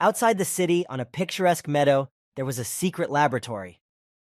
Outside the city, on a picturesque meadow, there was a secret laboratory.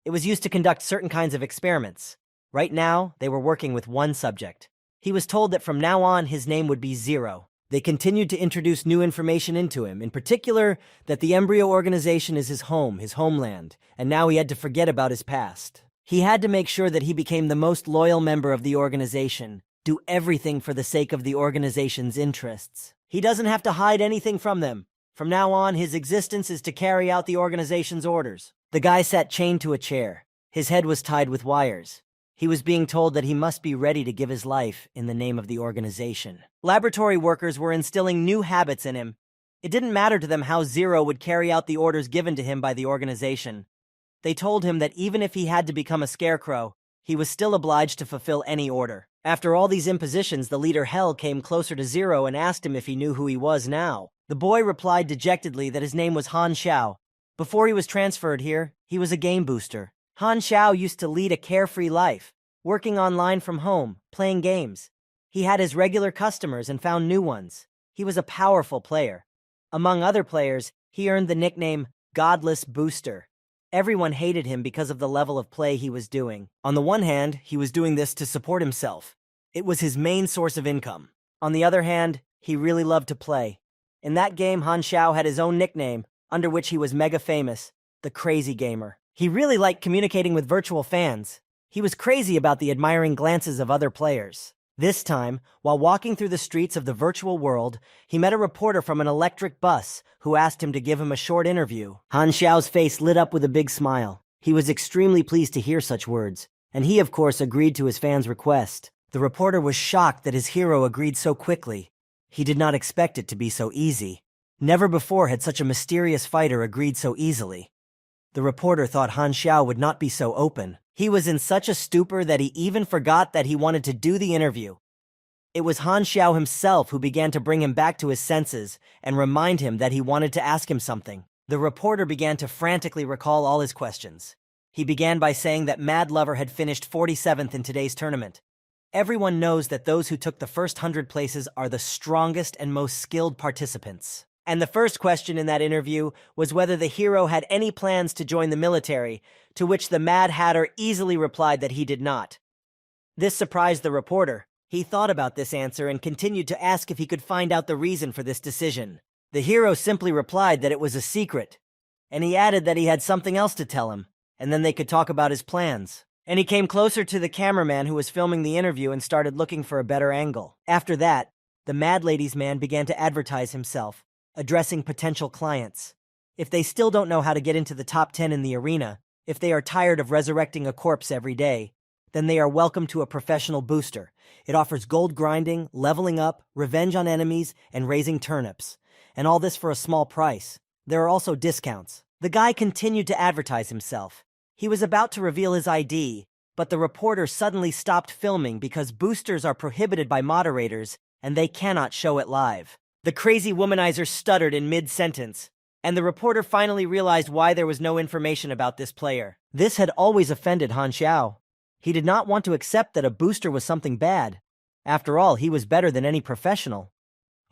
It was used to conduct certain kinds of experiments. Right now, they were working with one subject. He was told that from now on, his name would be Zero. They continued to introduce new information into him, in particular, that the embryo organization is his home, his homeland, and now he had to forget about his past. He had to make sure that he became the most loyal member of the organization, do everything for the sake of the organization's interests. He doesn't have to hide anything from them. From now on, his existence is to carry out the organization's orders. The guy sat chained to a chair. His head was tied with wires. He was being told that he must be ready to give his life in the name of the organization. Laboratory workers were instilling new habits in him. It didn't matter to them how Zero would carry out the orders given to him by the organization. They told him that even if he had to become a scarecrow, he was still obliged to fulfill any order. After all these impositions, the leader Hell came closer to Zero and asked him if he knew who he was now. The boy replied dejectedly that his name was Han Xiao. Before he was transferred here, he was a game booster. Han Xiao used to lead a carefree life, working online from home, playing games. He had his regular customers and found new ones. He was a powerful player. Among other players, he earned the nickname Godless Booster. Everyone hated him because of the level of play he was doing. On the one hand, he was doing this to support himself. It was his main source of income. On the other hand, he really loved to play. In that game, Han Xiao had his own nickname, under which he was mega famous, the Crazy Gamer. He really liked communicating with virtual fans. He was crazy about the admiring glances of other players. This time, while walking through the streets of the virtual world, he met a reporter from an electric bus who asked him to give him a short interview. Han Xiao's face lit up with a big smile. He was extremely pleased to hear such words, and he, of course, agreed to his fan's request. The reporter was shocked that his hero agreed so quickly. He did not expect it to be so easy. Never before had such a mysterious fighter agreed so easily. The reporter thought Han Xiao would not be so open. He was in such a stupor that he even forgot that he wanted to do the interview. It was Han Xiao himself who began to bring him back to his senses and remind him that he wanted to ask him something. The reporter began to frantically recall all his questions. He began by saying that Mad Lover had finished 47th in today's tournament. Everyone knows that those who took the first 100 places are the strongest and most skilled participants. And the first question in that interview was whether the hero had any plans to join the military, to which the Mad Hatter easily replied that he did not. This surprised the reporter. He thought about this answer and continued to ask if he could find out the reason for this decision. The hero simply replied that it was a secret, and he added that he had something else to tell him, and then they could talk about his plans. And he came closer to the cameraman who was filming the interview and started looking for a better angle. After that, the Mad Ladies man began to advertise himself, addressing potential clients. If they still don't know how to get into the top 10 in the arena, if they are tired of resurrecting a corpse every day, then they are welcome to a professional booster. It offers gold grinding, leveling up, revenge on enemies, and raising turnips. And all this for a small price. There are also discounts. The guy continued to advertise himself. He was about to reveal his ID, but the reporter suddenly stopped filming because boosters are prohibited by moderators and they cannot show it live. The crazy womanizer stuttered in mid-sentence, and the reporter finally realized why there was no information about this player. This had always offended Han Xiao. He did not want to accept that a booster was something bad. After all, he was better than any professional.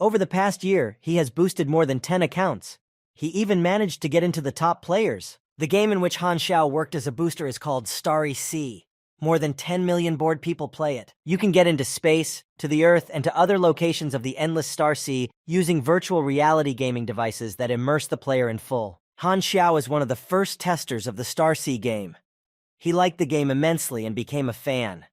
Over the past year, he has boosted more than 10 accounts. He even managed to get into the top players. The game in which Han Xiao worked as a booster is called Starry Sea. More than 10 million bored people play it. You can get into space, to the Earth, and to other locations of the endless Star Sea using virtual reality gaming devices that immerse the player in full. Han Xiao is one of the first testers of the Star Sea game. He liked the game immensely and became a fan.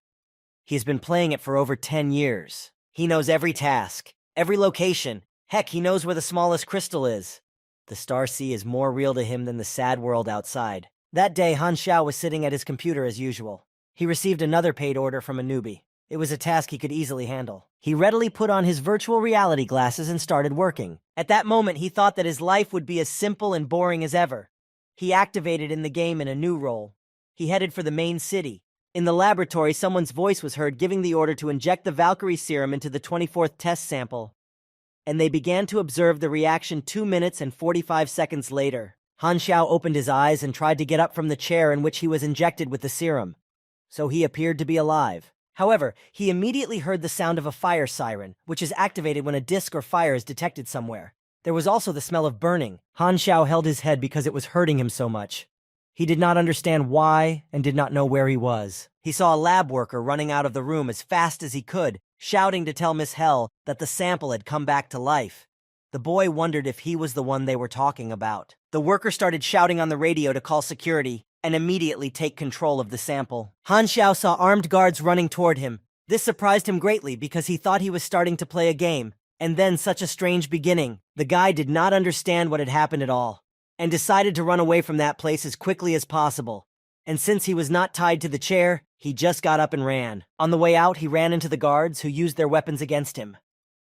He has been playing it for over 10 years. He knows every task, every location. Heck, he knows where the smallest crystal is. The Star Sea is more real to him than the sad world outside. That day, Han Xiao was sitting at his computer as usual. He received another paid order from a newbie. It was a task he could easily handle. He readily put on his virtual reality glasses and started working. At that moment, he thought that his life would be as simple and boring as ever. He activated in the game in a new role. He headed for the main city. In the laboratory, someone's voice was heard giving the order to inject the Valkyrie serum into the 24th test sample. And they began to observe the reaction 2 minutes and 45 seconds later. Han Xiao opened his eyes and tried to get up from the chair in which he was injected with the serum. So he appeared to be alive. However, he immediately heard the sound of a fire siren, which is activated when a disc or fire is detected somewhere. There was also the smell of burning. Han Xiao held his head because it was hurting him so much. He did not understand why and did not know where he was. He saw a lab worker running out of the room as fast as he could, shouting to tell Miss Hell that the sample had come back to life. The boy wondered if he was the one they were talking about. The worker started shouting on the radio to call security and immediately take control of the sample. Han Xiao saw armed guards running toward him. This surprised him greatly because he thought he was starting to play a game. And then such a strange beginning. The guy did not understand what had happened at all and decided to run away from that place as quickly as possible. And since he was not tied to the chair, he just got up and ran. On the way out, he ran into the guards who used their weapons against him.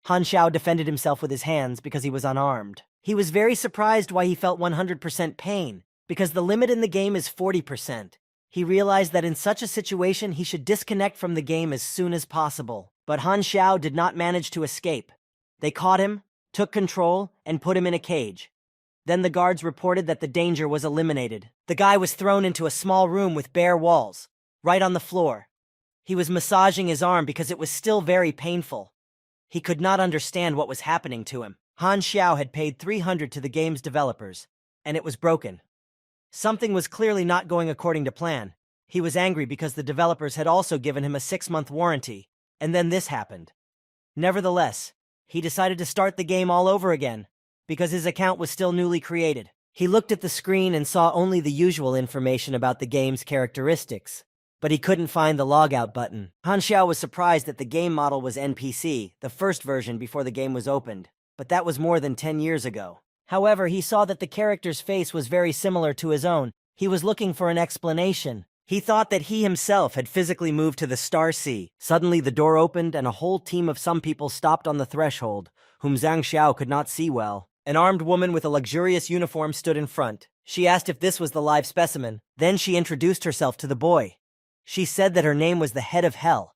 Han Xiao defended himself with his hands because he was unarmed. He was very surprised why he felt 100% pain, because the limit in the game is 40%. He realized that in such a situation he should disconnect from the game as soon as possible. But Han Xiao did not manage to escape. They caught him, took control, and put him in a cage. Then the guards reported that the danger was eliminated. The guy was thrown into a small room with bare walls, right on the floor. He was massaging his arm because it was still very painful. He could not understand what was happening to him. Han Xiao had paid 300 to the game's developers, and it was broken. Something was clearly not going according to plan. He was angry because the developers had also given him a 6-month warranty, and then this happened. Nevertheless, he decided to start the game all over again, because his account was still newly created. He looked at the screen and saw only the usual information about the game's characteristics, but he couldn't find the logout button. Han Xiao was surprised that the game model was NPC, the first version before the game was opened, but that was more than 10 years ago. However, he saw that the character's face was very similar to his own. He was looking for an explanation. He thought that he himself had physically moved to the Star Sea. Suddenly, the door opened and a whole team of some people stopped on the threshold, whom Zhang Xiao could not see well. An armed woman with a luxurious uniform stood in front. She asked if this was the live specimen. Then she introduced herself to the boy. She said that her name was the Head of Hell,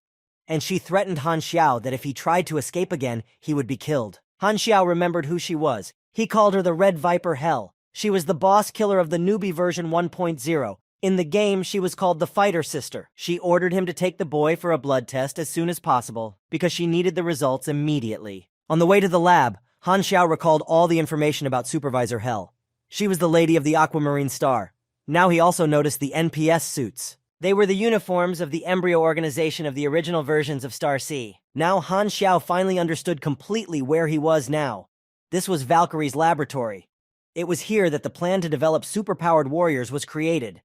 and she threatened Han Xiao that if he tried to escape again, he would be killed. Han Xiao remembered who she was. He called her the Red Viper Hell. She was the boss killer of the newbie version 1.0. In the game, she was called the Fighter Sister. She ordered him to take the boy for a blood test as soon as possible, because she needed the results immediately. On the way to the lab, Han Xiao recalled all the information about Supervisor Hell. She was the lady of the Aquamarine Star. Now he also noticed the NPS suits. They were the uniforms of the embryo organization of the original versions of Star Sea. Now Han Xiao finally understood completely where he was now. This was Valkyrie's laboratory. It was here that the plan to develop superpowered warriors was created.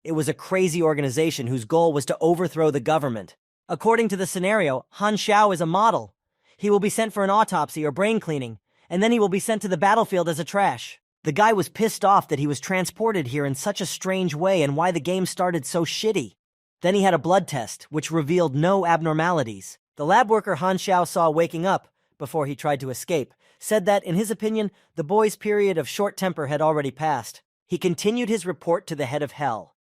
It was a crazy organization whose goal was to overthrow the government. According to the scenario, Han Xiao is a model. He will be sent for an autopsy or brain cleaning, and then he will be sent to the battlefield as a trash. The guy was pissed off that he was transported here in such a strange way and why the game started so shitty. Then he had a blood test, which revealed no abnormalities. The lab worker Han Xiao saw waking up, before he tried to escape, said that, in his opinion, the boy's period of short temper had already passed. He continued his report to the Head of Hell.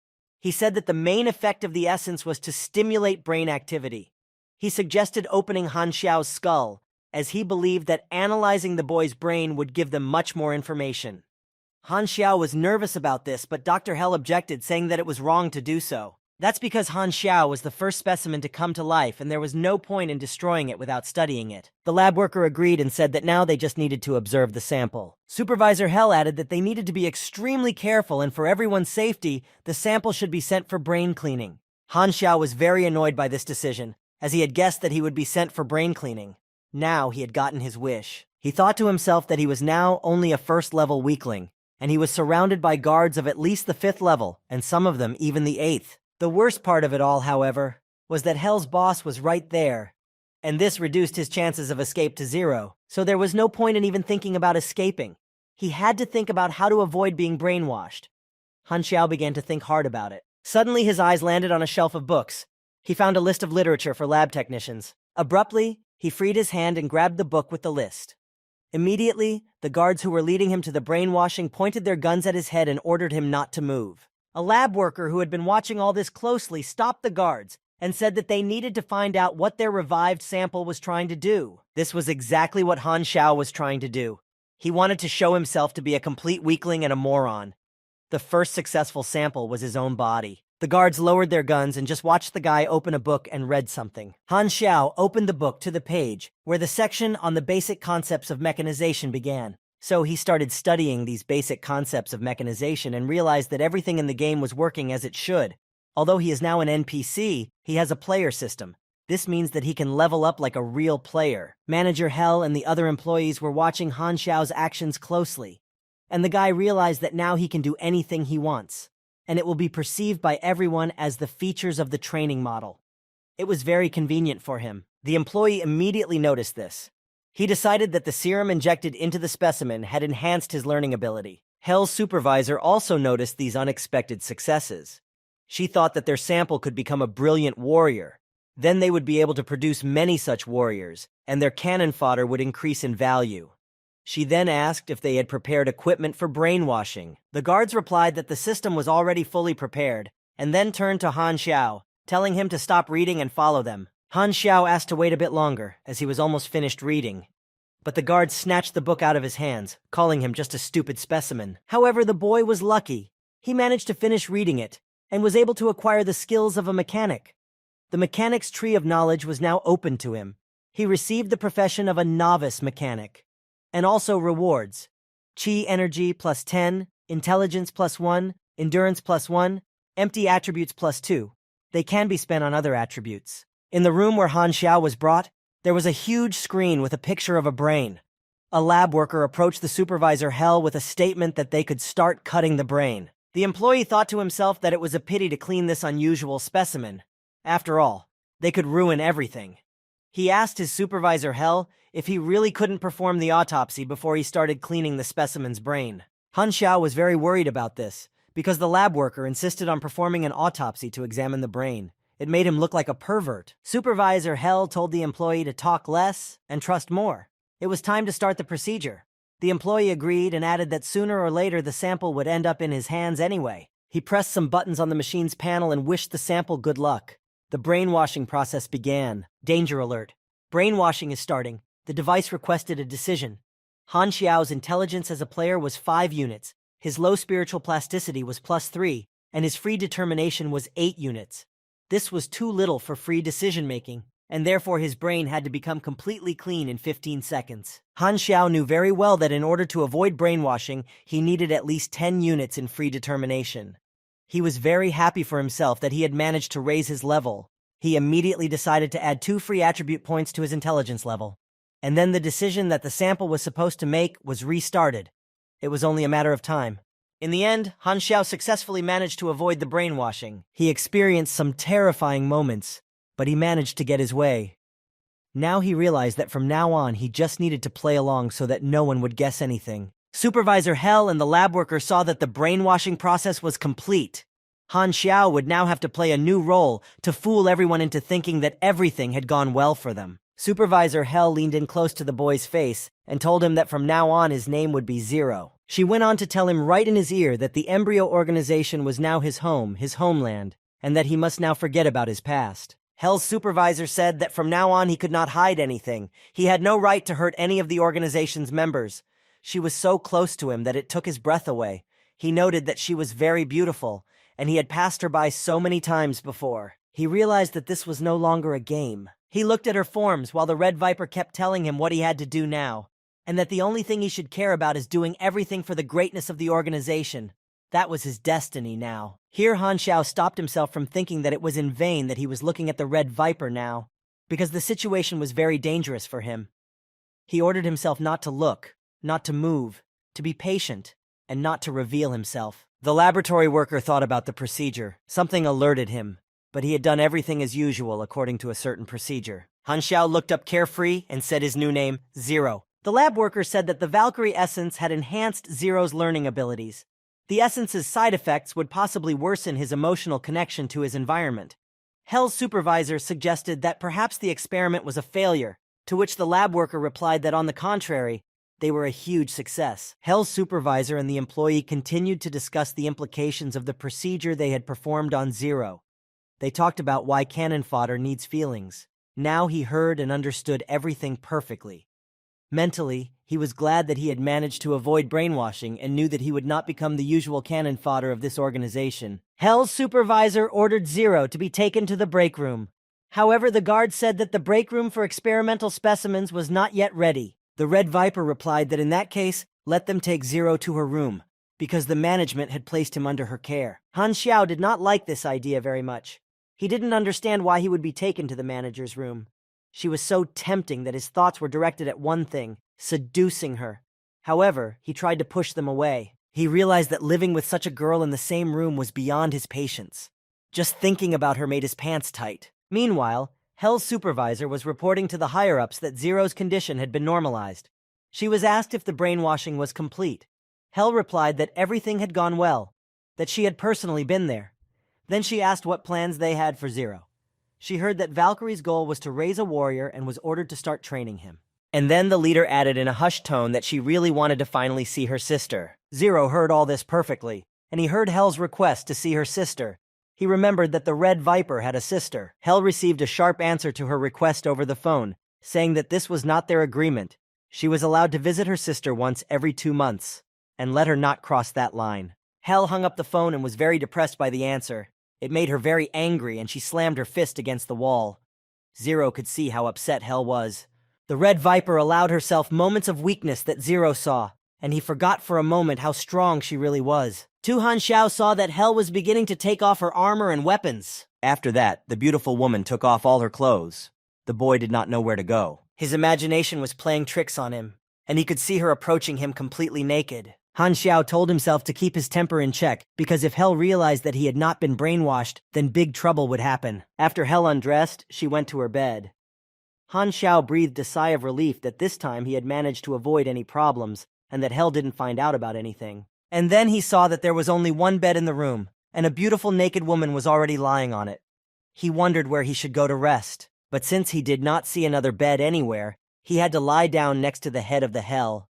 He said that the main effect of the essence was to stimulate brain activity. He suggested opening Han Xiao's skull, as he believed that analyzing the boy's brain would give them much more information. Han Xiao was nervous about this, but Dr. Hell objected, saying that it was wrong to do so. That's because Han Xiao was the first specimen to come to life, and there was no point in destroying it without studying it. The lab worker agreed and said that now they just needed to observe the sample. Supervisor Hell added that they needed to be extremely careful, and for everyone's safety, the sample should be sent for brain cleaning. Han Xiao was very annoyed by this decision, as he had guessed that he would be sent for brain cleaning. Now he had gotten his wish. He thought to himself that he was now only a first-level weakling, and he was surrounded by guards of at least the 5th level, and some of them even the 8th. The worst part of it all, however, was that Hell's boss was right there, and this reduced his chances of escape to 0, so there was no point in even thinking about escaping. He had to think about how to avoid being brainwashed. Han Xiao began to think hard about it. Suddenly his eyes landed on a shelf of books. He found a list of literature for lab technicians. Abruptly, he freed his hand and grabbed the book with the list. Immediately, the guards who were leading him to the brainwashing pointed their guns at his head and ordered him not to move. A lab worker who had been watching all this closely stopped the guards and said that they needed to find out what their revived sample was trying to do. This was exactly what Han Xiao was trying to do. He wanted to show himself to be a complete weakling and a moron. The first successful sample was his own body. The guards lowered their guns and just watched the guy open a book and read something. Han Xiao opened the book to the page where the section on the basic concepts of mechanization began. So he started studying these basic concepts of mechanization and realized that everything in the game was working as it should. Although he is now an NPC, he has a player system. This means that he can level up like a real player. Manager Hell and the other employees were watching Han Xiao's actions closely. And the guy realized that now he can do anything he wants. And it will be perceived by everyone as the features of the training model. It was very convenient for him. The employee immediately noticed this. He decided that the serum injected into the specimen had enhanced his learning ability. Hell's supervisor also noticed these unexpected successes. She thought that their sample could become a brilliant warrior. Then they would be able to produce many such warriors, and their cannon fodder would increase in value. She then asked if they had prepared equipment for brainwashing. The guards replied that the system was already fully prepared, and then turned to Han Xiao, telling him to stop reading and follow them. Han Xiao asked to wait a bit longer, as he was almost finished reading. But the guard snatched the book out of his hands, calling him just a stupid specimen. However, the boy was lucky. He managed to finish reading it, and was able to acquire the skills of a mechanic. The mechanic's tree of knowledge was now open to him. He received the profession of a novice mechanic, and also rewards. Chi energy plus 10, intelligence plus 1, endurance plus 1, empty attributes plus 2. They can be spent on other attributes. In the room where Han Xiao was brought, there was a huge screen with a picture of a brain. A lab worker approached the supervisor Hell with a statement that they could start cutting the brain. The employee thought to himself that it was a pity to clean this unusual specimen. After all, they could ruin everything. He asked his supervisor Hell if he really couldn't perform the autopsy before he started cleaning the specimen's brain. Han Xiao was very worried about this, because the lab worker insisted on performing an autopsy to examine the brain. It made him look like a pervert. Supervisor Hell told the employee to talk less and trust more. It was time to start the procedure. The employee agreed and added that sooner or later the sample would end up in his hands anyway. He pressed some buttons on the machine's panel and wished the sample good luck. The brainwashing process began. Danger alert. Brainwashing is starting. The device requested a decision. Han Xiao's intelligence as a player was 5 units, his low spiritual plasticity was +3, and his free determination was 8 units. This was too little for free decision-making, and therefore his brain had to become completely clean in 15 seconds. Han Xiao knew very well that in order to avoid brainwashing, he needed at least 10 units in free determination. He was very happy for himself that he had managed to raise his level. He immediately decided to add 2 free attribute points to his intelligence level. And then the decision that the sample was supposed to make was restarted. It was only a matter of time. In the end, Han Xiao successfully managed to avoid the brainwashing. He experienced some terrifying moments, but he managed to get his way. Now he realized that from now on he just needed to play along so that no one would guess anything. Supervisor Hell and the lab worker saw that the brainwashing process was complete. Han Xiao would now have to play a new role to fool everyone into thinking that everything had gone well for them. Supervisor Hell leaned in close to the boy's face and told him that from now on his name would be Zero. She went on to tell him right in his ear that the embryo organization was now his home, his homeland, and that he must now forget about his past. Hell's supervisor said that from now on he could not hide anything. He had no right to hurt any of the organization's members. She was so close to him that it took his breath away. He noted that she was very beautiful, and he had passed her by so many times before. He realized that this was no longer a game. He looked at her forms while the Red Viper kept telling him what he had to do now, and that the only thing he should care about is doing everything for the greatness of the organization. That was his destiny now. Here Han Xiao stopped himself from thinking that it was in vain that he was looking at the Red Viper now, because the situation was very dangerous for him. He ordered himself not to look, not to move, to be patient, and not to reveal himself. The laboratory worker thought about the procedure. Something alerted him, but he had done everything as usual according to a certain procedure. Han Xiao looked up carefree and said his new name, Zero. The lab worker said that the Valkyrie essence had enhanced Zero's learning abilities. The essence's side effects would possibly worsen his emotional connection to his environment. Hell's supervisor suggested that perhaps the experiment was a failure, to which the lab worker replied that on the contrary, they were a huge success. Hell's supervisor and the employee continued to discuss the implications of the procedure they had performed on Zero. They talked about why cannon fodder needs feelings. Now he heard and understood everything perfectly. Mentally, he was glad that he had managed to avoid brainwashing and knew that he would not become the usual cannon fodder of this organization. Hell's supervisor ordered Zero to be taken to the break room. However, the guard said that the break room for experimental specimens was not yet ready. The Red Viper replied that in that case, let them take Zero to her room, because the management had placed him under her care. Han Xiao did not like this idea very much. He didn't understand why he would be taken to the manager's room. She was so tempting that his thoughts were directed at one thing, seducing her. However, he tried to push them away. He realized that living with such a girl in the same room was beyond his patience. Just thinking about her made his pants tight. Meanwhile, Hell's supervisor was reporting to the higher-ups that Zero's condition had been normalized. She was asked if the brainwashing was complete. Hell replied that everything had gone well, that she had personally been there. Then she asked what plans they had for Zero. She heard that Valkyrie's goal was to raise a warrior and was ordered to start training him. And then the leader added in a hushed tone that she really wanted to finally see her sister. Zero heard all this perfectly, and he heard Hell's request to see her sister. He remembered that the Red Viper had a sister. Hell received a sharp answer to her request over the phone, saying that this was not their agreement. She was allowed to visit her sister once every 2 months, and let her not cross that line. Hell hung up the phone and was very depressed by the answer. It made her very angry, and she slammed her fist against the wall. Zero could see how upset Hell was. The Red Viper allowed herself moments of weakness that Zero saw, and he forgot for a moment how strong she really was. Han Xiao saw that Hell was beginning to take off her armor and weapons. After that, the beautiful woman took off all her clothes. The boy did not know where to go. His imagination was playing tricks on him, and he could see her approaching him completely naked. Han Xiao told himself to keep his temper in check, because if Hell realized that he had not been brainwashed, then big trouble would happen. After Hell undressed, she went to her bed. Han Xiao breathed a sigh of relief that this time he had managed to avoid any problems, and that Hell didn't find out about anything. And then he saw that there was only one bed in the room, and a beautiful naked woman was already lying on it. He wondered where he should go to rest, but since he did not see another bed anywhere, he had to lie down next to the head of the Hell.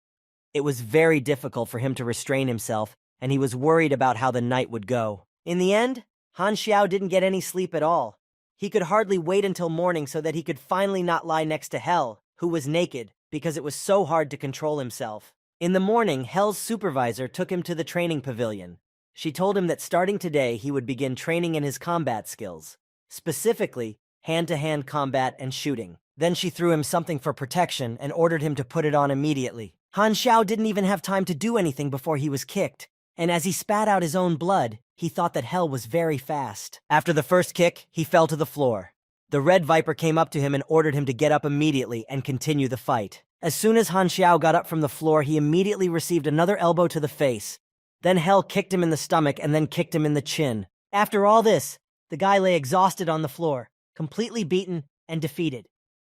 It was very difficult for him to restrain himself, and he was worried about how the night would go. In the end, Han Xiao didn't get any sleep at all. He could hardly wait until morning so that he could finally not lie next to Hell, who was naked, because it was so hard to control himself. In the morning, Hell's supervisor took him to the training pavilion. She told him that starting today he would begin training in his combat skills, specifically hand-to-hand combat and shooting. Then she threw him something for protection and ordered him to put it on immediately. Han Xiao didn't even have time to do anything before he was kicked, and as he spat out his own blood, he thought that Hell was very fast. After the first kick, he fell to the floor. The Red Viper came up to him and ordered him to get up immediately and continue the fight. As soon as Han Xiao got up from the floor, he immediately received another elbow to the face. Then Hell kicked him in the stomach and then kicked him in the chin. After all this, the guy lay exhausted on the floor, completely beaten and defeated.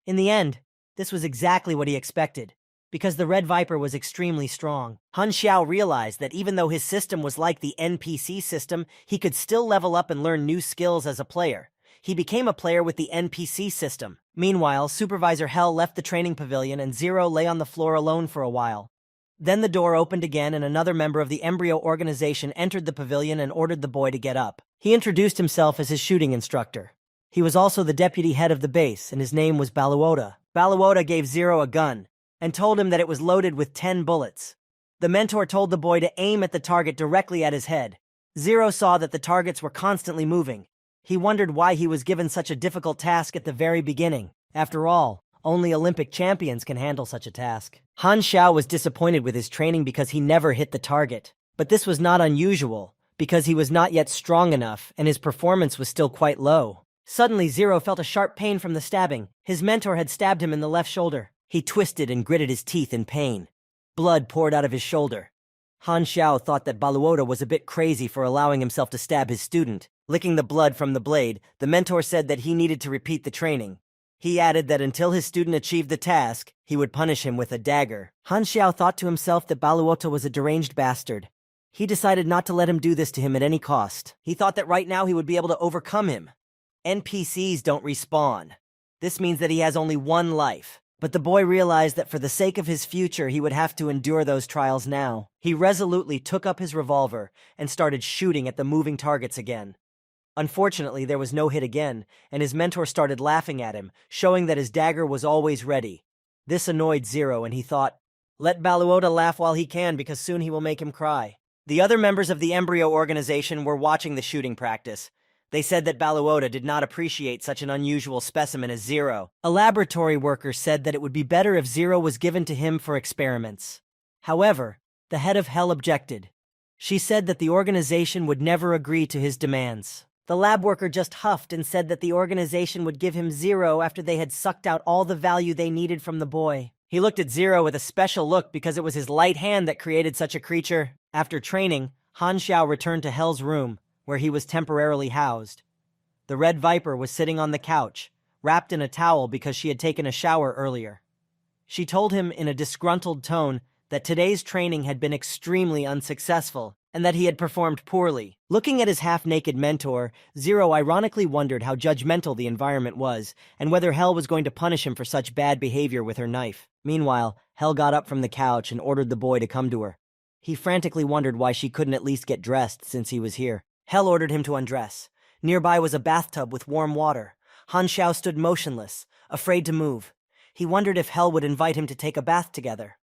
In the end, this was exactly what he expected, because the Red Viper was extremely strong. Han Xiao realized that even though his system was like the NPC system, he could still level up and learn new skills as a player. He became a player with the NPC system. Meanwhile, Supervisor Hell left the training pavilion and Zero lay on the floor alone for a while. Then the door opened again and another member of the embryo organization entered the pavilion and ordered the boy to get up. He introduced himself as his shooting instructor. He was also the deputy head of the base, and his name was Baluota. Baluota gave Zero a gun and told him that it was loaded with 10 bullets. The mentor told the boy to aim at the target directly at his head. Zero saw that the targets were constantly moving. He wondered why he was given such a difficult task at the very beginning. After all, only Olympic champions can handle such a task. Han Xiao was disappointed with his training because he never hit the target. But this was not unusual, because he was not yet strong enough and his performance was still quite low. Suddenly, Zero felt a sharp pain from the stabbing. His mentor had stabbed him in the left shoulder. He twisted and gritted his teeth in pain. Blood poured out of his shoulder. Han Xiao thought that Baluota was a bit crazy for allowing himself to stab his student. Licking the blood from the blade, the mentor said that he needed to repeat the training. He added that until his student achieved the task, he would punish him with a dagger. Han Xiao thought to himself that Baluota was a deranged bastard. He decided not to let him do this to him at any cost. He thought that right now he would be able to overcome him. NPCs don't respawn. This means that he has only one life. But the boy realized that for the sake of his future, he would have to endure those trials now. He resolutely took up his revolver and started shooting at the moving targets again. Unfortunately, there was no hit again, and his mentor started laughing at him, showing that his dagger was always ready. This annoyed Zero, and he thought, let Baluota laugh while he can, because soon he will make him cry. The other members of the embryo organization were watching the shooting practice. They said that Baluota did not appreciate such an unusual specimen as Zero. A laboratory worker said that it would be better if Zero was given to him for experiments. However, The head of Hell objected. She said that the organization would never agree to his demands. The lab worker just huffed and said that the organization would give him 0 after they had sucked out all the value they needed from the boy. He looked at 0 with a special look because it was his light hand that created such a creature. After training, Han Xiao returned to Hell's room, where he was temporarily housed. The Red Viper was sitting on the couch, wrapped in a towel because she had taken a shower earlier. She told him in a disgruntled tone that today's training had been extremely unsuccessful and that he had performed poorly. Looking at his half-naked mentor, 0 ironically wondered how judgmental the environment was and whether Hell was going to punish him for such bad behavior with her knife. Meanwhile, Hell got up from the couch and ordered the boy to come to her. He frantically wondered why she couldn't at least get dressed since he was here. Hell ordered him to undress. Nearby was a bathtub with warm water. Han Xiao stood motionless, afraid to move. He wondered if Hell would invite him to take a bath together.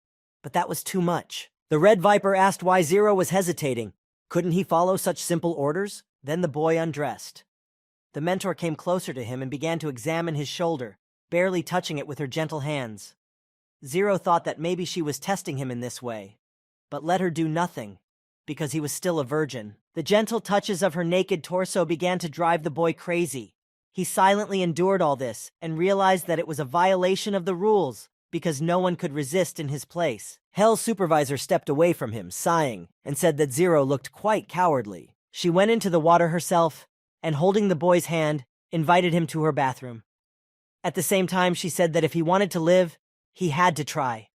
But that was too much. The Red Viper asked why 0 was hesitating. Couldn't he follow such simple orders? Then the boy undressed. The mentor came closer to him and began to examine his shoulder, barely touching it with her gentle hands. 0 thought that maybe she was testing him in this way, but let her do nothing, because he was still a virgin. The gentle touches of her naked torso began to drive the boy crazy. He silently endured all this and realized that it was a violation of the rules, because no one could resist in his place. Hell's supervisor stepped away from him, sighing, and said that 0 looked quite cowardly. She went into the water herself, and holding the boy's hand, invited him to her bathroom. At the same time, she said that if he wanted to live, he had to try.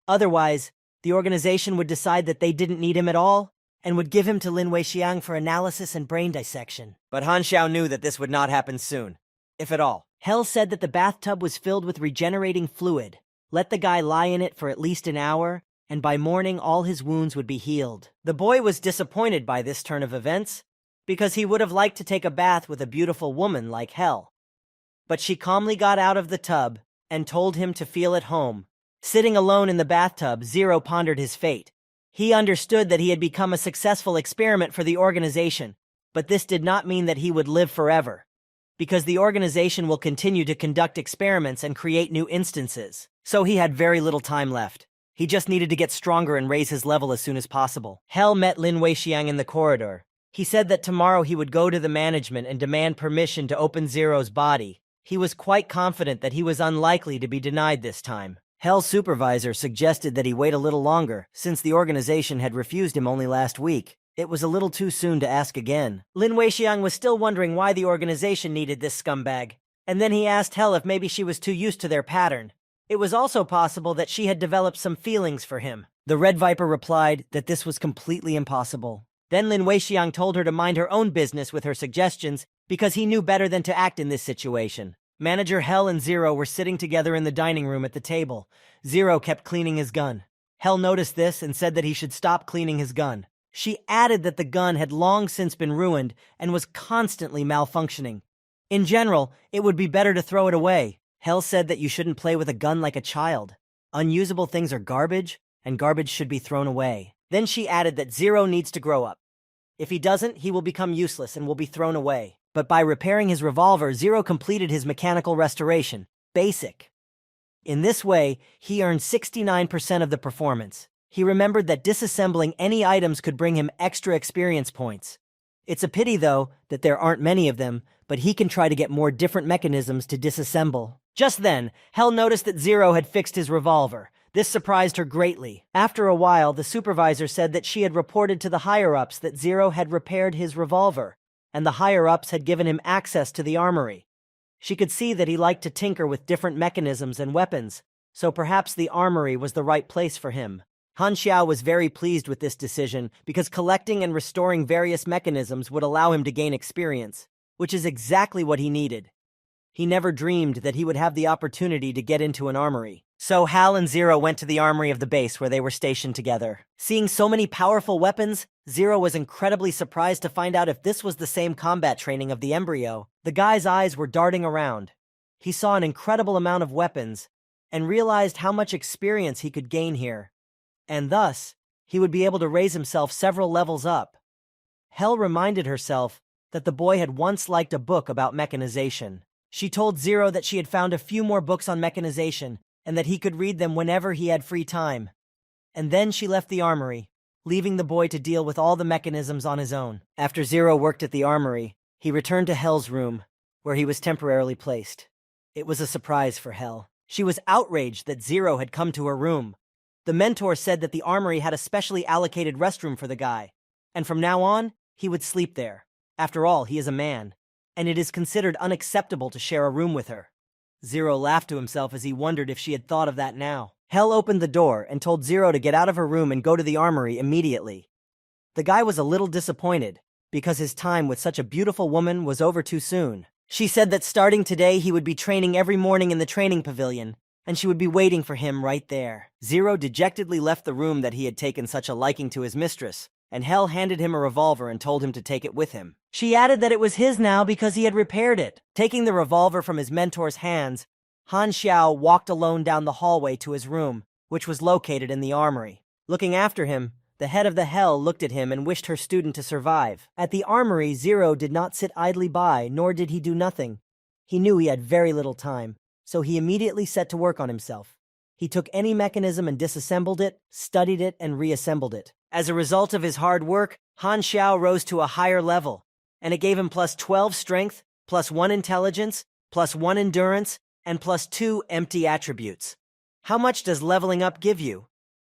Otherwise, the organization would decide that they didn't need him at all, and would give him to Lin Weixiang for analysis and brain dissection. But Han Xiao knew that this would not happen soon, if at all. Hell said that the bathtub was filled with regenerating fluid. Let the guy lie in it for at least an hour, and by morning all his wounds would be healed. The boy was disappointed by this turn of events, because he would have liked to take a bath with a beautiful woman like Hell. But she calmly got out of the tub and told him to feel at home. Sitting alone in the bathtub, 0 pondered his fate. He understood that he had become a successful experiment for the organization, but this did not mean that he would live forever, because the organization will continue to conduct experiments and create new instances. So he had very little time left. He just needed to get stronger and raise his level as soon as possible. Hell met Lin Weixiang in the corridor. He said that tomorrow he would go to the management and demand permission to open 0's body. He was quite confident that he was unlikely to be denied this time. Hell's supervisor suggested that he wait a little longer, since the organization had refused him only last week. It was a little too soon to ask again. Lin Weixiang was still wondering why the organization needed this scumbag, and then he asked Hell if maybe she was too used to their pattern. It was also possible that she had developed some feelings for him. The Red Viper replied that this was completely impossible. Then Lin Weixiang told her to mind her own business with her suggestions, because he knew better than to act in this situation. Manager Hell and 0 were sitting together in the dining room at the table. 0 kept cleaning his gun. Hell noticed this and said that he should stop cleaning his gun. She added that the gun had long since been ruined and was constantly malfunctioning. In general, it would be better to throw it away. Hell said that you shouldn't play with a gun like a child. Unusable things are garbage, and garbage should be thrown away. Then she added that 0 needs to grow up. If he doesn't, he will become useless and will be thrown away. But by repairing his revolver, 0 completed his mechanical restoration, basic. In this way, he earned 69% of the performance. He remembered that disassembling any items could bring him extra experience points. It's a pity, though, that there aren't many of them, but he can try to get more different mechanisms to disassemble. Just then, Hell noticed that 0 had fixed his revolver. This surprised her greatly. After a while, the supervisor said that she had reported to the higher-ups that 0 had repaired his revolver, and the higher-ups had given him access to the armory. She could see that he liked to tinker with different mechanisms and weapons, so perhaps the armory was the right place for him. Han Xiao was very pleased with this decision because collecting and restoring various mechanisms would allow him to gain experience, which is exactly what he needed. He never dreamed that he would have the opportunity to get into an armory. So Hal and 0 went to the armory of the base where they were stationed together. Seeing so many powerful weapons, 0 was incredibly surprised to find out if this was the same combat training of the embryo. The guy's eyes were darting around. He saw an incredible amount of weapons and realized how much experience he could gain here. And thus, he would be able to raise himself several levels up. Hel reminded herself that the boy had once liked a book about mechanization. She told 0 that she had found a few more books on mechanization and that he could read them whenever he had free time. and then she left the armory, leaving the boy to deal with all the mechanisms on his own. After Zero worked at the armory, he returned to Hell's room, where he was temporarily placed. It was a surprise for Hell. She was outraged that Zero had come to her room. The mentor said that the armory had a specially allocated restroom for the guy, and from now on, he would sleep there. After all, he is a man, and it is considered unacceptable to share a room with her. Zero laughed to himself as he wondered if she had thought of that now. Hell opened the door and told Zero to get out of her room and go to the armory immediately. The guy was a little disappointed, because his time with such a beautiful woman was over too soon. She said that starting today he would be training every morning in the training pavilion, and she would be waiting for him right there. Zero dejectedly left the room that he had taken such a liking to his mistress, and Hell handed him a revolver and told him to take it with him. She added that it was his now because he had repaired it. Taking the revolver from his mentor's hands, Han Xiao walked alone down the hallway to his room, which was located in the armory. Looking after him, the head of the Hell looked at him and wished her student to survive. At the armory, Zero did not sit idly by, nor did he do nothing. He knew he had very little time, so he immediately set to work on himself. He took any mechanism and disassembled it, studied it, and reassembled it. As a result of his hard work, Han Xiao rose to a higher level, and it gave him plus 12 strength, plus 1 intelligence, plus 1 endurance, and plus 2 empty attributes. How much does leveling up give you?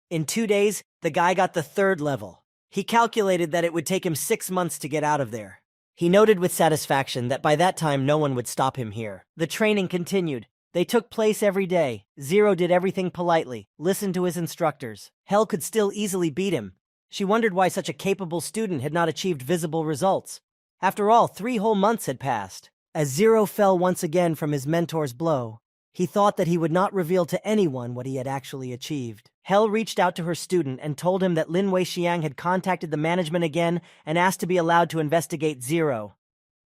In 2 days, the guy got the 3rd level. He calculated that it would take him 6 months to get out of there. He noted with satisfaction that by that time no one would stop him here. The training continued. They took place every day. Zero did everything politely, listened to his instructors. Hell could still easily beat him. She wondered why such a capable student had not achieved visible results. After all, 3 whole months had passed. As Zero fell once again from his mentor's blow, he thought that he would not reveal to anyone what he had actually achieved. Hell reached out to her student and told him that Lin Weixiang had contacted the management again and asked to be allowed to investigate Zero.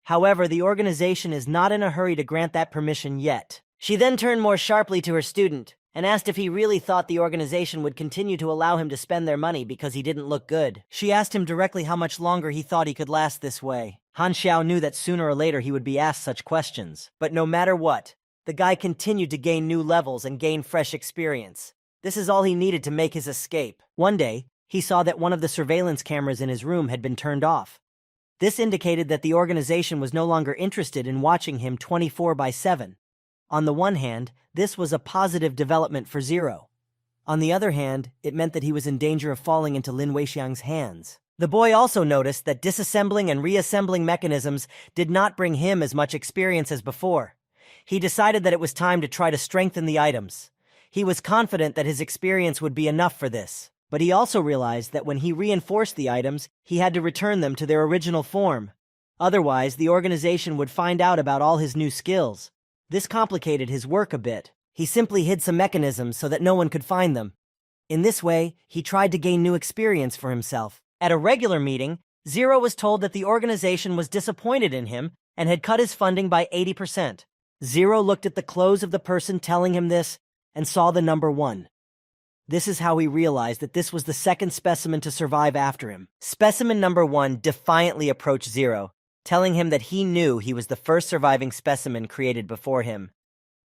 However, the organization is not in a hurry to grant that permission yet. She then turned more sharply to her student and asked if he really thought the organization would continue to allow him to spend their money because he didn't look good. She asked him directly how much longer he thought he could last this way. Han Xiao knew that sooner or later he would be asked such questions. But no matter what, the guy continued to gain new levels and gain fresh experience. This is all he needed to make his escape. One day, he saw that one of the surveillance cameras in his room had been turned off. This indicated that the organization was no longer interested in watching him 24/7. On the one hand, this was a positive development for Zero. On the other hand, it meant that he was in danger of falling into Lin Weixiang's hands. The boy also noticed that disassembling and reassembling mechanisms did not bring him as much experience as before. He decided that it was time to try to strengthen the items. He was confident that his experience would be enough for this. But he also realized that when he reinforced the items, he had to return them to their original form. Otherwise, the organization would find out about all his new skills. This complicated his work a bit. He simply hid some mechanisms so that no one could find them. In this way, he tried to gain new experience for himself. At a regular meeting, Zero was told that the organization was disappointed in him and had cut his funding by 80%. Zero looked at the clothes of the person telling him this and saw the number 1. This is how he realized that this was the second specimen to survive after him. Specimen number 1 defiantly approached Zero, telling him that he knew he was the first surviving specimen created before him.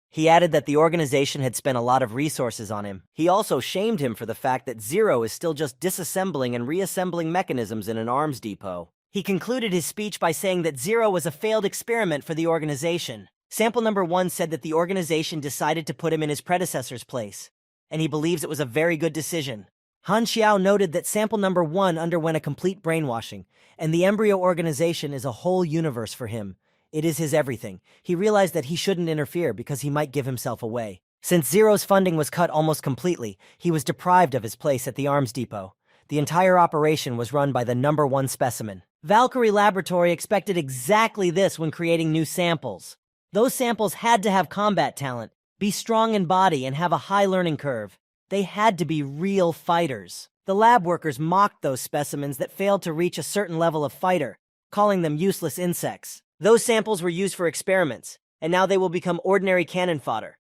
He added that the organization had spent a lot of resources on him. He also shamed him for the fact that Zero is still just disassembling and reassembling mechanisms in an arms depot. He concluded his speech by saying that Zero was a failed experiment for the organization. Sample number 1 said that the organization decided to put him in his predecessor's place, and he believes it was a very good decision. Han Xiao noted that sample number 1 underwent a complete brainwashing, and the embryo organization is a whole universe for him. It is his everything. He realized that he shouldn't interfere because he might give himself away. Since Zero's funding was cut almost completely, he was deprived of his place at the arms depot. The entire operation was run by the number 1 specimen. Valkyrie Laboratory expected exactly this when creating new samples. Those samples had to have combat talent, be strong in body, and have a high learning curve. They had to be real fighters. The lab workers mocked those specimens that failed to reach a certain level of fighter, calling them useless insects. Those samples were used for experiments, and now they will become ordinary cannon fodder.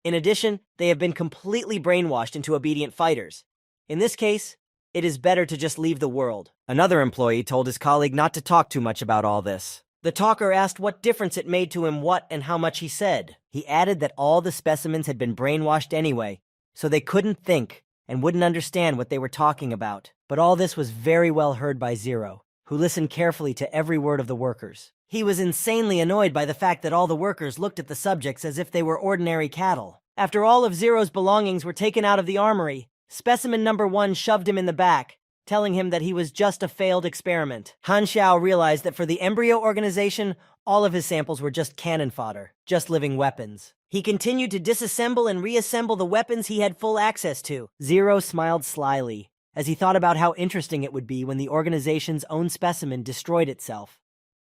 In addition, they have been completely brainwashed into obedient fighters. In this case, it is better to just leave the world. Another employee told his colleague not to talk too much about all this. The talker asked what difference it made to him what and how much he said. He added that all the specimens had been brainwashed anyway, so they couldn't think, and wouldn't understand what they were talking about. But all this was very well heard by Zero, who listened carefully to every word of the workers. He was insanely annoyed by the fact that all the workers looked at the subjects as if they were ordinary cattle. After all of Zero's belongings were taken out of the armory, specimen number 1 shoved him in the back, telling him that he was just a failed experiment. Han Xiao realized that for the embryo organization, all of his samples were just cannon fodder, just living weapons. He continued to disassemble and reassemble the weapons he had full access to. Zero smiled slyly, as he thought about how interesting it would be when the organization's own specimen destroyed itself.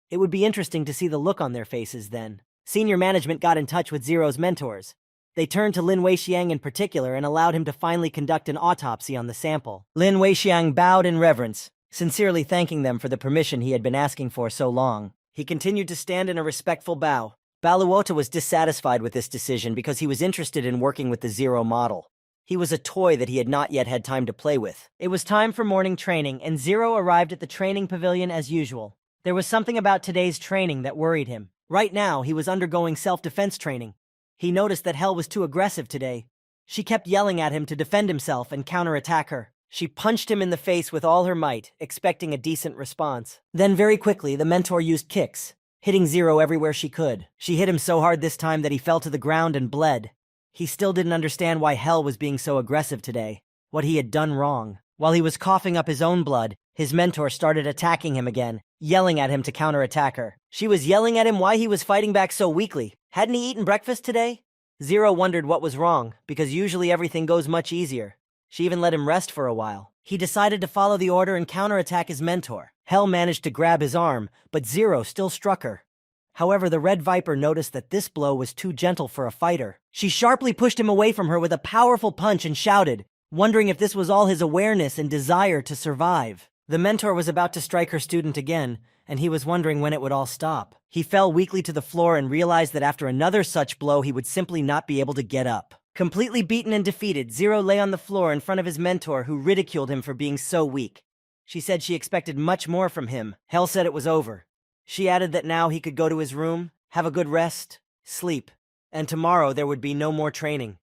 It would be interesting to see the look on their faces then. Senior management got in touch with Zero's mentors. They turned to Lin Weixiang in particular and allowed him to finally conduct an autopsy on the sample. Lin Weixiang bowed in reverence, sincerely thanking them for the permission he had been asking for so long. He continued to stand in a respectful bow. Baluota was dissatisfied with this decision because he was interested in working with the Zero model. He was a toy that he had not yet had time to play with. It was time for morning training, and Zero arrived at the training pavilion as usual. There was something about today's training that worried him. Right now, he was undergoing self-defense training. He noticed that Hell was too aggressive today. She kept yelling at him to defend himself and counterattack her. She punched him in the face with all her might, expecting a decent response. Then very quickly, the mentor used kicks, hitting Zero everywhere she could. She hit him so hard this time that he fell to the ground and bled. He still didn't understand why Hell was being so aggressive today, what he had done wrong. While he was coughing up his own blood, his mentor started attacking him again, yelling at him to counterattack her. She was yelling at him why he was fighting back so weakly. Hadn't he eaten breakfast today? Zero wondered what was wrong, because usually everything goes much easier. She even let him rest for a while. He decided to follow the order and counterattack his mentor. Hell managed to grab his arm, but Zero still struck her. However, the Red Viper noticed that this blow was too gentle for a fighter. She sharply pushed him away from her with a powerful punch and shouted, wondering if this was all his awareness and desire to survive. The mentor was about to strike her student again, and he was wondering when it would all stop. He fell weakly to the floor and realized that after another such blow, he would simply not be able to get up. Completely beaten and defeated, Zero lay on the floor in front of his mentor, who ridiculed him for being so weak. She said she expected much more from him. Hell said it was over. She added that now he could go to his room, have a good rest, sleep, and tomorrow there would be no more training.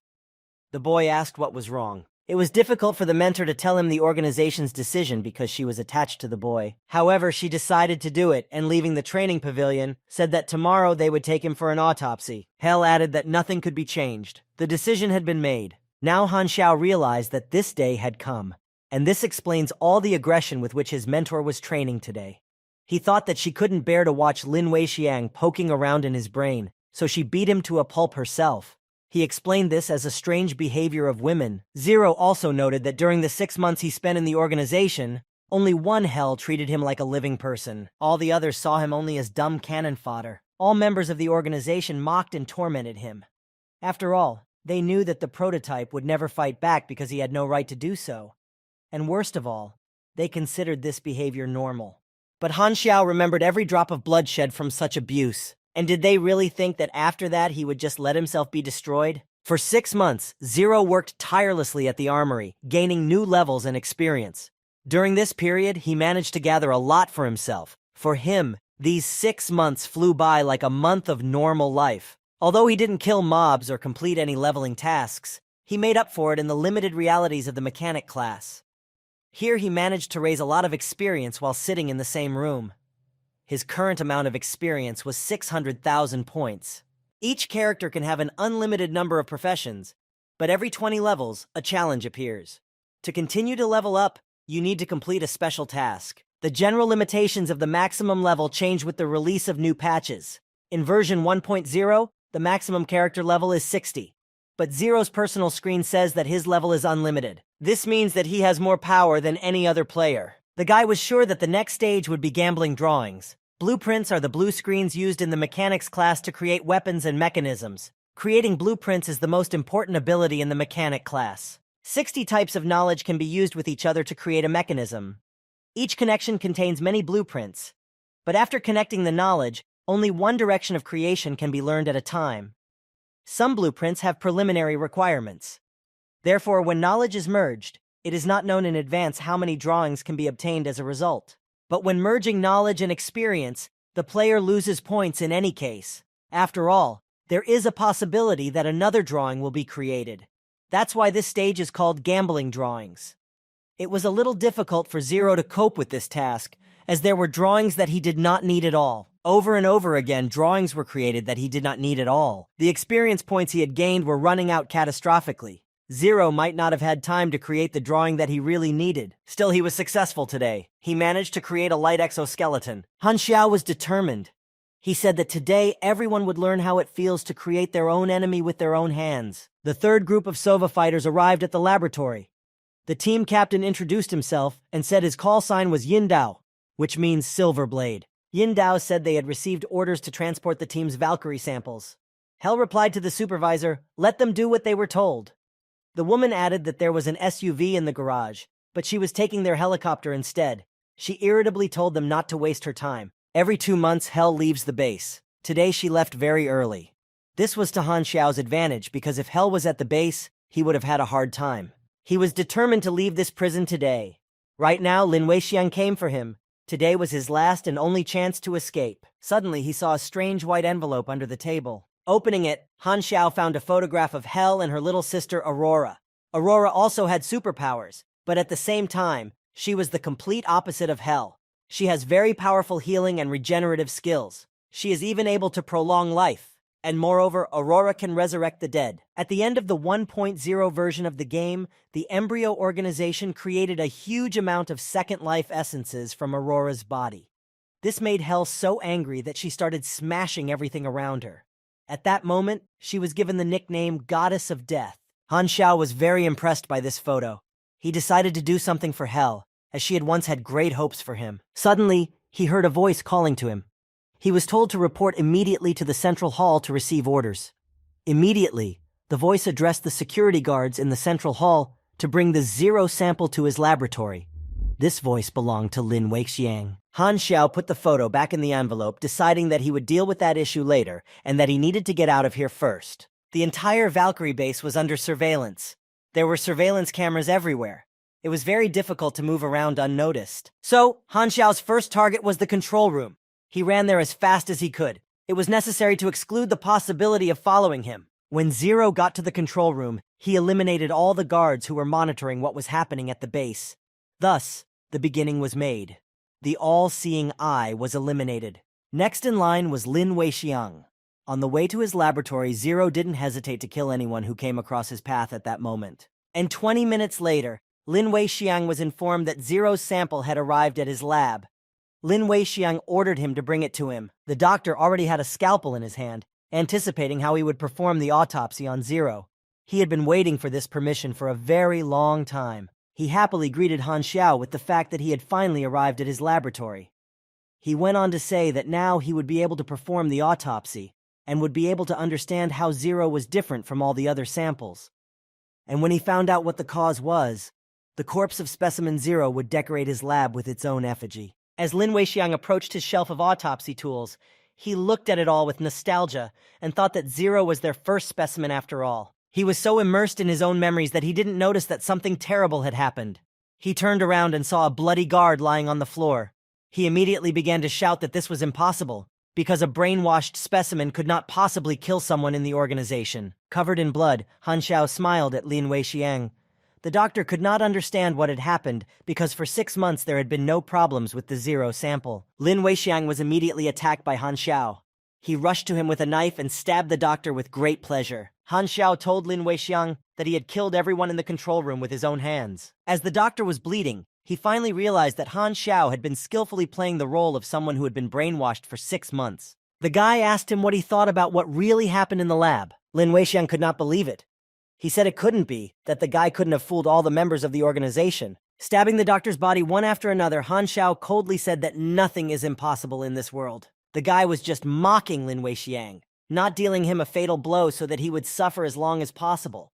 The boy asked what was wrong. It was difficult for the mentor to tell him the organization's decision because she was attached to the boy. However, she decided to do it, and leaving the training pavilion, said that tomorrow they would take him for an autopsy. Hell added that nothing could be changed. The decision had been made. Now Han Xiao realized that this day had come, and this explains all the aggression with which his mentor was training today. He thought that she couldn't bear to watch Lin Weixiang poking around in his brain, so she beat him to a pulp herself. He explained this as a strange behavior of women. Zero also noted that during the 6 months he spent in the organization, only one Hell treated him like a living person. All the others saw him only as dumb cannon fodder. All members of the organization mocked and tormented him. After all, they knew that the prototype would never fight back because he had no right to do so. And worst of all, they considered this behavior normal. But Han Xiao remembered every drop of bloodshed from such abuse. And did they really think that after that he would just let himself be destroyed? For 6 months, Zero worked tirelessly at the armory, gaining new levels and experience. During this period, he managed to gather a lot for himself. For him, these 6 months flew by like a month of normal life. Although he didn't kill mobs or complete any leveling tasks, he made up for it in the limited realities of the mechanic class. Here he managed to raise a lot of experience while sitting in the same room. His current amount of experience was 600,000 points. Each character can have an unlimited number of professions, but every 20 levels, a challenge appears. To continue to level up, you need to complete a special task. The general limitations of the maximum level change with the release of new patches. In version 1.0, the maximum character level is 60. But Zero's personal screen says that his level is unlimited. This means that he has more power than any other player. The guy was sure that the next stage would be gambling drawings. Blueprints are the blue screens used in the mechanics class to create weapons and mechanisms. Creating blueprints is the most important ability in the mechanic class. 60 types of knowledge can be used with each other to create a mechanism. Each connection contains many blueprints. But after connecting the knowledge, only one direction of creation can be learned at a time. Some blueprints have preliminary requirements. Therefore, when knowledge is merged, it is not known in advance how many drawings can be obtained as a result. But when merging knowledge and experience, the player loses points in any case. After all, there is a possibility that another drawing will be created. That's why this stage is called gambling drawings. It was a little difficult for Zero to cope with this task, as there were drawings that he did not need at all. Over and over again, drawings were created that he did not need at all. The experience points he had gained were running out catastrophically. Zero might not have had time to create the drawing that he really needed. Still, he was successful today. He managed to create a light exoskeleton. Han Xiao was determined. He said that today everyone would learn how it feels to create their own enemy with their own hands. The third group of Sova fighters arrived at the laboratory. The team captain introduced himself and said his call sign was Yin Dao, which means Silver Blade. Yin Dao said they had received orders to transport the team's Valkyrie samples. Hell replied to the supervisor, "Let them do what they were told." The woman added that there was an SUV in the garage, but she was taking their helicopter instead. She irritably told them not to waste her time. Every 2 months, Hell leaves the base. Today she left very early. This was to Han Xiao's advantage because if Hell was at the base, he would have had a hard time. He was determined to leave this prison today. Right now, Lin Weixiang came for him. Today was his last and only chance to escape. Suddenly, he saw a strange white envelope under the table. Opening it, Han Xiao found a photograph of Hell and her little sister Aurora. Aurora also had superpowers, but at the same time, she was the complete opposite of Hell. She has very powerful healing and regenerative skills. She is even able to prolong life. And moreover, Aurora can resurrect the dead. At the end of the 1.0 version of the game, the Embryo organization created a huge amount of Second Life essences from Aurora's body. This made Hell so angry that she started smashing everything around her. At that moment, she was given the nickname Goddess of Death. Han Xiao was very impressed by this photo. He decided to do something for Hell, as she had once had great hopes for him. Suddenly, he heard a voice calling to him. He was told to report immediately to the central hall to receive orders. Immediately, the voice addressed the security guards in the central hall to bring the Zero sample to his laboratory. This voice belonged to Lin Weixiang. Han Xiao put the photo back in the envelope, deciding that he would deal with that issue later and that he needed to get out of here first. The entire Valkyrie base was under surveillance. There were surveillance cameras everywhere. It was very difficult to move around unnoticed. So, Han Xiao's first target was the control room. He ran there as fast as he could. It was necessary to exclude the possibility of following him. When Zero got to the control room, he eliminated all the guards who were monitoring what was happening at the base. Thus, the beginning was made. The all-seeing eye was eliminated. Next in line was Lin Weixiang. On the way to his laboratory, Zero didn't hesitate to kill anyone who came across his path at that moment. And 20 minutes later, Lin Weixiang was informed that Zero's sample had arrived at his lab. Lin Weixiang ordered him to bring it to him. The doctor already had a scalpel in his hand, anticipating how he would perform the autopsy on Zero. He had been waiting for this permission for a very long time. He happily greeted Han Xiao with the fact that he had finally arrived at his laboratory. He went on to say that now he would be able to perform the autopsy and would be able to understand how Zero was different from all the other samples. And when he found out what the cause was, the corpse of Specimen Zero would decorate his lab with its own effigy. As Lin Weixiang approached his shelf of autopsy tools, he looked at it all with nostalgia and thought that Zero was their first specimen after all. He was so immersed in his own memories that he didn't notice that something terrible had happened. He turned around and saw a bloody guard lying on the floor. He immediately began to shout that this was impossible, because a brainwashed specimen could not possibly kill someone in the organization. Covered in blood, Han Xiao smiled at Lin Weixiang. The doctor could not understand what had happened because for 6 months there had been no problems with the Zero sample. Lin Weixiang was immediately attacked by Han Xiao. He rushed to him with a knife and stabbed the doctor with great pleasure. Han Xiao told Lin Weixiang that he had killed everyone in the control room with his own hands. As the doctor was bleeding, he finally realized that Han Xiao had been skillfully playing the role of someone who had been brainwashed for 6 months. The guy asked him what he thought about what really happened in the lab. Lin Weixiang could not believe it. He said it couldn't be, that the guy couldn't have fooled all the members of the organization. Stabbing the doctor's body one after another, Han Xiao coldly said that nothing is impossible in this world. The guy was just mocking Lin Weixiang, not dealing him a fatal blow so that he would suffer as long as possible.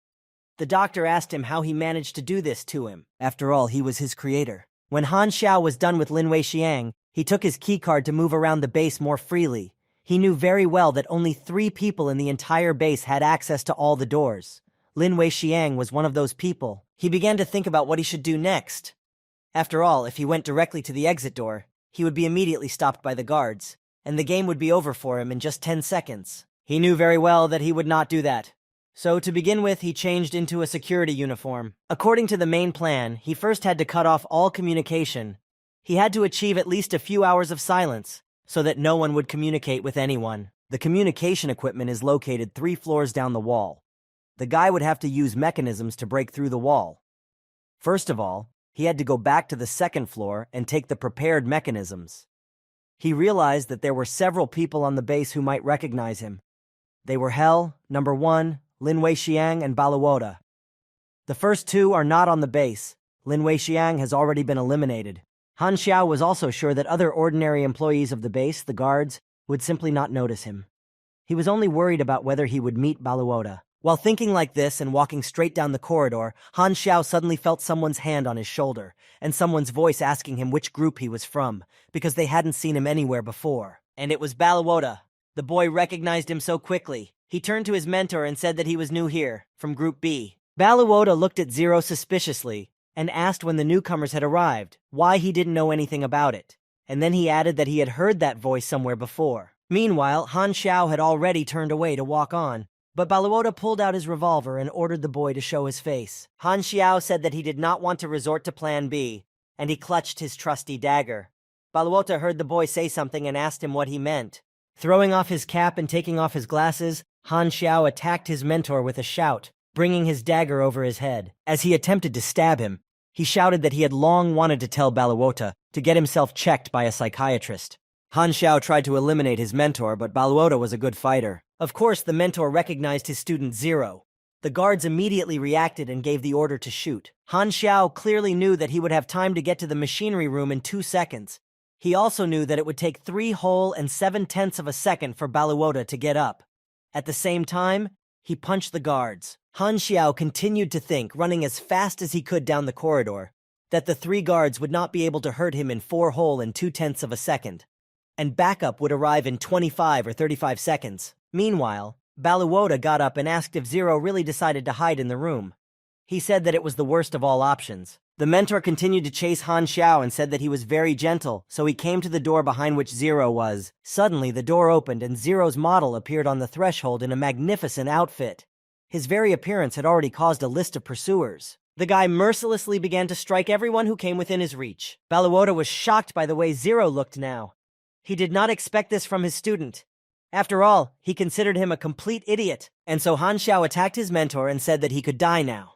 The doctor asked him how he managed to do this to him. After all, he was his creator. When Han Xiao was done with Lin Weixiang, he took his keycard to move around the base more freely. He knew very well that only 3 people in the entire base had access to all the doors. Lin Weixiang was one of those people. He began to think about what he should do next. After all, if he went directly to the exit door, he would be immediately stopped by the guards, and the game would be over for him in just 10 seconds. He knew very well that he would not do that. So to begin with, he changed into a security uniform. According to the main plan, he first had to cut off all communication. He had to achieve at least a few hours of silence, so that no one would communicate with anyone. The communication equipment is located 3 floors down the wall. The guy would have to use mechanisms to break through the wall. First of all, he had to go back to the 2nd floor and take the prepared mechanisms. He realized that there were several people on the base who might recognize him. They were Hell, Number 1, Lin Weixiang, and Baluoda. The first 2 are not on the base. Lin Weixiang has already been eliminated. Han Xiao was also sure that other ordinary employees of the base, the guards, would simply not notice him. He was only worried about whether he would meet Baluoda. While thinking like this and walking straight down the corridor, Han Xiao suddenly felt someone's hand on his shoulder, and someone's voice asking him which group he was from, because they hadn't seen him anywhere before. And it was Baluoda. The boy recognized him so quickly. He turned to his mentor and said that he was new here, from Group B. Baluoda looked at Zero suspiciously and asked when the newcomers had arrived why he didn't know anything about it. And then he added that he had heard that voice somewhere before. Meanwhile, Han Xiao had already turned away to walk on, but Baluoda pulled out his revolver and ordered the boy to show his face. Han Xiao said that he did not want to resort to Plan B, and he clutched his trusty dagger. Baluoda heard the boy say something and asked him what he meant. Throwing off his cap and taking off his glasses, Han Xiao attacked his mentor with a shout, bringing his dagger over his head. As he attempted to stab him, he shouted that he had long wanted to tell Baluoda to get himself checked by a psychiatrist. Han Xiao tried to eliminate his mentor, but Baluoda was a good fighter. Of course, the mentor recognized his student Zero. The guards immediately reacted and gave the order to shoot. Han Xiao clearly knew that he would have time to get to the machinery room in 2 seconds. He also knew that it would take 3 whole and 7/10 of a second for Baluoda to get up. At the same time, he punched the guards. Han Xiao continued to think, running as fast as he could down the corridor, that the 3 guards would not be able to hurt him in 4 whole and 2/10 of a second, and backup would arrive in 25 or 35 seconds. Meanwhile, Baluoda got up and asked if Zero really decided to hide in the room. He said that it was the worst of all options. The mentor continued to chase Han Xiao and said that he was very gentle, so he came to the door behind which Zero was. Suddenly, the door opened and Zero's model appeared on the threshold in a magnificent outfit. His very appearance had already caused a list of pursuers. The guy mercilessly began to strike everyone who came within his reach. Baluoda was shocked by the way Zero looked now. He did not expect this from his student. After all, he considered him a complete idiot, and so Han Xiao attacked his mentor and said that he could die now.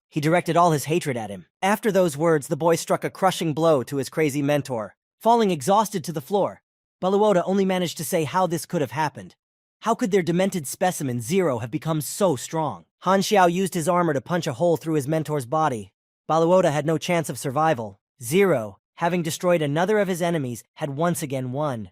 He directed all his hatred at him. After those words, the boy struck a crushing blow to his crazy mentor, falling exhausted to the floor. Baluoda only managed to say how this could have happened. How could their demented specimen Zero have become so strong? Han Xiao used his armor to punch a hole through his mentor's body. Baluoda had no chance of survival. Zero, having destroyed another of his enemies, had once again won.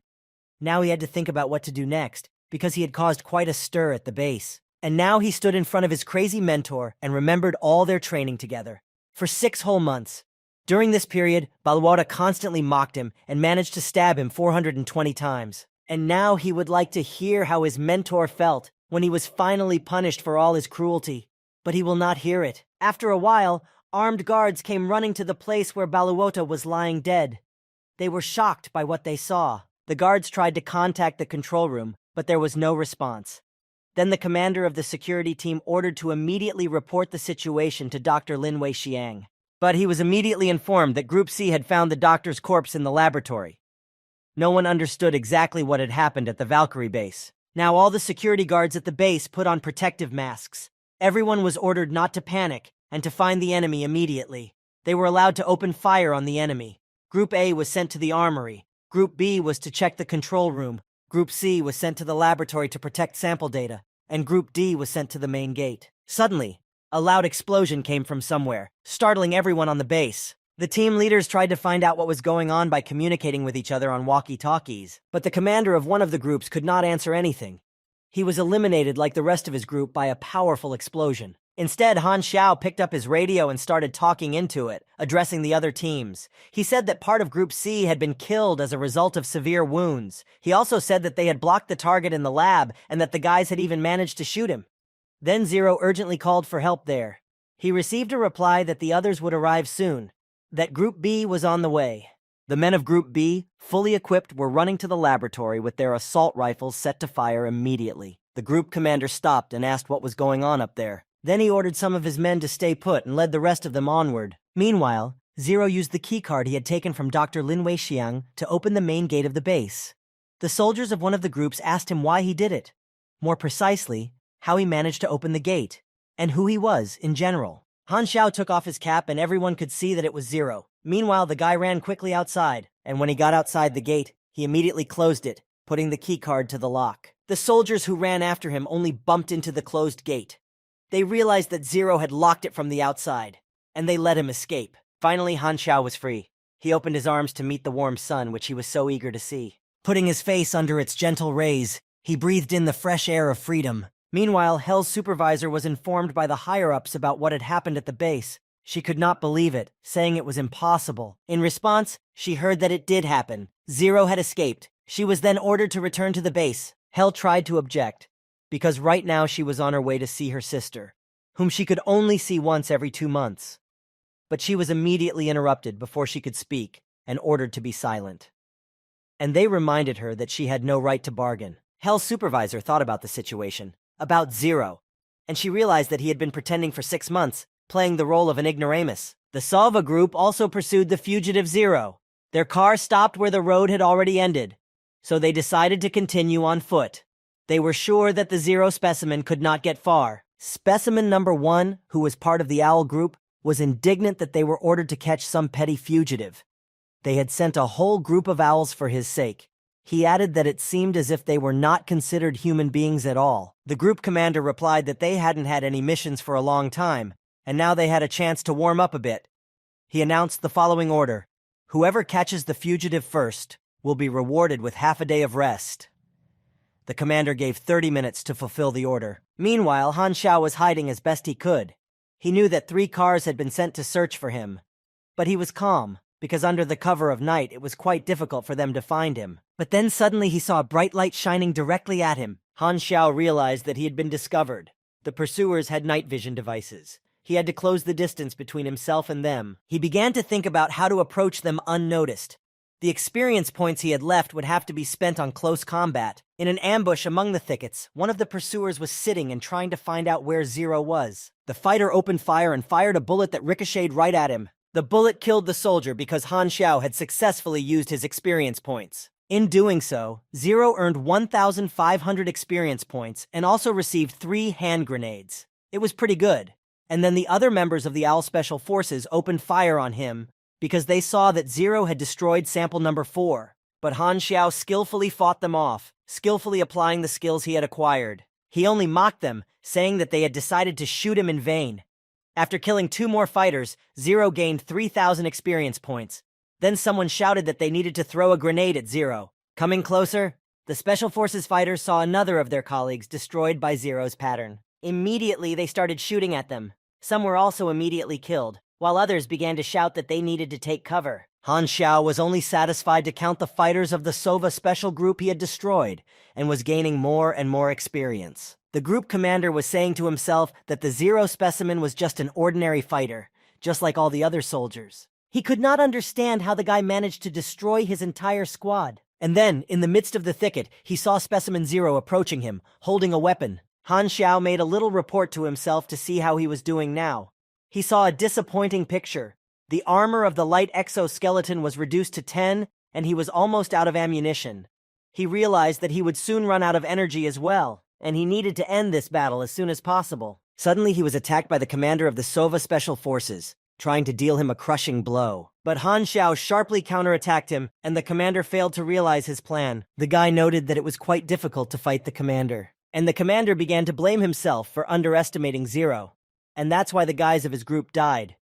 Now he had to think about what to do next, because he had caused quite a stir at the base. And now he stood in front of his crazy mentor and remembered all their training together. For 6 whole months. During this period, Baluoda constantly mocked him and managed to stab him 420 times. And now he would like to hear how his mentor felt when he was finally punished for all his cruelty. But he will not hear it. After a while, armed guards came running to the place where Baluoda was lying dead. They were shocked by what they saw. The guards tried to contact the control room, but there was no response. Then the commander of the security team ordered to immediately report the situation to Dr. Lin Weixiang. But he was immediately informed that Group C had found the doctor's corpse in the laboratory. No one understood exactly what had happened at the Valkyrie base. Now all the security guards at the base put on protective masks. Everyone was ordered not to panic and to find the enemy immediately. They were allowed to open fire on the enemy. Group A was sent to the armory. Group B was to check the control room. Group C was sent to the laboratory to protect sample data, and Group D was sent to the main gate. Suddenly, a loud explosion came from somewhere, startling everyone on the base. The team leaders tried to find out what was going on by communicating with each other on walkie-talkies, but the commander of one of the groups could not answer anything. He was eliminated like the rest of his group by a powerful explosion. Instead, Han Xiao picked up his radio and started talking into it, addressing the other teams. He said that part of Group C had been killed as a result of severe wounds. He also said that they had blocked the target in the lab and that the guys had even managed to shoot him. Then Zero urgently called for help there. He received a reply that the others would arrive soon, that Group B was on the way. The men of Group B, fully equipped, were running to the laboratory with their assault rifles set to fire immediately. The group commander stopped and asked what was going on up there. Then he ordered some of his men to stay put and led the rest of them onward. Meanwhile, Zero used the keycard he had taken from Dr. Lin Weixiang to open the main gate of the base. The soldiers of one of the groups asked him why he did it. More precisely, how he managed to open the gate, and who he was in general. Han Xiao took off his cap and everyone could see that it was Zero. Meanwhile, the guy ran quickly outside, and when he got outside the gate, he immediately closed it, putting the keycard to the lock. The soldiers who ran after him only bumped into the closed gate. They realized that Zero had locked it from the outside, and they let him escape. Finally, Han Xiao was free. He opened his arms to meet the warm sun, which he was so eager to see. Putting his face under its gentle rays, he breathed in the fresh air of freedom. Meanwhile, Hell's supervisor was informed by the higher-ups about what had happened at the base. She could not believe it, saying it was impossible. In response, she heard that it did happen. Zero had escaped. She was then ordered to return to the base. Hell tried to object, because right now she was on her way to see her sister, whom she could only see once every 2 months. But she was immediately interrupted before she could speak and ordered to be silent. And they reminded her that she had no right to bargain. Hell's supervisor thought about the situation, about Zero, and she realized that he had been pretending for 6 months, playing the role of an ignoramus. The Salva group also pursued the fugitive Zero. Their car stopped where the road had already ended, so they decided to continue on foot. They were sure that the Zero specimen could not get far. Specimen number 1, who was part of the Owl group, was indignant that they were ordered to catch some petty fugitive. They had sent a whole group of owls for his sake. He added that it seemed as if they were not considered human beings at all. The group commander replied that they hadn't had any missions for a long time, and now they had a chance to warm up a bit. He announced the following order: whoever catches the fugitive first will be rewarded with half a day of rest. The commander gave 30 minutes to fulfill the order. Meanwhile, Han Xiao was hiding as best he could. He knew that 3 cars had been sent to search for him, but he was calm, because under the cover of night it was quite difficult for them to find him. But then suddenly he saw a bright light shining directly at him. Han Xiao realized that he had been discovered. The pursuers had night vision devices. He had to close the distance between himself and them. He began to think about how to approach them unnoticed. The experience points he had left would have to be spent on close combat. In an ambush among the thickets, one of the pursuers was sitting and trying to find out where Zero was. The fighter opened fire and fired a bullet that ricocheted right at him. The bullet killed the soldier because Han Xiao had successfully used his experience points. In doing so, Zero earned 1,500 experience points and also received 3 hand grenades. It was pretty good. And then the other members of the Owl Special Forces opened fire on him because they saw that Zero had destroyed sample number 4. But Han Xiao skillfully fought them off, skillfully applying the skills he had acquired. He only mocked them, saying that they had decided to shoot him in vain. After killing 2 more fighters, Zero gained 3,000 experience points. Then someone shouted that they needed to throw a grenade at Zero. Coming closer, the Special Forces fighters saw another of their colleagues destroyed by Zero's pattern. Immediately, they started shooting at them. Some were also immediately killed, while others began to shout that they needed to take cover. Han Xiao was only satisfied to count the fighters of the Sova special group he had destroyed, and was gaining more and more experience. The group commander was saying to himself that the Zero specimen was just an ordinary fighter, just like all the other soldiers. He could not understand how the guy managed to destroy his entire squad. And then, in the midst of the thicket, he saw Specimen Zero approaching him, holding a weapon. Han Xiao made a little report to himself to see how he was doing now. He saw a disappointing picture. The armor of the light exoskeleton was reduced to 10, and he was almost out of ammunition. He realized that he would soon run out of energy as well, and he needed to end this battle as soon as possible. Suddenly he was attacked by the commander of the Sova Special Forces, trying to deal him a crushing blow. But Han Xiao sharply counterattacked him, and the commander failed to realize his plan. The guy noted that it was quite difficult to fight the commander, and the commander began to blame himself for underestimating Zero. And that's why the guys of his group died.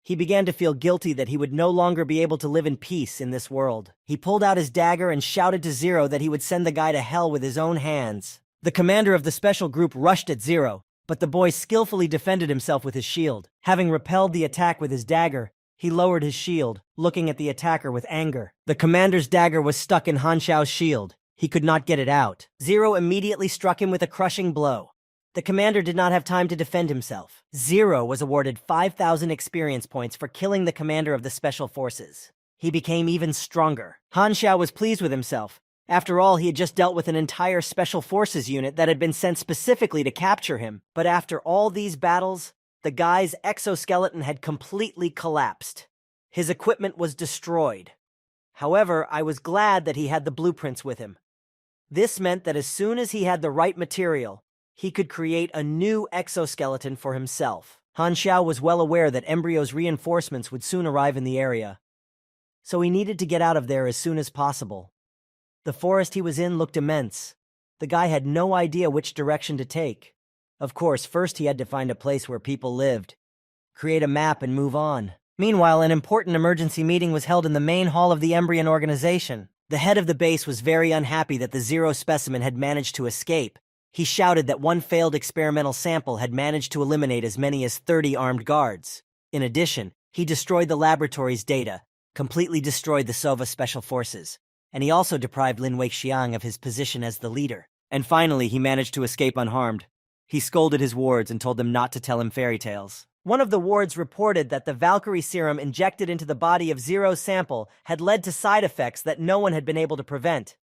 He began to feel guilty that he would no longer be able to live in peace in this world. He pulled out his dagger and shouted to Zero that he would send the guy to hell with his own hands. The commander of the special group rushed at Zero, but the boy skillfully defended himself with his shield. Having repelled the attack with his dagger, he lowered his shield, looking at the attacker with anger. The commander's dagger was stuck in Han Xiao's shield. He could not get it out. Zero immediately struck him with a crushing blow. The commander did not have time to defend himself. Zero was awarded 5,000 experience points for killing the commander of the special forces. He became even stronger. Han Xiao was pleased with himself, After all, he had just dealt with an entire special forces unit that had been sent specifically to capture him. But after all these battles, the guy's exoskeleton had completely collapsed. His equipment was destroyed. However, I was glad that he had the blueprints with him. This meant that as soon as he had the right material, he could create a new exoskeleton for himself. Han Xiao was well aware that Embryo's reinforcements would soon arrive in the area, so he needed to get out of there as soon as possible. The forest he was in looked immense. The guy had no idea which direction to take. Of course, first he had to find a place where people lived, create a map, and move on. Meanwhile, an important emergency meeting was held in the main hall of the Embryon organization. The head of the base was very unhappy that the Zero specimen had managed to escape. He shouted that one failed experimental sample had managed to eliminate as many as 30 armed guards. In addition, he destroyed the laboratory's data, completely destroyed the Sova Special Forces, and he also deprived Lin Weixiang of his position as the leader. And finally, he managed to escape unharmed. He scolded his wards and told them not to tell him fairy tales. One of the wards reported that the Valkyrie serum injected into the body of Zero's sample had led to side effects that no one had been able to prevent,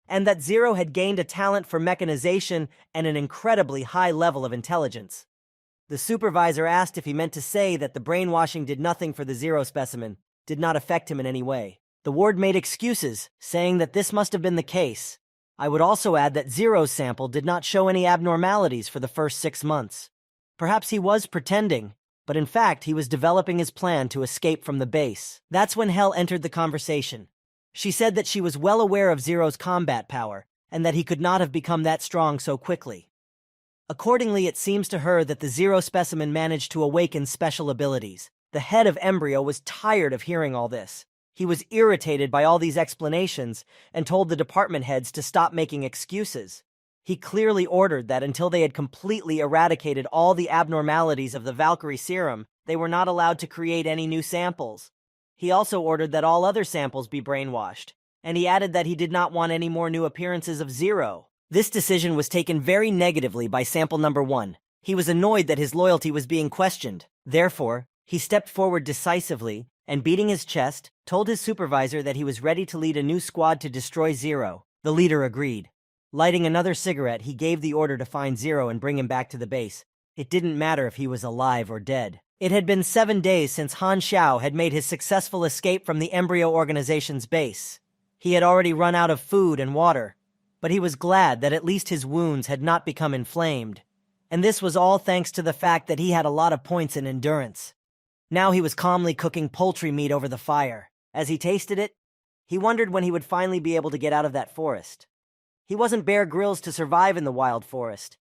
and that Zero had gained a talent for mechanization and an incredibly high level of intelligence. The supervisor asked if he meant to say that the brainwashing did nothing for the Zero specimen, did not affect him in any way. The ward made excuses, saying that this must have been the case. I would also add that Zero's sample did not show any abnormalities for the first 6 months. Perhaps he was pretending, but in fact he was developing his plan to escape from the base. That's when Hel entered the conversation. She said that she was well aware of Zero's combat power, and that he could not have become that strong so quickly. Accordingly, it seems to her that the Zero specimen managed to awaken special abilities. The head of Embryo was tired of hearing all this. He was irritated by all these explanations and told the department heads to stop making excuses. He clearly ordered that until they had completely eradicated all the abnormalities of the Valkyrie serum, they were not allowed to create any new samples. He also ordered that all other samples be brainwashed, and he added that he did not want any more new appearances of Zero. This decision was taken very negatively by sample number 1. He was annoyed that his loyalty was being questioned. Therefore, he stepped forward decisively and, beating his chest, told his supervisor that he was ready to lead a new squad to destroy Zero. The leader agreed. Lighting another cigarette, he gave the order to find Zero and bring him back to the base. It didn't matter if he was alive or dead. It had been 7 days since Han Xiao had made his successful escape from the Embryo organization's base. He had already run out of food and water, but he was glad that at least his wounds had not become inflamed. And this was all thanks to the fact that he had a lot of points in endurance. Now he was calmly cooking poultry meat over the fire. As he tasted it, he wondered when he would finally be able to get out of that forest. He wasn't Bear Grylls to survive in the wild forest.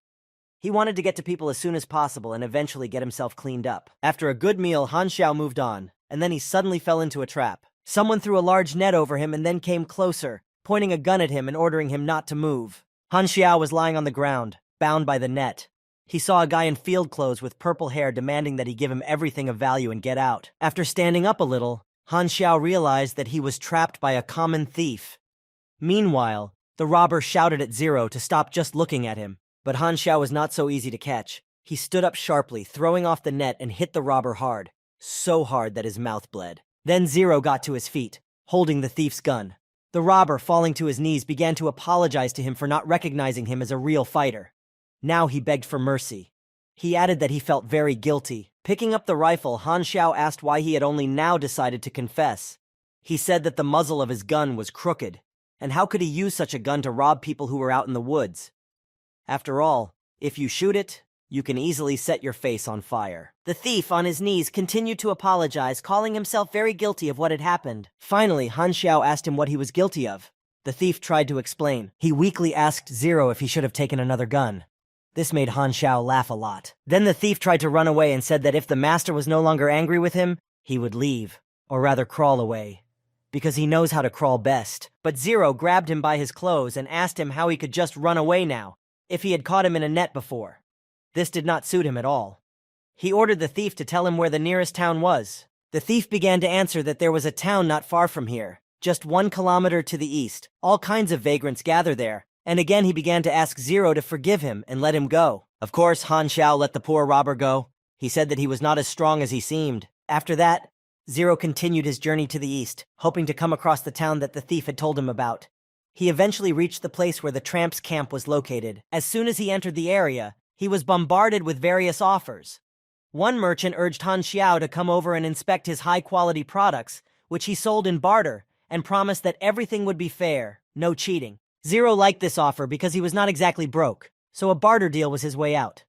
He wanted to get to people as soon as possible and eventually get himself cleaned up. After a good meal, Han Xiao moved on, and then he suddenly fell into a trap. Someone threw a large net over him and then came closer, pointing a gun at him and ordering him not to move. Han Xiao was lying on the ground, bound by the net. He saw a guy in field clothes with purple hair demanding that he give him everything of value and get out. After standing up a little, Han Xiao realized that he was trapped by a common thief. Meanwhile, the robber shouted at Zero to stop just looking at him, but Han Xiao was not so easy to catch. He stood up sharply, throwing off the net, and hit the robber hard, so hard that his mouth bled. Then Zero got to his feet, holding the thief's gun. The robber, falling to his knees, began to apologize to him for not recognizing him as a real fighter. Now he begged for mercy. He added that he felt very guilty. Picking up the rifle, Han Xiao asked why he had only now decided to confess. He said that the muzzle of his gun was crooked, and how could he use such a gun to rob people who were out in the woods? After all, if you shoot it, you can easily set your face on fire. The thief, on his knees, continued to apologize, calling himself very guilty of what had happened. Finally, Han Xiao asked him what he was guilty of. The thief tried to explain. He weakly asked Zero if he should have taken another gun. This made Han Xiao laugh a lot. Then the thief tried to run away and said that if the master was no longer angry with him, he would leave, or rather crawl away, because he knows how to crawl best. But Zero grabbed him by his clothes and asked him how he could just run away now, if he had caught him in a net before. This did not suit him at all. He ordered the thief to tell him where the nearest town was. The thief began to answer that there was a town not far from here, just 1 kilometer to the east. All kinds of vagrants gather there, and again he began to ask Zero to forgive him and let him go. Of course, Han Xiao let the poor robber go. He said that he was not as strong as he seemed. After that, Zero continued his journey to the east, hoping to come across the town that the thief had told him about. He eventually reached the place where the tramp's camp was located. As soon as he entered the area, he was bombarded with various offers. One merchant urged Han Xiao to come over and inspect his high-quality products, which he sold in barter, and promised that everything would be fair, no cheating. Zero liked this offer because he was not exactly broke, so a barter deal was his way out.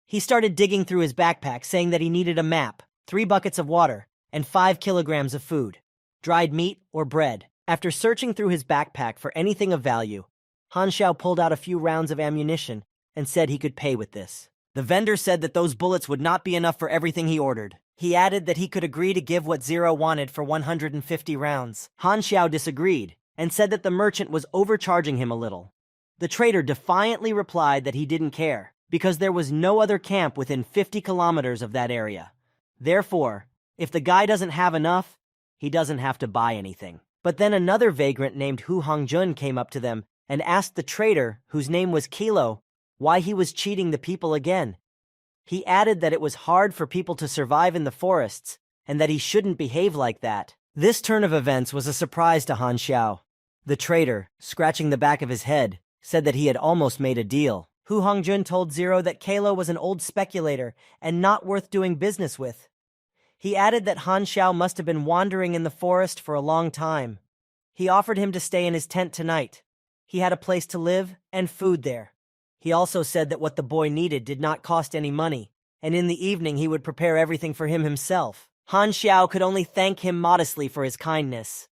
He started digging through his backpack, saying that he needed a map, 3 buckets of water, and 5 kilograms of food, dried meat or bread. After searching through his backpack for anything of value, Han Xiao pulled out a few rounds of ammunition and said he could pay with this. The vendor said that those bullets would not be enough for everything he ordered. He added that he could agree to give what Zero wanted for 150 rounds. Han Xiao disagreed and said that the merchant was overcharging him a little. The trader defiantly replied that he didn't care, because there was no other camp within 50 kilometers of that area. Therefore, if the guy doesn't have enough, he doesn't have to buy anything. But then another vagrant named Hu Hongjun came up to them and asked the trader, whose name was Kilo, why he was cheating the people again. He added that it was hard for people to survive in the forests and that he shouldn't behave like that. This turn of events was a surprise to Han Xiao. The trader, scratching the back of his head, said that he had almost made a deal. Hu Hongjun told Zero that Kalo was an old speculator and not worth doing business with. He added that Han Xiao must have been wandering in the forest for a long time. He offered him to stay in his tent tonight. He had a place to live and food there. He also said that what the boy needed did not cost any money, and in the evening he would prepare everything for him himself. Han Xiao could only thank him modestly for his kindness.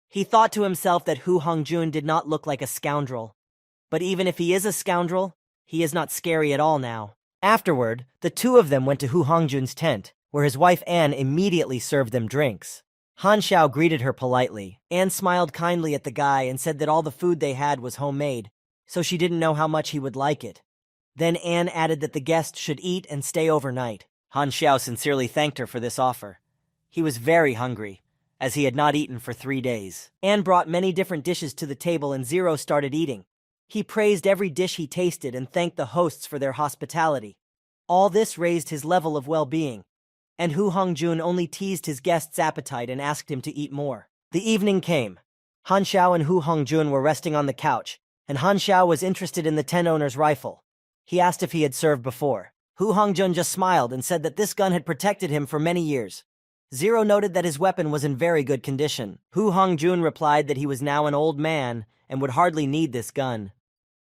He thought to himself that Hu Hongjun did not look like a scoundrel. But even if he is a scoundrel, he is not scary at all now. Afterward, the two of them went to Hu Hongjun's tent, where his wife Anne immediately served them drinks. Han Xiao greeted her politely. Anne smiled kindly at the guy and said that all the food they had was homemade, so she didn't know how much he would like it. Then Anne added that the guest should eat and stay overnight. Han Xiao sincerely thanked her for this offer. He was very hungry, as he had not eaten for 3 days. Anne brought many different dishes to the table and Zero started eating. He praised every dish he tasted and thanked the hosts for their hospitality. All this raised his level of well-being, and Hu Hongjun only teased his guest's appetite and asked him to eat more. The evening came. Han Xiao and Hu Hongjun were resting on the couch, and Han Xiao was interested in the tent owner's rifle. He asked if he had served before. Hu Hongjun just smiled and said that this gun had protected him for many years. Zero noted that his weapon was in very good condition. Hu Hongjun replied that he was now an old man and would hardly need this gun.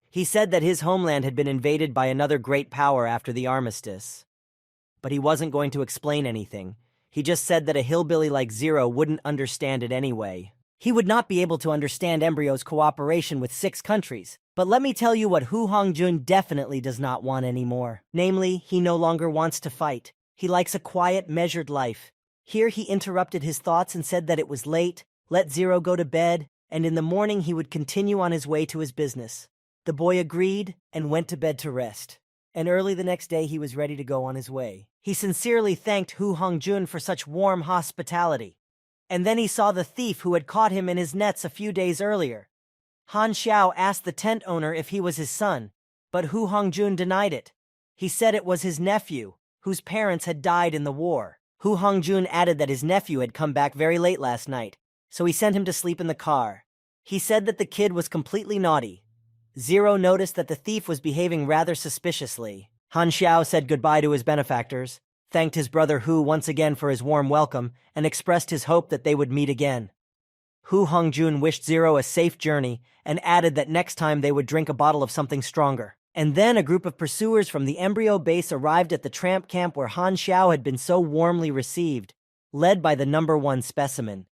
He said that his homeland had been invaded by another great power after the armistice. But he wasn't going to explain anything. He just said that a hillbilly like Zero wouldn't understand it anyway. He would not be able to understand Embryo's cooperation with 6 countries. But let me tell you what Hu Hongjun definitely does not want anymore. Namely, he no longer wants to fight. He likes a quiet, measured life. Here he interrupted his thoughts and said that it was late, let Zero go to bed, and in the morning he would continue on his way to his business. The boy agreed and went to bed to rest. And early the next day he was ready to go on his way. He sincerely thanked Hu Hongjun for such warm hospitality. And then he saw the thief who had caught him in his nets a few days earlier. Han Xiao asked the tent owner if he was his son, but Hu Hongjun denied it. He said it was his nephew, whose parents had died in the war. Hu Hongjun added that his nephew had come back very late last night, so he sent him to sleep in the car. He said that the kid was completely naughty. Zero noticed that the thief was behaving rather suspiciously. Han Xiao said goodbye to his benefactors, thanked his brother Hu once again for his warm welcome, and expressed his hope that they would meet again. Hu Hongjun wished Zero a safe journey and added that next time they would drink a bottle of something stronger. And then a group of pursuers from the Embryo base arrived at the tramp camp where Han Xiao had been so warmly received, led by the number 1 specimen.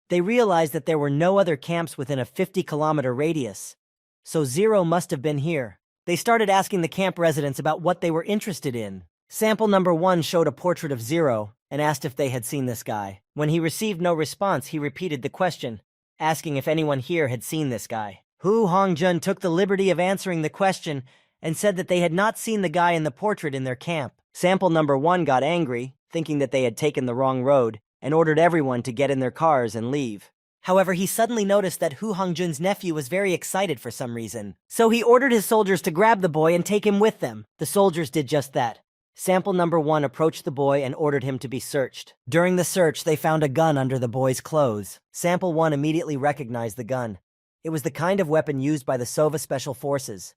They realized that there were no other camps within a 50-kilometer radius, so Zero must have been here. They started asking the camp residents about what they were interested in. Sample number 1 showed a portrait of Zero and asked if they had seen this guy. When he received no response, he repeated the question, asking if anyone here had seen this guy. Hu Hongjun took the liberty of answering the question and said that they had not seen the guy in the portrait in their camp. Sample number 1 got angry, thinking that they had taken the wrong road, and ordered everyone to get in their cars and leave. However, he suddenly noticed that Hu Hongjun's nephew was very excited for some reason. So he ordered his soldiers to grab the boy and take him with them. The soldiers did just that. Sample number 1 approached the boy and ordered him to be searched. During the search, they found a gun under the boy's clothes. Sample 1 immediately recognized the gun. It was the kind of weapon used by the Sova Special Forces.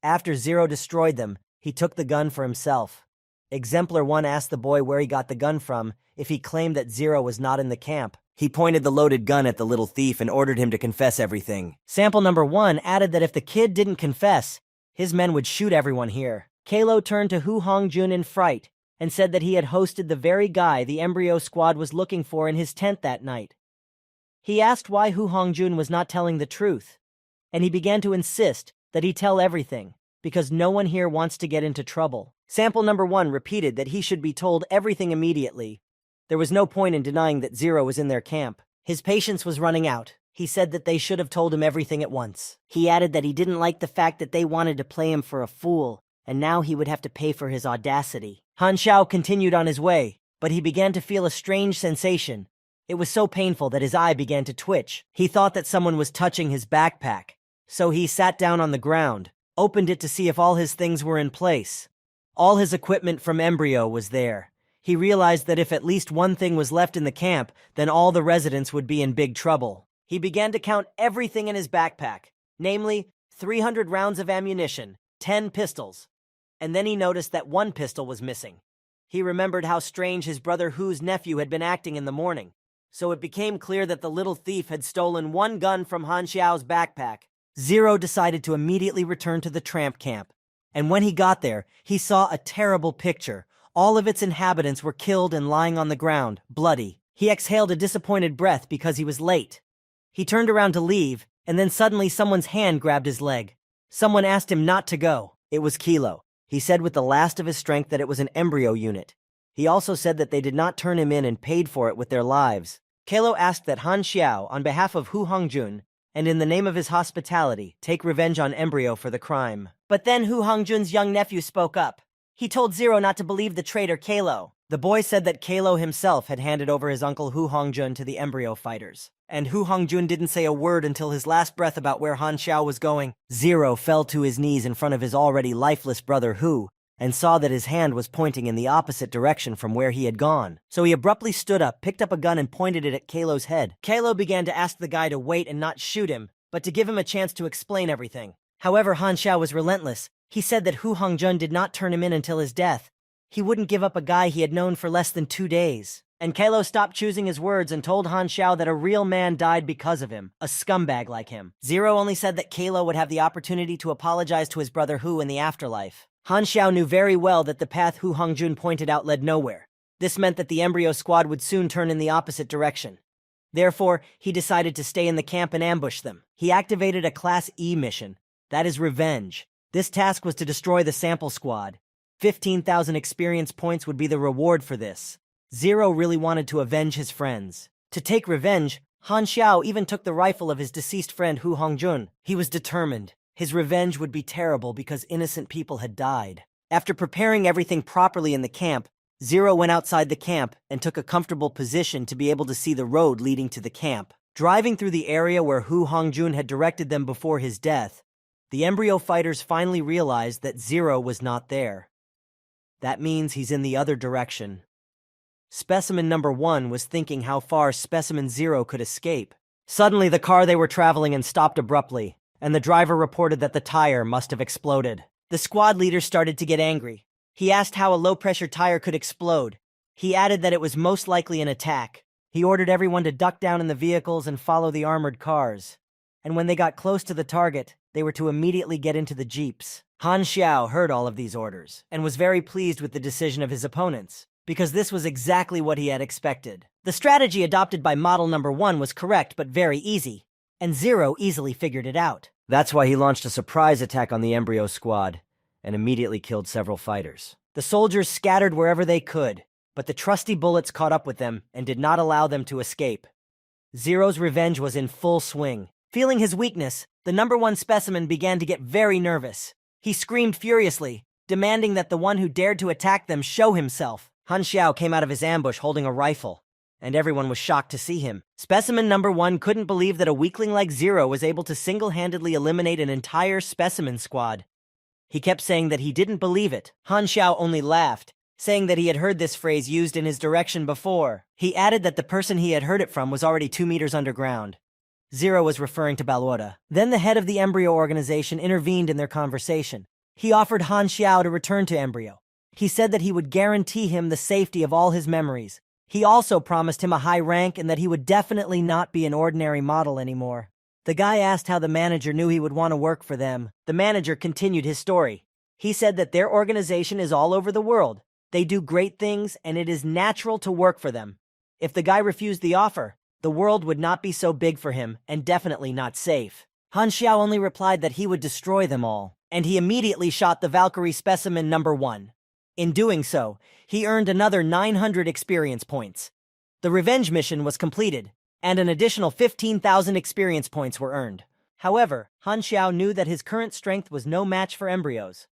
After Zero destroyed them, he took the gun for himself. Exemplar 1 asked the boy where he got the gun from if he claimed that Zero was not in the camp. He pointed the loaded gun at the little thief and ordered him to confess everything. Sample number 1 added that if the kid didn't confess, his men would shoot everyone here. Kalo turned to Hu Hongjun in fright and said that he had hosted the very guy the embryo squad was looking for in his tent that night. He asked why Hu Hongjun was not telling the truth, and he began to insist that he tell everything, because no one here wants to get into trouble. Sample number 1 repeated that he should be told everything immediately. There was no point in denying that Zero was in their camp. His patience was running out. He said that they should have told him everything at once. He added that he didn't like the fact that they wanted to play him for a fool, and now he would have to pay for his audacity. Han Xiao continued on his way, but he began to feel a strange sensation. It was so painful that his eye began to twitch. He thought that someone was touching his backpack, so he sat down on the ground, opened it to see if all his things were in place. All his equipment from embryo was there. He realized that if at least one thing was left in the camp, then all the residents would be in big trouble. He began to count everything in his backpack, namely 300 rounds of ammunition, 10 pistols, and then he noticed that one pistol was missing. He remembered how strange his brother Hu's nephew had been acting in the morning, so it became clear that the little thief had stolen one gun from Han Xiao's backpack. Zero decided to immediately return to the tramp camp, and when he got there, he saw a terrible picture. All of its inhabitants were killed and lying on the ground, bloody. He exhaled a disappointed breath because he was late. He turned around to leave, and then suddenly someone's hand grabbed his leg. Someone asked him not to go. It was Kilo. He said with the last of his strength that it was an embryo unit. He also said that they did not turn him in and paid for it with their lives. Kalo asked that Han Xiao, on behalf of Hu Hongjun, and in the name of his hospitality, take revenge on embryo for the crime. But then Hu Hongjun's young nephew spoke up. He told Zero not to believe the traitor Kalo. The boy said that Kalo himself had handed over his uncle Hu Hongjun to the embryo fighters, and Hu Hongjun didn't say a word until his last breath about where Han Xiao was going. Zero fell to his knees in front of his already lifeless brother Hu, and saw that his hand was pointing in the opposite direction from where he had gone. So he abruptly stood up, picked up a gun, and pointed it at Kalo's head. Kalo began to ask the guy to wait and not shoot him, but to give him a chance to explain everything. However, Han Xiao was relentless. He said that Hu Hongjun did not turn him in until his death. He wouldn't give up a guy he had known for less than 2 days. And Kalo stopped choosing his words and told Han Xiao that a real man died because of him, a scumbag like him. Zero only said that Kalo would have the opportunity to apologize to his brother Hu in the afterlife. Han Xiao knew very well that the path Hu Hongjun pointed out led nowhere. This meant that the embryo squad would soon turn in the opposite direction. Therefore, he decided to stay in the camp and ambush them. He activated a Class E mission, that is revenge. This task was to destroy the sample squad. 15,000 experience points would be the reward for this. Zero really wanted to avenge his friends. To take revenge, Han Xiao even took the rifle of his deceased friend Hu Hongjun. He was determined. His revenge would be terrible because innocent people had died. After preparing everything properly in the camp, Zero went outside the camp and took a comfortable position to be able to see the road leading to the camp. Driving through the area where Hu Hongjun had directed them before his death, the embryo fighters finally realized that Zero was not there. That means he's in the other direction. Specimen number 1 was thinking how far Specimen 0 could escape. Suddenly, the car they were traveling in stopped abruptly, and the driver reported that the tire must have exploded. The squad leader started to get angry. He asked how a low-pressure tire could explode. He added that it was most likely an attack. He ordered everyone to duck down in the vehicles and follow the armored cars. And when they got close to the target, they were to immediately get into the jeeps. Han Xiao heard all of these orders and was very pleased with the decision of his opponents, because this was exactly what he had expected. The strategy adopted by model number 1 was correct but very easy, and Zero easily figured it out. That's why he launched a surprise attack on the embryo squad and immediately killed several fighters. The soldiers scattered wherever they could, but the trusty bullets caught up with them and did not allow them to escape. Zero's revenge was in full swing. Feeling his weakness, the number 1 specimen began to get very nervous. He screamed furiously, demanding that the one who dared to attack them show himself. Han Xiao came out of his ambush holding a rifle, and everyone was shocked to see him. Specimen number 1 couldn't believe that a weakling like Zero was able to single-handedly eliminate an entire specimen squad. He kept saying that he didn't believe it. Han Xiao only laughed, saying that he had heard this phrase used in his direction before. He added that the person he had heard it from was already 2 meters underground. Zero was referring to Balwota. Then the head of the embryo organization intervened in their conversation. He offered Han Xiao to return to embryo. He said that he would guarantee him the safety of all his memories. He also promised him a high rank and that he would definitely not be an ordinary model anymore. The guy asked how the manager knew he would want to work for them. The manager continued his story. He said that their organization is all over the world. They do great things and it is natural to work for them. If the guy refused the offer, the world would not be so big for him and definitely not safe. Han Xiao only replied that he would destroy them all, and he immediately shot the Valkyrie specimen number 1. In doing so, he earned another 900 experience points. The revenge mission was completed, and an additional 15,000 experience points were earned. However, Han Xiao knew that his current strength was no match for embryos.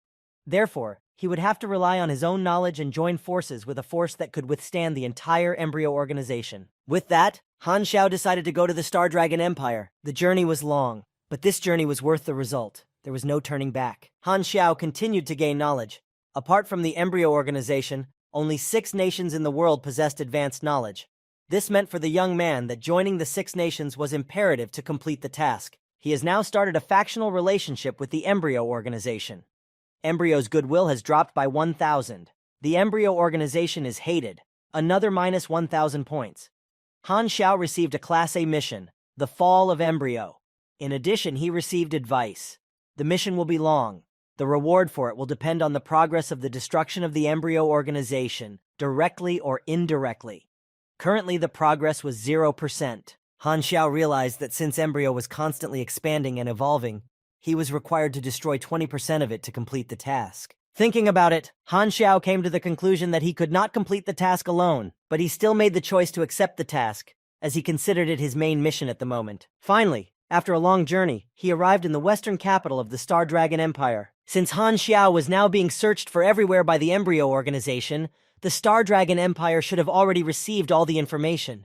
Therefore, he would have to rely on his own knowledge and join forces with a force that could withstand the entire embryo organization. With that, Han Xiao decided to go to the Star Dragon Empire. The journey was long, but this journey was worth the result. There was no turning back. Han Xiao continued to gain knowledge. Apart from the embryo organization, only 6 nations in the world possessed advanced knowledge. This meant for the young man that joining the 6 nations was imperative to complete the task. He has now started a factional relationship with the embryo organization. Embryo's goodwill has dropped by 1,000. The embryo organization is hated. Another minus 1,000 points. Han Xiao received a Class A mission, the Fall of Embryo. In addition, he received advice. The mission will be long. The reward for it will depend on the progress of the destruction of the embryo organization, directly or indirectly. Currently, the progress was 0%. Han Xiao realized that since embryo was constantly expanding and evolving, he was required to destroy 20% of it to complete the task. Thinking about it, Han Xiao came to the conclusion that he could not complete the task alone, but he still made the choice to accept the task, as he considered it his main mission at the moment. Finally, after a long journey, he arrived in the western capital of the Star Dragon Empire. Since Han Xiao was now being searched for everywhere by the embryo organization, the Star Dragon Empire should have already received all the information.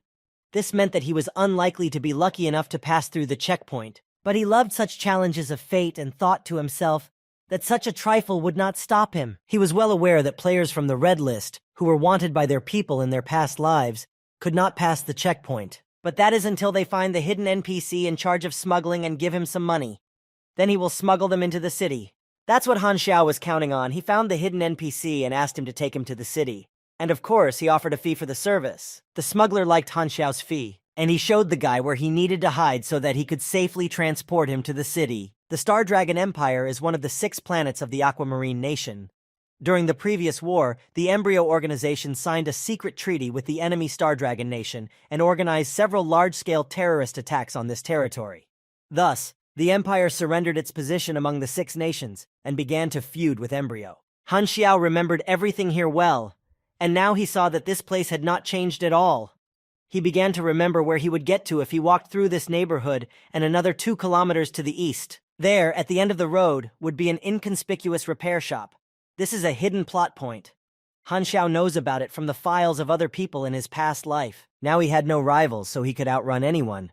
This meant that he was unlikely to be lucky enough to pass through the checkpoint, but he loved such challenges of fate and thought to himself that such a trifle would not stop him. He was well aware that players from the Red List, who were wanted by their people in their past lives, could not pass the checkpoint. But that is until they find the hidden NPC in charge of smuggling and give him some money. Then he will smuggle them into the city. That's what Han Xiao was counting on. He found the hidden NPC and asked him to take him to the city. And of course, he offered a fee for the service. The smuggler liked Han Xiao's fee, and he showed the guy where he needed to hide so that he could safely transport him to the city. The Star Dragon Empire is one of the 6 planets of the Aquamarine Nation. During the previous war, the embryo organization signed a secret treaty with the enemy Star Dragon Nation and organized several large-scale terrorist attacks on this territory. Thus, the empire surrendered its position among the 6 nations and began to feud with embryo. Han Xiao remembered everything here well, and now he saw that this place had not changed at all. He began to remember where he would get to if he walked through this neighborhood and another 2 kilometers to the east. There, at the end of the road, would be an inconspicuous repair shop. This is a hidden plot point. Han Xiao knows about it from the files of other people in his past life. Now he had no rivals, so he could outrun anyone.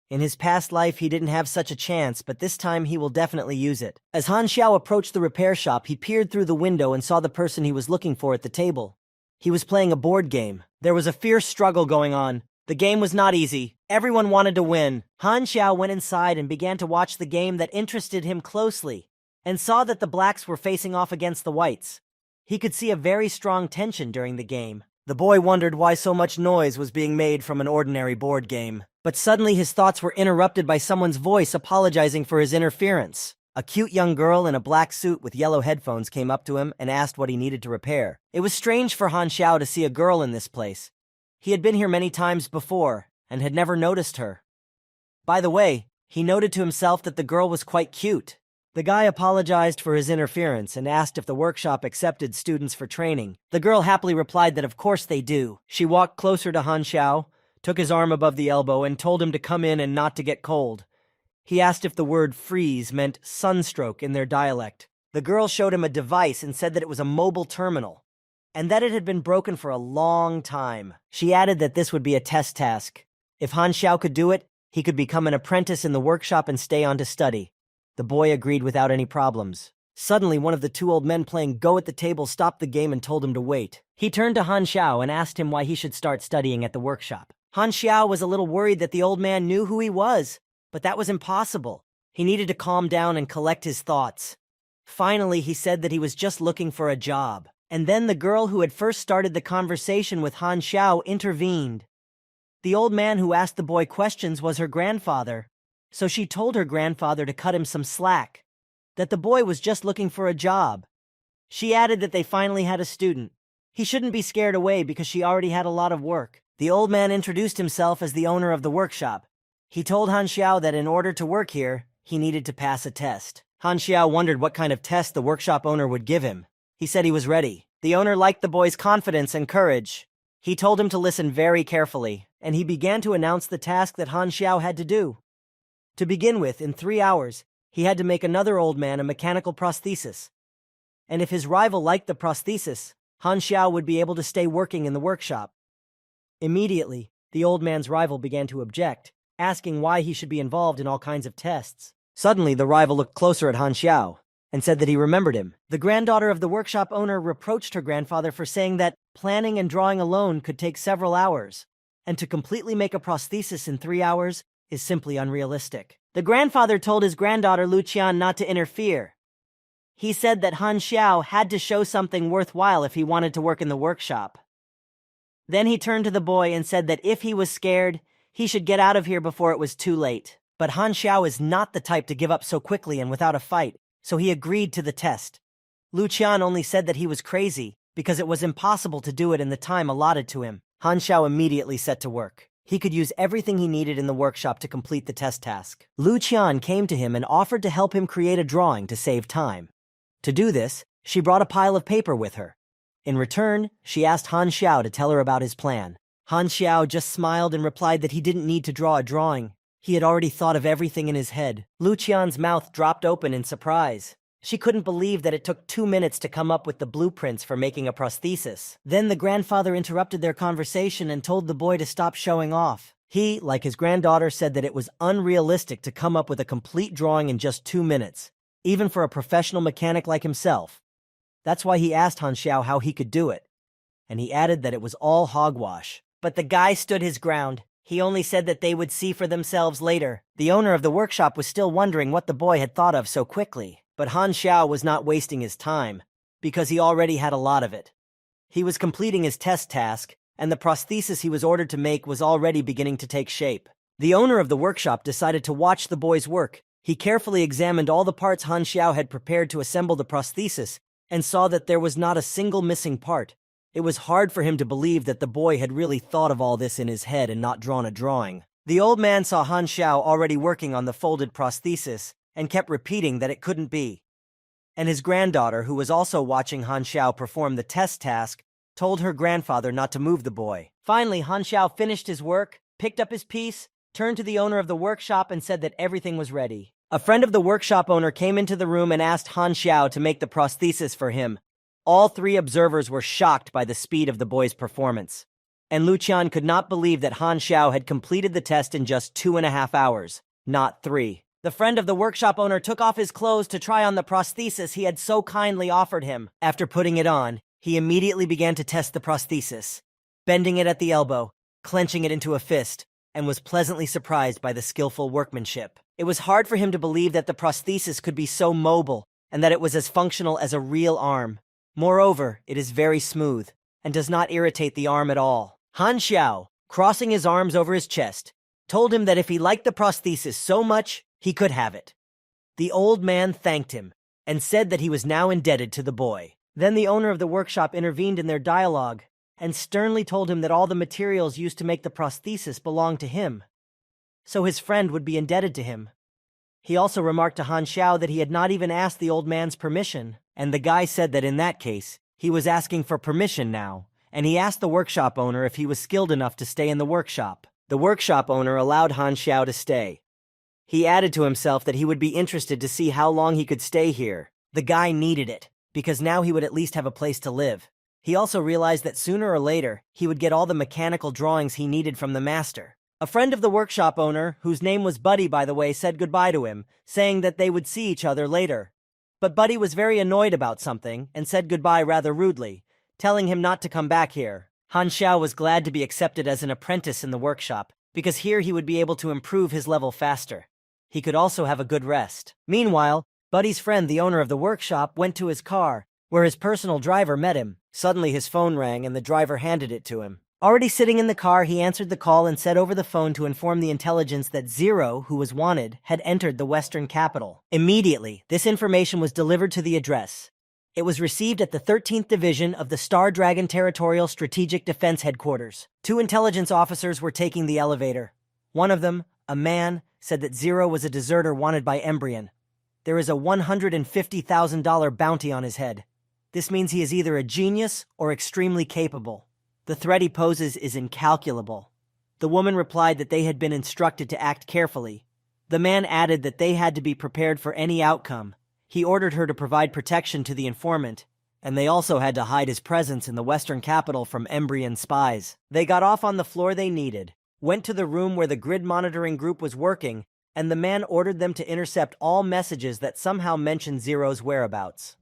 In his past life, he didn't have such a chance, but this time he will definitely use it. As Han Xiao approached the repair shop, he peered through the window and saw the person he was looking for at the table. He was playing a board game. There was a fierce struggle going on. The game was not easy. Everyone wanted to win. Han Xiao went inside and began to watch the game that interested him closely, and saw that the blacks were facing off against the whites. He could see a very strong tension during the game. The boy wondered why so much noise was being made from an ordinary board game. But suddenly his thoughts were interrupted by someone's voice apologizing for his interference. A cute young girl in a black suit with yellow headphones came up to him and asked what he needed to repair. It was strange for Han Xiao to see a girl in this place. He had been here many times before, and had never noticed her. By the way, he noted to himself that the girl was quite cute. The guy apologized for his interference and asked if the workshop accepted students for training. The girl happily replied that of course they do. She walked closer to Han Xiao, took his arm above the elbow, and told him to come in and not to get cold. He asked if the word freeze meant sunstroke in their dialect. The girl showed him a device and said that it was a mobile terminal, and that it had been broken for a long time. She added that this would be a test task. If Han Xiao could do it, he could become an apprentice in the workshop and stay on to study. The boy agreed without any problems. Suddenly, one of the 2 old men playing Go at the table stopped the game and told him to wait. He turned to Han Xiao and asked him why he should start studying at the workshop. Han Xiao was a little worried that the old man knew who he was, But that was impossible. He needed to calm down and collect his thoughts. Finally, he said that he was just looking for a job. And then the girl who had first started the conversation with Han Xiao intervened. The old man who asked the boy questions was her grandfather, so she told her grandfather to cut him some slack, that the boy was just looking for a job. She added that they finally had a student. He shouldn't be scared away because she already had a lot of work. The old man introduced himself as the owner of the workshop. He told Han Xiao that in order to work here, he needed to pass a test. Han Xiao wondered what kind of test the workshop owner would give him. He said he was ready. The owner liked the boy's confidence and courage. He told him to listen very carefully, and he began to announce the task that Han Xiao had to do. To begin with, in 3 hours, he had to make another old man a mechanical prosthesis. And if his rival liked the prosthesis, Han Xiao would be able to stay working in the workshop. Immediately, the old man's rival began to object, asking why he should be involved in all kinds of tests. Suddenly, the rival looked closer at Han Xiao and said that he remembered him. The granddaughter of the workshop owner reproached her grandfather for saying that planning and drawing alone could take several hours, and to completely make a prosthesis in 3 hours is simply unrealistic. The grandfather told his granddaughter Lu Qian not to interfere. He said that Han Xiao had to show something worthwhile if he wanted to work in the workshop. Then he turned to the boy and said that if he was scared, he should get out of here before it was too late. But Han Xiao is not the type to give up so quickly and without a fight, so he agreed to the test. Lu Qian only said that he was crazy because it was impossible to do it in the time allotted to him. Han Xiao immediately set to work. He could use everything he needed in the workshop to complete the test task. Lu Qian came to him and offered to help him create a drawing to save time. To do this, she brought a pile of paper with her. In return, she asked Han Xiao to tell her about his plan. Han Xiao just smiled and replied that he didn't need to draw a drawing. He had already thought of everything in his head. Lu Qian's mouth dropped open in surprise. She couldn't believe that it took 2 minutes to come up with the blueprints for making a prosthesis. Then the grandfather interrupted their conversation and told the boy to stop showing off. He, like his granddaughter, said that it was unrealistic to come up with a complete drawing in just 2 minutes, even for a professional mechanic like himself. That's why he asked Han Xiao how he could do it, and he added that it was all hogwash. But the guy stood his ground. He only said that they would see for themselves later. The owner of the workshop was still wondering what the boy had thought of so quickly. But Han Xiao was not wasting his time, because he already had a lot of it. He was completing his test task, and the prosthesis he was ordered to make was already beginning to take shape. The owner of the workshop decided to watch the boy's work. He carefully examined all the parts Han Xiao had prepared to assemble the prosthesis, and saw that there was not a single missing part. It was hard for him to believe that the boy had really thought of all this in his head and not drawn a drawing. The old man saw Han Xiao already working on the folded prosthesis and kept repeating that it couldn't be. And his granddaughter, who was also watching Han Xiao perform the test task, told her grandfather not to move the boy. Finally, Han Xiao finished his work, picked up his piece, turned to the owner of the workshop and said that everything was ready. A friend of the workshop owner came into the room and asked Han Xiao to make the prosthesis for him. All 3 observers were shocked by the speed of the boy's performance. And Lu Qian could not believe that Han Xiao had completed the test in just 2.5 hours, not 3. The friend of the workshop owner took off his clothes to try on the prosthesis he had so kindly offered him. After putting it on, he immediately began to test the prosthesis, bending it at the elbow, clenching it into a fist, and was pleasantly surprised by the skillful workmanship. It was hard for him to believe that the prosthesis could be so mobile and that it was as functional as a real arm. Moreover, it is very smooth and does not irritate the arm at all. Han Xiao, crossing his arms over his chest, told him that if he liked the prosthesis so much, he could have it. The old man thanked him and said that he was now indebted to the boy. Then the owner of the workshop intervened in their dialogue and sternly told him that all the materials used to make the prosthesis belonged to him, so his friend would be indebted to him. He also remarked to Han Xiao that he had not even asked the old man's permission, and the guy said that in that case, he was asking for permission now, and he asked the workshop owner if he was skilled enough to stay in the workshop. The workshop owner allowed Han Xiao to stay. He added to himself that he would be interested to see how long he could stay here. The guy needed it, because now he would at least have a place to live. He also realized that sooner or later, he would get all the mechanical drawings he needed from the master. A friend of the workshop owner, whose name was Buddy by the way, said goodbye to him, saying that they would see each other later. But Buddy was very annoyed about something and said goodbye rather rudely, telling him not to come back here. Han Xiao was glad to be accepted as an apprentice in the workshop, because here he would be able to improve his level faster. He could also have a good rest. Meanwhile, Buddy's friend, the owner of the workshop, went to his car, where his personal driver met him. Suddenly his phone rang and the driver handed it to him. Already sitting in the car, he answered the call and said over the phone to inform the intelligence that Zero, who was wanted, had entered the Western capital. Immediately, this information was delivered to the address. It was received at the 13th Division of the Star Dragon Territorial Strategic Defense Headquarters. 2 intelligence officers were taking the elevator. One of them, a man, said that Zero was a deserter wanted by Embryon. There is a $150,000 bounty on his head. This means he is either a genius or extremely capable. The threat he poses is incalculable. The woman replied that they had been instructed to act carefully. The man added that they had to be prepared for any outcome. He ordered her to provide protection to the informant, and they also had to hide his presence in the Western capital from Embryon spies. They got off on the floor they needed, went to the room where the grid monitoring group was working, and the man ordered them to intercept all messages that somehow mentioned Zero's whereabouts.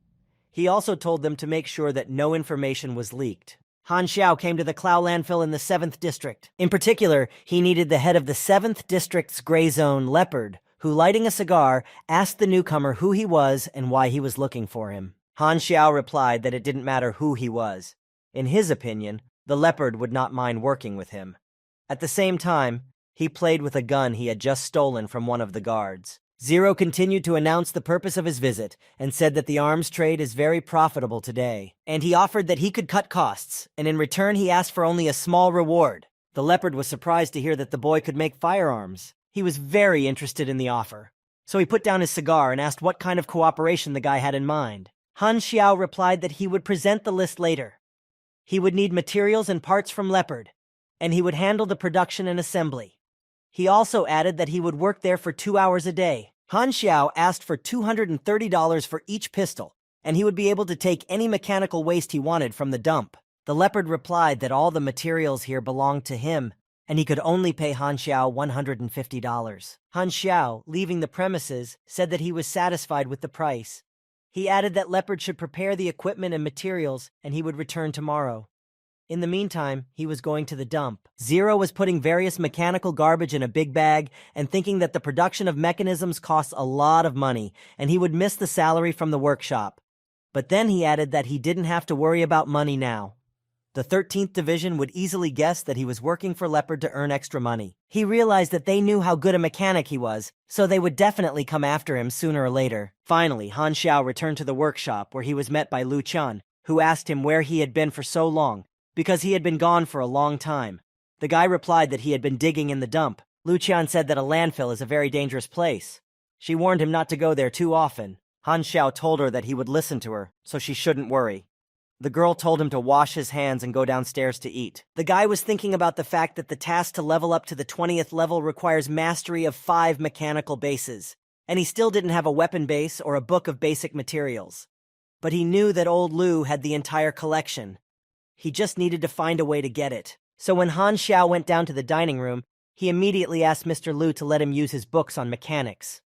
He also told them to make sure that no information was leaked. Han Xiao came to the Clow landfill in the 7th District. In particular, he needed the head of the 7th District's Gray Zone, Leopard, who, lighting a cigar, asked the newcomer who he was and why he was looking for him. Han Xiao replied that it didn't matter who he was. In his opinion, the Leopard would not mind working with him. At the same time, he played with a gun he had just stolen from one of the guards. Zero continued to announce the purpose of his visit and said that the arms trade is very profitable today, and he offered that he could cut costs, and in return he asked for only a small reward. The Leopard was surprised to hear that the boy could make firearms. He was very interested in the offer, so he put down his cigar and asked what kind of cooperation the guy had in mind. Han Xiao replied that he would present the list later. He would need materials and parts from Leopard, and he would handle the production and assembly. He also added that he would work there for 2 hours a day. Han Xiao asked for $230 for each pistol, and he would be able to take any mechanical waste he wanted from the dump. The Leopard replied that all the materials here belonged to him, and he could only pay Han Xiao $150. Han Xiao, leaving the premises, said that he was satisfied with the price. He added that Leopard should prepare the equipment and materials, and he would return tomorrow. In the meantime, he was going to the dump. Zero was putting various mechanical garbage in a big bag and thinking that the production of mechanisms costs a lot of money, and he would miss the salary from the workshop. But then he added that he didn't have to worry about money now. The 13th Division would easily guess that he was working for Leopard to earn extra money. He realized that they knew how good a mechanic he was, so they would definitely come after him sooner or later. Finally, Han Xiao returned to the workshop where he was met by Lu Qian, who asked him where he had been for so long, because he had been gone for a long time. The guy replied that he had been digging in the dump. Lu Qian said that a landfill is a very dangerous place. She warned him not to go there too often. Han Xiao told her that he would listen to her, so she shouldn't worry. The girl told him to wash his hands and go downstairs to eat. The guy was thinking about the fact that the task to level up to the 20th level requires mastery of 5 mechanical bases, and he still didn't have a weapon base or a book of basic materials. But he knew that old Lu had the entire collection. He just needed to find a way to get it. So when Han Xiao went down to the dining room, he immediately asked Mr. Lu to let him use his books on mechanics.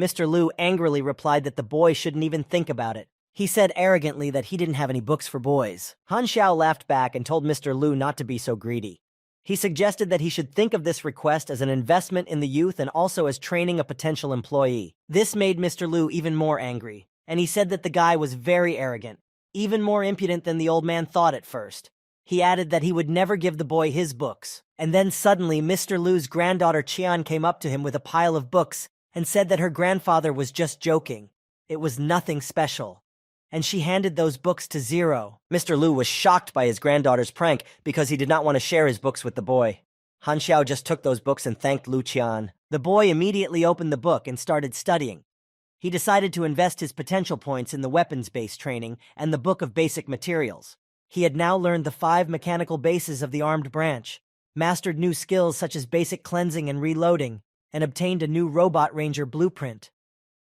Mr. Lu angrily replied that the boy shouldn't even think about it. He said arrogantly that he didn't have any books for boys. Han Xiao laughed back and told Mr. Lu not to be so greedy. He suggested that he should think of this request as an investment in the youth and also as training a potential employee. This made Mr. Lu even more angry, and he said that the guy was very arrogant, even more impudent than the old man thought at first. He added that he would never give the boy his books. And then suddenly Mr. Lu's granddaughter Qian came up to him with a pile of books and said that her grandfather was just joking. It was nothing special. And she handed those books to Zero. Mr. Lu was shocked by his granddaughter's prank because he did not want to share his books with the boy. Han Xiao just took those books and thanked Lu Qian. The boy immediately opened the book and started studying. He decided to invest his potential points in the weapons-based training and the book of basic materials. He had now learned the 5 mechanical bases of the armed branch, mastered new skills such as basic cleansing and reloading, and obtained a new Robot Ranger blueprint.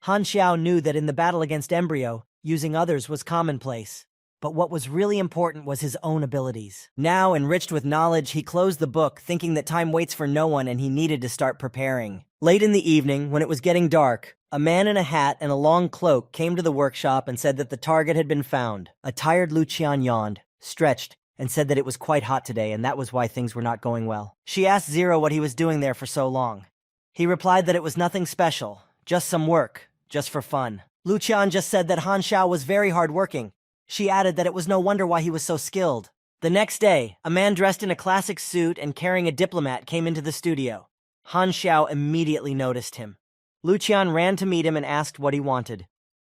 Han Xiao knew that in the battle against Embryo, using others was commonplace. But what was really important was his own abilities. Now, enriched with knowledge, he closed the book, thinking that time waits for no one and he needed to start preparing. Late in the evening, when it was getting dark, a man in a hat and a long cloak came to the workshop and said that the target had been found. A tired Lu Qian yawned, stretched, and said that it was quite hot today and that was why things were not going well. She asked Zero what he was doing there for so long. He replied that it was nothing special, just some work, just for fun. Lu Qian just said that Han Xiao was very hardworking. She added that it was no wonder why he was so skilled. The next day, a man dressed in a classic suit and carrying a diplomat came into the studio. Han Xiao immediately noticed him. Lu Qian ran to meet him and asked what he wanted.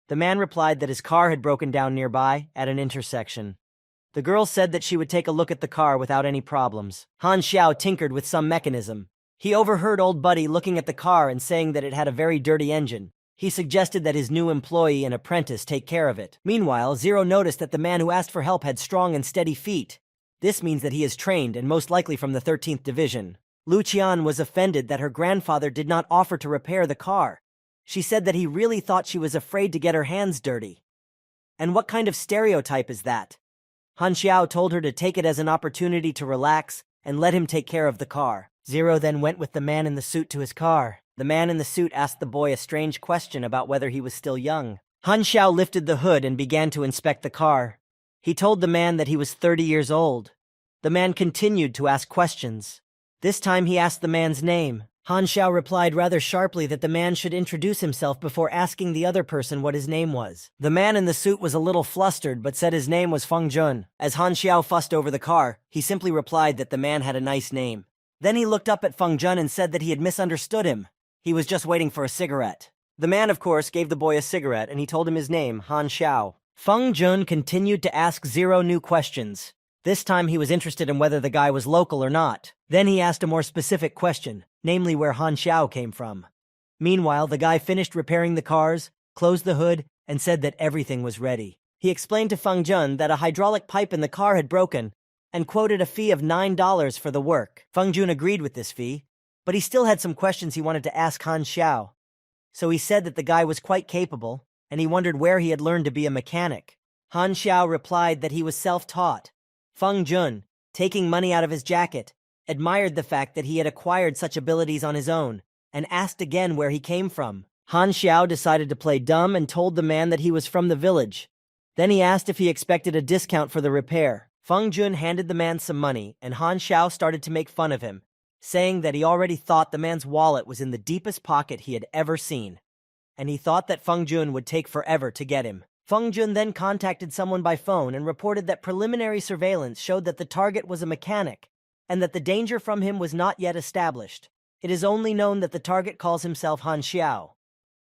The man replied that his car had broken down nearby, at an intersection. The girl said that she would take a look at the car without any problems. Han Xiao tinkered with some mechanism. He overheard old Buddy looking at the car and saying that it had a very dirty engine. He suggested that his new employee and apprentice take care of it. Meanwhile, Zero noticed that the man who asked for help had strong and steady feet. This means that he is trained and most likely from the 13th Division. Lu Qian was offended that her grandfather did not offer to repair the car. She said that he really thought she was afraid to get her hands dirty. And what kind of stereotype is that? Han Xiao told her to take it as an opportunity to relax and let him take care of the car. Zero then went with the man in the suit to his car. The man in the suit asked the boy a strange question about whether he was still young. Han Xiao lifted the hood and began to inspect the car. He told the man that he was 30 years old. The man continued to ask questions. This time he asked the man's name. Han Xiao replied rather sharply that the man should introduce himself before asking the other person what his name was. The man in the suit was a little flustered but said his name was Feng Jun. As Han Xiao fussed over the car, he simply replied that the man had a nice name. Then he looked up at Feng Jun and said that he had misunderstood him. He was just waiting for a cigarette. The man, of course, gave the boy a cigarette and he told him his name, Han Xiao. Feng Jun continued to ask Zero new questions. This time he was interested in whether the guy was local or not. Then he asked a more specific question, namely where Han Xiao came from. Meanwhile, the guy finished repairing the cars, closed the hood, and said that everything was ready. He explained to Feng Jun that a hydraulic pipe in the car had broken and quoted a fee of $9 for the work. Feng Jun agreed with this fee, but he still had some questions he wanted to ask Han Xiao. So he said that the guy was quite capable, and he wondered where he had learned to be a mechanic. Han Xiao replied that he was self-taught. Feng Jun, taking money out of his jacket, admired the fact that he had acquired such abilities on his own, and asked again where he came from. Han Xiao decided to play dumb and told the man that he was from the village. Then he asked if he expected a discount for the repair. Feng Jun handed the man some money, and Han Xiao started to make fun of him, saying that he already thought the man's wallet was in the deepest pocket he had ever seen, and he thought that Feng Jun would take forever to get him. Feng Jun then contacted someone by phone and reported that preliminary surveillance showed that the target was a mechanic, and that the danger from him was not yet established. It is only known that the target calls himself Han Xiao.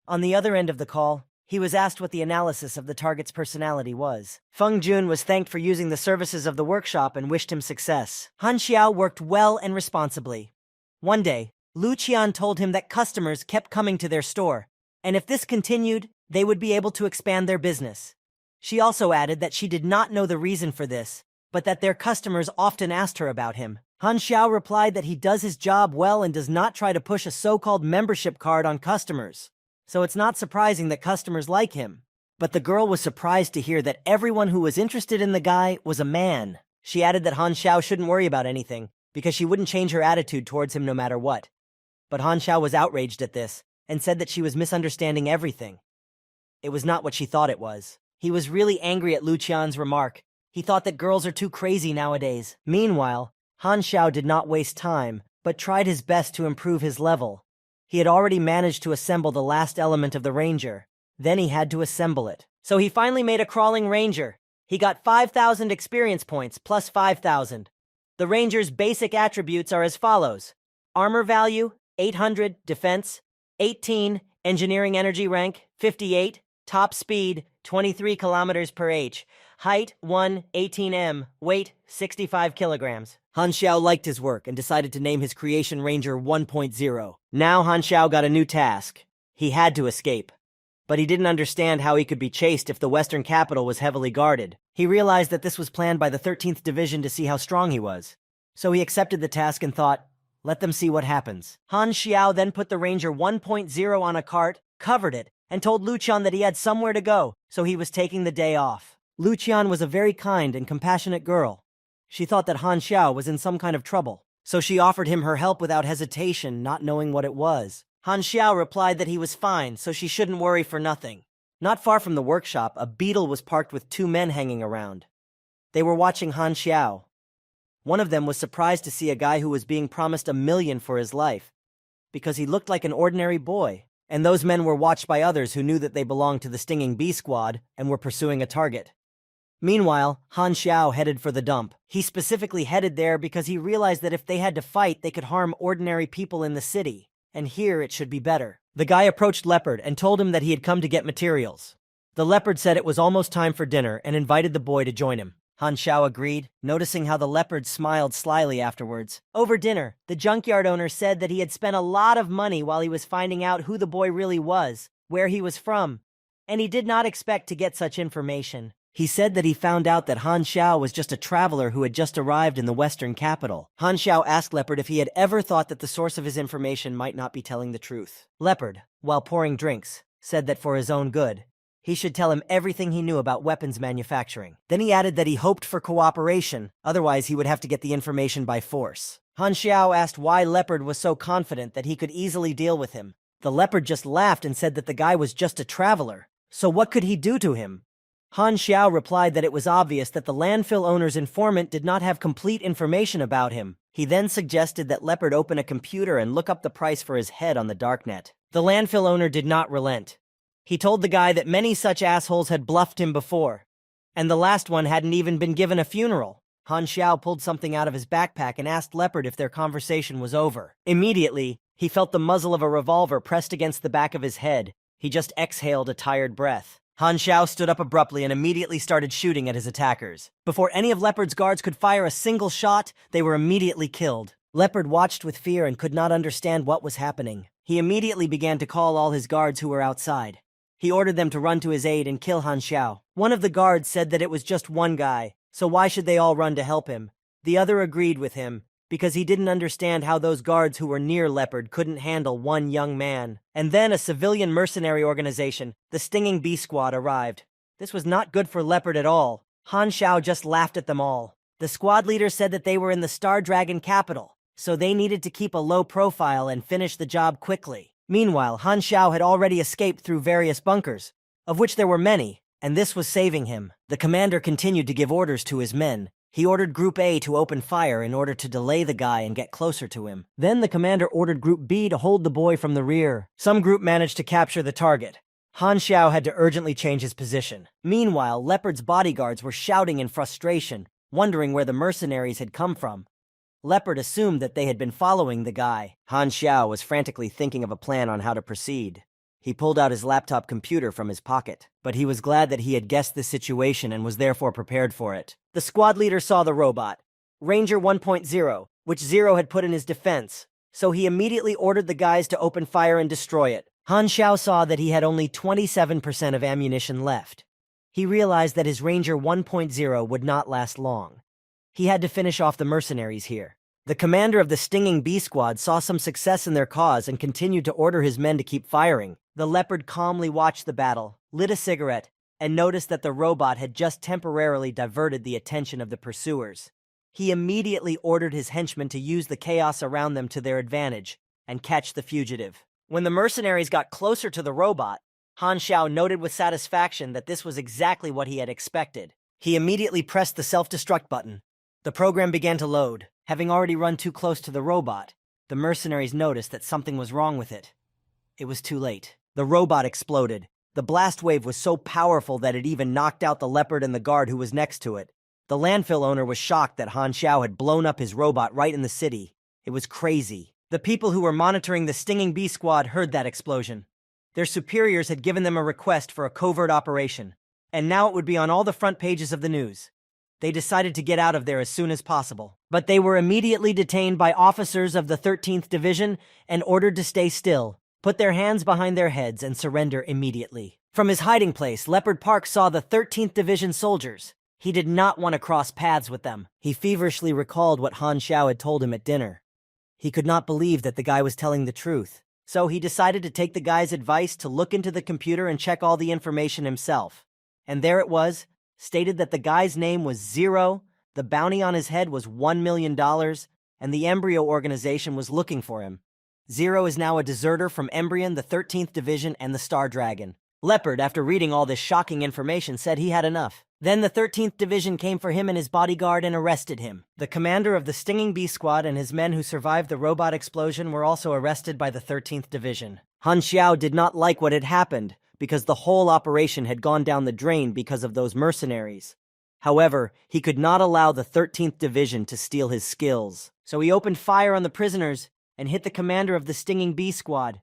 On the other end of the call, he was asked what the analysis of the target's personality was. Feng Jun was thanked for using the services of the workshop and wished him success. Han Xiao worked well and responsibly. One day, Lu Qian told him that customers kept coming to their store, and if this continued, they would be able to expand their business. She also added that she did not know the reason for this, but that their customers often asked her about him. Han Xiao replied that he does his job well and does not try to push a so-called membership card on customers. So it's not surprising that customers like him. But the girl was surprised to hear that everyone who was interested in the guy was a man. She added that Han Xiao shouldn't worry about anything, because she wouldn't change her attitude towards him no matter what. But Han Xiao was outraged at this, and said that she was misunderstanding everything. It was not what she thought it was. He was really angry at Lu Qian's remark. He thought that girls are too crazy nowadays. Meanwhile, Han Xiao did not waste time, but tried his best to improve his level. He had already managed to assemble the last element of the Ranger. Then he had to assemble it. So he finally made a crawling Ranger. He got 5,000 experience points plus 5,000. The Ranger's basic attributes are as follows. Armor value, 800, defense, 18, engineering energy rank, 58, top speed, 23 kilometers per h, height, 18 m, weight, 65 kilograms. Han Xiao liked his work and decided to name his creation Ranger 1.0. Now Han Xiao got a new task. He had to escape. But he didn't understand how he could be chased if the western capital was heavily guarded. He realized that this was planned by the 13th Division to see how strong he was. So he accepted the task and thought, let them see what happens. Han Xiao then put the Ranger 1.0 on a cart, covered it, and told Lu Qian that he had somewhere to go, so he was taking the day off. Lu Qian was a very kind and compassionate girl. She thought that Han Xiao was in some kind of trouble, so she offered him her help without hesitation, not knowing what it was. Han Xiao replied that he was fine, so she shouldn't worry for nothing. Not far from the workshop, a beetle was parked with two men hanging around. They were watching Han Xiao. One of them was surprised to see a guy who was being promised $1 million for his life, because he looked like an ordinary boy. And those men were watched by others who knew that they belonged to the Stinging Bee Squad and were pursuing a target. Meanwhile, Han Xiao headed for the dump. He specifically headed there because he realized that if they had to fight, they could harm ordinary people in the city. And here it should be better. The guy approached Leopard and told him that he had come to get materials. The Leopard said it was almost time for dinner and invited the boy to join him. Han Xiao agreed, noticing how the Leopard smiled slyly afterwards. Over dinner, the junkyard owner said that he had spent a lot of money while he was finding out who the boy really was, where he was from, and he did not expect to get such information. He said that he found out that Han Xiao was just a traveler who had just arrived in the western capital. Han Xiao asked Leopard if he had ever thought that the source of his information might not be telling the truth. Leopard, while pouring drinks, said that for his own good, he should tell him everything he knew about weapons manufacturing. Then he added that he hoped for cooperation, otherwise he would have to get the information by force. Han Xiao asked why Leopard was so confident that he could easily deal with him. The Leopard just laughed and said that the guy was just a traveler, so what could he do to him? Han Xiao replied that it was obvious that the landfill owner's informant did not have complete information about him. He then suggested that Leopard open a computer and look up the price for his head on the darknet. The landfill owner did not relent. He told the guy that many such assholes had bluffed him before, and the last one hadn't even been given a funeral. Han Xiao pulled something out of his backpack and asked Leopard if their conversation was over. Immediately, he felt the muzzle of a revolver pressed against the back of his head. He just exhaled a tired breath. Han Xiao stood up abruptly and immediately started shooting at his attackers. Before any of Leopard's guards could fire a single shot, they were immediately killed. Leopard watched with fear and could not understand what was happening. He immediately began to call all his guards who were outside. He ordered them to run to his aid and kill Han Xiao. One of the guards said that it was just one guy, so why should they all run to help him? The other agreed with him, because he didn't understand how those guards who were near Leopard couldn't handle one young man. And then a civilian mercenary organization, the Stinging Bee Squad, arrived. This was not good for Leopard at all. Han Xiao just laughed at them all. The squad leader said that they were in the Star Dragon capital, so they needed to keep a low profile and finish the job quickly. Meanwhile, Han Xiao had already escaped through various bunkers, of which there were many, and this was saving him. The commander continued to give orders to his men. He ordered Group A to open fire in order to delay the guy and get closer to him. Then the commander ordered Group B to hold the boy from the rear. Some group managed to capture the target. Han Xiao had to urgently change his position. Meanwhile, Leopard's bodyguards were shouting in frustration, wondering where the mercenaries had come from. Leopard assumed that they had been following the guy. Han Xiao was frantically thinking of a plan on how to proceed. He pulled out his laptop computer from his pocket, but he was glad that he had guessed the situation and was therefore prepared for it. The squad leader saw the robot, Ranger 1.0, which Zero had put in his defense, so he immediately ordered the guys to open fire and destroy it. Han Xiao saw that he had only 27% of ammunition left. He realized that his Ranger 1.0 would not last long. He had to finish off the mercenaries here. The commander of the Stinging Bee Squad saw some success in their cause and continued to order his men to keep firing. The Leopard calmly watched the battle, lit a cigarette, and noticed that the robot had just temporarily diverted the attention of the pursuers. He immediately ordered his henchmen to use the chaos around them to their advantage and catch the fugitive. When the mercenaries got closer to the robot, Han Xiao noted with satisfaction that this was exactly what he had expected. He immediately pressed the self-destruct button. The program began to load. Having already run too close to the robot, the mercenaries noticed that something was wrong with it. It was too late. The robot exploded. The blast wave was so powerful that it even knocked out the Leopard and the guard who was next to it. The landfill owner was shocked that Han Xiao had blown up his robot right in the city. It was crazy. The people who were monitoring the Stinging Bee Squad heard that explosion. Their superiors had given them a request for a covert operation, and now it would be on all the front pages of the news. They decided to get out of there as soon as possible. But they were immediately detained by officers of the 13th Division and ordered to stay still, put their hands behind their heads, and surrender immediately. From his hiding place, Leopard Park saw the 13th Division soldiers. He did not want to cross paths with them. He feverishly recalled what Han Xiao had told him at dinner. He could not believe that the guy was telling the truth. So he decided to take the guy's advice to look into the computer and check all the information himself. And there it was, stated that the guy's name was Zero, the bounty on his head was $1 million, and the Embryo organization was looking for him. Zero is now a deserter from Embryon, the 13th Division, and the Star Dragon. Leopard, after reading all this shocking information, said he had enough. Then the 13th Division came for him and his bodyguard and arrested him. The commander of the Stinging Bee Squad and his men who survived the robot explosion were also arrested by the 13th Division. Han Xiao did not like what had happened, because the whole operation had gone down the drain because of those mercenaries. However, he could not allow the 13th Division to steal his skills. So he opened fire on the prisoners and hit the commander of the Stinging Bee Squad.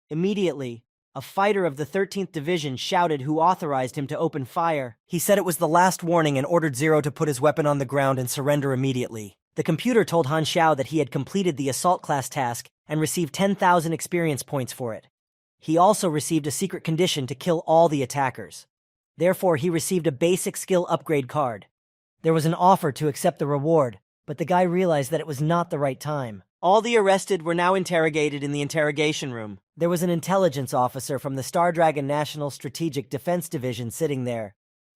Immediately, a fighter of the 13th Division shouted who authorized him to open fire. He said it was the last warning and ordered Zero to put his weapon on the ground and surrender immediately. The computer told Han Xiao that he had completed the assault class task and received 10,000 experience points for it. He also received a secret condition to kill all the attackers. Therefore, he received a basic skill upgrade card. There was an offer to accept the reward, but the guy realized that it was not the right time. All the arrested were now interrogated in the interrogation room. There was an intelligence officer from the Star Dragon National Strategic Defense Division sitting there.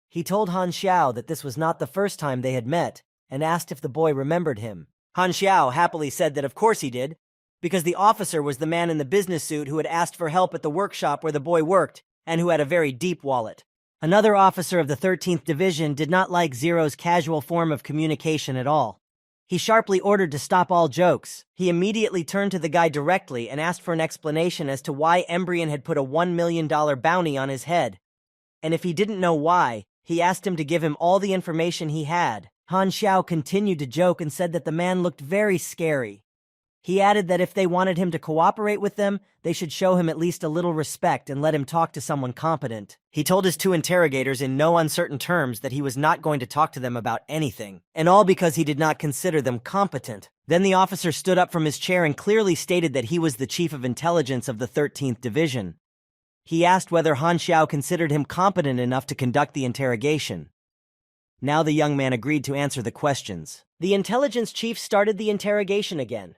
He told Han Xiao that this was not the first time they had met, and asked if the boy remembered him. Han Xiao happily said that of course he did, because the officer was the man in the business suit who had asked for help at the workshop where the boy worked, and who had a very deep wallet. Another officer of the 13th Division did not like Zero's casual form of communication at all. He sharply ordered to stop all jokes. He immediately turned to the guy directly and asked for an explanation as to why Embryon had put a $1 million bounty on his head. And if he didn't know why, he asked him to give him all the information he had. Han Xiao continued to joke and said that the man looked very scary. He added that if they wanted him to cooperate with them, they should show him at least a little respect and let him talk to someone competent. He told his two interrogators in no uncertain terms that he was not going to talk to them about anything, and all because he did not consider them competent. Then the officer stood up from his chair and clearly stated that he was the chief of intelligence of the 13th Division. He asked whether Han Xiao considered him competent enough to conduct the interrogation. Now the young man agreed to answer the questions. The intelligence chief started the interrogation again.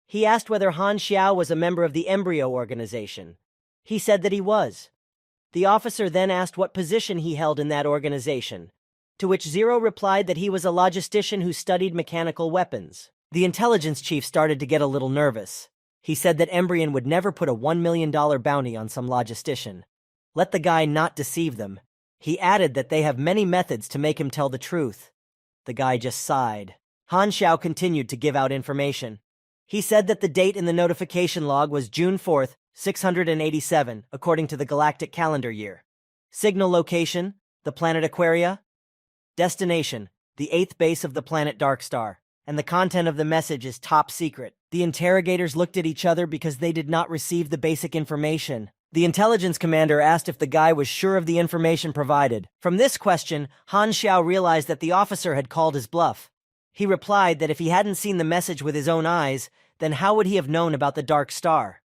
He asked whether Han Xiao was a member of the Embryo organization. He said that he was. The officer then asked what position he held in that organization, to which Zero replied that he was a logistician who studied mechanical weapons. The intelligence chief started to get a little nervous. He said that Embryon would never put a $1 million bounty on some logistician. Let the guy not deceive them. He added that they have many methods to make him tell the truth. The guy just sighed. Han Xiao continued to give out information. He said that the date in the notification log was June 4th, 687, according to the galactic calendar year. Signal location, the planet Aquaria. Destination, the 8th base of the planet Dark Star. And the content of the message is top secret. The interrogators looked at each other because they did not receive the basic information. The intelligence commander asked if the guy was sure of the information provided. From this question, Han Xiao realized that the officer had called his bluff. He replied that if he hadn't seen the message with his own eyes, then how would he have known about the Dark Star?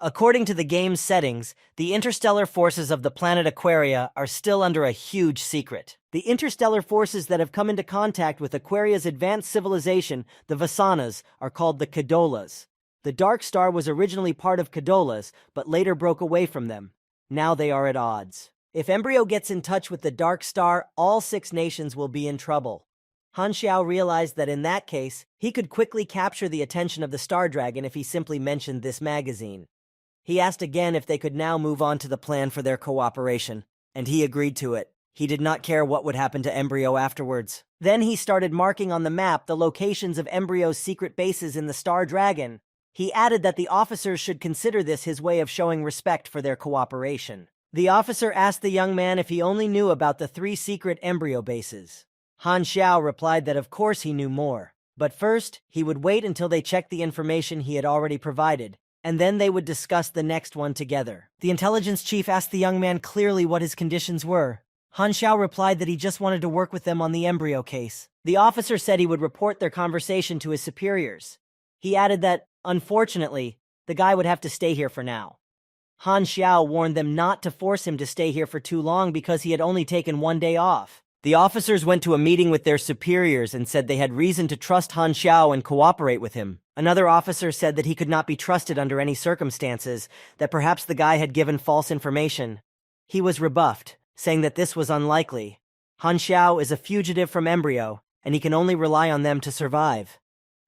According to the game's settings, the interstellar forces of the planet Aquaria are still under a huge secret. The interstellar forces that have come into contact with Aquaria's advanced civilization, the Vasanas, are called the Kadolas. The Dark Star was originally part of Kadolas, but later broke away from them. Now they are at odds. If Embryo gets in touch with the Dark Star, all 6 nations will be in trouble. Han Xiao realized that in that case, he could quickly capture the attention of the Star Dragon if he simply mentioned this magazine. He asked again if they could now move on to the plan for their cooperation, and he agreed to it. He did not care what would happen to Embryo afterwards. Then he started marking on the map the locations of Embryo's secret bases in the Star Dragon. He added that the officers should consider this his way of showing respect for their cooperation. The officer asked the young man if he only knew about the 3 secret Embryo bases. Han Xiao replied that of course he knew more, but first, he would wait until they checked the information he had already provided, and then they would discuss the next one together. The intelligence chief asked the young man clearly what his conditions were. Han Xiao replied that he just wanted to work with them on the Embryo case. The officer said he would report their conversation to his superiors. He added that, unfortunately, the guy would have to stay here for now. Han Xiao warned them not to force him to stay here for too long because he had only taken 1 day off. The officers went to a meeting with their superiors and said they had reason to trust Han Xiao and cooperate with him. Another officer said that he could not be trusted under any circumstances, that perhaps the guy had given false information. He was rebuffed, saying that this was unlikely. Han Xiao is a fugitive from Embryo, and he can only rely on them to survive.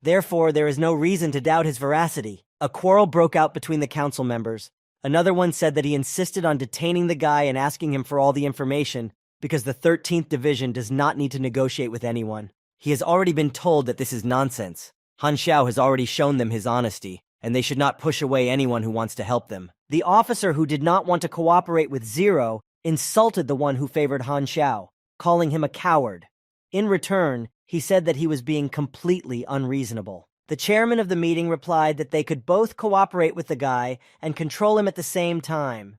Therefore, there is no reason to doubt his veracity. A quarrel broke out between the council members. Another one said that he insisted on detaining the guy and asking him for all the information because the 13th Division does not need to negotiate with anyone. He has already been told that this is nonsense. Han Xiao has already shown them his honesty, and they should not push away anyone who wants to help them. The officer who did not want to cooperate with Zero insulted the one who favored Han Xiao, calling him a coward. In return, he said that he was being completely unreasonable. The chairman of the meeting replied that they could both cooperate with the guy and control him at the same time.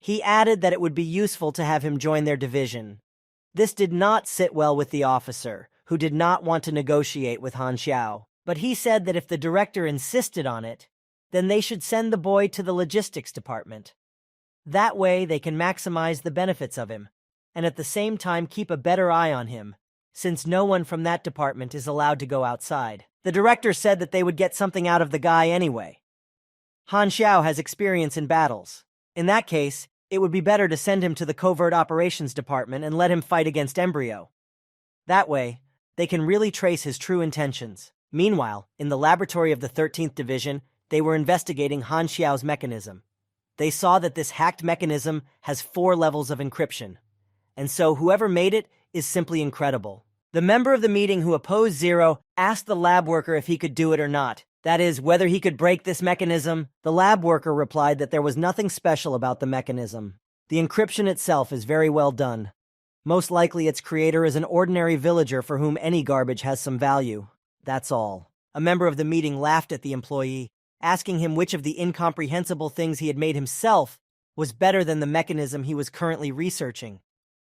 He added that it would be useful to have him join their division. This did not sit well with the officer, who did not want to negotiate with Han Xiao, but he said that if the director insisted on it, then they should send the boy to the logistics department. That way they can maximize the benefits of him, and at the same time keep a better eye on him, since no one from that department is allowed to go outside. The director said that they would get something out of the guy anyway. Han Xiao has experience in battles. In that case, it would be better to send him to the covert operations department and let him fight against Embryo. That way, they can really trace his true intentions. Meanwhile, in the laboratory of the 13th Division, they were investigating Han Xiao's mechanism. They saw that this hacked mechanism has 4 levels of encryption, and so whoever made it is simply incredible. The member of the meeting who opposed Zero asked the lab worker if he could do it or not. That is, whether he could break this mechanism. The lab worker replied that there was nothing special about the mechanism. The encryption itself is very well done. Most likely its creator is an ordinary villager for whom any garbage has some value. That's all. A member of the meeting laughed at the employee, asking him which of the incomprehensible things he had made himself was better than the mechanism he was currently researching.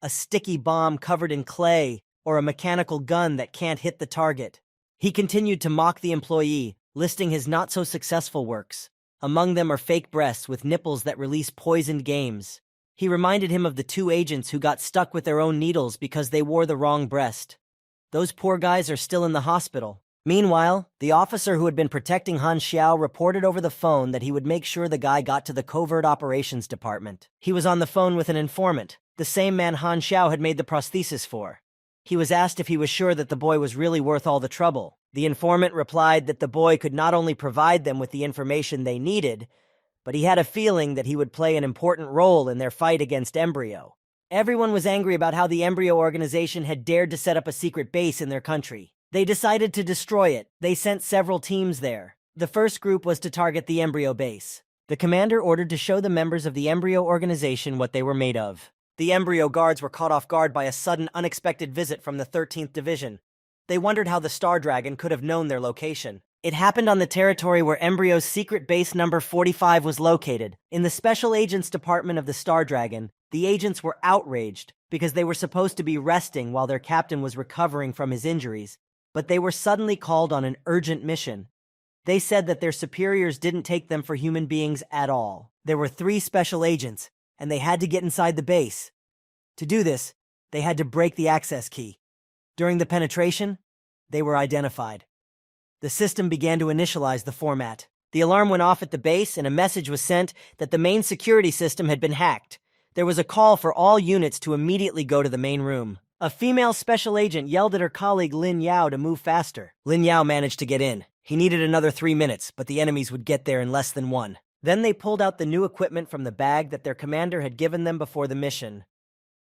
A sticky bomb covered in clay, or a mechanical gun that can't hit the target. He continued to mock the employee, listing his not-so-successful works. Among them are fake breasts with nipples that release poisoned games. He reminded him of the 2 agents who got stuck with their own needles because they wore the wrong breast. Those poor guys are still in the hospital. Meanwhile, the officer who had been protecting Han Xiao reported over the phone that he would make sure the guy got to the covert operations department. He was on the phone with an informant, the same man Han Xiao had made the prosthesis for. He was asked if he was sure that the boy was really worth all the trouble. The informant replied that the boy could not only provide them with the information they needed, but he had a feeling that he would play an important role in their fight against Embryo. Everyone was angry about how the Embryo organization had dared to set up a secret base in their country. They decided to destroy it. They sent several teams there. The first group was to target the Embryo base. The commander ordered to show the members of the Embryo organization what they were made of. The Embryo guards were caught off guard by a sudden, unexpected visit from the 13th Division. They wondered how the Star Dragon could have known their location. It happened on the territory where Embryo's secret base number 45 was located. In the Special Agents Department of the Star Dragon, the agents were outraged because they were supposed to be resting while their captain was recovering from his injuries, but they were suddenly called on an urgent mission. They said that their superiors didn't take them for human beings at all. There were 3 special agents, and they had to get inside the base. To do this, they had to break the access key. During the penetration, they were identified. The system began to initialize the format. The alarm went off at the base, and a message was sent that the main security system had been hacked. There was a call for all units to immediately go to the main room. A female special agent yelled at her colleague Lin Yao to move faster. Lin Yao managed to get in. He needed another 3 minutes, but the enemies would get there in less than 1. Then they pulled out the new equipment from the bag that their commander had given them before the mission.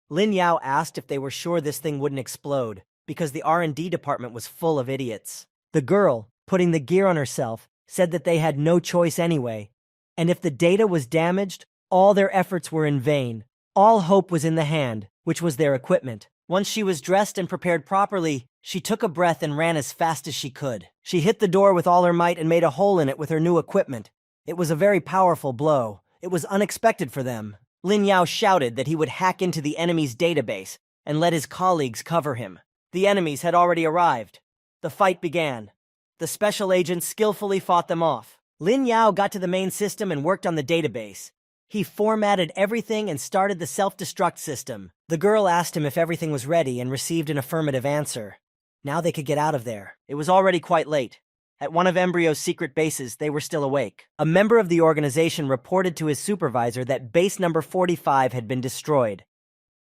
Lin Yao asked if they were sure this thing wouldn't explode, because the R&D department was full of idiots. The girl, putting the gear on herself, said that they had no choice anyway, and if the data was damaged, all their efforts were in vain. All hope was in the hand, which was their equipment. Once she was dressed and prepared properly, she took a breath and ran as fast as she could. She hit the door with all her might and made a hole in it with her new equipment. It was a very powerful blow. It was unexpected for them. Lin Yao shouted that he would hack into the enemy's database and let his colleagues cover him. The enemies had already arrived. The fight began. The special agents skillfully fought them off. Lin Yao got to the main system and worked on the database. He formatted everything and started the self-destruct system. The girl asked him if everything was ready and received an affirmative answer. Now they could get out of there. It was already quite late. At one of Embryo's secret bases, they were still awake. A member of the organization reported to his supervisor that base number 45 had been destroyed.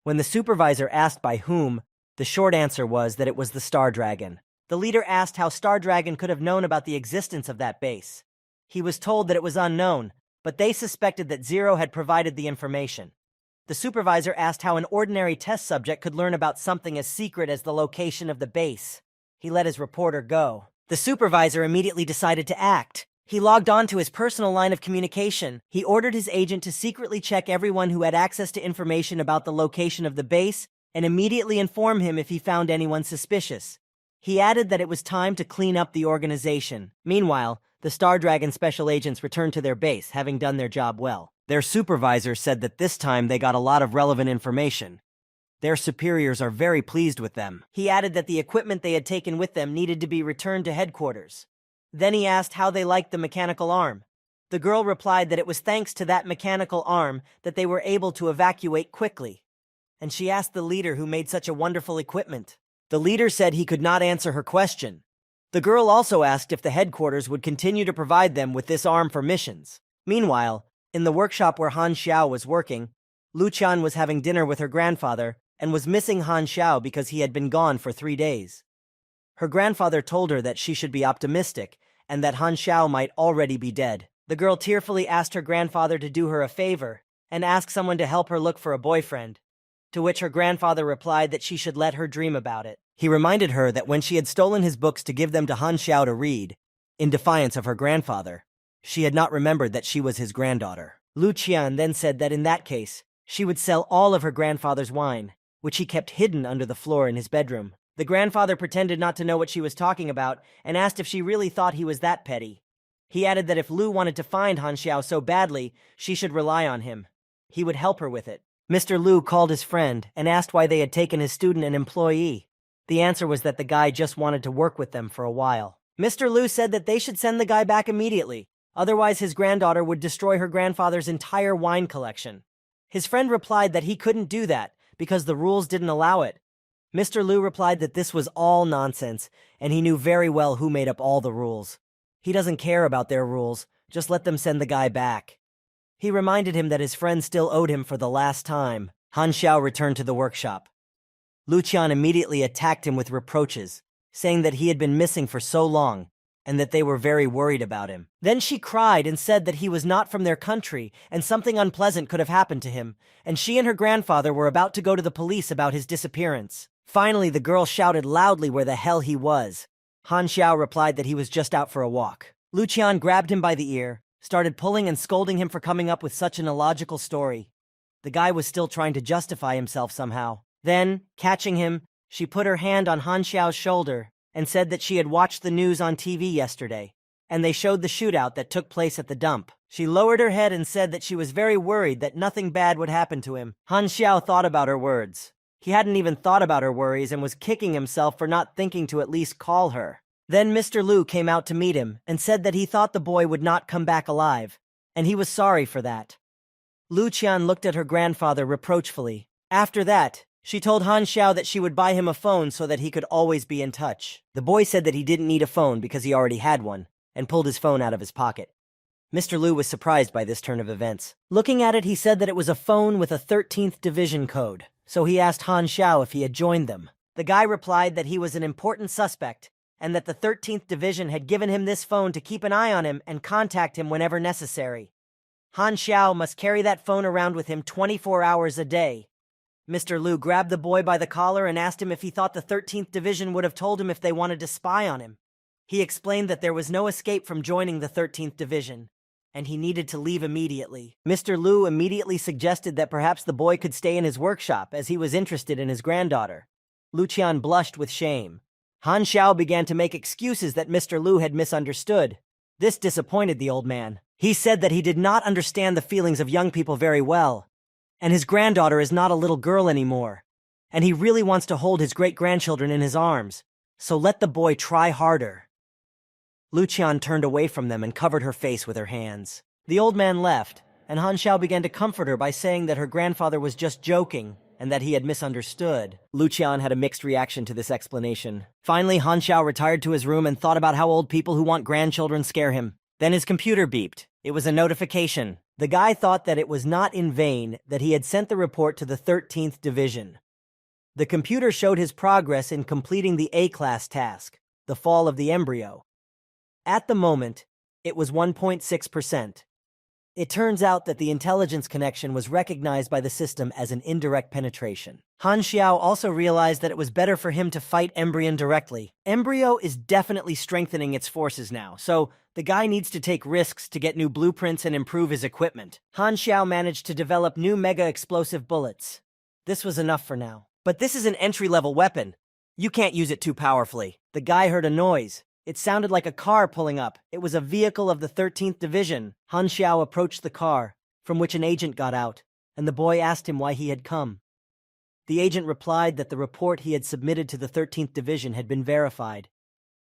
When the supervisor asked by whom, the short answer was that it was the Star Dragon. The leader asked how Star Dragon could have known about the existence of that base. He was told that it was unknown, but they suspected that Zero had provided the information. The supervisor asked how an ordinary test subject could learn about something as secret as the location of the base. He let his reporter go. The supervisor immediately decided to act. He logged on to his personal line of communication. He ordered his agent to secretly check everyone who had access to information about the location of the base and immediately inform him if he found anyone suspicious. He added that it was time to clean up the organization. Meanwhile, the Star Dragon special agents returned to their base, having done their job well. Their supervisor said that this time they got a lot of relevant information. Their superiors are very pleased with them. He added that the equipment they had taken with them needed to be returned to headquarters. Then he asked how they liked the mechanical arm. The girl replied that it was thanks to that mechanical arm that they were able to evacuate quickly. And she asked the leader who made such a wonderful equipment. The leader said he could not answer her question. The girl also asked if the headquarters would continue to provide them with this arm for missions. Meanwhile, in the workshop where Han Xiao was working, Lu Qian was having dinner with her grandfather and was missing Han Xiao because he had been gone for 3 days. Her grandfather told her that she should be optimistic and that Han Xiao might already be dead. The girl tearfully asked her grandfather to do her a favor and ask someone to help her look for a boyfriend, to which her grandfather replied that she should let her dream about it. He reminded her that when she had stolen his books to give them to Han Xiao to read, in defiance of her grandfather, she had not remembered that she was his granddaughter. Lu Qian then said that in that case, she would sell all of her grandfather's wine, which he kept hidden under the floor in his bedroom. The grandfather pretended not to know what she was talking about and asked if she really thought he was that petty. He added that if Lu wanted to find Han Xiao so badly, she should rely on him. He would help her with it. Mr. Lu called his friend and asked why they had taken his student and employee. The answer was that the guy just wanted to work with them for a while. Mr. Lu said that they should send the guy back immediately, otherwise his granddaughter would destroy her grandfather's entire wine collection. His friend replied that he couldn't do that because the rules didn't allow it. Mr. Lu replied that this was all nonsense, and he knew very well who made up all the rules. He doesn't care about their rules, just let them send the guy back. He reminded him that his friend still owed him for the last time. Han Xiao returned to the workshop. Lu Qian immediately attacked him with reproaches, saying that he had been missing for so long, and that they were very worried about him. Then she cried and said that he was not from their country, and something unpleasant could have happened to him, and she and her grandfather were about to go to the police about his disappearance. Finally, the girl shouted loudly where the hell he was. Han Xiao replied that he was just out for a walk. Lu Qian grabbed him by the ear, started pulling and scolding him for coming up with such an illogical story. The guy was still trying to justify himself somehow. Then, catching him, she put her hand on Han Xiao's shoulder and said that she had watched the news on TV yesterday, and they showed the shootout that took place at the dump. She lowered her head and said that she was very worried that nothing bad would happen to him. Han Xiao thought about her words. He hadn't even thought about her worries and was kicking himself for not thinking to at least call her. Then Mr. Lu came out to meet him and said that he thought the boy would not come back alive, and he was sorry for that. Lu Qian looked at her grandfather reproachfully. After that, she told Han Xiao that she would buy him a phone so that he could always be in touch. The boy said that he didn't need a phone because he already had one, and pulled his phone out of his pocket. Mr. Lu was surprised by this turn of events. Looking at it, he said that it was a phone with a 13th division code, so he asked Han Xiao if he had joined them. The guy replied that he was an important suspect, and that the 13th division had given him this phone to keep an eye on him and contact him whenever necessary. Han Xiao must carry that phone around with him 24 hours a day. Mr. Lu grabbed the boy by the collar and asked him if he thought the 13th Division would have told him if they wanted to spy on him. He explained that there was no escape from joining the 13th Division, and he needed to leave immediately. Mr. Lu immediately suggested that perhaps the boy could stay in his workshop as he was interested in his granddaughter. Lu Qian blushed with shame. Han Xiao began to make excuses that Mr. Lu had misunderstood. This disappointed the old man. He said that he did not understand the feelings of young people very well, and his granddaughter is not a little girl anymore, and he really wants to hold his great-grandchildren in his arms, so let the boy try harder. Lu Qian turned away from them and covered her face with her hands. The old man left, and Han Xiao began to comfort her by saying that her grandfather was just joking and that he had misunderstood. Lu Qian had a mixed reaction to this explanation. Finally, Han Xiao retired to his room and thought about how old people who want grandchildren scare him. Then his computer beeped. It was a notification. The guy thought that it was not in vain that he had sent the report to the 13th Division. The computer showed his progress in completing the A-class task, the fall of the embryo. At the moment, it was 1.6%. It turns out that the intelligence connection was recognized by the system as an indirect penetration. Han Xiao also realized that it was better for him to fight Embryon directly. Embryo is definitely strengthening its forces now, so the guy needs to take risks to get new blueprints and improve his equipment. Han Xiao managed to develop new mega explosive bullets. This was enough for now. But this is an entry-level weapon. You can't use it too powerfully. The guy heard a noise. It sounded like a car pulling up. It was a vehicle of the 13th Division. Han Xiao approached the car, from which an agent got out, and the boy asked him why he had come. The agent replied that the report he had submitted to the 13th Division had been verified,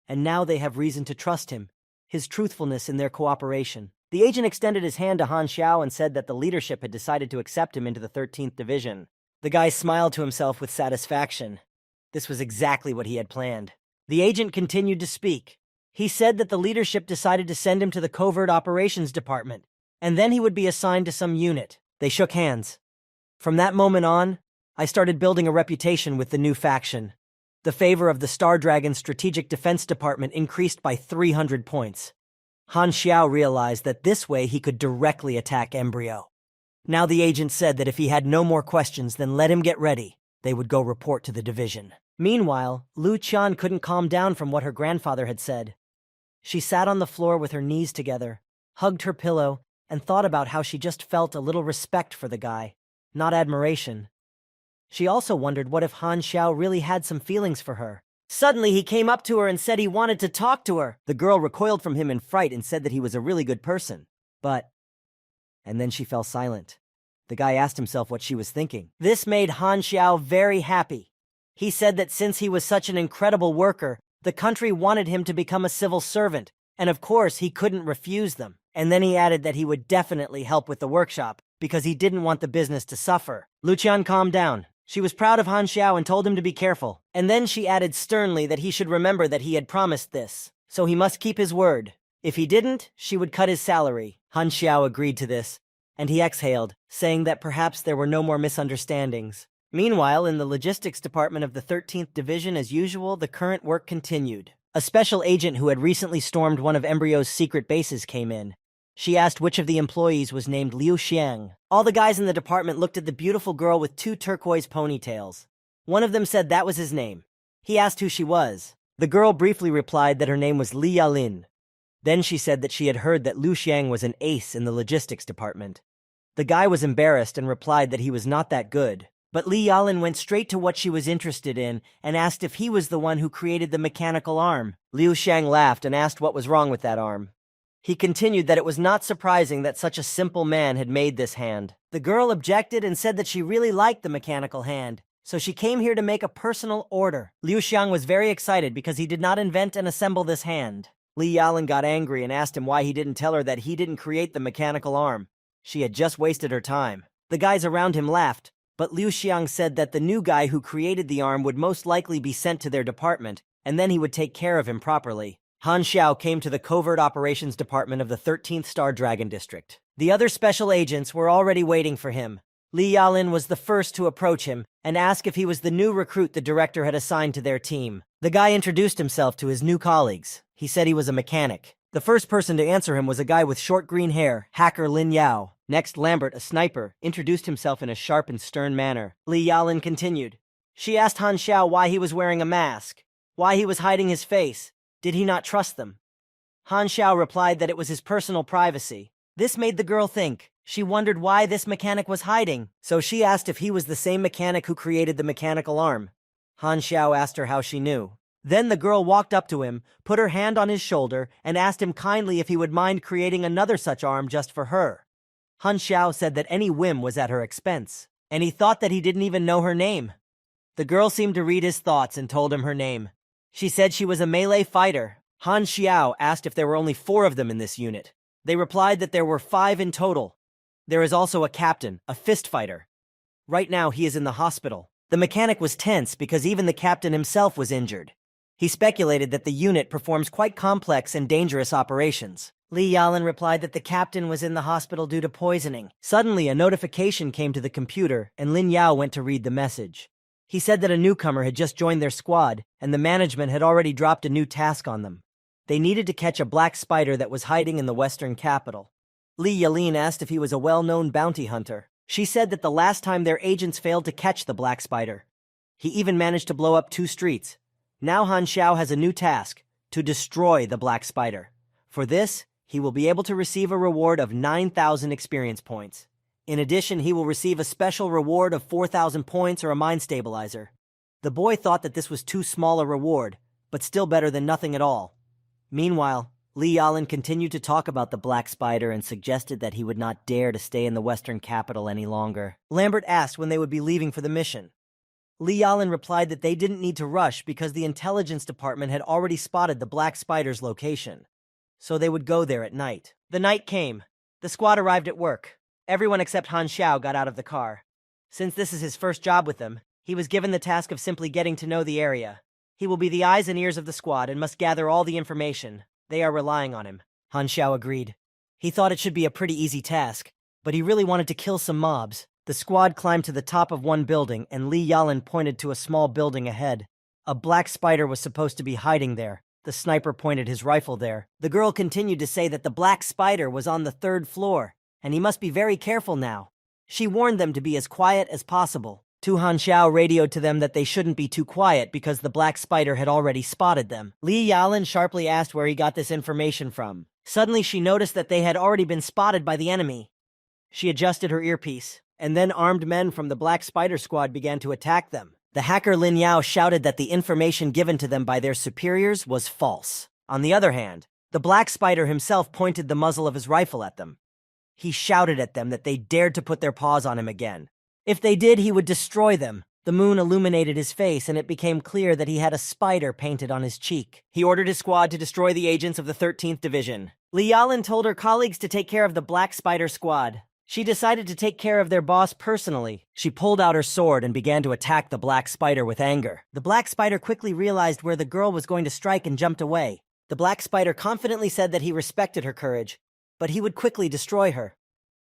and now they have reason to trust him, his truthfulness in their cooperation. The agent extended his hand to Han Xiao and said that the leadership had decided to accept him into the 13th Division. The guy smiled to himself with satisfaction. This was exactly what he had planned. The agent continued to speak. He said that the leadership decided to send him to the Covert Operations Department, and then he would be assigned to some unit. They shook hands. From that moment on, I started building a reputation with the new faction. The favor of the Star Dragon Strategic Defense Department increased by 300 points. Han Xiao realized that this way he could directly attack Embryo. Now the agent said that if he had no more questions, then let him get ready. They would go report to the division. Meanwhile, Lu Qian couldn't calm down from what her grandfather had said. She sat on the floor with her knees together, hugged her pillow, and thought about how she just felt a little respect for the guy, not admiration. She also wondered what if Han Xiao really had some feelings for her. Suddenly he came up to her and said he wanted to talk to her. The girl recoiled from him in fright and said that he was a really good person. And then she fell silent. The guy asked himself what she was thinking. This made Han Xiao very happy. He said that since he was such an incredible worker, the country wanted him to become a civil servant, and of course he couldn't refuse them. And then he added that he would definitely help with the workshop, because he didn't want the business to suffer. Lu Qian calmed down. She was proud of Han Xiao and told him to be careful. And then she added sternly that he should remember that he had promised this, so he must keep his word. If he didn't, she would cut his salary. Han Xiao agreed to this, and he exhaled, saying that perhaps there were no more misunderstandings. Meanwhile, in the logistics department of the 13th Division, as usual, the current work continued. A special agent who had recently stormed one of Embryo's secret bases came in. She asked which of the employees was named Liu Xiang. All the guys in the department looked at the beautiful girl with 2 turquoise ponytails. One of them said that was his name. He asked who she was. The girl briefly replied that her name was Li Yalin. Then she said that she had heard that Liu Xiang was an ace in the logistics department. The guy was embarrassed and replied that he was not that good. But Li Yalin went straight to what she was interested in and asked if he was the one who created the mechanical arm. Liu Xiang laughed and asked what was wrong with that arm. He continued that it was not surprising that such a simple man had made this hand. The girl objected and said that she really liked the mechanical hand, so she came here to make a personal order. Liu Xiang was very excited because he did not invent and assemble this hand. Li Yalin got angry and asked him why he didn't tell her that he didn't create the mechanical arm. She had just wasted her time. The guys around him laughed, but Liu Xiang said that the new guy who created the arm would most likely be sent to their department, and then he would take care of him properly. Han Xiao came to the Covert Operations Department of the 13th Star Dragon District. The other special agents were already waiting for him. Li Yalin was the first to approach him and ask if he was the new recruit the director had assigned to their team. The guy introduced himself to his new colleagues. He said he was a mechanic. The first person to answer him was a guy with short green hair, hacker Lin Yao. Next, Lambert, a sniper, introduced himself in a sharp and stern manner. Li Yalin continued. She asked Han Xiao why he was wearing a mask, why he was hiding his face. Did he not trust them? Han Xiao replied that it was his personal privacy. This made the girl think. She wondered why this mechanic was hiding, so she asked if he was the same mechanic who created the mechanical arm. Han Xiao asked her how she knew. Then the girl walked up to him, put her hand on his shoulder, and asked him kindly if he would mind creating another such arm just for her. Han Xiao said that any whim was at her expense, and he thought that he didn't even know her name. The girl seemed to read his thoughts and told him her name. She said she was a melee fighter. Han Xiao asked if there were only 4 of them in this unit. They replied that there were 5 in total. There is also a captain, a fist fighter. Right now he is in the hospital. The mechanic was tense because even the captain himself was injured. He speculated that the unit performs quite complex and dangerous operations. Li Yalin replied that the captain was in the hospital due to poisoning. Suddenly, a notification came to the computer, and Lin Yao went to read the message. He said that a newcomer had just joined their squad, and the management had already dropped a new task on them. They needed to catch a black spider that was hiding in the western capital. Li Yalin asked if he was a well-known bounty hunter. She said that the last time their agents failed to catch the black spider, he even managed to blow up 2 streets. Now Han Xiao has a new task, to destroy the black spider. For this, he will be able to receive a reward of 9,000 experience points. In addition, he will receive a special reward of 4,000 points or a mind stabilizer. The boy thought that this was too small a reward, but still better than nothing at all. Meanwhile, Li Yalin continued to talk about the black spider and suggested that he would not dare to stay in the western capital any longer. Lambert asked when they would be leaving for the mission. Li Yalin replied that they didn't need to rush because the intelligence department had already spotted the black spider's location, so they would go there at night. The night came. The squad arrived at work. Everyone except Han Xiao got out of the car. Since this is his first job with them, he was given the task of simply getting to know the area. He will be the eyes and ears of the squad and must gather all the information. They are relying on him. Han Xiao agreed. He thought it should be a pretty easy task, but he really wanted to kill some mobs. The squad climbed to the top of one building, and Li Yalin pointed to a small building ahead. A black spider was supposed to be hiding there. The sniper pointed his rifle there. The girl continued to say that the black spider was on the 3rd floor, and he must be very careful now. She warned them to be as quiet as possible. Han Xiao radioed to them that they shouldn't be too quiet because the black spider had already spotted them. Li Yalin sharply asked where he got this information from. Suddenly she noticed that they had already been spotted by the enemy. She adjusted her earpiece, and then armed men from the black spider squad began to attack them. The hacker Lin Yao shouted that the information given to them by their superiors was false. On the other hand, the black spider himself pointed the muzzle of his rifle at them. He shouted at them that they dared to put their paws on him again. If they did, he would destroy them. The moon illuminated his face, and it became clear that he had a spider painted on his cheek. He ordered his squad to destroy the agents of the 13th Division. Li Yalin told her colleagues to take care of the black spider squad. She decided to take care of their boss personally. She pulled out her sword and began to attack the black spider with anger. The black spider quickly realized where the girl was going to strike and jumped away. The black spider confidently said that he respected her courage, but he would quickly destroy her.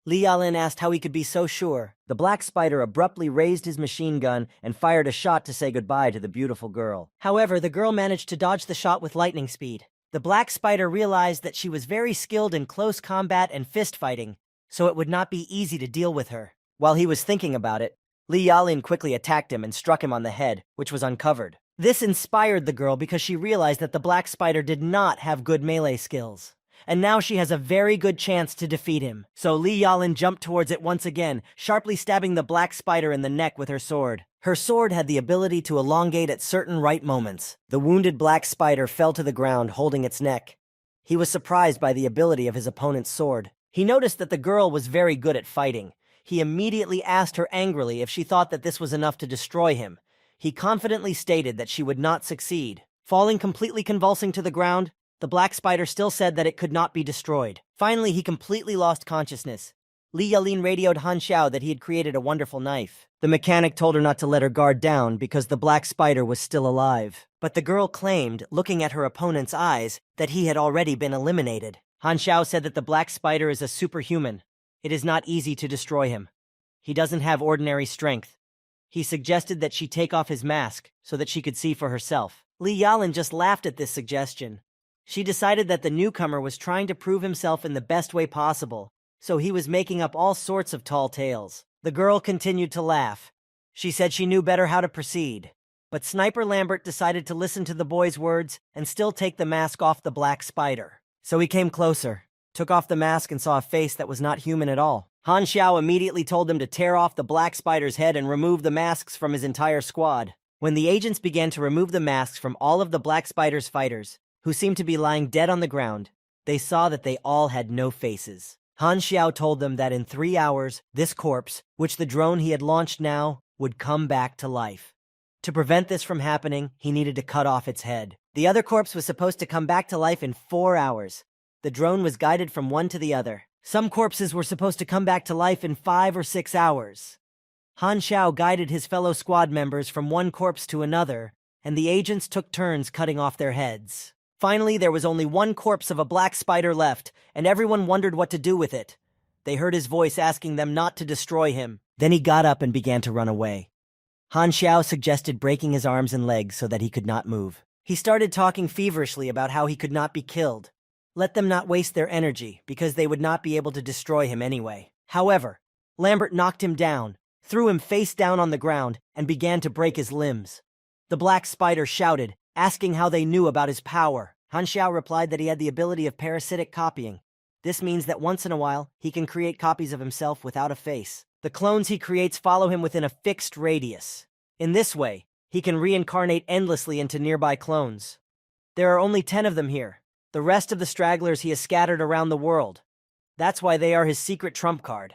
Li Yalin asked how he could be so sure. The black spider abruptly raised his machine gun and fired a shot to say goodbye to the beautiful girl. However, the girl managed to dodge the shot with lightning speed. The black spider realized that she was very skilled in close combat and fist fighting, so it would not be easy to deal with her. While he was thinking about it, Li Yalin quickly attacked him and struck him on the head, which was uncovered. This inspired the girl because she realized that the black spider did not have good melee skills, and now she has a very good chance to defeat him. So Li Yalin jumped towards it once again, sharply stabbing the black spider in the neck with her sword. Her sword had the ability to elongate at certain right moments. The wounded black spider fell to the ground, holding its neck. He was surprised by the ability of his opponent's sword. He noticed that the girl was very good at fighting. He immediately asked her angrily if she thought that this was enough to destroy him. He confidently stated that she would not succeed. Falling completely convulsing to the ground, the black spider still said that it could not be destroyed. Finally, he completely lost consciousness. Li Yalin radioed Han Xiao that he had created a wonderful knife. The mechanic told her not to let her guard down because the black spider was still alive. But the girl claimed, looking at her opponent's eyes, that he had already been eliminated. Han Xiao said that the black spider is a superhuman. It is not easy to destroy him. He doesn't have ordinary strength. He suggested that she take off his mask so that she could see for herself. Li Yalin just laughed at this suggestion. She decided that the newcomer was trying to prove himself in the best way possible, so he was making up all sorts of tall tales. The girl continued to laugh. She said she knew better how to proceed. But Sniper Lambert decided to listen to the boy's words and still take the mask off the black spider. So he came closer, took off the mask, and saw a face that was not human at all. Han Xiao immediately told them to tear off the black spider's head and remove the masks from his entire squad. When the agents began to remove the masks from all of the black spider's fighters, who seemed to be lying dead on the ground, they saw that they all had no faces. Han Xiao told them that in 3 hours, this corpse, which the drone he had launched now, would come back to life. To prevent this from happening, he needed to cut off its head. The other corpse was supposed to come back to life in 4 hours. The drone was guided from one to the other. Some corpses were supposed to come back to life in 5 or 6 hours. Han Xiao guided his fellow squad members from one corpse to another, and the agents took turns cutting off their heads. Finally, there was only one corpse of a black spider left, and everyone wondered what to do with it. They heard his voice asking them not to destroy him. Then he got up and began to run away. Han Xiao suggested breaking his arms and legs so that he could not move. He started talking feverishly about how he could not be killed. Let them not waste their energy, because they would not be able to destroy him anyway. However, Lambert knocked him down, threw him face down on the ground, and began to break his limbs. The Black Spider shouted, asking how they knew about his power. Han Xiao replied that he had the ability of parasitic copying. This means that once in a while, he can create copies of himself without a face. The clones he creates follow him within a fixed radius. In this way, he can reincarnate endlessly into nearby clones. There are only 10 of them here. The rest of the stragglers he has scattered around the world. That's why they are his secret trump card.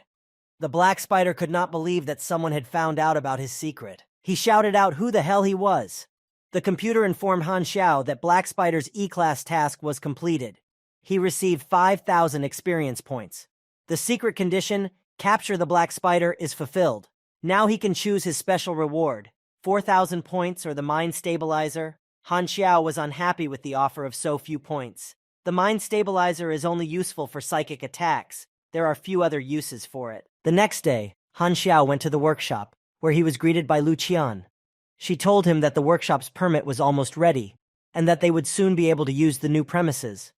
The Black Spider could not believe that someone had found out about his secret. He shouted out who the hell he was. The computer informed Han Xiao that Black Spider's E-Class task was completed. He received 5,000 experience points. The secret condition, capture the Black Spider, is fulfilled. Now he can choose his special reward, 4,000 points or the Mind Stabilizer. Han Xiao was unhappy with the offer of so few points. The Mind Stabilizer is only useful for psychic attacks. There are few other uses for it. The next day, Han Xiao went to the workshop, where he was greeted by Lu Qian. She told him that the workshop's permit was almost ready, and that they would soon be able to use the new premises.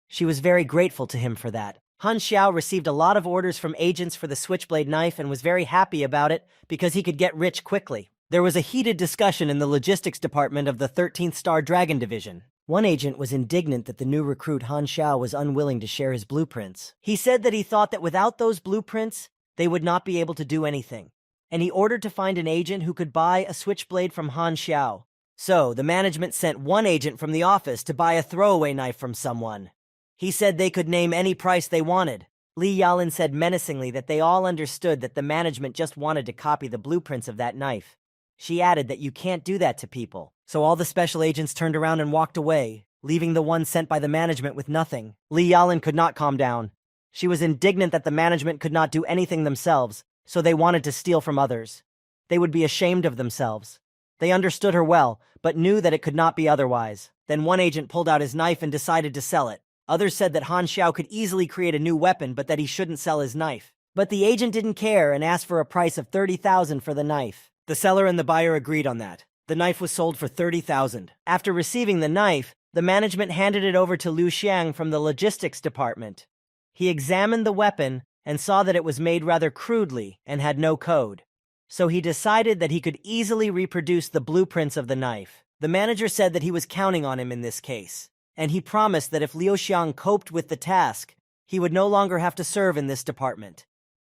She was very grateful to him for that. Han Xiao received a lot of orders from agents for the switchblade knife and was very happy about it because he could get rich quickly. There was a heated discussion in the logistics department of the 13th Star Dragon Division. One agent was indignant that the new recruit Han Xiao was unwilling to share his blueprints. He said that he thought that without those blueprints, they would not be able to do anything, and he ordered to find an agent who could buy a switchblade from Han Xiao. So, the management sent one agent from the office to buy a throwaway knife from someone. He said they could name any price they wanted. Li Yalin said menacingly that they all understood that the management just wanted to copy the blueprints of that knife. She added that you can't do that to people. So all the special agents turned around and walked away, leaving the one sent by the management with nothing. Li Yalin could not calm down. She was indignant that the management could not do anything themselves, so they wanted to steal from others. They would be ashamed of themselves. They understood her well, but knew that it could not be otherwise. Then one agent pulled out his knife and decided to sell it. Others said that Han Xiao could easily create a new weapon, but that he shouldn't sell his knife. But the agent didn't care and asked for a price of 30,000 for the knife. The seller and the buyer agreed on that. The knife was sold for 30,000. After receiving the knife, the management handed it over to Liu Xiang from the logistics department. He examined the weapon and saw that it was made rather crudely and had no code. So he decided that he could easily reproduce the blueprints of the knife. The manager said that he was counting on him in this case, and he promised that if Liu Xiang coped with the task, he would no longer have to serve in this department.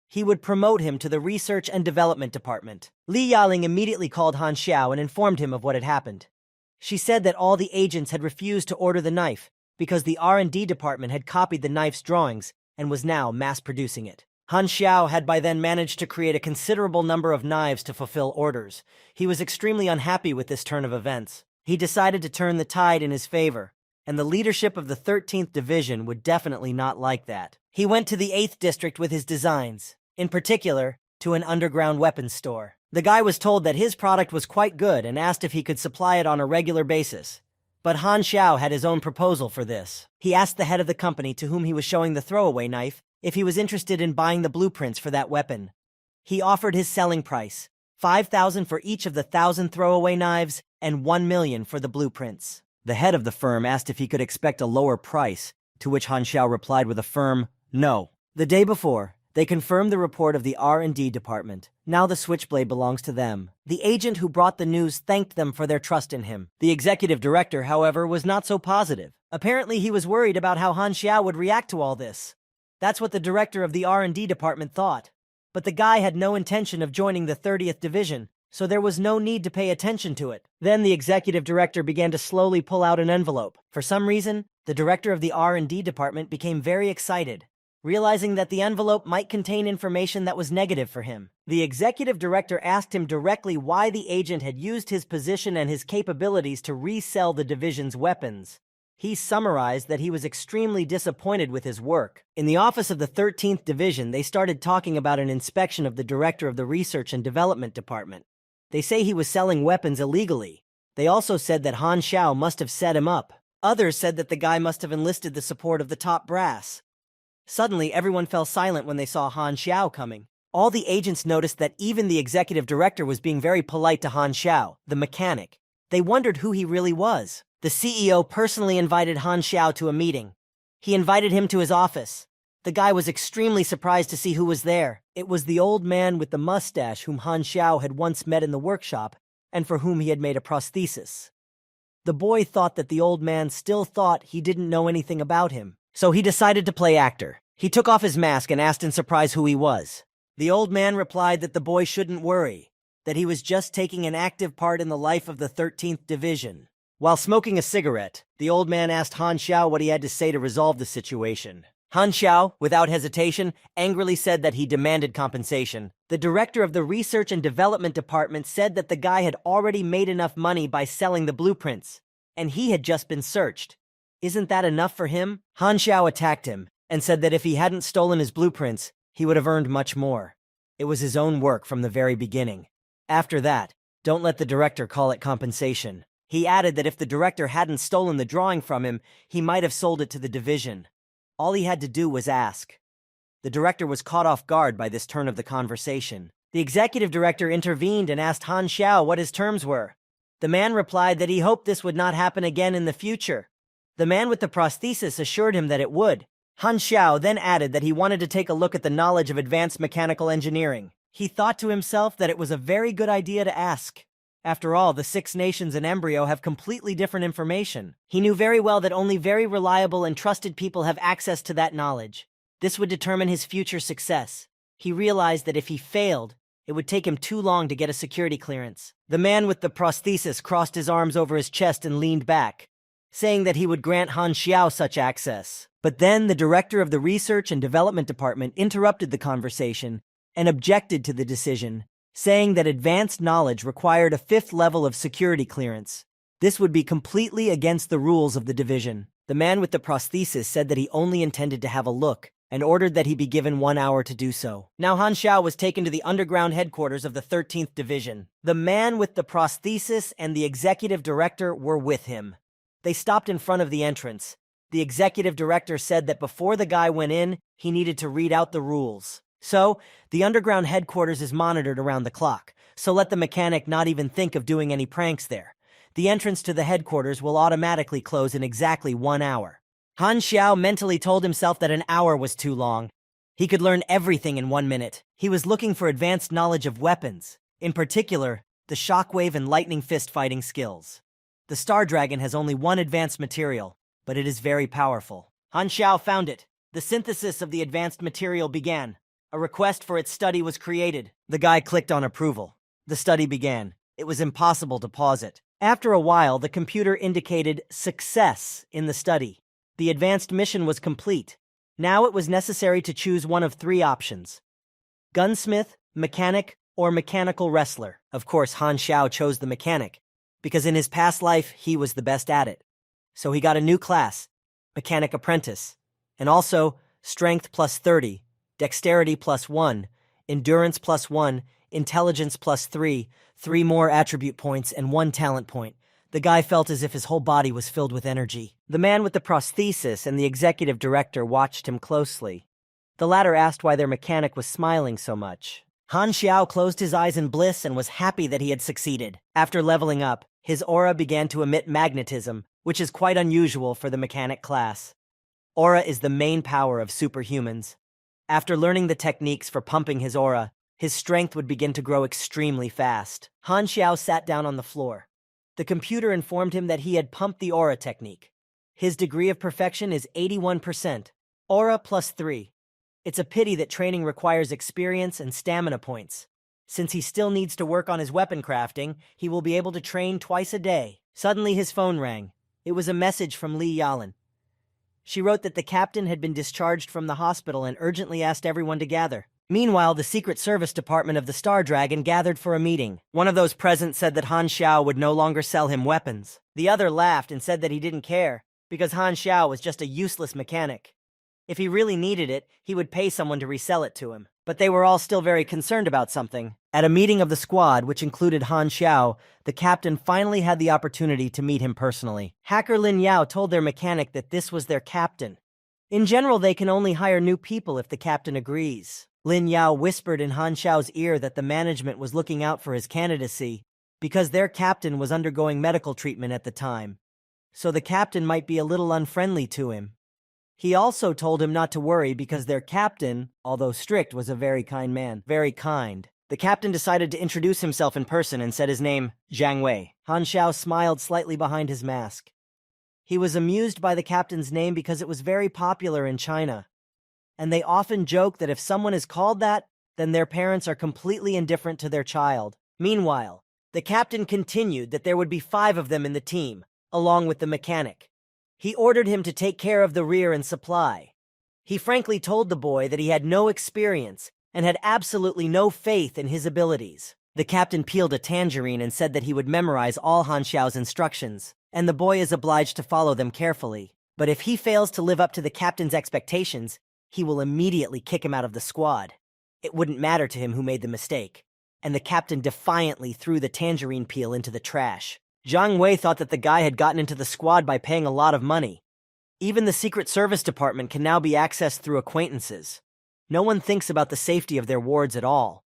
He would promote him to the Research and Development Department. Li Yaling immediately called Han Xiao and informed him of what had happened. She said that all the agents had refused to order the knife because the R&D department had copied the knife's drawings and was now mass-producing it. Han Xiao had by then managed to create a considerable number of knives to fulfill orders. He was extremely unhappy with this turn of events. He decided to turn the tide in his favor, and the leadership of the 13th Division would definitely not like that. He went to the 8th District with his designs, in particular, to an underground weapons store. The guy was told that his product was quite good and asked if he could supply it on a regular basis. But Han Xiao had his own proposal for this. He asked the head of the company to whom he was showing the throwaway knife if he was interested in buying the blueprints for that weapon. He offered his selling price, 5,000 for each of the 1,000 throwaway knives and 1 million for the blueprints. The head of the firm asked if he could expect a lower price, to which Han Xiao replied with a firm no. The day before, they confirmed the report of the R&D department. Now the switchblade belongs to them. The agent who brought the news thanked them for their trust in him. The executive director, however, was not so positive. Apparently he was worried about how Han Xiao would react to all this. That's what the director of the R&D department thought. But the guy had no intention of joining the 30th Division, so there was no need to pay attention to it. Then the executive director began to slowly pull out an envelope. For some reason, the director of the R&D department became very excited, realizing that the envelope might contain information that was negative for him. The executive director asked him directly why the agent had used his position and his capabilities to resell the division's weapons. He summarized that he was extremely disappointed with his work. In the office of the 13th Division, they started talking about an inspection of the director of the Research and Development Department. They say he was selling weapons illegally. They also said that Han Xiao must have set him up. Others said that the guy must have enlisted the support of the top brass. Suddenly, everyone fell silent when they saw Han Xiao coming. All the agents noticed that even the executive director was being very polite to Han Xiao, the mechanic. They wondered who he really was. The CEO personally invited Han Xiao to a meeting. He invited him to his office. The guy was extremely surprised to see who was there. It was the old man with the mustache whom Han Xiao had once met in the workshop and for whom he had made a prosthesis. The boy thought that the old man still thought he didn't know anything about him, so he decided to play actor. He took off his mask and asked in surprise who he was. The old man replied that the boy shouldn't worry, that he was just taking an active part in the life of the 13th Division. While smoking a cigarette, the old man asked Han Xiao what he had to say to resolve the situation. Han Xiao, without hesitation, angrily said that he demanded compensation. The director of the Research and Development Department said that the guy had already made enough money by selling the blueprints, and he had just been searched. Isn't that enough for him? Han Xiao attacked him and said that if he hadn't stolen his blueprints, he would have earned much more. It was his own work from the very beginning. After that, don't let the director call it compensation. He added that if the director hadn't stolen the drawing from him, he might have sold it to the division. All he had to do was ask. The director was caught off guard by this turn of the conversation. The executive director intervened and asked Han Xiao what his terms were. The man replied that he hoped this would not happen again in the future. The man with the prosthesis assured him that it would. Han Xiao then added that he wanted to take a look at the knowledge of advanced mechanical engineering. He thought to himself that it was a very good idea to ask. After all, the 6 nations in Embryo have completely different information. He knew very well that only very reliable and trusted people have access to that knowledge. This would determine his future success. He realized that if he failed, it would take him too long to get a security clearance. The man with the prosthesis crossed his arms over his chest and leaned back, saying that he would grant Han Xiao such access. But then the director of the Research and Development Department interrupted the conversation and objected to the decision, saying that advanced knowledge required a 5th level of security clearance. This would be completely against the rules of the division. The man with the prosthesis said that he only intended to have a look and ordered that he be given 1 hour to do so. Now Han Xiao was taken to the underground headquarters of the 13th Division. The man with the prosthesis and the executive director were with him. They stopped in front of the entrance. The executive director said that before the guy went in, he needed to read out the rules. So, the underground headquarters is monitored around the clock, so let the mechanic not even think of doing any pranks there. The entrance to the headquarters will automatically close in exactly 1 hour. Han Xiao mentally told himself that an hour was too long. He could learn everything in 1 minute. He was looking for advanced knowledge of weapons, in particular, the shockwave and lightning fist fighting skills. The Star Dragon has only one advanced material, but it is very powerful. Han Xiao found it. The synthesis of the advanced material began. A request for its study was created. The guy clicked on approval. The study began. It was impossible to pause it. After a while, the computer indicated success in the study. The advanced mission was complete. Now it was necessary to choose one of 3 options: gunsmith, mechanic, or mechanical wrestler. Of course, Han Xiao chose the mechanic, because in his past life, he was the best at it. So he got a new class, mechanic apprentice, and also strength plus 30, dexterity plus 1, endurance plus 1, intelligence plus 3, 3 more attribute points, and 1 talent point. The guy felt as if his whole body was filled with energy. The man with the prosthesis and the executive director watched him closely. The latter asked why their mechanic was smiling so much. Han Xiao closed his eyes in bliss and was happy that he had succeeded. After leveling up, his aura began to emit magnetism, which is quite unusual for the mechanic class. Aura is the main power of superhumans. After learning the techniques for pumping his aura, his strength would begin to grow extremely fast. Han Xiao sat down on the floor. The computer informed him that he had pumped the aura technique. His degree of perfection is 81%. Aura plus 3. It's a pity that training requires experience and stamina points. Since he still needs to work on his weapon crafting, he will be able to train twice a day. Suddenly his phone rang. It was a message from Li Yalan. She wrote that the captain had been discharged from the hospital and urgently asked everyone to gather. Meanwhile, the Secret Service Department of the Star Dragon gathered for a meeting. One of those present said that Han Xiao would no longer sell him weapons. The other laughed and said that he didn't care, because Han Xiao was just a useless mechanic. If he really needed it, he would pay someone to resell it to him. But they were all still very concerned about something. At a meeting of the squad, which included Han Xiao, the captain finally had the opportunity to meet him personally. Hacker Lin Yao told their mechanic that this was their captain. In general, they can only hire new people if the captain agrees. Lin Yao whispered in Han Xiao's ear that the management was looking out for his candidacy because their captain was undergoing medical treatment at the time, so the captain might be a little unfriendly to him. He also told him not to worry because their captain, although strict, was a very kind man. Very kind. The captain decided to introduce himself in person and said his name, Jiang Wei. Han Xiao smiled slightly behind his mask. He was amused by the captain's name because it was very popular in China. And they often joke that if someone is called that, then their parents are completely indifferent to their child. Meanwhile, the captain continued that there would be 5 of them in the team, along with the mechanic. He ordered him to take care of the rear and supply. He frankly told the boy that he had no experience and had absolutely no faith in his abilities. The captain peeled a tangerine and said that he would memorize all Han Xiao's instructions, and the boy is obliged to follow them carefully. But if he fails to live up to the captain's expectations, he will immediately kick him out of the squad. It wouldn't matter to him who made the mistake. And the captain defiantly threw the tangerine peel into the trash. Jiang Wei thought that the guy had gotten into the squad by paying a lot of money. Even the Secret Service Department can now be accessed through acquaintances. No one thinks about the safety of their wards at all.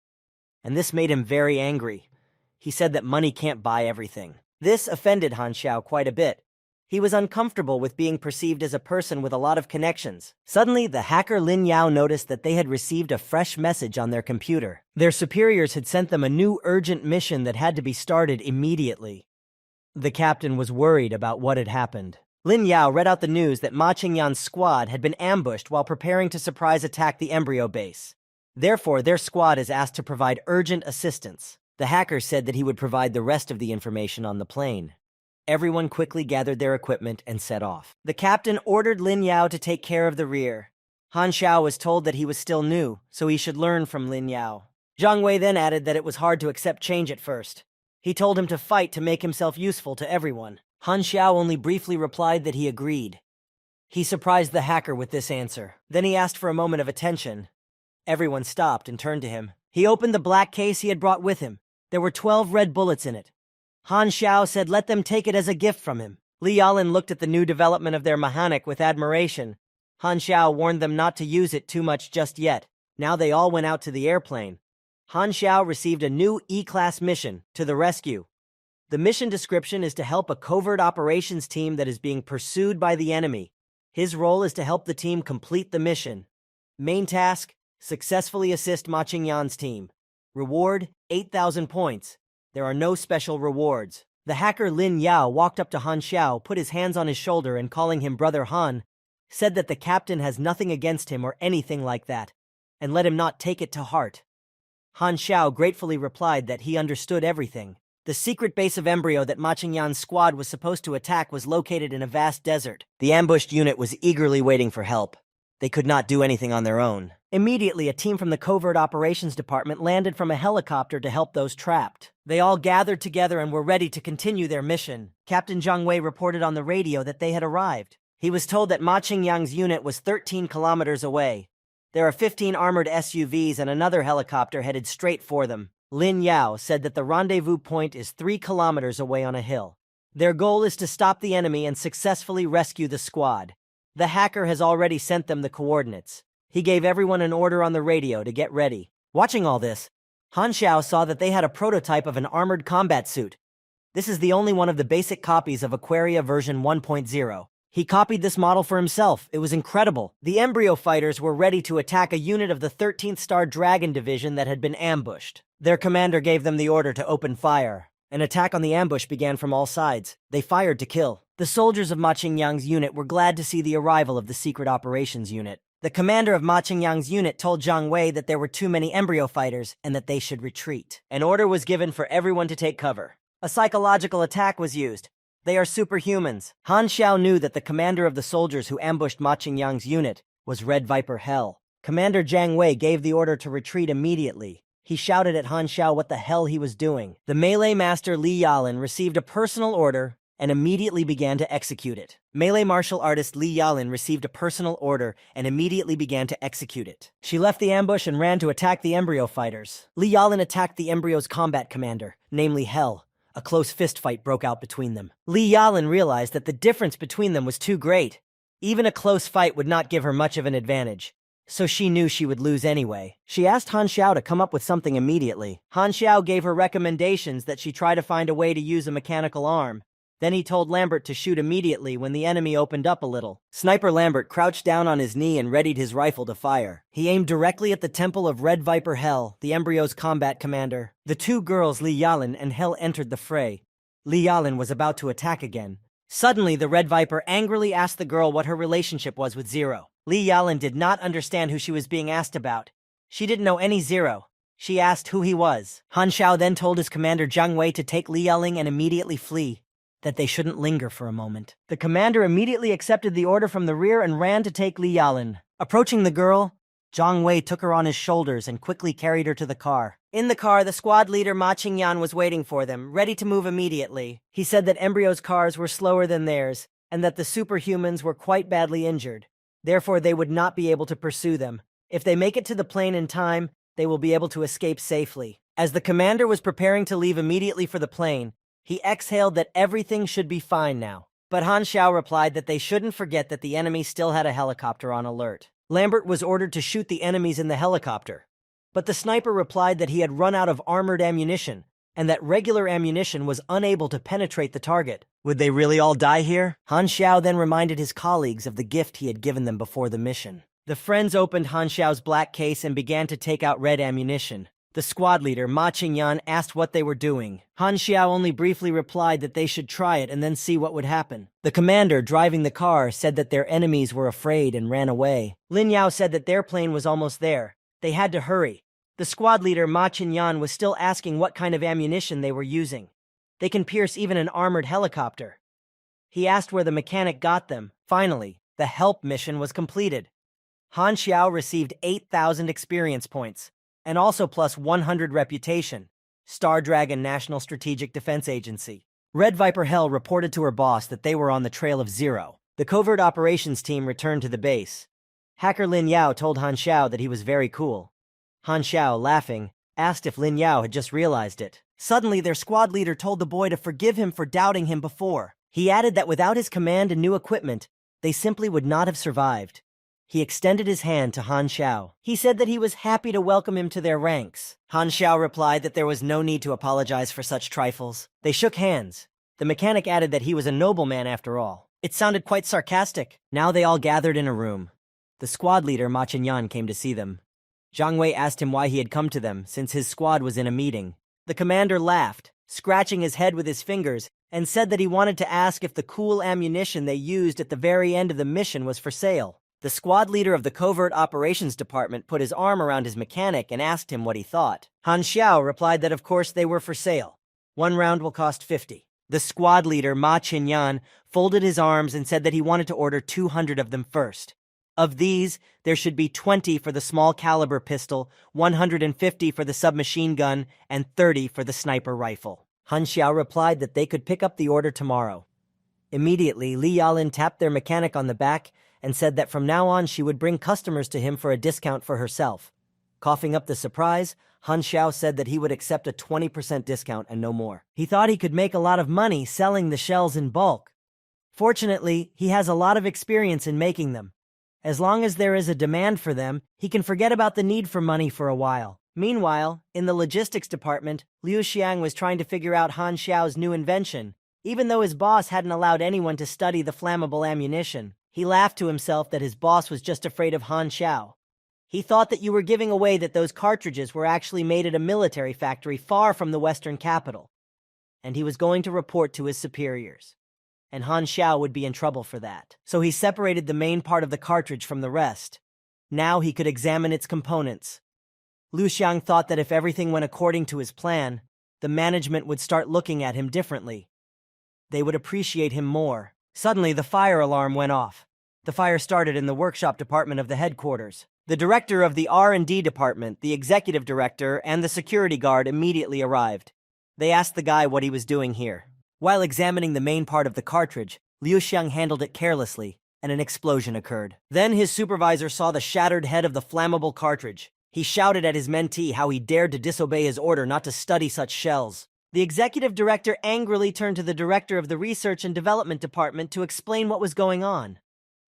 And this made him very angry. He said that money can't buy everything. This offended Han Xiao quite a bit. He was uncomfortable with being perceived as a person with a lot of connections. Suddenly, the hacker Lin Yao noticed that they had received a fresh message on their computer. Their superiors had sent them a new urgent mission that had to be started immediately. The captain was worried about what had happened. Lin Yao read out the news that Ma Qingyan's squad had been ambushed while preparing to surprise attack the embryo base. Therefore, their squad is asked to provide urgent assistance. The hacker said that he would provide the rest of the information on the plane. Everyone quickly gathered their equipment and set off. The captain ordered Lin Yao to take care of the rear. Han Xiao was told that he was still new, so he should learn from Lin Yao. Jiang Wei then added that it was hard to accept change at first. He told him to fight to make himself useful to everyone. Han Xiao only briefly replied that he agreed. He surprised the hacker with this answer. Then he asked for a moment of attention. Everyone stopped and turned to him. He opened the black case he had brought with him. There were 12 red bullets in it. Han Xiao said let them take it as a gift from him. Li Yalin looked at the new development of their mechanic with admiration. Han Xiao warned them not to use it too much just yet. Now they all went out to the airplane. Han Xiao received a new E-class mission, to the rescue. The mission description is to help a covert operations team that is being pursued by the enemy. His role is to help the team complete the mission. Main task, successfully assist Ma Qingyan's team. Reward, 8,000 points. There are no special rewards. The hacker Lin Yao walked up to Han Xiao, put his hands on his shoulder and calling him Brother Han, said that the captain has nothing against him or anything like that, and let him not take it to heart. Han Xiao gratefully replied that he understood everything. The secret base of Embryo that Ma Qingyan's squad was supposed to attack was located in a vast desert. The ambushed unit was eagerly waiting for help. They could not do anything on their own. Immediately, a team from the Covert Operations Department landed from a helicopter to help those trapped. They all gathered together and were ready to continue their mission. Captain Jiang Wei reported on the radio that they had arrived. He was told that Ma Qingyang's unit was 13 kilometers away. There are 15 armored SUVs and another helicopter headed straight for them. Lin Yao said that the rendezvous point is 3 kilometers away on a hill. Their goal is to stop the enemy and successfully rescue the squad. The hacker has already sent them the coordinates. He gave everyone an order on the radio to get ready. Watching all this, Han Xiao saw that they had a prototype of an armored combat suit. This is the only one of the basic copies of Aquaria version 1.0. He copied this model for himself. It was incredible. The embryo fighters were ready to attack a unit of the 13th Star Dragon Division that had been ambushed. Their commander gave them the order to open fire. An attack on the ambush began from all sides. They fired to kill. The soldiers of Ma Qingyang's unit were glad to see the arrival of the Secret Operations Unit. The commander of Ma Qingyang's unit told Jiang Wei that there were too many embryo fighters and that they should retreat. An order was given for everyone to take cover. A psychological attack was used. They are superhumans. Han Xiao knew that the commander of the soldiers who ambushed Ma Qingyang's unit was Red Viper Hell. Commander Jiang Wei gave the order to retreat immediately. He shouted at Han Xiao what the hell he was doing. The melee master Li Yalin received a personal order and immediately began to execute it. Melee martial artist Li Yalin received a personal order and immediately began to execute it. She left the ambush and ran to attack the embryo fighters. Li Yalin attacked the embryo's combat commander, namely Hell. A close fistfight broke out between them. Li Yalin realized that the difference between them was too great. Even a close fight would not give her much of an advantage, so she knew she would lose anyway. She asked Han Xiao to come up with something immediately. Han Xiao gave her recommendations that she try to find a way to use a mechanical arm. Then he told Lambert to shoot immediately when the enemy opened up a little. Sniper Lambert crouched down on his knee and readied his rifle to fire. He aimed directly at the temple of Red Viper Hell, the embryo's combat commander. The two girls, Li Yalin and Hell, entered the fray. Li Yalin was about to attack again. Suddenly, the Red Viper angrily asked the girl what her relationship was with Zero. Li Yalin did not understand who she was being asked about. She didn't know any Zero. She asked who he was. Han Xiao then told his commander Jiang Wei to take Li Yaling and immediately flee, that they shouldn't linger for a moment. The commander immediately accepted the order from the rear and ran to take Li Yalin. Approaching the girl, Jiang Wei took her on his shoulders and quickly carried her to the car. In the car, the squad leader Ma Qingyan was waiting for them, ready to move immediately. He said that Embryo's cars were slower than theirs, and that the superhumans were quite badly injured. Therefore, they would not be able to pursue them. If they make it to the plane in time, they will be able to escape safely. As the commander was preparing to leave immediately for the plane, he exhaled that everything should be fine now. But Han Xiao replied that they shouldn't forget that the enemy still had a helicopter on alert. Lambert was ordered to shoot the enemies in the helicopter, but the sniper replied that he had run out of armored ammunition, and that regular ammunition was unable to penetrate the target. Would they really all die here? Han Xiao then reminded his colleagues of the gift he had given them before the mission. The friends opened Han Xiao's black case and began to take out red ammunition. The squad leader, Ma Qingyan, asked what they were doing. Han Xiao only briefly replied that they should try it and then see what would happen. The commander, driving the car, said that their enemies were afraid and ran away. Lin Yao said that their plane was almost there. They had to hurry. The squad leader, Ma Qingyan, was still asking what kind of ammunition they were using. They can pierce even an armored helicopter. He asked where the mechanic got them. Finally, the help mission was completed. Han Xiao received 8,000 experience points, and also plus 100 reputation. Star Dragon National Strategic Defense Agency. Red Viper Hell reported to her boss that they were on the trail of Zero. The covert operations team returned to the base. Hacker Lin Yao told Han Xiao that he was very cool. Han Xiao, laughing, asked if Lin Yao had just realized it. Suddenly, their squad leader told the boy to forgive him for doubting him before. He added that without his command and new equipment, they simply would not have survived. He extended his hand to Han Xiao. He said that he was happy to welcome him to their ranks. Han Xiao replied that there was no need to apologize for such trifles. They shook hands. The mechanic added that he was a nobleman after all. It sounded quite sarcastic. Now they all gathered in a room. The squad leader, Ma Qingyan, came to see them. Jiang Wei asked him why he had come to them, since his squad was in a meeting. The commander laughed, scratching his head with his fingers, and said that he wanted to ask if the cool ammunition they used at the very end of the mission was for sale. The squad leader of the Covert Operations Department put his arm around his mechanic and asked him what he thought. Han Xiao replied that of course they were for sale. 1 round will cost 50. The squad leader, Ma Qingyan, folded his arms and said that he wanted to order 200 of them first. Of these, there should be 20 for the small caliber pistol, 150 for the submachine gun, and 30 for the sniper rifle. Han Xiao replied that they could pick up the order tomorrow. Immediately, Li Yalin tapped their mechanic on the back and said that from now on she would bring customers to him for a discount for herself. Coughing up the surprise, Han Xiao said that he would accept a 20% discount and no more. He thought he could make a lot of money selling the shells in bulk. Fortunately, he has a lot of experience in making them. As long as there is a demand for them, he can forget about the need for money for a while. Meanwhile, in the logistics department, Liu Xiang was trying to figure out Han Xiao's new invention. Even though his boss hadn't allowed anyone to study the flammable ammunition, he laughed to himself that his boss was just afraid of Han Xiao. He thought that you were giving away that those cartridges were actually made at a military factory far from the western capital, and he was going to report to his superiors. And Han Xiao would be in trouble for that. So he separated the main part of the cartridge from the rest. Now he could examine its components. Liu Xiang thought that if everything went according to his plan, the management would start looking at him differently. They would appreciate him more. Suddenly, the fire alarm went off. The fire started in the workshop department of the headquarters. The director of the R&D department, the executive director, and the security guard immediately arrived. They asked the guy what he was doing here. While examining the main part of the cartridge, Liu Xiang handled it carelessly, and an explosion occurred. Then his supervisor saw the shattered head of the flammable cartridge. He shouted at his mentee how he dared to disobey his order not to study such shells. The executive director angrily turned to the director of the Research and Development Department to explain what was going on.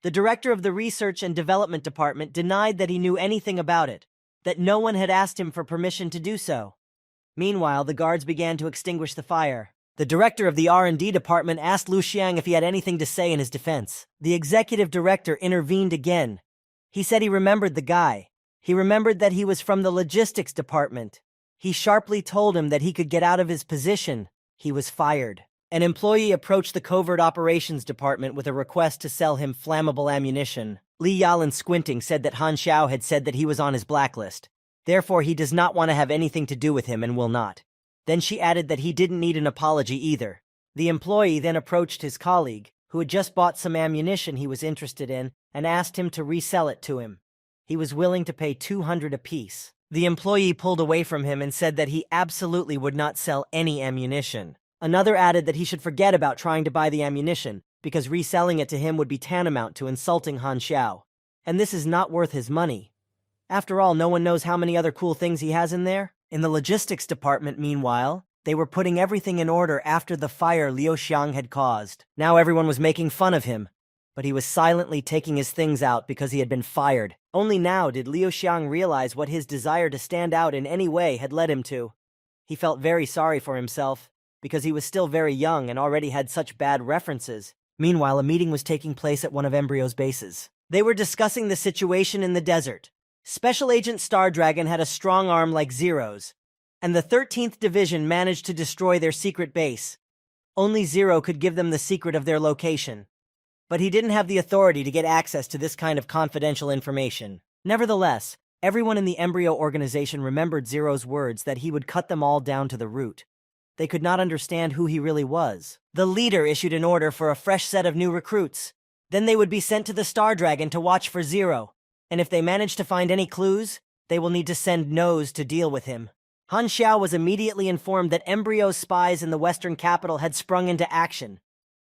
The director of the Research and Development Department denied that he knew anything about it, that no one had asked him for permission to do so. Meanwhile, the guards began to extinguish the fire. The director of the R&D department asked Lu Xiang if he had anything to say in his defense. The executive director intervened again. He said he remembered the guy. He remembered that he was from the logistics department. He sharply told him that he could get out of his position. He was fired. An employee approached the covert operations department with a request to sell him flammable ammunition. Li Yalin, squinting, said that Han Xiao had said that he was on his blacklist. Therefore, he does not want to have anything to do with him and will not. Then she added that he didn't need an apology either. The employee then approached his colleague, who had just bought some ammunition he was interested in, and asked him to resell it to him. He was willing to pay 200 apiece. The employee pulled away from him and said that he absolutely would not sell any ammunition. Another added that he should forget about trying to buy the ammunition, because reselling it to him would be tantamount to insulting Han Xiao. And this is not worth his money. After all, no one knows how many other cool things he has in there. In the logistics department, meanwhile, they were putting everything in order after the fire Liu Xiang had caused. Now everyone was making fun of him, but he was silently taking his things out because he had been fired. Only now did Liu Xiang realize what his desire to stand out in any way had led him to. He felt very sorry for himself, because he was still very young and already had such bad references. Meanwhile, a meeting was taking place at one of Embryo's bases. They were discussing the situation in the desert. Special Agent Star Dragon had a strong arm like Zero's, and the 13th Division managed to destroy their secret base. Only Zero could give them the secret of their location. But he didn't have the authority to get access to this kind of confidential information. Nevertheless, everyone in the Embryo organization remembered Zero's words that he would cut them all down to the root. They could not understand who he really was. The leader issued an order for a fresh set of new recruits. Then they would be sent to the Star Dragon to watch for Zero. And if they manage to find any clues, they will need to send Nose to deal with him. Han Xiao was immediately informed that Embryo's spies in the western capital had sprung into action.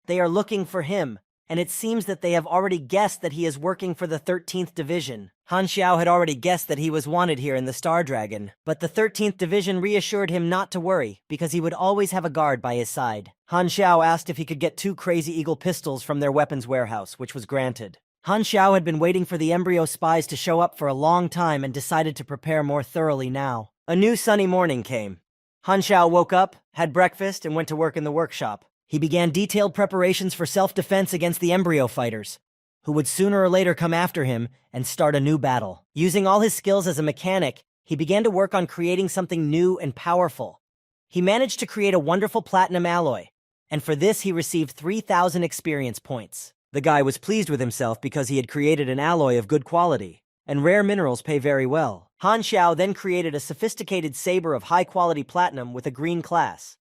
They are looking for him, and it seems that they have already guessed that he is working for the 13th Division. Han Xiao had already guessed that he was wanted here in the Star Dragon, but the 13th Division reassured him not to worry, because he would always have a guard by his side. Han Xiao asked if he could get 2 Crazy Eagle pistols from their weapons warehouse, which was granted. Han Xiao had been waiting for the Embryo spies to show up for a long time and decided to prepare more thoroughly now. A new sunny morning came. Han Xiao woke up, had breakfast, and went to work in the workshop. He began detailed preparations for self-defense against the Embryo fighters, who would sooner or later come after him and start a new battle. Using all his skills as a mechanic, he began to work on creating something new and powerful. He managed to create a wonderful platinum alloy, and for this he received 3,000 experience points. The guy was pleased with himself because he had created an alloy of good quality, and rare minerals pay very well. Han Xiao then created a sophisticated saber of high-quality platinum with a green class.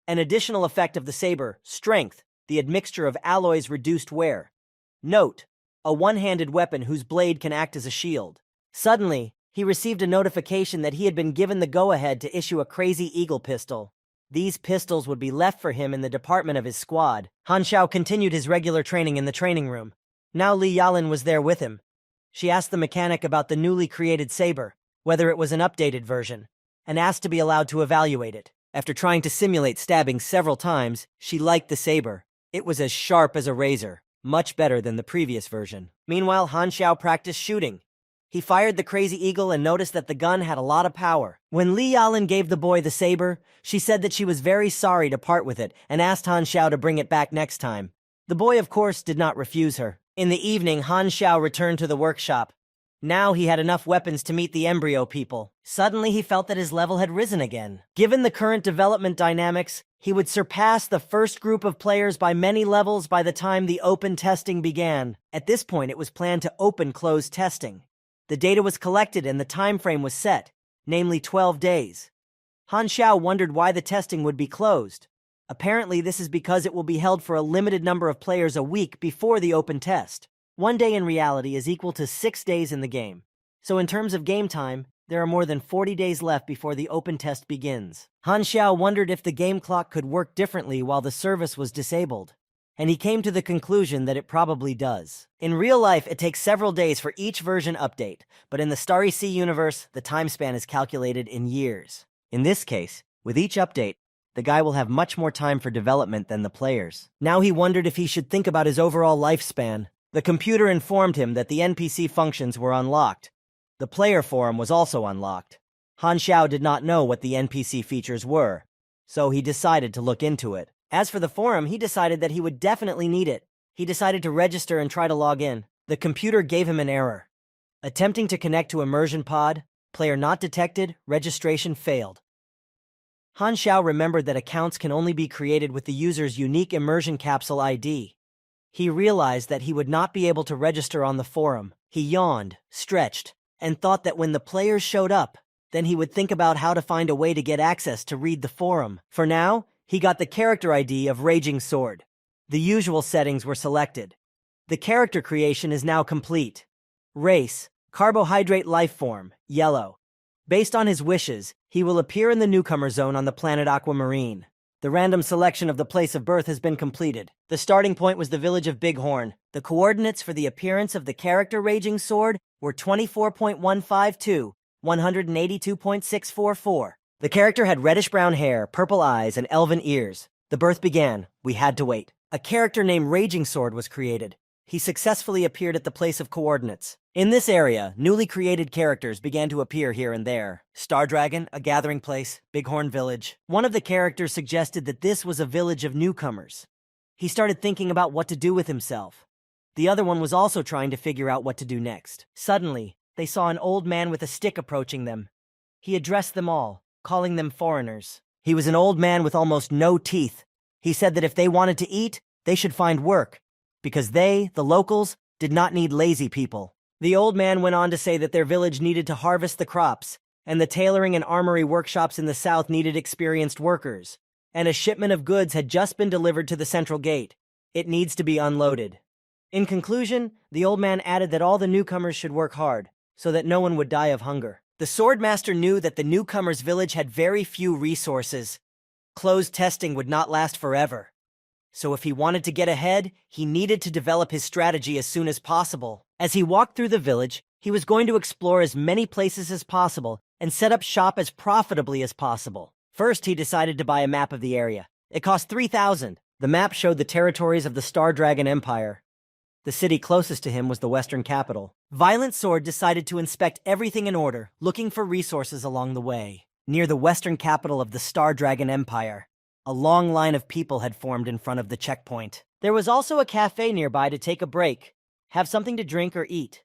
An additional effect of the saber, strength, the admixture of alloys reduced wear. Note, a one-handed weapon whose blade can act as a shield. Suddenly, he received a notification that he had been given the go-ahead to issue a Crazy Eagle pistol. These pistols would be left for him in the department of his squad. Han Xiao continued his regular training in the training room. Now Li Yalin was there with him. She asked the mechanic about the newly created saber, whether it was an updated version, and asked to be allowed to evaluate it. After trying to simulate stabbing several times, she liked the saber. It was as sharp as a razor, much better than the previous version. Meanwhile, Han Xiao practiced shooting. He fired the Crazy Eagle and noticed that the gun had a lot of power. When Li Yalin gave the boy the saber, she said that she was very sorry to part with it and asked Han Xiao to bring it back next time. The boy, of course, did not refuse her. In the evening, Han Xiao returned to the workshop. Now he had enough weapons to meet the Embryo people. Suddenly he felt that his level had risen again. Given the current development dynamics, he would surpass the first group of players by many levels by the time the open testing began. At this point, it was planned to open closed testing. The data was collected and the time frame was set, namely 12 days. Han Xiao wondered why the testing would be closed. Apparently, this is because it will be held for a limited number of players a week before the open test. 1 day in reality is equal to 6 days in the game. So in terms of game time, there are more than 40 days left before the open test begins. Han Xiao wondered if the game clock could work differently while the service was disabled, and he came to the conclusion that it probably does. In real life, it takes several days for each version update, but in the Starry Sea universe, the time span is calculated in years. In this case, with each update, the guy will have much more time for development than the players. Now he wondered if he should think about his overall lifespan. The computer informed him that the NPC functions were unlocked. The player forum was also unlocked. Han Xiao did not know what the NPC features were, so he decided to look into it. As for the forum, he decided that he would definitely need it. He decided to register and try to log in. The computer gave him an error. Attempting to connect to immersion pod, player not detected, registration failed. Han Xiao remembered that accounts can only be created with the user's unique immersion capsule ID. He realized that he would not be able to register on the forum. He yawned, stretched, and thought that when the players showed up, then he would think about how to find a way to get access to read the forum. For now, he got the character ID of Raging Sword. The usual settings were selected. The character creation is now complete. Race, carbohydrate life form, yellow. Based on his wishes, he will appear in the newcomer zone on the planet Aquamarine. The random selection of the place of birth has been completed. The starting point was the village of Bighorn. The coordinates for the appearance of the character Raging Sword were 24.152, 182.644. The character had reddish-brown hair, purple eyes, and elven ears. The birth began. We had to wait. A character named Raging Sword was created. He successfully appeared at the place of coordinates. In this area, newly created characters began to appear here and there. Star Dragon, a gathering place, Bighorn Village. One of the characters suggested that this was a village of newcomers. He started thinking about what to do with himself. The other one was also trying to figure out what to do next. Suddenly, they saw an old man with a stick approaching them. He addressed them all, calling them foreigners. He was an old man with almost no teeth. He said that if they wanted to eat, they should find work, because they, the locals, did not need lazy people. The old man went on to say that their village needed to harvest the crops, and the tailoring and armory workshops in the south needed experienced workers, and a shipment of goods had just been delivered to the central gate. It needs to be unloaded. In conclusion, the old man added that all the newcomers should work hard, so that no one would die of hunger. The swordmaster knew that the newcomers' village had very few resources. Closed testing would not last forever. So if he wanted to get ahead, he needed to develop his strategy as soon as possible. As he walked through the village, he was going to explore as many places as possible and set up shop as profitably as possible. First, he decided to buy a map of the area. It cost 3,000. The map showed the territories of the Star Dragon Empire. The city closest to him was the western capital. Violent Sword decided to inspect everything in order, looking for resources along the way. Near the western capital of the Star Dragon Empire, a long line of people had formed in front of the checkpoint. There was also a cafe nearby to take a break, have something to drink or eat.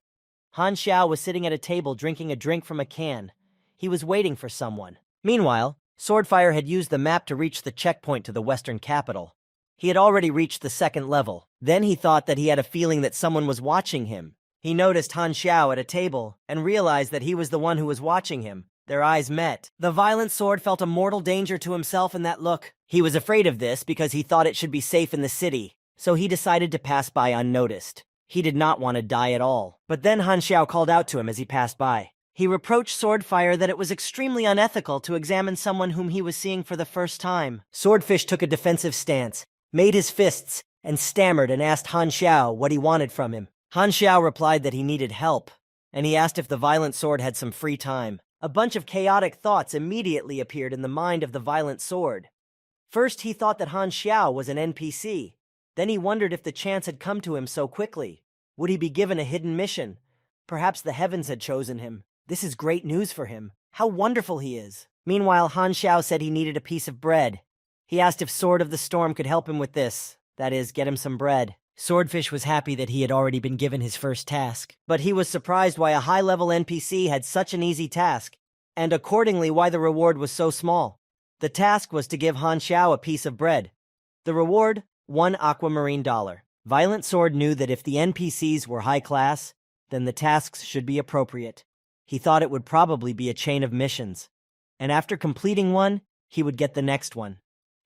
Han Xiao was sitting at a table drinking a drink from a can. He was waiting for someone. Meanwhile, Swordfire had used the map to reach the checkpoint to the western capital. He had already reached the second level. Then he thought that he had a feeling that someone was watching him. He noticed Han Xiao at a table and realized that he was the one who was watching him. Their eyes met. The Violent Sword felt a mortal danger to himself in that look. He was afraid of this because he thought it should be safe in the city, so he decided to pass by unnoticed. He did not want to die at all. But then Han Xiao called out to him as he passed by. He reproached Swordfire that it was extremely unethical to examine someone whom he was seeing for the first time. Swordfish took a defensive stance, made his fists, and stammered and asked Han Xiao what he wanted from him. Han Xiao replied that he needed help, and he asked if the Violent Sword had some free time. A bunch of chaotic thoughts immediately appeared in the mind of the Violent Sword. First, he thought that Han Xiao was an NPC. Then he wondered if the chance had come to him so quickly. Would he be given a hidden mission? Perhaps the heavens had chosen him. This is great news for him. How wonderful he is. Meanwhile, Han Xiao said he needed a piece of bread. He asked if Sword of the Storm could help him with this. That is, get him some bread. Swordfish was happy that he had already been given his first task. But he was surprised why a high-level NPC had such an easy task, and accordingly why the reward was so small. The task was to give Han Xiao a piece of bread. The reward, 1 aquamarine dollar. Violent Sword knew that if the NPCs were high class, then the tasks should be appropriate. He thought it would probably be a chain of missions, and after completing one, he would get the next one.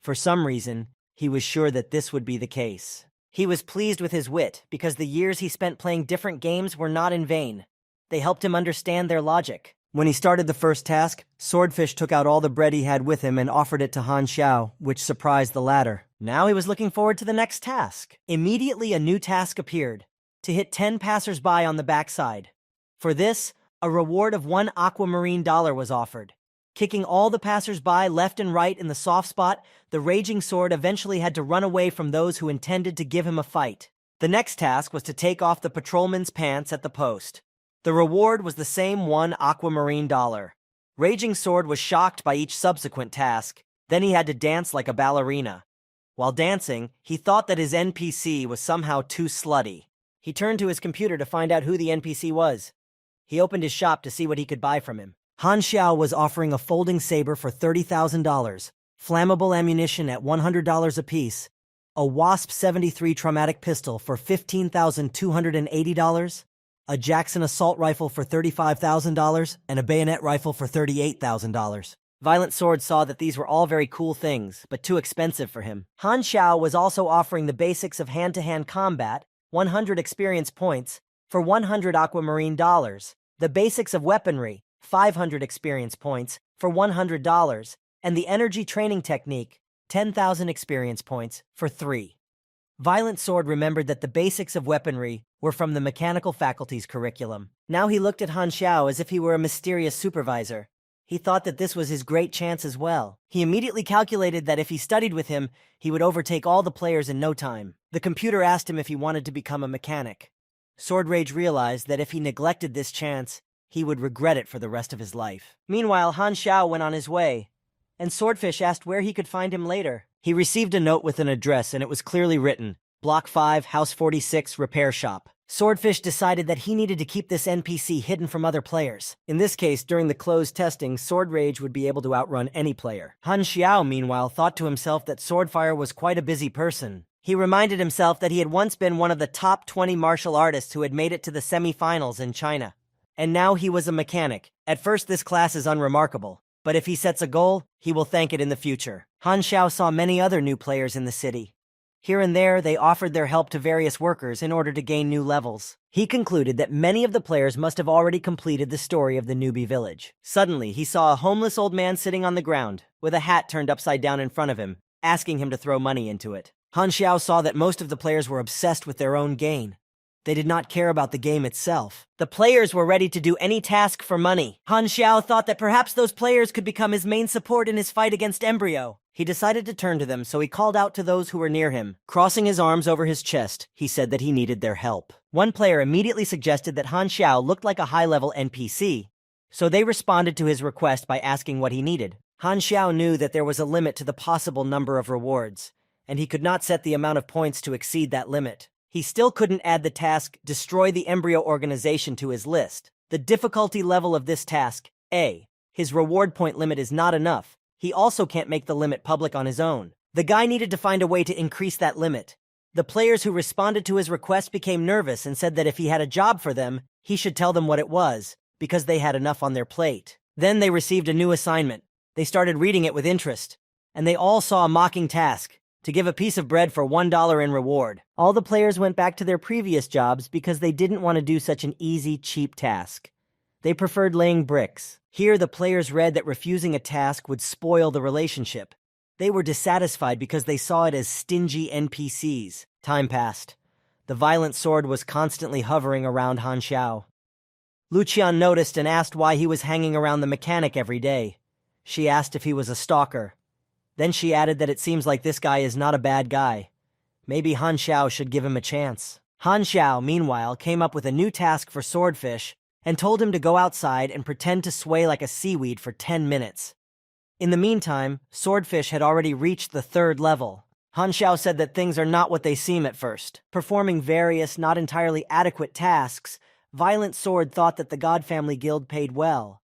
For some reason, he was sure that this would be the case. He was pleased with his wit because the years he spent playing different games were not in vain. They helped him understand their logic. When he started the first task, Swordfish took out all the bread he had with him and offered it to Han Xiao, which surprised the latter. Now he was looking forward to the next task. Immediately a new task appeared, to hit 10 passers-by on the backside. For this, a reward of 1 aquamarine dollar was offered. Kicking all the passers-by left and right in the soft spot, the Raging Sword eventually had to run away from those who intended to give him a fight. The next task was to take off the patrolman's pants at the post. The reward was the same 1 aquamarine dollar. Raging Sword was shocked by each subsequent task. Then he had to dance like a ballerina. While dancing, he thought that his NPC was somehow too slutty. He turned to his computer to find out who the NPC was. He opened his shop to see what he could buy from him. Han Xiao was offering a folding saber for $30,000, flammable ammunition at $100 apiece, a Wasp 73 traumatic pistol for $15,280, a Jackson assault rifle for $35,000, and a bayonet rifle for $38,000. Violent Sword saw that these were all very cool things, but too expensive for him. Han Xiao was also offering the basics of hand-to-hand combat, 100 experience points, for 100 aquamarine dollars, the basics of weaponry, 500 experience points, for $100, and the energy training technique, 10,000 experience points, for 3. Violent Sword remembered that the basics of weaponry were from the mechanical faculty's curriculum. Now he looked at Han Xiao as if he were a mysterious supervisor. He thought that this was his great chance as well. He immediately calculated that if he studied with him, he would overtake all the players in no time. The computer asked him if he wanted to become a mechanic. Sword Rage realized that if he neglected this chance, he would regret it for the rest of his life. Meanwhile, Han Xiao went on his way, and Swordfish asked where he could find him later. He received a note with an address, and it was clearly written, Block 5, House 46, Repair Shop. Swordfish decided that he needed to keep this NPC hidden from other players. In this case, during the closed testing, Sword Rage would be able to outrun any player. Han Xiao, meanwhile, thought to himself that Swordfire was quite a busy person. He reminded himself that he had once been one of the top 20 martial artists who had made it to the semi-finals in China. And now he was a mechanic. At first, this class is unremarkable, but if he sets a goal, he will thank it in the future. Han Xiao saw many other new players in the city. Here and there, they offered their help to various workers in order to gain new levels. He concluded that many of the players must have already completed the story of the newbie village. Suddenly, he saw a homeless old man sitting on the ground, with a hat turned upside down in front of him, asking him to throw money into it. Han Xiao saw that most of the players were obsessed with their own gain. They did not care about the game itself. The players were ready to do any task for money. Han Xiao thought that perhaps those players could become his main support in his fight against Embryo. He decided to turn to them, so he called out to those who were near him. Crossing his arms over his chest, he said that he needed their help. One player immediately suggested that Han Xiao looked like a high-level NPC, so they responded to his request by asking what he needed. Han Xiao knew that there was a limit to the possible number of rewards, and he could not set the amount of points to exceed that limit. He still couldn't add the task, Destroy the Embryo Organization, to his list. The difficulty level of this task, A. His reward point limit is not enough. He also can't make the limit public on his own. The guy needed to find a way to increase that limit. The players who responded to his request became nervous and said that if he had a job for them, he should tell them what it was, because they had enough on their plate. Then they received a new assignment. They started reading it with interest, and they all saw a mocking task, to give a piece of bread for $1 in reward. All the players went back to their previous jobs because they didn't want to do such an easy, cheap task. They preferred laying bricks. Here, the players read that refusing a task would spoil the relationship. They were dissatisfied because they saw it as stingy NPCs. Time passed. The Violent Sword was constantly hovering around Han Xiao. Luqian noticed and asked why he was hanging around the mechanic every day. She asked if he was a stalker. Then she added that it seems like this guy is not a bad guy. Maybe Han Xiao should give him a chance. Han Xiao, meanwhile, came up with a new task for Swordfish and told him to go outside and pretend to sway like a seaweed for 10 minutes. In the meantime, Swordfish had already reached the 3rd level. Han Xiao said that things are not what they seem at first. Performing various, not entirely adequate tasks, Violent Sword thought that the God Family Guild paid well.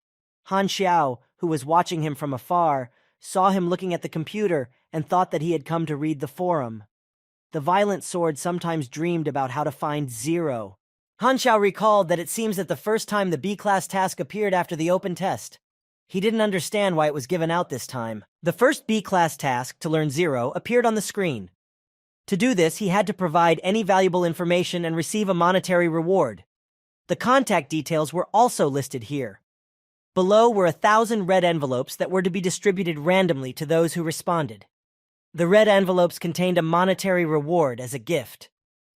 Han Xiao, who was watching him from afar, saw him looking at the computer and thought that he had come to read the forum. The Violent Sword sometimes dreamed about how to find Zero. Han Xiao recalled that it seems that the first time the B-class task appeared after the open test, he didn't understand why it was given out this time. The first B-class task, to learn Zero, appeared on the screen. To do this, he had to provide any valuable information and receive a monetary reward. The contact details were also listed here. Below were 1,000 red envelopes that were to be distributed randomly to those who responded. The red envelopes contained a monetary reward as a gift.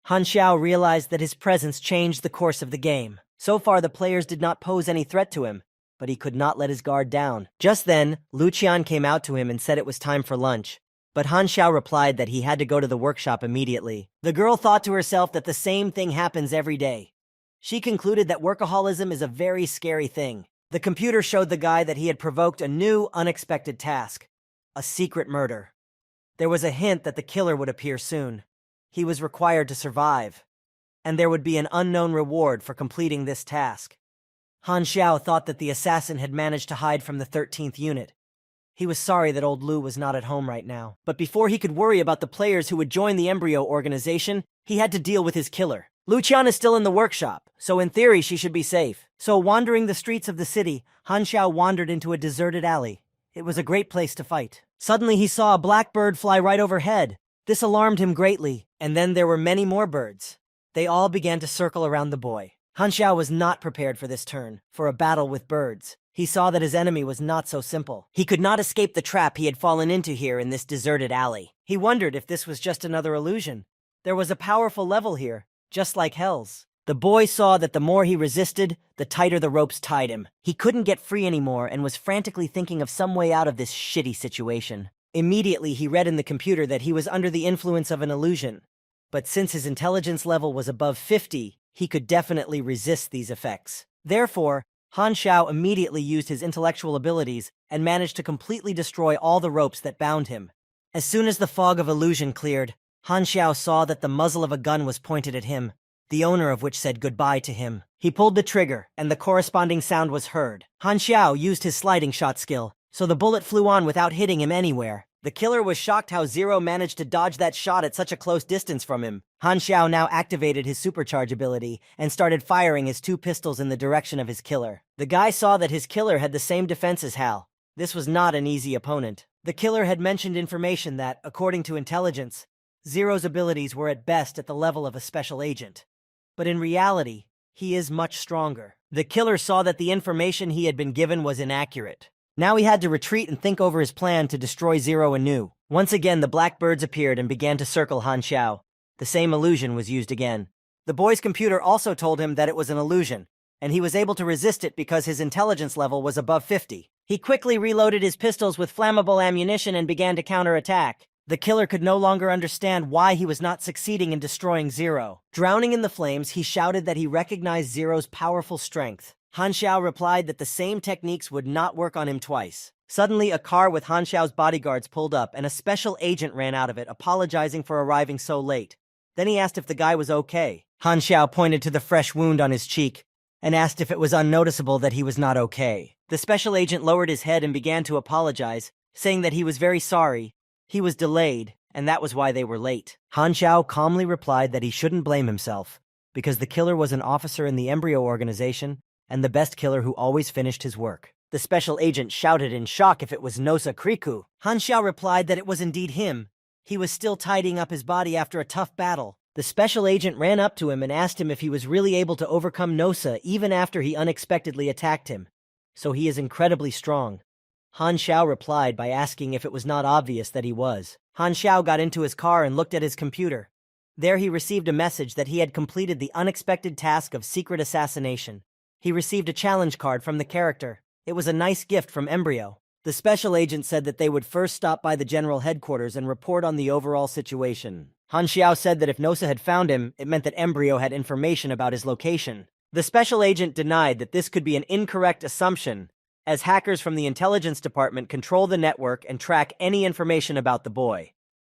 Han Xiao realized that his presence changed the course of the game. So far, the players did not pose any threat to him, but he could not let his guard down. Just then, Luqian came out to him and said it was time for lunch, but Han Xiao replied that he had to go to the workshop immediately. The girl thought to herself that the same thing happens every day. She concluded that workaholism is a very scary thing. The computer showed the guy that he had provoked a new, unexpected task. a secret murder. There was a hint that the killer would appear soon. He was required to survive, and there would be an unknown reward for completing this task. Han Xiao thought that the assassin had managed to hide from the 13th unit. He was sorry that old Lu was not at home right now. But before he could worry about the players who would join the embryo organization, he had to deal with his killer. Lu Qian is still in the workshop, so in theory she should be safe. So wandering the streets of the city, Han Xiao wandered into a deserted alley. It was a great place to fight. Suddenly he saw a black bird fly right overhead. This alarmed him greatly, and then there were many more birds. They all began to circle around the boy. Han Xiao was not prepared for this turn, for a battle with birds. He saw that his enemy was not so simple. He could not escape the trap he had fallen into here in this deserted alley. He wondered if this was just another illusion. There was a powerful level here, just like Hell's. The boy saw that the more he resisted, the tighter the ropes tied him. He couldn't get free anymore and was frantically thinking of some way out of this shitty situation. Immediately, he read in the computer that he was under the influence of an illusion. But since his intelligence level was above 50, he could definitely resist these effects. Therefore, Han Xiao immediately used his intellectual abilities and managed to completely destroy all the ropes that bound him. As soon as the fog of illusion cleared, Han Xiao saw that the muzzle of a gun was pointed at him, the owner of which said goodbye to him. He pulled the trigger, and the corresponding sound was heard. Han Xiao used his sliding shot skill, so the bullet flew on without hitting him anywhere. The killer was shocked how Zero managed to dodge that shot at such a close distance from him. Han Xiao now activated his supercharge ability and started firing his 2 pistols in the direction of his killer. The guy saw that his killer had the same defense as Hal. This was not an easy opponent. The killer had mentioned information that, according to intelligence, Zero's abilities were at best at the level of a special agent. But in reality, he is much stronger. The killer saw that the information he had been given was inaccurate. Now he had to retreat and think over his plan to destroy Zero anew. Once again, the black birds appeared and began to circle Han Xiao. The same illusion was used again. The boy's computer also told him that it was an illusion, and he was able to resist it because his intelligence level was above 50. He quickly reloaded his pistols with flammable ammunition and began to counterattack. The killer could no longer understand why he was not succeeding in destroying Zero. Drowning in the flames, he shouted that he recognized Zero's powerful strength. Han Xiao replied that the same techniques would not work on him twice. Suddenly, a car with Han Xiao's bodyguards pulled up, and a special agent ran out of it, apologizing for arriving so late. Then he asked if the guy was okay. Han Xiao pointed to the fresh wound on his cheek and asked if it was unnoticeable that he was not okay. The special agent lowered his head and began to apologize, saying that he was very sorry. He was delayed, and that was why they were late. Han Xiao calmly replied that he shouldn't blame himself, because the killer was an officer in the embryo organization, and the best killer who always finished his work. The special agent shouted in shock if it was Nosa Kriku. Han Xiao replied that it was indeed him. He was still tidying up his body after a tough battle. The special agent ran up to him and asked him if he was really able to overcome Nosa even after he unexpectedly attacked him. So he is incredibly strong. Han Xiao replied by asking if it was not obvious that he was. Han Xiao got into his car and looked at his computer. There he received a message that he had completed the unexpected task of secret assassination. He received a challenge card from the character. It was a nice gift from Embryo. The special agent said that they would first stop by the general headquarters and report on the overall situation. Han Xiao said that if Nosa had found him, it meant that Embryo had information about his location. The special agent denied that this could be an incorrect assumption, as hackers from the intelligence department control the network and track any information about the boy.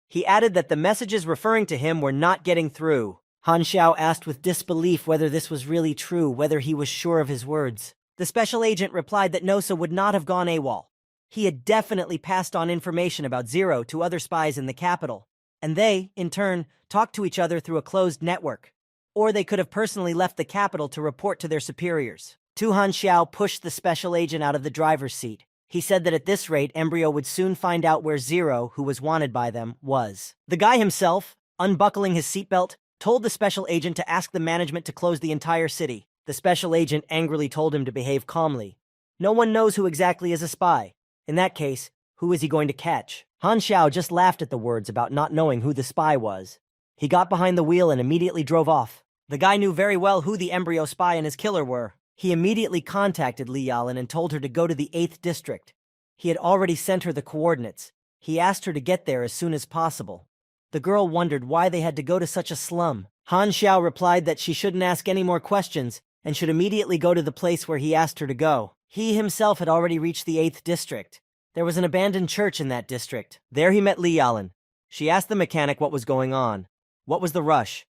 He added that the messages referring to him were not getting through. Han Xiao asked with disbelief whether this was really true, whether he was sure of his words. The special agent replied that Nosa would not have gone AWOL. He had definitely passed on information about Zero to other spies in the capital, and they, in turn, talked to each other through a closed network. Or they could have personally left the capital to report to their superiors. Han Xiao pushed the special agent out of the driver's seat. He said that at this rate, Embryo would soon find out where Zero, who was wanted by them, was. The guy himself, unbuckling his seatbelt, told the special agent to ask the management to close the entire city. The special agent angrily told him to behave calmly. No one knows who exactly is a spy. In that case, who is he going to catch? Han Xiao just laughed at the words about not knowing who the spy was. He got behind the wheel and immediately drove off. The guy knew very well who the embryo spy and his killer were. He immediately contacted Li Yalin and told her to go to the 8th district. He had already sent her the coordinates. He asked her to get there as soon as possible. The girl wondered why they had to go to such a slum. Han Xiao replied that she shouldn't ask any more questions and should immediately go to the place where he asked her to go. He himself had already reached the 8th district. There was an abandoned church in that district. There he met Li Yalan. She asked the mechanic what was going on. What was the rush?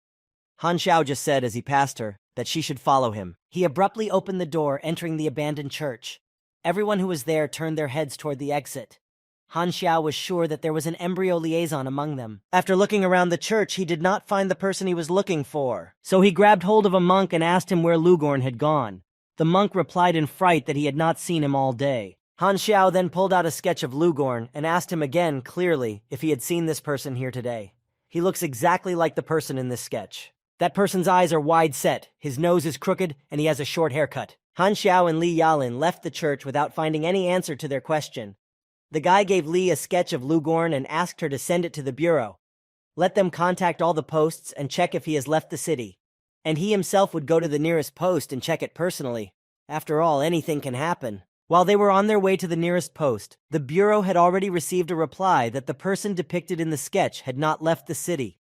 Han Xiao just said as he passed her that she should follow him. He abruptly opened the door, entering the abandoned church. Everyone who was there turned their heads toward the exit. Han Xiao was sure that there was an embryo liaison among them. After looking around the church, he did not find the person he was looking for. So he grabbed hold of a monk and asked him where Lugorn had gone. The monk replied in fright that he had not seen him all day. Han Xiao then pulled out a sketch of Lugorn and asked him again, clearly, if he had seen this person here today. He looks exactly like the person in this sketch. That person's eyes are wide set, his nose is crooked, and he has a short haircut. Han Xiao and Li Yalan left the church without finding any answer to their question. The guy gave Li a sketch of Lugorn and asked her to send it to the bureau. Let them contact all the posts and check if he has left the city. And he himself would go to the nearest post and check it personally. After all, anything can happen. While they were on their way to the nearest post, the bureau had already received a reply that the person depicted in the sketch had not left the city.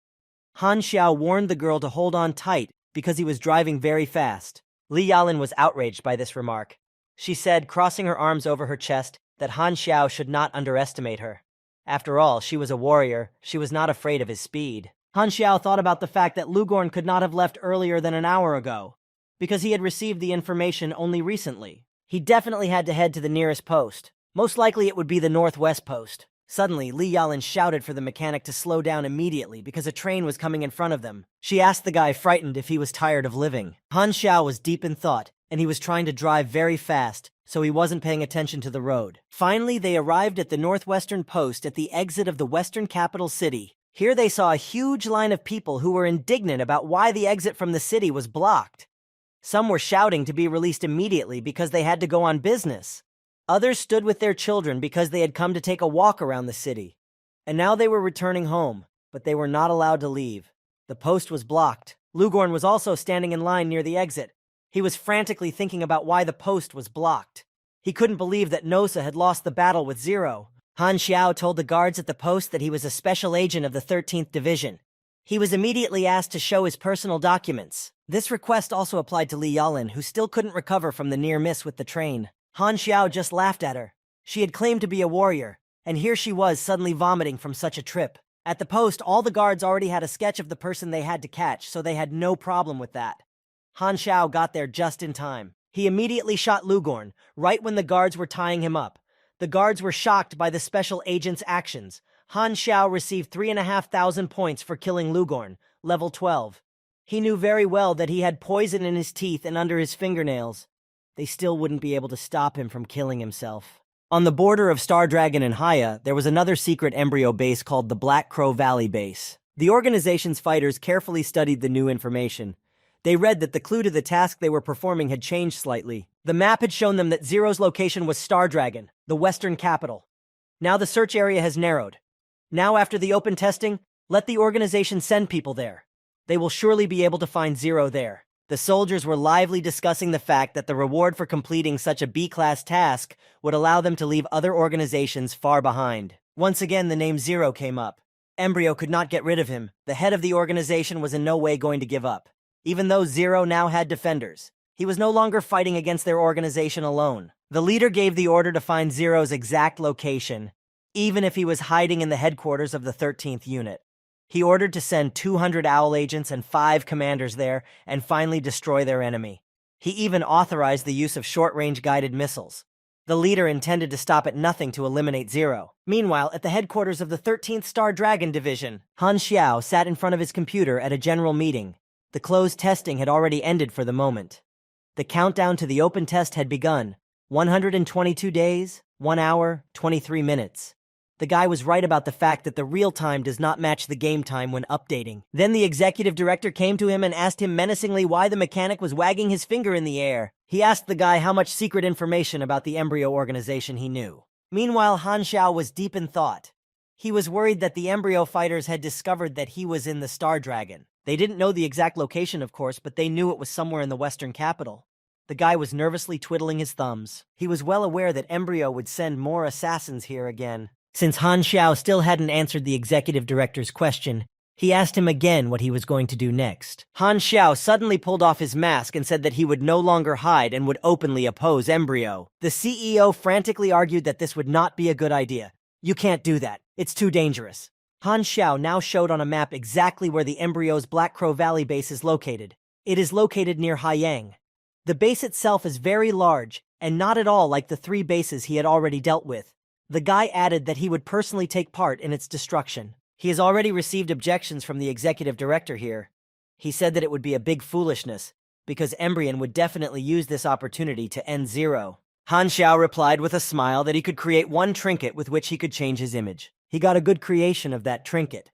Han Xiao warned the girl to hold on tight because he was driving very fast. Li Yalan was outraged by this remark. She said, crossing her arms over her chest, that Han Xiao should not underestimate her. After all, she was a warrior. She was not afraid of his speed. Han Xiao thought about the fact that Lugorn could not have left earlier than an hour ago, because he had received the information only recently. He definitely had to head to the nearest post. Most likely it would be the northwest post. Suddenly, Li Yalan shouted for the mechanic to slow down immediately because a train was coming in front of them. She asked the guy, frightened, if he was tired of living. Han Xiao was deep in thought, and he was trying to drive very fast, so he wasn't paying attention to the road. Finally, they arrived at the northwestern post at the exit of the western capital city. Here they saw a huge line of people who were indignant about why the exit from the city was blocked. Some were shouting to be released immediately because they had to go on business. Others stood with their children because they had come to take a walk around the city. And now they were returning home, but they were not allowed to leave. The post was blocked. Lugorn was also standing in line near the exit. He was frantically thinking about why the post was blocked. He couldn't believe that Nosa had lost the battle with Zero. Han Xiao told the guards at the post that he was a special agent of the 13th Division. He was immediately asked to show his personal documents. This request also applied to Li Yalan, who still couldn't recover from the near miss with the train. Han Xiao just laughed at her. She had claimed to be a warrior, and here she was suddenly vomiting from such a trip. At the post, all the guards already had a sketch of the person they had to catch, so they had no problem with that. Han Xiao got there just in time. He immediately shot Lugorn, right when the guards were tying him up. The guards were shocked by the special agent's actions. Han Xiao received 3,500 points for killing Lugorn, level 12. He knew very well that he had poison in his teeth and under his fingernails. They still wouldn't be able to stop him from killing himself. On the border of Star Dragon and Haya, there was another secret embryo base called the Black Crow Valley Base. The organization's fighters carefully studied the new information. They read that the clue to the task they were performing had changed slightly. The map had shown them that Zero's location was Star Dragon, the western capital. Now the search area has narrowed. Now, after the open testing, let the organization send people there. They will surely be able to find Zero there. The soldiers were lively discussing the fact that the reward for completing such a B-class task would allow them to leave other organizations far behind. Once again, the name Zero came up. Embryo could not get rid of him. The head of the organization was in no way going to give up. Even though Zero now had defenders, he was no longer fighting against their organization alone. The leader gave the order to find Zero's exact location, even if he was hiding in the headquarters of the 13th unit. He ordered to send 200 Owl agents and 5 commanders there and finally destroy their enemy. He even authorized the use of short-range guided missiles. The leader intended to stop at nothing to eliminate Zero. Meanwhile, at the headquarters of the 13th Star Dragon Division, Han Xiao sat in front of his computer at a general meeting. The closed testing had already ended for the moment. The countdown to the open test had begun. 122 days, 1 hour, 23 minutes. The guy was right about the fact that the real time does not match the game time when updating. Then the executive director came to him and asked him menacingly why the mechanic was wagging his finger in the air. He asked the guy how much secret information about the embryo organization he knew. Meanwhile, Han Xiao was deep in thought. He was worried that the embryo fighters had discovered that he was in the Star Dragon. They didn't know the exact location, of course, but they knew it was somewhere in the western capital. The guy was nervously twiddling his thumbs. He was well aware that Embryo would send more assassins here again. Since Han Xiao still hadn't answered the executive director's question, He asked him again what he was going to do next. Han Xiao suddenly pulled off his mask and said that he would no longer hide and would openly oppose Embryo. The CEO frantically argued that this would not be a good idea. You can't do that. It's too dangerous. Han Xiao now showed on a map exactly where the Embryo's Black Crow Valley base is located. It is located near Haiyang. The base itself is very large, and not at all like the 3 bases he had already dealt with. The guy added that he would personally take part in its destruction. He has already received objections from the executive director here. He said that it would be a big foolishness, because Embryon would definitely use this opportunity to end Zero. Han Xiao replied with a smile that he could create one trinket with which he could change his image. He got a good creation of that trinket,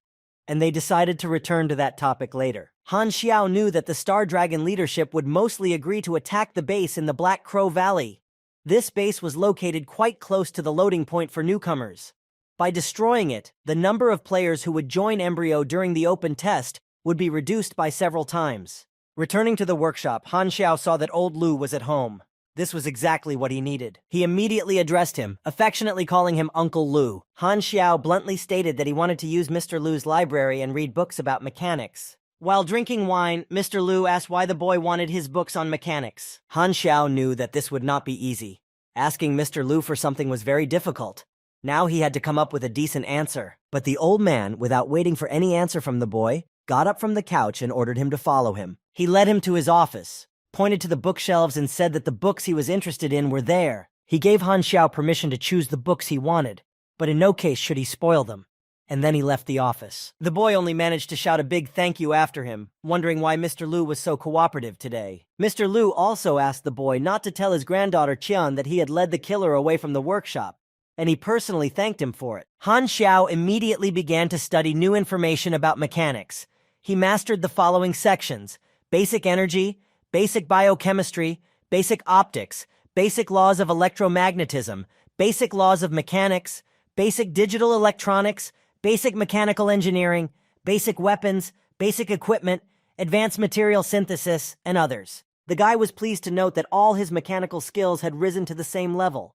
and they decided to return to that topic later. Han Xiao knew that the Star Dragon leadership would mostly agree to attack the base in the Black Crow Valley. This base was located quite close to the loading point for newcomers. By destroying it, the number of players who would join Embryo during the open test would be reduced by several times. Returning to the workshop, Han Xiao saw that old Lu was at home. This was exactly what he needed. He immediately addressed him, affectionately calling him Uncle Lu. Han Xiao bluntly stated that he wanted to use Mr. Lu's library and read books about mechanics. While drinking wine, Mr. Lu asked why the boy wanted his books on mechanics. Han Xiao knew that this would not be easy. Asking Mr. Lu for something was very difficult. Now he had to come up with a decent answer. But the old man, without waiting for any answer from the boy, got up from the couch and ordered him to follow him. He led him to his office, pointed to the bookshelves and said that the books he was interested in were there. He gave Han Xiao permission to choose the books he wanted, but in no case should he spoil them. And then he left the office. The boy only managed to shout a big thank you after him, wondering why Mr. Lu was so cooperative today. Mr. Lu also asked the boy not to tell his granddaughter Qian that he had led the killer away from the workshop, and he personally thanked him for it. Han Xiao immediately began to study new information about mechanics. He mastered the following sections: basic energy, basic biochemistry, basic optics, basic laws of electromagnetism, basic laws of mechanics, basic digital electronics, basic mechanical engineering, basic weapons, basic equipment, advanced material synthesis, and others. The guy was pleased to note that all his mechanical skills had risen to the same level.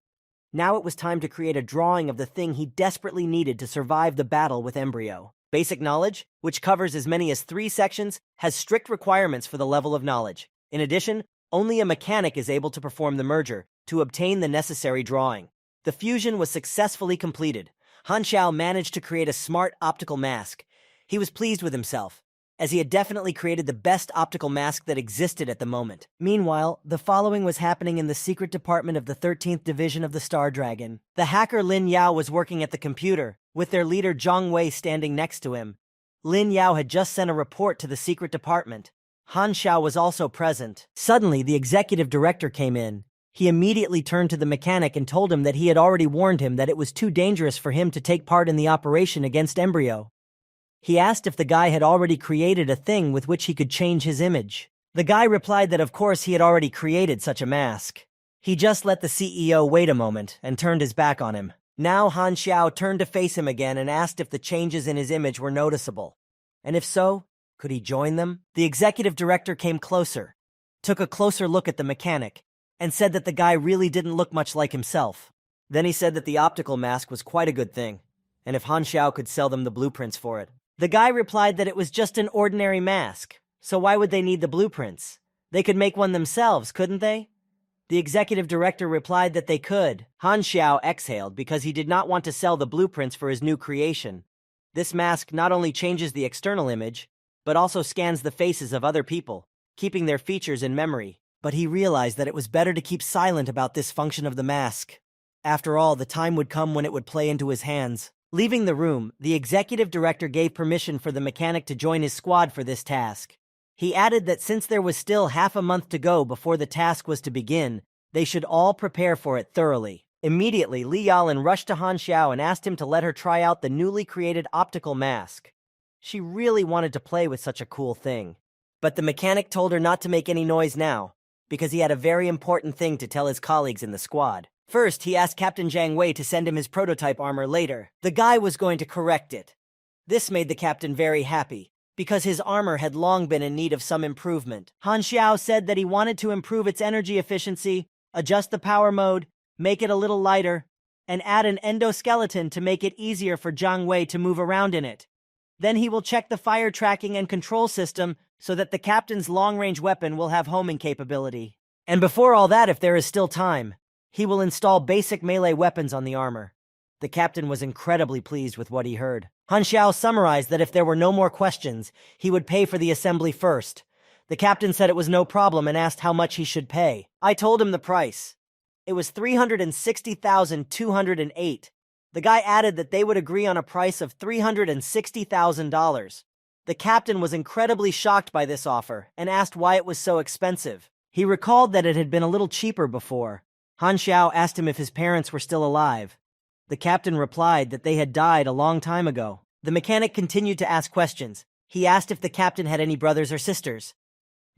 Now it was time to create a drawing of the thing he desperately needed to survive the battle with Embryo. Basic knowledge, which covers as many as 3 sections, has strict requirements for the level of knowledge. In addition, only a mechanic is able to perform the merger to obtain the necessary drawing. The fusion was successfully completed. Han Xiao managed to create a smart optical mask. He was pleased with himself, as he had definitely created the best optical mask that existed at the moment. Meanwhile, the following was happening in the secret department of the 13th Division of the Star Dragon. The hacker Lin Yao was working at the computer, with their leader Zhang Wei standing next to him. Lin Yao had just sent a report to the secret department. Han Xiao was also present. Suddenly, the executive director came in. He immediately turned to the mechanic and told him that he had already warned him that it was too dangerous for him to take part in the operation against Embryo. He asked if the guy had already created a thing with which he could change his image. The guy replied that of course he had already created such a mask. He just let the CEO wait a moment and turned his back on him. Now Han Xiao turned to face him again and asked if the changes in his image were noticeable. And if so, could he join them? The executive director came closer, took a closer look at the mechanic, and said that the guy really didn't look much like himself. Then he said that the optical mask was quite a good thing, and if Han Xiao could sell them the blueprints for it. The guy replied that it was just an ordinary mask, so why would they need the blueprints? They could make one themselves, couldn't they? The executive director replied that they could. Han Xiao exhaled because he did not want to sell the blueprints for his new creation. This mask not only changes the external image, but also scans the faces of other people, keeping their features in memory. But he realized that it was better to keep silent about this function of the mask. After all, the time would come when it would play into his hands. Leaving the room, the executive director gave permission for the mechanic to join his squad for this task. He added that since there was still half a month to go before the task was to begin, they should all prepare for it thoroughly. Immediately, Li Yalin rushed to Han Xiao and asked him to let her try out the newly created optical mask. She really wanted to play with such a cool thing. But the mechanic told her not to make any noise now, because he had a very important thing to tell his colleagues in the squad. First, he asked Captain Zhang Wei to send him his prototype armor later. The guy was going to correct it. This made the captain very happy, because his armor had long been in need of some improvement. Han Xiao said that he wanted to improve its energy efficiency, adjust the power mode, make it a little lighter, and add an endoskeleton to make it easier for Zhang Wei to move around in it. Then he will check the fire tracking and control system so that the captain's long-range weapon will have homing capability. And before all that, if there is still time, he will install basic melee weapons on the armor. The captain was incredibly pleased with what he heard. Han Xiao summarized that if there were no more questions, he would pay for the assembly first. The captain said it was no problem and asked how much he should pay. I told him the price. It was 360,208. The guy added that they would agree on a price of $360,000. The captain was incredibly shocked by this offer and asked why it was so expensive. He recalled that it had been a little cheaper before. Han Xiao asked him if his parents were still alive. The captain replied that they had died a long time ago. The mechanic continued to ask questions. He asked if the captain had any brothers or sisters.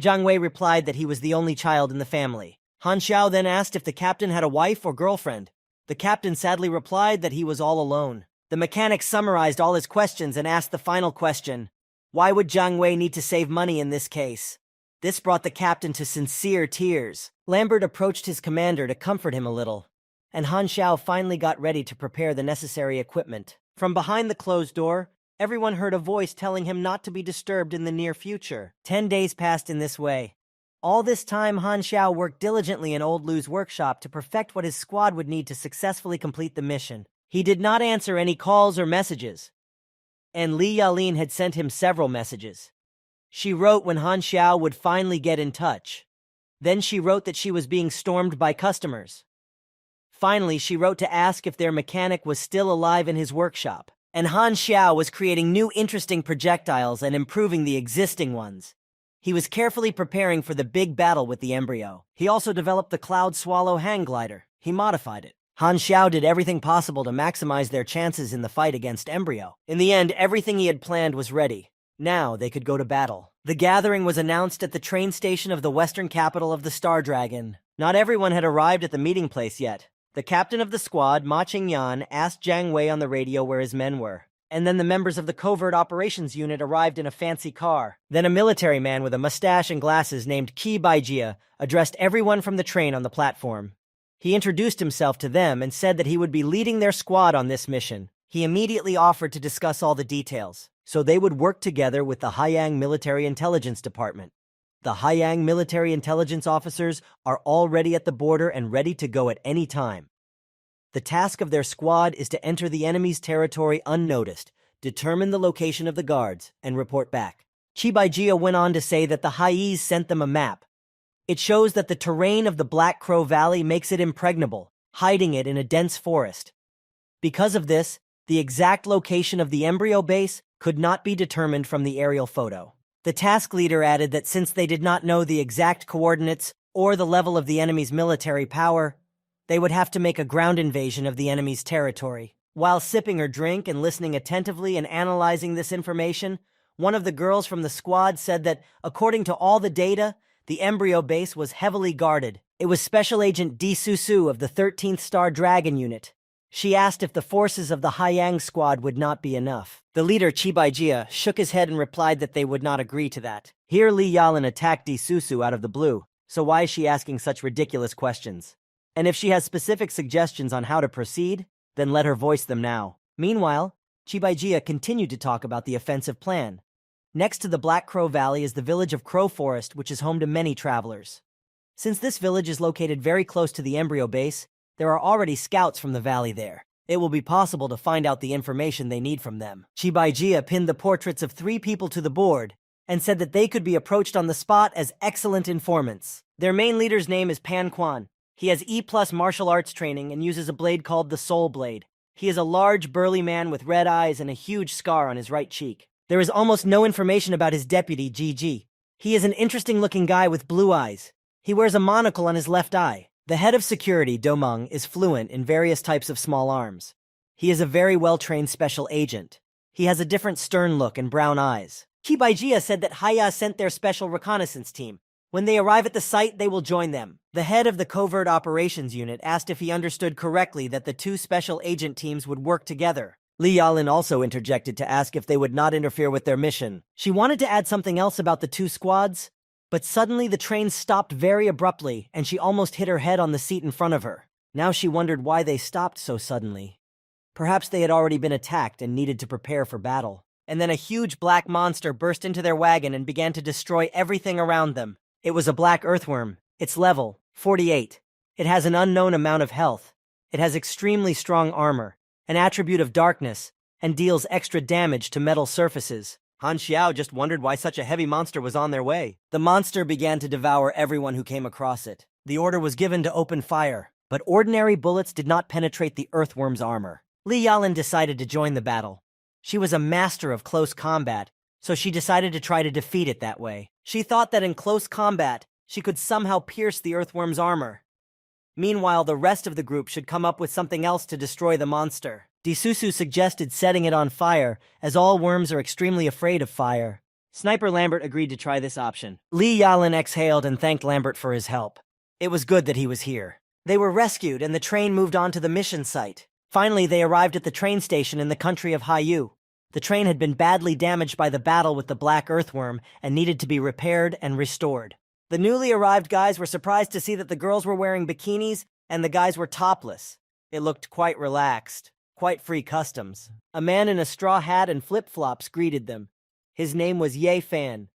Jiang Wei replied that he was the only child in the family. Han Xiao then asked if the captain had a wife or girlfriend. The captain sadly replied that he was all alone. The mechanic summarized all his questions and asked the final question. Why would Jiang Wei need to save money in this case? This brought the captain to sincere tears. Lambert approached his commander to comfort him a little, and Han Xiao finally got ready to prepare the necessary equipment. From behind the closed door, everyone heard a voice telling him not to be disturbed in the near future. 10 days passed in this way. All this time, Han Xiao worked diligently in Old Lu's workshop to perfect what his squad would need to successfully complete the mission. He did not answer any calls or messages, and Li Yalin had sent him several messages. She wrote when Han Xiao would finally get in touch. Then she wrote that she was being stormed by customers. Finally, she wrote to ask if their mechanic was still alive in his workshop. And Han Xiao was creating new interesting projectiles and improving the existing ones. He was carefully preparing for the big battle with the embryo. He also developed the Cloud Swallow hang glider. He modified it. Han Xiao did everything possible to maximize their chances in the fight against embryo. In the end, everything he had planned was ready. Now they could go to battle. The gathering was announced at the train station of the western capital of the Star Dragon. Not everyone had arrived at the meeting place yet. The captain of the squad, Ma Qingyan, asked Jiang Wei on the radio where his men were. And then the members of the covert operations unit arrived in a fancy car. Then a military man with a mustache and glasses named Qi Baijia addressed everyone from the train on the platform. He introduced himself to them and said that he would be leading their squad on this mission. He immediately offered to discuss all the details, so they would work together with the Haiyang Military Intelligence Department. The Haiyang military intelligence officers are already at the border and ready to go at any time. The task of their squad is to enter the enemy's territory unnoticed, determine the location of the guards, and report back. Qi Baijia went on to say that the Haiis sent them a map. It shows that the terrain of the Black Crow Valley makes it impregnable, hiding it in a dense forest. Because of this, the exact location of the embryo base could not be determined from the aerial photo. The task leader added that since they did not know the exact coordinates or the level of the enemy's military power, they would have to make a ground invasion of the enemy's territory. While sipping her drink and listening attentively and analyzing this information, one of the girls from the squad said that, according to all the data, the embryo base was heavily guarded. It was Special Agent Di Susu of the 13th Star Dragon Unit. She asked if the forces of the Haiyang squad would not be enough. The leader, Qi Baijia, shook his head and replied that they would not agree to that. Here Li Yalin attacked Di Susu out of the blue, so why is she asking such ridiculous questions? And if she has specific suggestions on how to proceed, then let her voice them now. Meanwhile, Qi Baijia continued to talk about the offensive plan. Next to the Black Crow Valley is the village of Crow Forest, which is home to many travelers. Since this village is located very close to the embryo base, there are already scouts from the valley there. It will be possible to find out the information they need from them. Qi Baijia pinned the portraits of 3 people to the board and said that they could be approached on the spot as excellent informants. Their main leader's name is Pan Quan. He has E+ martial arts training and uses a blade called the Soul Blade. He is a large, burly man with red eyes and a huge scar on his right cheek. There is almost no information about his deputy, GG. He is an interesting-looking guy with blue eyes. He wears a monocle on his left eye. The head of security, Domeng, is fluent in various types of small arms. He is a very well-trained special agent. He has a different stern look and brown eyes. Qi Baijia said that Haya sent their special reconnaissance team. When they arrive at the site, they will join them. The head of the Covert Operations Unit asked if he understood correctly that the 2 special agent teams would work together. Li Yalin also interjected to ask if they would not interfere with their mission. She wanted to add something else about the 2 squads, but suddenly the train stopped very abruptly and she almost hit her head on the seat in front of her. Now she wondered why they stopped so suddenly. Perhaps they had already been attacked and needed to prepare for battle. and then a huge black monster burst into their wagon and began to destroy everything around them. It was a black earthworm. Its level, 48. It has an unknown amount of health. It has extremely strong armor, an attribute of darkness, and deals extra damage to metal surfaces. Han Xiao just wondered why such a heavy monster was on their way. The monster began to devour everyone who came across it. The order was given to open fire, but ordinary bullets did not penetrate the earthworm's armor. Li Yalin decided to join the battle. She was a master of close combat, so she decided to try to defeat it that way. She thought that in close combat, she could somehow pierce the earthworm's armor. Meanwhile, the rest of the group should come up with something else to destroy the monster. Disusu suggested setting it on fire, as all worms are extremely afraid of fire. Sniper Lambert agreed to try this option. Li Yalin exhaled and thanked Lambert for his help. It was good that he was here. They were rescued and the train moved on to the mission site. Finally, they arrived at the train station in the country of Haiyu. The train had been badly damaged by the battle with the black earthworm and needed to be repaired and restored. The newly arrived guys were surprised to see that the girls were wearing bikinis and the guys were topless. It looked quite relaxed, quite free customs. A man in a straw hat and flip-flops greeted them. His name was Ye Fan.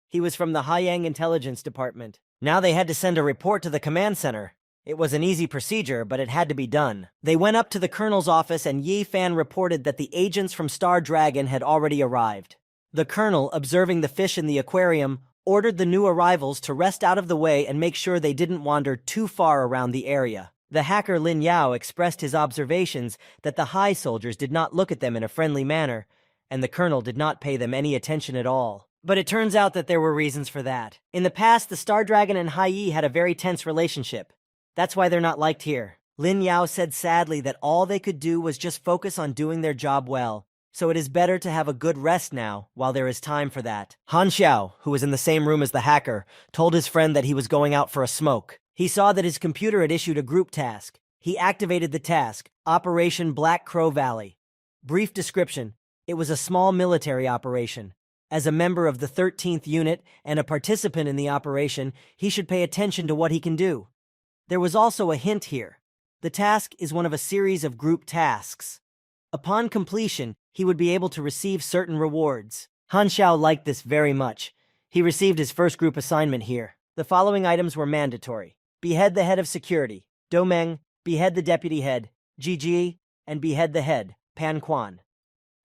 He was from the Haiyang Intelligence Department. Now they had to send a report to the command center. It was an easy procedure, but it had to be done. They went up to the colonel's office and Ye Fan reported that the agents from Star Dragon had already arrived. The colonel, observing the fish in the aquarium, ordered the new arrivals to rest out of the way and make sure they didn't wander too far around the area. The hacker Lin Yao expressed his observations that the Hai soldiers did not look at them in a friendly manner, and the colonel did not pay them any attention at all. But it turns out that there were reasons for that. In the past, the Star Dragon and Hai Yi had a very tense relationship. That's why they're not liked here. Lin Yao said sadly that all they could do was just focus on doing their job well, so it is better to have a good rest now while there is time for that. Han Xiao, who was in the same room as the hacker, told his friend that he was going out for a smoke. He saw that his computer had issued a group task. He activated the task, Operation Black Crow Valley. Brief description: it was a small military operation. As a member of the 13th unit and a participant in the operation, he should pay attention to what he can do. There was also a hint here. The task is one of a series of group tasks. Upon completion, he would be able to receive certain rewards. Han Xiao liked this very much. He received his first group assignment here. The following items were mandatory: behead the head of security, Domeng, behead the deputy head, Ji, and behead the head, Pan Quan.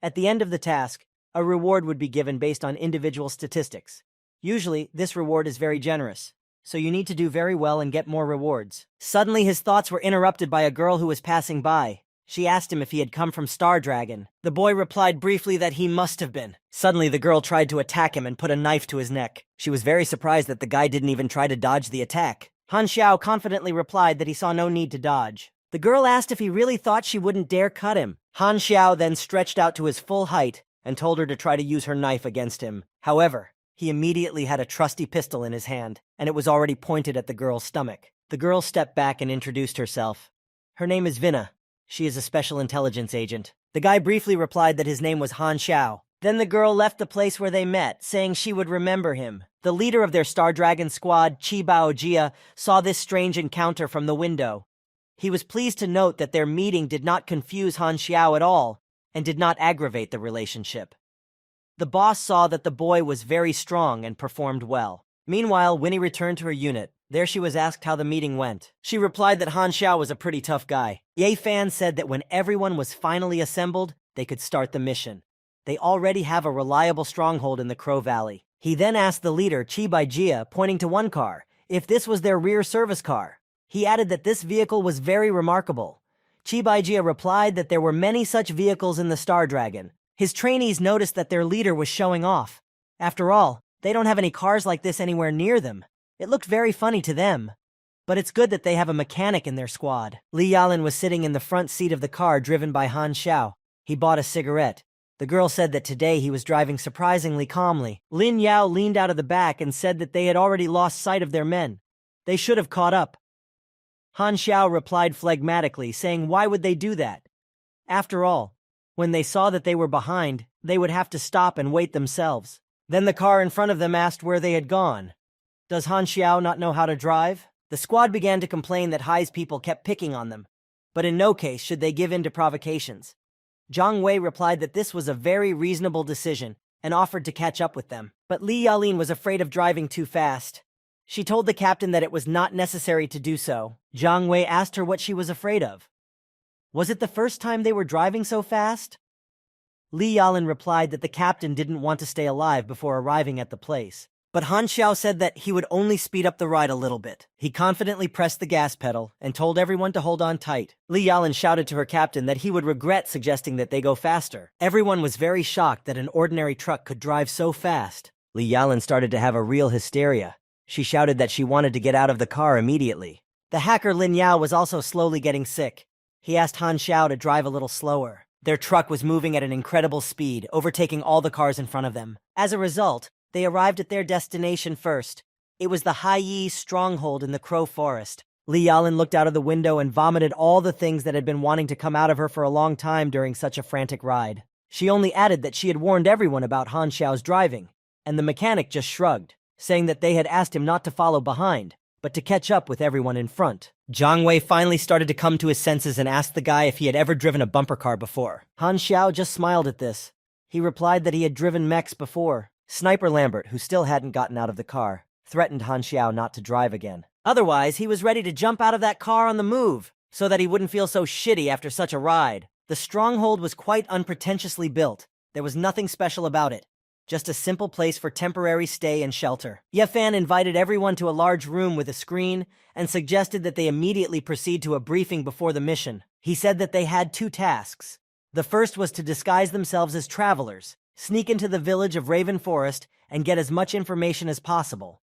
At the end of the task, a reward would be given based on individual statistics. Usually, this reward is very generous, so you need to do very well and get more rewards. Suddenly, his thoughts were interrupted by a girl who was passing by. She asked him if he had come from Star Dragon. The boy replied briefly that he must have been. Suddenly, the girl tried to attack him and put a knife to his neck. She was very surprised that the guy didn't even try to dodge the attack. Han Xiao confidently replied that he saw no need to dodge. The girl asked if he really thought she wouldn't dare cut him. Han Xiao then stretched out to his full height and told her to try to use her knife against him. However, he immediately had a trusty pistol in his hand, and it was already pointed at the girl's stomach. The girl stepped back and introduced herself. Her name is Vinna. She is a special intelligence agent. The guy briefly replied that his name was Han Xiao. Then the girl left the place where they met, saying she would remember him. The leader of their Star Dragon squad, Qi Baojia, saw this strange encounter from the window. He was pleased to note that their meeting did not confuse Han Xiao at all, and did not aggravate the relationship. The boss saw that the boy was very strong and performed well. Meanwhile, Winnie returned to her unit. There she was asked how the meeting went. She replied that Han Xiao was a pretty tough guy. Ye Fan said that when everyone was finally assembled, they could start the mission. They already have a reliable stronghold in the Crow Valley. He then asked the leader, Qi Baijia, pointing to one car, if this was their rear service car. He added that this vehicle was very remarkable. Qi Baijia replied that there were many such vehicles in the Star Dragon. His trainees noticed that their leader was showing off. After all, they don't have any cars like this anywhere near them. It looked very funny to them. But it's good that they have a mechanic in their squad. Li Yalin was sitting in the front seat of the car driven by Han Xiao. He bought a cigarette. The girl said that today he was driving surprisingly calmly. Lin Yao leaned out of the back and said that they had already lost sight of their men. They should have caught up. Han Xiao replied phlegmatically, saying why would they do that? After all, when they saw that they were behind, they would have to stop and wait themselves. Then the car in front of them asked where they had gone. Does Han Xiao not know how to drive? The squad began to complain that Hai's people kept picking on them, but in no case should they give in to provocations. Zhang Wei replied that this was a very reasonable decision and offered to catch up with them. But Li Yalin was afraid of driving too fast. She told the captain that it was not necessary to do so. Zhang Wei asked her what she was afraid of. Was it the first time they were driving so fast? Li Yalin replied that the captain didn't want to stay alive before arriving at the place. But Han Xiao said that he would only speed up the ride a little bit. He confidently pressed the gas pedal and told everyone to hold on tight. Li Yalin shouted to her captain that he would regret suggesting that they go faster. Everyone was very shocked that an ordinary truck could drive so fast. Li Yalin started to have a real hysteria. She shouted that she wanted to get out of the car immediately. The hacker Lin Yao was also slowly getting sick. He asked Han Xiao to drive a little slower. Their truck was moving at an incredible speed, overtaking all the cars in front of them. As a result, they arrived at their destination first. It was the Hai Yi stronghold in the Crow Forest. Li Yalin looked out of the window and vomited all the things that had been wanting to come out of her for a long time during such a frantic ride. She only added that she had warned everyone about Han Xiao's driving, and the mechanic just shrugged, saying that they had asked him not to follow behind, but to catch up with everyone in front. Zhang Wei finally started to come to his senses and asked the guy if he had ever driven a bumper car before. Han Xiao just smiled at this. He replied that he had driven mechs before. Sniper Lambert, who still hadn't gotten out of the car, threatened Han Xiao not to drive again. Otherwise, he was ready to jump out of that car on the move, so that he wouldn't feel so shitty after such a ride. The stronghold was quite unpretentiously built. There was nothing special about it. Just a simple place for temporary stay and shelter. Ye Fan invited everyone to a large room with a screen and suggested that they immediately proceed to a briefing before the mission. He said that they had 2 tasks. The first was to disguise themselves as travelers, sneak into the village of Raven Forest, and get as much information as possible.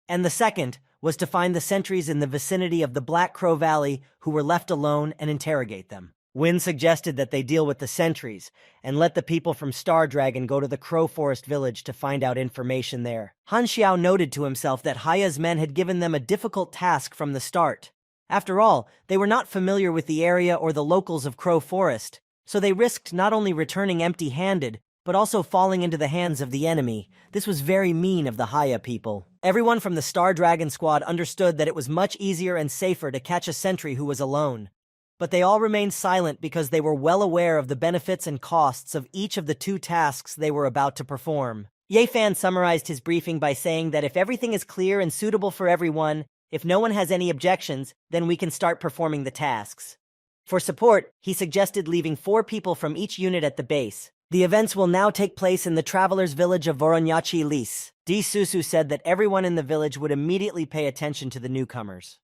And the second was to find the sentries in the vicinity of the Black Crow Valley who were left alone and interrogate them. Win suggested that they deal with the sentries and let the people from Star Dragon go to the Crow Forest village to find out information there. Han Xiao noted to himself that Haya's men had given them a difficult task from the start. After all, they were not familiar with the area or the locals of Crow Forest, so they risked not only returning empty-handed, but also falling into the hands of the enemy. This was very mean of the Haya people. Everyone from the Star Dragon squad understood that it was much easier and safer to catch a sentry who was alone. But they all remained silent because they were well aware of the benefits and costs of each of the 2 tasks they were about to perform. Ye Fan summarized his briefing by saying that if everything is clear and suitable for everyone, if no one has any objections, then we can start performing the tasks. For support, he suggested leaving 4 people from each unit at the base. The events will now take place in the travelers' village of Voronyachi Lis. Di Susu said that everyone in the village would immediately pay attention to the newcomers.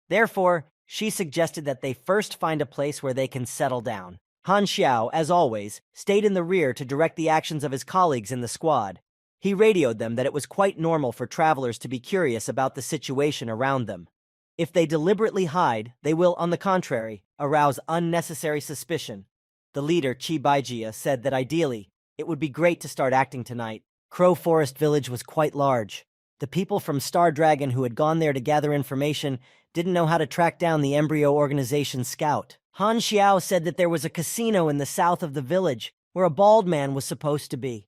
Therefore, she suggested that they first find a place where they can settle down. Han Xiao, as always, stayed in the rear to direct the actions of his colleagues in the squad. He radioed them that it was quite normal for travelers to be curious about the situation around them. If they deliberately hide, they will, on the contrary, arouse unnecessary suspicion. The leader, Chi Baijia, said that ideally, it would be great to start acting tonight. Crow Forest Village was quite large. The people from Star Dragon who had gone there to gather information didn't know how to track down the embryo organization scout. Han Xiao said that there was a casino in the south of the village where a bald man was supposed to be.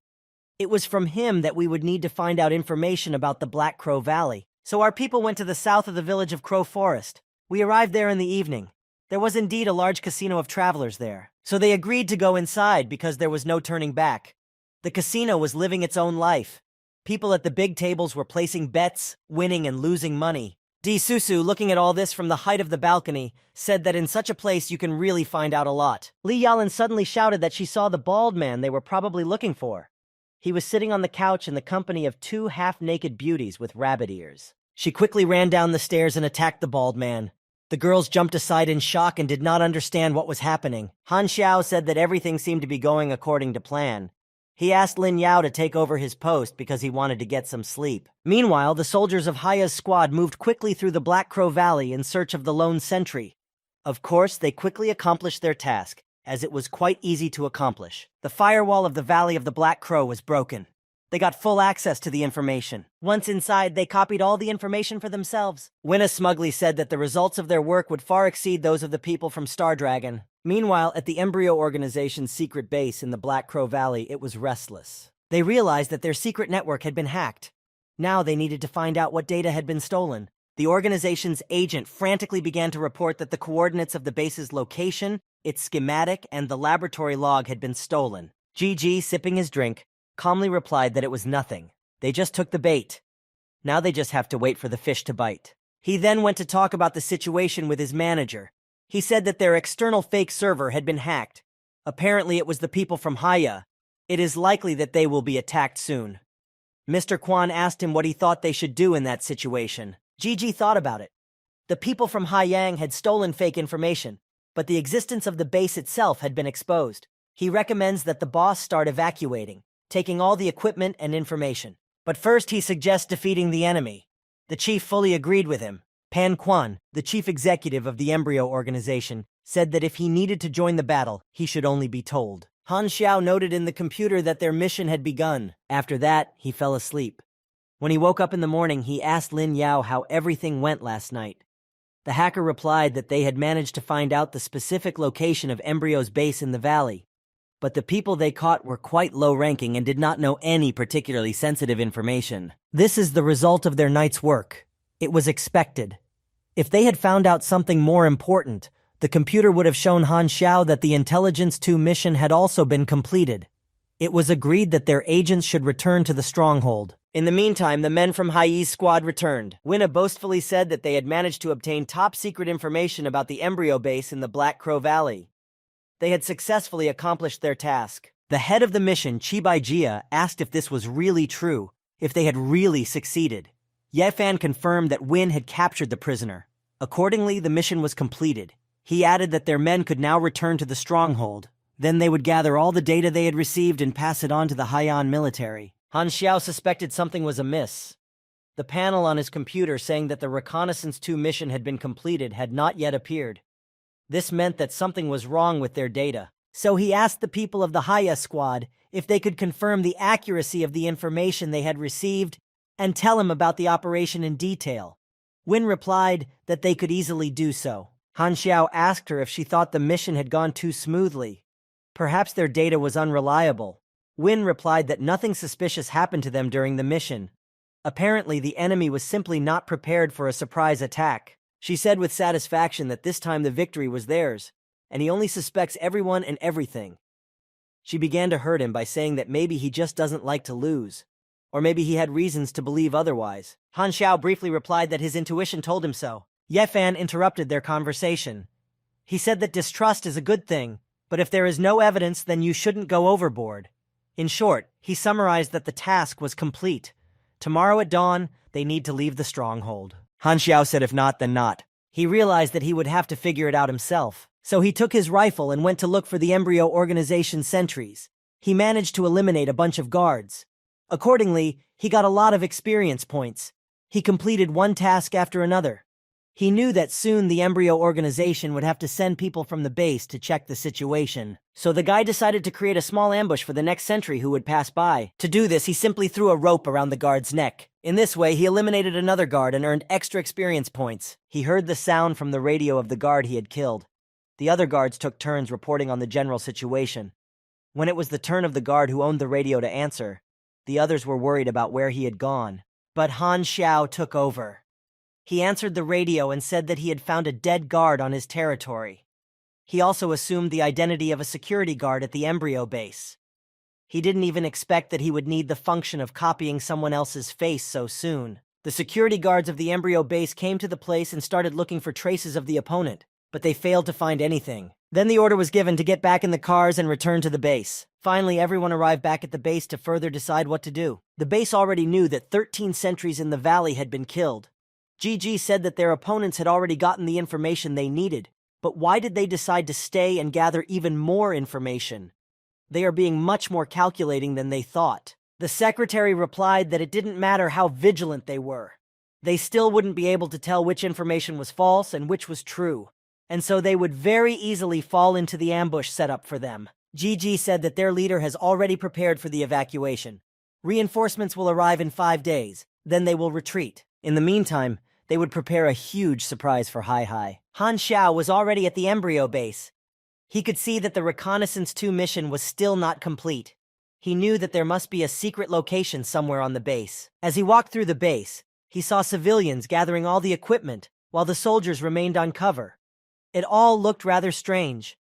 It was from him that we would need to find out information about the Black Crow Valley. So our people went to the south of the village of Crow Forest. We arrived there in the evening. There was indeed a large casino of travelers there. So they agreed to go inside because there was no turning back. The casino was living its own life. People at the big tables were placing bets, winning and losing money. Di Susu, looking at all this from the height of the balcony, said that in such a place you can really find out a lot. Li Yalin suddenly shouted that she saw the bald man they were probably looking for. He was sitting on the couch in the company of 2 half-naked beauties with rabbit ears. She quickly ran down the stairs and attacked the bald man. The girls jumped aside in shock and did not understand what was happening. Han Xiao said that everything seemed to be going according to plan. He asked Lin Yao to take over his post because he wanted to get some sleep. Meanwhile, the soldiers of Haya's squad moved quickly through the Black Crow Valley in search of the lone sentry. Of course, they quickly accomplished their task, as it was quite easy to accomplish. The firewall of the Valley of the Black Crow was broken. They got full access to the information. Once inside, they copied all the information for themselves. Winna smugly said that the results of their work would far exceed those of the people from Star Dragon. Meanwhile, at the Embryo Organization's secret base in the Black Crow Valley, it was restless. They realized that their secret network had been hacked. Now they needed to find out what data had been stolen. The organization's agent frantically began to report that the coordinates of the base's location its schematic and the laboratory log had been stolen. Gigi, sipping his drink, calmly replied that it was nothing. They just took the bait. Now they just have to wait for the fish to bite. He then went to talk about the situation with his manager. He said that their external fake server had been hacked. Apparently it was the people from Haya. It is likely that they will be attacked soon. Mr. Kwan asked him what he thought they should do in that situation. Gigi thought about it. The people from Haiyang had stolen fake information, but the existence of the base itself had been exposed. He recommends that the boss start evacuating, taking all the equipment and information. But first he suggests defeating the enemy. The chief fully agreed with him. Pan Quan, the chief executive of the embryo organization, said that if he needed to join the battle, he should only be told. Han Xiao noted in the computer that their mission had begun. After that, he fell asleep. When he woke up in the morning, he asked Lin Yao how everything went last night. The hacker replied that they had managed to find out the specific location of Embryo's base in the valley, but the people they caught were quite low-ranking and did not know any particularly sensitive information. This is the result of their night's work. It was expected. If they had found out something more important, the computer would have shown Han Xiao that the Intelligence 2 mission had also been completed. It was agreed that their agents should return to the stronghold. In the meantime, the men from Hai's squad returned. Winna boastfully said that they had managed to obtain top-secret information about the embryo base in the Black Crow Valley. They had successfully accomplished their task. The head of the mission, Chibai Jia, asked if this was really true, if they had really succeeded. Ye Fan confirmed that Win had captured the prisoner. Accordingly, the mission was completed. He added that their men could now return to the stronghold. Then they would gather all the data they had received and pass it on to the Haiyan military. Han Xiao suspected something was amiss. The panel on his computer saying that the Reconnaissance 2 mission had been completed had not yet appeared. This meant that something was wrong with their data. So he asked the people of the Haya squad if they could confirm the accuracy of the information they had received and tell him about the operation in detail. Win replied that they could easily do so. Han Xiao asked her if she thought the mission had gone too smoothly. Perhaps their data was unreliable. Win replied that nothing suspicious happened to them during the mission. Apparently, the enemy was simply not prepared for a surprise attack. She said with satisfaction that this time the victory was theirs, and he only suspects everyone and everything. She began to hurt him by saying that maybe he just doesn't like to lose, or maybe he had reasons to believe otherwise. Han Xiao briefly replied that his intuition told him so. Ye Fan interrupted their conversation. He said that distrust is a good thing, but if there is no evidence, then you shouldn't go overboard. In short, he summarized that the task was complete. Tomorrow at dawn, they need to leave the stronghold. Han Xiao said if not, then not. He realized that he would have to figure it out himself. So he took his rifle and went to look for the embryo organization sentries. He managed to eliminate a bunch of guards. Accordingly, he got a lot of experience points. He completed one task after another. He knew that soon the embryo organization would have to send people from the base to check the situation. So the guy decided to create a small ambush for the next sentry who would pass by. To do this, he simply threw a rope around the guard's neck. In this way, he eliminated another guard and earned extra experience points. He heard the sound from the radio of the guard he had killed. The other guards took turns reporting on the general situation. When it was the turn of the guard who owned the radio to answer, the others were worried about where he had gone. But Han Xiao took over. He answered the radio and said that he had found a dead guard on his territory. He also assumed the identity of a security guard at the embryo base. He didn't even expect that he would need the function of copying someone else's face so soon. The security guards of the embryo base came to the place and started looking for traces of the opponent, but they failed to find anything. Then the order was given to get back in the cars and return to the base. Finally, everyone arrived back at the base to further decide what to do. The base already knew that 13 sentries in the valley had been killed. GG said that their opponents had already gotten the information they needed, but why did they decide to stay and gather even more information? They are being much more calculating than they thought. The secretary replied that it didn't matter how vigilant they were. They still wouldn't be able to tell which information was false and which was true, and so they would very easily fall into the ambush set up for them. GG said that their leader has already prepared for the evacuation. Reinforcements will arrive in 5 days, then they will retreat. In the meantime, they would prepare a huge surprise for Hai. Han Xiao was already at the embryo base. He could see that the Reconnaissance 2 mission was still not complete. He knew that there must be a secret location somewhere on the base. As he walked through the base, he saw civilians gathering all the equipment while the soldiers remained on cover. It all looked rather strange.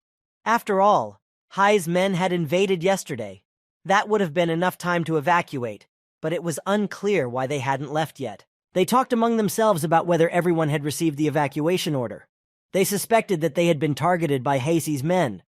After all, Hai's men had invaded yesterday. That would have been enough time to evacuate, but it was unclear why they hadn't left yet. They talked among themselves about whether everyone had received the evacuation order. They suspected that they had been targeted by Heisei's men.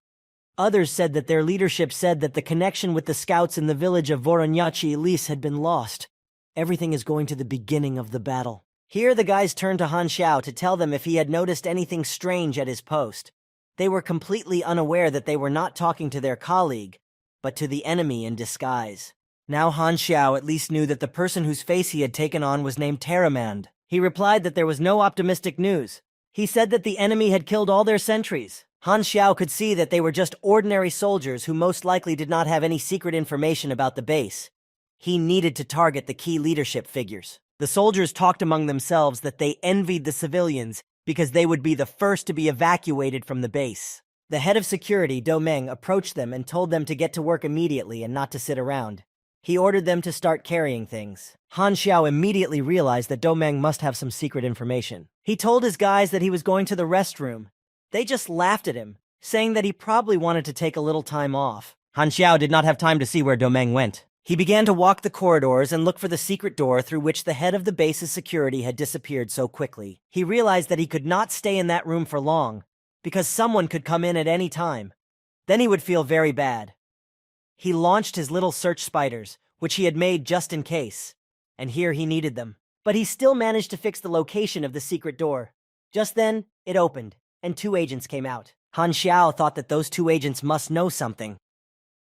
Others said that their leadership said that the connection with the scouts in the village of Voronyachi Elise had been lost. Everything is going to the beginning of the battle. Here the guys turned to Han Xiao to tell them if he had noticed anything strange at his post. They were completely unaware that they were not talking to their colleague, but to the enemy in disguise. Now Han Xiao at least knew that the person whose face he had taken on was named Terramand. He replied that there was no optimistic news. He said that the enemy had killed all their sentries. Han Xiao could see that they were just ordinary soldiers who most likely did not have any secret information about the base. He needed to target the key leadership figures. The soldiers talked among themselves that they envied the civilians because they would be the first to be evacuated from the base. The head of security, Do Meng, approached them and told them to get to work immediately and not to sit around. He ordered them to start carrying things. Han Xiao immediately realized that Do Meng must have some secret information. He told his guys that he was going to the restroom. They just laughed at him, saying that he probably wanted to take a little time off. Han Xiao did not have time to see where Do Meng went. He began to walk the corridors and look for the secret door through which the head of the base's security had disappeared so quickly. He realized that he could not stay in that room for long, because someone could come in at any time. Then he would feel very bad. He launched his little search spiders, which he had made just in case, and here he needed them. But he still managed to fix the location of the secret door. Just then, it opened, and 2 agents came out. Han Xiao thought that those 2 agents must know something.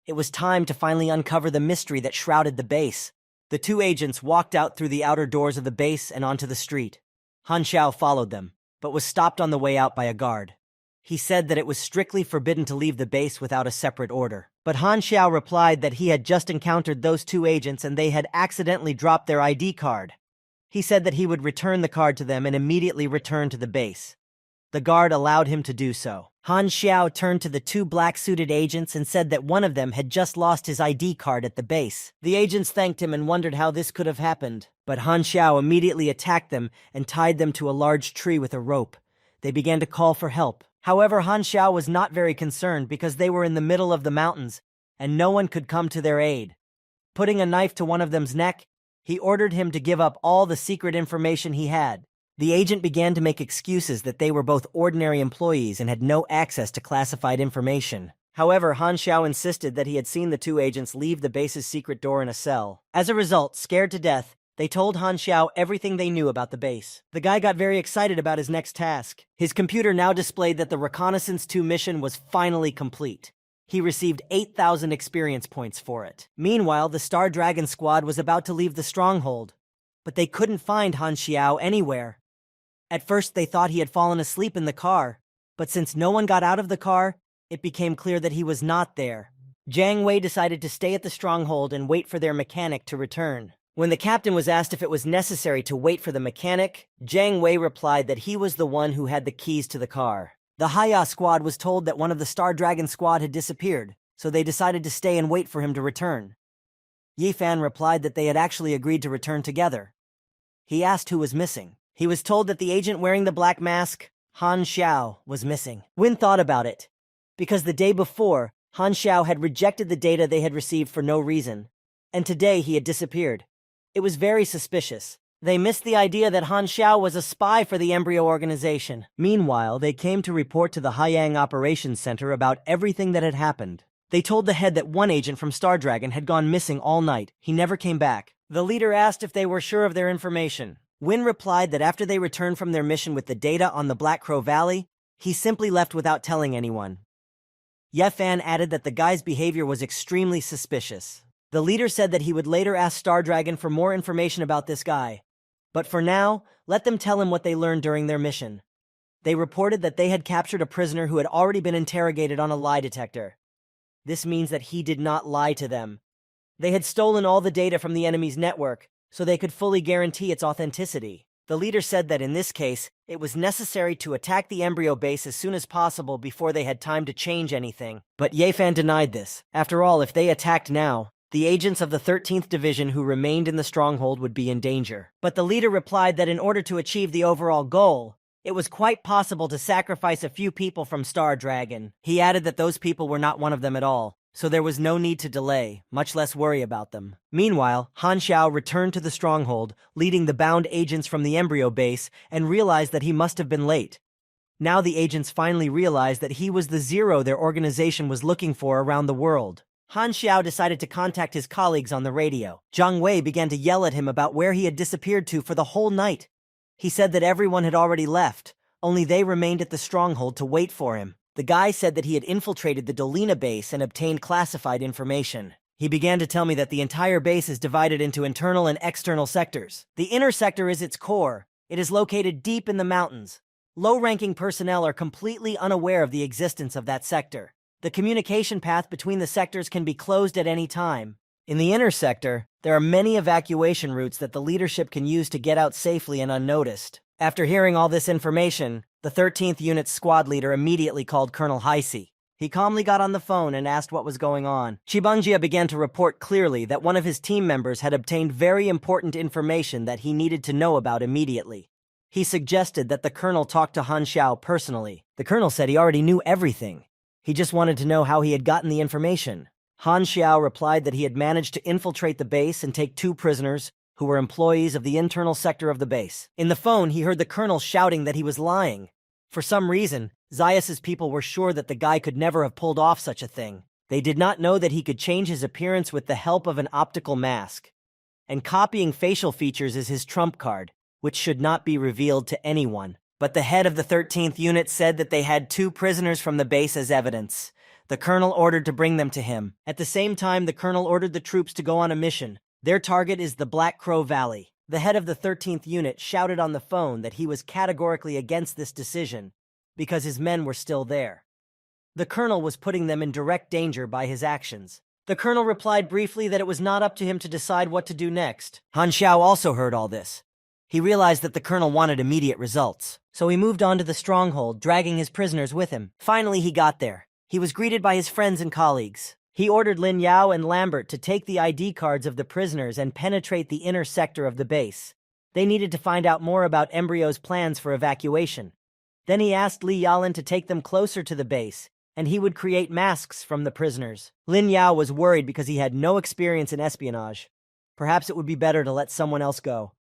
It was time to finally uncover the mystery that shrouded the base. The 2 agents walked out through the outer doors of the base and onto the street. Han Xiao followed them, but was stopped on the way out by a guard. He said that it was strictly forbidden to leave the base without a separate order. But Han Xiao replied that he had just encountered those 2 agents and they had accidentally dropped their ID card. He said that he would return the card to them and immediately return to the base. The guard allowed him to do so. Han Xiao turned to the 2 black-suited agents and said that one of them had just lost his ID card at the base. The agents thanked him and wondered how this could have happened. But Han Xiao immediately attacked them and tied them to a large tree with a rope. They began to call for help. However, Han Xiao was not very concerned because they were in the middle of the mountains and no one could come to their aid. Putting a knife to one of them's neck, he ordered him to give up all the secret information he had. The agent began to make excuses that they were both ordinary employees and had no access to classified information. However, Han Xiao insisted that he had seen the 2 agents leave the base's secret door in a cell. As a result, scared to death, they told Han Xiao everything they knew about the base. The guy got very excited about his next task. His computer now displayed that the Reconnaissance 2 mission was finally complete. He received 8,000 experience points for it. Meanwhile, the Star Dragon squad was about to leave the stronghold, but they couldn't find Han Xiao anywhere. At first, they thought he had fallen asleep in the car, but since no one got out of the car, it became clear that he was not there. Jiang Wei decided to stay at the stronghold and wait for their mechanic to return. When the captain was asked if it was necessary to wait for the mechanic, Jiang Wei replied that he was the one who had the keys to the car. The Haya squad was told that one of the Star Dragon squad had disappeared, so they decided to stay and wait for him to return. Yi Fan replied that they had actually agreed to return together. He asked who was missing. He was told that the agent wearing the black mask, Han Xiao, was missing. Win thought about it, because the day before, Han Xiao had rejected the data they had received for no reason, and today he had disappeared. It was very suspicious. They missed the idea that Han Xiao was a spy for the embryo organization. Meanwhile, they came to report to the Haiyang Operations Center about everything that had happened. They told the head that one agent from Star Dragon had gone missing all night. He never came back. The leader asked if they were sure of their information. Win replied that after they returned from their mission with the data on the Black Crow Valley, he simply left without telling anyone. Ye Fan added that the guy's behavior was extremely suspicious. The leader said that he would later ask Star Dragon for more information about this guy. But for now, let them tell him what they learned during their mission. They reported that they had captured a prisoner who had already been interrogated on a lie detector. This means that he did not lie to them. They had stolen all the data from the enemy's network, so they could fully guarantee its authenticity. The leader said that in this case, it was necessary to attack the embryo base as soon as possible before they had time to change anything. But Ye Fan denied this. After all, if they attacked now, the agents of the 13th Division who remained in the stronghold would be in danger. But the leader replied that in order to achieve the overall goal, It was quite possible to sacrifice a few people from Star Dragon. He added that those people were not one of them at all, so there was no need to delay, much less worry about them. Meanwhile, Han Xiao returned to the stronghold, leading the bound agents from the embryo base, and realized that he must have been late. Now the agents finally realized that he was the Zero their organization was looking for around the world. Han Xiao decided to contact his colleagues on the radio. Zhang Wei began to yell at him about where he had disappeared to for the whole night. He said that everyone had already left, only they remained at the stronghold to wait for him. The guy said that he had infiltrated the Dolina base and obtained classified information. He began to tell me that the entire base is divided into internal and external sectors. The inner sector is its core. It is located deep in the mountains. Low-ranking personnel are completely unaware of the existence of that sector. The communication path between the sectors can be closed at any time. In the inner sector, there are many evacuation routes that the leadership can use to get out safely and unnoticed. After hearing all this information, the 13th Unit's squad leader immediately called Colonel Heisey. He calmly got on the phone and asked what was going on. Chibangjia began to report clearly that one of his team members had obtained very important information that he needed to know about immediately. He suggested that the colonel talk to Han Xiao personally. The colonel said he already knew everything. He just wanted to know how he had gotten the information. Han Xiao replied that he had managed to infiltrate the base and take 2 prisoners who were employees of the internal sector of the base. In the phone, he heard the colonel shouting that he was lying. For some reason, Zaius's people were sure that the guy could never have pulled off such a thing. They did not know that he could change his appearance with the help of an optical mask. And copying facial features is his trump card, which should not be revealed to anyone. But the head of the 13th Unit said that they had 2 prisoners from the base as evidence. The colonel ordered to bring them to him. At the same time, the colonel ordered the troops to go on a mission. Their target is the Black Crow Valley. The head of the 13th Unit shouted on the phone that he was categorically against this decision because his men were still there. The colonel was putting them in direct danger by his actions. The colonel replied briefly that it was not up to him to decide what to do next. Han Xiao also heard all this. He realized that the colonel wanted immediate results, so he moved on to the stronghold, dragging his prisoners with him. Finally, he got there. He was greeted by his friends and colleagues. He ordered Lin Yao and Lambert to take the ID cards of the prisoners and penetrate the inner sector of the base. They needed to find out more about Embryo's plans for evacuation. Then he asked Li Yalin to take them closer to the base, and he would create masks from the prisoners. Lin Yao was worried because he had no experience in espionage. Perhaps it would be better to let someone else go.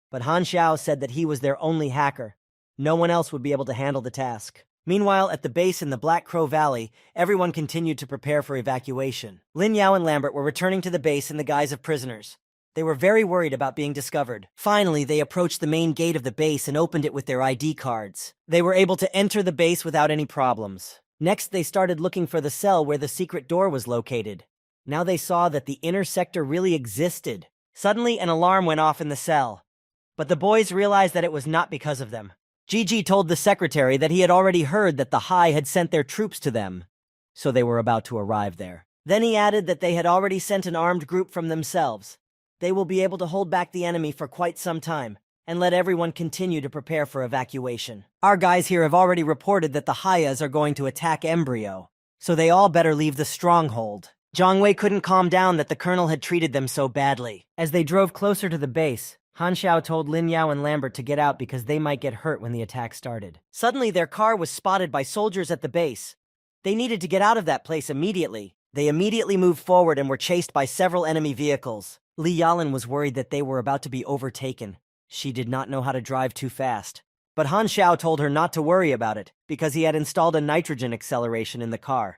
But Han Xiao said that he was their only hacker. No one else would be able to handle the task. Meanwhile, at the base in the Black Crow Valley, everyone continued to prepare for evacuation. Lin Yao and Lambert were returning to the base in the guise of prisoners. They were very worried about being discovered. Finally, they approached the main gate of the base and opened it with their ID cards. They were able to enter the base without any problems. Next, they started looking for the cell where the secret door was located. Now they saw that the inner sector really existed. Suddenly, an alarm went off in the cell. But the boys realized that it was not because of them. Gigi told the secretary that he had already heard that the Hai had sent their troops to them, so they were about to arrive there. Then he added that they had already sent an armed group from themselves. They will be able to hold back the enemy for quite some time, and let everyone continue to prepare for evacuation. Our guys here have already reported that the Hayas are going to attack Embryo, so they all better leave the stronghold. Zhang Wei couldn't calm down that the colonel had treated them so badly. As they drove closer to the base, Han Xiao told Lin Yao and Lambert to get out because they might get hurt when the attack started. Suddenly, their car was spotted by soldiers at the base. They needed to get out of that place immediately. They immediately moved forward and were chased by several enemy vehicles. Li Yalin was worried that they were about to be overtaken. She did not know how to drive too fast. But Han Xiao told her not to worry about it because he had installed a nitrogen acceleration in the car.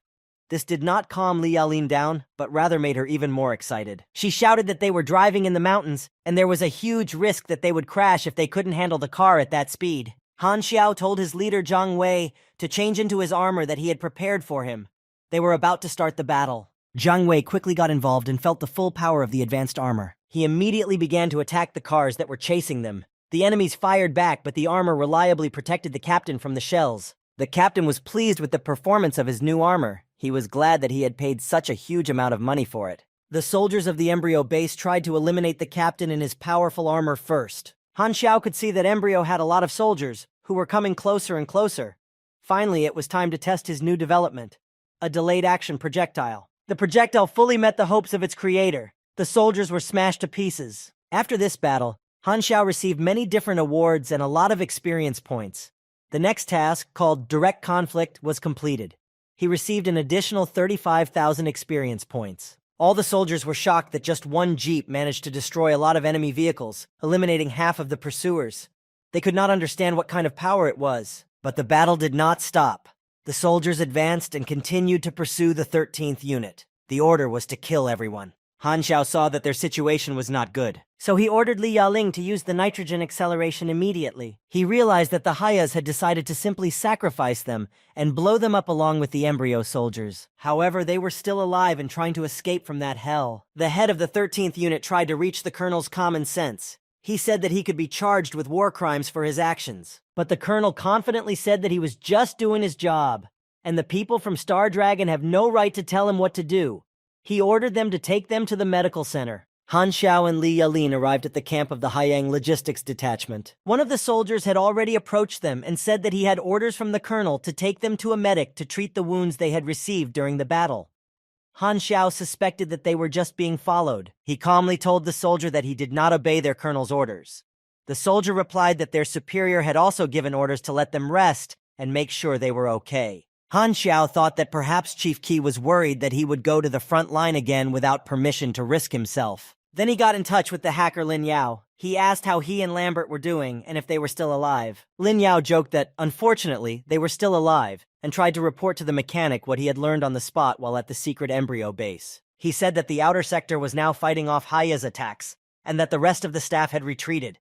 This did not calm Li Yalin down, but rather made her even more excited. She shouted that they were driving in the mountains, and there was a huge risk that they would crash if they couldn't handle the car at that speed. Han Xiao told his leader Zhang Wei to change into his armor that he had prepared for him. They were about to start the battle. Zhang Wei quickly got involved and felt the full power of the advanced armor. He immediately began to attack the cars that were chasing them. The enemies fired back, but the armor reliably protected the captain from the shells. The captain was pleased with the performance of his new armor. He was glad that he had paid such a huge amount of money for it. The soldiers of the Embryo base tried to eliminate the captain in his powerful armor first. Han Xiao could see that Embryo had a lot of soldiers, who were coming closer and closer. Finally, it was time to test his new development, a delayed action projectile. The projectile fully met the hopes of its creator. The soldiers were smashed to pieces. After this battle, Han Xiao received many different awards and a lot of experience points. The next task, called Direct Conflict, was completed. He received an additional 35,000 experience points. All the soldiers were shocked that just one jeep managed to destroy a lot of enemy vehicles, eliminating half of the pursuers. They could not understand what kind of power it was, but the battle did not stop. The soldiers advanced and continued to pursue the 13th unit. The order was to kill everyone. Han Xiao saw that their situation was not good, so he ordered Li Yaling to use the nitrogen acceleration immediately. He realized that the Hayas had decided to simply sacrifice them and blow them up along with the embryo soldiers. However, they were still alive and trying to escape from that hell. The head of the 13th unit tried to reach the colonel's common sense. He said that he could be charged with war crimes for his actions, but the colonel confidently said that he was just doing his job, and the people from Star Dragon have no right to tell him what to do. He ordered them to take them to the medical center. Han Xiao and Li Yalin arrived at the camp of the Haiyang Logistics Detachment. One of the soldiers had already approached them and said that he had orders from the colonel to take them to a medic to treat the wounds they had received during the battle. Han Xiao suspected that they were just being followed. He calmly told the soldier that he did not obey their colonel's orders. The soldier replied that their superior had also given orders to let them rest and make sure they were okay. Han Xiao thought that perhaps Chief Qi was worried that he would go to the front line again without permission to risk himself. Then he got in touch with the hacker Lin Yao. He asked how he and Lambert were doing and if they were still alive. Lin Yao joked that, unfortunately, they were still alive, and tried to report to the mechanic what he had learned on the spot while at the secret embryo base. He said that the outer sector was now fighting off Haya's attacks, and that the rest of the staff had retreated.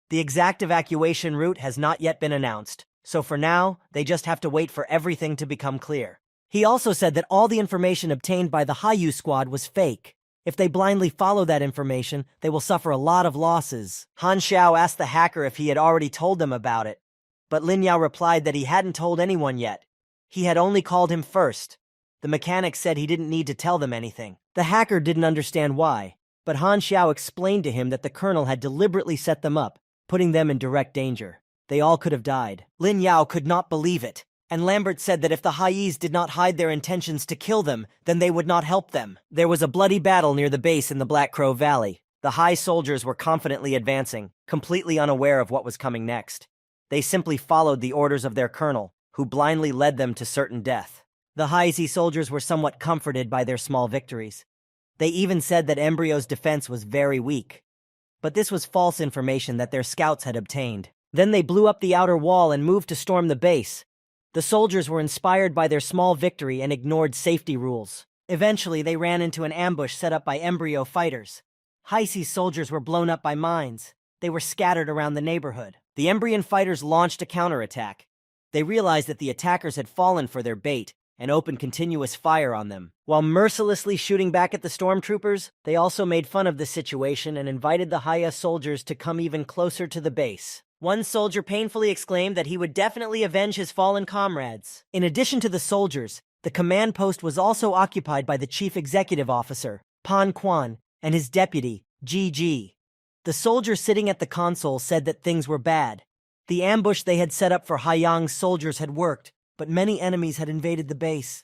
The exact evacuation route has not yet been announced, so for now, they just have to wait for everything to become clear. He also said that all the information obtained by the Hayu squad was fake. If they blindly follow that information, they will suffer a lot of losses. Han Xiao asked the hacker if he had already told them about it, but Lin Yao replied that he hadn't told anyone yet. He had only called him first. The mechanic said he didn't need to tell them anything. The hacker didn't understand why, but Han Xiao explained to him that the colonel had deliberately set them up, putting them in direct danger. They all could have died. Lin Yao could not believe it, and Lambert said that if the Haiis did not hide their intentions to kill them, then they would not help them. There was a bloody battle near the base in the Black Crow Valley. The Hai soldiers were confidently advancing, completely unaware of what was coming next. They simply followed the orders of their colonel, who blindly led them to certain death. The Haisi soldiers were somewhat comforted by their small victories. They even said that Embryo's defense was very weak. But this was false information that their scouts had obtained. Then they blew up the outer wall and moved to storm the base. The soldiers were inspired by their small victory and ignored safety rules. Eventually, they ran into an ambush set up by embryo fighters. Haisi's soldiers were blown up by mines. They were scattered around the neighborhood. The embryon fighters launched a counterattack. They realized that the attackers had fallen for their bait and opened continuous fire on them. While mercilessly shooting back at the stormtroopers, they also made fun of the situation and invited the Haya soldiers to come even closer to the base. One soldier painfully exclaimed that he would definitely avenge his fallen comrades. In addition to the soldiers, the command post was also occupied by the chief executive officer, Pan Quan, and his deputy, Ji. The soldier sitting at the console said that things were bad. The ambush they had set up for Haiyang's soldiers had worked, but many enemies had invaded the base.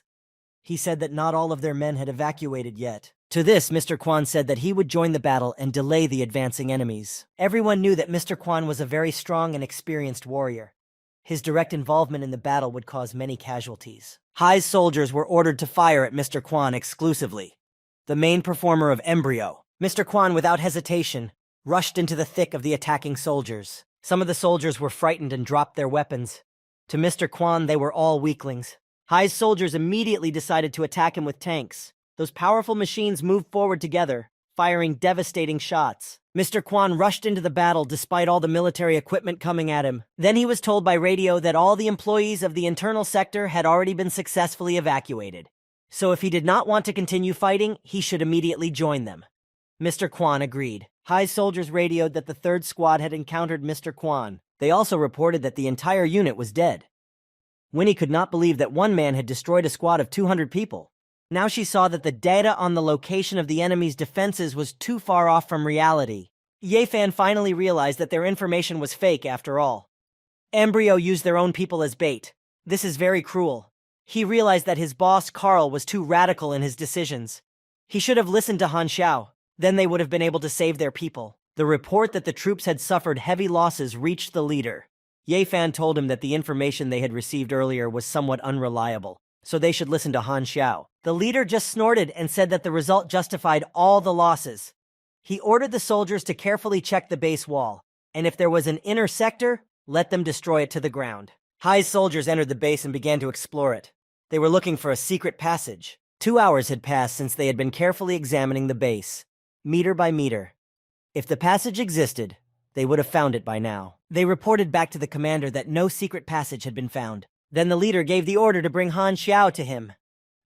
He said that not all of their men had evacuated yet. To this, Mr. Quan said that he would join the battle and delay the advancing enemies. Everyone knew that Mr. Quan was a very strong and experienced warrior. His direct involvement in the battle would cause many casualties. Hai's soldiers were ordered to fire at Mr. Quan exclusively, the main performer of Embryo. Mr. Quan, without hesitation, rushed into the thick of the attacking soldiers. Some of the soldiers were frightened and dropped their weapons. To Mr. Quan, they were all weaklings. Hai's soldiers immediately decided to attack him with tanks. Those powerful machines moved forward together, firing devastating shots. Mr. Quan rushed into the battle despite all the military equipment coming at him. Then he was told by radio that all the employees of the internal sector had already been successfully evacuated. So if he did not want to continue fighting, he should immediately join them. Mr. Quan agreed. Hai's soldiers radioed that the 3rd Squad had encountered Mr. Quan. They also reported that the entire unit was dead. Winnie could not believe that one man had destroyed a squad of 200 people. Now she saw that the data on the location of the enemy's defenses was too far off from reality. Ye Fan finally realized that their information was fake after all. Embryo used their own people as bait. This is very cruel. He realized that his boss, Carl, was too radical in his decisions. He should have listened to Han Xiao. Then they would have been able to save their people. The report that the troops had suffered heavy losses reached the leader. Ye Fan told him that the information they had received earlier was somewhat unreliable, so they should listen to Han Xiao. The leader just snorted and said that the result justified all the losses. He ordered the soldiers to carefully check the base wall, and if there was an inner sector, let them destroy it to the ground. Hai's soldiers entered the base and began to explore it. They were looking for a secret passage. 2 hours had passed since they had been carefully examining the base, meter by meter. If the passage existed, they would have found it by now. They reported back to the commander that no secret passage had been found. Then the leader gave the order to bring Han Xiao to him.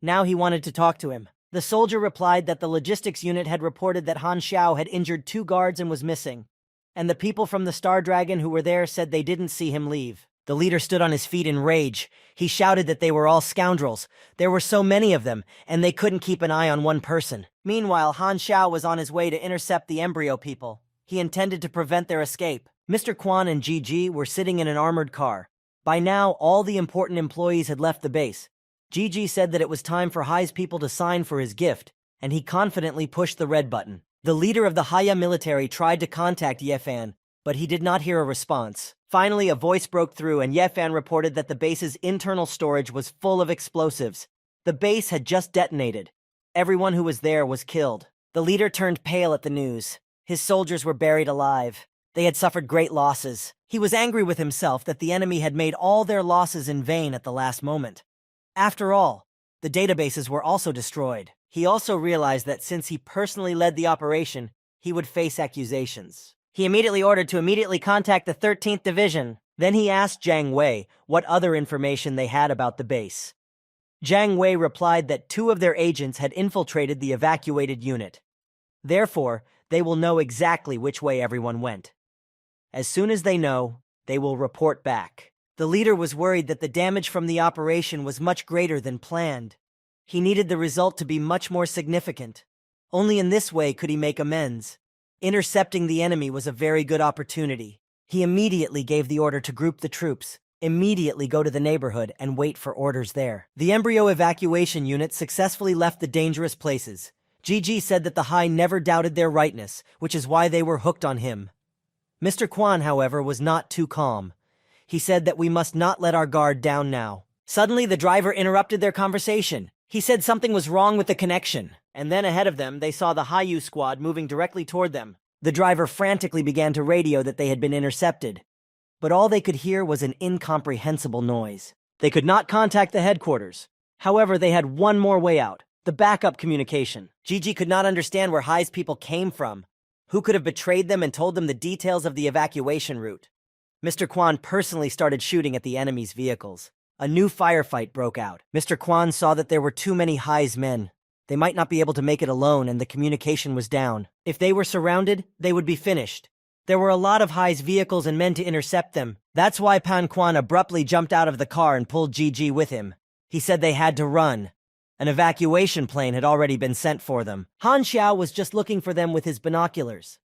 Now he wanted to talk to him. The soldier replied that the logistics unit had reported that Han Xiao had injured 2 guards and was missing, and the people from the Star Dragon who were there said they didn't see him leave. The leader stood on his feet in rage. He shouted that they were all scoundrels. There were so many of them, and they couldn't keep an eye on one person. Meanwhile, Han Xiao was on his way to intercept the embryo people. He intended to prevent their escape. Mr. Quan and Gigi were sitting in an armored car. By now, all the important employees had left the base. Gigi said that it was time for Hai's people to sign for his gift, and he confidently pushed the red button. The leader of the Haya military tried to contact Ye Fan, but he did not hear a response. Finally, a voice broke through, and Ye Fan reported that the base's internal storage was full of explosives. The base had just detonated. Everyone who was there was killed. The leader turned pale at the news. His soldiers were buried alive. They had suffered great losses. He was angry with himself that the enemy had made all their losses in vain at the last moment. After all, the databases were also destroyed. He also realized that since he personally led the operation, he would face accusations. He immediately ordered to contact the 13th Division. Then he asked Jiang Wei what other information they had about the base. Jiang Wei replied that 2 of their agents had infiltrated the evacuated unit. Therefore, they will know exactly which way everyone went. As soon as they know, they will report back. The leader was worried that the damage from the operation was much greater than planned. He needed the result to be much more significant. Only in this way could he make amends. Intercepting the enemy was a very good opportunity. He immediately gave the order to group the troops, immediately go to the neighborhood and wait for orders there. The embryo evacuation unit successfully left the dangerous places. Gigi said that the Hai never doubted their rightness, which is why they were hooked on him. Mr. Quan, however, was not too calm. He said that we must not let our guard down now. Suddenly, the driver interrupted their conversation. He said something was wrong with the connection, and then ahead of them, they saw the Haiyu squad moving directly toward them. The driver frantically began to radio that they had been intercepted, but all they could hear was an incomprehensible noise. They could not contact the headquarters. However, they had one more way out, the backup communication. Gigi could not understand where Hai's people came from. Who could have betrayed them and told them the details of the evacuation route? Mr. Quan personally started shooting at the enemy's vehicles. A new firefight broke out. Mr. Quan saw that there were too many Hai's men. They might not be able to make it alone, and the communication was down. If they were surrounded, they would be finished. There were a lot of Hai's vehicles and men to intercept them. That's why Pan Quan abruptly jumped out of the car and pulled Gigi with him. He said they had to run. An evacuation plane had already been sent for them. Han Xiao was just looking for them with his binoculars.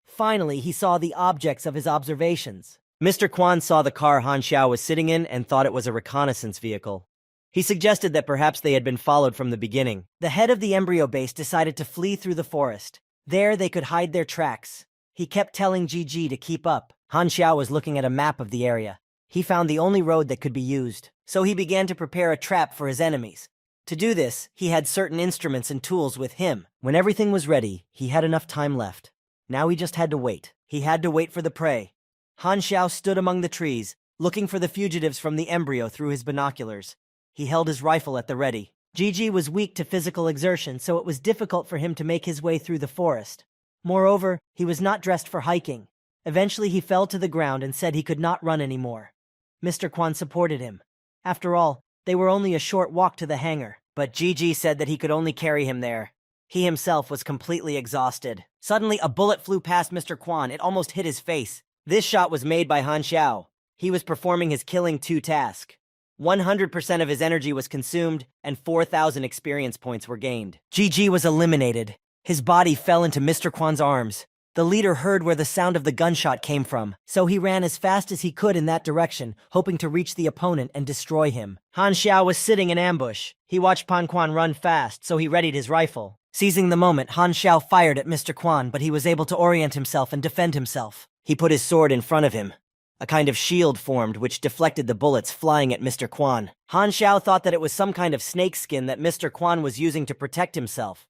Finally, he saw the objects of his observations. Mr. Quan saw the car Han Xiao was sitting in and thought it was a reconnaissance vehicle. He suggested that perhaps they had been followed from the beginning. The head of the embryo base decided to flee through the forest. There they could hide their tracks. He kept telling Gigi to keep up. Han Xiao was looking at a map of the area. He found the only road that could be used, so he began to prepare a trap for his enemies. To do this, he had certain instruments and tools with him. When everything was ready, he had enough time left. Now he just had to wait. He had to wait for the prey. Han Xiao stood among the trees, looking for the fugitives from the embryo through his binoculars. He held his rifle at the ready. Gigi was weak to physical exertion, so it was difficult for him to make his way through the forest. Moreover, he was not dressed for hiking. Eventually, he fell to the ground and said he could not run anymore. Mr. Quan supported him. After all, they were only a short walk to the hangar, but Gigi said that he could only carry him there. He himself was completely exhausted. Suddenly, a bullet flew past Mr. Quan. It almost hit his face. This shot was made by Han Xiao. He was performing his killing 2 task. 100% of his energy was consumed, and 4,000 experience points were gained. Gigi was eliminated. His body fell into Mr. Quan's arms. The leader heard where the sound of the gunshot came from, so he ran as fast as he could in that direction, hoping to reach the opponent and destroy him. Han Xiao was sitting in ambush. He watched Pan Quan run fast, so he readied his rifle. Seizing the moment, Han Xiao fired at Mr. Quan, but he was able to orient himself and defend himself. He put his sword in front of him. A kind of shield formed which deflected the bullets flying at Mr. Quan. Han Xiao thought that it was some kind of snake skin that Mr. Quan was using to protect himself.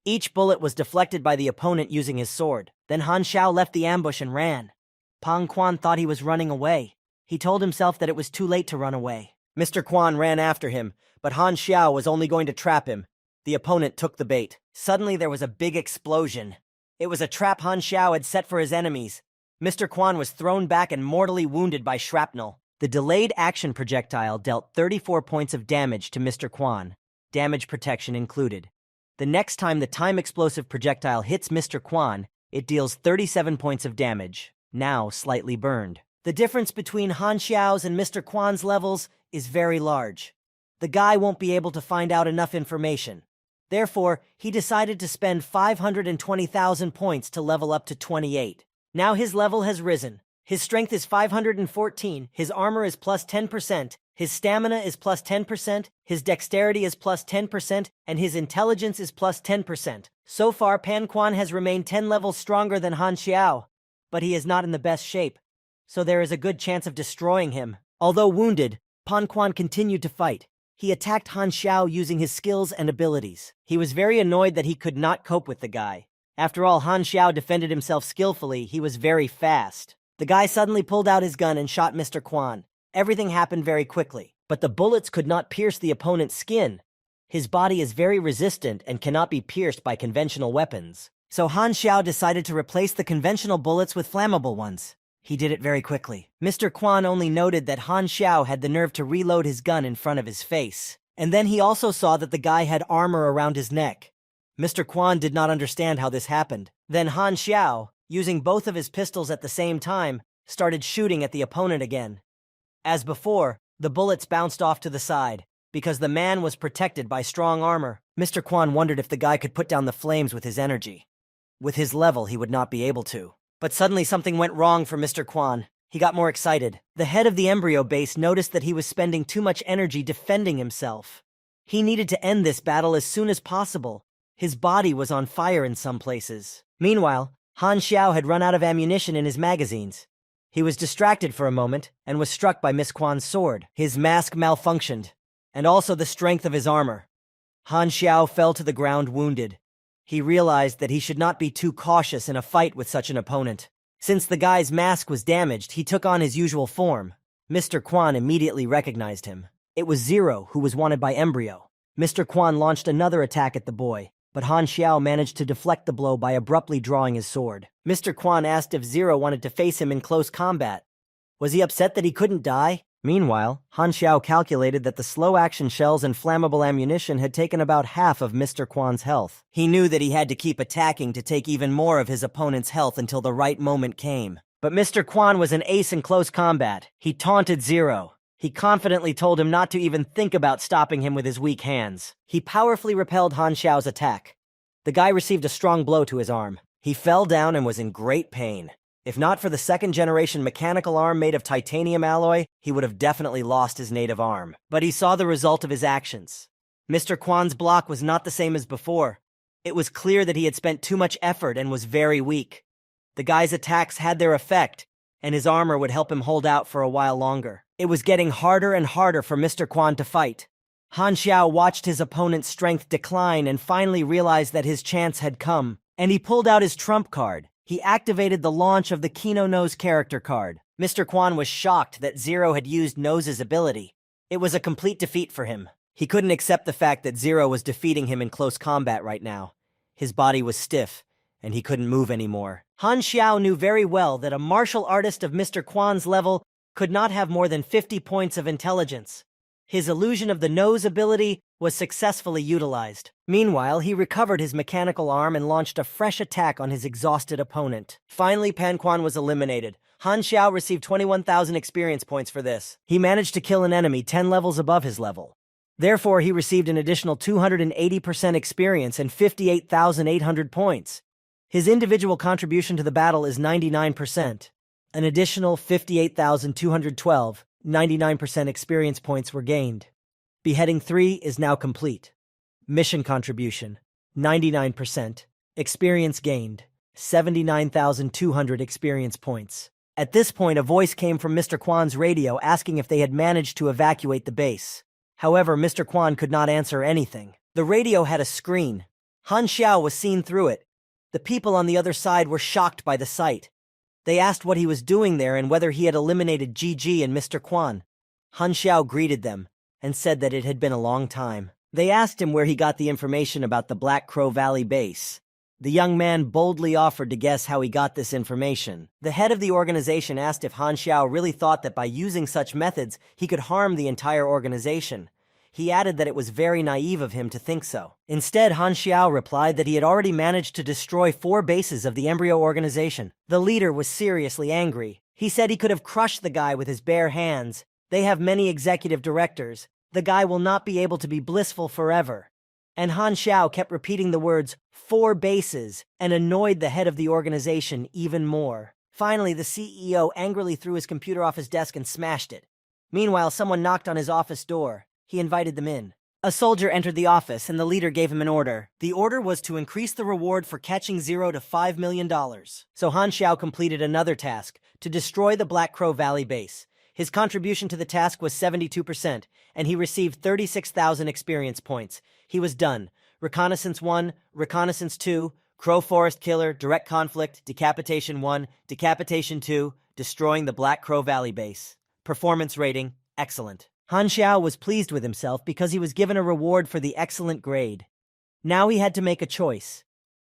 Each bullet was deflected by the opponent using his sword. Then Han Xiao left the ambush and ran. Pan Quan thought he was running away. He told himself that it was too late to run away. Mr. Quan ran after him, but Han Xiao was only going to trap him. The opponent took the bait. Suddenly there was a big explosion. It was a trap Han Xiao had set for his enemies. Mr. Quan was thrown back and mortally wounded by shrapnel. The delayed action projectile dealt 34 points of damage to Mr. Quan, damage protection included. The next time the time explosive projectile hits Mr. Quan, it deals 37 points of damage, now slightly burned. The difference between Han Xiao's and Mr. Quan's levels is very large. The guy won't be able to find out enough information. Therefore, he decided to spend 520,000 points to level up to 28. Now his level has risen. His strength is 514, his armor is plus 10%, his stamina is plus 10%, his dexterity is plus 10%, and his intelligence is plus 10%. So far, Pan Quan has remained 10 levels stronger than Han Xiao, but he is not in the best shape, so there is a good chance of destroying him. Although wounded, Pan Quan continued to fight. He attacked Han Xiao using his skills and abilities. He was very annoyed that he could not cope with the guy. After all, Han Xiao defended himself skillfully. He was very fast. The guy suddenly pulled out his gun and shot Mr. Quan. Everything happened very quickly, but the bullets could not pierce the opponent's skin. His body is very resistant and cannot be pierced by conventional weapons. So Han Xiao decided to replace the conventional bullets with flammable ones. He did it very quickly. Mr. Quan only noted that Han Xiao had the nerve to reload his gun in front of his face. And then he also saw that the guy had armor around his neck. Mr. Quan did not understand how this happened. Then Han Xiao, using both of his pistols at the same time, started shooting at the opponent again. As before, the bullets bounced off to the side, because the man was protected by strong armor. Mr. Quan wondered if the guy could put down the flames with his energy. With his level, he would not be able to. But suddenly something went wrong for Mr. Quan. He got more excited. The head of the embryo base noticed that he was spending too much energy defending himself. He needed to end this battle as soon as possible. His body was on fire in some places. Meanwhile, Han Xiao had run out of ammunition in his magazines. He was distracted for a moment and was struck by Miss Quan's sword. His mask malfunctioned, and also the strength of his armor. Han Xiao fell to the ground wounded. He realized that he should not be too cautious in a fight with such an opponent. Since the guy's mask was damaged, he took on his usual form. Mr. Quan immediately recognized him. It was Zero who was wanted by Embryo. Mr. Quan launched another attack at the boy, but Han Xiao managed to deflect the blow by abruptly drawing his sword. Mr. Quan asked if Zero wanted to face him in close combat. Was he upset that he couldn't die? Meanwhile, Han Xiao calculated that the slow-action shells and flammable ammunition had taken about half of Mr. Quan's health. He knew that he had to keep attacking to take even more of his opponent's health until the right moment came. But Mr. Quan was an ace in close combat. He taunted Zero. He confidently told him not to even think about stopping him with his weak hands. He powerfully repelled Han Xiao's attack. The guy received a strong blow to his arm. He fell down and was in great pain. If not for the second-generation mechanical arm made of titanium alloy, he would have definitely lost his native arm. But he saw the result of his actions. Mr. Quan's block was not the same as before. It was clear that he had spent too much effort and was very weak. The guy's attacks had their effect, and his armor would help him hold out for a while longer. It was getting harder and harder for Mr. Quan to fight. Han Xiao watched his opponent's strength decline and finally realized that his chance had come, and he pulled out his trump card. He activated the launch of the Kino Nose character card. Mr. Quan was shocked that Zero had used Nose's ability. It was a complete defeat for him. He couldn't accept the fact that Zero was defeating him in close combat right now. His body was stiff, and he couldn't move anymore. Han Xiao knew very well that a martial artist of Mr. Quan's level could not have more than 50 points of intelligence. His illusion of the nose ability was successfully utilized. Meanwhile, he recovered his mechanical arm and launched a fresh attack on his exhausted opponent. Finally, Pan Quan was eliminated. Han Xiao received 21,000 experience points for this. He managed to kill an enemy 10 levels above his level. Therefore, he received an additional 280% experience and 58,800 points. His individual contribution to the battle is 99%. An additional 58,212, 99% experience points were gained. Beheading 3 is now complete. Mission contribution, 99%. Experience gained, 79,200 experience points. At this point, a voice came from Mr. Kwan's radio asking if they had managed to evacuate the base. However, Mr. Kwan could not answer anything. The radio had a screen. Han Xiao was seen through it. The people on the other side were shocked by the sight. They asked what he was doing there and whether he had eliminated Gigi and Mr. Kwan. Han Xiao greeted them and said that it had been a long time. They asked him where he got the information about the Black Crow Valley base. The young man boldly offered to guess how he got this information. The head of the organization asked if Han Xiao really thought that by using such methods he could harm the entire organization. He added that it was very naive of him to think so. Instead, Han Xiao replied that he had already managed to destroy 4 bases of the embryo organization. The leader was seriously angry. He said he could have crushed the guy with his bare hands. They have many executive directors. The guy will not be able to be blissful forever. And Han Xiao kept repeating the words, 4 bases, and annoyed the head of the organization even more. Finally, the CEO angrily threw his computer off his desk and smashed it. Meanwhile, someone knocked on his office door. He invited them in. A soldier entered the office, and the leader gave him an order. The order was to increase the reward for catching Zero to $5 million. So Han Xiao completed another task, to destroy the Black Crow Valley base. His contribution to the task was 72%, and he received 36,000 experience points. He was done. Reconnaissance 1, Reconnaissance 2, Crow Forest Killer, Direct Conflict, Decapitation 1, Decapitation 2, destroying the Black Crow Valley base. Performance rating, excellent. Han Xiao was pleased with himself because he was given a reward for the excellent grade. Now he had to make a choice.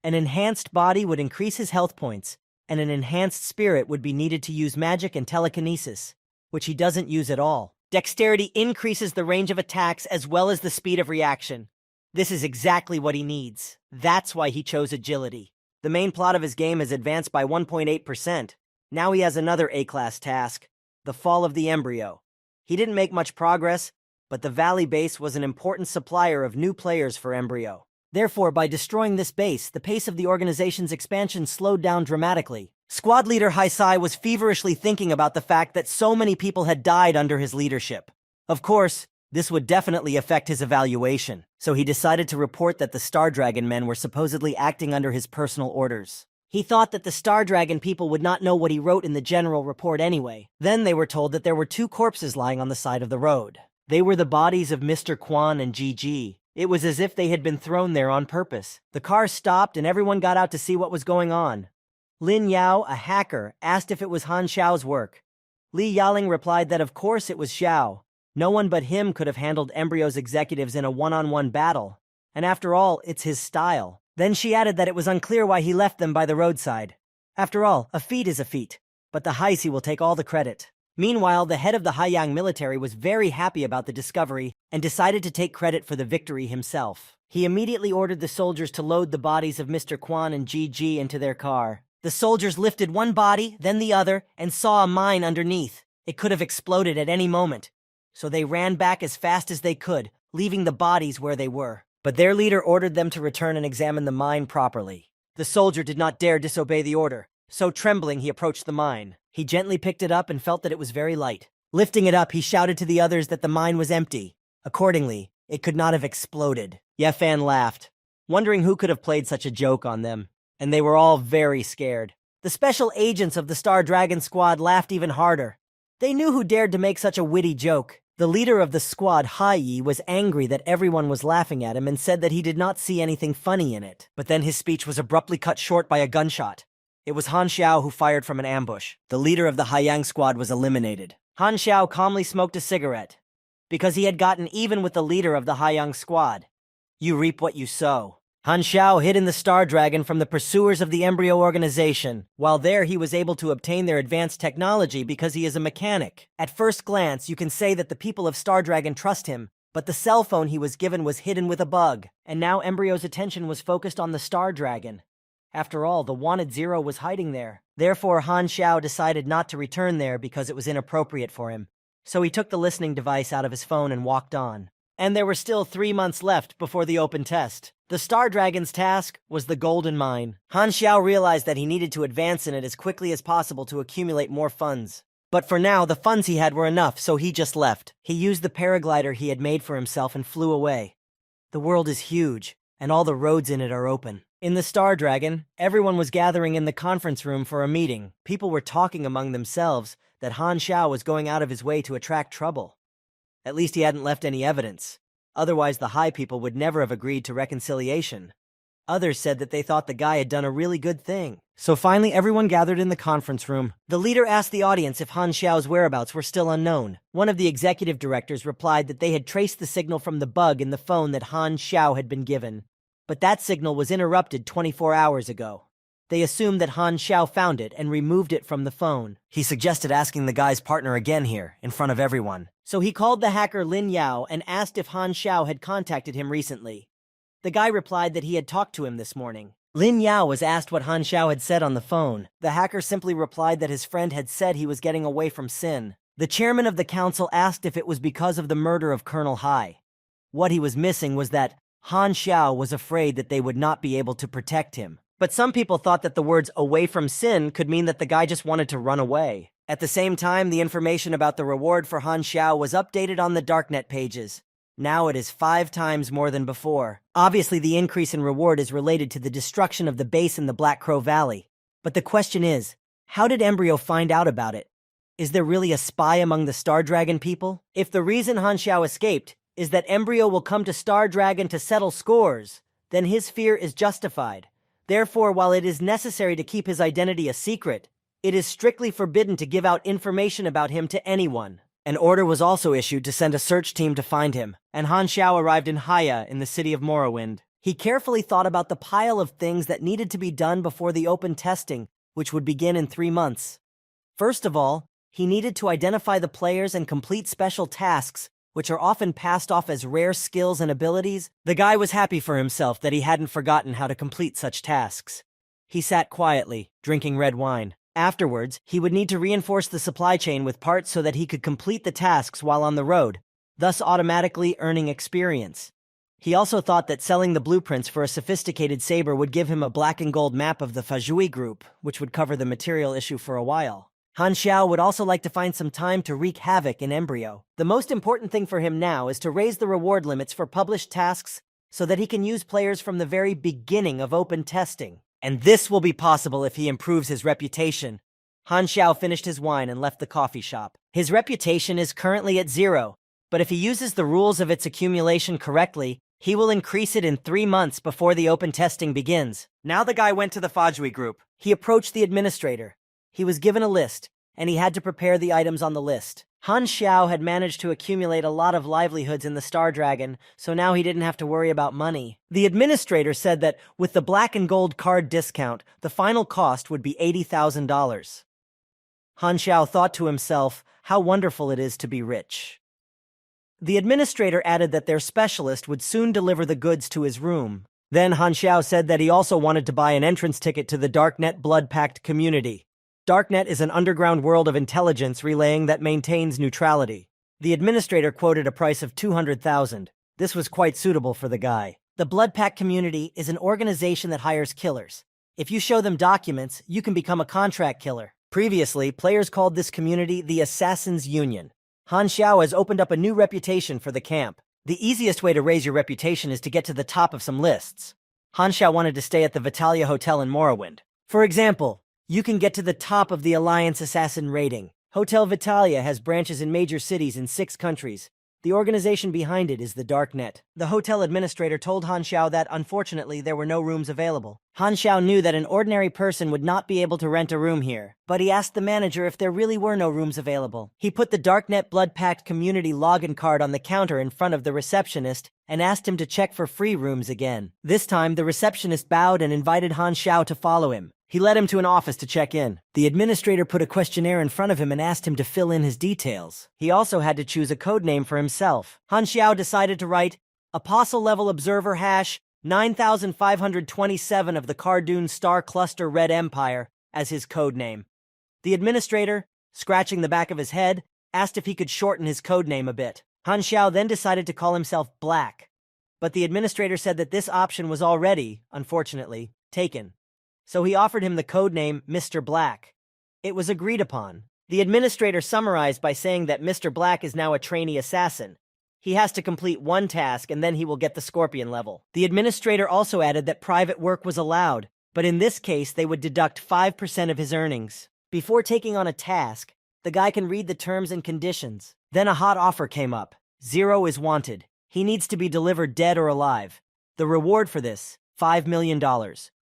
An enhanced body would increase his health points, and an enhanced spirit would be needed to use magic and telekinesis, which he doesn't use at all. Dexterity increases the range of attacks as well as the speed of reaction. This is exactly what he needs. That's why he chose agility. The main plot of his game has advanced by 1.8%. Now he has another A-class task, the fall of the embryo. He didn't make much progress, but the Valley base was an important supplier of new players for Embryo. Therefore, by destroying this base, the pace of the organization's expansion slowed down dramatically. Squad leader Haisai was feverishly thinking about the fact that so many people had died under his leadership. Of course, this would definitely affect his evaluation, so he decided to report that the Star Dragon men were supposedly acting under his personal orders. He thought that the Star Dragon people would not know what he wrote in the general report anyway. Then they were told that there were 2 corpses lying on the side of the road. They were the bodies of Mr. Kwan and Gigi. It was as if they had been thrown there on purpose. The car stopped and everyone got out to see what was going on. Lin Yao, a hacker, asked if it was Han Xiao's work. Li Yaling replied that of course it was Xiao. No one but him could have handled Embryo's executives in a one-on-one battle. And after all, it's his style. Then she added that it was unclear why he left them by the roadside. After all, a feat is a feat, but the Heisei will take all the credit. Meanwhile, the head of the Haiyang military was very happy about the discovery and decided to take credit for the victory himself. He immediately ordered the soldiers to load the bodies of Mr. Kwan and Gigi into their car. The soldiers lifted one body, then the other, and saw a mine underneath. It could have exploded at any moment. So they ran back as fast as they could, leaving the bodies where they were. But their leader ordered them to return and examine the mine properly. The soldier did not dare disobey the order, so trembling he approached the mine. He gently picked it up and felt that it was very light. Lifting it up, he shouted to the others that the mine was empty. Accordingly, it could not have exploded. Yefan laughed, wondering who could have played such a joke on them, and they were all very scared. The special agents of the Star Dragon squad laughed even harder. They knew who dared to make such a witty joke. The leader of the squad, Hai, was angry that everyone was laughing at him and said that he did not see anything funny in it. But then his speech was abruptly cut short by a gunshot. It was Han Xiao who fired from an ambush. The leader of the Haiyang squad was eliminated. Han Xiao calmly smoked a cigarette, because he had gotten even with the leader of the Haiyang squad. You reap what you sow. Han Xiao hid in the Star Dragon from the pursuers of the Embryo organization. While there, he was able to obtain their advanced technology because he is a mechanic. At first glance, you can say that the people of Star Dragon trust him, but the cell phone he was given was hidden with a bug, and now Embryo's attention was focused on the Star Dragon. After all, the wanted Zero was hiding there. Therefore, Han Xiao decided not to return there because it was inappropriate for him. So he took the listening device out of his phone and walked on. And there were still 3 months left before the open test. The Star Dragon's task was the Golden Mine. Han Xiao realized that he needed to advance in it as quickly as possible to accumulate more funds. But for now, the funds he had were enough, so he just left. He used the paraglider he had made for himself and flew away. The world is huge, and all the roads in it are open. In the Star Dragon, everyone was gathering in the conference room for a meeting. People were talking among themselves that Han Xiao was going out of his way to attract trouble. At least he hadn't left any evidence. Otherwise, the high people would never have agreed to reconciliation. Others said that they thought the guy had done a really good thing. So finally, everyone gathered in the conference room. The leader asked the audience if Han Xiao's whereabouts were still unknown. One of the executive directors replied that they had traced the signal from the bug in the phone that Han Xiao had been given. But that signal was interrupted 24 hours ago. They assumed that Han Xiao found it and removed it from the phone. He suggested asking the guy's partner again here, in front of everyone. So he called the hacker Lin Yao and asked if Han Xiao had contacted him recently. The guy replied that he had talked to him this morning. Lin Yao was asked what Han Xiao had said on the phone. The hacker simply replied that his friend had said he was getting away from sin. The chairman of the council asked if it was because of the murder of Colonel Hai. What he was missing was that Han Xiao was afraid that they would not be able to protect him. But some people thought that the words away from sin could mean that the guy just wanted to run away. At the same time, the information about the reward for Han Xiao was updated on the Darknet pages. Now it is 5 times more than before. Obviously, the increase in reward is related to the destruction of the base in the Black Crow Valley. But the question is, how did Embryo find out about it? Is there really a spy among the Star Dragon people? If the reason Han Xiao escaped is that Embryo will come to Star Dragon to settle scores, then his fear is justified. Therefore, while it is necessary to keep his identity a secret, it is strictly forbidden to give out information about him to anyone. An order was also issued to send a search team to find him, and Han Xiao arrived in Haya in the city of Morrowind. He carefully thought about the pile of things that needed to be done before the open testing, which would begin in 3 months. First of all, he needed to identify the players and complete special tasks, which are often passed off as rare skills and abilities. The guy was happy for himself that he hadn't forgotten how to complete such tasks. He sat quietly, drinking red wine. Afterwards, he would need to reinforce the supply chain with parts so that he could complete the tasks while on the road, thus automatically earning experience. He also thought that selling the blueprints for a sophisticated saber would give him a black and gold map of the Fajui group, which would cover the material issue for a while. Han Xiao would also like to find some time to wreak havoc in Embryo. The most important thing for him now is to raise the reward limits for published tasks so that he can use players from the very beginning of open testing. And this will be possible if he improves his reputation. Han Xiao finished his wine and left the coffee shop. His reputation is currently at 0, but if he uses the rules of its accumulation correctly, he will increase it in 3 months before the open testing begins. Now the guy went to the Fajui group. He approached the administrator. He was given a list, and he had to prepare the items on the list. Han Xiao had managed to accumulate a lot of livelihoods in the Star Dragon, so now he didn't have to worry about money. The administrator said that with the black and gold card discount, the final cost would be $80,000. Han Xiao thought to himself, how wonderful it is to be rich. The administrator added that their specialist would soon deliver the goods to his room. Then Han Xiao said that he also wanted to buy an entrance ticket to the Darknet Blood Pact community. Darknet is an underground world of intelligence relaying that maintains neutrality. The administrator quoted a price of $200,000. This was quite suitable for the guy. The Blood Pact community is an organization that hires killers. If you show them documents, you can become a contract killer. Previously, players called this community the Assassin's Union. Han Xiao has opened up a new reputation for the camp. The easiest way to raise your reputation is to get to the top of some lists. Han Xiao wanted to stay at the Vitalia Hotel in Morrowind. For example, you can get to the top of the Alliance Assassin rating. Hotel Vitalia has branches in major cities in 6 countries. The organization behind it is the Darknet. The hotel administrator told Han Xiao that, unfortunately, there were no rooms available. Han Xiao knew that an ordinary person would not be able to rent a room here, but he asked the manager if there really were no rooms available. He put the Darknet Blood Pact community login card on the counter in front of the receptionist and asked him to check for free rooms again. This time, the receptionist bowed and invited Han Xiao to follow him. He led him to an office to check in. The administrator put a questionnaire in front of him and asked him to fill in his details. He also had to choose a code name for himself. Han Xiao decided to write Apostle Level Observer Hash 9527 of the Cardoon Star Cluster Red Empire as his code name. The administrator, scratching the back of his head, asked if he could shorten his code name a bit. Han Xiao then decided to call himself Black, but the administrator said that this option was already, unfortunately, taken. So he offered him the code name Mr. Black. It was agreed upon. The administrator summarized by saying that Mr. Black is now a trainee assassin. He has to complete one task and then he will get the scorpion level. The administrator also added that private work was allowed, but in this case they would deduct 5% of his earnings. Before taking on a task, the guy can read the terms and conditions. Then a hot offer came up. 0 is wanted. He needs to be delivered dead or alive. The reward for this, $5 million.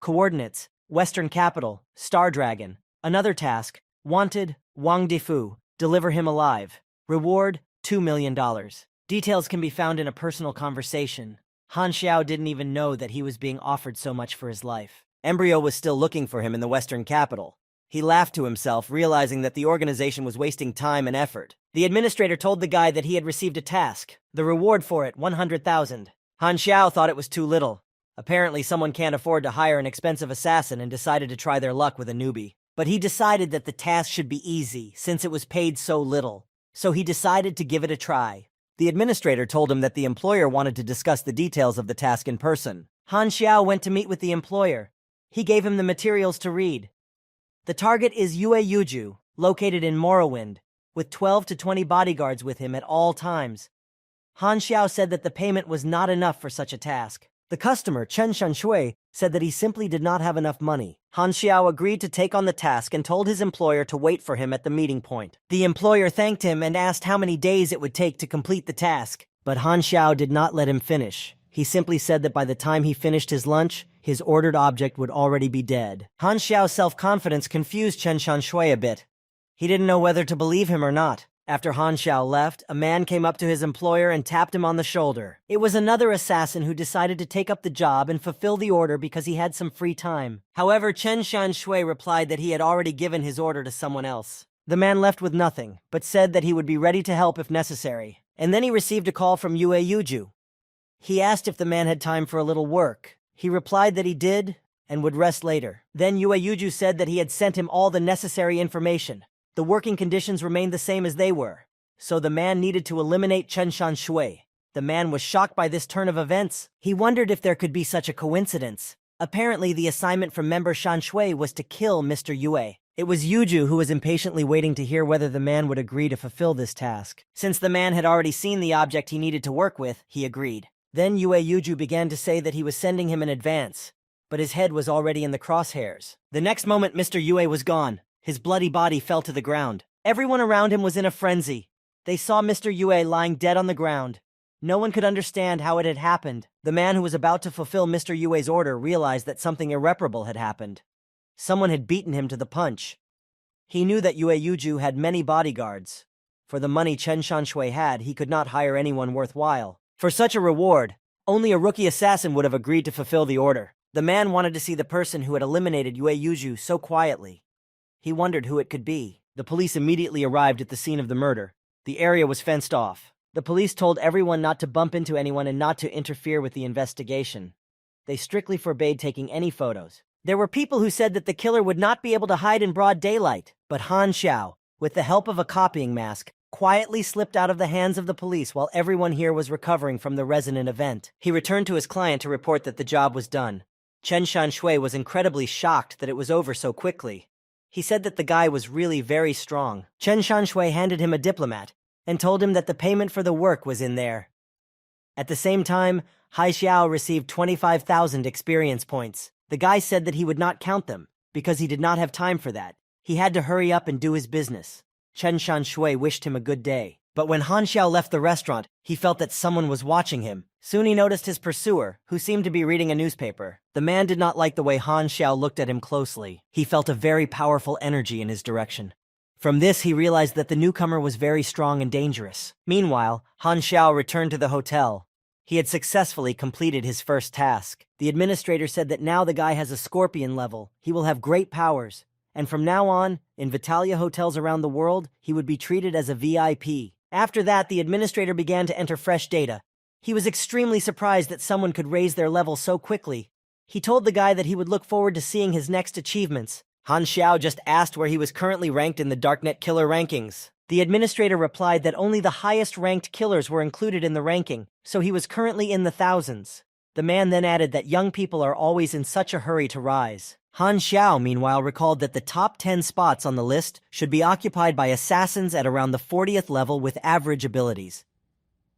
Coordinates, Western Capital, Star Dragon. Another task, wanted, Wang Difu, deliver him alive. Reward, $2 million. Details can be found in a personal conversation. Han Xiao didn't even know that he was being offered so much for his life. Embryo was still looking for him in the Western Capital. He laughed to himself, realizing that the organization was wasting time and effort. The administrator told the guy that he had received a task. The reward for it, 100,000. Han Xiao thought it was too little. Apparently someone can't afford to hire an expensive assassin and decided to try their luck with a newbie. But he decided that the task should be easy, since it was paid so little. So he decided to give it a try. The administrator told him that the employer wanted to discuss the details of the task in person. Han Xiao went to meet with the employer. He gave him the materials to read. The target is Yue Yuju, located in Morrowind, with 12 to 20 bodyguards with him at all times. Han Xiao said that the payment was not enough for such a task. The customer, Chen Shanshui, said that he simply did not have enough money. Han Xiao agreed to take on the task and told his employer to wait for him at the meeting point. The employer thanked him and asked how many days it would take to complete the task, but Han Xiao did not let him finish. He simply said that by the time he finished his lunch, his ordered object would already be dead. Han Xiao's self-confidence confused Chen Shanshui a bit. He didn't know whether to believe him or not. After Han Xiao left, a man came up to his employer and tapped him on the shoulder. It was another assassin who decided to take up the job and fulfill the order because he had some free time. However, Chen Shanshui replied that he had already given his order to someone else. The man left with nothing, but said that he would be ready to help if necessary. And then he received a call from Yue Yuju. He asked if the man had time for a little work. He replied that he did and would rest later. Then Yue Yuju said that he had sent him all the necessary information. The working conditions remained the same as they were, so the man needed to eliminate Chen Shanshui. The man was shocked by this turn of events. He wondered if there could be such a coincidence. Apparently, the assignment from member Shanshui was to kill Mr. Yue. It was Yuju who was impatiently waiting to hear whether the man would agree to fulfill this task. Since the man had already seen the object he needed to work with, he agreed. Then Yue Yuju began to say that he was sending him in advance, but his head was already in the crosshairs. The next moment, Mr. Yue was gone. His bloody body fell to the ground. Everyone around him was in a frenzy. They saw Mr. Yue lying dead on the ground. No one could understand how it had happened. The man who was about to fulfill Mr. Yue's order realized that something irreparable had happened. Someone had beaten him to the punch. He knew that Yue Yuju had many bodyguards. For the money Chen Shanshui had, he could not hire anyone worthwhile. For such a reward, only a rookie assassin would have agreed to fulfill the order. The man wanted to see the person who had eliminated Yue Yuju so quietly. He wondered who it could be. The police immediately arrived at the scene of the murder. The area was fenced off. The police told everyone not to bump into anyone and not to interfere with the investigation. They strictly forbade taking any photos. There were people who said that the killer would not be able to hide in broad daylight, but Han Xiao, with the help of a copying mask, quietly slipped out of the hands of the police while everyone here was recovering from the resonant event. He returned to his client to report that the job was done. Chen Shanshui was incredibly shocked that it was over so quickly. He said that the guy was really very strong. Chen Shanshui handed him a diplomat and told him that the payment for the work was in there. At the same time, Hai Xiao received 25,000 experience points. The guy said that he would not count them because he did not have time for that. He had to hurry up and do his business. Chen Shanshui wished him a good day. But when Han Xiao left the restaurant, he felt that someone was watching him. Soon he noticed his pursuer, who seemed to be reading a newspaper. The man did not like the way Han Xiao looked at him closely. He felt a very powerful energy in his direction. From this, he realized that the newcomer was very strong and dangerous. Meanwhile, Han Xiao returned to the hotel. He had successfully completed his first task. The administrator said that now the guy has a scorpion level. He will have great powers. And from now on, in Vitalia hotels around the world, he would be treated as a VIP. After that, the administrator began to enter fresh data. He was extremely surprised that someone could raise their level so quickly. He told the guy that he would look forward to seeing his next achievements. Han Xiao just asked where he was currently ranked in the Darknet killer rankings. The administrator replied that only the highest ranked killers were included in the ranking, so he was currently in the thousands. The man then added that young people are always in such a hurry to rise. Han Xiao, meanwhile, recalled that the top 10 spots on the list should be occupied by assassins at around the 40th level with average abilities.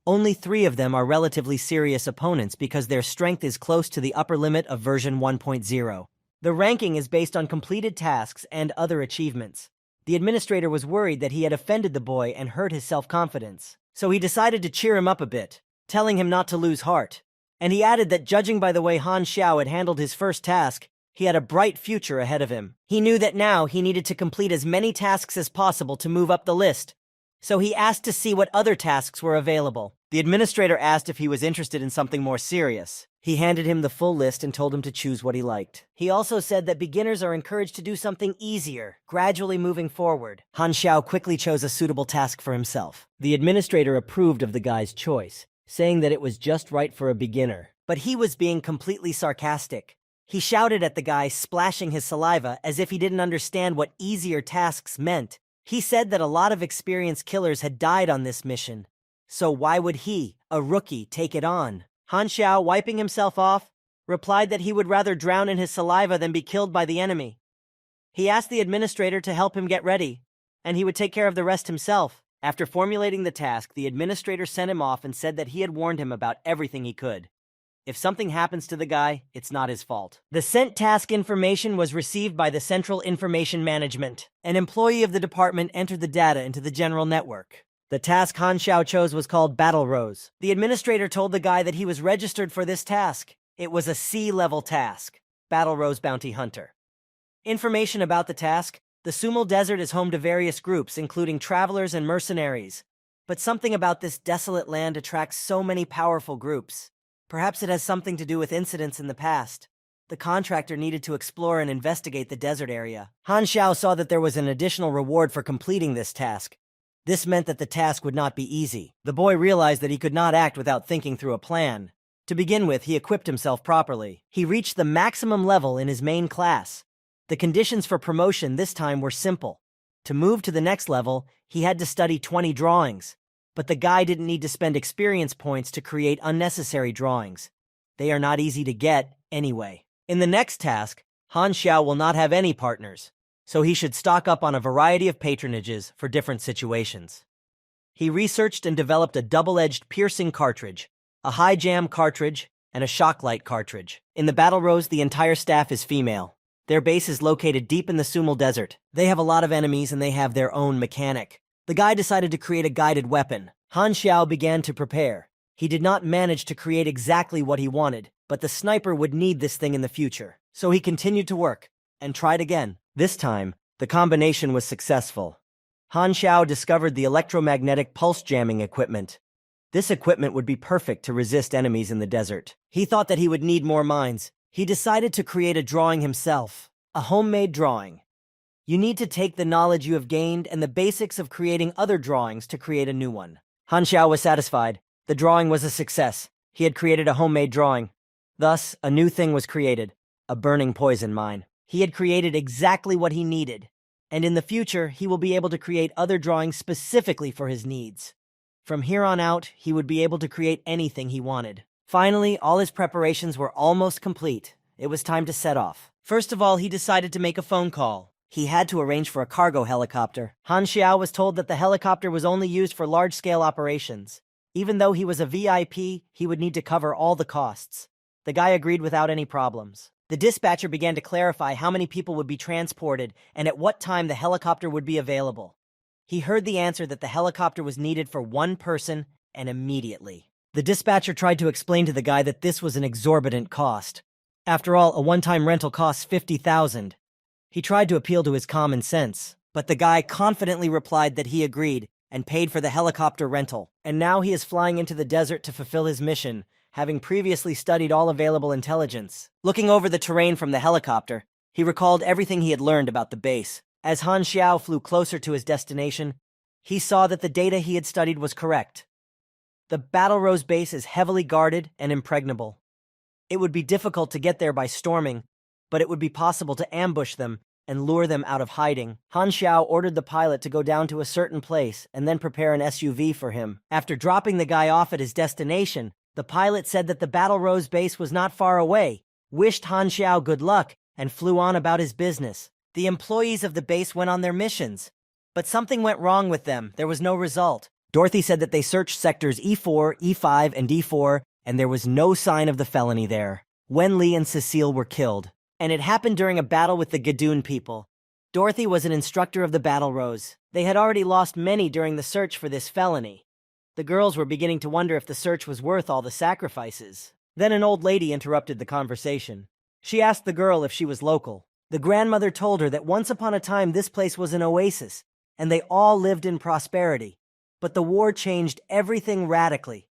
Only 3 of them are relatively serious opponents because their strength is close to the upper limit of version 1.0. The ranking is based on completed tasks and other achievements. The administrator was worried that he had offended the boy and hurt his self-confidence, so he decided to cheer him up a bit, telling him not to lose heart. And he added that judging by the way Han Xiao had handled his first task, he had a bright future ahead of him. He knew that now he needed to complete as many tasks as possible to move up the list, so he asked to see what other tasks were available. The administrator asked if he was interested in something more serious. He handed him the full list and told him to choose what he liked. He also said that beginners are encouraged to do something easier, gradually moving forward. Han Xiao quickly chose a suitable task for himself. The administrator approved of the guy's choice, saying that it was just right for a beginner. But he was being completely sarcastic. He shouted at the guy, splashing his saliva as if he didn't understand what easier tasks meant. He said that a lot of experienced killers had died on this mission, so why would he, a rookie, take it on? Han Xiao, wiping himself off, replied that he would rather drown in his saliva than be killed by the enemy. He asked the administrator to help him get ready, and he would take care of the rest himself. After formulating the task, the administrator sent him off and said that he had warned him about everything he could. If something happens to the guy, it's not his fault. The sent task information was received by the Central Information Management. An employee of the department entered the data into the general network. The task Han Xiao chose was called Battle Rose. The administrator told the guy that he was registered for this task. It was a C-level task, Battle Rose Bounty Hunter. Information about the task: the Sumal Desert is home to various groups, including travelers and mercenaries. But something about this desolate land attracts so many powerful groups. Perhaps it has something to do with incidents in the past. The contractor needed to explore and investigate the desert area. Han Xiao saw that there was an additional reward for completing this task. This meant that the task would not be easy. The boy realized that he could not act without thinking through a plan. To begin with, he equipped himself properly. He reached the maximum level in his main class. The conditions for promotion this time were simple. To move to the next level, he had to study 20 drawings. But the guy didn't need to spend experience points to create unnecessary drawings. They are not easy to get, anyway. In the next task, Han Xiao will not have any partners, so he should stock up on a variety of patronages for different situations. He researched and developed a double-edged piercing cartridge, a high jam cartridge, and a shock light cartridge. In the Battle Rose, the entire staff is female. Their base is located deep in the Sumal Desert. They have a lot of enemies and they have their own mechanic. The guy decided to create a guided weapon. Han Xiao began to prepare. He did not manage to create exactly what he wanted, but the sniper would need this thing in the future. So he continued to work, and tried again. This time, the combination was successful. Han Xiao discovered the electromagnetic pulse jamming equipment. This equipment would be perfect to resist enemies in the desert. He thought that he would need more mines. He decided to create a drawing himself, a homemade drawing. You need to take the knowledge you have gained and the basics of creating other drawings to create a new one. Han Xiao was satisfied. The drawing was a success. He had created a homemade drawing. Thus, a new thing was created, a burning poison mine. He had created exactly what he needed, and in the future, he will be able to create other drawings specifically for his needs. From here on out, he would be able to create anything he wanted. Finally, all his preparations were almost complete. It was time to set off. First of all, he decided to make a phone call. He had to arrange for a cargo helicopter. Han Xiao was told that the helicopter was only used for large-scale operations. Even though he was a VIP, he would need to cover all the costs. The guy agreed without any problems. The dispatcher began to clarify how many people would be transported and at what time the helicopter would be available. He heard the answer that the helicopter was needed for one person, and immediately. The dispatcher tried to explain to the guy that this was an exorbitant cost. After all, a one-time rental costs $50,000. He tried to appeal to his common sense, but the guy confidently replied that he agreed and paid for the helicopter rental. And now he is flying into the desert to fulfill his mission, having previously studied all available intelligence. Looking over the terrain from the helicopter, he recalled everything he had learned about the base. As Han Xiao flew closer to his destination, he saw that the data he had studied was correct. The Battle Rose base is heavily guarded and impregnable. It would be difficult to get there by storming, but it would be possible to ambush them and lure them out of hiding. Han Xiao ordered the pilot to go down to a certain place and then prepare an SUV for him. After dropping the guy off at his destination, the pilot said that the Battle Rose base was not far away, wished Han Xiao good luck, and flew on about his business. The employees of the base went on their missions, but something went wrong with them. There was no result. Dorothy said that they searched sectors E4, E5, and D4, and there was no sign of the felony there. Wenli and Cecile were killed, and it happened during a battle with the Gadoon people. Dorothy was an instructor of the Battle Rose. They had already lost many during the search for this felony. The girls were beginning to wonder if the search was worth all the sacrifices. Then an old lady interrupted the conversation. She asked the girl if she was local. The grandmother told her that once upon a time this place was an oasis, and they all lived in prosperity. But the war changed everything radically.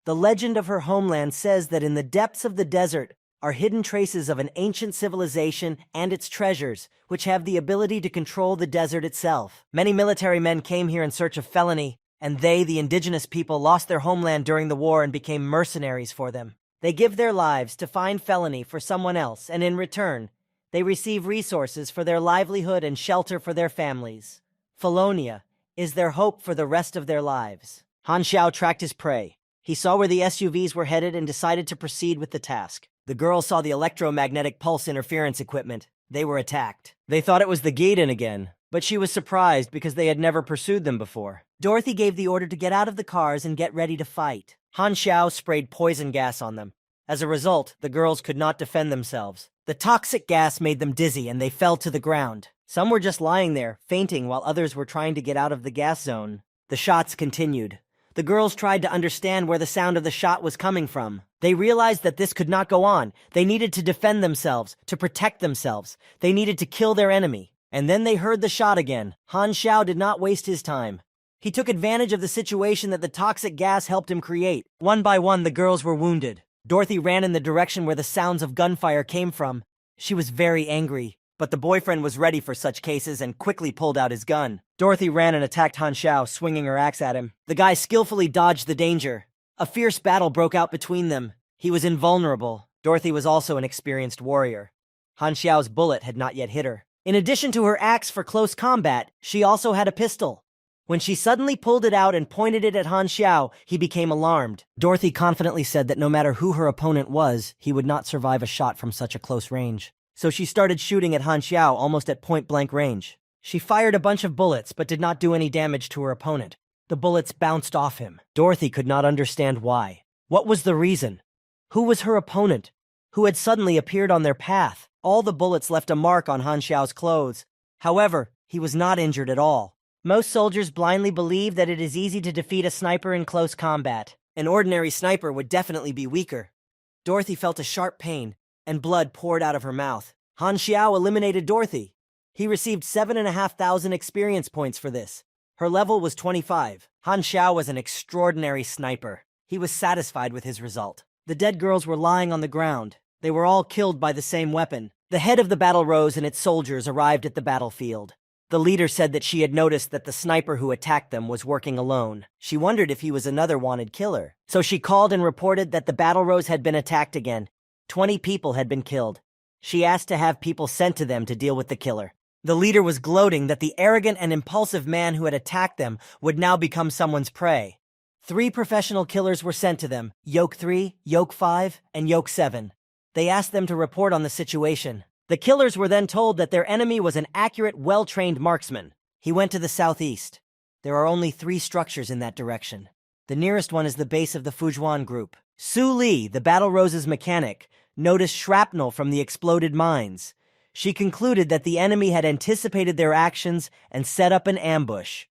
The legend of her homeland says that in the depths of the desert are hidden traces of an ancient civilization and its treasures, which have the ability to control the desert itself. Many military men came here in search of felony, and they, the indigenous people, lost their homeland during the war and became mercenaries for them. They give their lives to find felony for someone else, and in return, they receive resources for their livelihood and shelter for their families. Felonia is their hope for the rest of their lives. Han Xiao tracked his prey. He saw where the SUVs were headed and decided to proceed with the task. The girls saw the electromagnetic pulse interference equipment. They were attacked. They thought it was the Gaiden again, but she was surprised because they had never pursued them before. Dorothy gave the order to get out of the cars and get ready to fight. Han Xiao sprayed poison gas on them. As a result, the girls could not defend themselves. The toxic gas made them dizzy and they fell to the ground. Some were just lying there, fainting, while others were trying to get out of the gas zone. The shots continued. The girls tried to understand where the sound of the shot was coming from. They realized that this could not go on. They needed to defend themselves, to protect themselves. They needed to kill their enemy. And then they heard the shot again. Han Xiao did not waste his time. He took advantage of the situation that the toxic gas helped him create. One by one, the girls were wounded. Dorothy ran in the direction where the sounds of gunfire came from. She was very angry, but the boyfriend was ready for such cases and quickly pulled out his gun. Dorothy ran and attacked Han Xiao, swinging her axe at him. The guy skillfully dodged the danger. A fierce battle broke out between them. He was invulnerable. Dorothy was also an experienced warrior. Han Xiao's bullet had not yet hit her. In addition to her axe for close combat, she also had a pistol. When she suddenly pulled it out and pointed it at Han Xiao, he became alarmed. Dorothy confidently said that no matter who her opponent was, he would not survive a shot from such a close range. So she started shooting at Han Xiao almost at point-blank range. She fired a bunch of bullets, but did not do any damage to her opponent. The bullets bounced off him. Dorothy could not understand why. What was the reason? Who was her opponent? Who had suddenly appeared on their path? All the bullets left a mark on Han Xiao's clothes. However, he was not injured at all. Most soldiers blindly believe that it is easy to defeat a sniper in close combat. An ordinary sniper would definitely be weaker. Dorothy felt a sharp pain, and blood poured out of her mouth. Han Xiao eliminated Dorothy. He received 7,500 experience points for this. Her level was 25. Han Xiao was an extraordinary sniper. He was satisfied with his result. The dead girls were lying on the ground. They were all killed by the same weapon. The head of the Battle Rose and its soldiers arrived at the battlefield. The leader said that she had noticed that the sniper who attacked them was working alone. She wondered if he was another wanted killer. So she called and reported that the Battle Rose had been attacked again. 20 people had been killed. She asked to have people sent to them to deal with the killer. The leader was gloating that the arrogant and impulsive man who had attacked them would now become someone's prey. 3 professional killers were sent to them, Yoke 3, Yoke 5, and Yoke 7. They asked them to report on the situation. The killers were then told that their enemy was an accurate, well-trained marksman. He went to the southeast. There are only 3 structures in that direction. The nearest one is the base of the Fujuan group. Su Li, the Battle Rose's mechanic, noticed shrapnel from the exploded mines. She concluded that the enemy had anticipated their actions and set up an ambush.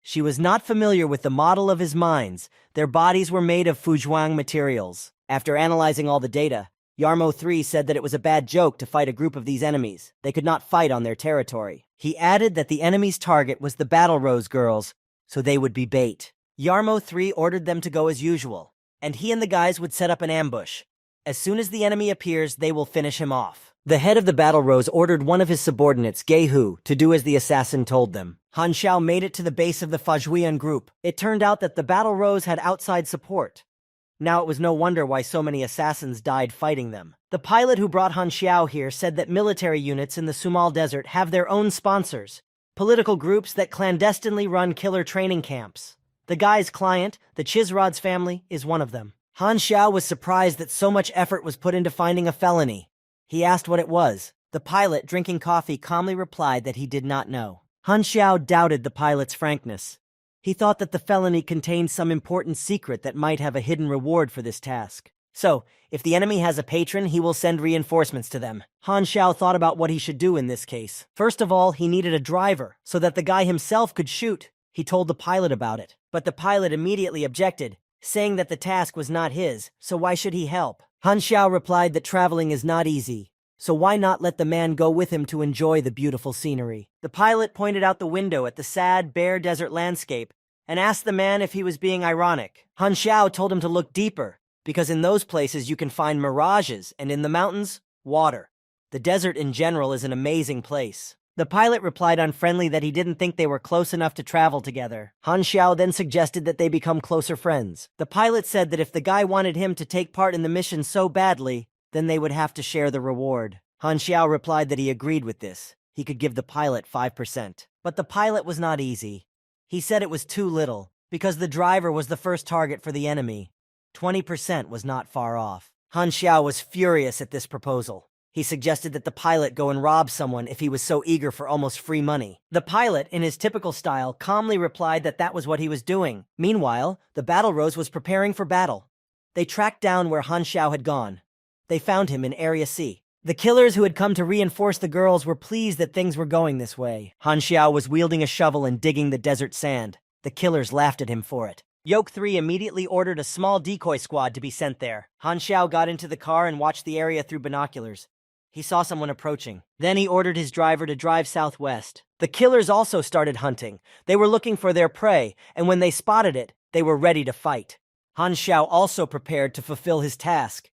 She was not familiar with the model of his mines. Their bodies were made of Fujuan materials. After analyzing all the data, Yarmo 3 said that it was a bad joke to fight a group of these enemies. They could not fight on their territory. He added that the enemy's target was the Battle Rose girls, so they would be bait. Yarmo 3 ordered them to go as usual, and he and the guys would set up an ambush. As soon as the enemy appears, they will finish him off. The head of the Battle Rose ordered one of his subordinates, Gehu, to do as the assassin told them. Han Xiao made it to the base of the Fujuan group. It turned out that the Battle Rose had outside support. Now it was no wonder why so many assassins died fighting them. The pilot who brought Han Xiao here said that military units in the Sumal Desert have their own sponsors, political groups that clandestinely run killer training camps. The guy's client, the Chizrod's family, is one of them. Han Xiao was surprised that so much effort was put into finding a felony. He asked what it was. The pilot, drinking coffee, calmly replied that he did not know. Han Xiao doubted the pilot's frankness. He thought that the felony contained some important secret that might have a hidden reward for this task. So, if the enemy has a patron, he will send reinforcements to them. Han Xiao thought about what he should do in this case. First of all, he needed a driver, so that the guy himself could shoot. He told the pilot about it, but the pilot immediately objected, saying that the task was not his, so why should he help? Han Xiao replied that traveling is not easy, so why not let the man go with him to enjoy the beautiful scenery? The pilot pointed out the window at the sad, bare desert landscape and asked the man if he was being ironic. Han Xiao told him to look deeper, because in those places you can find mirages, and in the mountains, water. The desert in general is an amazing place. The pilot replied unfriendly that he didn't think they were close enough to travel together. Han Xiao then suggested that they become closer friends. The pilot said that if the guy wanted him to take part in the mission so badly, then they would have to share the reward. Han Xiao replied that he agreed with this. He could give the pilot 5%. But the pilot was not easy. He said it was too little, because the driver was the first target for the enemy. 20% was not far off. Han Xiao was furious at this proposal. He suggested that the pilot go and rob someone if he was so eager for almost free money. The pilot, in his typical style, calmly replied that that was what he was doing. Meanwhile, the Battle Rose was preparing for battle. They tracked down where Han Xiao had gone. They found him in Area C. The killers who had come to reinforce the girls were pleased that things were going this way. Han Xiao was wielding a shovel and digging the desert sand. The killers laughed at him for it. Yoke 3 immediately ordered a small decoy squad to be sent there. Han Xiao got into the car and watched the area through binoculars. He saw someone approaching. Then he ordered his driver to drive southwest. The killers also started hunting. They were looking for their prey, and when they spotted it, they were ready to fight. Han Xiao also prepared to fulfill his task.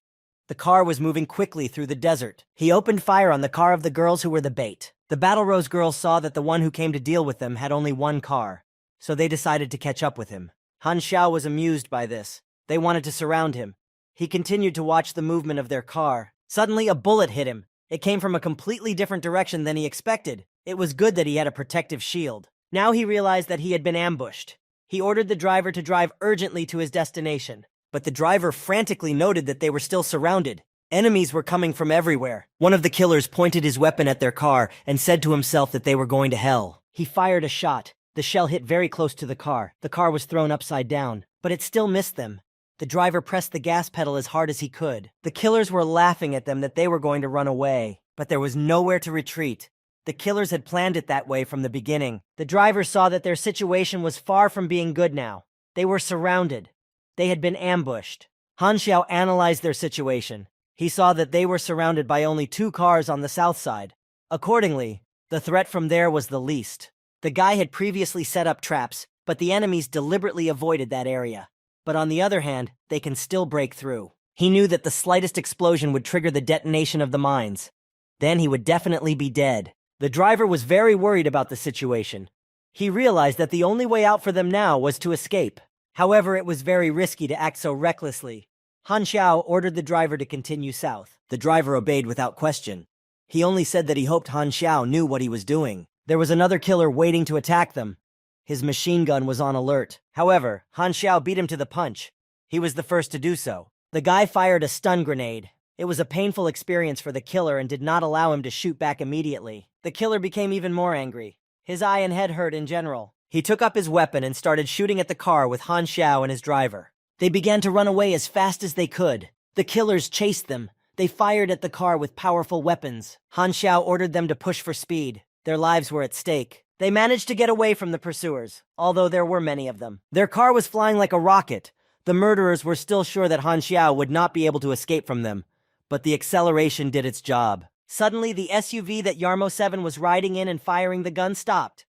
The car was moving quickly through the desert. He opened fire on the car of the girls who were the bait. The Battle Rose girls saw that the one who came to deal with them had only one car, so they decided to catch up with him. Han Xiao was amused by this. They wanted to surround him. He continued to watch the movement of their car. Suddenly, a bullet hit him. It came from a completely different direction than he expected. It was good that he had a protective shield. Now he realized that he had been ambushed. He ordered the driver to drive urgently to his destination. But the driver frantically noted that they were still surrounded. Enemies were coming from everywhere. One of the killers pointed his weapon at their car and said to himself that they were going to hell. He fired a shot. The shell hit very close to the car. The car was thrown upside down, but it still missed them. The driver pressed the gas pedal as hard as he could. The killers were laughing at them that they were going to run away, but there was nowhere to retreat. The killers had planned it that way from the beginning. The driver saw that their situation was far from being good now. They were surrounded. They had been ambushed. Han Xiao analyzed their situation. He saw that they were surrounded by only 2 cars on the south side. Accordingly, the threat from there was the least. The guy had previously set up traps, but the enemies deliberately avoided that area. But on the other hand, they can still break through. He knew that the slightest explosion would trigger the detonation of the mines. Then he would definitely be dead. The driver was very worried about the situation. He realized that the only way out for them now was to escape. However, it was very risky to act so recklessly. Han Xiao ordered the driver to continue south. The driver obeyed without question. He only said that he hoped Han Xiao knew what he was doing. There was another killer waiting to attack them. His machine gun was on alert. However, Han Xiao beat him to the punch. He was the first to do so. The guy fired a stun grenade. It was a painful experience for the killer and did not allow him to shoot back immediately. The killer became even more angry. His eye and head hurt in general. He took up his weapon and started shooting at the car with Han Xiao and his driver. They began to run away as fast as they could. The killers chased them. They fired at the car with powerful weapons. Han Xiao ordered them to push for speed. Their lives were at stake. They managed to get away from the pursuers, although there were many of them. Their car was flying like a rocket. The murderers were still sure that Han Xiao would not be able to escape from them, but the acceleration did its job. Suddenly, the SUV that Yarmo 7 was riding in and firing the gun stopped.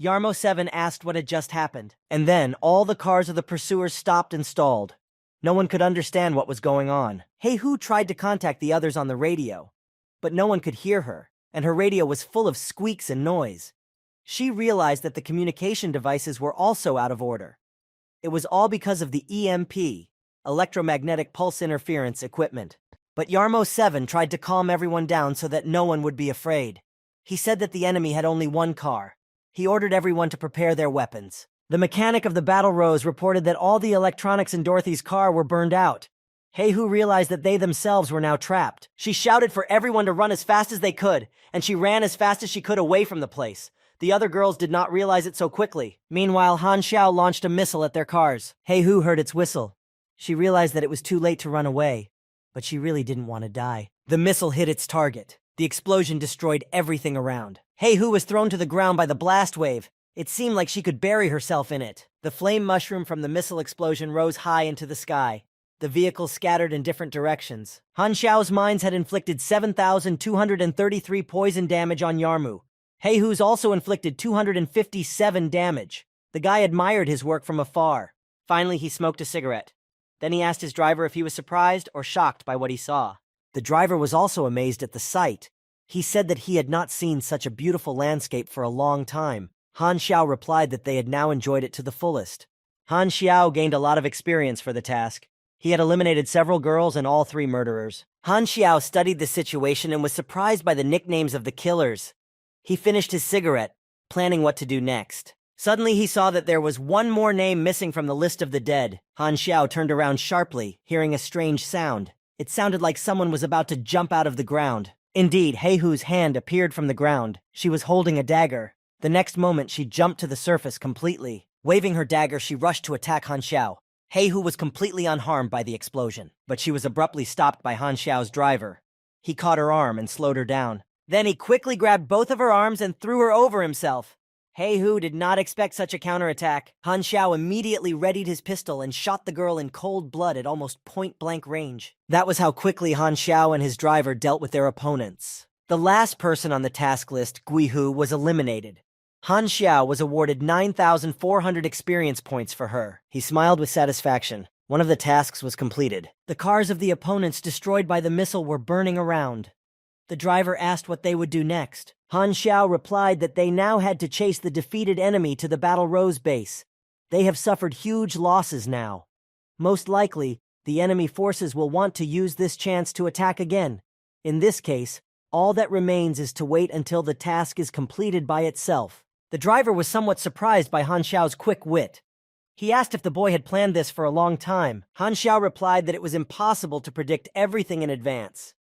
Yarmo 7 asked what had just happened, and then all the cars of the pursuers stopped and stalled. No one could understand what was going on. Hey Hu tried to contact the others on the radio, but no one could hear her, and her radio was full of squeaks and noise. She realized that the communication devices were also out of order. It was all because of the EMP, electromagnetic pulse interference equipment. But Yarmo 7 tried to calm everyone down so that no one would be afraid. He said that the enemy had only one car. He ordered everyone to prepare their weapons. The mechanic of the Battle Rose reported that all the electronics in Dorothy's car were burned out. Heihu realized that they themselves were now trapped. She shouted for everyone to run as fast as they could, and she ran as fast as she could away from the place. The other girls did not realize it so quickly. Meanwhile, Han Xiao launched a missile at their cars. Hey Hu heard its whistle. She realized that it was too late to run away, but she really didn't want to die. The missile hit its target. The explosion destroyed everything around. Hey Hu was thrown to the ground by the blast wave. It seemed like she could bury herself in it. The flame mushroom from the missile explosion rose high into the sky. The vehicles scattered in different directions. Han Xiao's mines had inflicted 7,233 poison damage on Yarmu. Hey Hu's also inflicted 257 damage. The guy admired his work from afar. Finally, he smoked a cigarette. Then he asked his driver if he was surprised or shocked by what he saw. The driver was also amazed at the sight. He said that he had not seen such a beautiful landscape for a long time. Han Xiao replied that they had now enjoyed it to the fullest. Han Xiao gained a lot of experience for the task. He had eliminated several girls and all 3 murderers. Han Xiao studied the situation and was surprised by the nicknames of the killers. He finished his cigarette, planning what to do next. Suddenly he saw that there was one more name missing from the list of the dead. Han Xiao turned around sharply, hearing a strange sound. It sounded like someone was about to jump out of the ground. Indeed, Hey Hu's hand appeared from the ground. She was holding a dagger. The next moment, she jumped to the surface completely. Waving her dagger, she rushed to attack Han Xiao. Hey Hu was completely unharmed by the explosion, but she was abruptly stopped by Han Xiao's driver. He caught her arm and slowed her down. Then he quickly grabbed both of her arms and threw her over himself. Hey Hu did not expect such a counterattack. Han Xiao immediately readied his pistol and shot the girl in cold blood at almost point-blank range. That was how quickly Han Xiao and his driver dealt with their opponents. The last person on the task list, Gui Hu, was eliminated. Han Xiao was awarded 9,400 experience points for her. He smiled with satisfaction. One of the tasks was completed. The cars of the opponents destroyed by the missile were burning around. The driver asked what they would do next. Han Xiao replied that they now had to chase the defeated enemy to the Battle Rose base. They have suffered huge losses now. Most likely, the enemy forces will want to use this chance to attack again. In this case, all that remains is to wait until the task is completed by itself. The driver was somewhat surprised by Han Xiao's quick wit. He asked if the boy had planned this for a long time. Han Xiao replied that it was impossible to predict everything in advance.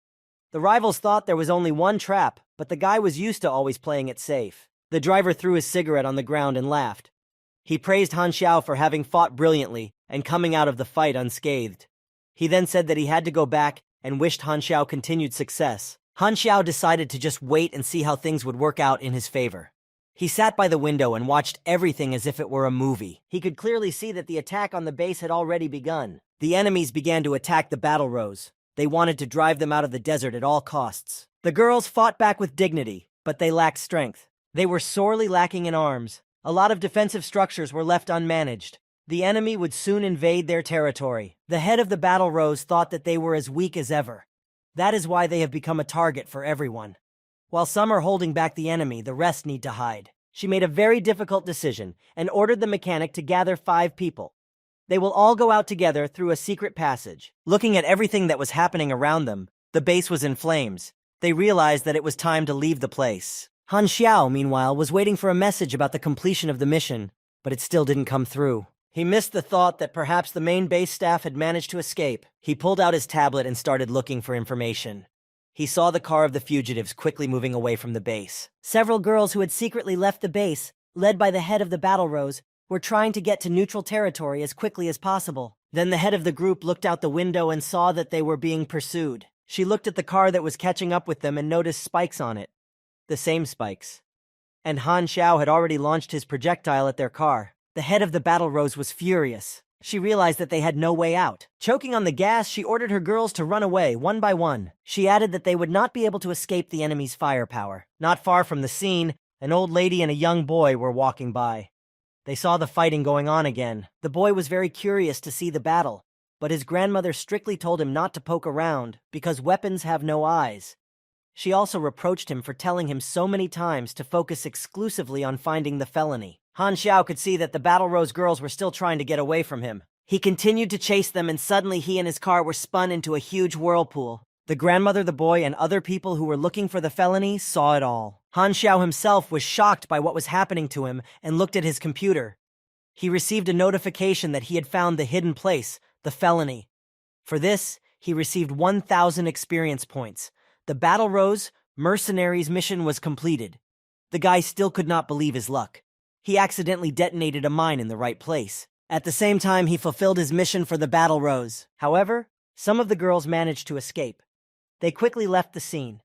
The rivals thought there was only one trap, but the guy was used to always playing it safe. The driver threw his cigarette on the ground and laughed. He praised Han Xiao for having fought brilliantly and coming out of the fight unscathed. He then said that he had to go back and wished Han Xiao continued success. Han Xiao decided to just wait and see how things would work out in his favor. He sat by the window and watched everything as if it were a movie. He could clearly see that the attack on the base had already begun. The enemies began to attack the Battle Rose. They wanted to drive them out of the desert at all costs. The girls fought back with dignity, but they lacked strength. They were sorely lacking in arms. A lot of defensive structures were left unmanaged. The enemy would soon invade their territory. The head of the Battle Rose thought that they were as weak as ever. That is why they have become a target for everyone. While some are holding back the enemy, the rest need to hide. She made a very difficult decision and ordered the mechanic to gather 5 people. They will all go out together through a secret passage. Looking at everything that was happening around them, the base was in flames. They realized that it was time to leave the place. Han Xiao, meanwhile, was waiting for a message about the completion of the mission, but it still didn't come through. He missed the thought that perhaps the main base staff had managed to escape. He pulled out his tablet and started looking for information. He saw the car of the fugitives quickly moving away from the base. Several girls who had secretly left the base, led by the head of the Battle Rose, were trying to get to neutral territory as quickly as possible. Then the head of the group looked out the window and saw that they were being pursued. She looked at the car that was catching up with them and noticed spikes on it. The same spikes. And Han Xiao had already launched his projectile at their car. The head of the Battle Rose was furious. She realized that they had no way out. Choking on the gas, she ordered her girls to run away, one by one. She added that they would not be able to escape the enemy's firepower. Not far from the scene, an old lady and a young boy were walking by. They saw the fighting going on again. The boy was very curious to see the battle, but his grandmother strictly told him not to poke around because weapons have no eyes. She also reproached him for telling him so many times to focus exclusively on finding the felony. Han Xiao could see that the Battle Rose girls were still trying to get away from him. He continued to chase them, and suddenly he and his car were spun into a huge whirlpool. The grandmother, the boy, and other people who were looking for the felony saw it all. Han Xiao himself was shocked by what was happening to him and looked at his computer. He received a notification that he had found the hidden place, the felony. For this, he received 1,000 experience points. The Battle Rose Mercenaries mission was completed. The guy still could not believe his luck. He accidentally detonated a mine in the right place. At the same time, he fulfilled his mission for the Battle Rose. However, some of the girls managed to escape. They quickly left the scene.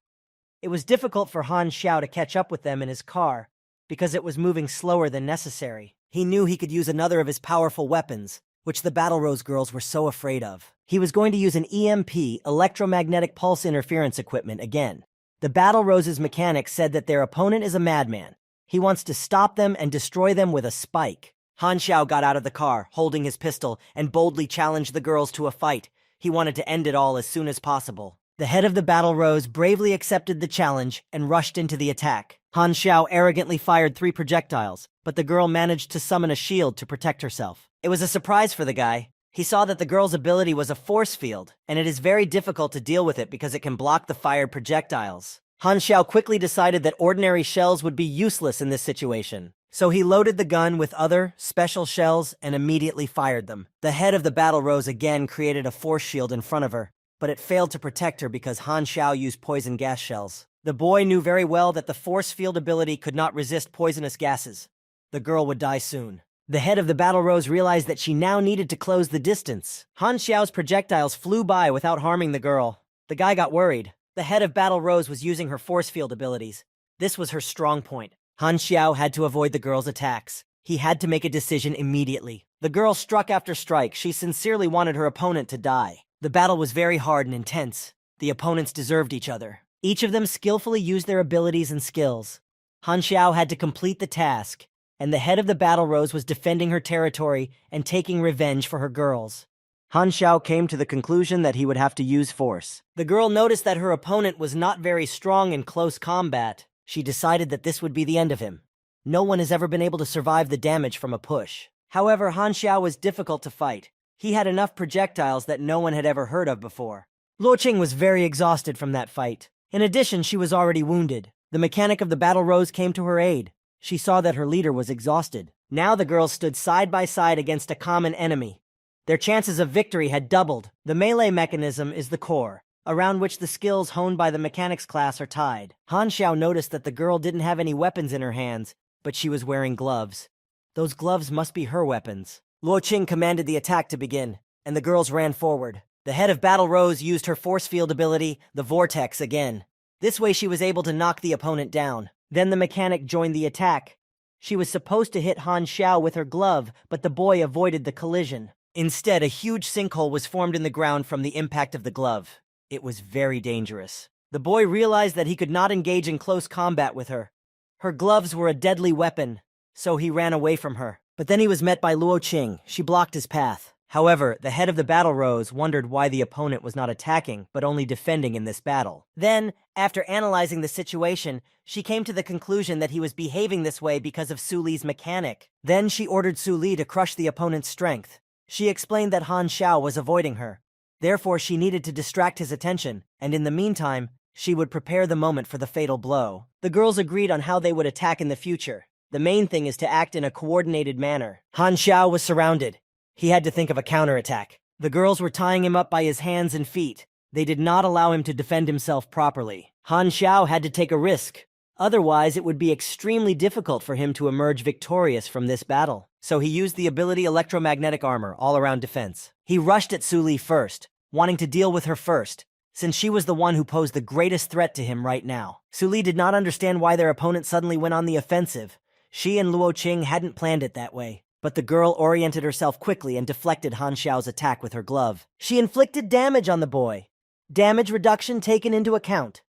It was difficult for Han Xiao to catch up with them in his car because it was moving slower than necessary. He knew he could use another of his powerful weapons, which the Battle Rose girls were so afraid of. He was going to use an EMP, electromagnetic pulse interference equipment, again. The Battle Rose's mechanic said that their opponent is a madman. He wants to stop them and destroy them with a spike. Han Xiao got out of the car, holding his pistol, and boldly challenged the girls to a fight. He wanted to end it all as soon as possible. The head of the Battle Rose bravely accepted the challenge and rushed into the attack. Han Xiao arrogantly fired 3 projectiles, but the girl managed to summon a shield to protect herself. It was a surprise for the guy. He saw that the girl's ability was a force field, and it is very difficult to deal with it because it can block the fired projectiles. Han Xiao quickly decided that ordinary shells would be useless in this situation. So he loaded the gun with other, special shells and immediately fired them. The head of the Battle Rose again created a force shield in front of her, but it failed to protect her because Han Xiao used poison gas shells. The boy knew very well that the force field ability could not resist poisonous gases. The girl would die soon. The head of the Battle Rose realized that she now needed to close the distance. Han Xiao's projectiles flew by without harming the girl. The guy got worried. The head of Battle Rose was using her force field abilities. This was her strong point. Han Xiao had to avoid the girl's attacks. He had to make a decision immediately. The girl struck after strike. She sincerely wanted her opponent to die. The battle was very hard and intense. The opponents deserved each other. Each of them skillfully used their abilities and skills. Han Xiao had to complete the task, and the head of the Battle Rose was defending her territory and taking revenge for her girls. Han Xiao came to the conclusion that he would have to use force. The girl noticed that her opponent was not very strong in close combat. She decided that this would be the end of him. No one has ever been able to survive the damage from a push. However, Han Xiao was difficult to fight. He had enough projectiles that no one had ever heard of before. Luo Qing was very exhausted from that fight. In addition, she was already wounded. The mechanic of the Battle Rose came to her aid. She saw that her leader was exhausted. Now the girls stood side by side against a common enemy. Their chances of victory had doubled. The melee mechanism is the core, around which the skills honed by the mechanics class are tied. Han Xiao noticed that the girl didn't have any weapons in her hands, but she was wearing gloves. Those gloves must be her weapons. Luo Qing commanded the attack to begin, and the girls ran forward. The head of Battle Rose used her force field ability, the Vortex, again. This way she was able to knock the opponent down. Then the mechanic joined the attack. She was supposed to hit Han Xiao with her glove, but the boy avoided the collision. Instead, a huge sinkhole was formed in the ground from the impact of the glove. It was very dangerous. The boy realized that he could not engage in close combat with her. Her gloves were a deadly weapon, so he ran away from her. But then he was met by Luo Qing. She blocked his path. However, the head of the Battle Rose wondered why the opponent was not attacking, but only defending in this battle. Then, after analyzing the situation, she came to the conclusion that he was behaving this way because of Su Li's mechanic. Then she ordered Su Li to crush the opponent's strength. She explained that Han Xiao was avoiding her. Therefore, she needed to distract his attention, and in the meantime, she would prepare the moment for the fatal blow. The girls agreed on how they would attack in the future. The main thing is to act in a coordinated manner. Han Xiao was surrounded. He had to think of a counterattack. The girls were tying him up by his hands and feet. They did not allow him to defend himself properly. Han Xiao had to take a risk. Otherwise, it would be extremely difficult for him to emerge victorious from this battle. So he used the ability electromagnetic armor, all-around defense. He rushed at Su Li first, wanting to deal with her first, since she was the one who posed the greatest threat to him right now. Su Li did not understand why their opponent suddenly went on the offensive. She and Luo Qing hadn't planned it that way. But the girl oriented herself quickly and deflected Han Xiao's attack with her glove. She inflicted damage on the boy. Damage reduction taken into account.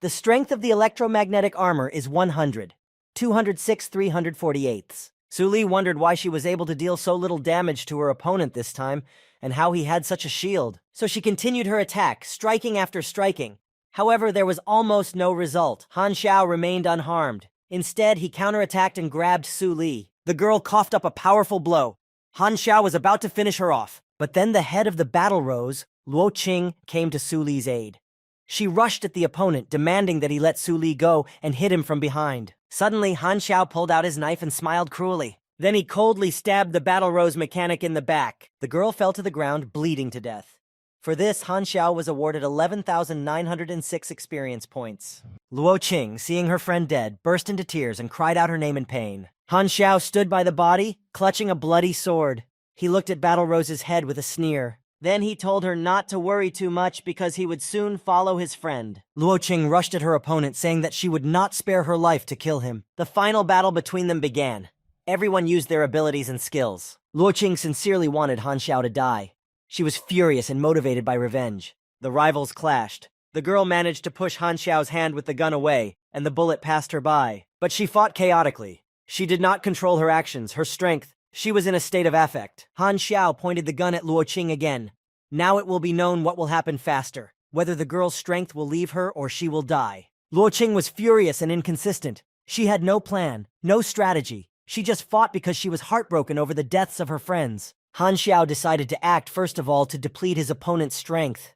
The strength of the electromagnetic armor is 100. 206 348ths. Su Li wondered why she was able to deal so little damage to her opponent this time, and how he had such a shield. So she continued her attack, striking after striking. However, there was almost no result. Han Xiao remained unharmed. Instead, he counterattacked and grabbed Su Li. The girl coughed up a powerful blow. Han Xiao was about to finish her off, but then the head of the Battle Rose, Luo Qing, came to Su Li's aid. She rushed at the opponent, demanding that he let Su Li go and hit him from behind. Suddenly, Han Xiao pulled out his knife and smiled cruelly. Then he coldly stabbed the Battle Rose mechanic in the back. The girl fell to the ground, bleeding to death. For this, Han Xiao was awarded 11,906 experience points. Luo Qing, seeing her friend dead, burst into tears and cried out her name in pain. Han Xiao stood by the body, clutching a bloody sword. He looked at Battle Rose's head with a sneer. Then he told her not to worry too much because he would soon follow his friend. Luo Qing rushed at her opponent, saying that she would not spare her life to kill him. The final battle between them began. Everyone used their abilities and skills. Luo Qing sincerely wanted Han Xiao to die. She was furious and motivated by revenge. The rivals clashed. The girl managed to push Han Xiao's hand with the gun away, and the bullet passed her by. But she fought chaotically. She did not control her actions, her strength. She was in a state of affect. Han Xiao pointed the gun at Luo Qing again. Now it will be known what will happen faster, whether the girl's strength will leave her or she will die. Luo Qing was furious and inconsistent. She had no plan, no strategy. She just fought because she was heartbroken over the deaths of her friends. Han Xiao decided to act first of all to deplete his opponent's strength.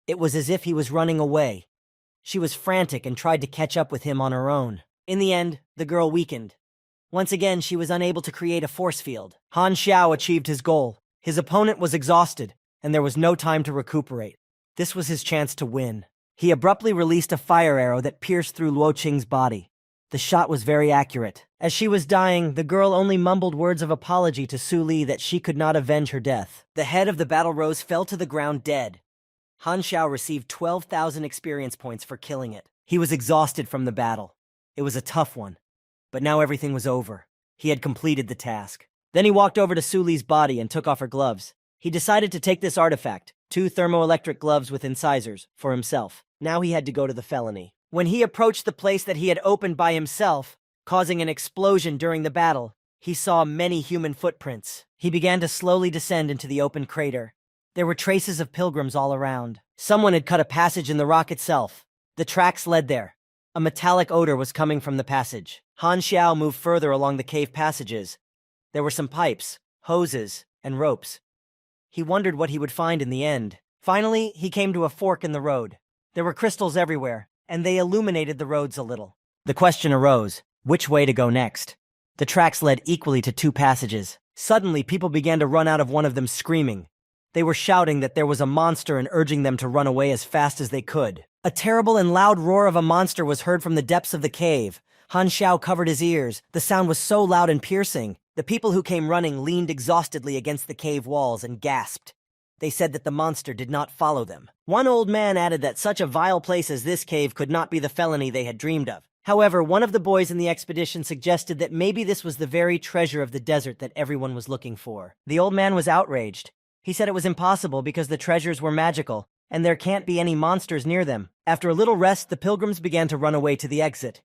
It was as if he was running away. She was frantic and tried to catch up with him on her own. In the end, the girl weakened. Once again, she was unable to create a force field. Han Xiao achieved his goal. His opponent was exhausted, and there was no time to recuperate. This was his chance to win. He abruptly released a fire arrow that pierced through Luo Qing's body. The shot was very accurate. As she was dying, the girl only mumbled words of apology to Su Li that she could not avenge her death. The head of the Battle Rose fell to the ground dead. Han Xiao received 12,000 experience points for killing it. He was exhausted from the battle. It was a tough one. But now everything was over. He had completed the task. Then he walked over to Su Li's body and took off her gloves. He decided to take this artifact, 2 thermoelectric gloves with incisors, for himself. Now he had to go to the felony. When he approached the place that he had opened by himself, causing an explosion during the battle, he saw many human footprints. He began to slowly descend into the open crater. There were traces of pilgrims all around. Someone had cut a passage in the rock itself. The tracks led there. A metallic odor was coming from the passage. Han Xiao moved further along the cave passages. There were some pipes, hoses, and ropes. He wondered what he would find in the end. Finally, he came to a fork in the road. There were crystals everywhere, and they illuminated the roads a little. The question arose, which way to go next? The tracks led equally to 2 passages. Suddenly, people began to run out of one of them screaming. They were shouting that there was a monster and urging them to run away as fast as they could. A terrible and loud roar of a monster was heard from the depths of the cave. Han Xiao covered his ears. The sound was so loud and piercing. The people who came running leaned exhaustedly against the cave walls and gasped. They said that the monster did not follow them. One old man added that such a vile place as this cave could not be the felony they had dreamed of. However, one of the boys in the expedition suggested that maybe this was the very treasure of the desert that everyone was looking for. The old man was outraged. He said it was impossible because the treasures were magical, and there can't be any monsters near them. After a little rest, the pilgrims began to run away to the exit.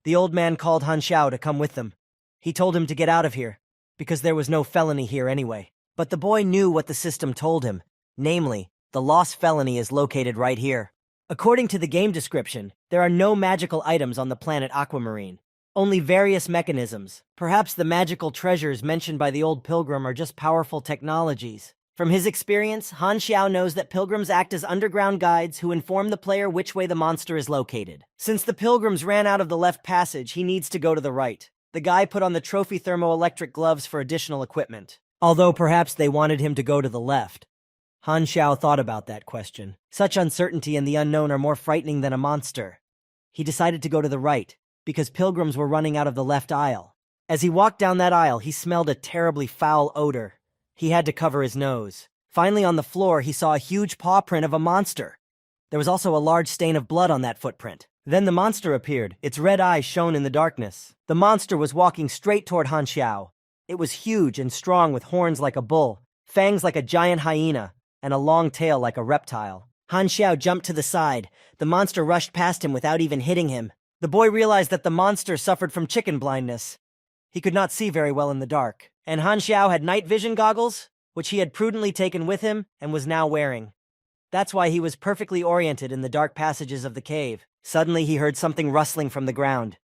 The old man called Han Xiao to come with them. He told him to get out of here, because there was no felony here anyway. But the boy knew what the system told him, namely, the lost felony is located right here. According to the game description, there are no magical items on the planet Aquamarine. Only various mechanisms. Perhaps the magical treasures mentioned by the old pilgrim are just powerful technologies. From his experience, Han Xiao knows that pilgrims act as underground guides who inform the player which way the monster is located. Since the pilgrims ran out of the left passage, he needs to go to the right. The guy put on the trophy thermoelectric gloves for additional equipment. Although perhaps they wanted him to go to the left. Han Xiao thought about that question. Such uncertainty and the unknown are more frightening than a monster. He decided to go to the right, because pilgrims were running out of the left aisle. As he walked down that aisle, he smelled a terribly foul odor. He had to cover his nose. Finally, on the floor, he saw a huge paw print of a monster. There was also a large stain of blood on that footprint. Then the monster appeared. Its red eyes shone in the darkness. The monster was walking straight toward Han Xiao. It was huge and strong with horns like a bull, fangs like a giant hyena, and a long tail like a reptile. Han Xiao jumped to the side. The monster rushed past him without even hitting him. The boy realized that the monster suffered from chicken blindness. He could not see very well in the dark. And Han Xiao had night vision goggles, which he had prudently taken with him and was now wearing. That's why he was perfectly oriented in the dark passages of the cave. Suddenly he heard something rustling from the ground.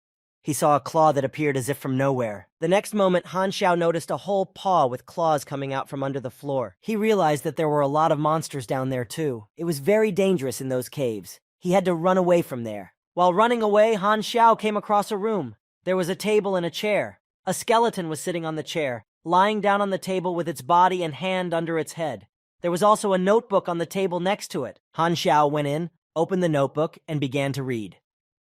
He saw a claw that appeared as if from nowhere. The next moment, Han Xiao noticed a whole paw with claws coming out from under the floor. He realized that there were a lot of monsters down there too. It was very dangerous in those caves. He had to run away from there. While running away, Han Xiao came across a room. There was a table and a chair. A skeleton was sitting on the chair, lying down on the table with its body and hand under its head. There was also a notebook on the table next to it. Han Xiao went in, opened the notebook, and began to read.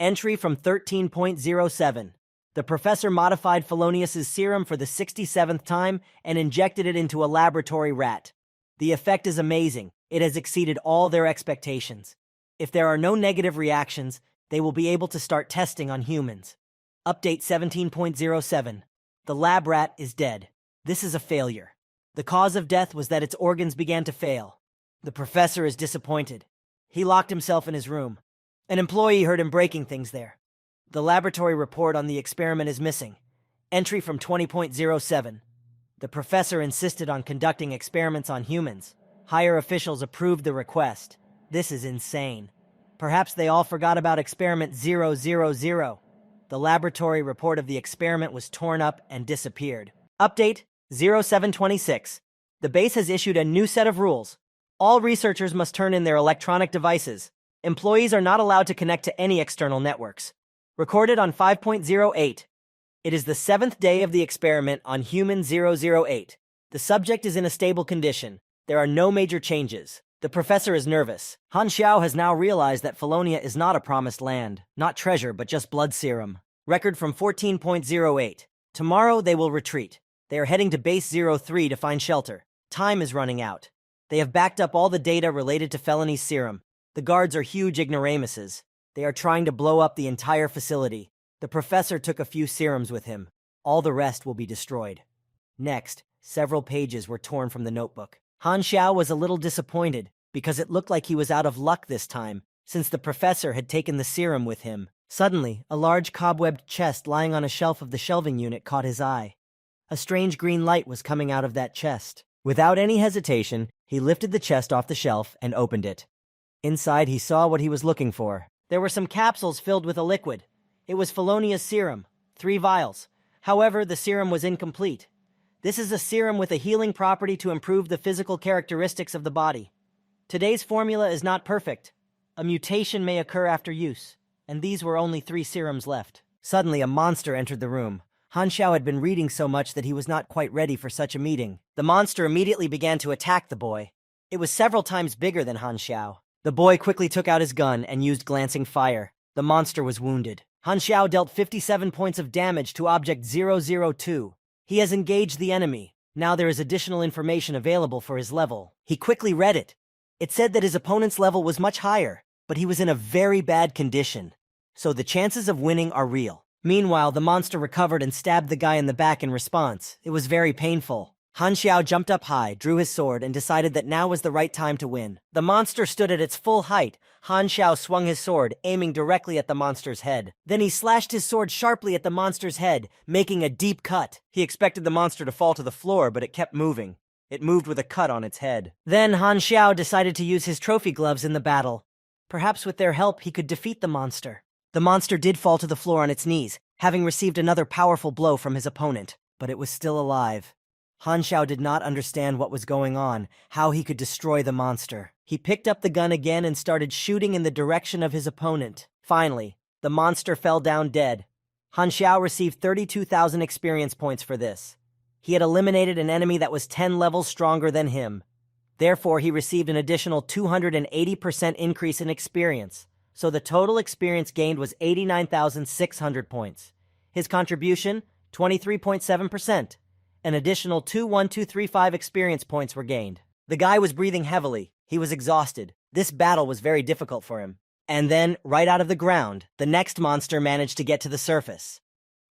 Entry from 13.07. The professor modified Felonius's serum for the 67th time and injected it into a laboratory rat. The effect is amazing. It has exceeded all their expectations. If there are no negative reactions, they will be able to start testing on humans. Update 17.07. The lab rat is dead. This is a failure. The cause of death was that its organs began to fail. The professor is disappointed. He locked himself in his room. An employee heard him breaking things there. The laboratory report on the experiment is missing. Entry from 20.07. The professor insisted on conducting experiments on humans. Higher officials approved the request. This is insane. Perhaps they all forgot about experiment 000. The laboratory report of the experiment was torn up and disappeared. Update 0726. The base has issued a new set of rules. All researchers must turn in their electronic devices. Employees are not allowed to connect to any external networks. Recorded on 5.08. It is the 7th day of the experiment on human 008. The subject is in a stable condition. There are no major changes. The professor is nervous. Han Xiao has now realized that Felonia is not a promised land, not treasure, but just blood serum. Record from 14.08. Tomorrow they will retreat. They are heading to base 03 to find shelter. Time is running out. They have backed up all the data related to Felony's serum. The guards are huge ignoramuses. They are trying to blow up the entire facility. The professor took a few serums with him. All the rest will be destroyed. Next, several pages were torn from the notebook. Han Xiao was a little disappointed because it looked like he was out of luck this time, since the professor had taken the serum with him. Suddenly, a large cobwebbed chest lying on a shelf of the shelving unit caught his eye. A strange green light was coming out of that chest. Without any hesitation, he lifted the chest off the shelf and opened it. Inside, he saw what he was looking for. There were some capsules filled with a liquid. It was Felonia's serum, 3 vials. However, the serum was incomplete. This is a serum with a healing property to improve the physical characteristics of the body. Today's formula is not perfect. A mutation may occur after use, and these were only 3 serums left. Suddenly, a monster entered the room. Han Xiao had been reading so much that he was not quite ready for such a meeting. The monster immediately began to attack the boy. It was several times bigger than Han Xiao. The boy quickly took out his gun and used glancing fire. The monster was wounded. Han Xiao dealt 57 points of damage to Object 002. He has engaged the enemy. Now there is additional information available for his level. He quickly read it. It said that his opponent's level was much higher, but he was in a very bad condition. So the chances of winning are real. Meanwhile, the monster recovered and stabbed the guy in the back in response. It was very painful. Han Xiao jumped up high, drew his sword, and decided that now was the right time to win. The monster stood at its full height. Han Xiao swung his sword, aiming directly at the monster's head. Then he slashed his sword sharply at the monster's head, making a deep cut. He expected the monster to fall to the floor, but it kept moving. It moved with a cut on its head. Then Han Xiao decided to use his trophy gloves in the battle. Perhaps with their help, he could defeat the monster. The monster did fall to the floor on its knees, having received another powerful blow from his opponent, but it was still alive. Han Xiao did not understand what was going on, how he could destroy the monster. He picked up the gun again and started shooting in the direction of his opponent. Finally, the monster fell down dead. Han Xiao received 32,000 experience points for this. He had eliminated an enemy that was 10 levels stronger than him. Therefore, he received an additional 280% increase in experience. So the total experience gained was 89,600 points. His contribution, 23.7%. An additional 21235 experience points were gained. The guy was breathing heavily. He was exhausted. This battle was very difficult for him. And then, right out of the ground, the next monster managed to get to the surface.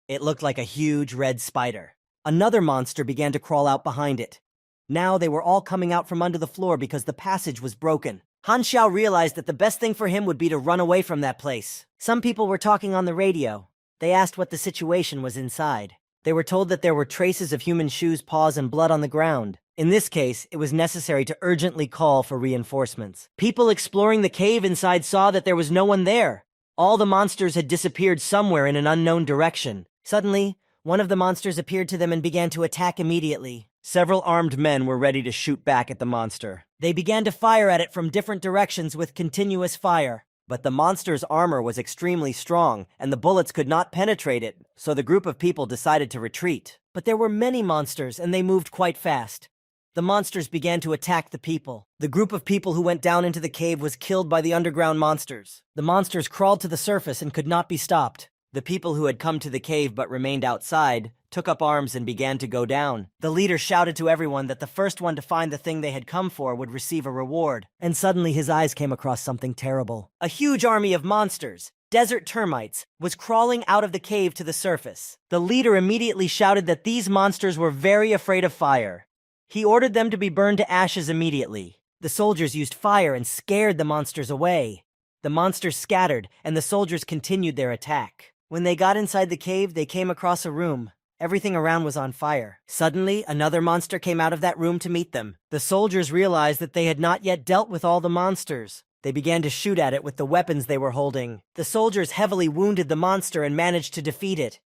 It looked like a huge red spider. Another monster began to crawl out behind it. Now they were all coming out from under the floor because the passage was broken. Han Xiao realized that the best thing for him would be to run away from that place. Some people were talking on the radio. They asked what the situation was inside. They were told that there were traces of human shoes, paws, and blood on the ground. In this case, it was necessary to urgently call for reinforcements. People exploring the cave inside saw that there was no one there. All the monsters had disappeared somewhere in an unknown direction. Suddenly, one of the monsters appeared to them and began to attack immediately. Several armed men were ready to shoot back at the monster. They began to fire at it from different directions with continuous fire. But the monster's armor was extremely strong, and the bullets could not penetrate it, so the group of people decided to retreat. But there were many monsters, and they moved quite fast. The monsters began to attack the people. The group of people who went down into the cave was killed by the underground monsters. The monsters crawled to the surface and could not be stopped. The people who had come to the cave but remained outside took up arms and began to go down. The leader shouted to everyone that the first one to find the thing they had come for would receive a reward. And suddenly his eyes came across something terrible. A huge army of monsters, desert termites, was crawling out of the cave to the surface. The leader immediately shouted that these monsters were very afraid of fire. He ordered them to be burned to ashes immediately. The soldiers used fire and scared the monsters away. The monsters scattered, and the soldiers continued their attack. When they got inside the cave, they came across a room. Everything around was on fire. Suddenly, another monster came out of that room to meet them. The soldiers realized that they had not yet dealt with all the monsters. They began to shoot at it with the weapons they were holding. The soldiers heavily wounded the monster and managed to defeat it.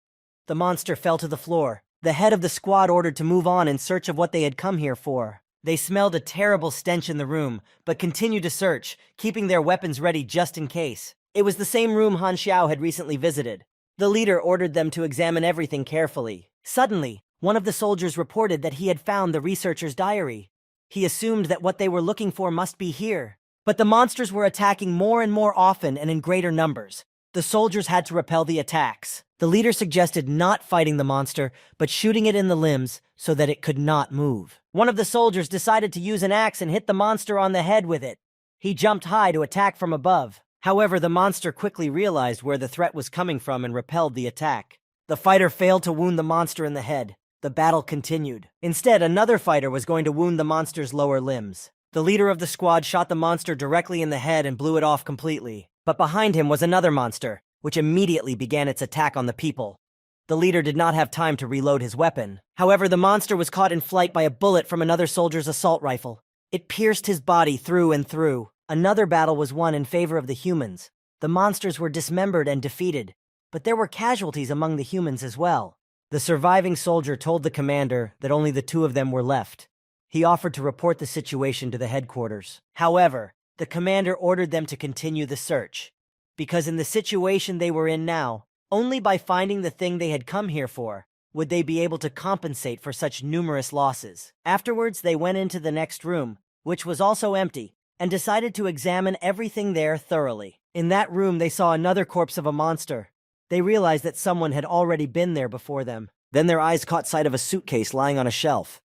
The monster fell to the floor. The head of the squad ordered to move on in search of what they had come here for. They smelled a terrible stench in the room, but continued to search, keeping their weapons ready just in case. It was the same room Han Xiao had recently visited. The leader ordered them to examine everything carefully. Suddenly, one of the soldiers reported that he had found the researcher's diary. He assumed that what they were looking for must be here. But the monsters were attacking more and more often and in greater numbers. The soldiers had to repel the attacks. The leader suggested not fighting the monster, but shooting it in the limbs so that it could not move. One of the soldiers decided to use an axe and hit the monster on the head with it. He jumped high to attack from above. However, the monster quickly realized where the threat was coming from and repelled the attack. The fighter failed to wound the monster in the head. The battle continued. Instead, another fighter was going to wound the monster's lower limbs. The leader of the squad shot the monster directly in the head and blew it off completely. But behind him was another monster, which immediately began its attack on the people. The leader did not have time to reload his weapon. However, the monster was caught in flight by a bullet from another soldier's assault rifle. It pierced his body through and through. Another battle was won in favor of the humans. The monsters were dismembered and defeated, but there were casualties among the humans as well. The surviving soldier told the commander that only the two of them were left. He offered to report the situation to the headquarters. However, the commander ordered them to continue the search, because in the situation they were in now, only by finding the thing they had come here for would they be able to compensate for such numerous losses. Afterwards, they went into the next room, which was also empty, and decided to examine everything there thoroughly. In that room, they saw another corpse of a monster. They realized that someone had already been there before them. Then their eyes caught sight of a suitcase lying on a shelf.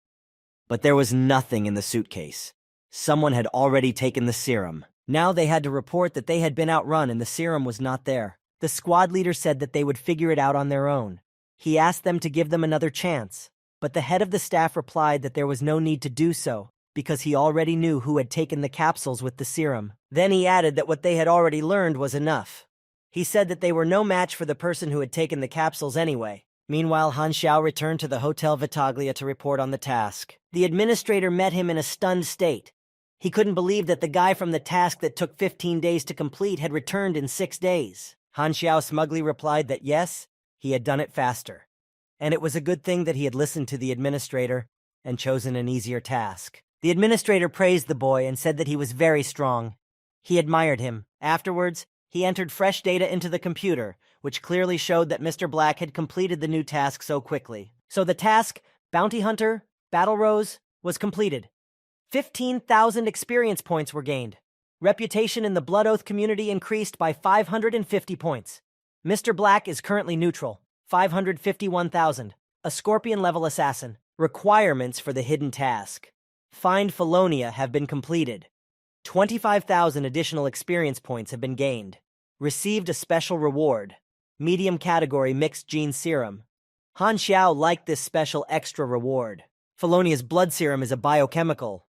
But there was nothing in the suitcase. Someone had already taken the serum. Now they had to report that they had been outrun and the serum was not there. The squad leader said that they would figure it out on their own. He asked them to give them another chance, but the head of the staff replied that there was no need to do so, because he already knew who had taken the capsules with the serum. Then he added that what they had already learned was enough. He said that they were no match for the person who had taken the capsules anyway. Meanwhile, Han Xiao returned to the Hotel Vitaglia to report on the task. The administrator met him in a stunned state. He couldn't believe that the guy from the task that took 15 days to complete had returned in 6 days. Han Xiao smugly replied that yes, he had done it faster. And it was a good thing that he had listened to the administrator and chosen an easier task. The administrator praised the boy and said that he was very strong. He admired him. Afterwards, he entered fresh data into the computer, which clearly showed that Mr. Black had completed the new task so quickly. So the task, Bounty Hunter, Battle Rose, was completed. 15,000 experience points were gained. Reputation in the Blood Oath community increased by 550 points. Mr. Black is currently neutral, 551,000. A Scorpion-level assassin. Requirements for the hidden task. Find Felonia have been completed. 25,000 additional experience points have been gained. Received a special reward. Medium category mixed gene serum. Han Xiao liked this special extra reward. Felonia's blood serum is a biochemical.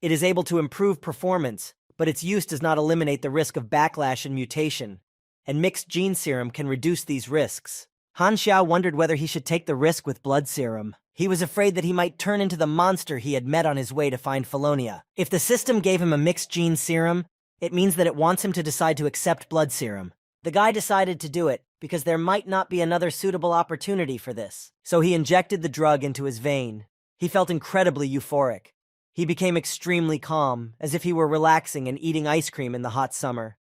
It is able to improve performance, but its use does not eliminate the risk of backlash and mutation, and mixed gene serum can reduce these risks. Han Xiao wondered whether he should take the risk with blood serum. He was afraid that he might turn into the monster he had met on his way to find Felonia. If the system gave him a mixed gene serum, it means that it wants him to decide to accept blood serum. The guy decided to do it because there might not be another suitable opportunity for this. So he injected the drug into his vein. He felt incredibly euphoric. He became extremely calm, as if he were relaxing and eating ice cream in the hot summer.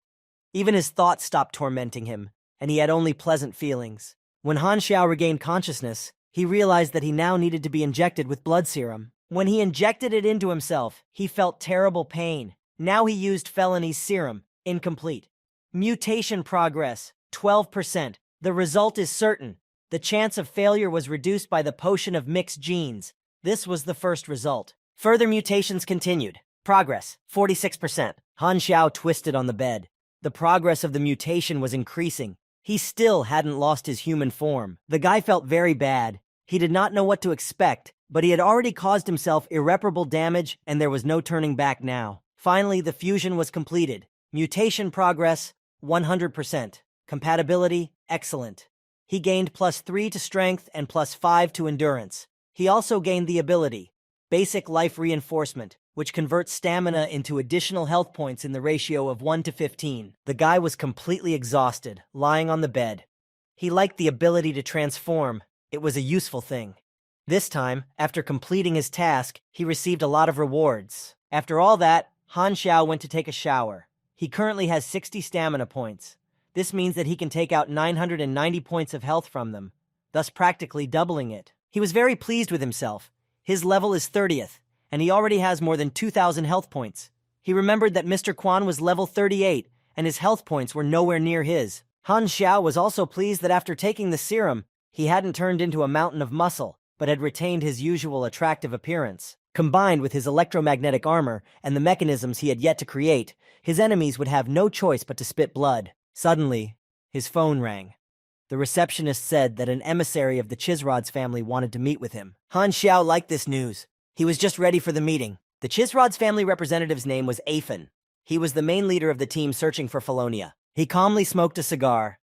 Even his thoughts stopped tormenting him, and he had only pleasant feelings. When Han Xiao regained consciousness, he realized that he now needed to be injected with blood serum. When he injected it into himself, he felt terrible pain. Now he used Felony's serum. Incomplete. Mutation progress, 12%. The result is certain. The chance of failure was reduced by the potion of mixed genes. This was the first result. Further mutations continued. Progress, 46%. Han Xiao twisted on the bed. The progress of the mutation was increasing. He still hadn't lost his human form. The guy felt very bad. He did not know what to expect, but he had already caused himself irreparable damage, and there was no turning back now. Finally, the fusion was completed. Mutation progress, 100%. Compatibility, excellent. He gained +3 to strength and +5 to endurance. He also gained the ability, Basic Life Reinforcement, which converts stamina into additional health points in the ratio of 1 to 15. The guy was completely exhausted, lying on the bed. He liked the ability to transform. It was a useful thing. This time, after completing his task, he received a lot of rewards. After all that, Han Xiao went to take a shower. He currently has 60 stamina points. This means that he can take out 990 points of health from them, thus practically doubling it. He was very pleased with himself. His level is 30th, and he already has more than 2,000 health points. He remembered that Mr. Quan was level 38, and his health points were nowhere near his. Han Xiao was also pleased that after taking the serum, he hadn't turned into a mountain of muscle, but had retained his usual attractive appearance. Combined with his electromagnetic armor and the mechanisms he had yet to create, his enemies would have no choice but to spit blood. Suddenly, his phone rang. The receptionist said that an emissary of the Chisrod's family wanted to meet with him. Han Xiao liked this news. He was just ready for the meeting. The Chisrod's family representative's name was Afin. He was the main leader of the team searching for Felonia. He calmly smoked a cigar.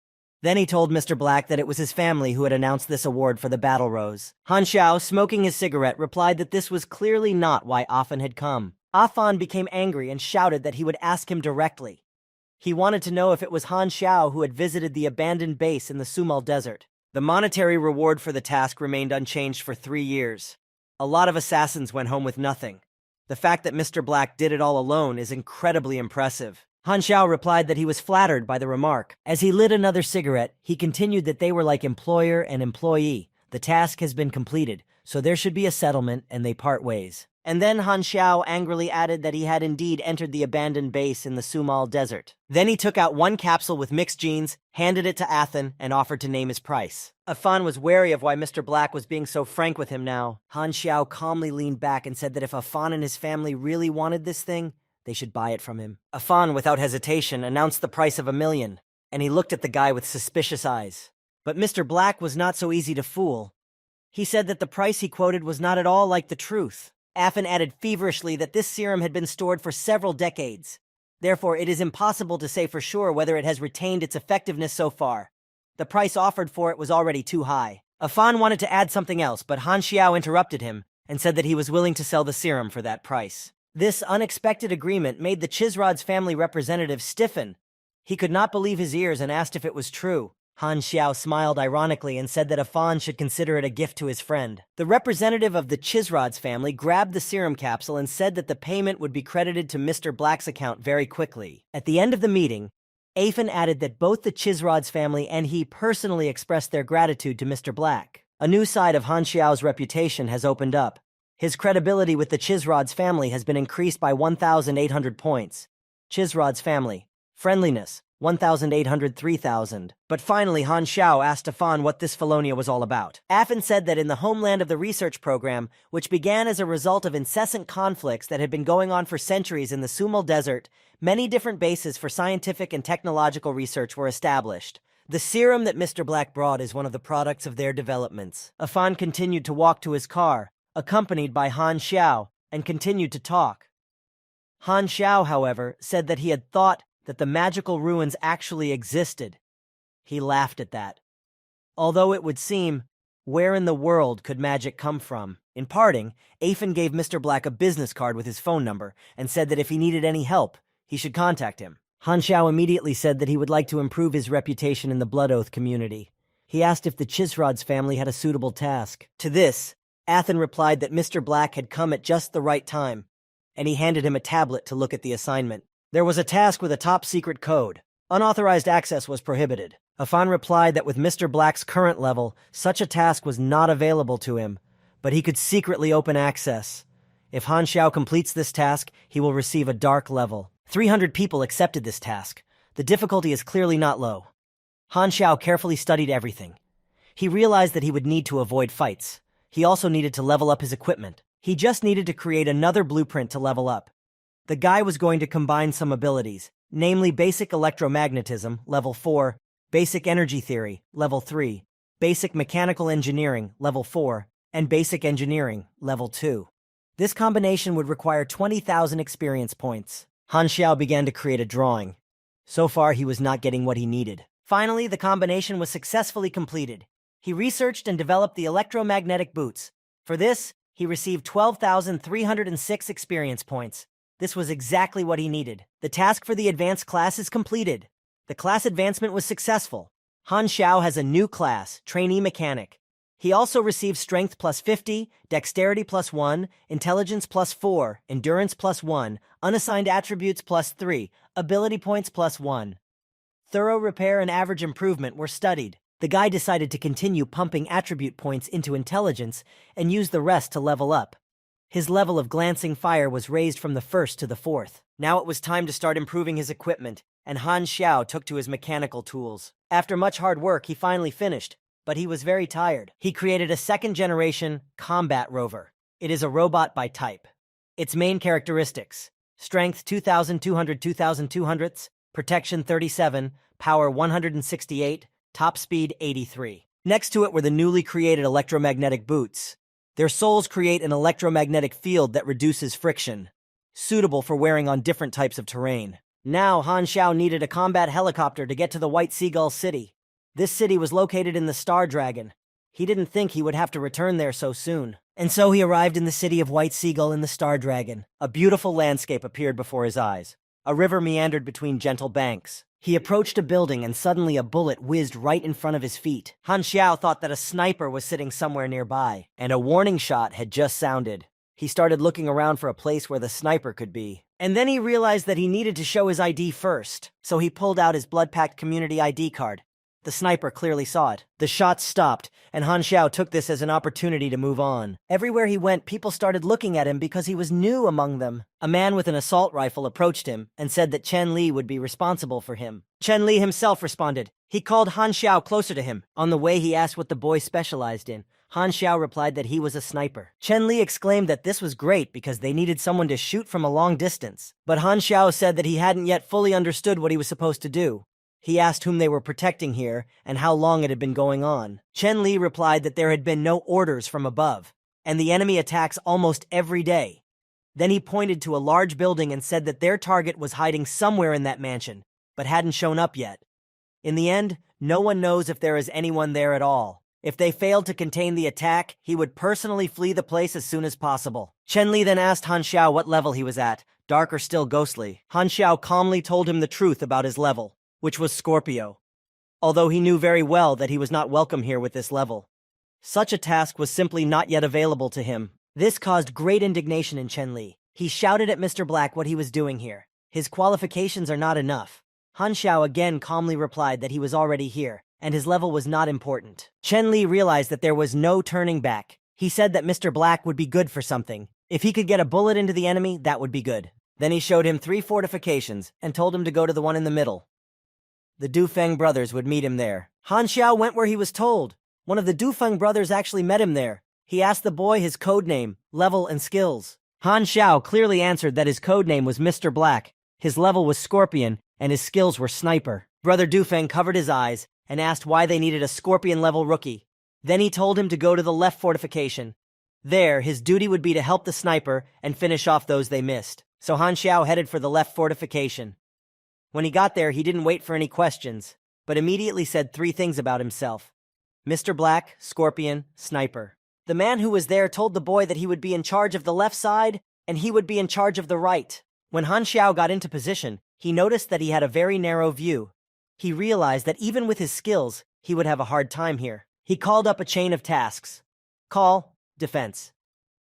Then he told Mr. Black that it was his family who had announced this award for the Battle Rose. Han Xiao, smoking his cigarette, replied that this was clearly not why Afan had come. Afan became angry and shouted that he would ask him directly. He wanted to know if it was Han Xiao who had visited the abandoned base in the Sumal Desert. The monetary reward for the task remained unchanged for 3 years. A lot of assassins went home with nothing. The fact that Mr. Black did it all alone is incredibly impressive. Han Xiao replied that he was flattered by the remark. As he lit another cigarette, he continued that they were like employer and employee. The task has been completed, so there should be a settlement, and they part ways. And then Han Xiao angrily added that he had indeed entered the abandoned base in the Sumal Desert. Then he took out one capsule with mixed genes, handed it to Athen, and offered to name his price. Afan was wary of why Mr. Black was being so frank with him now. Han Xiao calmly leaned back and said that if Afan and his family really wanted this thing, they should buy it from him. Afan, without hesitation, announced the price of $1 million, and he looked at the guy with suspicious eyes. But Mr. Black was not so easy to fool. He said that the price he quoted was not at all like the truth. Afan added feverishly that this serum had been stored for several decades. Therefore, it is impossible to say for sure whether it has retained its effectiveness so far. The price offered for it was already too high. Afan wanted to add something else, but Han Xiao interrupted him and said that he was willing to sell the serum for that price. This unexpected agreement made the Chisrod's family representative stiffen. He could not believe his ears and asked if it was true. Han Xiao smiled ironically and said that Afan should consider it a gift to his friend. The representative of the Chisrod's family grabbed the serum capsule and said that the payment would be credited to Mr. Black's account very quickly. At the end of the meeting, Afan added that both the Chisrod's family and he personally expressed their gratitude to Mr. Black. A new side of Han Xiao's reputation has opened up. His credibility with the Chisrod's family has been increased by 1,800 points. Chisrod's family. Friendliness. 1,800, 3,000. But finally, Han Xiao asked Afan what this Felonia was all about. Afan said that in the homeland of the research program, which began as a result of incessant conflicts that had been going on for centuries in the Sumal Desert, many different bases for scientific and technological research were established. The serum that Mr. Black brought is one of the products of their developments. Afan continued to walk to his car, accompanied by Han Xiao, and continued to talk. Han Xiao, however, said that he had thought that the magical ruins actually existed. He laughed at that. Although it would seem, where in the world could magic come from? In parting, Afan gave Mr. Black a business card with his phone number and said that if he needed any help, he should contact him. Han Xiao immediately said that he would like to improve his reputation in the Blood Oath community. He asked if the Chisrod's family had a suitable task. To this, Athen replied that Mr. Black had come at just the right time, and he handed him a tablet to look at the assignment. There was a task with a top-secret code. Unauthorized access was prohibited. Afan replied that with Mr. Black's current level, such a task was not available to him, but he could secretly open access. If Han Xiao completes this task, he will receive a dark level. 300 people accepted this task. The difficulty is clearly not low. Han Xiao carefully studied everything. He realized that he would need to avoid fights. He also needed to level up his equipment. He just needed to create another blueprint to level up. The guy was going to combine some abilities, namely basic electromagnetism, level 4, basic energy theory, level 3, basic mechanical engineering, level 4, and basic engineering, level 2. This combination would require 20,000 experience points. Han Xiao began to create a drawing. So far, he was not getting what he needed. Finally, the combination was successfully completed. He researched and developed the electromagnetic boots. For this, he received 12,306 experience points. This was exactly what he needed. The task for the advanced class is completed. The class advancement was successful. Han Xiao has a new class, Trainee Mechanic. He also received Strength plus 50, Dexterity plus 1, Intelligence plus 4, Endurance plus 1, Unassigned Attributes plus 3, Ability Points plus 1. Thorough repair and average improvement were studied. The guy decided to continue pumping attribute points into intelligence and use the rest to level up. His level of glancing fire was raised from the 1st to the 4th. Now it was time to start improving his equipment, and Han Xiao took to his mechanical tools. After much hard work, he finally finished, but he was very tired. He created a second-generation combat rover. It is a robot by type. Its main characteristics: Strength 2,200, Protection 37, Power 168, Top Speed 83. Next to it were the newly created electromagnetic boots. Their soles create an electromagnetic field that reduces friction, suitable for wearing on different types of terrain. Now, Han Xiao needed a combat helicopter to get to the White Seagull City. This city was located in the Star Dragon. He didn't think he would have to return there so soon. And so he arrived in the city of White Seagull in the Star Dragon. A beautiful landscape appeared before his eyes. A river meandered between gentle banks. He approached a building and suddenly a bullet whizzed right in front of his feet. Han Xiao thought that a sniper was sitting somewhere nearby, and a warning shot had just sounded. He started looking around for a place where the sniper could be. And then he realized that he needed to show his ID first, so he pulled out his blood-packed community ID card. The sniper clearly saw it. The shots stopped, and Han Xiao took this as an opportunity to move on. Everywhere he went, people started looking at him because he was new among them. A man with an assault rifle approached him and said that Chen Li would be responsible for him. Chen Li himself responded. He called Han Xiao closer to him. On the way, he asked what the boy specialized in. Han Xiao replied that he was a sniper. Chen Li exclaimed that this was great because they needed someone to shoot from a long distance. But Han Xiao said that he hadn't yet fully understood what he was supposed to do. He asked whom they were protecting here and how long it had been going on. Chen Li replied that there had been no orders from above, and the enemy attacks almost every day. Then he pointed to a large building and said that their target was hiding somewhere in that mansion, but hadn't shown up yet. In the end, no one knows if there is anyone there at all. If they failed to contain the attack, he would personally flee the place as soon as possible. Chen Li then asked Han Xiao what level he was at, dark or still ghostly. Han Xiao calmly told him the truth about his level, which was Scorpio, although he knew very well that he was not welcome here with this level. Such a task was simply not yet available to him. This caused great indignation in Chen Li. He shouted at Mr. Black what he was doing here. His qualifications are not enough. Han Xiao again calmly replied that he was already here, and his level was not important. Chen Li realized that there was no turning back. He said that Mr. Black would be good for something. If he could get a bullet into the enemy, that would be good. Then he showed him 3 fortifications and told him to go to the one in the middle. The Dufeng brothers would meet him there. Han Xiao went where he was told. One of the Dufeng brothers actually met him there. He asked the boy his code name, level, and skills. Han Xiao clearly answered that his code name was Mr. Black, his level was Scorpion, and his skills were Sniper. Brother Dufeng covered his eyes and asked why they needed a Scorpion-level rookie. Then he told him to go to the left fortification. There, his duty would be to help the sniper and finish off those they missed. So Han Xiao headed for the left fortification. When he got there, he didn't wait for any questions, but immediately said 3 things about himself: Mr. Black, Scorpion, Sniper. The man who was there told the boy that he would be in charge of the left side, and he would be in charge of the right. When Han Xiao got into position, he noticed that he had a very narrow view. He realized that even with his skills, he would have a hard time here. He called up a chain of tasks. Call, defense.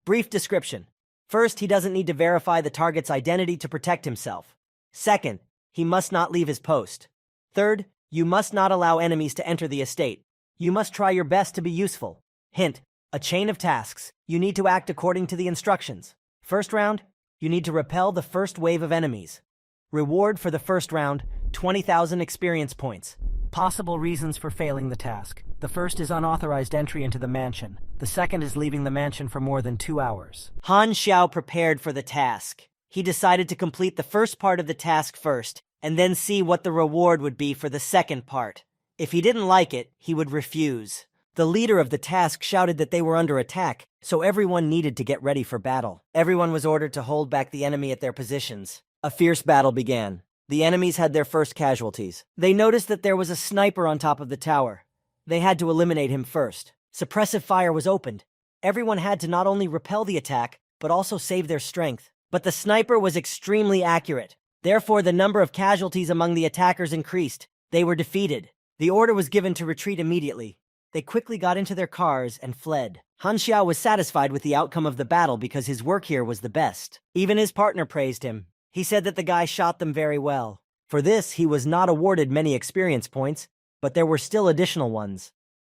Brief description. First, he doesn't need to verify the target's identity to protect himself. Second, he must not leave his post. Third, you must not allow enemies to enter the estate. You must try your best to be useful. Hint, a chain of tasks. You need to act according to the instructions. First round, you need to repel the first wave of enemies. Reward for the first round, 20,000 experience points. Possible reasons for failing the task. The first is unauthorized entry into the mansion. The second is leaving the mansion for more than 2 hours. Han Xiao prepared for the task. He decided to complete the first part of the task first, and then see what the reward would be for the second part. If he didn't like it, he would refuse. The leader of the task shouted that they were under attack, so everyone needed to get ready for battle. Everyone was ordered to hold back the enemy at their positions. A fierce battle began. The enemies had their first casualties. They noticed that there was a sniper on top of the tower. They had to eliminate him first. Suppressive fire was opened. Everyone had to not only repel the attack, but also save their strength. But the sniper was extremely accurate. Therefore, the number of casualties among the attackers increased. They were defeated. The order was given to retreat immediately. They quickly got into their cars and fled. Han Xiao was satisfied with the outcome of the battle because his work here was the best. Even his partner praised him. He said that the guy shot them very well. For this, he was not awarded many experience points, but there were still additional ones.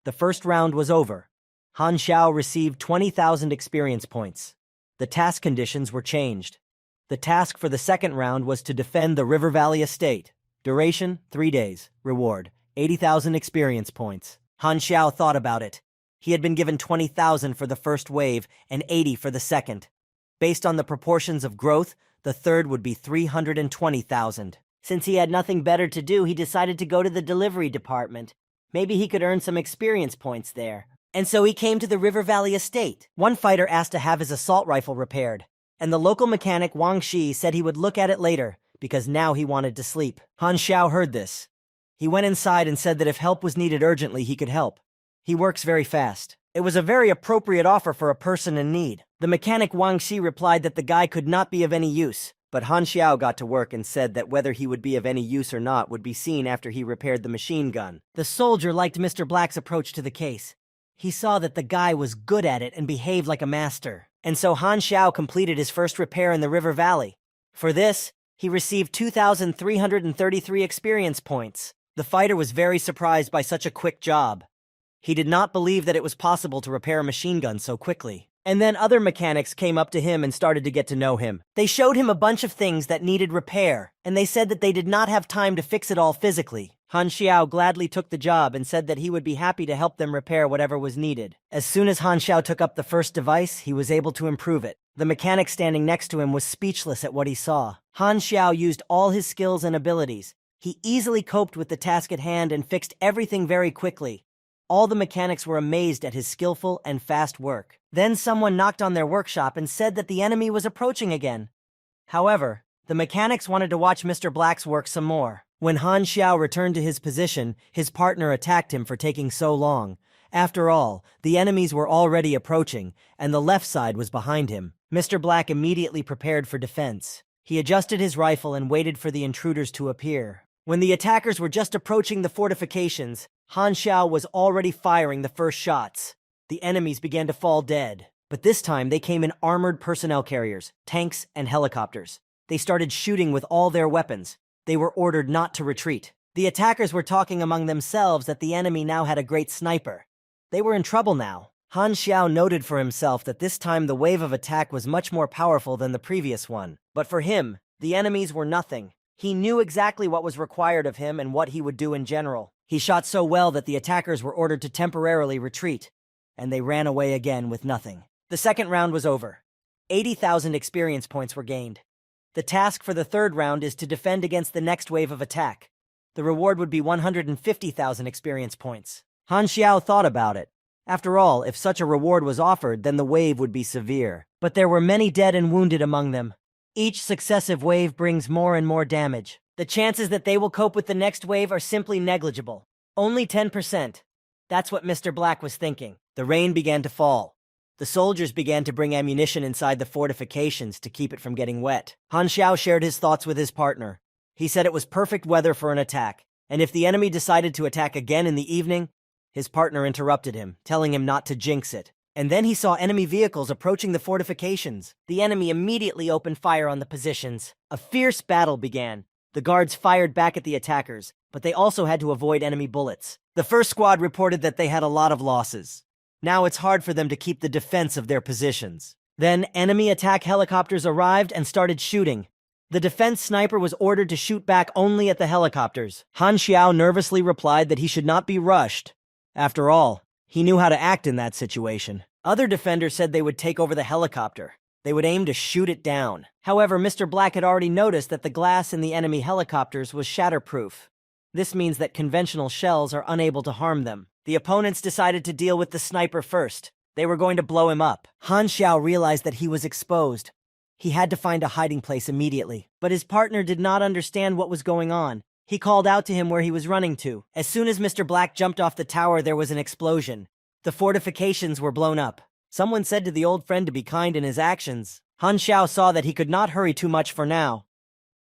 The first round was over. Han Xiao received 20,000 experience points. The task conditions were changed. The task for the second round was to defend the River Valley estate. Duration, 3 days. Reward, 80,000 experience points. Han Xiao thought about it. He had been given 20,000 for the first wave and 80 for the second. Based on the proportions of growth, the third would be 320,000. Since he had nothing better to do, he decided to go to the delivery department. Maybe he could earn some experience points there. And so he came to the River Valley estate. One fighter asked to have his assault rifle repaired, and the local mechanic Wang Shi said he would look at it later, because now he wanted to sleep. Han Xiao heard this. He went inside and said that if help was needed urgently, he could help. He works very fast. It was a very appropriate offer for a person in need. The mechanic Wang Shi replied that the guy could not be of any use, but Han Xiao got to work and said that whether he would be of any use or not would be seen after he repaired the machine gun. The soldier liked Mr. Black's approach to the case. He saw that the guy was good at it and behaved like a master. And so Han Xiao completed his first repair in the River Valley. For this, he received 2,333 experience points. The fighter was very surprised by such a quick job. He did not believe that it was possible to repair a machine gun so quickly. And then other mechanics came up to him and started to get to know him. They showed him a bunch of things that needed repair, and they said that they did not have time to fix it all physically. Han Xiao gladly took the job and said that he would be happy to help them repair whatever was needed. As soon as Han Xiao took up the first device, he was able to improve it. The mechanic standing next to him was speechless at what he saw. Han Xiao used all his skills and abilities. He easily coped with the task at hand and fixed everything very quickly. All the mechanics were amazed at his skillful and fast work. Then someone knocked on their workshop and said that the enemy was approaching again. However, the mechanics wanted to watch Mr. Black's work some more. When Han Xiao returned to his position, his partner attacked him for taking so long. After all, the enemies were already approaching, and the left side was behind him. Mr. Black immediately prepared for defense. He adjusted his rifle and waited for the intruders to appear. When the attackers were just approaching the fortifications, Han Xiao was already firing the first shots. The enemies began to fall dead, but this time they came in armored personnel carriers, tanks, and helicopters. They started shooting with all their weapons. They were ordered not to retreat. The attackers were talking among themselves that the enemy now had a great sniper. They were in trouble now. Han Xiao noted for himself that this time the wave of attack was much more powerful than the previous one. But for him, the enemies were nothing. He knew exactly what was required of him and what he would do in general. He shot so well that the attackers were ordered to temporarily retreat, and they ran away again with nothing. The second round was over. 80,000 experience points were gained. The task for the third round is to defend against the next wave of attack. The reward would be 150,000 experience points. Han Xiao thought about it. After all, if such a reward was offered, then the wave would be severe. But there were many dead and wounded among them. Each successive wave brings more and more damage. The chances that they will cope with the next wave are simply negligible. Only 10%. That's what Mr. Black was thinking. The rain began to fall. The soldiers began to bring ammunition inside the fortifications to keep it from getting wet. Han Xiao shared his thoughts with his partner. He said it was perfect weather for an attack, and if the enemy decided to attack again in the evening, his partner interrupted him, telling him not to jinx it. And then he saw enemy vehicles approaching the fortifications. The enemy immediately opened fire on the positions. A fierce battle began. The guards fired back at the attackers, but they also had to avoid enemy bullets. The first squad reported that they had a lot of losses. Now it's hard for them to keep the defense of their positions. Then enemy attack helicopters arrived and started shooting. The defense sniper was ordered to shoot back only at the helicopters. Han Xiao nervously replied that he should not be rushed. After all, he knew how to act in that situation. Other defenders said they would take over the helicopter. They would aim to shoot it down. However, Mr. Black had already noticed that the glass in the enemy helicopters was shatterproof. This means that conventional shells are unable to harm them. The opponents decided to deal with the sniper first. They were going to blow him up. Han Xiao realized that he was exposed. He had to find a hiding place immediately. But his partner did not understand what was going on. He called out to him where he was running to. As soon as Mr. Black jumped off the tower, there was an explosion. The fortifications were blown up. Someone said to the old friend to be kind in his actions. Han Xiao saw that he could not hurry too much for now.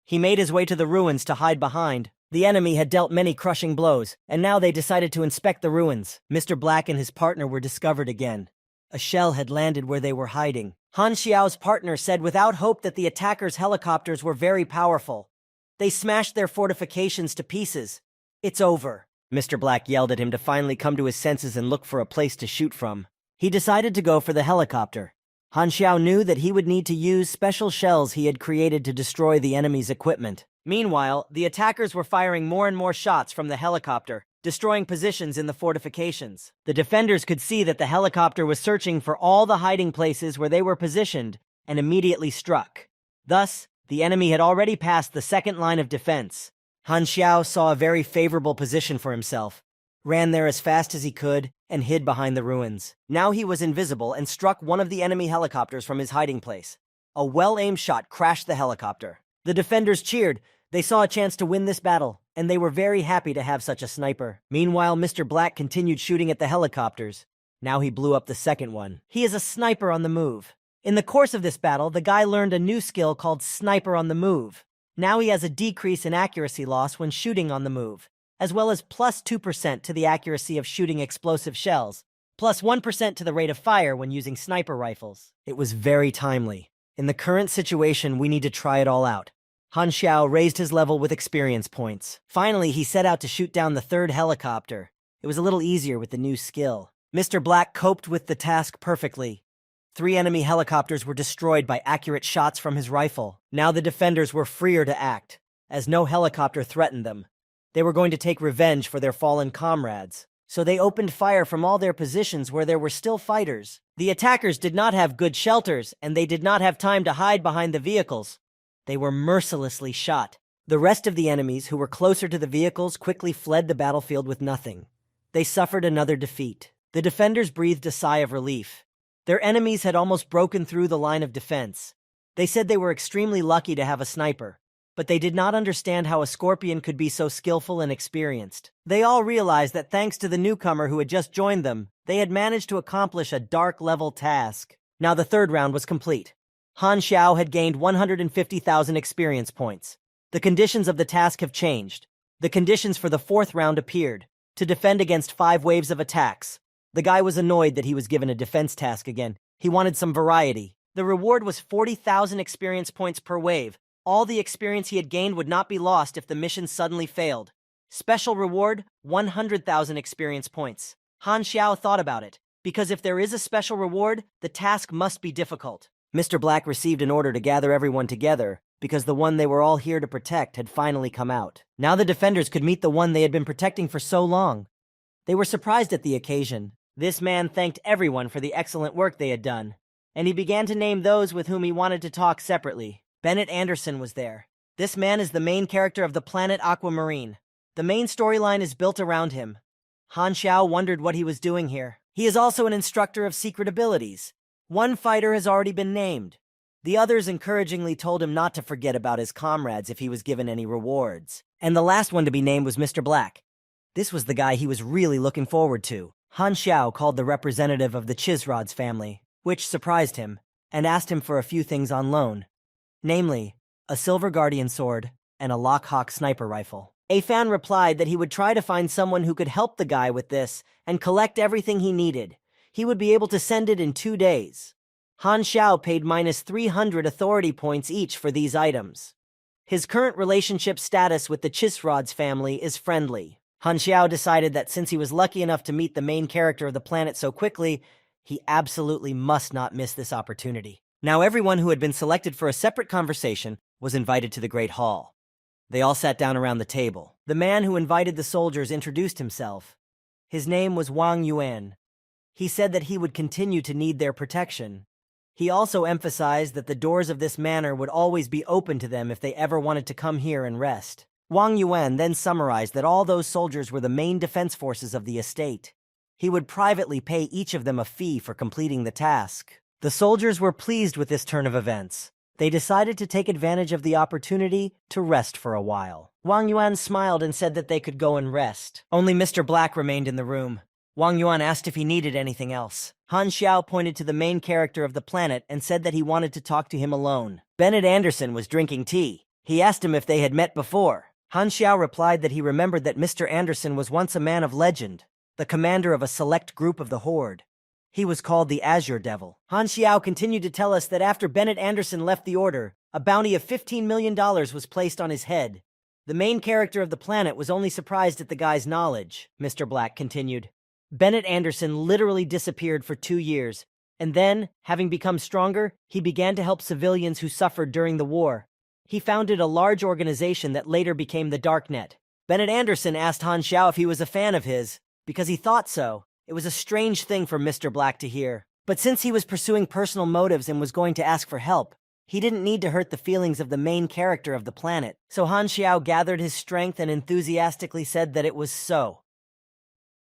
He made his way to the ruins to hide behind. The enemy had dealt many crushing blows, and now they decided to inspect the ruins. Mr. Black and his partner were discovered again. A shell had landed where they were hiding. Han Xiao's partner said without hope that the attackers' helicopters were very powerful. They smashed their fortifications to pieces. It's over. Mr. Black yelled at him to finally come to his senses and look for a place to shoot from. He decided to go for the helicopter. Han Xiao knew that he would need to use special shells he had created to destroy the enemy's equipment. Meanwhile, the attackers were firing more and more shots from the helicopter, destroying positions in the fortifications. The defenders could see that the helicopter was searching for all the hiding places where they were positioned and immediately struck. Thus, the enemy had already passed the second line of defense. Han Xiao saw a very favorable position for himself, ran there as fast as he could, and hid behind the ruins. Now he was invisible and struck one of the enemy helicopters from his hiding place. A well-aimed shot crashed the helicopter. The defenders cheered. They saw a chance to win this battle, and they were very happy to have such a sniper. Meanwhile, Mr. Black continued shooting at the helicopters. Now he blew up the second one. He is a sniper on the move. In the course of this battle, the guy learned a new skill called sniper on the move. Now he has a decrease in accuracy loss when shooting on the move, as well as plus 2% to the accuracy of shooting explosive shells, plus 1% to the rate of fire when using sniper rifles. It was very timely. In the current situation, we need to try it all out. Han Xiao raised his level with experience points. Finally, he set out to shoot down the third helicopter. It was a little easier with the new skill. Mr. Black coped with the task perfectly. 3 enemy helicopters were destroyed by accurate shots from his rifle. Now the defenders were freer to act, as no helicopter threatened them. They were going to take revenge for their fallen comrades. So they opened fire from all their positions where there were still fighters. The attackers did not have good shelters, and they did not have time to hide behind the vehicles. They were mercilessly shot. The rest of the enemies, who were closer to the vehicles, quickly fled the battlefield with nothing. They suffered another defeat. The defenders breathed a sigh of relief. Their enemies had almost broken through the line of defense. They said they were extremely lucky to have a sniper, but they did not understand how a scorpion could be so skillful and experienced. They all realized that thanks to the newcomer who had just joined them, they had managed to accomplish a dark-level task. Now the third round was complete. Han Xiao had gained 150,000 experience points. The conditions of the task have changed. The conditions for the fourth round appeared: to defend against 5 waves of attacks. The guy was annoyed that he was given a defense task again. He wanted some variety. The reward was 40,000 experience points per wave. All the experience he had gained would not be lost if the mission suddenly failed. Special reward, 100,000 experience points. Han Xiao thought about it, because if there is a special reward, the task must be difficult. Mr. Black received an order to gather everyone together, because the one they were all here to protect had finally come out. Now the defenders could meet the one they had been protecting for so long. They were surprised at the occasion. This man thanked everyone for the excellent work they had done, and he began to name those with whom he wanted to talk separately. Bennett Anderson was there. This man is the main character of the planet Aquamarine. The main storyline is built around him. Han Xiao wondered what he was doing here. He is also an instructor of secret abilities. One fighter has already been named. The others encouragingly told him not to forget about his comrades if he was given any rewards. And the last one to be named was Mr. Black. This was the guy he was really looking forward to. Han Xiao called the representative of the Chisrod's family, which surprised him, and asked him for a few things on loan. Namely, a silver guardian sword and a Lockhawk sniper rifle. A fan replied that he would try to find someone who could help the guy with this and collect everything he needed. He would be able to send it in 2 days. Han Xiao paid minus 300 authority points each for these items. His current relationship status with the Chisrod's family is friendly. Han Xiao decided that since he was lucky enough to meet the main character of the planet so quickly, He absolutely must not miss this opportunity. Now everyone who had been selected for a separate conversation was invited to the Great Hall. They all sat down around the table. The man who invited the soldiers introduced himself. His name was Wang Yuan. He said that he would continue to need their protection. He also emphasized that the doors of this manor would always be open to them if they ever wanted to come here and rest. Wang Yuan then summarized that all those soldiers were the main defense forces of the estate. He would privately pay each of them a fee for completing the task. The soldiers were pleased with this turn of events. They decided to take advantage of the opportunity to rest for a while. Wang Yuan smiled and said that they could go and rest. Only Mr. Black remained in the room. Wang Yuan asked if he needed anything else. Han Xiao pointed to the main character of the planet and said that he wanted to talk to him alone. Bennett Anderson was drinking tea. He asked him if they had met before. Han Xiao replied that he remembered that Mr. Anderson was once a man of legend, the commander of a select group of the Horde. He was called the Azure Devil. Han Xiao continued to tell us that after Bennett Anderson left the Order, a bounty of $15 million was placed on his head. The main character of the planet was only surprised at the guy's knowledge, Mr. Black continued. Bennett Anderson literally disappeared for 2 years, and then, having become stronger, he began to help civilians who suffered during the war. He founded a large organization that later became the Darknet. Bennett Anderson asked Han Xiao if he was a fan of his, because he thought so. It was a strange thing for Mr. Black to hear. But since he was pursuing personal motives and was going to ask for help, he didn't need to hurt the feelings of the main character of the planet. So Han Xiao gathered his strength and enthusiastically said that it was so.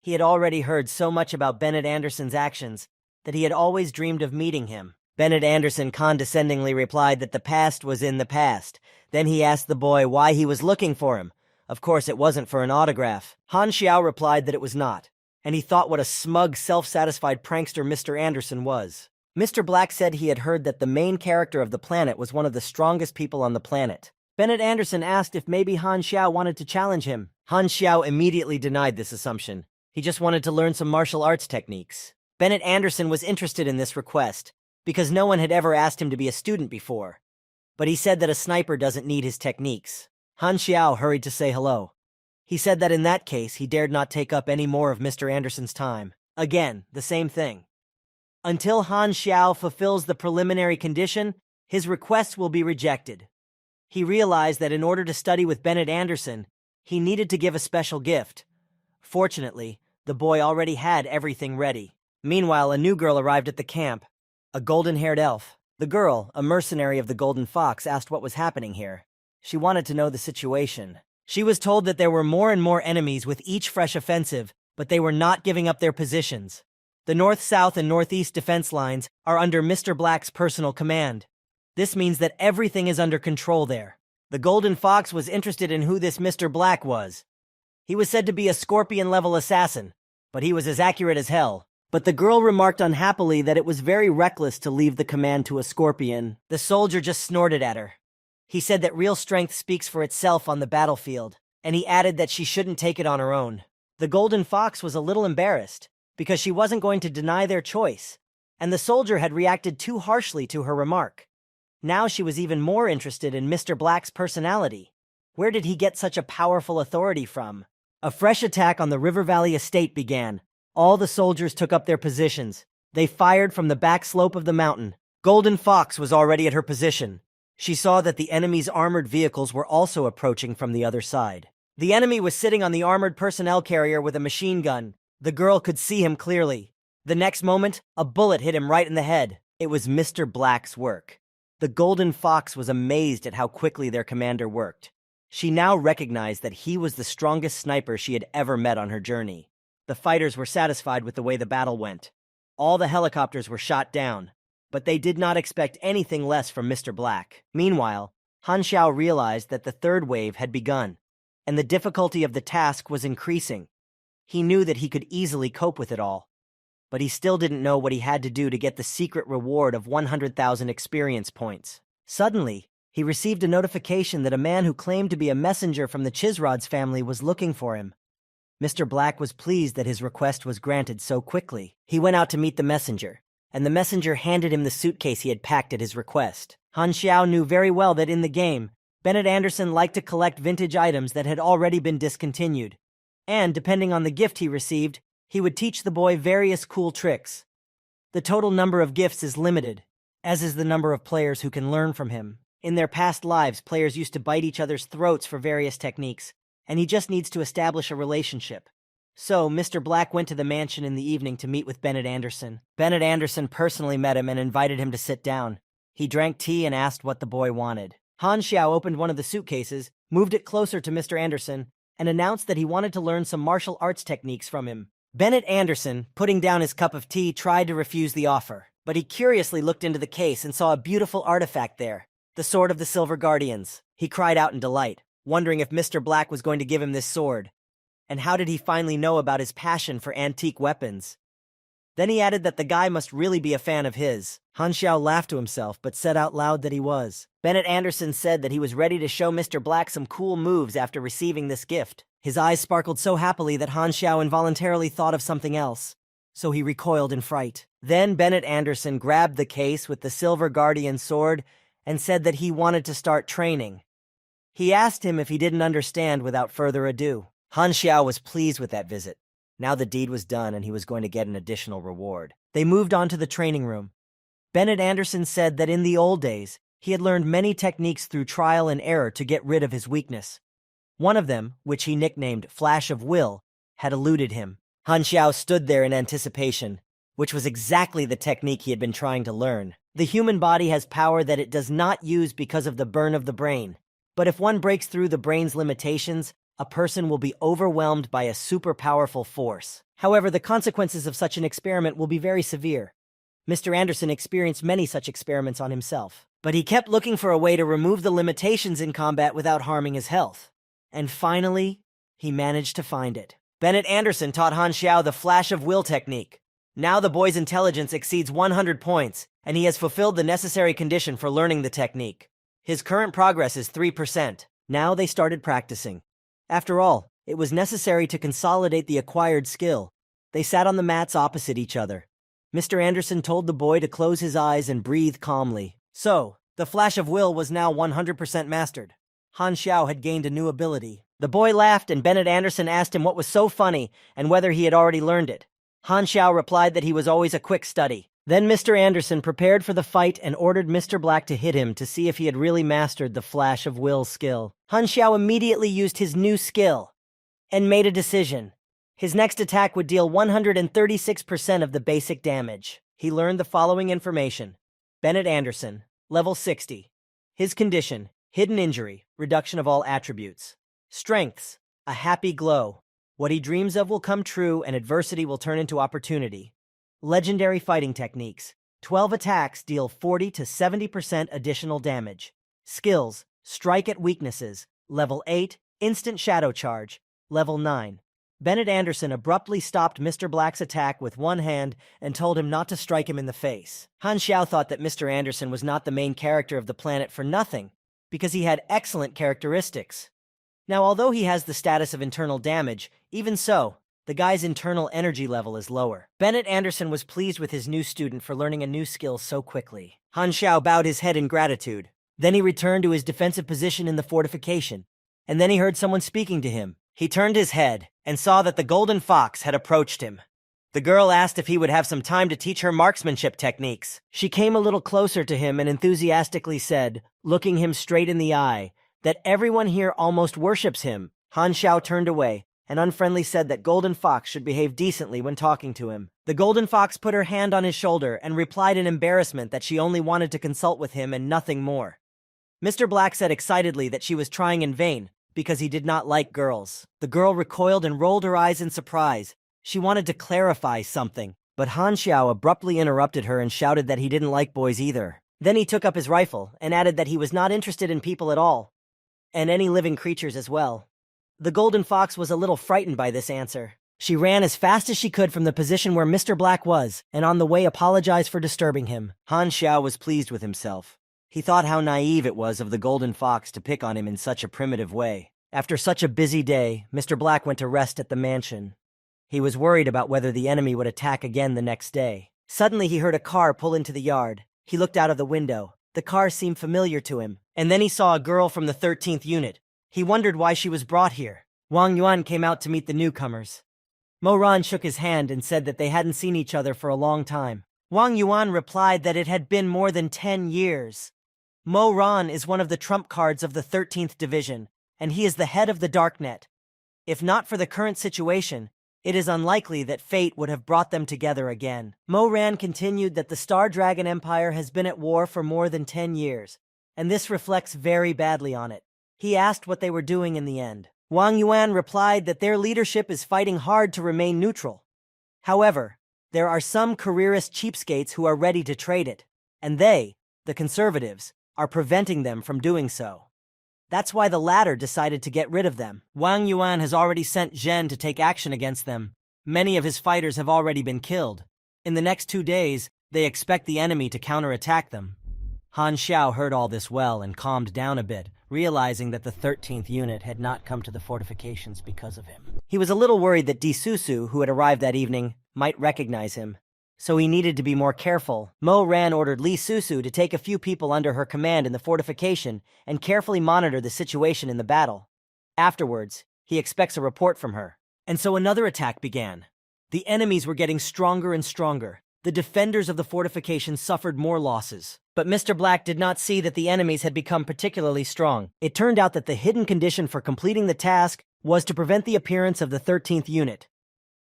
He had already heard so much about Bennett Anderson's actions that he had always dreamed of meeting him. Bennett Anderson condescendingly replied that the past was in the past. Then he asked the boy why he was looking for him. Of course, it wasn't for an autograph. Han Xiao replied that it was not, and he thought what a smug, self-satisfied prankster Mr. Anderson was. Mr. Black said he had heard that the main character of the planet was one of the strongest people on the planet. Bennett Anderson asked if maybe Han Xiao wanted to challenge him. Han Xiao immediately denied this assumption. He just wanted to learn some martial arts techniques. Bennett Anderson was interested in this request, because no one had ever asked him to be a student before. But he said that a sniper doesn't need his techniques. Han Xiao hurried to say hello. He said that in that case, he dared not take up any more of Mr. Anderson's time. Again, the same thing. Until Han Xiao fulfills the preliminary condition, his request will be rejected. He realized that in order to study with Bennett Anderson, he needed to give a special gift. Fortunately, the boy already had everything ready. Meanwhile, a new girl arrived at the camp, a golden-haired elf. The girl, a mercenary of the Golden Fox, asked what was happening here. She wanted to know the situation. She was told that there were more and more enemies with each fresh offensive, but they were not giving up their positions. The north, south, and northeast defense lines are under Mr. Black's personal command. This means that everything is under control there. The Golden Fox was interested in who this Mr. Black was. He was said to be a scorpion-level assassin, but he was as accurate as hell. But the girl remarked unhappily that it was very reckless to leave the command to a scorpion. The soldier just snorted at her. He said that real strength speaks for itself on the battlefield, and he added that she shouldn't take it on her own. The Golden Fox was a little embarrassed, because she wasn't going to deny their choice, and the soldier had reacted too harshly to her remark. Now she was even more interested in Mr. Black's personality. Where did he get such a powerful authority from? A fresh attack on the River Valley estate began. All the soldiers took up their positions. They fired from the back slope of the mountain. Golden Fox was already at her position. She saw that the enemy's armored vehicles were also approaching from the other side. The enemy was sitting on the armored personnel carrier with a machine gun. The girl could see him clearly. The next moment, a bullet hit him right in the head. It was Mr. Black's work. The Golden Fox was amazed at how quickly their commander worked. She now recognized that he was the strongest sniper she had ever met on her journey. The fighters were satisfied with the way the battle went. All the helicopters were shot down, but they did not expect anything less from Mr. Black. Meanwhile, Han Xiao realized that the third wave had begun, and the difficulty of the task was increasing. He knew that he could easily cope with it all, but he still didn't know what he had to do to get the secret reward of 100,000 experience points. Suddenly, he received a notification that a man who claimed to be a messenger from the Chisrod's family was looking for him. Mr. Black was pleased that his request was granted so quickly. He went out to meet the messenger, and the messenger handed him the suitcase he had packed at his request. Han Xiao knew very well that in the game, Bennett Anderson liked to collect vintage items that had already been discontinued. And, depending on the gift he received, he would teach the boy various cool tricks. The total number of gifts is limited, as is the number of players who can learn from him. In their past lives, players used to bite each other's throats for various techniques, and he just needs to establish a relationship. So, Mr. Black went to the mansion in the evening to meet with Bennett Anderson. Bennett Anderson personally met him and invited him to sit down. He drank tea and asked what the boy wanted. Han Xiao opened one of the suitcases, moved it closer to Mr. Anderson, and announced that he wanted to learn some martial arts techniques from him. Bennett Anderson, putting down his cup of tea, tried to refuse the offer, but he curiously looked into the case and saw a beautiful artifact there, the Sword of the Silver Guardians. He cried out in delight, wondering if Mr. Black was going to give him this sword. And how did he finally know about his passion for antique weapons? Then he added that the guy must really be a fan of his. Han Xiao laughed to himself, but said out loud that he was. Bennett Anderson said that he was ready to show Mr. Black some cool moves after receiving this gift. His eyes sparkled so happily that Han Xiao involuntarily thought of something else, so he recoiled in fright. Then Bennett Anderson grabbed the case with the Silver Guardian sword and said that he wanted to start training. He asked him if he didn't understand without further ado. Han Xiao was pleased with that visit. Now the deed was done and he was going to get an additional reward. They moved on to the training room. Bennett Anderson said that in the old days, he had learned many techniques through trial and error to get rid of his weakness. One of them, which he nicknamed Flash of Will, had eluded him. Han Xiao stood there in anticipation, which was exactly the technique he had been trying to learn. The human body has power that it does not use because of the burn of the brain. But if one breaks through the brain's limitations, a person will be overwhelmed by a super powerful force. However, the consequences of such an experiment will be very severe. Mr. Anderson experienced many such experiments on himself, but he kept looking for a way to remove the limitations in combat without harming his health. And finally, he managed to find it. Bennett Anderson taught Han Xiao the Flash of Will technique. Now the boy's intelligence exceeds 100 points, and he has fulfilled the necessary condition for learning the technique. His current progress is 3%. Now they started practicing. After all, it was necessary to consolidate the acquired skill. They sat on the mats opposite each other. Mr. Anderson told the boy to close his eyes and breathe calmly. So, the Flash of Will was now 100% mastered. Han Xiao had gained a new ability. The boy laughed and Bennett Anderson asked him what was so funny and whether he had already learned it. Han Xiao replied that he was always a quick study. Then Mr. Anderson prepared for the fight and ordered Mr. Black to hit him to see if he had really mastered the Flash of Will skill. Han Xiao immediately used his new skill and made a decision. His next attack would deal 136% of the basic damage. He learned the following information. Bennett Anderson, level 60. His condition, hidden injury, reduction of all attributes. Strengths, a happy glow. What he dreams of will come true and adversity will turn into opportunity. Legendary fighting techniques. 12 attacks deal 40 to 70% additional damage. Skills, strike at weaknesses. Level 8, instant shadow charge. Level 9. Bennett Anderson abruptly stopped Mr. Black's attack with one hand and told him not to strike him in the face. Han Xiao thought that Mr. Anderson was not the main character of the planet for nothing, because he had excellent characteristics. Now, although he has the status of internal damage, even so, the guy's internal energy level is lower. Bennett Anderson was pleased with his new student for learning a new skill so quickly. Han Xiao bowed his head in gratitude. Then he returned to his defensive position in the fortification, and then he heard someone speaking to him. He turned his head and saw that the Golden Fox had approached him. The girl asked if he would have some time to teach her marksmanship techniques. She came a little closer to him and enthusiastically said, looking him straight in the eye, that everyone here almost worships him. Han Xiao turned away and unfriendly said that Golden Fox should behave decently when talking to him. The Golden Fox put her hand on his shoulder and replied in embarrassment that she only wanted to consult with him and nothing more. Mr. Black said excitedly that she was trying in vain because he did not like girls. The girl recoiled and rolled her eyes in surprise. She wanted to clarify something, but Han Xiao abruptly interrupted her and shouted that he didn't like boys either. Then he took up his rifle and added that he was not interested in people at all, and any living creatures as well. The Golden Fox was a little frightened by this answer. She ran as fast as she could from the position where Mr. Black was, and on the way apologized for disturbing him. Han Xiao was pleased with himself. He thought how naive it was of the Golden Fox to pick on him in such a primitive way. After such a busy day, Mr. Black went to rest at the mansion. He was worried about whether the enemy would attack again the next day. Suddenly he heard a car pull into the yard. He looked out of the window. The car seemed familiar to him, and then he saw a girl from the 13th unit. He wondered why she was brought here. Wang Yuan came out to meet the newcomers. Mo Ran shook his hand and said that they hadn't seen each other for a long time. Wang Yuan replied that it had been more than 10 years. Mo Ran is one of the trump cards of the 13th Division, and he is the head of the Darknet. If not for the current situation, it is unlikely that fate would have brought them together again. Mo Ran continued that the Star Dragon Empire has been at war for more than 10 years, and this reflects very badly on it. He asked what they were doing in the end. Wang Yuan replied that their leadership is fighting hard to remain neutral. However, there are some careerist cheapskates who are ready to trade it, and they, the conservatives, are preventing them from doing so. That's why the latter decided to get rid of them. Wang Yuan has already sent Zhen to take action against them. Many of his fighters have already been killed. In the next 2 days, they expect the enemy to counterattack them. Han Xiao heard all this well and calmed down a bit, realizing that the 13th unit had not come to the fortifications because of him. He was a little worried that Di Susu, who had arrived that evening, might recognize him, so he needed to be more careful. Mo Ran ordered Li Susu to take a few people under her command in the fortification and carefully monitor the situation in the battle. Afterwards, he expects a report from her. And so another attack began. The enemies were getting stronger and stronger. The defenders of the fortification suffered more losses. But Mr. Black did not see that the enemies had become particularly strong. It turned out that the hidden condition for completing the task was to prevent the appearance of the 13th unit.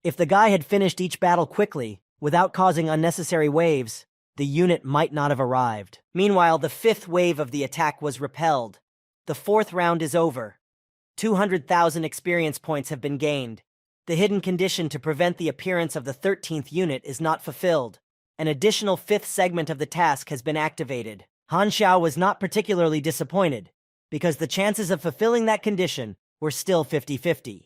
If the guy had finished each battle quickly, without causing unnecessary waves, the unit might not have arrived. Meanwhile, the 5th wave of the attack was repelled. The 4th round is over. 200,000 experience points have been gained. The hidden condition to prevent the appearance of the 13th unit is not fulfilled. An additional 5th segment of the task has been activated. Han Xiao was not particularly disappointed, because the chances of fulfilling that condition were still 50-50.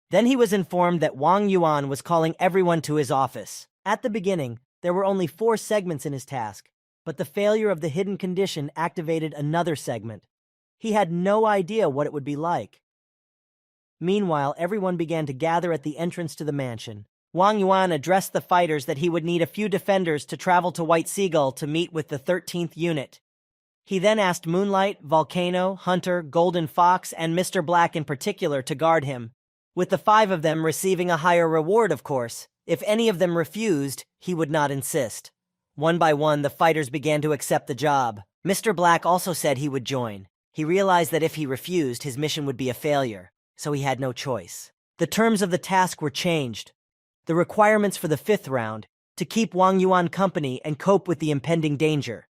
Then he was informed that Wang Yuan was calling everyone to his office. At the beginning, there were only 4 segments in his task, but the failure of the hidden condition activated another segment. He had no idea what it would be like. Meanwhile, everyone began to gather at the entrance to the mansion. Wang Yuan addressed the fighters that he would need a few defenders to travel to White Seagull to meet with the 13th unit. He then asked Moonlight, Volcano, Hunter, Golden Fox, and Mr. Black in particular to guard him, with the 5 of them receiving a higher reward, of course. If any of them refused, he would not insist. One by one, the fighters began to accept the job. Mr. Black also said he would join. He realized that if he refused, his mission would be a failure, so he had no choice. The terms of the task were changed. The requirements for the 5th round, to keep Wang Yuan company and cope with the impending danger.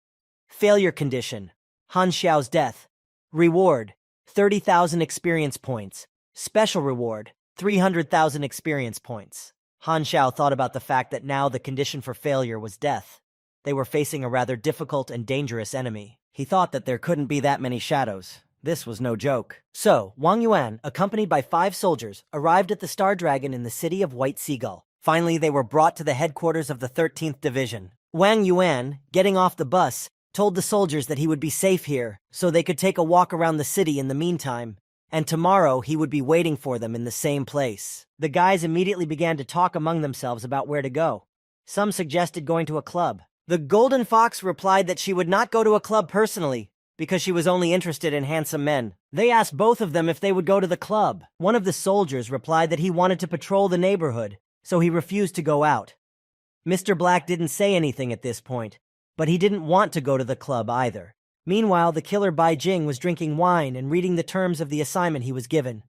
Failure condition, Han Xiao's death. Reward, 30,000 experience points. Special reward, 300,000 experience points. Han Xiao thought about the fact that now the condition for failure was death. They were facing a rather difficult and dangerous enemy. He thought that there couldn't be that many shadows. This was no joke. So, Wang Yuan, accompanied by 5 soldiers, arrived at the Star Dragon in the city of White Seagull. Finally, they were brought to the headquarters of the 13th Division. Wang Yuan, getting off the bus, told the soldiers that he would be safe here, so they could take a walk around the city in the meantime, and tomorrow he would be waiting for them in the same place. The guys immediately began to talk among themselves about where to go. Some suggested going to a club. The Golden Fox replied that she would not go to a club personally, because she was only interested in handsome men. They asked both of them if they would go to the club. One of the soldiers replied that he wanted to patrol the neighborhood, so he refused to go out. Mr. Black didn't say anything at this point, but he didn't want to go to the club either. Meanwhile, the killer Bai Jing was drinking wine and reading the terms of the assignment he was given.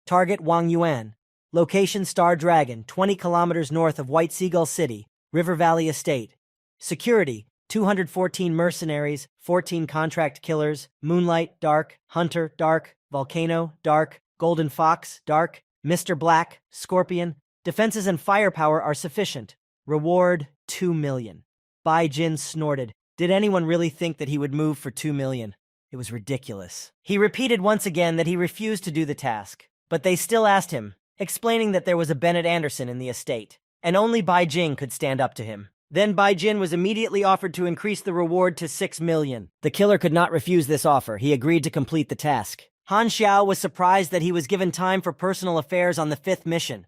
Target Wang Yuan. Location Star Dragon, 20 kilometers north of White Seagull City, River Valley Estate. Security, 214 mercenaries, 14 contract killers, Moonlight, Dark, Hunter, Dark, Volcano, Dark, Golden Fox, Dark, Mr. Black, Scorpion. Defenses and firepower are sufficient. Reward, 2 million. Bai Jin snorted. Did anyone really think that he would move for 2 million? It was ridiculous. He repeated once again that he refused to do the task, but they still asked him, explaining that there was a Bennett Anderson in the estate, and only Bai Jing could stand up to him. Then Bai Jin was immediately offered to increase the reward to 6 million. The killer could not refuse this offer. He agreed to complete the task. Han Xiao was surprised that he was given time for personal affairs on the 5th mission.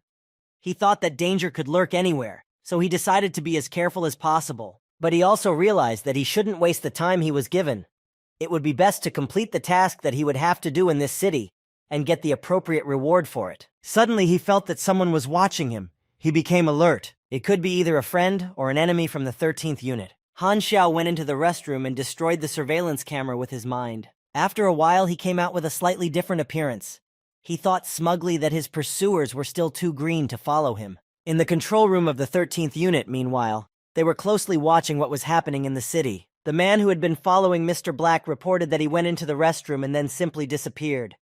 He thought that danger could lurk anywhere, so he decided to be as careful as possible. But he also realized that he shouldn't waste the time he was given. It would be best to complete the task that he would have to do in this city, and get the appropriate reward for it. Suddenly he felt that someone was watching him. He became alert. It could be either a friend or an enemy from the 13th unit. Han Xiao went into the restroom and destroyed the surveillance camera with his mind. After a while, he came out with a slightly different appearance. He thought smugly that his pursuers were still too green to follow him. In the control room of the 13th unit, meanwhile, they were closely watching what was happening in the city. The man who had been following Mr. Black reported that he went into the restroom and then simply disappeared.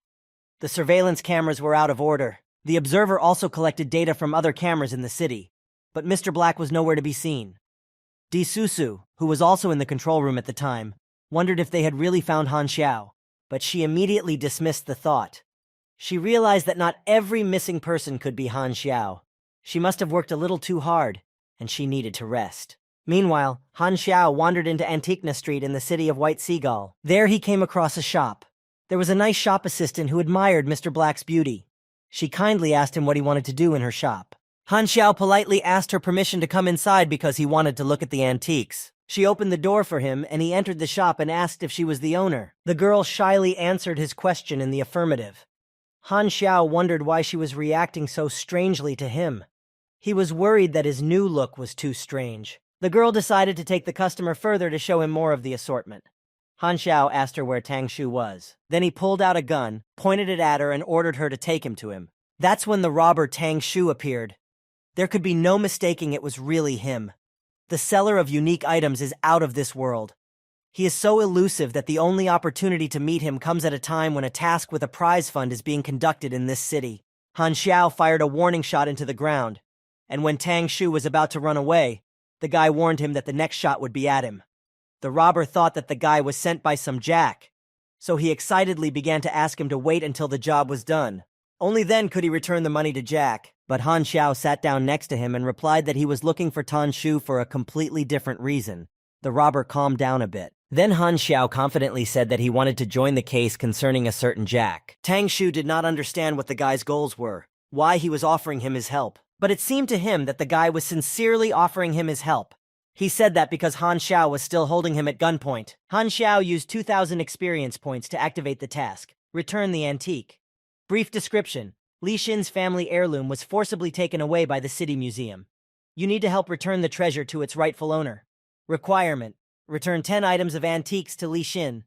The surveillance cameras were out of order. The observer also collected data from other cameras in the city, but Mr. Black was nowhere to be seen. Di Susu, who was also in the control room at the time, wondered if they had really found Han Xiao, but she immediately dismissed the thought. She realized that not every missing person could be Han Xiao. She must have worked a little too hard, and she needed to rest. Meanwhile, Han Xiao wandered into Antiquena Street in the city of White Seagull. There he came across a shop. There was a nice shop assistant who admired Mr. Black's beauty. She kindly asked him what he wanted to do in her shop. Han Xiao politely asked her permission to come inside because he wanted to look at the antiques. She opened the door for him, and he entered the shop and asked if she was the owner. The girl shyly answered his question in the affirmative. Han Xiao wondered why she was reacting so strangely to him. He was worried that his new look was too strange. The girl decided to take the customer further to show him more of the assortment. Han Xiao asked her where Tang Shu was. Then he pulled out a gun, pointed it at her, and ordered her to take him to him. That's when the robber Tang Shu appeared. There could be no mistaking it was really him. The seller of unique items is out of this world. He is so elusive that the only opportunity to meet him comes at a time when a task with a prize fund is being conducted in this city. Han Xiao fired a warning shot into the ground, and when Tang Shu was about to run away, the guy warned him that the next shot would be at him. The robber thought that the guy was sent by some jack, so he excitedly began to ask him to wait until the job was done. Only then could he return the money to Jack, but Han Xiao sat down next to him and replied that he was looking for Tang Shu for a completely different reason. The robber calmed down a bit. Then Han Xiao confidently said that he wanted to join the case concerning a certain Jack. Tang Shu did not understand what the guy's goals were, why he was offering him his help, but it seemed to him that the guy was sincerely offering him his help. He said that because Han Xiao was still holding him at gunpoint. Han Xiao used 2,000 experience points to activate the task, return the antique. Brief description. Li Xin's family heirloom was forcibly taken away by the city museum. You need to help return the treasure to its rightful owner. Requirement. Return 10 items of antiques to Li Xin.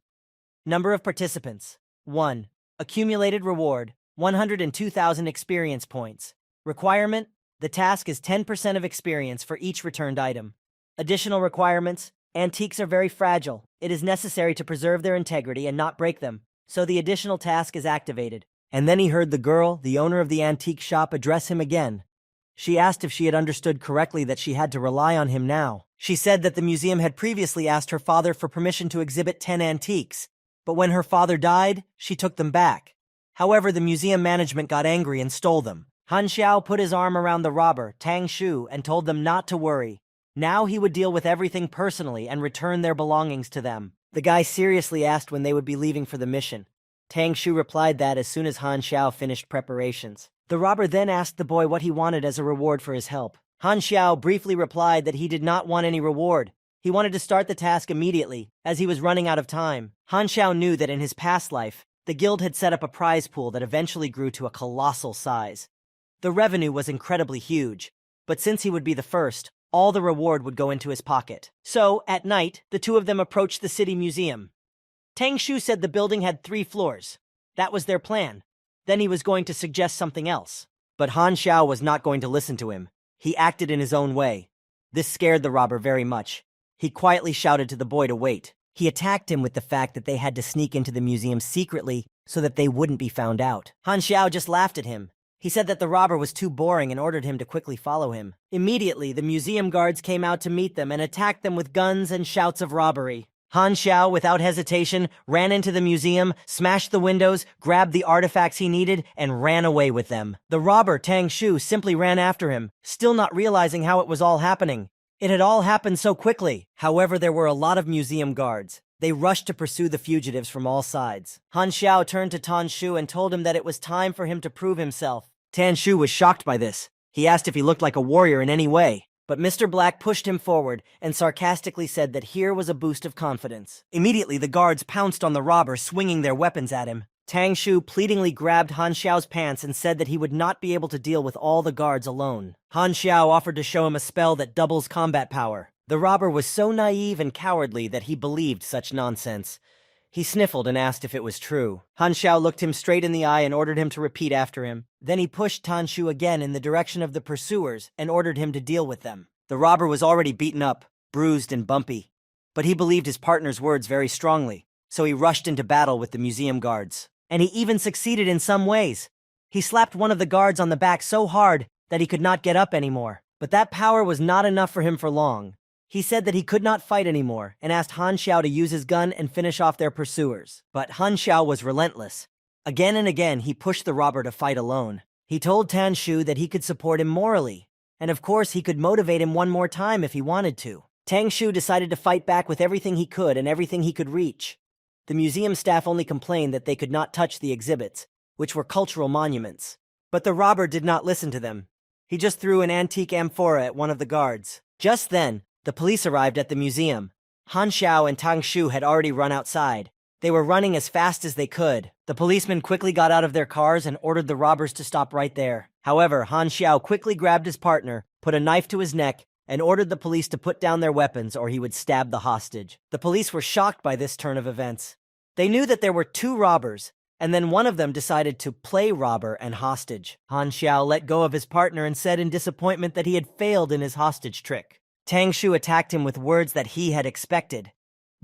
Number of participants. 1. Accumulated reward, 102,000 experience points. Requirement. The task is 10% of experience for each returned item. Additional requirements. Antiques are very fragile. It is necessary to preserve their integrity and not break them, so the additional task is activated. And then he heard the girl, the owner of the antique shop, address him again. She asked if she had understood correctly that she had to rely on him now. She said that the museum had previously asked her father for permission to exhibit 10 antiques, but when her father died, she took them back. However, the museum management got angry and stole them. Han Xiao put his arm around the robber, Tang Shu, and told them not to worry. Now he would deal with everything personally and return their belongings to them. The guy seriously asked when they would be leaving for the mission. Tang Shu replied that as soon as Han Xiao finished preparations. The robber then asked the boy what he wanted as a reward for his help. Han Xiao briefly replied that he did not want any reward. He wanted to start the task immediately, as he was running out of time. Han Xiao knew that in his past life, the guild had set up a prize pool that eventually grew to a colossal size. The revenue was incredibly huge, but since he would be the first, all the reward would go into his pocket. So, at night, the two of them approached the city museum. Tang Shu said the building had 3 floors. That was their plan. Then he was going to suggest something else. But Han Xiao was not going to listen to him. He acted in his own way. This scared the robber very much. He quietly shouted to the boy to wait. He attacked him with the fact that they had to sneak into the museum secretly so that they wouldn't be found out. Han Xiao just laughed at him. He said that the robber was too boring and ordered him to quickly follow him. Immediately, the museum guards came out to meet them and attacked them with guns and shouts of robbery. Han Xiao, without hesitation, ran into the museum, smashed the windows, grabbed the artifacts he needed, and ran away with them. The robber, Tang Shu, simply ran after him, still not realizing how it was all happening. It had all happened so quickly. However, there were a lot of museum guards. They rushed to pursue the fugitives from all sides. Han Xiao turned to Tang Shu and told him that it was time for him to prove himself. Tang Shu was shocked by this. He asked if he looked like a warrior in any way. But Mr. Black pushed him forward and sarcastically said that here was a boost of confidence. Immediately, the guards pounced on the robber, swinging their weapons at him. Tang Shu pleadingly grabbed Han Xiao's pants and said that he would not be able to deal with all the guards alone. Han Xiao offered to show him a spell that doubles combat power. The robber was so naive and cowardly that he believed such nonsense. He sniffled and asked if it was true. Han Xiao looked him straight in the eye and ordered him to repeat after him. Then he pushed Tang Shu again in the direction of the pursuers and ordered him to deal with them. The robber was already beaten up, bruised and bumpy, but he believed his partner's words very strongly, so he rushed into battle with the museum guards. And he even succeeded in some ways. He slapped one of the guards on the back so hard that he could not get up anymore. But that power was not enough for him for long. He said that he could not fight anymore and asked Han Xiao to use his gun and finish off their pursuers. But Han Xiao was relentless. Again and again, he pushed the robber to fight alone. He told Tang Shu that he could support him morally, and of course he could motivate him one more time if he wanted to. Tang Shu decided to fight back with everything he could and everything he could reach. The museum staff only complained that they could not touch the exhibits, which were cultural monuments. But the robber did not listen to them. He just threw an antique amphora at one of the guards. Just then, the police arrived at the museum. Han Xiao and Tang Shu had already run outside. They were running as fast as they could. The policemen quickly got out of their cars and ordered the robbers to stop right there. However, Han Xiao quickly grabbed his partner, put a knife to his neck, and ordered the police to put down their weapons or he would stab the hostage. The police were shocked by this turn of events. They knew that there were two robbers, and then one of them decided to play robber and hostage. Han Xiao let go of his partner and said in disappointment that he had failed in his hostage trick. Tang Shu attacked him with words that he had expected.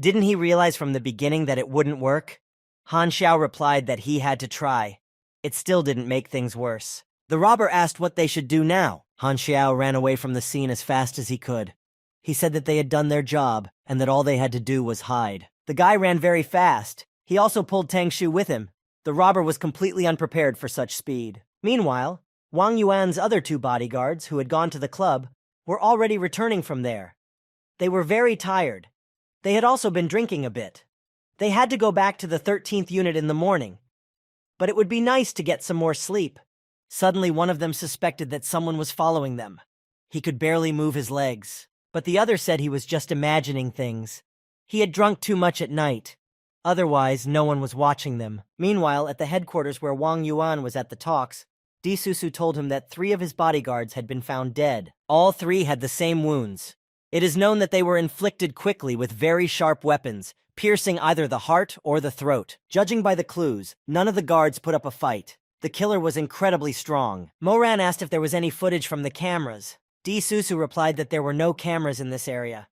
Didn't he realize from the beginning that it wouldn't work? Han Xiao replied that he had to try. It still didn't make things worse. The robber asked what they should do now. Han Xiao ran away from the scene as fast as he could. He said that they had done their job and that all they had to do was hide. The guy ran very fast. He also pulled Tang Shu with him. The robber was completely unprepared for such speed. Meanwhile, Wang Yuan's other two bodyguards, who had gone to the club, were already returning from there. They were very tired. They had also been drinking a bit. They had to go back to the 13th unit in the morning. But it would be nice to get some more sleep. Suddenly, one of them suspected that someone was following them. He could barely move his legs. But the other said he was just imagining things. He had drunk too much at night. Otherwise, no one was watching them. Meanwhile, at the headquarters where Wang Yuan was at the talks, Di Susu told him that 3 of his bodyguards had been found dead. All 3 had the same wounds. It is known that they were inflicted quickly with very sharp weapons, piercing either the heart or the throat. Judging by the clues, none of the guards put up a fight. The killer was incredibly strong. Moran asked if there was any footage from the cameras. Di Susu replied that there were no cameras in this area.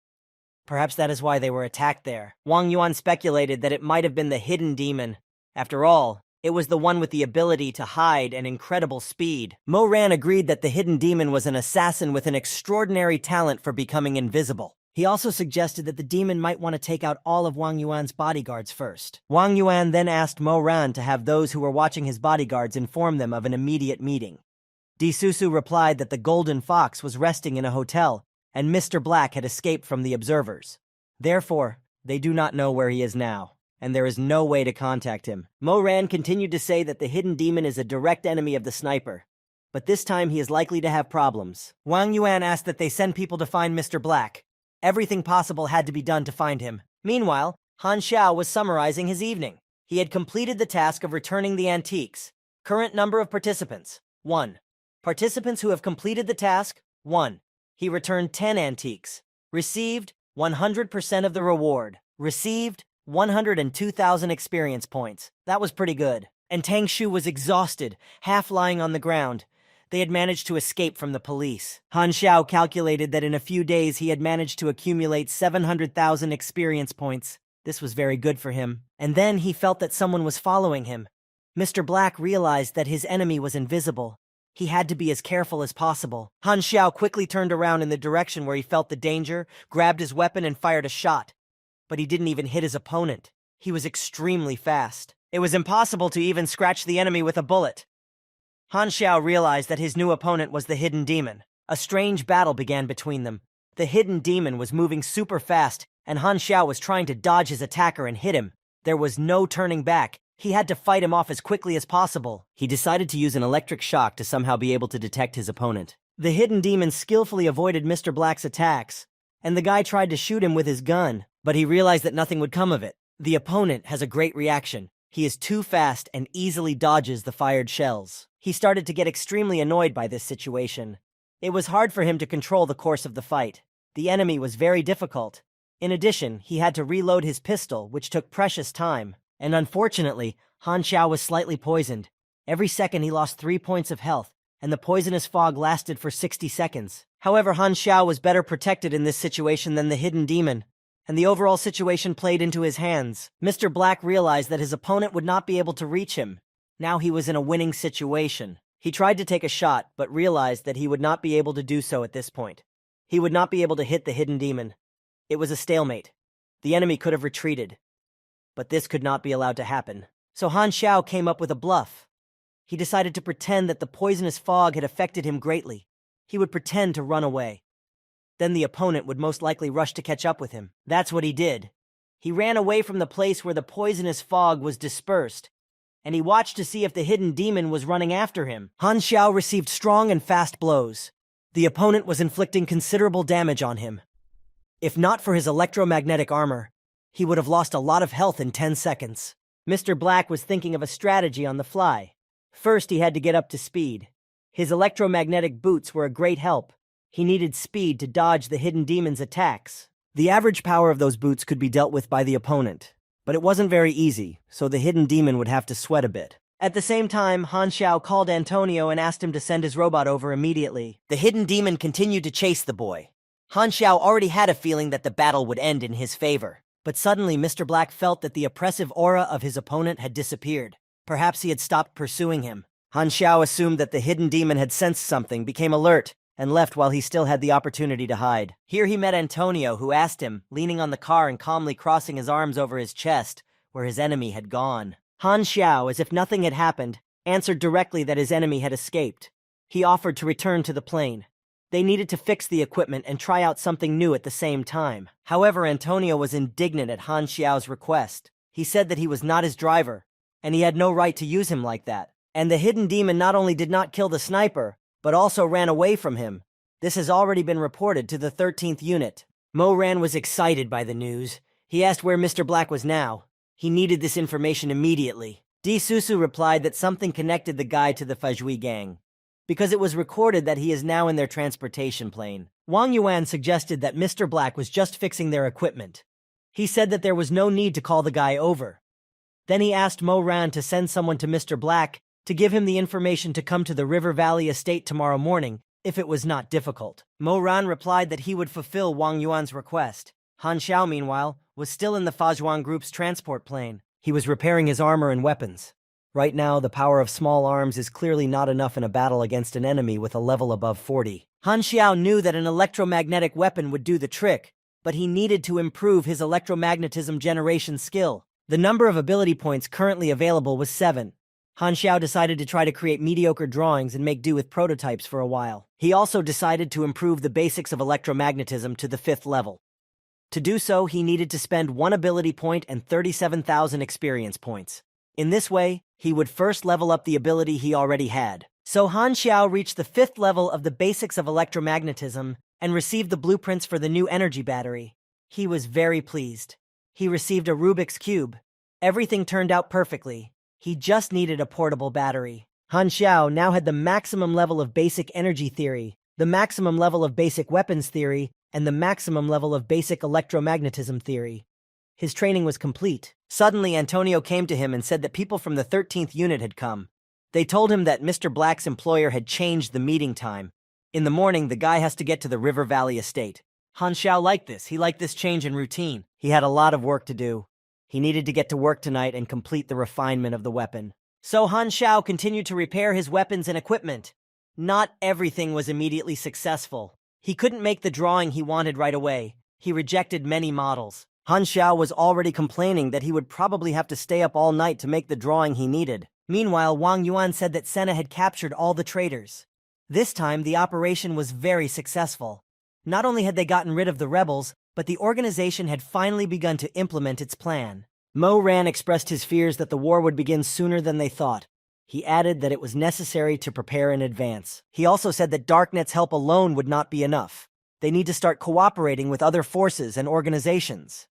Perhaps that is why they were attacked there. Wang Yuan speculated that it might have been the hidden demon. After all, it was the one with the ability to hide and incredible speed. Moran agreed that the hidden demon was an assassin with an extraordinary talent for becoming invisible. He also suggested that the demon might want to take out all of Wang Yuan's bodyguards first. Wang Yuan then asked Moran to have those who were watching his bodyguards inform them of an immediate meeting. Di Susu replied that the Golden Fox was resting in a hotel, and Mr. Black had escaped from the observers. Therefore, they do not know where he is now, and there is no way to contact him. Moran continued to say that the hidden demon is a direct enemy of the sniper, but this time he is likely to have problems. Wang Yuan asked that they send people to find Mr. Black. Everything possible had to be done to find him. Meanwhile, Han Xiao was summarizing his evening. He had completed the task of returning the antiques. Current number of participants, 1. Participants who have completed the task, 1. He returned 10 antiques. Received 100% of the reward. Received 102,000 experience points. That was pretty good. And Tang Shu was exhausted, half lying on the ground. They had managed to escape from the police. Han Xiao calculated that in a few days he had managed to accumulate 700,000 experience points. This was very good for him. And then he felt that someone was following him. Mr. Black realized that his enemy was invisible. He had to be as careful as possible. Han Xiao quickly turned around in the direction where he felt the danger, grabbed his weapon and fired a shot. But he didn't even hit his opponent. He was extremely fast. It was impossible to even scratch the enemy with a bullet. Han Xiao realized that his new opponent was the hidden demon. A strange battle began between them. The hidden demon was moving super fast, and Han Xiao was trying to dodge his attacker and hit him. There was no turning back. He had to fight him off as quickly as possible. He decided to use an electric shock to somehow be able to detect his opponent. The hidden demon skillfully avoided Mr. Black's attacks, and the guy tried to shoot him with his gun, but he realized that nothing would come of it. The opponent has a great reaction. He is too fast and easily dodges the fired shells. He started to get extremely annoyed by this situation. It was hard for him to control the course of the fight. The enemy was very difficult. In addition, he had to reload his pistol, which took precious time. And unfortunately, Han Xiao was slightly poisoned. Every second he lost 3 points of health, and the poisonous fog lasted for 60 seconds. However, Han Xiao was better protected in this situation than the hidden demon, and the overall situation played into his hands. Mr. Black realized that his opponent would not be able to reach him. Now he was in a winning situation. He tried to take a shot, but realized that he would not be able to do so at this point. He would not be able to hit the hidden demon. It was a stalemate. The enemy could have retreated. But this could not be allowed to happen. So Han Xiao came up with a bluff. He decided to pretend that the poisonous fog had affected him greatly. He would pretend to run away. Then the opponent would most likely rush to catch up with him. That's what he did. He ran away from the place where the poisonous fog was dispersed, and he watched to see if the hidden demon was running after him. Han Xiao received strong and fast blows. The opponent was inflicting considerable damage on him. If not for his electromagnetic armor, he would have lost a lot of health in 10 seconds. Mr. Black was thinking of a strategy on the fly. First, he had to get up to speed. His electromagnetic boots were a great help. He needed speed to dodge the hidden demon's attacks. The average power of those boots could be dealt with by the opponent, but it wasn't very easy, so the hidden demon would have to sweat a bit. At the same time, Han Xiao called Antonio and asked him to send his robot over immediately. The hidden demon continued to chase the boy. Han Xiao already had a feeling that the battle would end in his favor, but suddenly Mr. Black felt that the oppressive aura of his opponent had disappeared. Perhaps he had stopped pursuing him. Han Xiao assumed that the hidden demon had sensed something, became alert, and left while he still had the opportunity to hide. Here he met Antonio, who asked him, leaning on the car and calmly crossing his arms over his chest, where his enemy had gone. Han Xiao, as if nothing had happened, answered directly that his enemy had escaped. He offered to return to the plane. They needed to fix the equipment and try out something new at the same time. However, Antonio was indignant at Han Xiao's request. He said that he was not his driver, and he had no right to use him like that. And the hidden demon not only did not kill the sniper, but also ran away from him. This has already been reported to the 13th unit. Mo Ran was excited by the news. He asked where Mr. Black was now. He needed this information immediately. Di Susu replied that something connected the guy to the Fajui gang, because it was recorded that he is now in their transportation plane. Wang Yuan suggested that Mr. Black was just fixing their equipment. He said that there was no need to call the guy over. Then he asked Mo Ran to send someone to Mr. Black to give him the information to come to the River Valley estate tomorrow morning, if it was not difficult. Mo Ran replied that he would fulfill Wang Yuan's request. Han Xiao, meanwhile, was still in the Fazhuang group's transport plane. He was repairing his armor and weapons. Right now, the power of small arms is clearly not enough in a battle against an enemy with a level above 40. Han Xiao knew that an electromagnetic weapon would do the trick, but he needed to improve his electromagnetism generation skill. The number of ability points currently available was 7. Han Xiao decided to try to create mediocre drawings and make do with prototypes for a while. He also decided to improve the basics of electromagnetism to the 5th level. To do so, he needed to spend 1 ability point and 37,000 experience points. In this way, he would first level up the ability he already had. So Han Xiao reached the 5th level of the basics of electromagnetism and received the blueprints for the new energy battery. He was very pleased. He received a Rubik's Cube. Everything turned out perfectly. He just needed a portable battery. Han Xiao now had the maximum level of basic energy theory, the maximum level of basic weapons theory, and the maximum level of basic electromagnetism theory. His training was complete. Suddenly, Antonio came to him and said that people from the 13th unit had come. They told him that Mr. Black's employer had changed the meeting time. In the morning, the guy has to get to the River Valley estate. Han Xiao liked this. He liked this change in routine. He had a lot of work to do. He needed to get to work tonight and complete the refinement of the weapon. So Han Xiao continued to repair his weapons and equipment. Not everything was immediately successful. He couldn't make the drawing he wanted right away. He rejected many models. Han Xiao was already complaining that he would probably have to stay up all night to make the drawing he needed. Meanwhile, Wang Yuan said that Senna had captured all the traitors. This time, the operation was very successful. Not only had they gotten rid of the rebels, but the organization had finally begun to implement its plan. Mo Ran expressed his fears that the war would begin sooner than they thought. He added that it was necessary to prepare in advance. He also said that Darknet's help alone would not be enough. They need to start cooperating with other forces and organizations.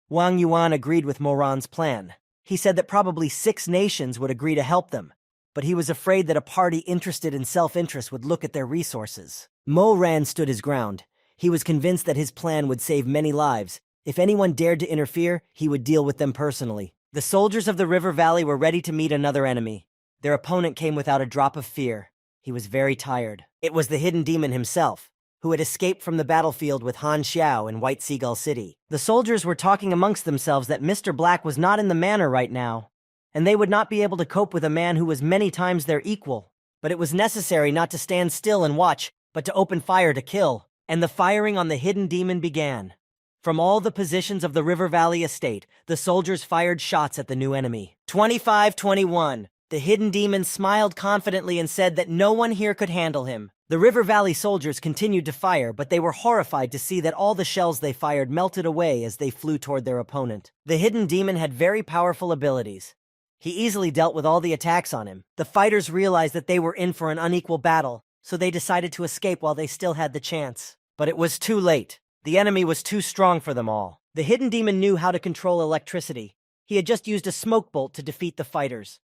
Wang Yuan agreed with Mo Ran's plan. He said that probably 6 nations would agree to help them, but he was afraid that a party interested in self-interest would look at their resources. Mo Ran stood his ground. He was convinced that his plan would save many lives. If anyone dared to interfere, he would deal with them personally. The soldiers of the river valley were ready to meet another enemy. Their opponent came without a drop of fear. He was very tired. It was the hidden demon himself, who had escaped from the battlefield with Han Xiao in White Seagull City. The soldiers were talking amongst themselves that Mr. Black was not in the manor right now, and they would not be able to cope with a man who was many times their equal. But it was necessary not to stand still and watch, but to open fire to kill. And the firing on the hidden demon began. From all the positions of the River Valley estate, the soldiers fired shots at the new enemy. 25-21. The hidden demon smiled confidently and said that no one here could handle him. The River Valley soldiers continued to fire, but they were horrified to see that all the shells they fired melted away as they flew toward their opponent. The hidden demon had very powerful abilities. He easily dealt with all the attacks on him. The fighters realized that they were in for an unequal battle, so they decided to escape while they still had the chance. But it was too late. The enemy was too strong for them all. The hidden demon knew how to control electricity. He had just used a smoke bolt to defeat the fighters.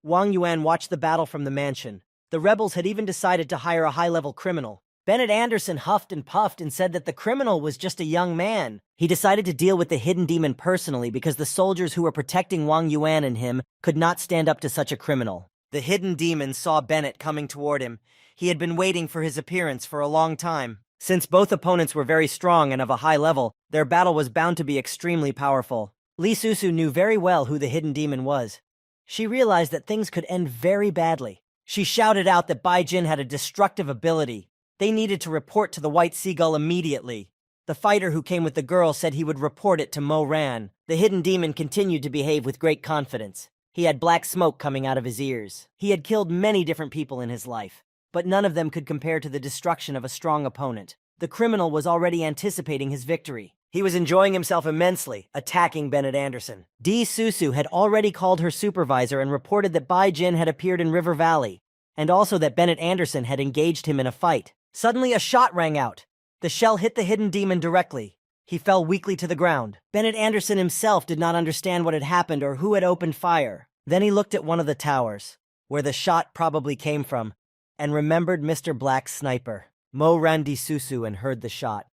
Wang Yuan watched the battle from the mansion. The rebels had even decided to hire a high-level criminal. Bennett Anderson huffed and puffed and said that the criminal was just a young man. He decided to deal with the hidden demon personally because the soldiers who were protecting Wang Yuan and him could not stand up to such a criminal. The hidden demon saw Bennett coming toward him. He had been waiting for his appearance for a long time. Since both opponents were very strong and of a high level, their battle was bound to be extremely powerful. Li Susu knew very well who the hidden demon was. She realized that things could end very badly. She shouted out that Bai Jin had a destructive ability. They needed to report to the White Seagull immediately. The fighter who came with the girl said he would report it to Mo Ran. The hidden demon continued to behave with great confidence. He had black smoke coming out of his ears. He had killed many different people in his life, but none of them could compare to the destruction of a strong opponent. The criminal was already anticipating his victory. He was enjoying himself immensely, attacking Bennett Anderson. Di Susu had already called her supervisor and reported that Bai Jin had appeared in River Valley, and also that Bennett Anderson had engaged him in a fight. Suddenly a shot rang out. The shell hit the hidden demon directly. He fell weakly to the ground. Bennett Anderson himself did not understand what had happened or who had opened fire. Then he looked at one of the towers, where the shot probably came from, and remembered Mr. Black's sniper. Mo ran Di Susu and heard the shot.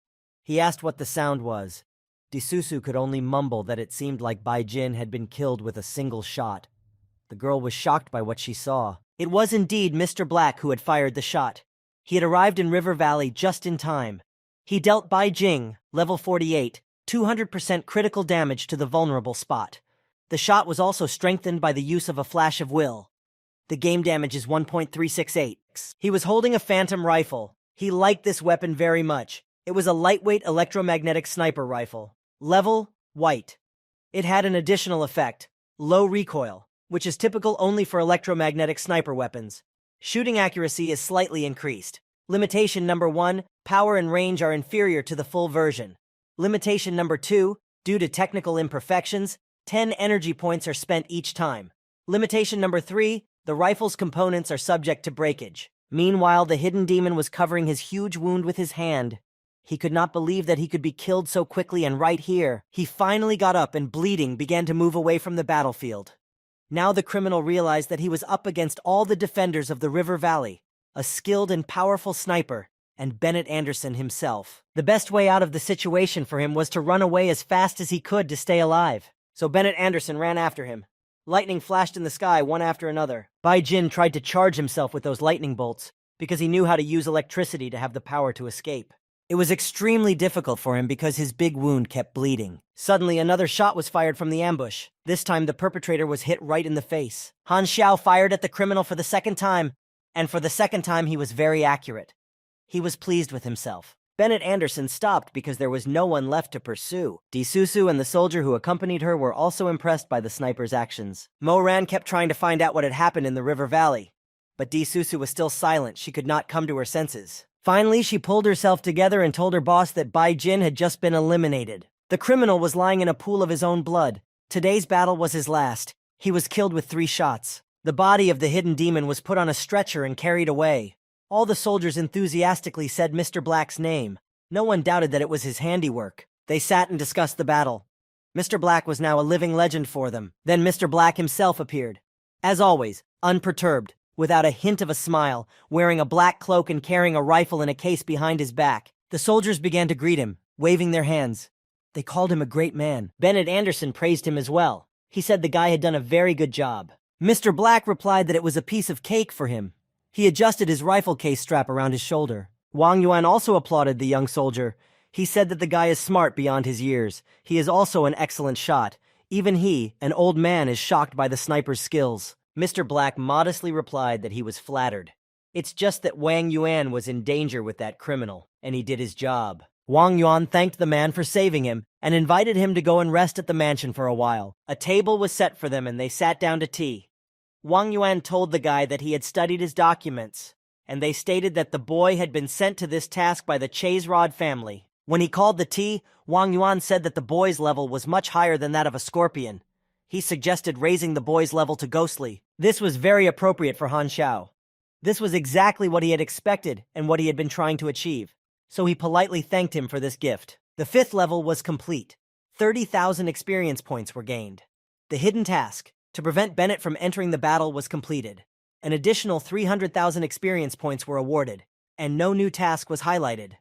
He asked what the sound was. Di Susu could only mumble that it seemed like Bai Jin had been killed with a single shot. The girl was shocked by what she saw. It was indeed Mr. Black who had fired the shot. He had arrived in River Valley just in time. He dealt Bai Jing, level 48, 200% critical damage to the vulnerable spot. The shot was also strengthened by the use of a flash of will. The game damage is 1.368. He was holding a phantom rifle. He liked this weapon very much. It was a lightweight electromagnetic sniper rifle. Level, white. It had an additional effect, low recoil, which is typical only for electromagnetic sniper weapons. Shooting accuracy is slightly increased. Limitation number 1, power and range are inferior to the full version. Limitation number 2, due to technical imperfections, 10 energy points are spent each time. Limitation number 3, the rifle's components are subject to breakage. Meanwhile, the hidden demon was covering his huge wound with his hand. He could not believe that he could be killed so quickly, and right here, he finally got up and, bleeding, began to move away from the battlefield. Now the criminal realized that he was up against all the defenders of the River Valley, a skilled and powerful sniper, and Bennett Anderson himself. The best way out of the situation for him was to run away as fast as he could to stay alive. So Bennett Anderson ran after him. Lightning flashed in the sky one after another. Bai Jin tried to charge himself with those lightning bolts because he knew how to use electricity to have the power to escape. It was extremely difficult for him because his big wound kept bleeding. Suddenly, another shot was fired from the ambush. This time, the perpetrator was hit right in the face. Han Xiao fired at the criminal for the second time, and for the second time he was very accurate. He was pleased with himself. Bennett Anderson stopped because there was no one left to pursue. Di Susu and the soldier who accompanied her were also impressed by the sniper's actions. Mo Ran kept trying to find out what had happened in the River Valley, but Di Susu was still silent. She could not come to her senses. Finally, she pulled herself together and told her boss that Bai Jin had just been eliminated. The criminal was lying in a pool of his own blood. Today's battle was his last. He was killed with 3 shots. The body of the hidden demon was put on a stretcher and carried away. All the soldiers enthusiastically said Mr. Black's name. No one doubted that it was his handiwork. They sat and discussed the battle. Mr. Black was now a living legend for them. Then Mr. Black himself appeared. As always, unperturbed, without a hint of a smile, wearing a black cloak and carrying a rifle in a case behind his back. The soldiers began to greet him, waving their hands. They called him a great man. Bennett Anderson praised him as well. He said the guy had done a very good job. Mr. Black replied that it was a piece of cake for him. He adjusted his rifle case strap around his shoulder. Wang Yuan also applauded the young soldier. He said that the guy is smart beyond his years. He is also an excellent shot. Even he, an old man, is shocked by the sniper's skills. Mr. Black modestly replied that he was flattered. It's just that Wang Yuan was in danger with that criminal, and he did his job. Wang Yuan thanked the man for saving him and invited him to go and rest at the mansion for a while. A table was set for them and they sat down to tea. Wang Yuan told the guy that he had studied his documents, and they stated that the boy had been sent to this task by the Chaserod family. When he called the tea, Wang Yuan said that the boy's level was much higher than that of a scorpion. He suggested raising the boy's level to ghostly. This was very appropriate for Han Xiao. This was exactly what he had expected and what he had been trying to achieve. So he politely thanked him for this gift. The 5th level was complete. 30,000 experience points were gained. The hidden task, to prevent Bennett from entering the battle, was completed. An additional 300,000 experience points were awarded, and no new task was highlighted.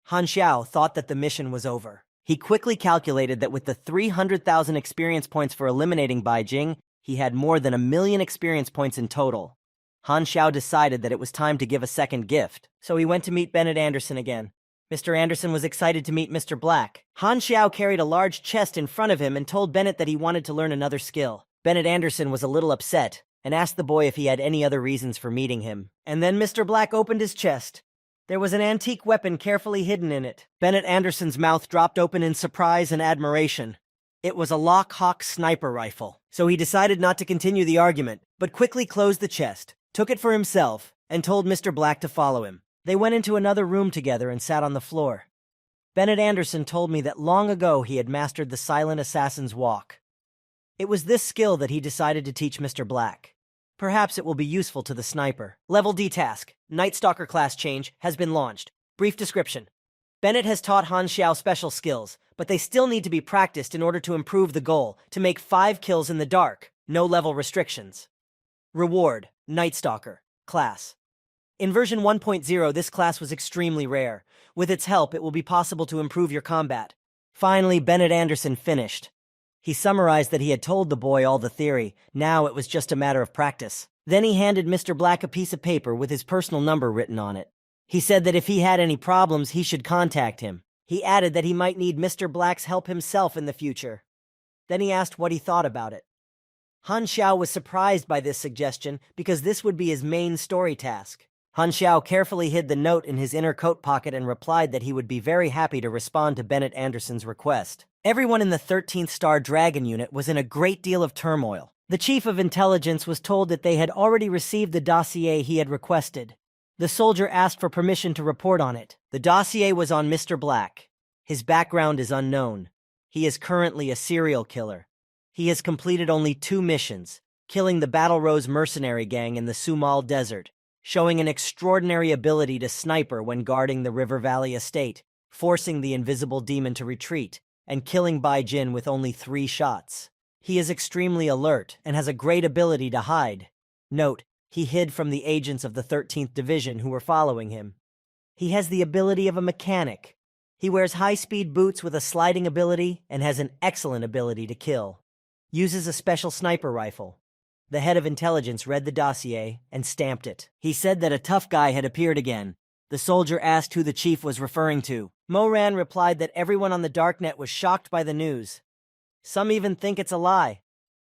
Han Xiao thought that the mission was over. He quickly calculated that with the 300,000 experience points for eliminating Bai Jing, he had more than 1,000,000 experience points in total. Han Xiao decided that it was time to give a second gift, so he went to meet Bennett Anderson again. Mr. Anderson was excited to meet Mr. Black. Han Xiao carried a large chest in front of him and told Bennett that he wanted to learn another skill. Bennett Anderson was a little upset and asked the boy if he had any other reasons for meeting him. And then Mr. Black opened his chest. There was an antique weapon carefully hidden in it. Bennett Anderson's mouth dropped open in surprise and admiration. It was a Lockhawk sniper rifle. So he decided not to continue the argument, but quickly closed the chest, took it for himself, and told Mr. Black to follow him. They went into another room together and sat on the floor. Bennett Anderson told me that long ago he had mastered the silent assassin's walk. It was this skill that he decided to teach Mr. Black. Perhaps it will be useful to the sniper. Level D task, Night Stalker class change, has been launched. Brief description. Bennett has taught Han Xiao special skills, but they still need to be practiced in order to improve the goal, to make 5 kills in the dark, no level restrictions. Reward, Night Stalker, class. In version 1.0, this class was extremely rare. With its help, it will be possible to improve your combat. Finally, Bennett Anderson finished. He summarized that he had told the boy all the theory. Now it was just a matter of practice. Then he handed Mr. Black a piece of paper with his personal number written on it. He said that if he had any problems, he should contact him. He added that he might need Mr. Black's help himself in the future. Then he asked what he thought about it. Han Xiao was surprised by this suggestion because this would be his main story task. Han Xiao carefully hid the note in his inner coat pocket and replied that he would be very happy to respond to Bennett Anderson's request. Everyone in the 13th Star Dragon Unit was in a great deal of turmoil. The Chief of Intelligence was told that they had already received the dossier he had requested. The soldier asked for permission to report on it. The dossier was on Mr. Black. His background is unknown. He is currently a serial killer. He has completed only 2 missions, killing the Battle Rose mercenary gang in the Sumal Desert, showing an extraordinary ability to sniper when guarding the River Valley estate, forcing the invisible demon to retreat, and killing Bai Jin with only 3 shots. He is extremely alert and has a great ability to hide. Note, he hid from the agents of the 13th Division who were following him. He has the ability of a mechanic. He wears high-speed boots with a sliding ability and has an excellent ability to kill. Uses a special sniper rifle. The head of intelligence read the dossier and stamped it. He said that a tough guy had appeared again. The soldier asked who the chief was referring to. Moran replied that everyone on the Darknet was shocked by the news. Some even think it's a lie.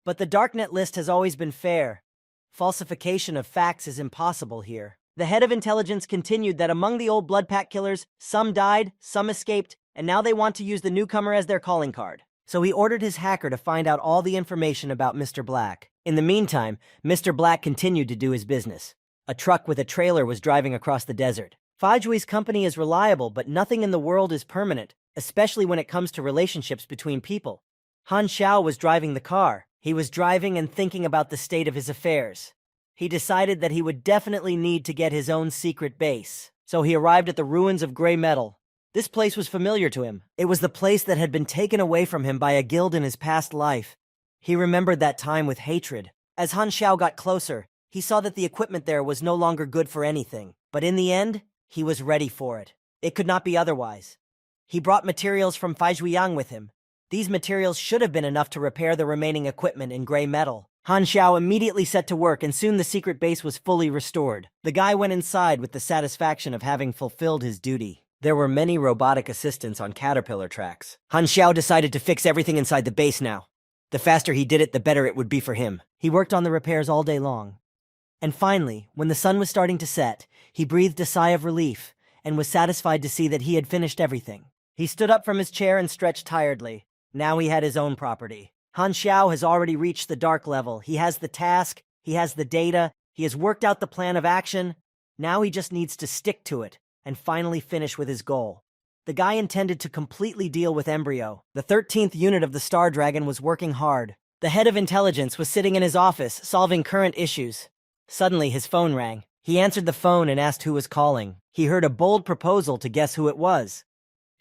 But the Darknet list has always been fair. Falsification of facts is impossible here. The head of intelligence continued that among the old Blood Pack killers, some died, some escaped, and now they want to use the newcomer as their calling card. So he ordered his hacker to find out all the information about Mr. Black. In the meantime, Mr. Black continued to do his business. A truck with a trailer was driving across the desert. Fajui's company is reliable, but nothing in the world is permanent, especially when it comes to relationships between people. Han Xiao was driving the car. He was driving and thinking about the state of his affairs. He decided that he would definitely need to get his own secret base. So he arrived at the ruins of Grey Metal. This place was familiar to him. It was the place that had been taken away from him by a guild in his past life. He remembered that time with hatred. As Han Xiao got closer, he saw that the equipment there was no longer good for anything. But in the end, he was ready for it. It could not be otherwise. He brought materials from Faijuiyang with him. These materials should have been enough to repair the remaining equipment in gray metal. Han Xiao immediately set to work, and soon the secret base was fully restored. The guy went inside with the satisfaction of having fulfilled his duty. There were many robotic assistants on caterpillar tracks. Han Xiao decided to fix everything inside the base now. The faster he did it, the better it would be for him. He worked on the repairs all day long. And finally, when the sun was starting to set, he breathed a sigh of relief and was satisfied to see that he had finished everything. He stood up from his chair and stretched tiredly. Now he had his own property. Han Xiao has already reached the dark level. He has the task, he has the data, he has worked out the plan of action. Now he just needs to stick to it and finally finish with his goal. The guy intended to completely deal with Embryo. The 13th unit of the Star Dragon was working hard. The head of intelligence was sitting in his office, solving current issues. Suddenly, his phone rang. He answered the phone and asked who was calling. He heard a bold proposal to guess who it was.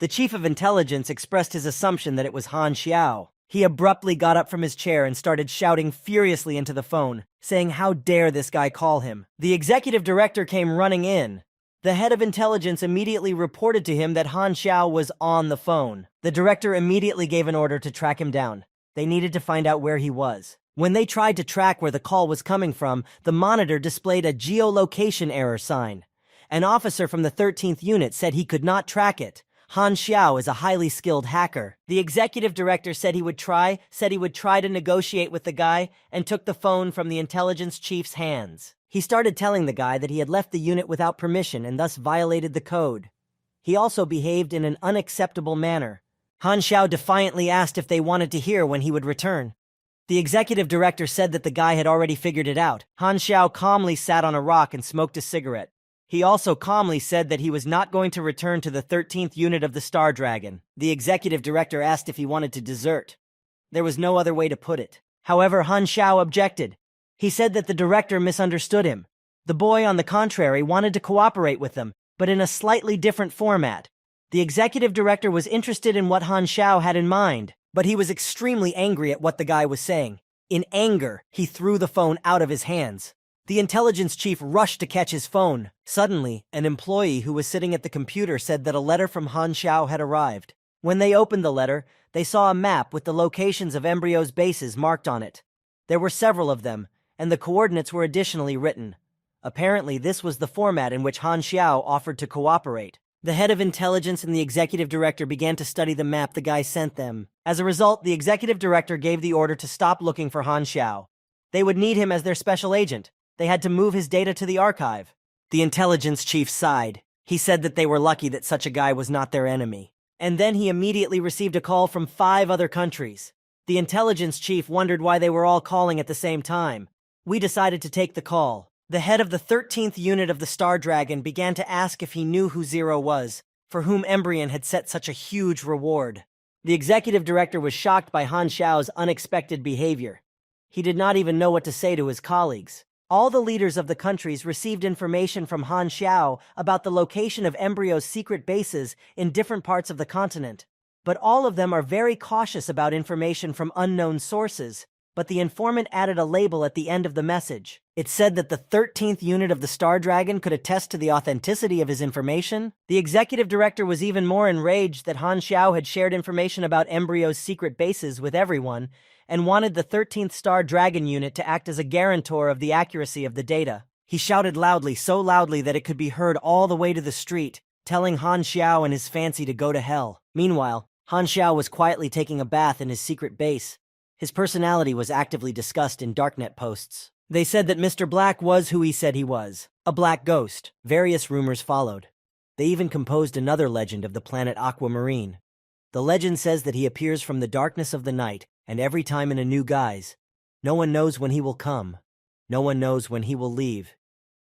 The chief of intelligence expressed his assumption that it was Han Xiao. He abruptly got up from his chair and started shouting furiously into the phone, saying how dare this guy call him. The executive director came running in. The head of intelligence immediately reported to him that Han Xiao was on the phone. The director immediately gave an order to track him down. They needed to find out where he was. When they tried to track where the call was coming from, the monitor displayed a geolocation error sign. An officer from the 13th unit said he could not track it. Han Xiao is a highly skilled hacker. The executive director said he would try to negotiate with the guy, and took the phone from the intelligence chief's hands. He started telling the guy that he had left the unit without permission and thus violated the code. He also behaved in an unacceptable manner. Han Xiao defiantly asked if they wanted to hear when he would return. The executive director said that the guy had already figured it out. Han Xiao calmly sat on a rock and smoked a cigarette. He also calmly said that he was not going to return to the 13th unit of the Star Dragon. The executive director asked if he wanted to desert. There was no other way to put it. However, Han Xiao objected. He said that the director misunderstood him. The boy, on the contrary, wanted to cooperate with them, but in a slightly different format. The executive director was interested in what Han Xiao had in mind, but he was extremely angry at what the guy was saying. In anger, he threw the phone out of his hands. The intelligence chief rushed to catch his phone. Suddenly, an employee who was sitting at the computer said that a letter from Han Xiao had arrived. When they opened the letter, they saw a map with the locations of Embryo's bases marked on it. There were several of them, and the coordinates were additionally written. Apparently, this was the format in which Han Xiao offered to cooperate. The head of intelligence and the executive director began to study the map the guy sent them. As a result, the executive director gave the order to stop looking for Han Xiao. They would need him as their special agent. They had to move his data to the archive. The intelligence chief sighed. He said that they were lucky that such a guy was not their enemy. And then he immediately received a call from 5 other countries. The intelligence chief wondered why they were all calling at the same time. We decided to take the call. The head of the 13th unit of the Star Dragon began to ask if he knew who Zero was, for whom Embryon had set such a huge reward. The executive director was shocked by Han Xiao's unexpected behavior. He did not even know what to say to his colleagues. All the leaders of the countries received information from Han Xiao about the location of Embryo's secret bases in different parts of the continent. But all of them are very cautious about information from unknown sources. But the informant added a label at the end of the message. It said that the 13th unit of the Star Dragon could attest to the authenticity of his information. The executive director was even more enraged that Han Xiao had shared information about Embryo's secret bases with everyone, and wanted the 13th Star Dragon unit to act as a guarantor of the accuracy of the data. He shouted loudly, so loudly that it could be heard all the way to the street, telling Han Xiao and his fancy to go to hell. Meanwhile, Han Xiao was quietly taking a bath in his secret base. His personality was actively discussed in darknet posts. They said that Mr. Black was who he said he was, a black ghost. Various rumors followed. They even composed another legend of the planet Aquamarine. The legend says that he appears from the darkness of the night, and every time in a new guise. No one knows when he will come. No one knows when he will leave.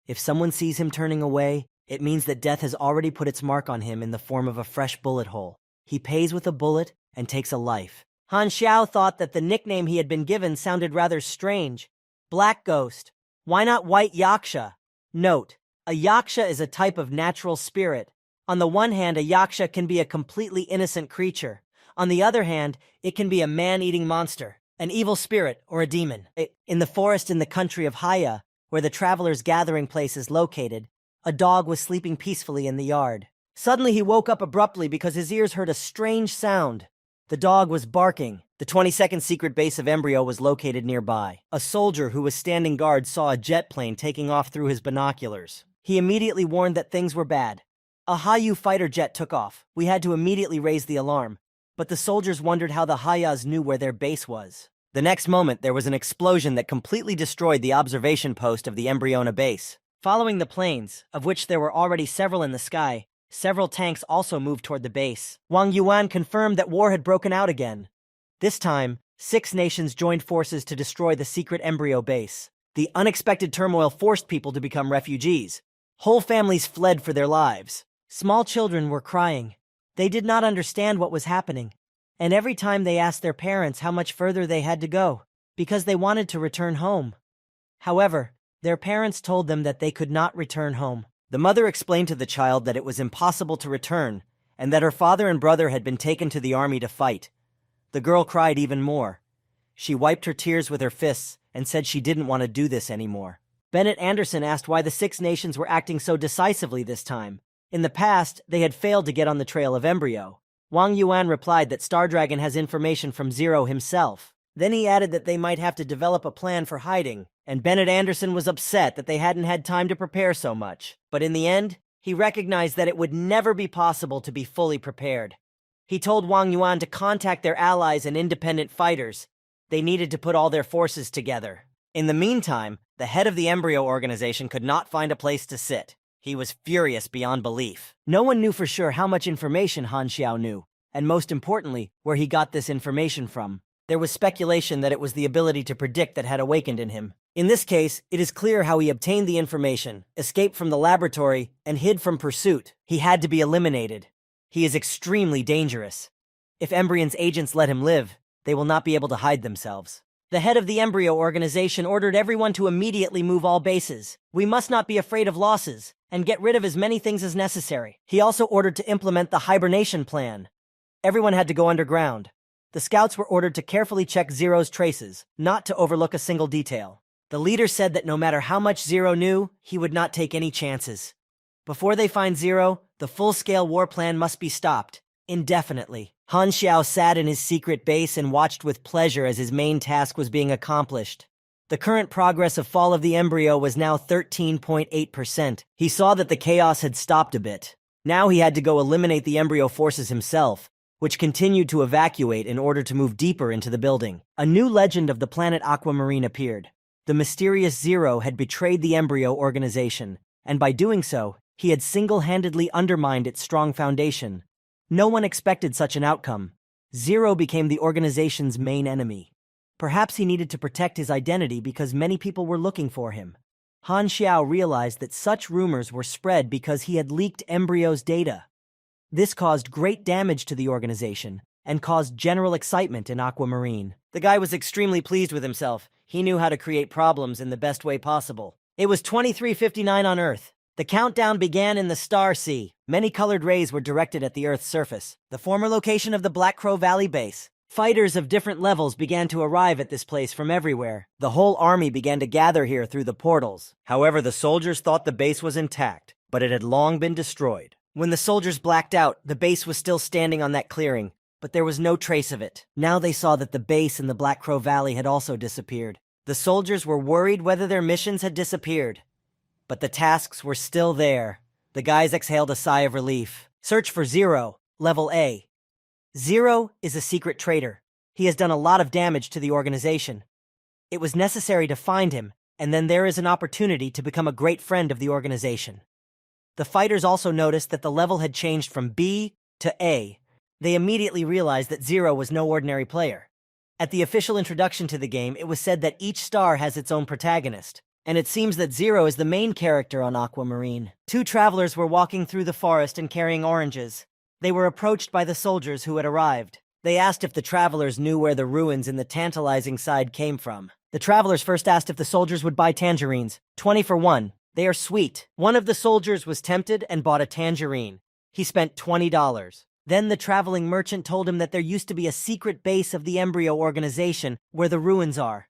If someone sees him turning away, it means that death has already put its mark on him in the form of a fresh bullet hole. He pays with a bullet and takes a life. Han Xiao thought that the nickname he had been given sounded rather strange. Black Ghost. Why not White Yaksha? Note: a Yaksha is a type of natural spirit. On the one hand, a yaksha can be a completely innocent creature. On the other hand, it can be a man-eating monster, an evil spirit, or a demon. In the forest in the country of Haya, where the traveler's gathering place is located, a dog was sleeping peacefully in the yard. Suddenly he woke up abruptly because his ears heard a strange sound. The dog was barking. The 22nd secret base of Embryo was located nearby. A soldier who was standing guard saw a jet plane taking off through his binoculars. He immediately warned that things were bad. A Hayu fighter jet took off. We had to immediately raise the alarm. But the soldiers wondered how the Hayas knew where their base was. The next moment, there was an explosion that completely destroyed the observation post of the Embryona base. Following the planes, of which there were already several in the sky, several tanks also moved toward the base. Wang Yuan confirmed that war had broken out again. This time, 6 nations joined forces to destroy the secret embryo base. The unexpected turmoil forced people to become refugees. Whole families fled for their lives. Small children were crying. They did not understand what was happening, and every time they asked their parents how much further they had to go, because they wanted to return home. However, their parents told them that they could not return home. The mother explained to the child that it was impossible to return, and that her father and brother had been taken to the army to fight. The girl cried even more. She wiped her tears with her fists and said she didn't want to do this anymore. Bennett Anderson asked why the 6 nations were acting so decisively this time. In the past, they had failed to get on the trail of Embryo. Wang Yuan replied that Star Dragon has information from Zero himself. Then he added that they might have to develop a plan for hiding, and Bennett Anderson was upset that they hadn't had time to prepare so much. But in the end, he recognized that it would never be possible to be fully prepared. He told Wang Yuan to contact their allies and independent fighters. They needed to put all their forces together. In the meantime, the head of the Embryo organization could not find a place to sit. He was furious beyond belief. No one knew for sure how much information Han Xiao knew, and most importantly, where he got this information from. There was speculation that it was the ability to predict that had awakened in him. In this case, it is clear how he obtained the information, escaped from the laboratory, and hid from pursuit. He had to be eliminated. He is extremely dangerous. If Embryon's agents let him live, they will not be able to hide themselves. The head of the Embryo organization ordered everyone to immediately move all bases. We must not be afraid of losses, and get rid of as many things as necessary. He also ordered to implement the hibernation plan. Everyone had to go underground. The scouts were ordered to carefully check Zero's traces, not to overlook a single detail. The leader said that no matter how much Zero knew, he would not take any chances. Before they find Zero, the full-scale war plan must be stopped, indefinitely. Han Xiao sat in his secret base and watched with pleasure as his main task was being accomplished. The current progress of Fall of the Embryo was now 13.8%. He saw that the chaos had stopped a bit. Now he had to go eliminate the embryo forces himself, which continued to evacuate in order to move deeper into the building. A new legend of the planet Aquamarine appeared. The mysterious Zero had betrayed the embryo organization, and by doing so, he had single-handedly undermined its strong foundation. No one expected such an outcome. Zero became the organization's main enemy. Perhaps he needed to protect his identity because many people were looking for him. Han Xiao realized that such rumors were spread because he had leaked Embryo's data. This caused great damage to the organization and caused general excitement in Aquamarine. The guy was extremely pleased with himself. He knew how to create problems in the best way possible. It was 23:59 on Earth. The countdown began in the Star Sea. Many colored rays were directed at the Earth's surface, the former location of the Black Crow Valley base. Fighters of different levels began to arrive at this place from everywhere. The whole army began to gather here through the portals. However, the soldiers thought the base was intact, but it had long been destroyed. When the soldiers blacked out, the base was still standing on that clearing, but there was no trace of it. Now they saw that the base in the Black Crow Valley had also disappeared. The soldiers were worried whether their missions had disappeared. But the tasks were still there. The guys exhaled a sigh of relief. Search for Zero, Level A. Zero is a secret traitor. He has done a lot of damage to the organization. It was necessary to find him, and then there is an opportunity to become a great friend of the organization. The fighters also noticed that the level had changed from B to A. They immediately realized that Zero was no ordinary player. At the official introduction to the game, it was said that each star has its own protagonist. And it seems that Zero is the main character on Aquamarine. 2 travelers were walking through the forest and carrying oranges. They were approached by the soldiers who had arrived. They asked if the travelers knew where the ruins in the tantalizing side came from. The travelers first asked if the soldiers would buy tangerines. 20 for 1. They are sweet. One of the soldiers was tempted and bought a tangerine. He spent $20. Then the traveling merchant told him that there used to be a secret base of the embryo organization where the ruins are.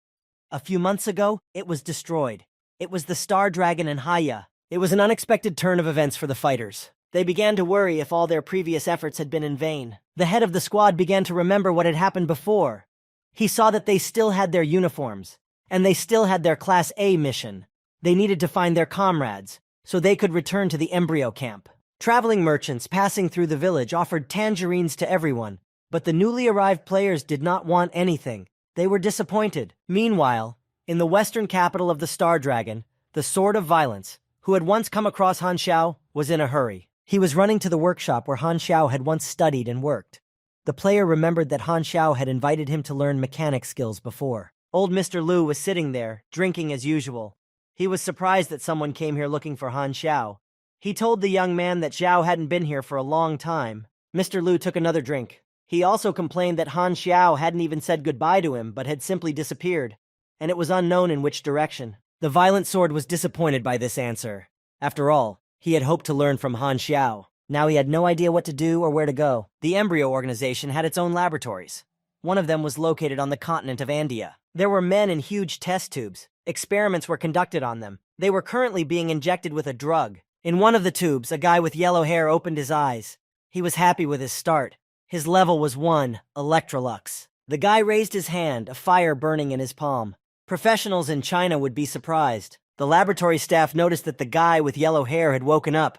A few months ago, it was destroyed. It was the Star Dragon and Haya. It was an unexpected turn of events for the fighters. They began to worry if all their previous efforts had been in vain. The head of the squad began to remember what had happened before. He saw that they still had their uniforms, and they still had their Class A mission. They needed to find their comrades, so they could return to the embryo camp. Traveling merchants passing through the village offered tangerines to everyone, but the newly arrived players did not want anything. They were disappointed. Meanwhile, in the western capital of the Star Dragon, the Sword of Violence, who had once come across Han Xiao, was in a hurry. He was running to the workshop where Han Xiao had once studied and worked. The player remembered that Han Xiao had invited him to learn mechanic skills before. Old Mr. Liu was sitting there, drinking as usual. He was surprised that someone came here looking for Han Xiao. He told the young man that Xiao hadn't been here for a long time. Mr. Liu took another drink. He also complained that Han Xiao hadn't even said goodbye to him, but had simply disappeared, and it was unknown in which direction. The Violent Sword was disappointed by this answer. After all, he had hoped to learn from Han Xiao. Now he had no idea what to do or where to go. The embryo organization had its own laboratories. One of them was located on the continent of Andia. There were men in huge test tubes. Experiments were conducted on them. They were currently being injected with a drug. In one of the tubes, a guy with yellow hair opened his eyes. He was happy with his start. His level was 1, Electrolux. The guy raised his hand, a fire burning in his palm. Professionals in China would be surprised. The laboratory staff noticed that the guy with yellow hair had woken up.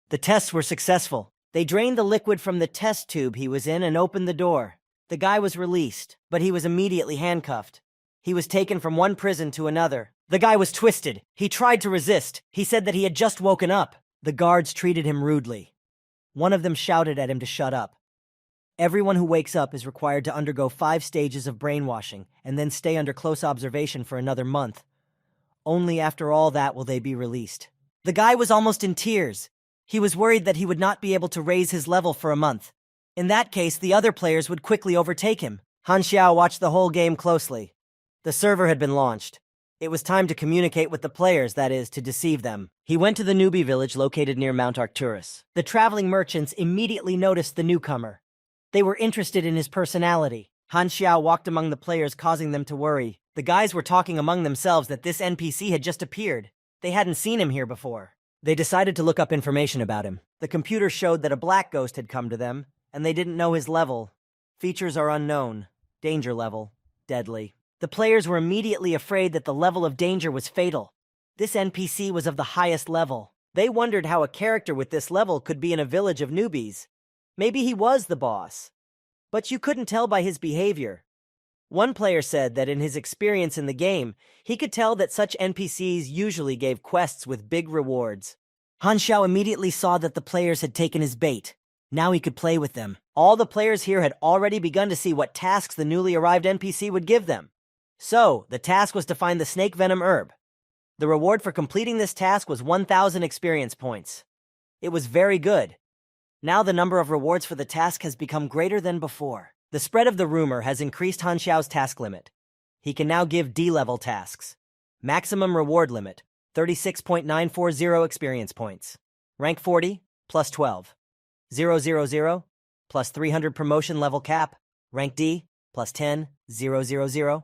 The tests were successful. They drained the liquid from the test tube he was in and opened the door. The guy was released, but he was immediately handcuffed. He was taken from one prison to another. The guy was twisted. He tried to resist. He said that he had just woken up. The guards treated him rudely. One of them shouted at him to shut up. Everyone who wakes up is required to undergo 5 stages of brainwashing and then stay under close observation for another month. Only after all that will they be released. The guy was almost in tears. He was worried that he would not be able to raise his level for a month. In that case, the other players would quickly overtake him. Han Xiao watched the whole game closely. The server had been launched. It was time to communicate with the players, that is, to deceive them. He went to the newbie village located near Mount Arcturus. The traveling merchants immediately noticed the newcomer. They were interested in his personality. Han Xiao walked among the players, causing them to worry. The guys were talking among themselves that this NPC had just appeared. They hadn't seen him here before. They decided to look up information about him. The computer showed that a black ghost had come to them, and they didn't know his level. Features are unknown. Danger level. Deadly. The players were immediately afraid that the level of danger was fatal. This NPC was of the highest level. They wondered how a character with this level could be in a village of newbies. Maybe he was the boss. But you couldn't tell by his behavior. One player said that in his experience in the game, he could tell that such NPCs usually gave quests with big rewards. Han Xiao immediately saw that the players had taken his bait. Now he could play with them. All the players here had already begun to see what tasks the newly arrived NPC would give them. So, the task was to find the snake venom herb. The reward for completing this task was 1,000 experience points. It was very good. Now the number of rewards for the task has become greater than before. The spread of the rumor has increased Han Xiao's task limit. He can now give D-level tasks. Maximum reward limit, 36.940 experience points. Rank 40, plus 12. 000, plus 300 promotion level cap. Rank D, plus 10, 000.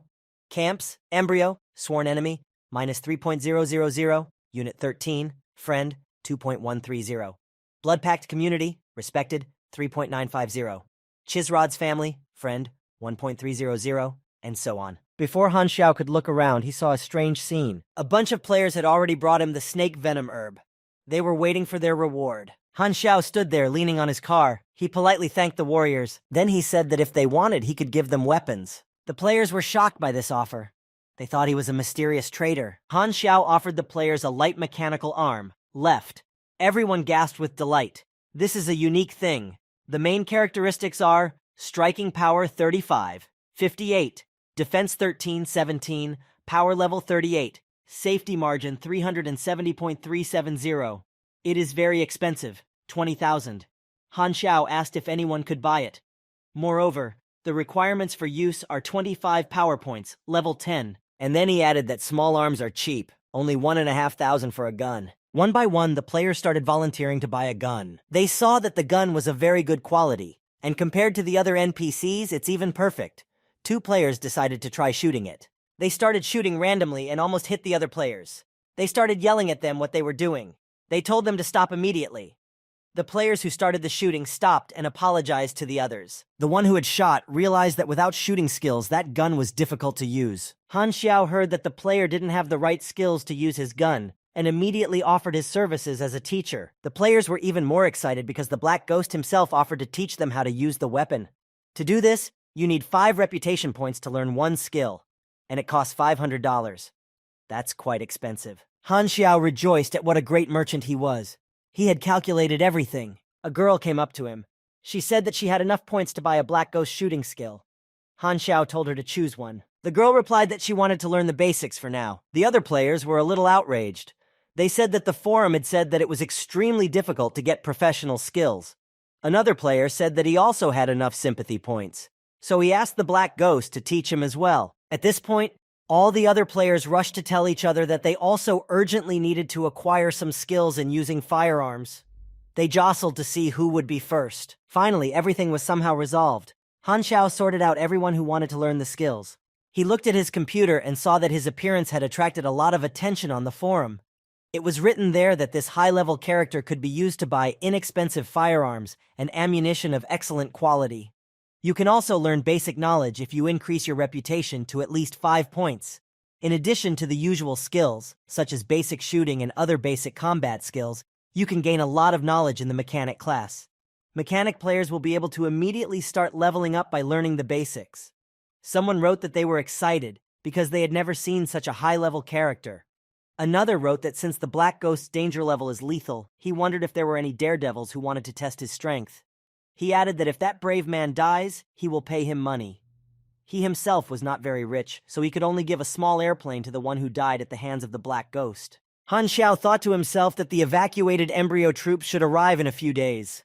Camps, Embryo, Sworn Enemy, minus 3.000, Unit 13, Friend, 2.130. Blood Pact Community, Respected, 3.950. Chizrod's Family, Friend, 1.300, and so on. Before Han Xiao could look around, he saw a strange scene. A bunch of players had already brought him the snake venom herb. They were waiting for their reward. Han Xiao stood there, leaning on his car. He politely thanked the warriors. Then he said that if they wanted, he could give them weapons. The players were shocked by this offer. They thought he was a mysterious traitor. Han Xiao offered the players a light mechanical arm, left. Everyone gasped with delight. This is a unique thing. The main characteristics are striking power 35, 58, defense 13, 17, power level 38, safety margin 370.370. It is very expensive, 20,000. Han Xiao asked if anyone could buy it. Moreover, the requirements for use are 25 power points, level 10, and then he added that small arms are cheap, only 1,500 for a gun. One by one, the players started volunteering to buy a gun. They saw that the gun was of very good quality, and compared to the other NPCs, it's even perfect. Two players decided to try shooting it. They started shooting randomly and almost hit the other players. They started yelling at them what they were doing. They told them to stop immediately. The players who started the shooting stopped and apologized to the others. The one who had shot realized that without shooting skills, that gun was difficult to use. Han Xiao heard that the player didn't have the right skills to use his gun, and immediately offered his services as a teacher. The players were even more excited because the Black Ghost himself offered to teach them how to use the weapon. To do this, you need 5 reputation points to learn one skill, and it costs $500. That's quite expensive. Han Xiao rejoiced at what a great merchant he was. He had calculated everything. A girl came up to him. She said that she had enough points to buy a Black Ghost shooting skill. Han Xiao told her to choose one. The girl replied that she wanted to learn the basics for now. The other players were a little outraged. They said that the forum had said that it was extremely difficult to get professional skills. Another player said that he also had enough sympathy points, so he asked the Black Ghost to teach him as well. At this point, all the other players rushed to tell each other that they also urgently needed to acquire some skills in using firearms. They jostled to see who would be first. Finally, everything was somehow resolved. Han Xiao sorted out everyone who wanted to learn the skills. He looked at his computer and saw that his appearance had attracted a lot of attention on the forum. It was written there that this high-level character could be used to buy inexpensive firearms and ammunition of excellent quality. You can also learn basic knowledge if you increase your reputation to at least 5 points. In addition to the usual skills, such as basic shooting and other basic combat skills, you can gain a lot of knowledge in the mechanic class. Mechanic players will be able to immediately start leveling up by learning the basics. Someone wrote that they were excited because they had never seen such a high-level character. Another wrote that since the Black Ghost's danger level is lethal, he wondered if there were any daredevils who wanted to test his strength. He added that if that brave man dies, he will pay him money. He himself was not very rich, so he could only give a small airplane to the one who died at the hands of the Black Ghost. Han Xiao thought to himself that the evacuated embryo troops should arrive in a few days.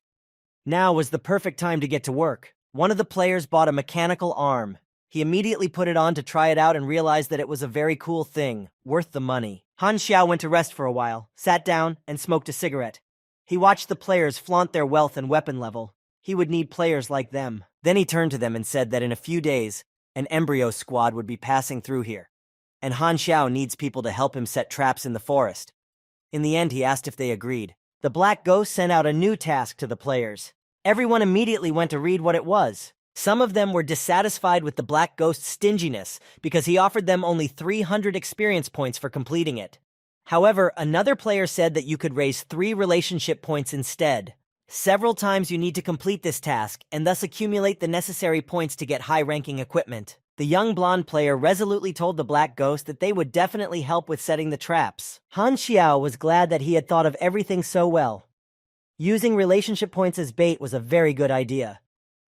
Now was the perfect time to get to work. One of the players bought a mechanical arm. He immediately put it on to try it out and realized that it was a very cool thing, worth the money. Han Xiao went to rest for a while, sat down, and smoked a cigarette. He watched the players flaunt their wealth and weapon level. He would need players like them. Then he turned to them and said that in a few days, an embryo squad would be passing through here, and Han Xiao needs people to help him set traps in the forest. In the end, he asked if they agreed. The Black Ghost sent out a new task to the players. Everyone immediately went to read what it was. Some of them were dissatisfied with the Black Ghost's stinginess because he offered them only 300 experience points for completing it. However, another player said that you could raise 3 relationship points instead. Several times you need to complete this task and thus accumulate the necessary points to get high-ranking equipment. The young blonde player resolutely told the Black Ghost that they would definitely help with setting the traps. Han Xiao was glad that he had thought of everything so well. Using relationship points as bait was a very good idea.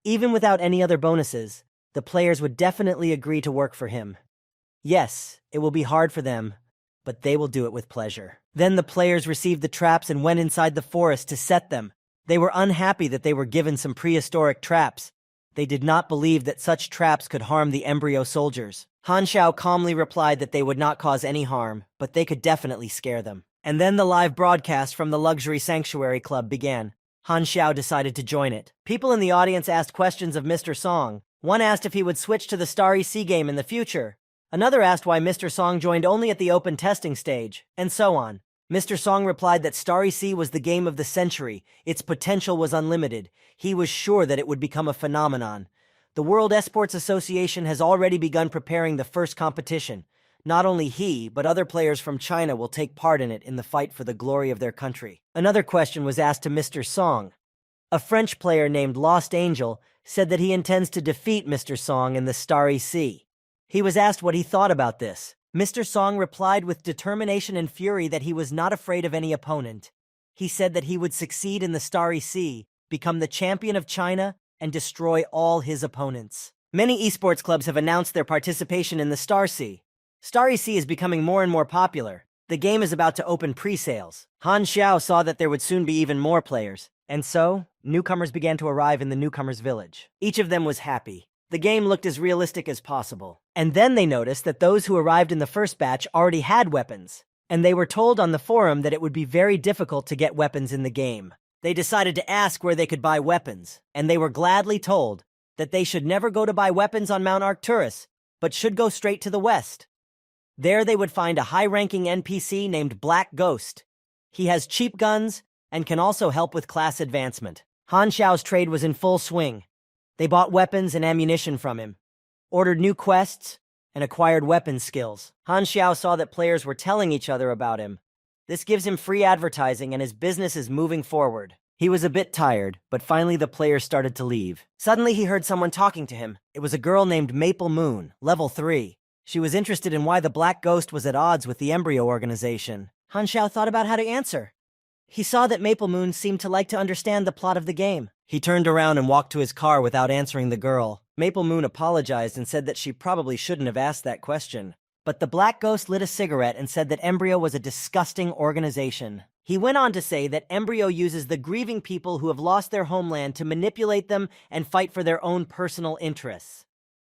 Even without any other bonuses, the players would definitely agree to work for him. Yes, it will be hard for them, but they will do it with pleasure. Then the players received the traps and went inside the forest to set them. They were unhappy that they were given some prehistoric traps. They did not believe that such traps could harm the embryo soldiers. Han Xiao calmly replied that they would not cause any harm, but they could definitely scare them. And then the live broadcast from the Luxury Sanctuary Club began. Han Xiao decided to join it. People in the audience asked questions of Mr. Song. One asked if he would switch to the Starry Sea game in the future. Another asked why Mr. Song joined only at the open testing stage, and so on. Mr. Song replied that Starry Sea was the game of the century. Its potential was unlimited. He was sure that it would become a phenomenon. The World Esports Association has already begun preparing the first competition. Not only he, but other players from China will take part in it in the fight for the glory of their country. Another question was asked to Mr. Song. A French player named Lost Angel said that he intends to defeat Mr. Song in the Starry Sea. He was asked what he thought about this. Mr. Song replied with determination and fury that he was not afraid of any opponent. He said that he would succeed in the Starry Sea, become the champion of China, and destroy all his opponents. Many esports clubs have announced their participation in the Star Sea. Starry Sea is becoming more and more popular. The game is about to open pre-sales. Han Xiao saw that there would soon be even more players, and so, newcomers began to arrive in the newcomers' village. Each of them was happy. The game looked as realistic as possible. And then they noticed that those who arrived in the first batch already had weapons. and they were told on the forum that it would be very difficult to get weapons in the game. They decided to ask where they could buy weapons, and they were gladly told that they should never go to buy weapons on Mount Arcturus, but should go straight to the west. There they would find a high-ranking NPC named Black Ghost. He has cheap guns and can also help with class advancement. Han Xiao's trade was in full swing. They bought weapons and ammunition from him, ordered new quests, and acquired weapons skills. Han Xiao saw that players were telling each other about him. This gives him free advertising and his business is moving forward. He was a bit tired, but finally the players started to leave. Suddenly he heard someone talking to him. It was a girl named Maple Moon, level 3. She was interested in why the Black Ghost was at odds with the Embryo organization. Han Xiao thought about how to answer. He saw that Maple Moon seemed to like to understand the plot of the game. He turned around and walked to his car without answering the girl. Maple Moon apologized and said that she probably shouldn't have asked that question. But the Black Ghost lit a cigarette and said that Embryo was a disgusting organization. He went on to say that Embryo uses the grieving people who have lost their homeland to manipulate them and fight for their own personal interests.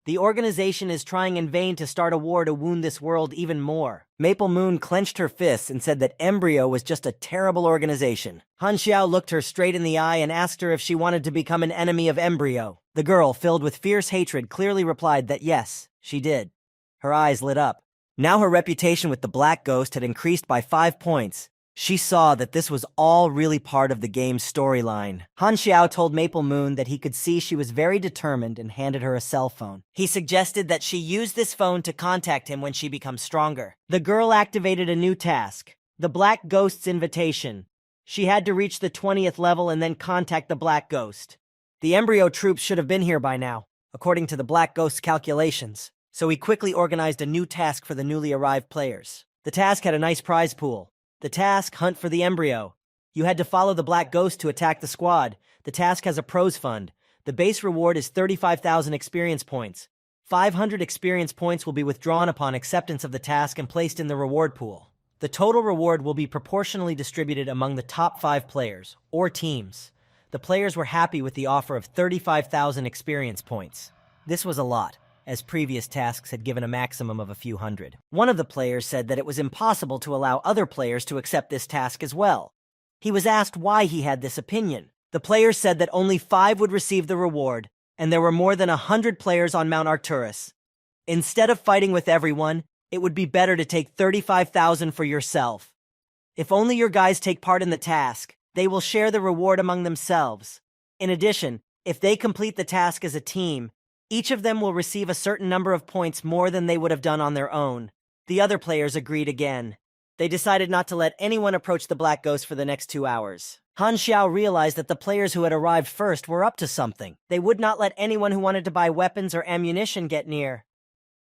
The organization is trying in vain to start a war to wound this world even more. Maple Moon clenched her fists and said that Embryo was just a terrible organization. Han Xiao looked her straight in the eye and asked her if she wanted to become an enemy of Embryo. The girl, filled with fierce hatred, clearly replied that yes, she did. Her eyes lit up. Now her reputation with the Black Ghost had increased by 5 points. She saw that this was all really part of the game's storyline. Han Xiao told Maple Moon that he could see she was very determined and handed her a cell phone. He suggested that she use this phone to contact him when she becomes stronger. The girl activated a new task, the Black Ghost's invitation. She had to reach the 20th level and then contact the Black Ghost. The Embryo troops should have been here by now, according to the Black Ghost's calculations. So he quickly organized a new task for the newly arrived players. The task had a nice prize pool. The task, Hunt for the Embryo. You had to follow the Black Ghost to attack the squad. The task has a pros fund. The base reward is 35,000 experience points. 500 experience points will be withdrawn upon acceptance of the task and placed in the reward pool. The total reward will be proportionally distributed among the top 5 players, or teams. The players were happy with the offer of 35,000 experience points. This was a lot, as previous tasks had given a maximum of a few hundred. One of the players said that it was impossible to allow other players to accept this task as well. He was asked why he had this opinion. The players said that only 5 would receive the reward, and there were more than 100 players on Mount Arcturus. Instead of fighting with everyone, it would be better to take 35,000 for yourself. If only your guys take part in the task, they will share the reward among themselves. In addition, if they complete the task as a team, each of them will receive a certain number of points more than they would have done on their own. The other players agreed again. They decided not to let anyone approach the Black Ghost for the next 2 hours. Han Xiao realized that the players who had arrived first were up to something. They would not let anyone who wanted to buy weapons or ammunition get near.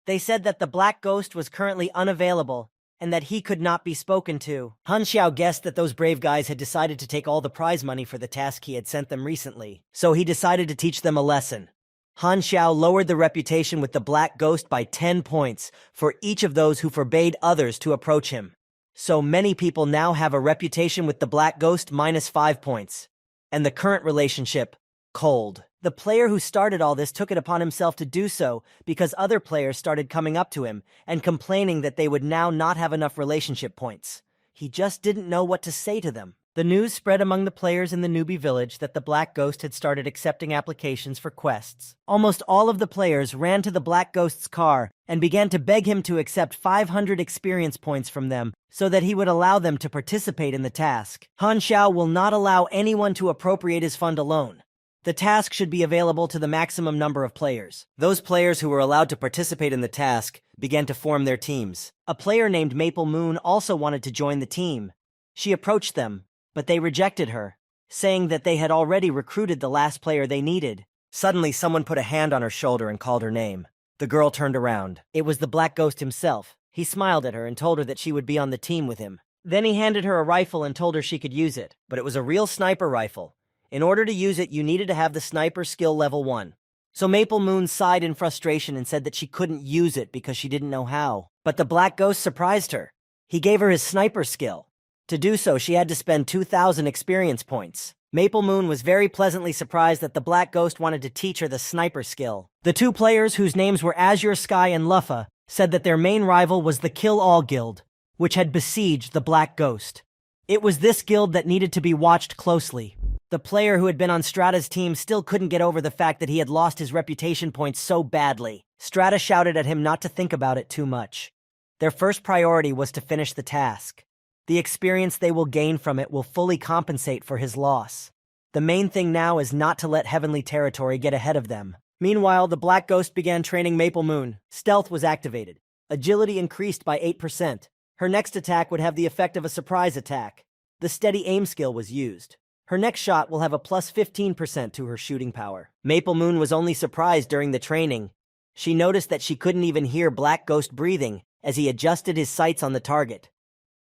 They said that the Black Ghost was currently unavailable and that he could not be spoken to. Han Xiao guessed that those brave guys had decided to take all the prize money for the task he had sent them recently, so he decided to teach them a lesson. Han Xiao lowered the reputation with the Black Ghost by 10 points for each of those who forbade others to approach him. So many people now have a reputation with the Black Ghost minus 5 points. And the current relationship, cold. The player who started all this took it upon himself to do so because other players started coming up to him and complaining that they would now not have enough relationship points. He just didn't know what to say to them. The news spread among the players in the newbie village that the Black Ghost had started accepting applications for quests. Almost all of the players ran to the Black Ghost's car and began to beg him to accept 500 experience points from them so that he would allow them to participate in the task. Han Xiao will not allow anyone to appropriate his fund alone. The task should be available to the maximum number of players. Those players who were allowed to participate in the task began to form their teams. A player named Maple Moon also wanted to join the team. She approached them, but they rejected her, saying that they had already recruited the last player they needed. Suddenly, someone put a hand on her shoulder and called her name. The girl turned around. It was the Black Ghost himself. He smiled at her and told her that she would be on the team with him. Then he handed her a rifle and told her she could use it, but it was a real sniper rifle. In order to use it, you needed to have the sniper skill level 1. So Maple Moon sighed in frustration and said that she couldn't use it because she didn't know how. But the Black Ghost surprised her. He gave her his sniper skill. To do so, she had to spend 2,000 experience points. Maple Moon was very pleasantly surprised that the Black Ghost wanted to teach her the sniper skill. The 2 players, whose names were Azure Sky and Luffa, said that their main rival was the Kill All Guild. which had besieged the Black Ghost. It was this guild that needed to be watched closely. The player who had been on Strata's team still couldn't get over the fact that he had lost his reputation points so badly. Strata shouted at him not to think about it too much. Their first priority was to finish the task. The experience they will gain from it will fully compensate for his loss. The main thing now is not to let Heavenly Territory get ahead of them. Meanwhile, the Black Ghost began training Maple Moon. Stealth was activated. Agility increased by 8%. Her next attack would have the effect of a surprise attack. The steady aim skill was used. Her next shot will have a plus 15% to her shooting power. Maple Moon was only surprised during the training. She noticed that she couldn't even hear Black Ghost breathing as he adjusted his sights on the target.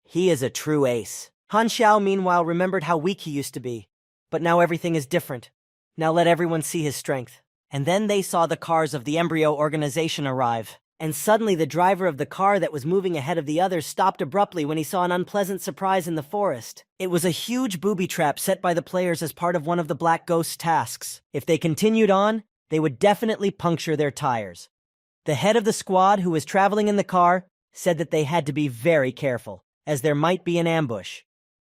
He is a true ace. Han Xiao, meanwhile, remembered how weak he used to be. But now everything is different. Now let everyone see his strength. And then they saw the cars of the embryo organization arrive. And suddenly the driver of the car that was moving ahead of the others stopped abruptly when he saw an unpleasant surprise in the forest. It was a huge booby trap set by the players as part of one of the Black Ghost's tasks. If they continued on, they would definitely puncture their tires. The head of the squad, who was traveling in the car, said that they had to be very careful, as there might be an ambush.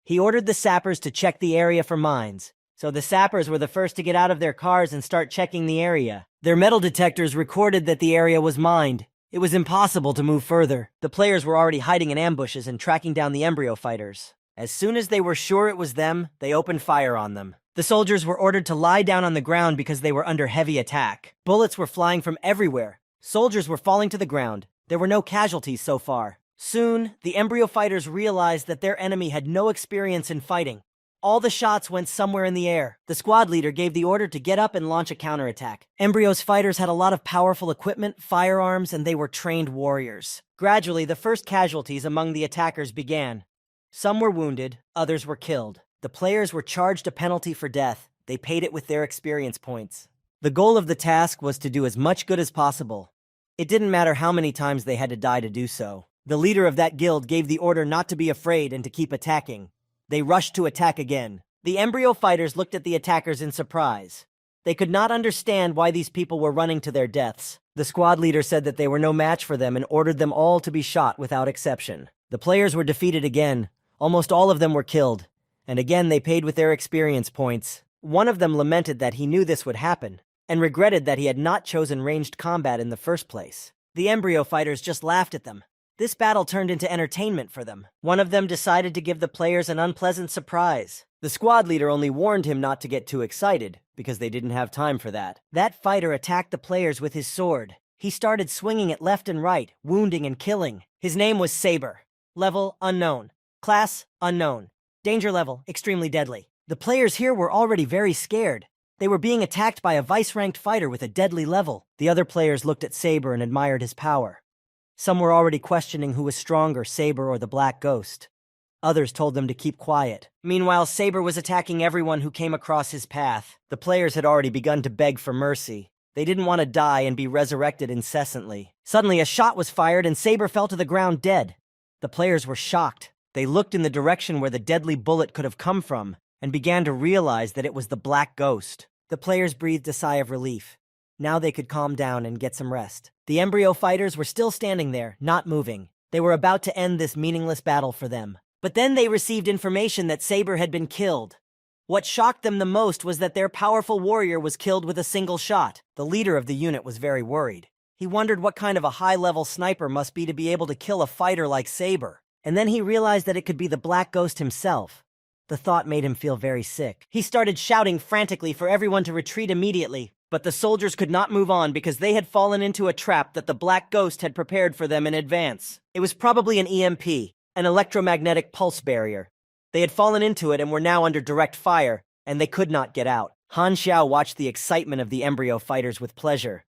He ordered the sappers to check the area for mines, so the sappers were the first to get out of their cars and start checking the area. Their metal detectors recorded that the area was mined. It was impossible to move further. The players were already hiding in ambushes and tracking down the embryo fighters. As soon as they were sure it was them, they opened fire on them. The soldiers were ordered to lie down on the ground because they were under heavy attack. Bullets were flying from everywhere. Soldiers were falling to the ground. There were no casualties so far. Soon, the embryo fighters realized that their enemy had no experience in fighting. All the shots went somewhere in the air. The squad leader gave the order to get up and launch a counterattack. Embryo's fighters had a lot of powerful equipment, firearms, and they were trained warriors. Gradually, the first casualties among the attackers began. Some were wounded, others were killed. The players were charged a penalty for death. They paid it with their experience points. The goal of the task was to do as much good as possible. It didn't matter how many times they had to die to do so. The leader of that guild gave the order not to be afraid and to keep attacking. They rushed to attack again. The embryo fighters looked at the attackers in surprise. They could not understand why these people were running to their deaths. The squad leader said that they were no match for them and ordered them all to be shot without exception. The players were defeated again. Almost all of them were killed. And again they paid with their experience points. One of them lamented that he knew this would happen, and regretted that he had not chosen ranged combat in the first place. The embryo fighters just laughed at them. This battle turned into entertainment for them. One of them decided to give the players an unpleasant surprise. The squad leader only warned him not to get too excited, because they didn't have time for that. That fighter attacked the players with his sword. He started swinging it left and right, wounding and killing. His name was Saber. Level, unknown. Class, unknown. Danger level, extremely deadly. The players here were already very scared. They were being attacked by a vice-ranked fighter with a deadly level. The other players looked at Saber and admired his power. Some were already questioning who was stronger, Saber or the Black Ghost. Others told them to keep quiet. Meanwhile, Saber was attacking everyone who came across his path. The players had already begun to beg for mercy. They didn't want to die and be resurrected incessantly. Suddenly, a shot was fired and Saber fell to the ground dead. The players were shocked. They looked in the direction where the deadly bullet could have come from and began to realize that it was the Black Ghost. The players breathed a sigh of relief. Now they could calm down and get some rest. The embryo fighters were still standing there, not moving. They were about to end this meaningless battle for them. But then they received information that Saber had been killed. What shocked them the most was that their powerful warrior was killed with a single shot. The leader of the unit was very worried. He wondered what kind of a high-level sniper must be to be able to kill a fighter like Saber. And then he realized that it could be the Black Ghost himself. The thought made him feel very sick. He started shouting frantically for everyone to retreat immediately, but the soldiers could not move on because they had fallen into a trap that the Black Ghost had prepared for them in advance. It was probably an EMP, an electromagnetic pulse barrier. They had fallen into it and were now under direct fire, and they could not get out. Han Xiao watched the excitement of the embryo fighters with pleasure.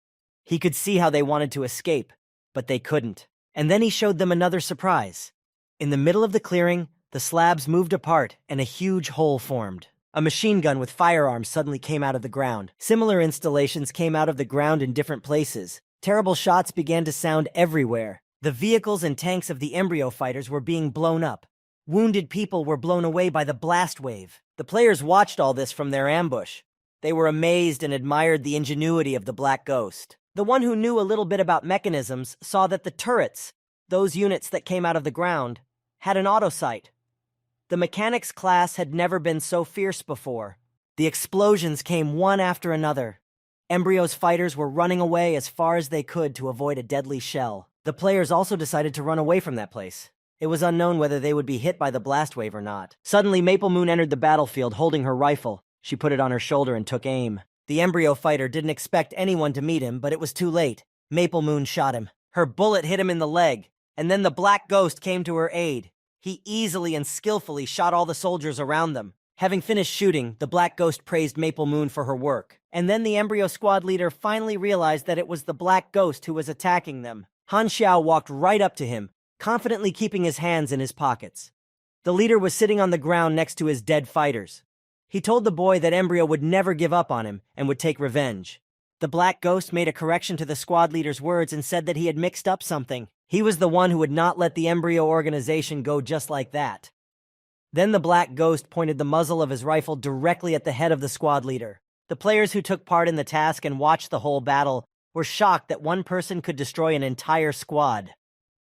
He could see how they wanted to escape, but they couldn't. And then he showed them another surprise. In the middle of the clearing, the slabs moved apart and a huge hole formed. A machine gun with firearms suddenly came out of the ground. Similar installations came out of the ground in different places. Terrible shots began to sound everywhere. The vehicles and tanks of the embryo fighters were being blown up. Wounded people were blown away by the blast wave. The players watched all this from their ambush. They were amazed and admired the ingenuity of the Black Ghost. The one who knew a little bit about mechanisms saw that the turrets, those units that came out of the ground, had an autosight. The mechanics class had never been so fierce before. The explosions came one after another. Embryo's fighters were running away as far as they could to avoid a deadly shell. The players also decided to run away from that place. It was unknown whether they would be hit by the blast wave or not. Suddenly, Maple Moon entered the battlefield holding her rifle. She put it on her shoulder and took aim. The embryo fighter didn't expect anyone to meet him, but it was too late. Maple Moon shot him. Her bullet hit him in the leg, and then the Black Ghost came to her aid. He easily and skillfully shot all the soldiers around them. Having finished shooting, the Black Ghost praised Maple Moon for her work. And then the embryo squad leader finally realized that it was the Black Ghost who was attacking them. Han Xiao walked right up to him, confidently keeping his hands in his pockets. The leader was sitting on the ground next to his dead fighters. He told the boy that Embryo would never give up on him and would take revenge. The Black Ghost made a correction to the squad leader's words and said that he had mixed up something. He was the one who would not let the Embryo organization go just like that. Then the Black Ghost pointed the muzzle of his rifle directly at the head of the squad leader. The players who took part in the task and watched the whole battle were shocked that one person could destroy an entire squad.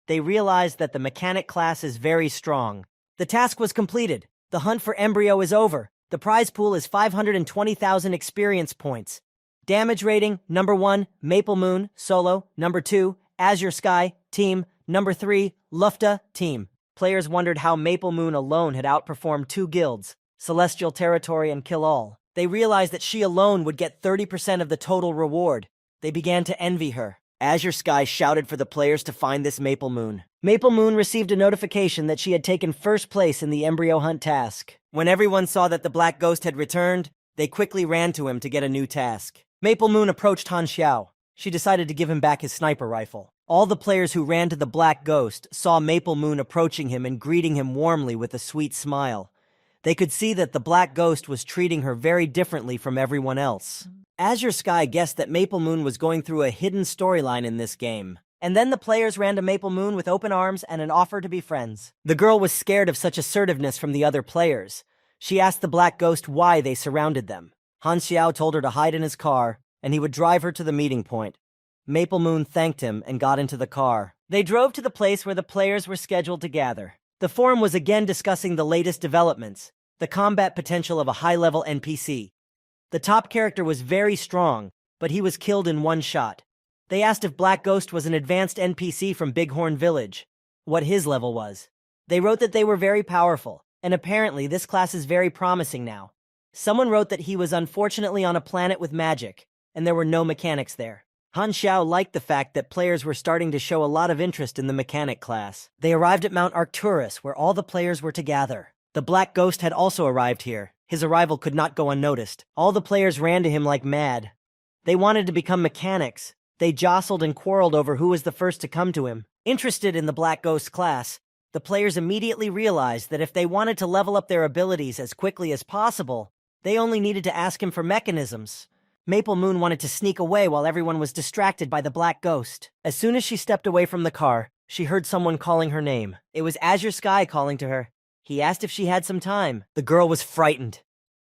They realized that the mechanic class is very strong. The task was completed. The hunt for Embryo is over. The prize pool is 520,000 experience points. Damage rating, number 1, Maple Moon, solo. Number 2, Azure Sky, team. Number 3, Lufta, team. Players wondered how Maple Moon alone had outperformed 2 guilds, Celestial Territory and Kill All. They realized that she alone would get 30% of the total reward. They began to envy her. Azure Sky shouted for the players to find this Maple Moon. Maple Moon received a notification that she had taken first place in the embryo hunt task. When everyone saw that the Black Ghost had returned, they quickly ran to him to get a new task. Maple Moon approached Han Xiao. She decided to give him back his sniper rifle. All the players who ran to the Black Ghost saw Maple Moon approaching him and greeting him warmly with a sweet smile. They could see that the Black Ghost was treating her very differently from everyone else. Azure Sky guessed that Maple Moon was going through a hidden storyline in this game. And then the players ran to Maple Moon with open arms and an offer to be friends. The girl was scared of such assertiveness from the other players. She asked the Black Ghost why they surrounded them. Han Xiao told her to hide in his car, and he would drive her to the meeting point. Maple Moon thanked him and got into the car. They drove to the place where the players were scheduled to gather. The forum was again discussing the latest developments, the combat potential of a high-level NPC. The top character was very strong, but he was killed in one shot. They asked if Black Ghost was an advanced NPC from Bighorn Village, what his level was. They wrote that they were very powerful, and apparently this class is very promising now. Someone wrote that he was unfortunately on a planet with magic, and there were no mechanics there. Han Xiao liked the fact that players were starting to show a lot of interest in the mechanic class. They arrived at Mount Arcturus, where all the players were to gather. The Black Ghost had also arrived here. His arrival could not go unnoticed. All the players ran to him like mad. They wanted to become mechanics. They jostled and quarreled over who was the first to come to him. Interested in the Black Ghost class, the players immediately realized that if they wanted to level up their abilities as quickly as possible, they only needed to ask him for mechanisms. Maple Moon wanted to sneak away while everyone was distracted by the Black Ghost. As soon as she stepped away from the car, she heard someone calling her name. It was Azure Sky calling to her. He asked if she had some time. The girl was frightened.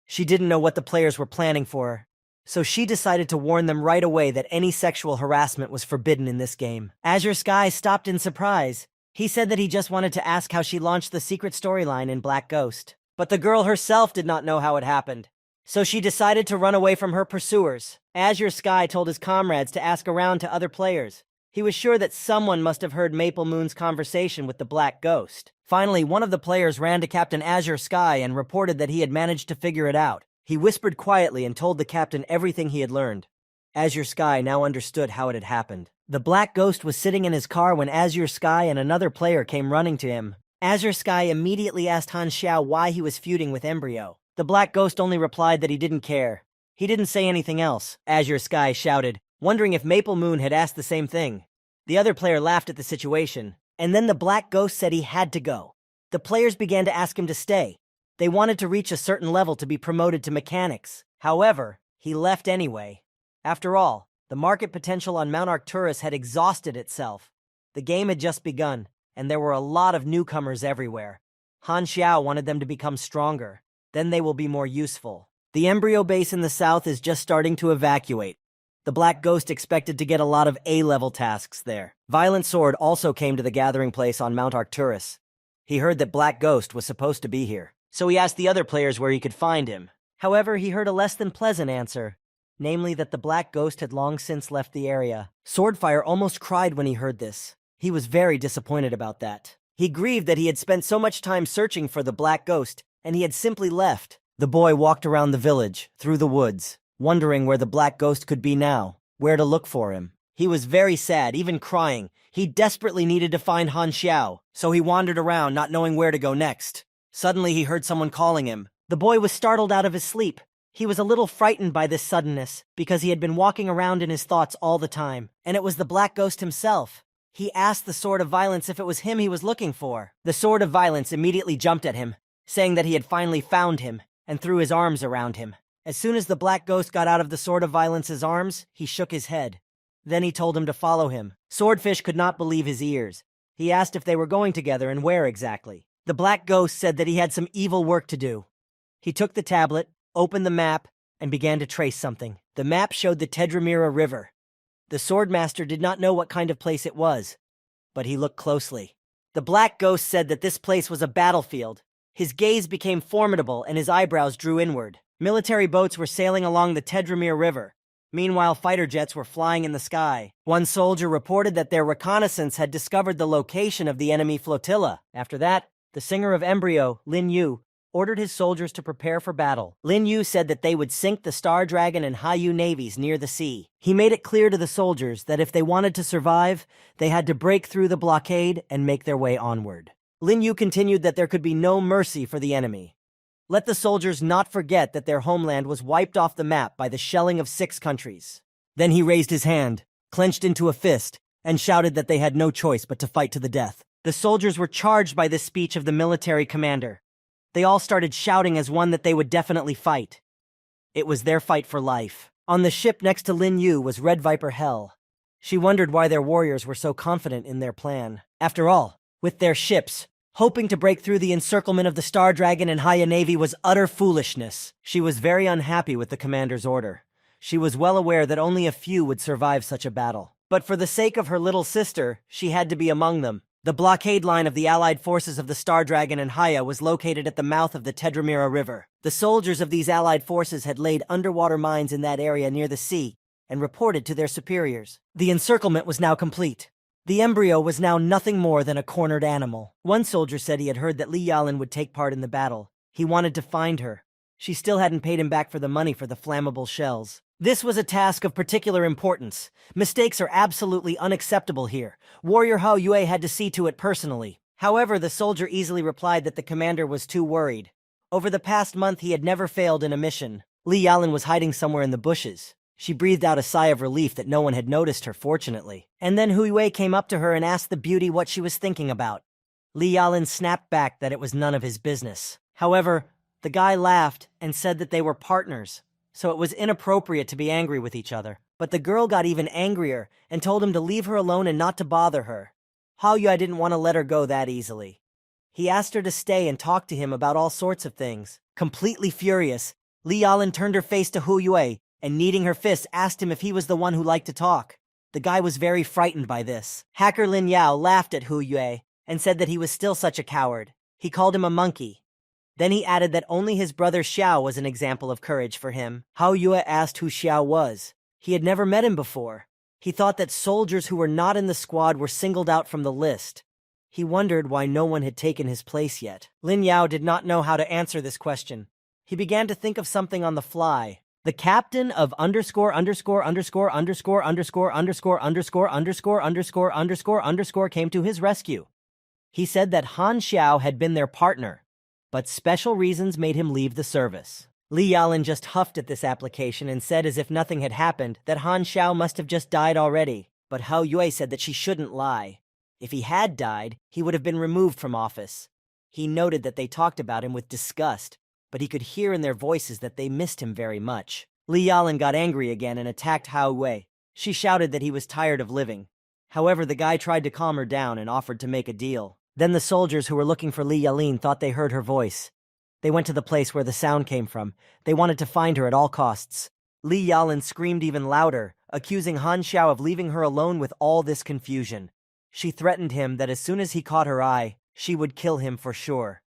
She didn't know what the players were planning for her, so she decided to warn them right away that any sexual harassment was forbidden in this game. Azure Sky stopped in surprise. He said that he just wanted to ask how she launched the secret storyline in Black Ghost. But the girl herself did not know how it happened, so she decided to run away from her pursuers. Azure Sky told his comrades to ask around to other players. He was sure that someone must have heard Maple Moon's conversation with the Black Ghost. Finally, one of the players ran to Captain Azure Sky and reported that he had managed to figure it out. He whispered quietly and told the captain everything he had learned. Azure Sky now understood how it had happened. The Black Ghost was sitting in his car when Azure Sky and another player came running to him. Azure Sky immediately asked Han Xiao why he was feuding with Embryo. The Black Ghost only replied that he didn't care. He didn't say anything else. Azure Sky shouted, wondering if Maple Moon had asked the same thing. The other player laughed at the situation, and then the Black Ghost said he had to go. The players began to ask him to stay. They wanted to reach a certain level to be promoted to mechanics. However, he left anyway. After all, the market potential on Mount Arcturus had exhausted itself. The game had just begun, and there were a lot of newcomers everywhere. Han Xiao wanted them to become stronger. Then they will be more useful. The embryo base in the south is just starting to evacuate. The Black Ghost expected to get a lot of A-level tasks there. Violent Sword also came to the gathering place on Mount Arcturus. He heard that Black Ghost was supposed to be here, so he asked the other players where he could find him. However, he heard a less than pleasant answer, namely that the Black Ghost had long since left the area. Swordfire almost cried when he heard this. He was very disappointed about that. He grieved that he had spent so much time searching for the Black Ghost, and he had simply left. The boy walked around the village, through the woods, wondering where the Black Ghost could be now, where to look for him. He was very sad, even crying. He desperately needed to find Han Xiao, so he wandered around, not knowing where to go next. Suddenly, he heard someone calling him. The boy was startled out of his sleep. He was a little frightened by this suddenness, because he had been walking around in his thoughts all the time, and it was the Black Ghost himself. He asked the Sword of Violence if it was him he was looking for. The Sword of Violence immediately jumped at him, saying that he had finally found him, and threw his arms around him. As soon as the Black Ghost got out of the Sword of Violence' arms, he shook his head. Then he told him to follow him. Swordfish could not believe his ears. He asked if they were going together and where exactly. The Black Ghost said that he had some evil work to do. He took the tablet, opened the map, and began to trace something. The map showed the Tedramira River. The Swordmaster did not know what kind of place it was, but he looked closely. The Black Ghost said that this place was a battlefield. His gaze became formidable and his eyebrows drew inward. Military boats were sailing along the Tedramira River. Meanwhile, fighter jets were flying in the sky. One soldier reported that their reconnaissance had discovered the location of the enemy flotilla. After that, the singer of Embryo, Lin Yu, ordered his soldiers to prepare for battle. Lin Yu said that they would sink the Star Dragon and Haiyu navies near the sea. He made it clear to the soldiers that if they wanted to survive, they had to break through the blockade and make their way onward. Lin Yu continued that there could be no mercy for the enemy. Let the soldiers not forget that their homeland was wiped off the map by the shelling of 6 countries. Then he raised his hand, clenched into a fist, and shouted that they had no choice but to fight to the death. The soldiers were charged by this speech of the military commander. They all started shouting as one that they would definitely fight. It was their fight for life. On the ship next to Lin Yu was Red Viper Hell. She wondered why their warriors were so confident in their plan. After all, with their ships, hoping to break through the encirclement of the Star Dragon and Haya Navy was utter foolishness. She was very unhappy with the commander's order. She was well aware that only a few would survive such a battle. But for the sake of her little sister, she had to be among them. The blockade line of the allied forces of the Star Dragon and Haya was located at the mouth of the Tedramira River. The soldiers of these allied forces had laid underwater mines in that area near the sea and reported to their superiors. The encirclement was now complete. The embryo was now nothing more than a cornered animal. One soldier said he had heard that Li Yalin would take part in the battle. He wanted to find her. She still hadn't paid him back for the money for the flammable shells. This was a task of particular importance. Mistakes are absolutely unacceptable here. Warrior Hao Yue had to see to it personally. However, the soldier easily replied that the commander was too worried. Over the past month, he had never failed in a mission. Li Yalin was hiding somewhere in the bushes. She breathed out a sigh of relief that no one had noticed her, fortunately. And then Hu Yue came up to her and asked the beauty what she was thinking about. Li Yalin snapped back that it was none of his business. However, the guy laughed and said that they were partners, so it was inappropriate to be angry with each other. But the girl got even angrier and told him to leave her alone and not to bother her. Hao Yue didn't want to let her go that easily. He asked her to stay and talk to him about all sorts of things. Completely furious, Li Yalin turned her face to Hu Yue and, kneading her fists, asked him if he was the one who liked to talk. The guy was very frightened by this. Hacker Lin Yao laughed at Hu Yue and said that he was still such a coward. He called him a monkey. Then he added that only his brother Xiao was an example of courage for him. Hao Yue asked who Xiao was. He had never met him before. He thought that soldiers who were not in the squad were singled out from the list. He wondered why no one had taken his place yet. Lin Yao did not know how to answer this question. He began to think of something on the fly. The captain of underscore underscore underscore underscore underscore underscore underscore underscore underscore underscore underscore came to his rescue. He said that Han Xiao had been their partner, but special reasons made him leave the service. Li Yalin just huffed at this application and said as if nothing had happened that Han Xiao must have just died already. But Hao Yue said that she shouldn't lie. If he had died, he would have been removed from office. He noted that they talked about him with disgust, but he could hear in their voices that they missed him very much. Li Yalin got angry again and attacked Hao Yue. She shouted that he was tired of living. However, the guy tried to calm her down and offered to make a deal. Then the soldiers who were looking for Li Yalin thought they heard her voice. They went to the place where the sound came from. They wanted to find her at all costs. Li Yalin screamed even louder, accusing Han Xiao of leaving her alone with all this confusion. She threatened him that as soon as he caught her eye, she would kill him for sure.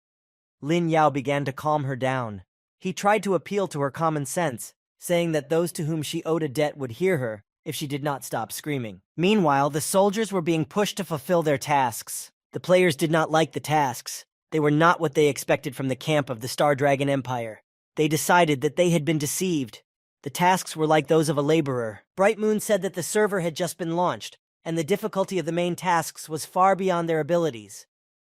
Lin Yao began to calm her down. He tried to appeal to her common sense, saying that those to whom she owed a debt would hear her if she did not stop screaming. Meanwhile, the soldiers were being pushed to fulfill their tasks. The players did not like the tasks. They were not what they expected from the camp of the Star Dragon Empire. They decided that they had been deceived. The tasks were like those of a laborer. Bright Moon said that the server had just been launched, and the difficulty of the main tasks was far beyond their abilities.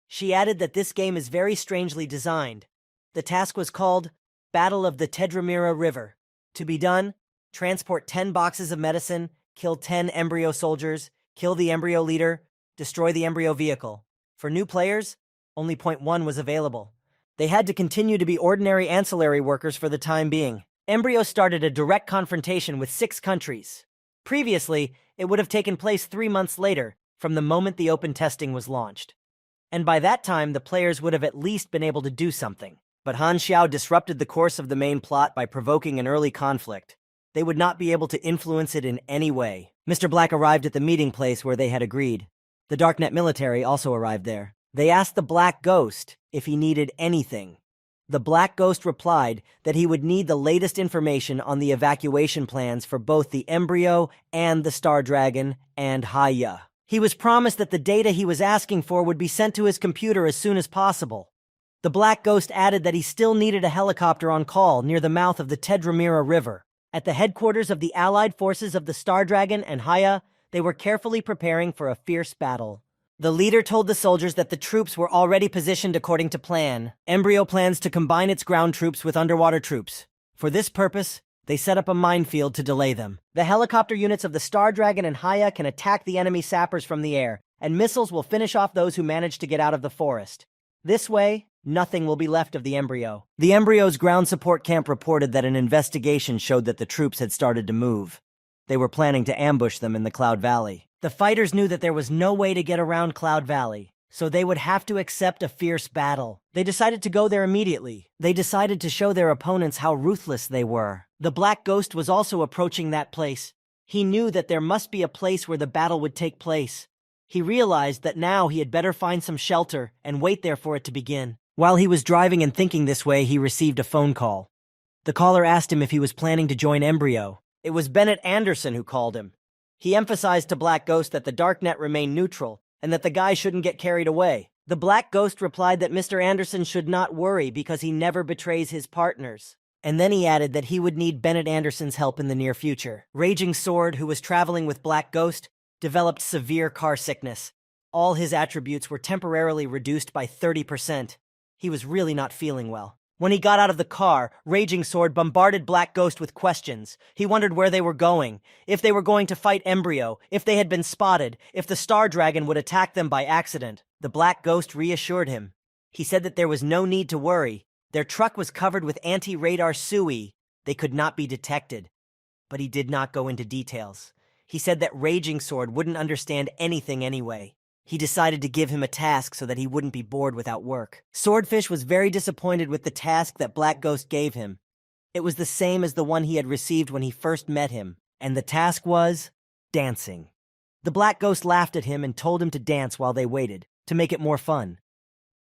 She added that this game is very strangely designed. The task was called Battle of the Tedramira River. To be done, transport 10 boxes of medicine, kill 10 embryo soldiers, kill the embryo leader, destroy the embryo vehicle. For new players, only point 1 was available. They had to continue to be ordinary ancillary workers for the time being. Embryo started a direct confrontation with 6 countries. Previously, it would have taken place 3 months later, from the moment the open testing was launched. And by that time, the players would have at least been able to do something. But Han Xiao disrupted the course of the main plot by provoking an early conflict. They would not be able to influence it in any way. Mr. Black arrived at the meeting place where they had agreed. The Darknet military also arrived there. They asked the Black Ghost if he needed anything. The Black Ghost replied that he would need the latest information on the evacuation plans for both the embryo and the Star Dragon and Haya. He was promised that the data he was asking for would be sent to his computer as soon as possible. The Black Ghost added that he still needed a helicopter on call near the mouth of the Tedramira River. At the headquarters of the allied forces of the Star Dragon and Haya, they were carefully preparing for a fierce battle. The leader told the soldiers that the troops were already positioned according to plan. Embryo plans to combine its ground troops with underwater troops. For this purpose, they set up a minefield to delay them. The helicopter units of the Star Dragon and Haya can attack the enemy sappers from the air, and missiles will finish off those who manage to get out of the forest. This way, nothing will be left of the embryo. The embryo's ground support camp reported that an investigation showed that the troops had started to move. They were planning to ambush them in the Cloud Valley. The fighters knew that there was no way to get around Cloud Valley, so they would have to accept a fierce battle. They decided to go there immediately. They decided to show their opponents how ruthless they were. The Black Ghost was also approaching that place. He knew that there must be a place where the battle would take place. He realized that now he had better find some shelter and wait there for it to begin. While he was driving and thinking this way, he received a phone call. The caller asked him if he was planning to join Embryo. It was Bennett Anderson who called him. He emphasized to Black Ghost that the Darknet remained neutral and that the guy shouldn't get carried away. The Black Ghost replied that Mr. Anderson should not worry because he never betrays his partners. And then he added that he would need Bennett Anderson's help in the near future. Raging Sword, who was traveling with Black Ghost, developed severe car sickness. All his attributes were temporarily reduced by 30%. He was really not feeling well. When he got out of the car, Raging Sword bombarded Black Ghost with questions. He wondered where they were going, if they were going to fight Embryo, if they had been spotted, if the Star Dragon would attack them by accident. The Black Ghost reassured him. He said that there was no need to worry. Their truck was covered with anti-radar SUI. They could not be detected. But he did not go into details. He said that Raging Sword wouldn't understand anything anyway. He decided to give him a task so that he wouldn't be bored without work. Swordfish was very disappointed with the task that Black Ghost gave him. It was the same as the one he had received when he first met him, and the task was dancing. The Black Ghost laughed at him and told him to dance while they waited, to make it more fun.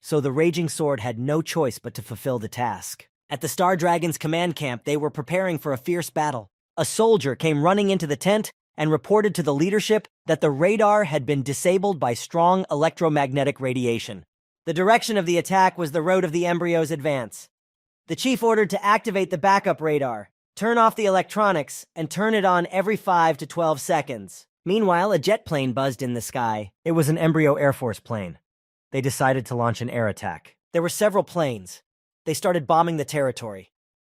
So the Raging Sword had no choice but to fulfill the task. At the Star Dragon's command camp, they were preparing for a fierce battle. A soldier came running into the tent and reported to the leadership that the radar had been disabled by strong electromagnetic radiation. The direction of the attack was the road of the embryo's advance. The chief ordered to activate the backup radar, turn off the electronics, and turn it on every 5 to 12 seconds. Meanwhile, a jet plane buzzed in the sky. It was an Embryo Air Force plane. They decided to launch an air attack. There were several planes. They started bombing the territory.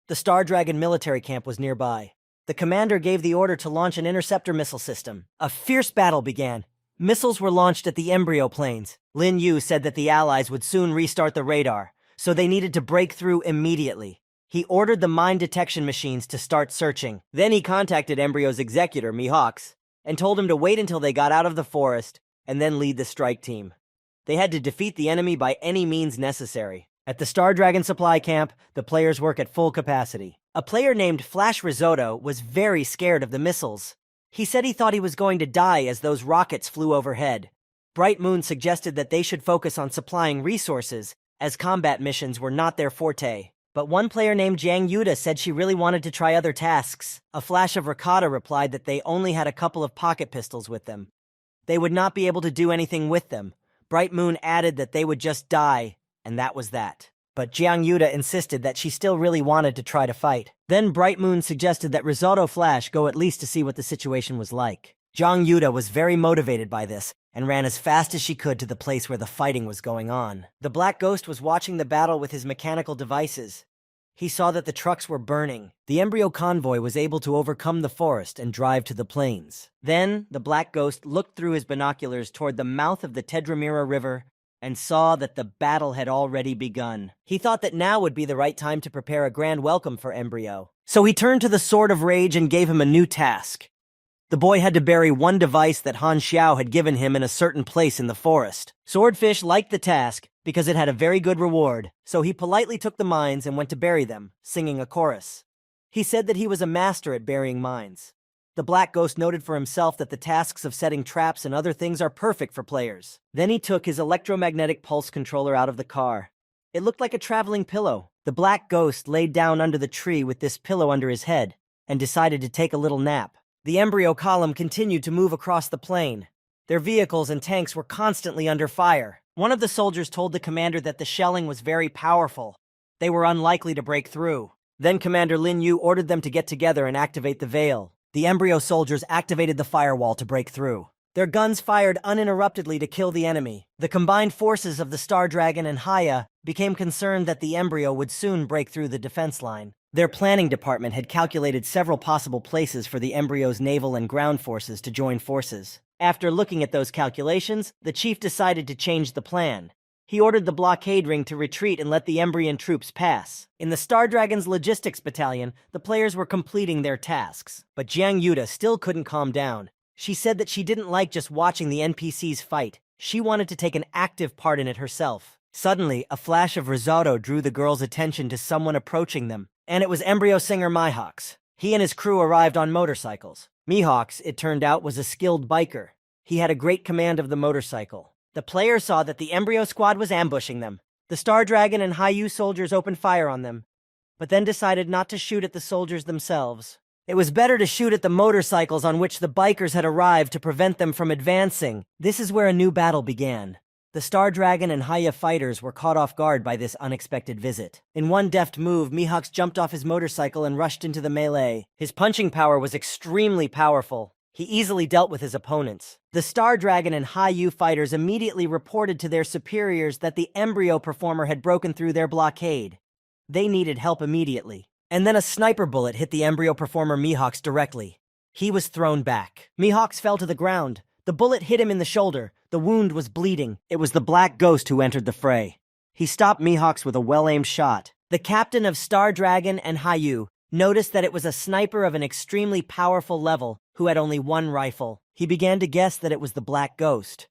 The Star Dragon military camp was nearby. The commander gave the order to launch an interceptor missile system. A fierce battle began. Missiles were launched at the embryo planes. Lin Yu said that the Allies would soon restart the radar, so they needed to break through immediately. He ordered the mine detection machines to start searching. Then he contacted Embryo's executor, Mihawks, and told him to wait until they got out of the forest and then lead the strike team. They had to defeat the enemy by any means necessary. At the Star Dragon supply camp, the players work at full capacity. A player named Flash Risotto was very scared of the missiles. He said he thought he was going to die as those rockets flew overhead. Bright Moon suggested that they should focus on supplying resources, as combat missions were not their forte. But one player named Jiang Yuta said she really wanted to try other tasks. A flash of Ricotta replied that they only had a couple of pocket pistols with them. They would not be able to do anything with them. Bright Moon added that they would just die, and that was that. But Jiang Yuta insisted that she still really wanted to try to fight. Then Bright Moon suggested that Risotto Flash go at least to see what the situation was like. Jiang Yuta was very motivated by this, and ran as fast as she could to the place where the fighting was going on. The Black Ghost was watching the battle with his mechanical devices. He saw that the trucks were burning. The embryo convoy was able to overcome the forest and drive to the plains. Then, the Black Ghost looked through his binoculars toward the mouth of the Tedramira River and saw that the battle had already begun. He thought that now would be the right time to prepare a grand welcome for Embryo. So he turned to the Sword of Rage and gave him a new task. The boy had to bury one device that Han Xiao had given him in a certain place in the forest. Swordfish liked the task because it had a very good reward, so he politely took the mines and went to bury them, singing a chorus. He said that he was a master at burying mines. The Black Ghost noted for himself that the tasks of setting traps and other things are perfect for players. Then he took his electromagnetic pulse controller out of the car. It looked like a traveling pillow. The Black Ghost laid down under the tree with this pillow under his head and decided to take a little nap. The embryo column continued to move across the plain. Their vehicles and tanks were constantly under fire. One of the soldiers told the commander that the shelling was very powerful. They were unlikely to break through. Then Commander Lin Yu ordered them to get together and activate the veil. The embryo soldiers activated the firewall to break through. Their guns fired uninterruptedly to kill the enemy. The combined forces of the Star Dragon and Haya became concerned that the embryo would soon break through the defense line. Their planning department had calculated several possible places for the embryo's naval and ground forces to join forces. After looking at those calculations, the chief decided to change the plan. He ordered the blockade ring to retreat and let the embryon troops pass. In the Star Dragon's logistics battalion, the players were completing their tasks. But Jiang Yuta still couldn't calm down. She said that she didn't like just watching the NPCs fight. She wanted to take an active part in it herself. Suddenly, a flash of risotto drew the girls' attention to someone approaching them. And it was embryo singer Mihawks. He and his crew arrived on motorcycles. Mihawks, it turned out, was a skilled biker. He had a great command of the motorcycle. The player saw that the embryo squad was ambushing them. The Star Dragon and Haiyu soldiers opened fire on them, but then decided not to shoot at the soldiers themselves. It was better to shoot at the motorcycles on which the bikers had arrived to prevent them from advancing. This is where a new battle began. The Star Dragon and Haya fighters were caught off guard by this unexpected visit. In one deft move, Mihawks jumped off his motorcycle and rushed into the melee. His punching power was extremely powerful. He easily dealt with his opponents. The Star Dragon and Haiyu fighters immediately reported to their superiors that the embryo performer had broken through their blockade. They needed help immediately. And then a sniper bullet hit the embryo performer Mihawks directly. He was thrown back. Mihawks fell to the ground. The bullet hit him in the shoulder. The wound was bleeding. It was the Black Ghost who entered the fray. He stopped Mihawks with a well-aimed shot. The captain of Star Dragon and Haiyu noticed that it was a sniper of an extremely powerful level who had only one rifle. He began to guess that it was the Black Ghost,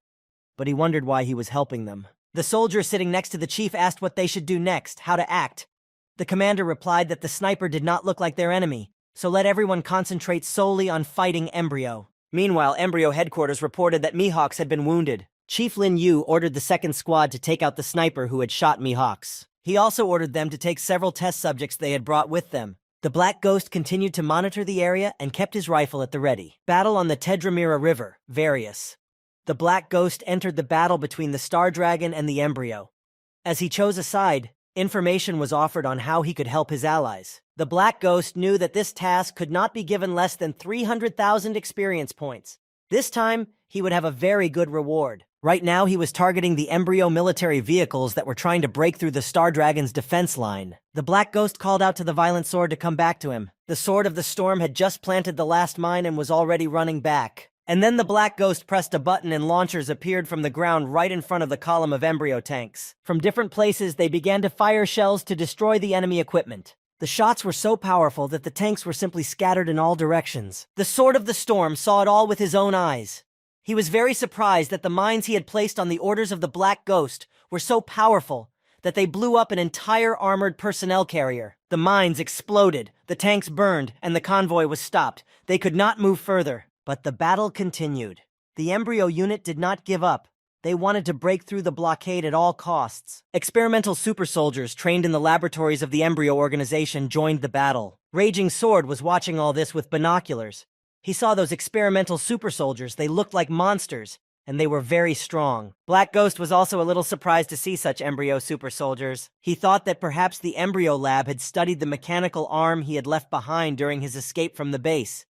but he wondered why he was helping them. The soldier sitting next to the chief asked what they should do next, how to act. The commander replied that the sniper did not look like their enemy, so let everyone concentrate solely on fighting Embryo. Meanwhile, Embryo headquarters reported that Mihawks had been wounded. Chief Lin Yu ordered the second squad to take out the sniper who had shot Mihawks. He also ordered them to take several test subjects they had brought with them. The Black Ghost continued to monitor the area and kept his rifle at the ready. Battle on the Tedramira River, various. The Black Ghost entered the battle between the Star Dragon and the Embryo. As he chose a side, information was offered on how he could help his allies. The Black Ghost knew that this task could not be given less than 300,000 experience points. This time, he would have a very good reward. Right now, he was targeting the Embryo military vehicles that were trying to break through the Star Dragon's defense line. The Black Ghost called out to the Violent Sword to come back to him. The Sword of the Storm had just planted the last mine and was already running back. And then the Black Ghost pressed a button and launchers appeared from the ground right in front of the column of Embryo tanks. From different places, they began to fire shells to destroy the enemy equipment. The shots were so powerful that the tanks were simply scattered in all directions. The Sword of the Storm saw it all with his own eyes. He was very surprised that the mines he had placed on the orders of the Black Ghost were so powerful that they blew up an entire armored personnel carrier. The mines exploded, the tanks burned, and the convoy was stopped. They could not move further. But the battle continued. The Embryo unit did not give up. They wanted to break through the blockade at all costs. Experimental super soldiers trained in the laboratories of the Embryo organization joined the battle. Raging Sword was watching all this with binoculars. He saw those experimental super soldiers. They looked like monsters, and they were very strong. Black Ghost was also a little surprised to see such embryo super soldiers. He thought that perhaps the Embryo lab had studied the mechanical arm he had left behind during his escape from the base.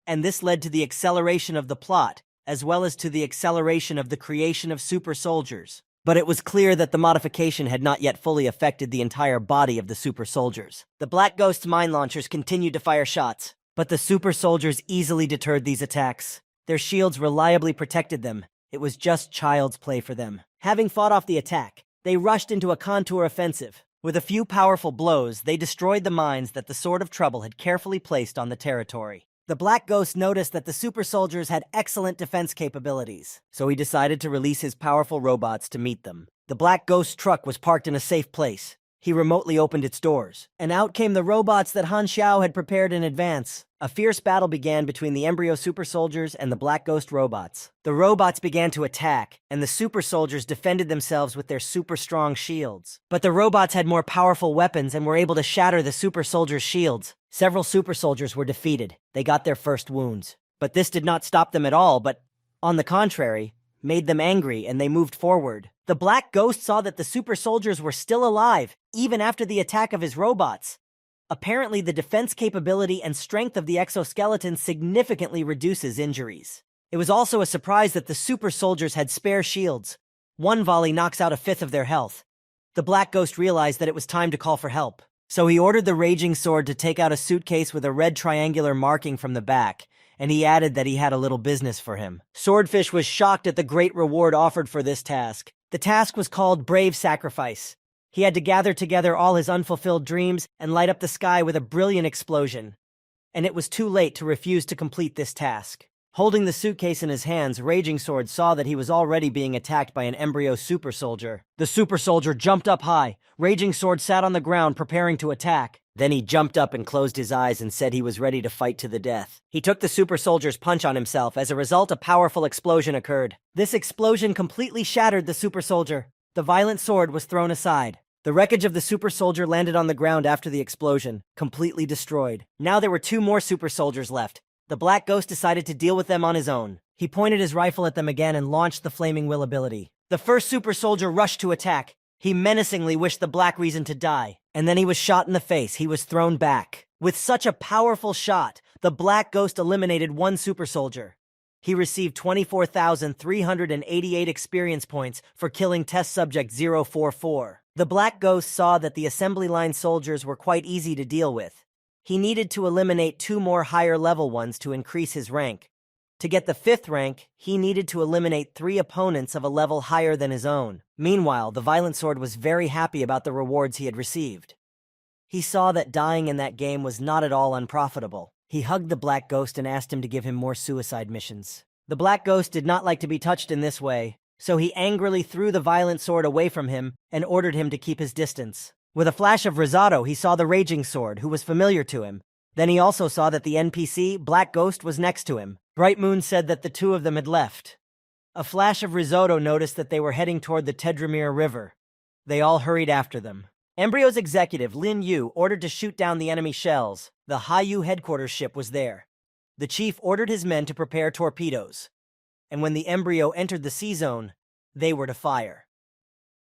And this led to the acceleration of the plot, as well as to the acceleration of the creation of super soldiers. But it was clear that the modification had not yet fully affected the entire body of the super soldiers. The Black Ghost's mine launchers continued to fire shots, but the super soldiers easily deterred these attacks. Their shields reliably protected them. It was just child's play for them. Having fought off the attack, they rushed into a contour offensive. With a few powerful blows, they destroyed the mines that the Sword of Trouble had carefully placed on the territory. The Black Ghost noticed that the super soldiers had excellent defense capabilities, so he decided to release his powerful robots to meet them. The Black Ghost's truck was parked in a safe place. He remotely opened its doors, and out came the robots that Han Xiao had prepared in advance. A fierce battle began between the Embryo super soldiers and the Black Ghost robots. The robots began to attack, and the super soldiers defended themselves with their super strong shields. But the robots had more powerful weapons and were able to shatter the super soldiers' shields. Several super soldiers were defeated. They got their first wounds. But this did not stop them at all, but, on the contrary, made them angry, and they moved forward. The Black Ghost saw that the super soldiers were still alive, even after the attack of his robots. Apparently, the defense capability and strength of the exoskeleton significantly reduces injuries. It was also a surprise that the super soldiers had spare shields. One volley knocks out a fifth of their health. The Black Ghost realized that it was time to call for help. So he ordered the Raging Sword to take out a suitcase with a red triangular marking from the back, and he added that he had a little business for him. Swordfish was shocked at the great reward offered for this task. The task was called Brave Sacrifice. He had to gather together all his unfulfilled dreams and light up the sky with a brilliant explosion. And it was too late to refuse to complete this task. Holding the suitcase in his hands, Raging Sword saw that he was already being attacked by an embryo super soldier. The super soldier jumped up high. Raging Sword sat on the ground preparing to attack. Then he jumped up and closed his eyes and said he was ready to fight to the death. He took the super soldier's punch on himself. As a result, a powerful explosion occurred. This explosion completely shattered the super soldier. The violent sword was thrown aside. The wreckage of the super soldier landed on the ground after the explosion, completely destroyed. Now there were two more super soldiers left. The Black Ghost decided to deal with them on his own. He pointed his rifle at them again and launched the Flaming Will ability. The first super soldier rushed to attack. He menacingly wished the Black Reason to die. And then he was shot in the face. He was thrown back. With such a powerful shot, the Black Ghost eliminated one super soldier. He received 24,388 experience points for killing test subject 044. The Black Ghost saw that the assembly line soldiers were quite easy to deal with. He needed to eliminate two more higher level ones to increase his rank. To get the 5th rank, he needed to eliminate 3 opponents of a level higher than his own. Meanwhile, the Violent Sword was very happy about the rewards he had received. He saw that dying in that game was not at all unprofitable. He hugged the Black Ghost and asked him to give him more suicide missions. The Black Ghost did not like to be touched in this way, so he angrily threw the Violent Sword away from him and ordered him to keep his distance. With a flash of Risotto, he saw the Raging Sword, who was familiar to him. Then he also saw that the NPC, Black Ghost, was next to him. Bright Moon said that the two of them had left. A flash of Risotto noticed that they were heading toward the Tedramir River. They all hurried after them. Embryo's executive, Lin Yu, ordered to shoot down the enemy shells. The Haiyu headquarters ship was there. The chief ordered his men to prepare torpedoes. And when the Embryo entered the sea zone, they were to fire.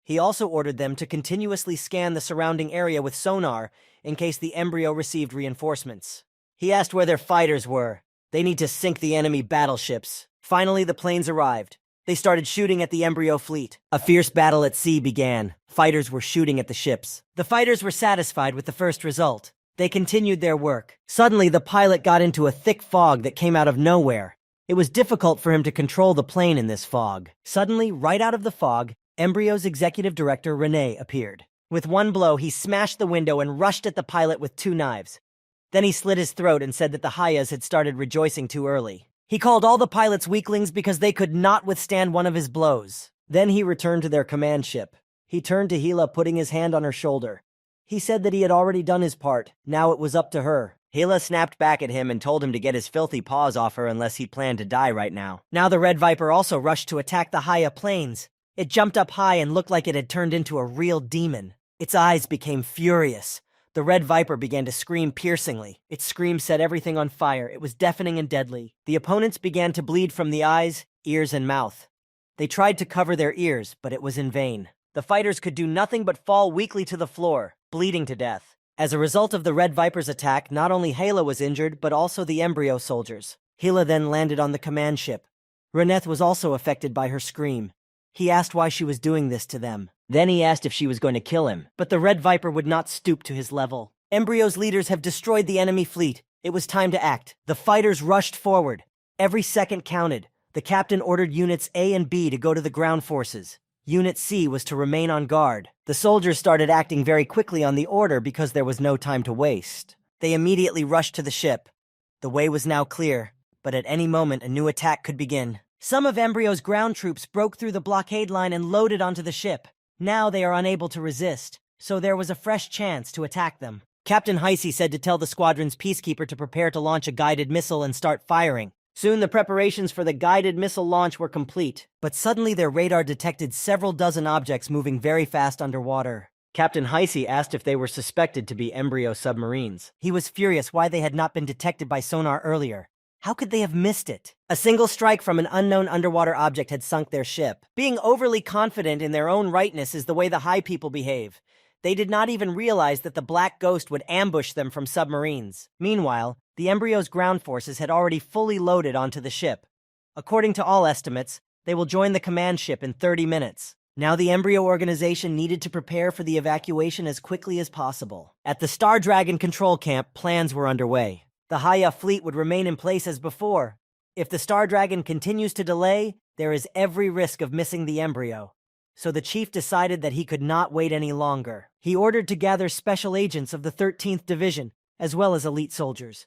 He also ordered them to continuously scan the surrounding area with sonar in case the Embryo received reinforcements. He asked where their fighters were. They need to sink the enemy battleships. Finally, the planes arrived. They started shooting at the Embryo fleet. A fierce battle at sea began. Fighters were shooting at the ships. The fighters were satisfied with the first result. They continued their work. Suddenly, the pilot got into a thick fog that came out of nowhere. It was difficult for him to control the plane in this fog. Suddenly, right out of the fog, Embryo's executive director, Renee, appeared. With one blow, he smashed the window and rushed at the pilot with 2 knives. Then he slit his throat and said that the Hayas had started rejoicing too early. He called all the pilots weaklings because they could not withstand one of his blows. Then he returned to their command ship. He turned to Hila, putting his hand on her shoulder. He said that he had already done his part. Now it was up to her. Hela snapped back at him and told him to get his filthy paws off her unless he planned to die right now. Now the Red Viper also rushed to attack the Haya planes. It jumped up high and looked like it had turned into a real demon. Its eyes became furious. The Red Viper began to scream piercingly. Its scream set everything on fire. It was deafening and deadly. The opponents began to bleed from the eyes, ears, and mouth. They tried to cover their ears, but it was in vain. The fighters could do nothing but fall weakly to the floor, bleeding to death. As a result of the Red Viper's attack, not only Hela was injured, but also the embryo soldiers. Hela then landed on the command ship. Reneth was also affected by her scream. He asked why she was doing this to them. Then he asked if she was going to kill him. But the Red Viper would not stoop to his level. Embryo's leaders have destroyed the enemy fleet. It was time to act. The fighters rushed forward. Every second counted. The captain ordered Units A and B to go to the ground forces. Unit C was to remain on guard. The soldiers started acting very quickly on the order because there was no time to waste. They immediately rushed to the ship. The way was now clear, but at any moment a new attack could begin. Some of Embryo's ground troops broke through the blockade line and loaded onto the ship. Now they are unable to resist, so there was a fresh chance to attack them. Captain Heisey said to tell the squadron's peacekeeper to prepare to launch a guided missile and start firing. Soon the preparations for the guided missile launch were complete, but suddenly their radar detected several dozen objects moving very fast underwater. Captain Heisey asked if they were suspected to be embryo submarines. He was furious why they had not been detected by sonar earlier. How could they have missed it? A single strike from an unknown underwater object had sunk their ship. Being overly confident in their own rightness is the way the high people behave. They did not even realize that the Black Ghost would ambush them from submarines. Meanwhile, the embryo's ground forces had already fully loaded onto the ship. According to all estimates, they will join the command ship in 30 minutes. Now the embryo organization needed to prepare for the evacuation as quickly as possible. At the Star Dragon control camp, plans were underway. The Haya fleet would remain in place as before. If the Star Dragon continues to delay, there is every risk of missing the embryo. So the chief decided that he could not wait any longer. He ordered to gather special agents of the 13th Division, as well as elite soldiers.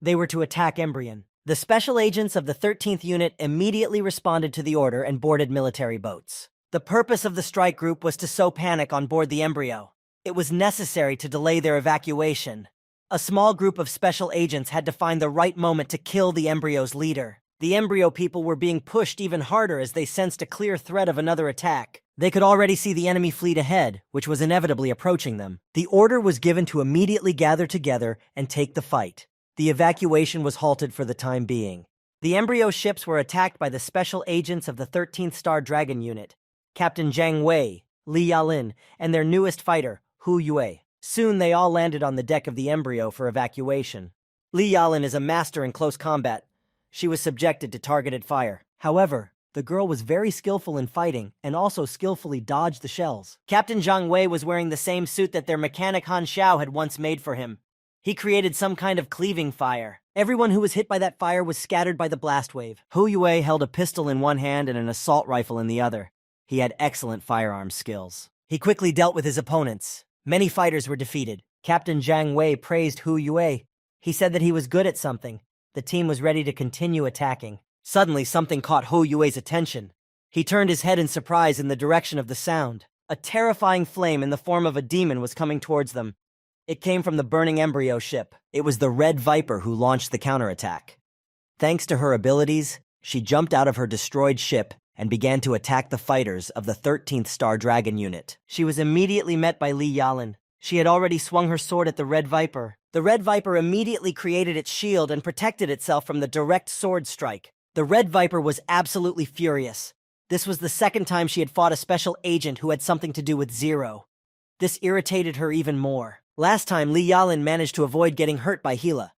They were to attack Embryon. The special agents of the 13th Unit immediately responded to the order and boarded military boats. The purpose of the strike group was to sow panic on board the embryo. It was necessary to delay their evacuation. A small group of special agents had to find the right moment to kill the embryo's leader. The embryo people were being pushed even harder as they sensed a clear threat of another attack. They could already see the enemy fleet ahead, which was inevitably approaching them. The order was given to immediately gather together and take the fight. The evacuation was halted for the time being. The embryo ships were attacked by the special agents of the 13th Star Dragon Unit, Captain Zhang Wei, Li Yalin, and their newest fighter, Hu Yue. Soon they all landed on the deck of the embryo for evacuation. Li Yalin is a master in close combat. She was subjected to targeted fire. However, the girl was very skillful in fighting and also skillfully dodged the shells. Captain Zhang Wei was wearing the same suit that their mechanic Han Xiao had once made for him. He created some kind of cleaving fire. Everyone who was hit by that fire was scattered by the blast wave. Hu Yue held a pistol in one hand and an assault rifle in the other. He had excellent firearms skills. He quickly dealt with his opponents. Many fighters were defeated. Captain Zhang Wei praised Hu Yue. He said that he was good at something. The team was ready to continue attacking. Suddenly, something caught Hu Yue's attention. He turned his head in surprise in the direction of the sound. A terrifying flame in the form of a demon was coming towards them. It came from the burning embryo ship. It was the Red Viper who launched the counterattack. Thanks to her abilities, she jumped out of her destroyed ship and began to attack the fighters of the 13th Star Dragon Unit. She was immediately met by Li Yalin. She had already swung her sword at the Red Viper. The Red Viper immediately created its shield and protected itself from the direct sword strike. The Red Viper was absolutely furious. This was the second time she had fought a special agent who had something to do with Zero. This irritated her even more. Last time, Li Yalin managed to avoid getting hurt by Hela.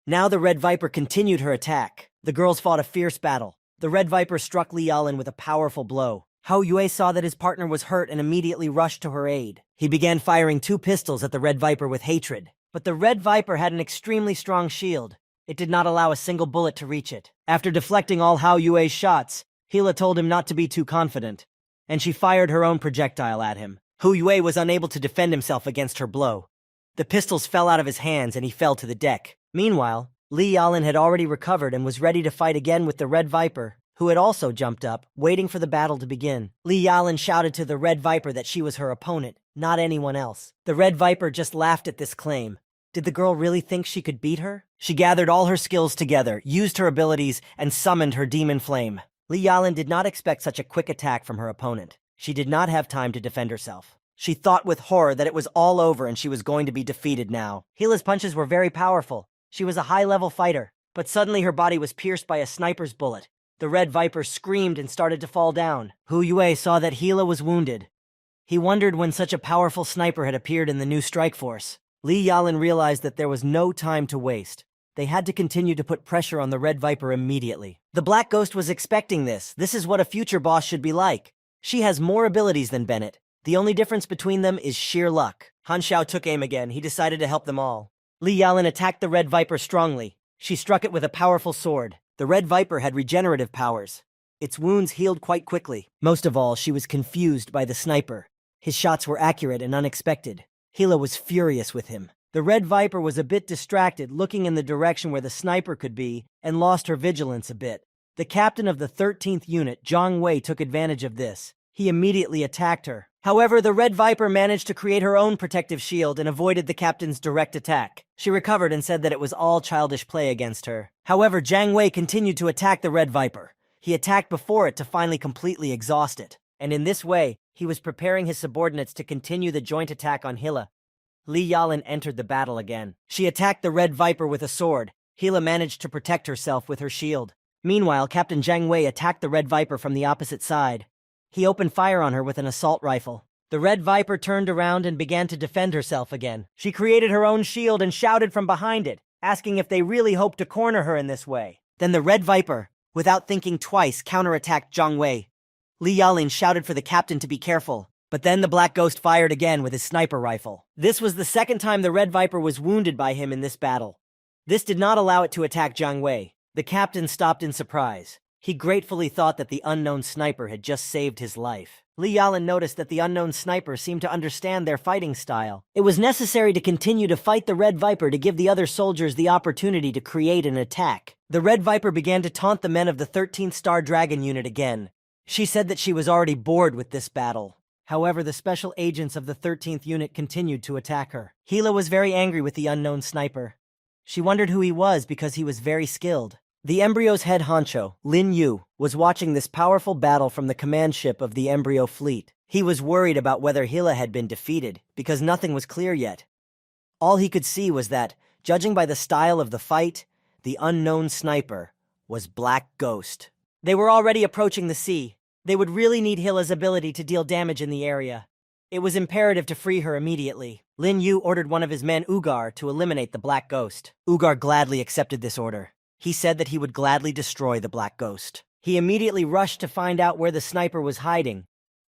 Now the Red Viper continued her attack. The girls fought a fierce battle. The Red Viper struck Li Yalin with a powerful blow. Hou Yue saw that his partner was hurt and immediately rushed to her aid. He began firing 2 pistols at the Red Viper with hatred. But the Red Viper had an extremely strong shield. It did not allow a single bullet to reach it. After deflecting all Hou Yue's shots, Hela told him not to be too confident, and she fired her own projectile at him. Hu Yue was unable to defend himself against her blow. The pistols fell out of his hands and he fell to the deck. Meanwhile, Li Yalin had already recovered and was ready to fight again with the Red Viper, who had also jumped up, waiting for the battle to begin. Li Yalin shouted to the Red Viper that she was her opponent, not anyone else. The Red Viper just laughed at this claim. Did the girl really think she could beat her? She gathered all her skills together, used her abilities, and summoned her demon flame. Li Yalin did not expect such a quick attack from her opponent. She did not have time to defend herself. She thought with horror that it was all over and she was going to be defeated now. Hila's punches were very powerful. She was a high-level fighter, but suddenly her body was pierced by a sniper's bullet. The Red Viper screamed and started to fall down. Hu Yue saw that Hila was wounded. He wondered when such a powerful sniper had appeared in the new strike force. Li Yalin realized that there was no time to waste. They had to continue to put pressure on the Red Viper immediately. The Black Ghost was expecting this. This is what a future boss should be like. She has more abilities than Bennett. The only difference between them is sheer luck. Han Xiao took aim again. He decided to help them all. Li Yalin attacked the Red Viper strongly. She struck it with a powerful sword. The Red Viper had regenerative powers. Its wounds healed quite quickly. Most of all, she was confused by the sniper. His shots were accurate and unexpected. Hila was furious with him. The Red Viper was a bit distracted, looking in the direction where the sniper could be, and lost her vigilance a bit. The captain of the 13th unit, Zhang Wei, took advantage of this. He immediately attacked her. However, the Red Viper managed to create her own protective shield and avoided the captain's direct attack. She recovered and said that it was all childish play against her. However, Zhang Wei continued to attack the Red Viper. He attacked before it to finally completely exhaust it. And in this way, he was preparing his subordinates to continue the joint attack on Hila. Li Yalin entered the battle again. She attacked the Red Viper with a sword. Hila managed to protect herself with her shield. Meanwhile, Captain Zhang Wei attacked the Red Viper from the opposite side. He opened fire on her with an assault rifle. The Red Viper turned around and began to defend herself again. She created her own shield and shouted from behind it, asking if they really hoped to corner her in this way. Then the Red Viper, without thinking twice, counterattacked Zhang Wei. Li Yalin shouted for the captain to be careful, but then the Black Ghost fired again with his sniper rifle. This was the second time the Red Viper was wounded by him in this battle. This did not allow it to attack Zhang Wei. The captain stopped in surprise. He gratefully thought that the unknown sniper had just saved his life. Li Yalin noticed that the unknown sniper seemed to understand their fighting style. It was necessary to continue to fight the Red Viper to give the other soldiers the opportunity to create an attack. The Red Viper began to taunt the men of the 13th Star Dragon unit again. She said that she was already bored with this battle. However, the special agents of the 13th unit continued to attack her. Hila was very angry with the unknown sniper. She wondered who he was because he was very skilled. The Embryo's head honcho, Lin Yu, was watching this powerful battle from the command ship of the Embryo fleet. He was worried about whether Hila had been defeated, because nothing was clear yet. All he could see was that, judging by the style of the fight, the unknown sniper was Black Ghost. They were already approaching the sea. They would really need Hila's ability to deal damage in the area. It was imperative to free her immediately. Lin Yu ordered one of his men, Ugar, to eliminate the Black Ghost. Ugar gladly accepted this order. He said that he would gladly destroy the Black Ghost. He immediately rushed to find out where the sniper was hiding.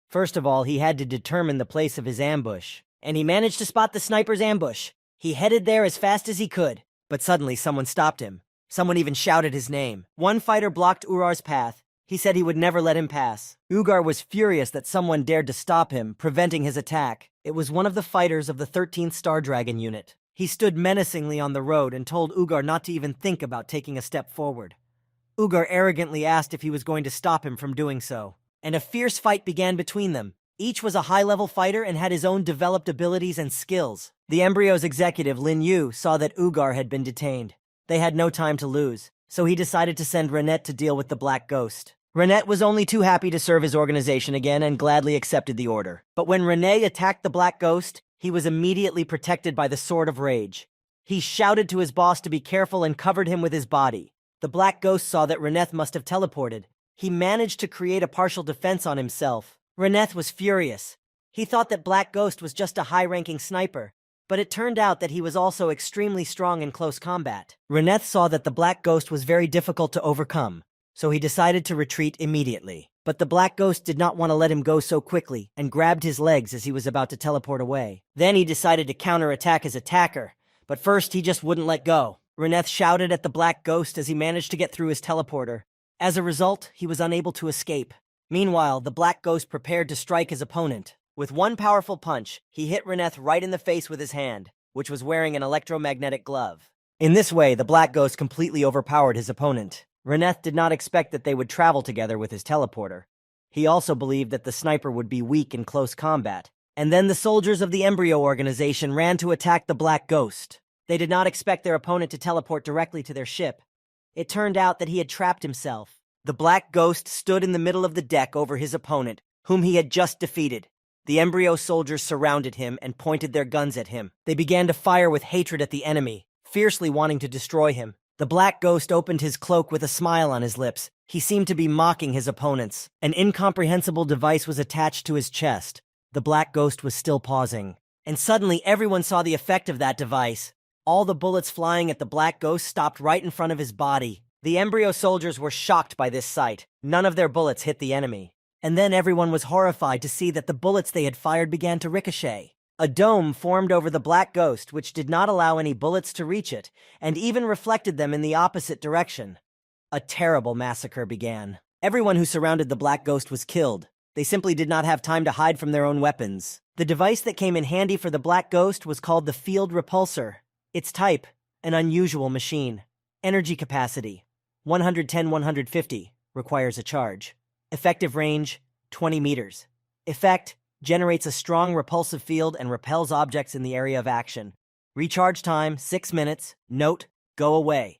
First of all, he had to determine the place of his ambush. And he managed to spot the sniper's ambush. He headed there as fast as he could. But suddenly someone stopped him. Someone even shouted his name. One fighter blocked Urar's path. He said he would never let him pass. Ugar was furious that someone dared to stop him, preventing his attack. It was one of the fighters of the 13th Star Dragon unit. He stood menacingly on the road and told Ugar not to even think about taking a step forward. Ugar arrogantly asked if he was going to stop him from doing so. And a fierce fight began between them. Each was a high-level fighter and had his own developed abilities and skills. The Embryo's executive, Lin Yu, saw that Ugar had been detained. They had no time to lose, so he decided to send Renette to deal with the Black Ghost. Renette was only too happy to serve his organization again and gladly accepted the order. But when Rene attacked the Black Ghost, he was immediately protected by the Sword of Rage. He shouted to his boss to be careful and covered him with his body. The Black Ghost saw that Reneth must have teleported. He managed to create a partial defense on himself. Reneth was furious. He thought that Black Ghost was just a high-ranking sniper, but it turned out that he was also extremely strong in close combat. Reneth saw that the Black Ghost was very difficult to overcome, so he decided to retreat immediately. But the Black Ghost did not want to let him go so quickly and grabbed his legs as he was about to teleport away. Then he decided to counterattack his attacker, but first he just wouldn't let go. Reneth shouted at the Black Ghost as he managed to get through his teleporter. As a result, he was unable to escape. Meanwhile, the Black Ghost prepared to strike his opponent. With one powerful punch, he hit Reneth right in the face with his hand, which was wearing an electromagnetic glove. In this way, the Black Ghost completely overpowered his opponent. Reneth did not expect that they would travel together with his teleporter. He also believed that the sniper would be weak in close combat. And then the soldiers of the Embryo organization ran to attack the Black Ghost. They did not expect their opponent to teleport directly to their ship. It turned out that he had trapped himself. The Black Ghost stood in the middle of the deck over his opponent, whom he had just defeated. The embryo soldiers surrounded him and pointed their guns at him. They began to fire with hatred at the enemy, fiercely wanting to destroy him. The Black Ghost opened his cloak with a smile on his lips. He seemed to be mocking his opponents. An incomprehensible device was attached to his chest. The Black Ghost was still pausing. And suddenly everyone saw the effect of that device. All the bullets flying at the Black Ghost stopped right in front of his body. The embryo soldiers were shocked by this sight. None of their bullets hit the enemy. And then everyone was horrified to see that the bullets they had fired began to ricochet. A dome formed over the Black Ghost, which did not allow any bullets to reach it, and even reflected them in the opposite direction. A terrible massacre began. Everyone who surrounded the Black Ghost was killed. They simply did not have time to hide from their own weapons. The device that came in handy for the Black Ghost was called the Field Repulsor. Its type, an unusual machine. Energy capacity, 110-150, requires a charge. Effective range, 20 meters. Effect, generates a strong repulsive field and repels objects in the area of action. Recharge time, 6 minutes. Note, go away.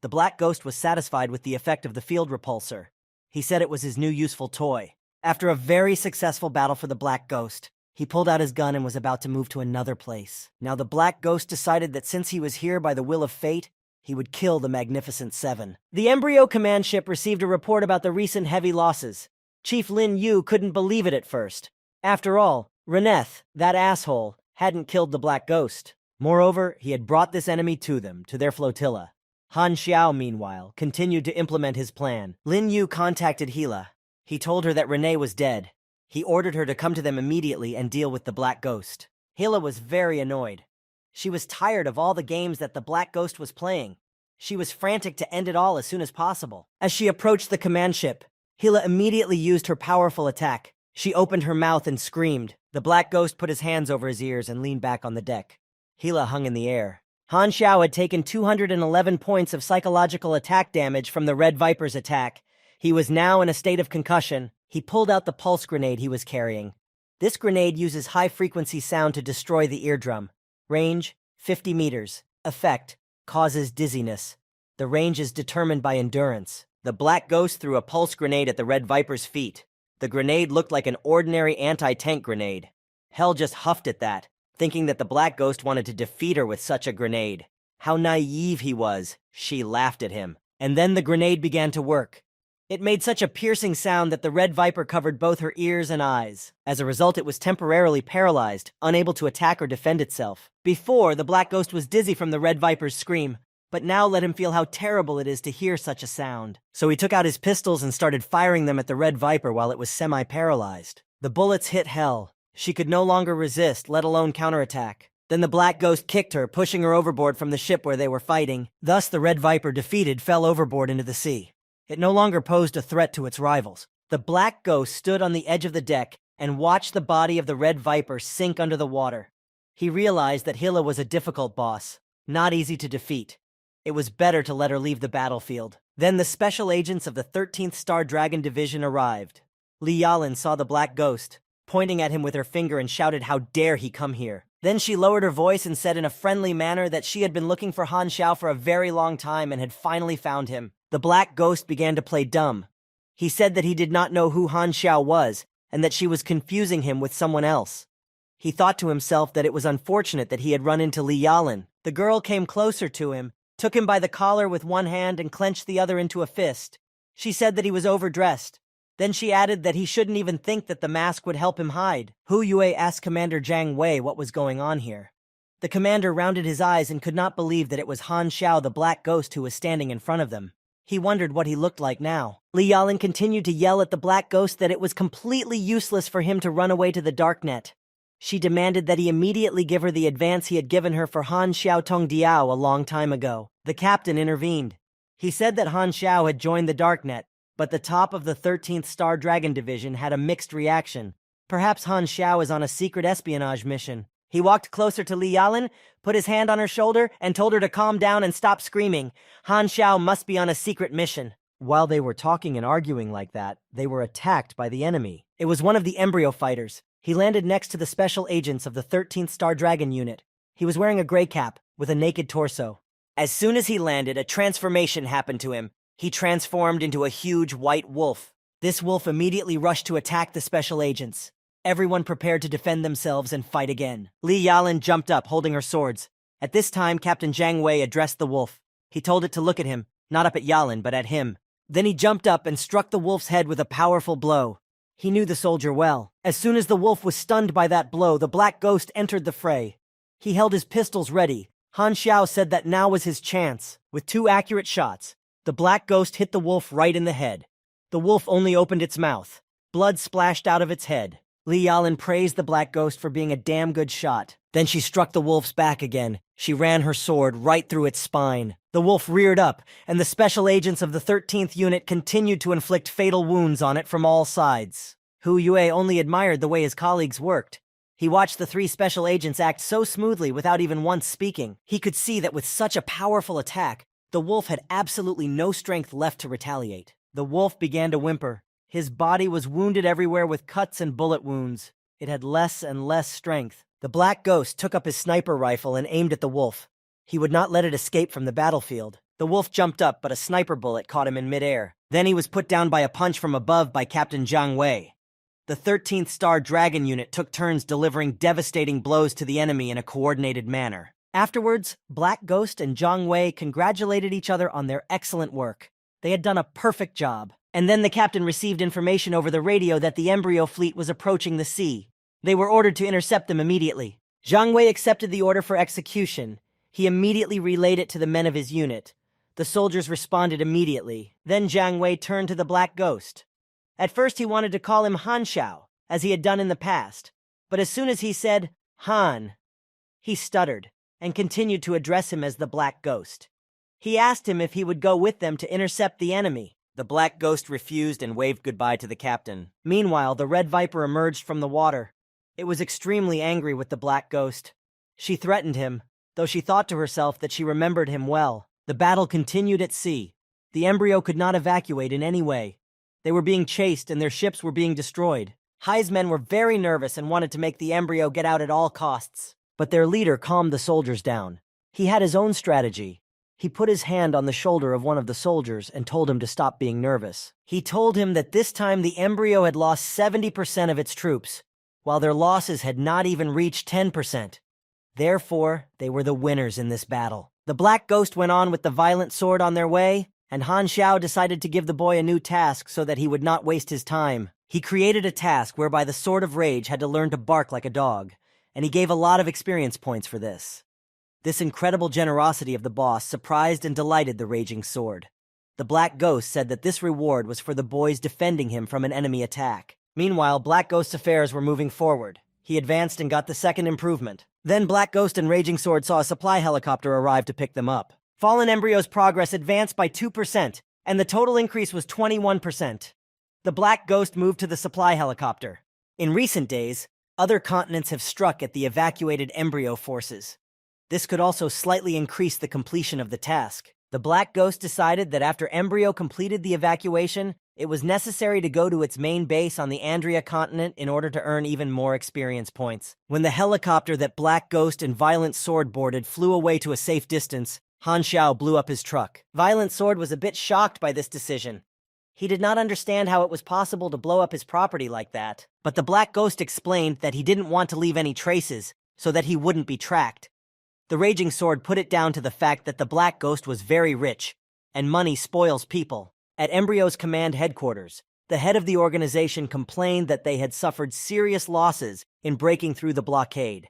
The Black Ghost was satisfied with the effect of the field repulsor. He said it was his new useful toy. After a very successful battle for the Black Ghost, he pulled out his gun and was about to move to another place. Now the Black Ghost decided that since he was here by the will of fate, he would kill the Magnificent Seven. The embryo command ship received a report about the recent heavy losses. Chief Lin Yu couldn't believe it at first. After all, Reneth, that asshole, hadn't killed the Black Ghost. Moreover, he had brought this enemy to them, to their flotilla. Han Xiao, meanwhile, continued to implement his plan. Lin Yu contacted Hila. He told her that Renee was dead. He ordered her to come to them immediately and deal with the Black Ghost. Hila was very annoyed. She was tired of all the games that the Black Ghost was playing. She was frantic to end it all as soon as possible. As she approached the command ship, Hila immediately used her powerful attack. She opened her mouth and screamed. The Black Ghost put his hands over his ears and leaned back on the deck. Hila hung in the air. Han Xiao had taken 211 points of psychological attack damage from the Red Viper's attack. He was now in a state of concussion. He pulled out the pulse grenade he was carrying. This grenade uses high-frequency sound to destroy the eardrum. Range, 50 meters. Effect, causes dizziness. The range is determined by endurance. The Black Ghost threw a pulse grenade at the Red Viper's feet. The grenade looked like an ordinary anti-tank grenade. Hell just huffed at that, thinking that the Black Ghost wanted to defeat her with such a grenade. How naive he was. She laughed at him. And then the grenade began to work. It made such a piercing sound that the Red Viper covered both her ears and eyes. As a result, it was temporarily paralyzed, unable to attack or defend itself. Before, the Black Ghost was dizzy from the Red Viper's scream, but now let him feel how terrible it is to hear such a sound. So he took out his pistols and started firing them at the Red Viper while it was semi-paralyzed. The bullets hit hell. She could no longer resist, let alone counterattack. Then the Black Ghost kicked her, pushing her overboard from the ship where they were fighting. Thus, the Red Viper, defeated, fell overboard into the sea. It no longer posed a threat to its rivals. The Black Ghost stood on the edge of the deck and watched the body of the Red Viper sink under the water. He realized that Hila was a difficult boss, not easy to defeat. It was better to let her leave the battlefield. Then the special agents of the 13th Star Dragon Division arrived. Li Yalin saw the Black Ghost, pointing at him with her finger, and shouted, "How dare he come here?" Then she lowered her voice and said in a friendly manner that she had been looking for Han Xiao for a very long time and had finally found him. The Black Ghost began to play dumb. He said that he did not know who Han Xiao was, and that she was confusing him with someone else. He thought to himself that it was unfortunate that he had run into Li Yalin. The girl came closer to him, took him by the collar with one hand and clenched the other into a fist. She said that he was overdressed. Then she added that he shouldn't even think that the mask would help him hide. Hu Yue asked Commander Zhang Wei what was going on here. The commander rounded his eyes and could not believe that it was Han Xiao, the Black Ghost, who was standing in front of them. He wondered what he looked like now. Li Yalin continued to yell at the Black Ghost that it was completely useless for him to run away to the Darknet. She demanded that he immediately give her the advance he had given her for Han Xiao Tong Diao a long time ago. The captain intervened. He said that Han Xiao had joined the Darknet, but the top of the 13th Star Dragon Division had a mixed reaction. Perhaps Han Xiao is on a secret espionage mission. He walked closer to Li Yalin, put his hand on her shoulder, and told her to calm down and stop screaming. Han Xiao must be on a secret mission. While they were talking and arguing like that, they were attacked by the enemy. It was one of the embryo fighters. He landed next to the special agents of the 13th Star Dragon unit. He was wearing a gray cap, with a naked torso. As soon as he landed, a transformation happened to him. He transformed into a huge white wolf. This wolf immediately rushed to attack the special agents. Everyone prepared to defend themselves and fight again. Li Yalin jumped up, holding her swords. At this time, Captain Jiang Wei addressed the wolf. He told it to look at him, not up at Yalin, but at him. Then he jumped up and struck the wolf's head with a powerful blow. He knew the soldier well. As soon as the wolf was stunned by that blow, the black ghost entered the fray. He held his pistols ready. Han Xiao said that now was his chance. With 2 accurate shots, the black ghost hit the wolf right in the head. The wolf only opened its mouth. Blood splashed out of its head. Li Yalin praised the black ghost for being a damn good shot. Then she struck the wolf's back again. She ran her sword right through its spine. The wolf reared up, and the special agents of the 13th unit continued to inflict fatal wounds on it from all sides. Hu Yue only admired the way his colleagues worked. He watched the 3 special agents act so smoothly without even once speaking. He could see that with such a powerful attack, the wolf had absolutely no strength left to retaliate. The wolf began to whimper. His body was wounded everywhere with cuts and bullet wounds. It had less and less strength. The black ghost took up his sniper rifle and aimed at the wolf. He would not let it escape from the battlefield. The wolf jumped up, but a sniper bullet caught him in midair. Then he was put down by a punch from above by Captain Jiang Wei. The 13th Star Dragon Unit took turns delivering devastating blows to the enemy in a coordinated manner. Afterwards, Black Ghost and Jiang Wei congratulated each other on their excellent work. They had done a perfect job. And then the captain received information over the radio that the embryo fleet was approaching the sea. They were ordered to intercept them immediately. Jiang Wei accepted the order for execution. He immediately relayed it to the men of his unit. The soldiers responded immediately. Then Jiang Wei turned to the Black Ghost. At first he wanted to call him Han Xiao, as he had done in the past. But as soon as he said, Han, he stuttered, and continued to address him as the Black Ghost. He asked him if he would go with them to intercept the enemy. The Black Ghost refused and waved goodbye to the captain. Meanwhile, the Red Viper emerged from the water. It was extremely angry with the Black Ghost. She threatened him, though she thought to herself that she remembered him well. The battle continued at sea. The embryo could not evacuate in any way. They were being chased and their ships were being destroyed. Hai's men were very nervous and wanted to make the embryo get out at all costs. But their leader calmed the soldiers down. He had his own strategy. He put his hand on the shoulder of one of the soldiers and told him to stop being nervous. He told him that this time the embryo had lost 70% of its troops, while their losses had not even reached 10%. Therefore, they were the winners in this battle. The Black Ghost went on with the violent sword on their way, and Han Xiao decided to give the boy a new task so that he would not waste his time. He created a task whereby the Sword of Rage had to learn to bark like a dog, and he gave a lot of experience points for this. This incredible generosity of the boss surprised and delighted the Raging Sword. The Black Ghost said that this reward was for the boys defending him from an enemy attack. Meanwhile, Black Ghost's affairs were moving forward. He advanced and got the second improvement. Then Black Ghost and Raging Sword saw a supply helicopter arrive to pick them up. Fallen Embryo's progress advanced by 2%, and the total increase was 21%. The Black Ghost moved to the supply helicopter. In recent days, other continents have struck at the evacuated embryo forces. This could also slightly increase the completion of the task. The Black Ghost decided that after Embryo completed the evacuation, it was necessary to go to its main base on the Andria continent in order to earn even more experience points. When the helicopter that Black Ghost and Violent Sword boarded flew away to a safe distance, Han Xiao blew up his truck. Violent Sword was a bit shocked by this decision. He did not understand how it was possible to blow up his property like that. But the Black Ghost explained that he didn't want to leave any traces, so that he wouldn't be tracked. The Raging Sword put it down to the fact that the Black Ghost was very rich, and money spoils people. At Embryo's command headquarters, the head of the organization complained that they had suffered serious losses in breaking through the blockade.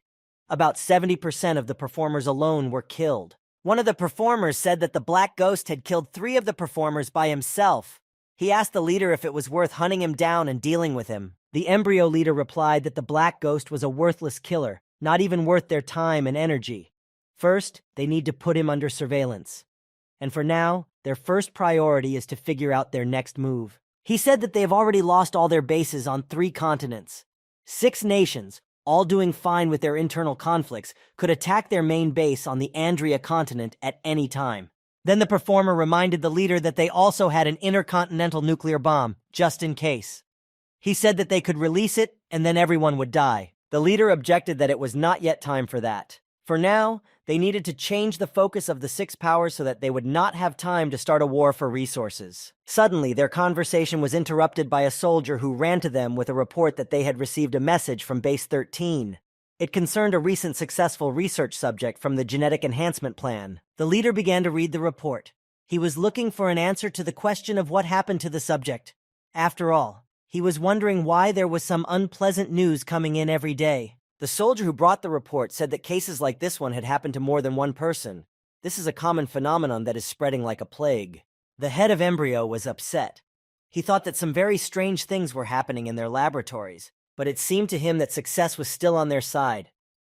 About 70% of the performers alone were killed. One of the performers said that the Black Ghost had killed 3 of the performers by himself. He asked the leader if it was worth hunting him down and dealing with him. The Embryo leader replied that the Black Ghost was a worthless killer, not even worth their time and energy. First, they need to put him under surveillance. And for now, their first priority is to figure out their next move. He said that they have already lost all their bases on 3 continents. 6 nations, all doing fine with their internal conflicts, could attack their main base on the Andria continent at any time. Then the performer reminded the leader that they also had an intercontinental nuclear bomb, just in case. He said that they could release it, and then everyone would die. The leader objected that it was not yet time for that. For now, they needed to change the focus of the six powers so that they would not have time to start a war for resources. Suddenly, their conversation was interrupted by a soldier who ran to them with a report that they had received a message from Base 13. It concerned a recent successful research subject from the genetic enhancement plan. The leader began to read the report. He was looking for an answer to the question of what happened to the subject. After all, he was wondering why there was some unpleasant news coming in every day. The soldier who brought the report said that cases like this one had happened to more than one person. This is a common phenomenon that is spreading like a plague. The head of Embryo was upset. He thought that some very strange things were happening in their laboratories, but it seemed to him that success was still on their side.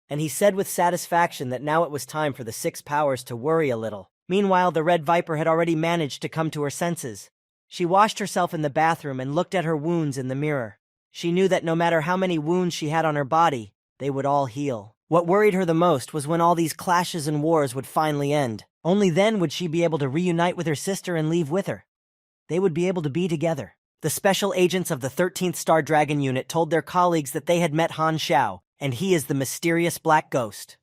And he said with satisfaction that now it was time for the six powers to worry a little. Meanwhile, the Red Viper had already managed to come to her senses. She washed herself in the bathroom and looked at her wounds in the mirror. She knew that no matter how many wounds she had on her body, they would all heal. What worried her the most was when all these clashes and wars would finally end. Only then would she be able to reunite with her sister and leave with her. They would be able to be together. The special agents of the 13th Star Dragon Unit told their colleagues that they had met Han Xiao, and he is the mysterious Black Ghost.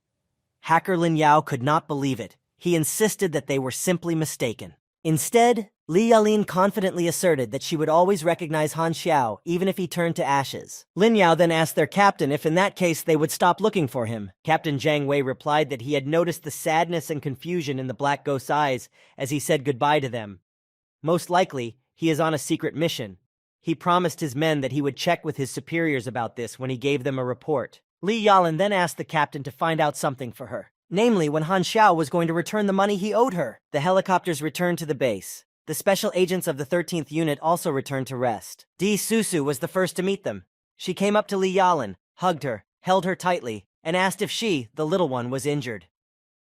Hacker Lin Yao could not believe it. He insisted that they were simply mistaken. Instead, Li Yalin confidently asserted that she would always recognize Han Xiao, even if he turned to ashes. Lin Yao then asked their captain if in that case they would stop looking for him. Captain Jiang Wei replied that he had noticed the sadness and confusion in the Black Ghost's eyes as he said goodbye to them. Most likely, he is on a secret mission. He promised his men that he would check with his superiors about this when he gave them a report. Li Yalin then asked the captain to find out something for her. Namely, when Han Xiao was going to return the money he owed her. The helicopters returned to the base. The special agents of the 13th unit also returned to rest. Di Susu was the first to meet them. She came up to Li Yalin, hugged her, held her tightly, and asked if she, the little one, was injured.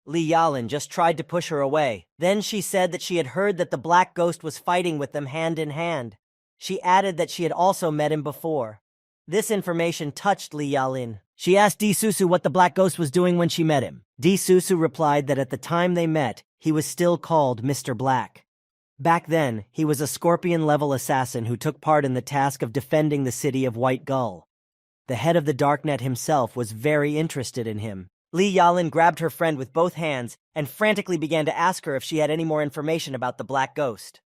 Li Yalin just tried to push her away. Then she said that she had heard that the Black Ghost was fighting with them hand in hand. She added that she had also met him before. This information touched Li Yalin. She asked Di Susu what the Black Ghost was doing when she met him. Di Susu replied that at the time they met, he was still called Mr. Black. Back then, he was a Scorpion-level assassin who took part in the task of defending the city of White Gull. The head of the Darknet himself was very interested in him. Li Yalin grabbed her friend with both hands and frantically began to ask her if she had any more information about the Black Ghost.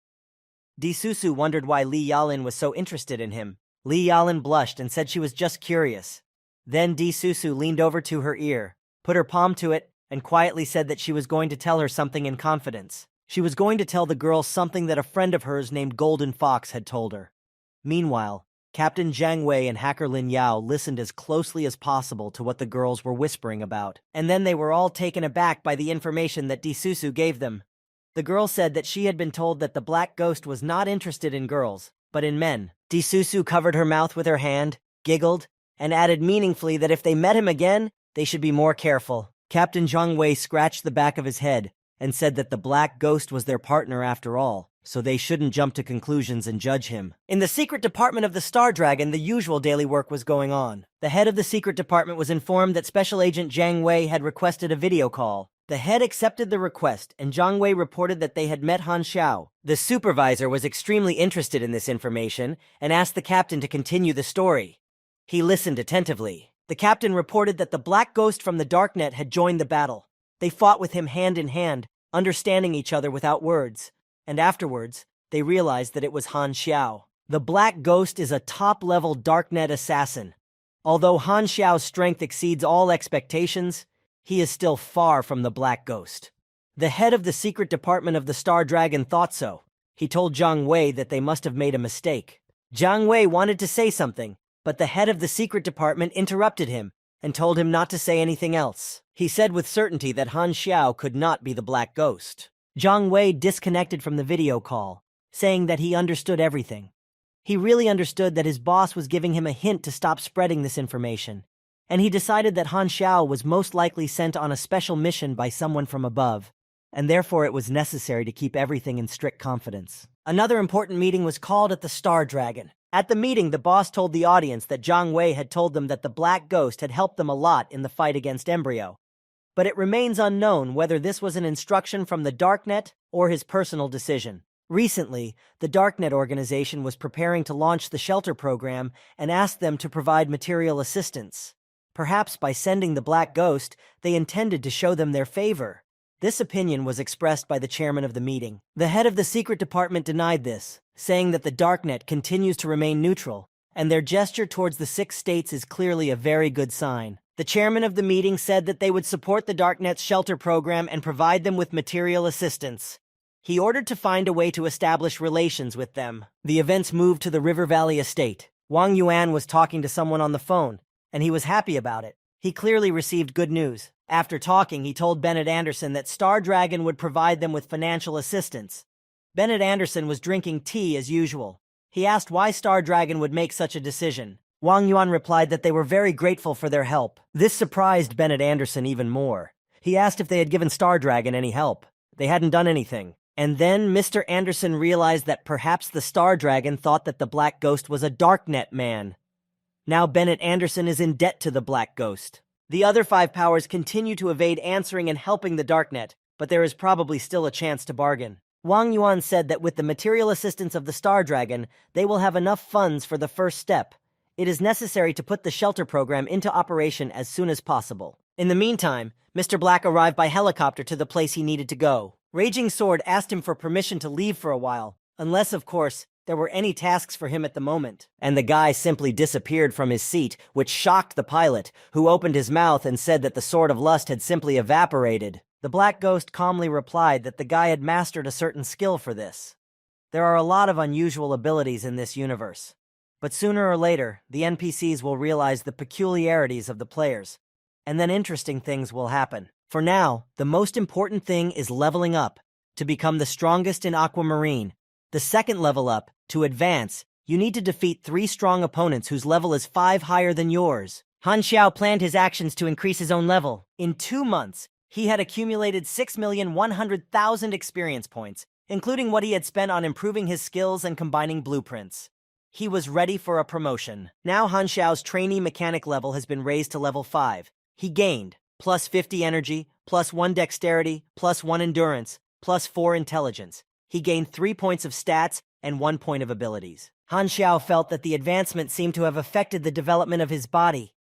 Di Susu wondered why Li Yalin was so interested in him. Li Yalin blushed and said she was just curious. Then Di Susu leaned over to her ear, put her palm to it, and quietly said that she was going to tell her something in confidence. She was going to tell the girl something that a friend of hers named Golden Fox had told her. Meanwhile, Captain Jiang Wei and Hacker Lin Yao listened as closely as possible to what the girls were whispering about, and then they were all taken aback by the information that Di Susu gave them. The girl said that she had been told that the Black Ghost was not interested in girls, but in men. Di Susu covered her mouth with her hand, giggled, and added meaningfully that if they met him again, they should be more careful. Captain Jiang Wei scratched the back of his head and said that the Black Ghost was their partner after all, so they shouldn't jump to conclusions and judge him. In the secret department of the Star Dragon, the usual daily work was going on. The head of the secret department was informed that Special Agent Jiang Wei had requested a video call. The head accepted the request, and Jiang Wei reported that they had met Han Xiao. The supervisor was extremely interested in this information and asked the captain to continue the story. He listened attentively. The captain reported that the Black Ghost from the Darknet had joined the battle. They fought with him hand in hand, understanding each other without words, and afterwards, they realized that it was Han Xiao. The Black Ghost is a top-level Darknet assassin. Although Han Xiao's strength exceeds all expectations, he is still far from the Black Ghost. The head of the secret department of the Star Dragon thought so. He told Jiang Wei that they must have made a mistake. Jiang Wei wanted to say something, but the head of the secret department interrupted him and told him not to say anything else. He said with certainty that Han Xiao could not be the Black Ghost. Jiang Wei disconnected from the video call, saying that he understood everything. He really understood that his boss was giving him a hint to stop spreading this information, and he decided that Han Xiao was most likely sent on a special mission by someone from above, and therefore it was necessary to keep everything in strict confidence. Another important meeting was called at the Star Dragon. At the meeting, the boss told the audience that Jiang Wei had told them that the Black Ghost had helped them a lot in the fight against Embryo. But it remains unknown whether this was an instruction from the Darknet or his personal decision. Recently, the Darknet organization was preparing to launch the shelter program and asked them to provide material assistance. Perhaps by sending the Black Ghost, they intended to show them their favor. This opinion was expressed by the chairman of the meeting. The head of the secret department denied this, saying that the Darknet continues to remain neutral, and their gesture towards the 6 states is clearly a very good sign. The chairman of the meeting said that they would support the Darknet's shelter program and provide them with material assistance. He ordered to find a way to establish relations with them. The events moved to the River Valley estate. Wang Yuan was talking to someone on the phone, and he was happy about it. He clearly received good news. After talking, he told Bennett Anderson that Star Dragon would provide them with financial assistance. Bennett Anderson was drinking tea as usual. He asked why Star Dragon would make such a decision. Wang Yuan replied that they were very grateful for their help. This surprised Bennett Anderson even more. He asked if they had given Star Dragon any help. They hadn't done anything. And then Mr. Anderson realized that perhaps the Star Dragon thought that the Black Ghost was a Darknet man. Now Bennett Anderson is in debt to the Black Ghost. The other 5 powers continue to evade answering and helping the Darknet, but there is probably still a chance to bargain. Wang Yuan said that with the material assistance of the Star Dragon, they will have enough funds for the first step. It is necessary to put the shelter program into operation as soon as possible. In the meantime, Mr. Black arrived by helicopter to the place he needed to go. Raging Sword asked him for permission to leave for a while, unless, of course, there were any tasks for him at the moment. And the guy simply disappeared from his seat, which shocked the pilot, who opened his mouth and said that the Sword of Lust had simply evaporated. The Black Ghost calmly replied that the guy had mastered a certain skill for this. There are a lot of unusual abilities in this universe. But sooner or later, the NPCs will realize the peculiarities of the players, and then interesting things will happen. For now, the most important thing is leveling up, to become the strongest in Aquamarine. The second level up, to advance, you need to defeat 3 strong opponents whose level is 5 higher than yours. Han Xiao planned his actions to increase his own level. In 2 months, he had accumulated 6,100,000 experience points, including what he had spent on improving his skills and combining blueprints. He was ready for a promotion. Now Han Xiao's trainee mechanic level has been raised to level 5. He gained plus 50 energy, plus 1 dexterity, plus 1 endurance, plus 4 intelligence. He gained 3 points of stats and 1 point of abilities. Han Xiao felt that the advancement seemed to have affected the development of his body.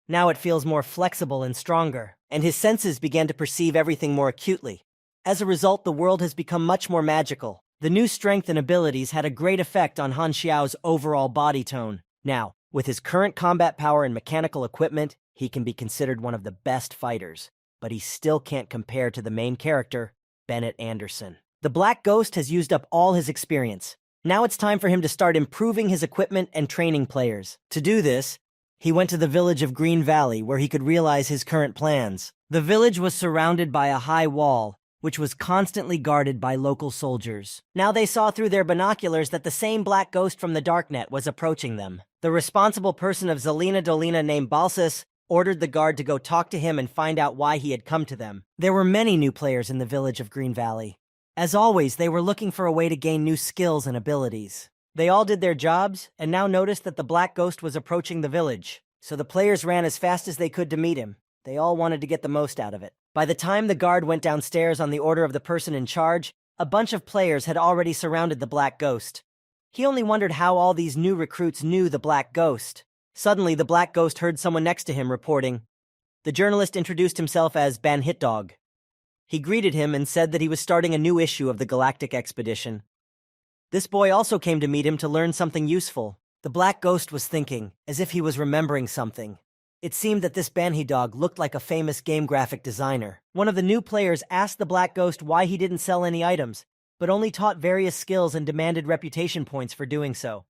Now it feels more flexible and stronger, and his senses began to perceive everything more acutely. As a result, the world has become much more magical. The new strength and abilities had a great effect on Han Xiao's overall body tone. Now, with his current combat power and mechanical equipment, he can be considered one of the best fighters, but he still can't compare to the main character, Bennett Anderson. The Black Ghost has used up all his experience. Now it's time for him to start improving his equipment and training players. To do this, he went to the village of Green Valley where he could realize his current plans. The village was surrounded by a high wall, which was constantly guarded by local soldiers. Now they saw through their binoculars that the same Black Ghost from the Darknet was approaching them. The responsible person of Zelina Dolina named Balsas ordered the guard to go talk to him and find out why he had come to them. There were many new players in the village of Green Valley. As always, they were looking for a way to gain new skills and abilities. They all did their jobs, and now noticed that the Black Ghost was approaching the village. So the players ran as fast as they could to meet him. They all wanted to get the most out of it. By the time the guard went downstairs on the order of the person in charge, a bunch of players had already surrounded the Black Ghost. He only wondered how all these new recruits knew the Black Ghost. Suddenly, the Black Ghost heard someone next to him reporting. The journalist introduced himself as banished. He greeted him and said that he was starting a new issue of the Galactic Expedition. This boy also came to meet him to learn something useful. The Black Ghost was thinking, as if he was remembering something. It seemed that this banished looked like a famous game graphic designer. One of the new players asked the Black Ghost why he didn't sell any items, but only taught various skills and demanded reputation points for doing so.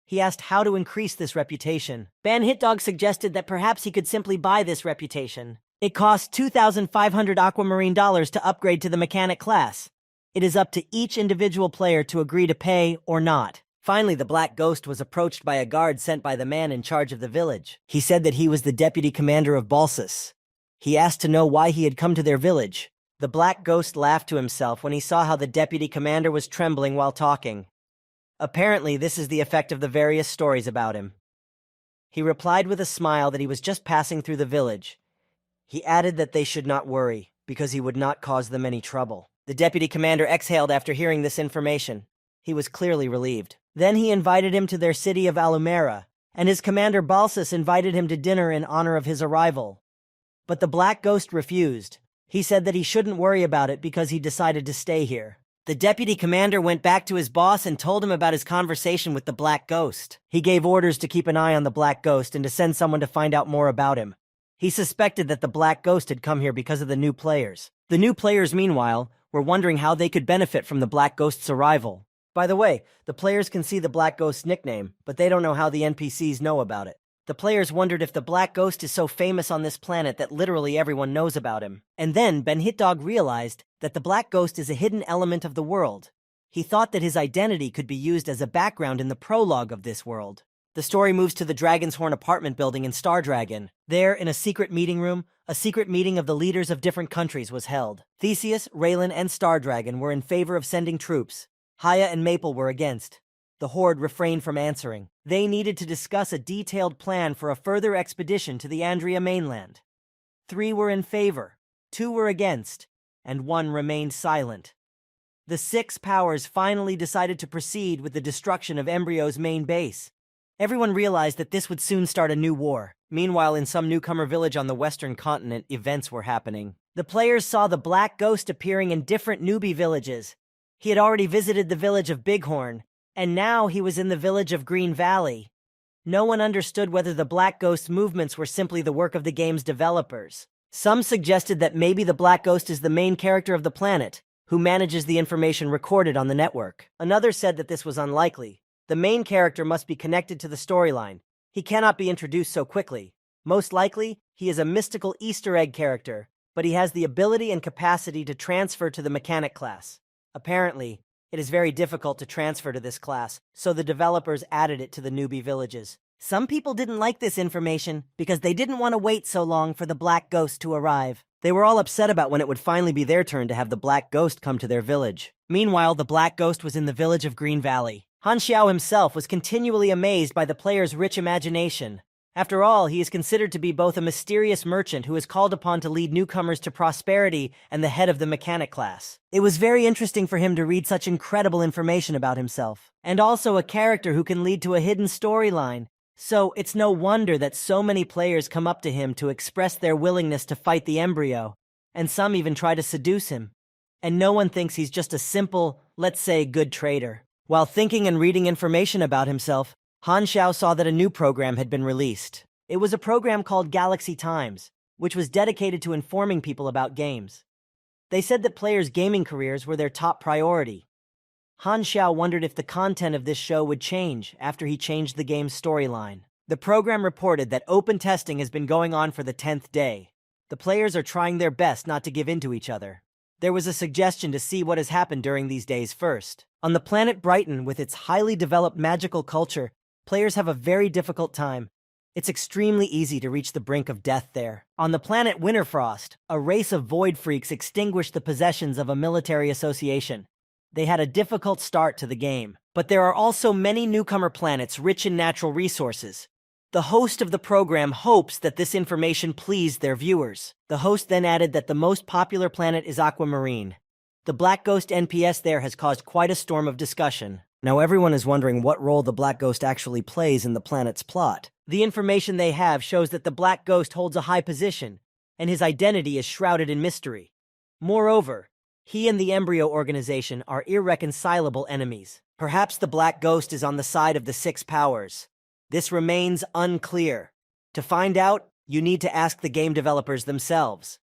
He asked how to increase this reputation. Banished suggested that perhaps he could simply buy this reputation. It costs 2,500 aquamarine dollars to upgrade to the mechanic class. It is up to each individual player to agree to pay or not. Finally, the Black Ghost was approached by a guard sent by the man in charge of the village. He said that he was the deputy commander of Balsas. He asked to know why he had come to their village. The Black Ghost laughed to himself when he saw how the deputy commander was trembling while talking. Apparently, this is the effect of the various stories about him. He replied with a smile that he was just passing through the village. He added that they should not worry, because he would not cause them any trouble. The deputy commander exhaled after hearing this information. He was clearly relieved. Then he invited him to their city of Alumera, and his commander Balsas invited him to dinner in honor of his arrival. But the Black Ghost refused. He said that he shouldn't worry about it because he decided to stay here. The deputy commander went back to his boss and told him about his conversation with the Black Ghost. He gave orders to keep an eye on the Black Ghost and to send someone to find out more about him. He suspected that the Black Ghost had come here because of the new players. The new players, meanwhile, were wondering how they could benefit from the Black Ghost's arrival. By the way, the players can see the Black Ghost's nickname, but they don't know how the NPCs know about it. The players wondered if the Black Ghost is so famous on this planet that literally everyone knows about him. And then Ben Hitdog realized that the Black Ghost is a hidden element of the world. He thought that his identity could be used as a background in the prologue of this world. The story moves to the Dragon's Horn apartment building in Star Dragon. There, in a secret meeting room, a secret meeting of the leaders of different countries was held. Theseus, Raylan, and Star Dragon were in favor of sending troops. Haya and Maple were against. The Horde refrained from answering. They needed to discuss a detailed plan for a further expedition to the Andrea mainland. 3 were in favor, 2 were against, and 1 remained silent. The 6 powers finally decided to proceed with the destruction of Embryo's main base. Everyone realized that this would soon start a new war. Meanwhile, in some newcomer village on the western continent, events were happening. The players saw the Black Ghost appearing in different newbie villages. He had already visited the village of Bighorn, and now he was in the village of Green Valley. No one understood whether the Black Ghost's movements were simply the work of the game's developers. Some suggested that maybe the Black Ghost is the main character of the planet, who manages the information recorded on the network. Another said that this was unlikely. The main character must be connected to the storyline. He cannot be introduced so quickly. Most likely, he is a mystical Easter egg character, but he has the ability and capacity to transfer to the mechanic class. Apparently, it is very difficult to transfer to this class, so the developers added it to the newbie villages. Some people didn't like this information because they didn't want to wait so long for the Black Ghost to arrive. They were all upset about when it would finally be their turn to have the Black Ghost come to their village. Meanwhile, the Black Ghost was in the village of Green Valley. Han Xiao himself was continually amazed by the player's rich imagination. After all, he is considered to be both a mysterious merchant who is called upon to lead newcomers to prosperity and the head of the mechanic class. It was very interesting for him to read such incredible information about himself, and also a character who can lead to a hidden storyline. So it's no wonder that so many players come up to him to express their willingness to fight the embryo, and some even try to seduce him. And no one thinks he's just a simple, let's say, good trader. While thinking and reading information about himself, Han Xiao saw that a new program had been released. It was a program called Galaxy Times, which was dedicated to informing people about games. They said that players' gaming careers were their top priority. Han Xiao wondered if the content of this show would change after he changed the game's storyline. The program reported that open testing has been going on for the 10th day. The players are trying their best not to give in to each other. There was a suggestion to see what has happened during these days first. On the planet Brighton, with its highly developed magical culture, players have a very difficult time. It's extremely easy to reach the brink of death there. On the planet Winterfrost, a race of void freaks extinguished the possessions of a military association. They had a difficult start to the game, but there are also many newcomer planets rich in natural resources. The host of the program hopes that this information pleased their viewers. The host then added that the most popular planet is Aquamarine. The Black Ghost NPS there has caused quite a storm of discussion. Now everyone is wondering what role the Black Ghost actually plays in the planet's plot. The information they have shows that the Black Ghost holds a high position, and his identity is shrouded in mystery. Moreover, he and the Embryo organization are irreconcilable enemies. Perhaps the Black Ghost is on the side of the 6 powers. This remains unclear. To find out, you need to ask the game developers themselves.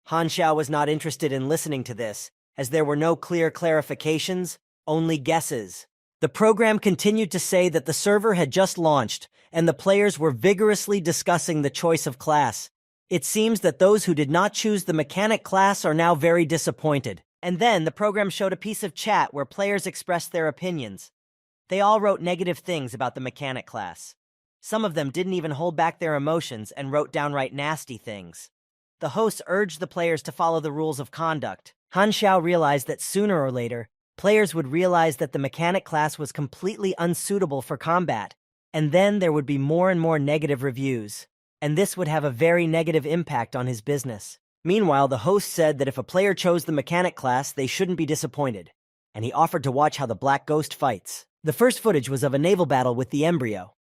Han Xiao was not interested in listening to this, as there were no clear clarifications, only guesses. The program continued to say that the server had just launched, and the players were vigorously discussing the choice of class. It seems that those who did not choose the mechanic class are now very disappointed. And then the program showed a piece of chat where players expressed their opinions. They all wrote negative things about the mechanic class. Some of them didn't even hold back their emotions and wrote downright nasty things. The hosts urged the players to follow the rules of conduct. Han Xiao realized that sooner or later, players would realize that the mechanic class was completely unsuitable for combat, and then there would be more and more negative reviews, and this would have a very negative impact on his business. Meanwhile, the host said that if a player chose the mechanic class, they shouldn't be disappointed, and he offered to watch how the Black Ghost fights. The first footage was of a naval battle with the Embryo.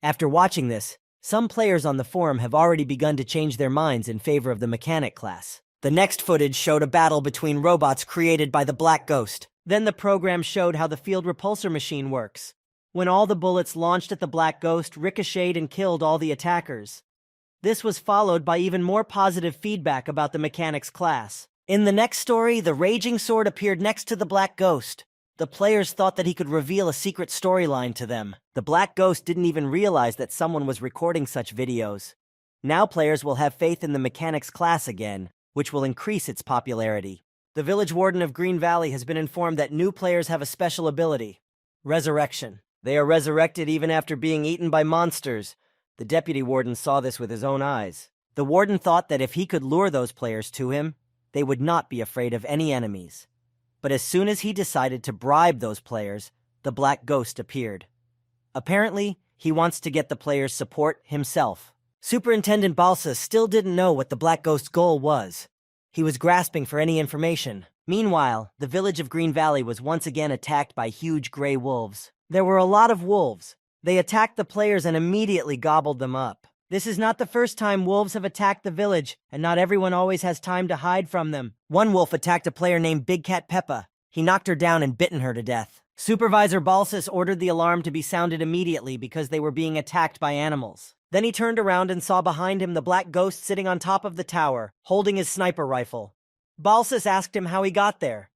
After watching this, some players on the forum have already begun to change their minds in favor of the mechanic class. The next footage showed a battle between robots created by the Black Ghost. Then the program showed how the field repulsor machine works. When all the bullets launched at the Black Ghost ricocheted and killed all the attackers. This was followed by even more positive feedback about the mechanics class. In the next story, the Raging Sword appeared next to the Black Ghost. The players thought that he could reveal a secret storyline to them. The Black Ghost didn't even realize that someone was recording such videos. Now players will have faith in the mechanics class again, which will increase its popularity. The village warden of Green Valley has been informed that new players have a special ability: resurrection. They are resurrected even after being eaten by monsters. The deputy warden saw this with his own eyes. The warden thought that if he could lure those players to him, they would not be afraid of any enemies. But as soon as he decided to bribe those players, the Black Ghost appeared. Apparently, he wants to get the players' support himself. Superintendent Balsa still didn't know what the Black Ghost's goal was. He was grasping for any information. Meanwhile, the village of Green Valley was once again attacked by huge gray wolves. There were a lot of wolves. They attacked the players and immediately gobbled them up. This is not the first time wolves have attacked the village, and not everyone always has time to hide from them. One wolf attacked a player named Big Cat Peppa. He knocked her down and bitten her to death. Supervisor Balsas ordered the alarm to be sounded immediately because they were being attacked by animals. Then he turned around and saw behind him the Black Ghost sitting on top of the tower, holding his sniper rifle. Balsas asked him how he got there.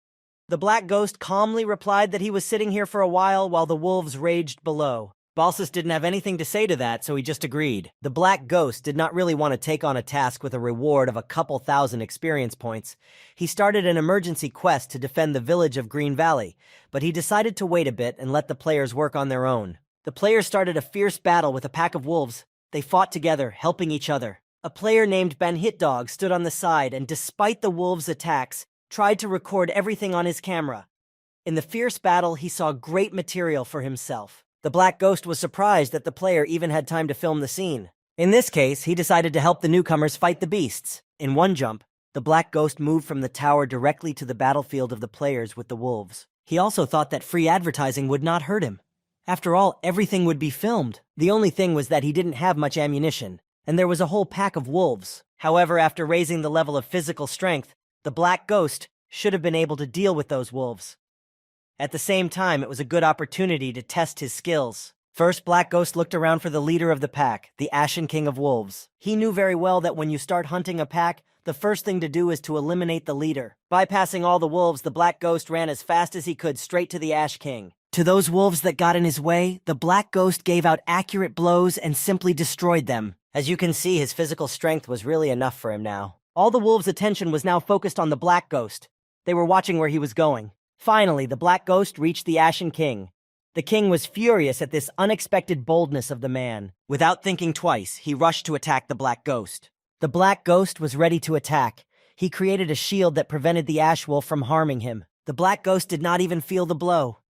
The Black Ghost calmly replied that he was sitting here for a while the wolves raged below. Balsas didn't have anything to say to that, so he just agreed. The Black Ghost did not really want to take on a task with a reward of a couple thousand experience points. He started an emergency quest to defend the village of Green Valley, but he decided to wait a bit and let the players work on their own. The players started a fierce battle with a pack of wolves. They fought together, helping each other. A player named Banished Dog stood on the side and, despite the wolves' attacks, tried to record everything on his camera. In the fierce battle, he saw great material for himself. The Black Ghost was surprised that the player even had time to film the scene. In this case, he decided to help the newcomers fight the beasts. In one jump, the Black Ghost moved from the tower directly to the battlefield of the players with the wolves. He also thought that free advertising would not hurt him. After all, everything would be filmed. The only thing was that he didn't have much ammunition, and there was a whole pack of wolves. However, after raising the level of physical strength, the Black Ghost should have been able to deal with those wolves. At the same time, it was a good opportunity to test his skills. First, Black Ghost looked around for the leader of the pack, the Ashen King of Wolves. He knew very well that when you start hunting a pack, the first thing to do is to eliminate the leader. Bypassing all the wolves, the Black Ghost ran as fast as he could straight to the Ash King. To those wolves that got in his way, the Black Ghost gave out accurate blows and simply destroyed them. As you can see, his physical strength was really enough for him now. All the wolves' attention was now focused on the Black Ghost. They were watching where he was going. Finally, the Black Ghost reached the Ashen King. The king was furious at this unexpected boldness of the man. Without thinking twice, he rushed to attack the Black Ghost. The Black Ghost was ready to attack. He created a shield that prevented the Ash Wolf from harming him. The Black Ghost did not even feel the blow.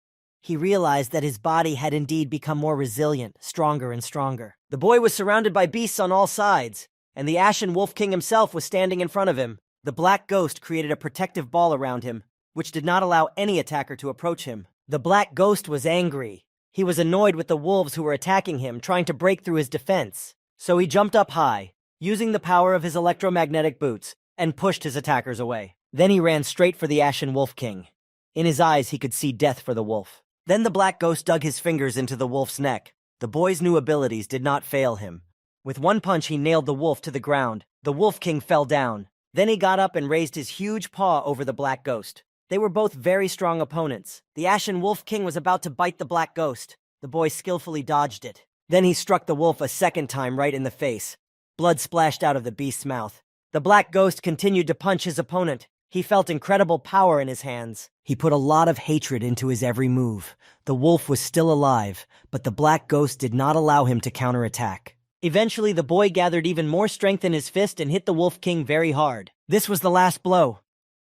He realized that his body had indeed become more resilient, stronger and stronger. The boy was surrounded by beasts on all sides, and the Ashen Wolf King himself was standing in front of him. The Black Ghost created a protective ball around him, which did not allow any attacker to approach him. The Black Ghost was angry. He was annoyed with the wolves who were attacking him, trying to break through his defense. So he jumped up high, using the power of his electromagnetic boots, and pushed his attackers away. Then he ran straight for the Ashen Wolf King. In his eyes, he could see death for the wolf. Then the Black Ghost dug his fingers into the wolf's neck. The boy's new abilities did not fail him. With one punch, he nailed the wolf to the ground. The Wolf King fell down. Then he got up and raised his huge paw over the Black Ghost. They were both very strong opponents. The Ashen Wolf King was about to bite the Black Ghost. The boy skillfully dodged it. Then he struck the wolf a second time right in the face. Blood splashed out of the beast's mouth. The Black Ghost continued to punch his opponent. He felt incredible power in his hands. He put a lot of hatred into his every move. The wolf was still alive, but the Black Ghost did not allow him to counterattack. Eventually, the boy gathered even more strength in his fist and hit the Wolf King very hard. This was the last blow.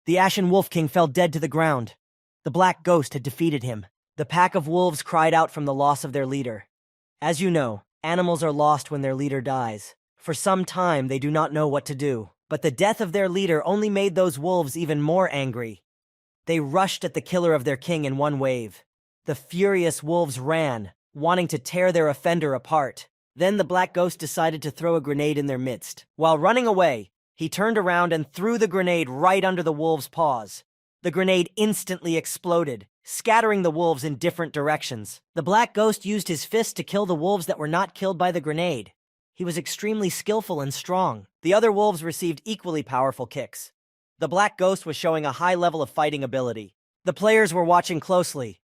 The Ashen Wolf King fell dead to the ground. The Black Ghost had defeated him. The pack of wolves cried out from the loss of their leader. As you know, animals are lost when their leader dies. For some time, they do not know what to do. But the death of their leader only made those wolves even more angry. They rushed at the killer of their king in one wave. The furious wolves ran, wanting to tear their offender apart. Then the Black Ghost decided to throw a grenade in their midst. While running away, he turned around and threw the grenade right under the wolves' paws. The grenade instantly exploded, scattering the wolves in different directions. The Black Ghost used his fist to kill the wolves that were not killed by the grenade. He was extremely skillful and strong. The other wolves received equally powerful kicks. The Black Ghost was showing a high level of fighting ability. The players were watching closely.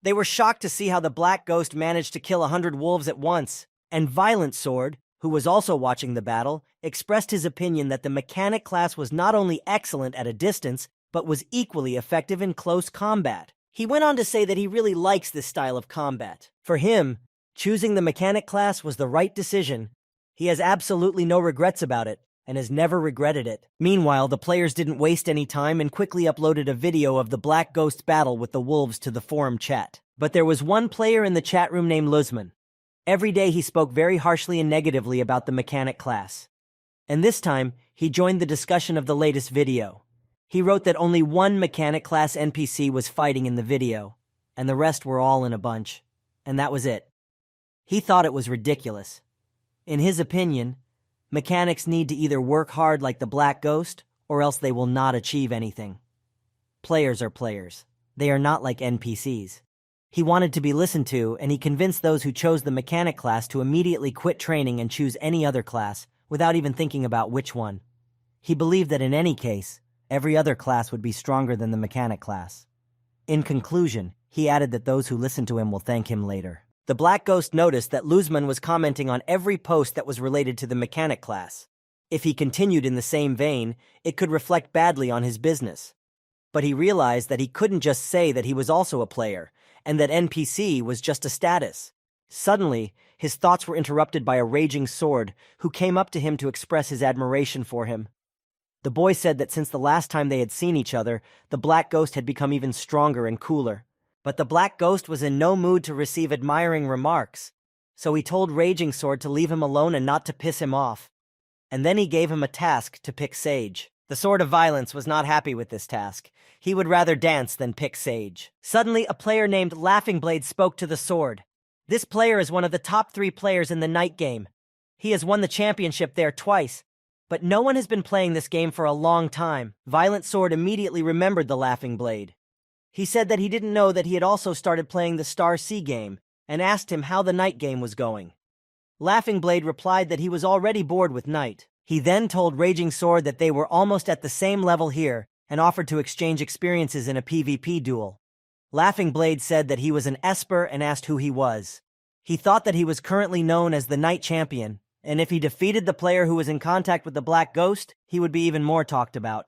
They were shocked to see how the Black Ghost managed to kill 100 wolves at once. And Violent Sword, who was also watching the battle, expressed his opinion that the mechanic class was not only excellent at a distance, but was equally effective in close combat. He went on to say that he really likes this style of combat. For him, choosing the mechanic class was the right decision. He has absolutely no regrets about it, and has never regretted it. Meanwhile, the players didn't waste any time and quickly uploaded a video of the Black Ghost battle with the wolves to the forum chat. But there was one player in the chat room named Luzman. Every day he spoke very harshly and negatively about the mechanic class. And this time, he joined the discussion of the latest video. He wrote that only one mechanic class NPC was fighting in the video, and the rest were all in a bunch. And that was it. He thought it was ridiculous. In his opinion, mechanics need to either work hard like the Black Ghost, or else they will not achieve anything. Players are players. They are not like NPCs. He wanted to be listened to, and he convinced those who chose the mechanic class to immediately quit training and choose any other class, without even thinking about which one. He believed that in any case, every other class would be stronger than the mechanic class. In conclusion, he added that those who listen to him will thank him later. The Black Ghost noticed that Luzman was commenting on every post that was related to the mechanic class. If he continued in the same vein, it could reflect badly on his business. But he realized that he couldn't just say that he was also a player, and that NPC was just a status. Suddenly, his thoughts were interrupted by a raging sword, who came up to him to express his admiration for him. The boy said that since the last time they had seen each other, the Black Ghost had become even stronger and cooler. But the Black Ghost was in no mood to receive admiring remarks, so he told Raging Sword to leave him alone and not to piss him off. And then he gave him a task to pick Sage. The Sword of Violence was not happy with this task. He would rather dance than pick Sage. Suddenly, a player named Laughing Blade spoke to the Sword. This player is one of the top 3 players in the night game. He has won the championship there twice, but no one has been playing this game for a long time. Violent Sword immediately remembered the Laughing Blade. He said that he didn't know that he had also started playing the Star Sea game, and asked him how the night game was going. Laughing Blade replied that he was already bored with night. He then told Raging Sword that they were almost at the same level here, and offered to exchange experiences in a PvP duel. Laughing Blade said that he was an Esper and asked who he was. He thought that he was currently known as the Night Champion, and if he defeated the player who was in contact with the Black Ghost, he would be even more talked about.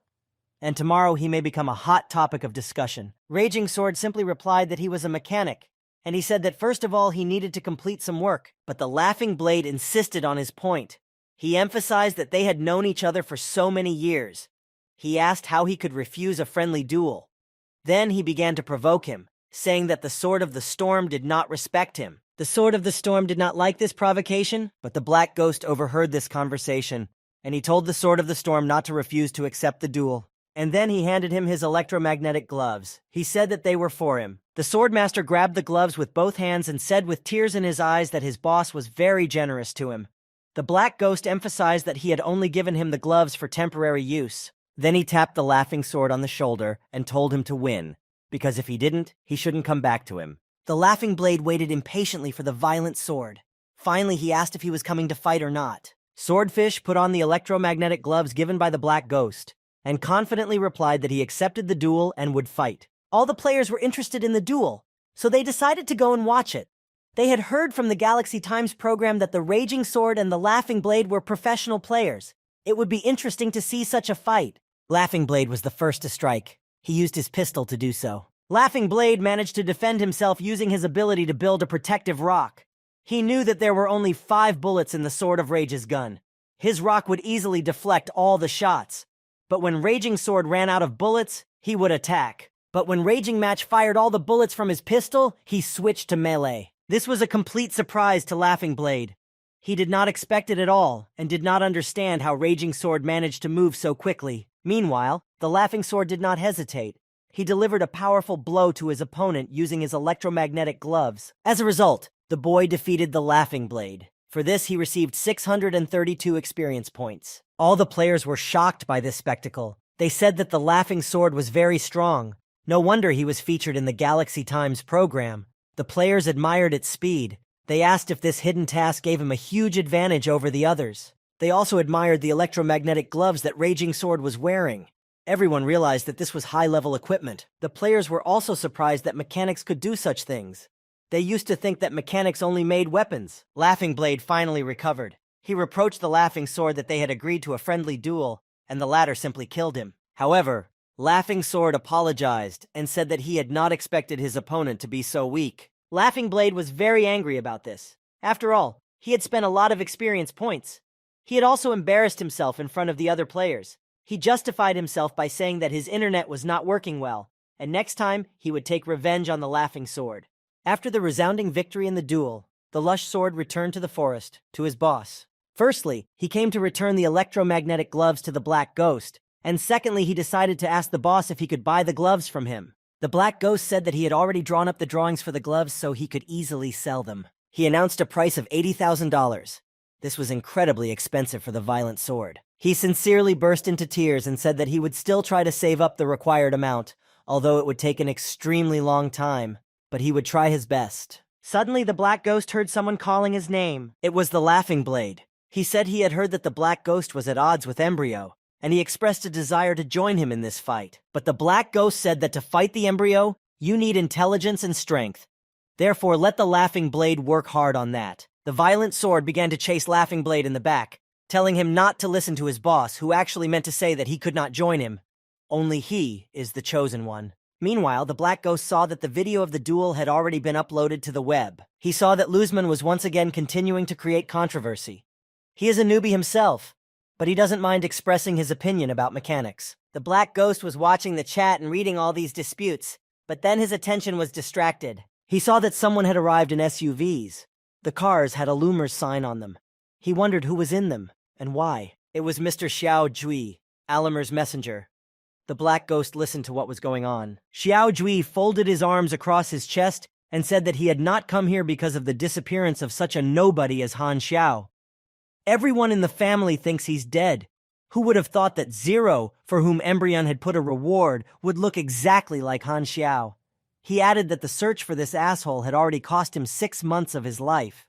And tomorrow he may become a hot topic of discussion. Raging Sword simply replied that he was a mechanic, and he said that first of all he needed to complete some work, but the Laughing Blade insisted on his point. He emphasized that they had known each other for so many years. He asked how he could refuse a friendly duel. Then he began to provoke him, saying that the Sword of the Storm did not respect him. The Sword of the Storm did not like this provocation, but the Black Ghost overheard this conversation, and he told the Sword of the Storm not to refuse to accept the duel. And then he handed him his electromagnetic gloves. He said that they were for him. The Swordmaster grabbed the gloves with both hands and said with tears in his eyes that his boss was very generous to him. The Black Ghost emphasized that he had only given him the gloves for temporary use. Then he tapped the Laughing Sword on the shoulder and told him to win, because if he didn't, he shouldn't come back to him. The Laughing Blade waited impatiently for the Violent Sword. Finally, he asked if he was coming to fight or not. Swordfish put on the electromagnetic gloves given by the Black Ghost, and confidently replied that he accepted the duel and would fight. All the players were interested in the duel, so they decided to go and watch it. They had heard from the Galaxy Times program that the Raging Sword and the Laughing Blade were professional players. It would be interesting to see such a fight. Laughing Blade was the first to strike. He used his pistol to do so. Laughing Blade managed to defend himself using his ability to build a protective rock. He knew that there were only 5 bullets in the Sword of Rage's gun. His rock would easily deflect all the shots. But when Raging Sword ran out of bullets, he would attack. But when Raging Match fired all the bullets from his pistol, he switched to melee. This was a complete surprise to Laughing Blade. He did not expect it at all, and did not understand how Raging Sword managed to move so quickly. Meanwhile, the Laughing Sword did not hesitate. He delivered a powerful blow to his opponent using his electromagnetic gloves. As a result, the boy defeated the Laughing Blade. For this, he received 632 experience points. All the players were shocked by this spectacle. They said that the laughing sword was very strong. No wonder he was featured in the Galaxy Times program. The players admired its speed. They asked if this hidden task gave him a huge advantage over the others. They also admired the electromagnetic gloves that Raging Sword was wearing. Everyone realized that this was high-level equipment. The players were also surprised that mechanics could do such things. They used to think that mechanics only made weapons. Laughing Blade finally recovered. He reproached the Laughing Sword that they had agreed to a friendly duel, and the latter simply killed him. However, Laughing Sword apologized and said that he had not expected his opponent to be so weak. Laughing Blade was very angry about this. After all, he had spent a lot of experience points. He had also embarrassed himself in front of the other players. He justified himself by saying that his internet was not working well, and next time he would take revenge on the Laughing Sword. After the resounding victory in the duel, the Lush Sword returned to the forest, to his boss. Firstly, he came to return the electromagnetic gloves to the Black Ghost, and secondly, he decided to ask the boss if he could buy the gloves from him. The Black Ghost said that he had already drawn up the drawings for the gloves so he could easily sell them. He announced a price of $80,000. This was incredibly expensive for the violent sword. He sincerely burst into tears and said that he would still try to save up the required amount, although it would take an extremely long time, but he would try his best. Suddenly, the Black Ghost heard someone calling his name. It was the Laughing Blade. He said he had heard that the Black Ghost was at odds with Embryo, and he expressed a desire to join him in this fight. But the Black Ghost said that to fight the Embryo, you need intelligence and strength. Therefore, let the Laughing Blade work hard on that. The violent sword began to chase Laughing Blade in the back, telling him not to listen to his boss, who actually meant to say that he could not join him. Only he is the chosen one. Meanwhile, the Black Ghost saw that the video of the duel had already been uploaded to the web. He saw that Luzman was once again continuing to create controversy. He is a newbie himself, but he doesn't mind expressing his opinion about mechanics. The Black Ghost was watching the chat and reading all these disputes, but then his attention was distracted. He saw that someone had arrived in SUVs. The cars had a Loomer's sign on them. He wondered who was in them, and why. It was Mr. Xiao Jui, Alamer's messenger. The Black Ghost listened to what was going on. Xiao Jui folded his arms across his chest and said that he had not come here because of the disappearance of such a nobody as Han Xiao. Everyone in the family thinks he's dead. Who would have thought that Zero, for whom Embryon had put a reward, would look exactly like Han Xiao? He added that the search for this asshole had already cost him 6 months of his life.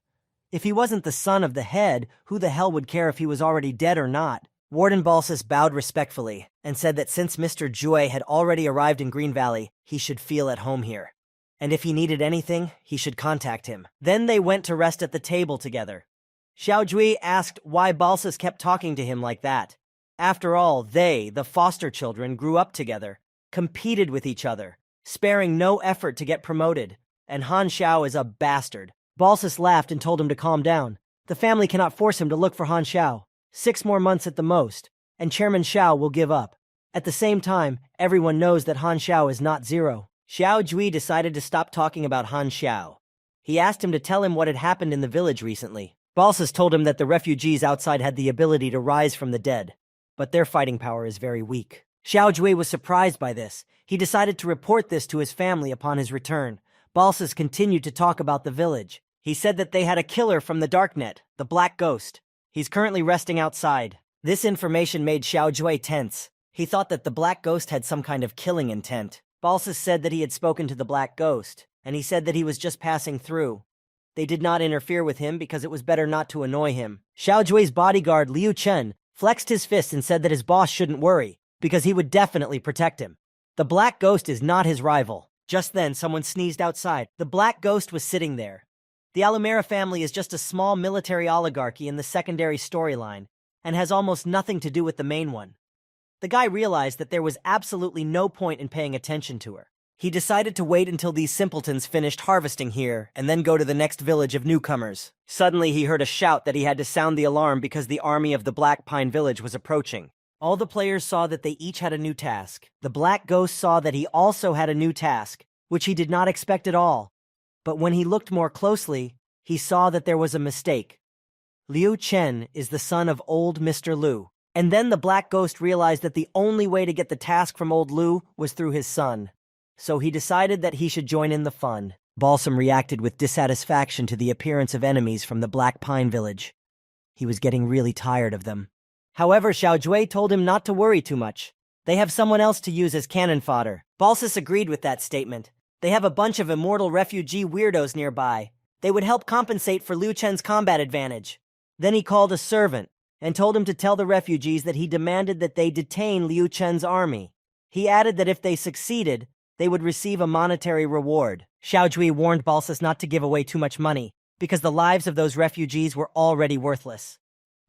If he wasn't the son of the head, who the hell would care if he was already dead or not? Warden Balsas bowed respectfully and said that since Mr. Jue had already arrived in Green Valley, he should feel at home here. And if he needed anything, he should contact him. Then they went to rest at the table together. Xiao Jui asked why Balsas kept talking to him like that. After all, they, the foster children, grew up together, competed with each other, sparing no effort to get promoted, and Han Xiao is a bastard. Balsas laughed and told him to calm down. The family cannot force him to look for Han Xiao. 6 more months at the most, and Chairman Xiao will give up. At the same time, everyone knows that Han Xiao is not Zero. Xiao Jui decided to stop talking about Han Xiao. He asked him to tell him what had happened in the village recently. Balsas told him that the refugees outside had the ability to rise from the dead, but their fighting power is very weak. Xiao Jui was surprised by this. He decided to report this to his family upon his return. Balsas continued to talk about the village. He said that they had a killer from the Darknet, the Black Ghost. He's currently resting outside. This information made Xiao Jui tense. He thought that the Black Ghost had some kind of killing intent. Balsas said that he had spoken to the Black Ghost, and he said that he was just passing through. They did not interfere with him because it was better not to annoy him. Xiao Jui's bodyguard, Liu Chen, flexed his fist and said that his boss shouldn't worry, because he would definitely protect him. The Black Ghost is not his rival. Just then, someone sneezed outside. The Black Ghost was sitting there. The Alamera family is just a small military oligarchy in the secondary storyline, and has almost nothing to do with the main one. The guy realized that there was absolutely no point in paying attention to her. He decided to wait until these simpletons finished harvesting here, and then go to the next village of newcomers. Suddenly he heard a shout that he had to sound the alarm because the army of the Black Pine Village was approaching. All the players saw that they each had a new task. The Black Ghost saw that he also had a new task, which he did not expect at all. But when he looked more closely, he saw that there was a mistake. Liu Chen is the son of old Mr. Liu. And then the Black Ghost realized that the only way to get the task from old Liu was through his son. So he decided that he should join in the fun. Balsam reacted with dissatisfaction to the appearance of enemies from the Black Pine village. He was getting really tired of them. However, Xiaojue told him not to worry too much. They have someone else to use as cannon fodder. Balsas agreed with that statement. They have a bunch of immortal refugee weirdos nearby. They would help compensate for Liu Chen's combat advantage. Then he called a servant and told him to tell the refugees that he demanded that they detain Liu Chen's army. He added that if they succeeded, they would receive a monetary reward. Xiaojue warned Balsas not to give away too much money, because the lives of those refugees were already worthless.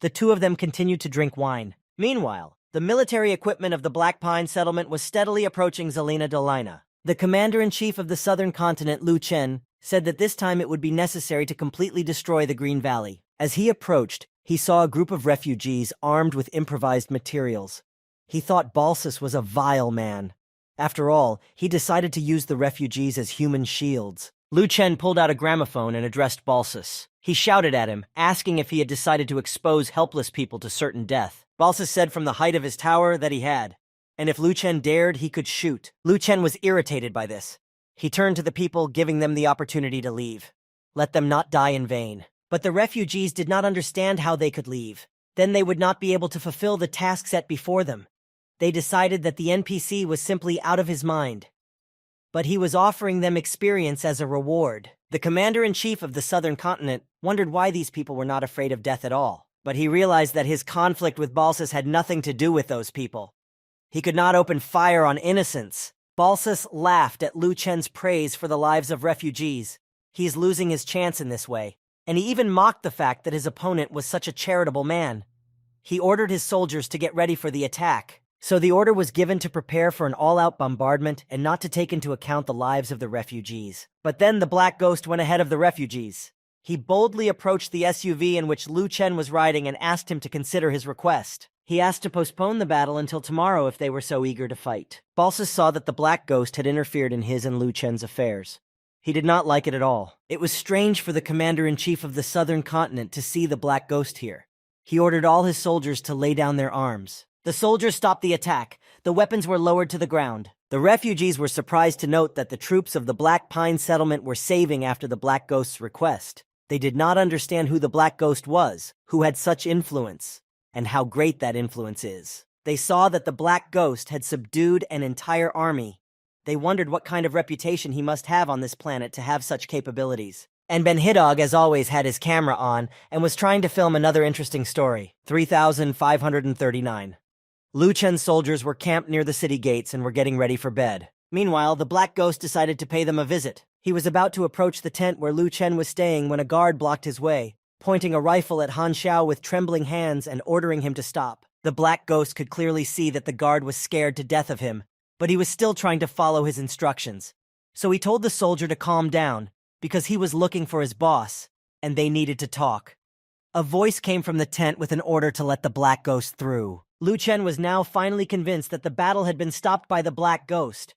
The two of them continued to drink wine. Meanwhile, the military equipment of the Black Pine settlement was steadily approaching Zelina Dolina. The commander-in-chief of the southern continent, Liu Chen, said that this time it would be necessary to completely destroy the Green Valley. As he approached, he saw a group of refugees armed with improvised materials. He thought Balsas was a vile man. After all, he decided to use the refugees as human shields. Liu Chen pulled out a gramophone and addressed Balsas. He shouted at him, asking if he had decided to expose helpless people to certain death. Balsas said from the height of his tower that he had, and if Liu Chen dared, he could shoot. Liu Chen was irritated by this. He turned to the people, giving them the opportunity to leave. Let them not die in vain. But the refugees did not understand how they could leave. Then they would not be able to fulfill the task set before them. They decided that the NPC was simply out of his mind. But he was offering them experience as a reward. The commander-in-chief of the southern continent wondered why these people were not afraid of death at all. But he realized that his conflict with Balsas had nothing to do with those people. He could not open fire on innocents. Balsas laughed at Liu Chen's praise for the lives of refugees. He is losing his chance in this way. And he even mocked the fact that his opponent was such a charitable man. He ordered his soldiers to get ready for the attack. So the order was given to prepare for an all-out bombardment and not to take into account the lives of the refugees. But then the Black Ghost went ahead of the refugees. He boldly approached the SUV in which Liu Chen was riding and asked him to consider his request. He asked to postpone the battle until tomorrow if they were so eager to fight. Balsas saw that the Black Ghost had interfered in his and Liu Chen's affairs. He did not like it at all. It was strange for the commander-in-chief of the southern continent to see the Black Ghost here. He ordered all his soldiers to lay down their arms. The soldiers stopped the attack. The weapons were lowered to the ground. The refugees were surprised to note that the troops of the Black Pine settlement were saving after the Black Ghost's request. They did not understand who the Black Ghost was, who had such influence, and how great that influence is. They saw that the Black Ghost had subdued an entire army. They wondered what kind of reputation he must have on this planet to have such capabilities. And Ben Hidog, as always, had his camera on and was trying to film another interesting story. 3539. Liu Chen's soldiers were camped near the city gates and were getting ready for bed. Meanwhile, the Black Ghost decided to pay them a visit. He was about to approach the tent where Liu Chen was staying when a guard blocked his way, pointing a rifle at Han Xiao with trembling hands and ordering him to stop. The Black Ghost could clearly see that the guard was scared to death of him, but he was still trying to follow his instructions. So he told the soldier to calm down, because he was looking for his boss, and they needed to talk. A voice came from the tent with an order to let the Black Ghost through. Liu Chen was now finally convinced that the battle had been stopped by the Black Ghost.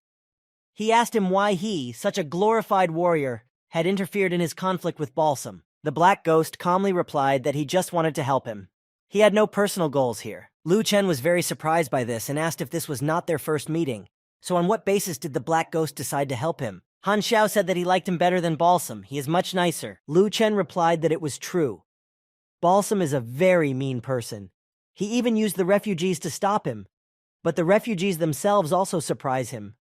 He asked him why he, such a glorified warrior, had interfered in his conflict with Balsam. The Black Ghost calmly replied that he just wanted to help him. He had no personal goals here. Liu Chen was very surprised by this and asked if this was not their first meeting. So on what basis did the Black Ghost decide to help him? Han Xiao said that he liked him better than Balsam. He is much nicer. Liu Chen replied that it was true. Balsam is a very mean person. He even used the refugees to stop him. But the refugees themselves also surprise him.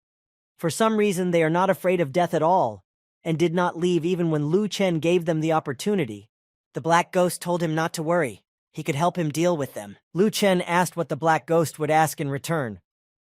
For some reason, they are not afraid of death at all, and did not leave even when Liu Chen gave them the opportunity. The Black Ghost told him not to worry. He could help him deal with them. Liu Chen asked what the Black Ghost would ask in return,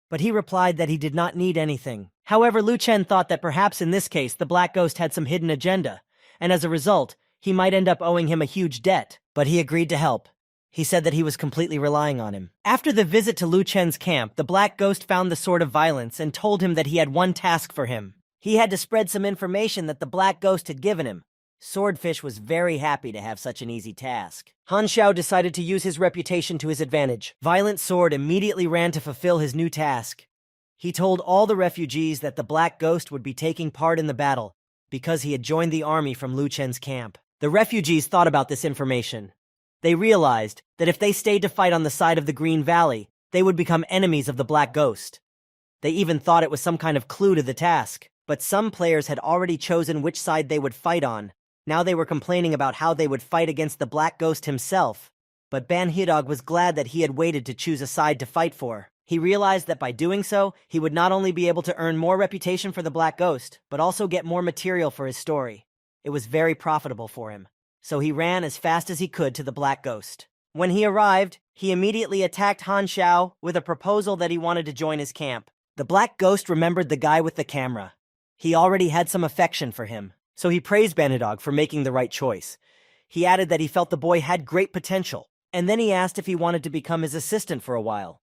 but he replied that he did not need anything. However, Liu Chen thought that perhaps in this case the Black Ghost had some hidden agenda, and as a result, he might end up owing him a huge debt, but he agreed to help. He said that he was completely relying on him. After the visit to Liu Chen's camp, the Black Ghost found the Sword of Violence and told him that he had one task for him. He had to spread some information that the Black Ghost had given him. Swordfish was very happy to have such an easy task. Han Xiao decided to use his reputation to his advantage. Violent Sword immediately ran to fulfill his new task. He told all the refugees that the Black Ghost would be taking part in the battle because he had joined the army from Liu Chen's camp. The refugees thought about this information. They realized that if they stayed to fight on the side of the Green Valley, they would become enemies of the Black Ghost. They even thought it was some kind of clue to the task. But some players had already chosen which side they would fight on. Now they were complaining about how they would fight against the Black Ghost himself. But Banhidog was glad that he had waited to choose a side to fight for. He realized that by doing so, he would not only be able to earn more reputation for the Black Ghost, but also get more material for his story. It was very profitable for him. So he ran as fast as he could to the Black Ghost. When he arrived, he immediately attacked Han Xiao with a proposal that he wanted to join his camp. The Black Ghost remembered the guy with the camera. He already had some affection for him, so he praised Banhidog for making the right choice. He added that he felt the boy had great potential, and then he asked if he wanted to become his assistant for a while.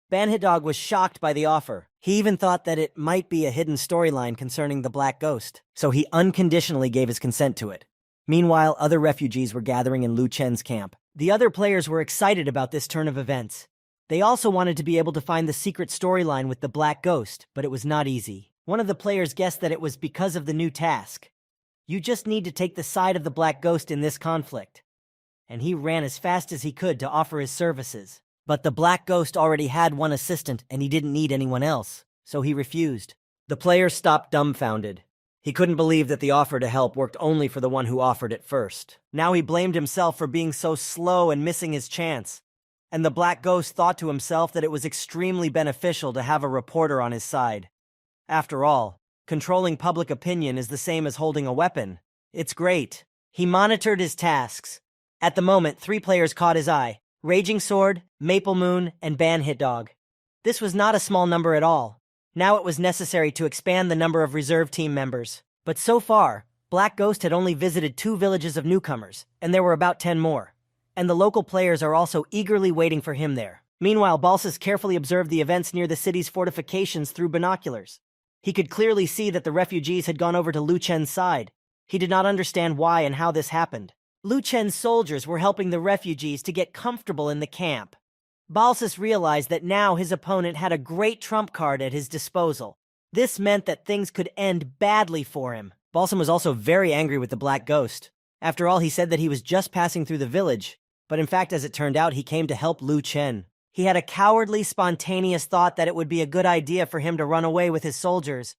Banhidog was shocked by the offer. He even thought that it might be a hidden storyline concerning the Black Ghost, so he unconditionally gave his consent to it. Meanwhile, other refugees were gathering in Lu Chen's camp. The other players were excited about this turn of events. They also wanted to be able to find the secret storyline with the Black Ghost, but it was not easy. One of the players guessed that it was because of the new task. You just need to take the side of the Black Ghost in this conflict. And he ran as fast as he could to offer his services. But the Black Ghost already had one assistant and he didn't need anyone else, so he refused. The player stopped dumbfounded. He couldn't believe that the offer to help worked only for the one who offered it first. Now he blamed himself for being so slow and missing his chance. And the Black Ghost thought to himself that it was extremely beneficial to have a reporter on his side. After all, controlling public opinion is the same as holding a weapon. It's great. He monitored his tasks. At the moment, 3 players caught his eye: Raging Sword, Maple Moon, and Banhidog. This was not a small number at all. Now it was necessary to expand the number of reserve team members. But so far, Black Ghost had only visited 2 villages of newcomers, and there were about 10 more. And the local players are also eagerly waiting for him there. Meanwhile, Balsas carefully observed the events near the city's fortifications through binoculars. He could clearly see that the refugees had gone over to Lu Chen's side. He did not understand why and how this happened. Lu Chen's soldiers were helping the refugees to get comfortable in the camp. Balsas realized that now his opponent had a great trump card at his disposal. This meant that things could end badly for him. Balsam was also very angry with the Black Ghost. After all, he said that he was just passing through the village, but in fact, as it turned out, he came to help Lu Chen. He had a cowardly, spontaneous thought that it would be a good idea for him to run away with his soldiers.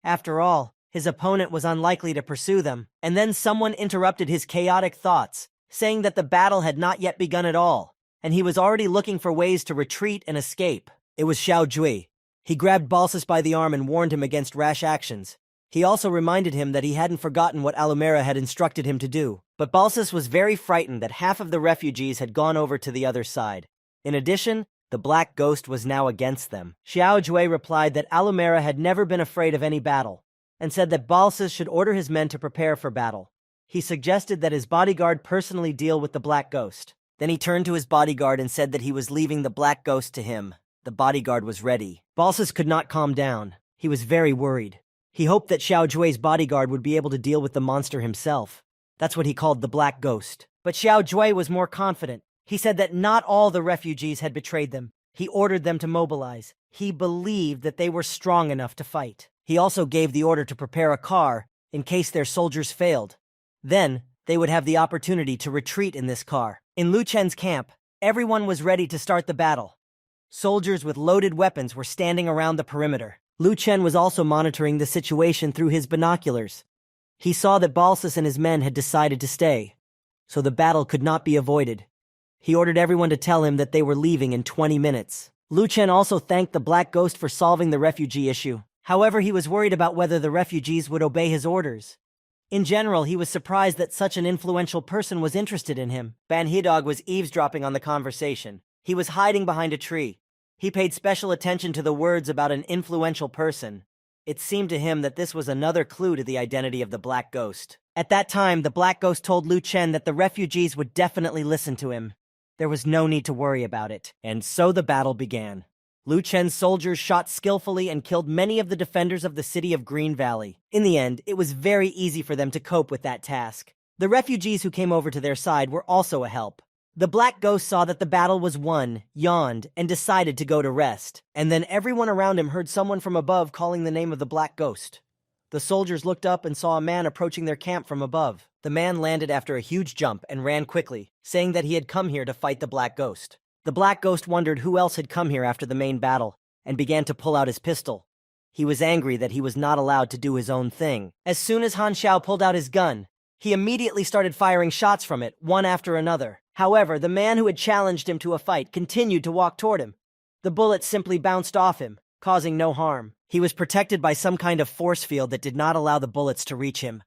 After all, his opponent was unlikely to pursue them, and then someone interrupted his chaotic thoughts, saying that the battle had not yet begun at all, and he was already looking for ways to retreat and escape. It was Xiao Jui. He grabbed Balsas by the arm and warned him against rash actions. He also reminded him that he hadn't forgotten what Alumera had instructed him to do. But Balsas was very frightened that half of the refugees had gone over to the other side. In addition, the Black Ghost was now against them. Xiao Jui replied that Alumera had never been afraid of any battle, and said that Balsas should order his men to prepare for battle. He suggested that his bodyguard personally deal with the Black Ghost. Then he turned to his bodyguard and said that he was leaving the Black Ghost to him. The bodyguard was ready. Balsas could not calm down. He was very worried. He hoped that Xiao Jui's bodyguard would be able to deal with the monster himself. That's what he called the Black Ghost. But Xiao Jui was more confident. He said that not all the refugees had betrayed them. He ordered them to mobilize. He believed that they were strong enough to fight. He also gave the order to prepare a car in case their soldiers failed. Then, they would have the opportunity to retreat in this car. In Lu Chen's camp, everyone was ready to start the battle. Soldiers with loaded weapons were standing around the perimeter. Lu Chen was also monitoring the situation through his binoculars. He saw that Balsas and his men had decided to stay, so the battle could not be avoided. He ordered everyone to tell him that they were leaving in 20 minutes. Lu Chen also thanked the Black Ghost for solving the refugee issue. However, he was worried about whether the refugees would obey his orders. In general, he was surprised that such an influential person was interested in him. Banhidog was eavesdropping on the conversation. He was hiding behind a tree. He paid special attention to the words about an influential person. It seemed to him that this was another clue to the identity of the Black Ghost. At that time, the Black Ghost told Lu Chen that the refugees would definitely listen to him. There was no need to worry about it. And so the battle began. Lu Chen's soldiers shot skillfully and killed many of the defenders of the city of Green Valley. In the end, it was very easy for them to cope with that task. The refugees who came over to their side were also a help. The Black Ghost saw that the battle was won, yawned, and decided to go to rest. And then everyone around him heard someone from above calling the name of the Black Ghost. The soldiers looked up and saw a man approaching their camp from above. The man landed after a huge jump and ran quickly, saying that he had come here to fight the Black Ghost. The Black Ghost wondered who else had come here after the main battle, and began to pull out his pistol. He was angry that he was not allowed to do his own thing. As soon as Han Xiao pulled out his gun, he immediately started firing shots from it, one after another. However, the man who had challenged him to a fight continued to walk toward him. The bullets simply bounced off him, causing no harm. He was protected by some kind of force field that did not allow the bullets to reach him.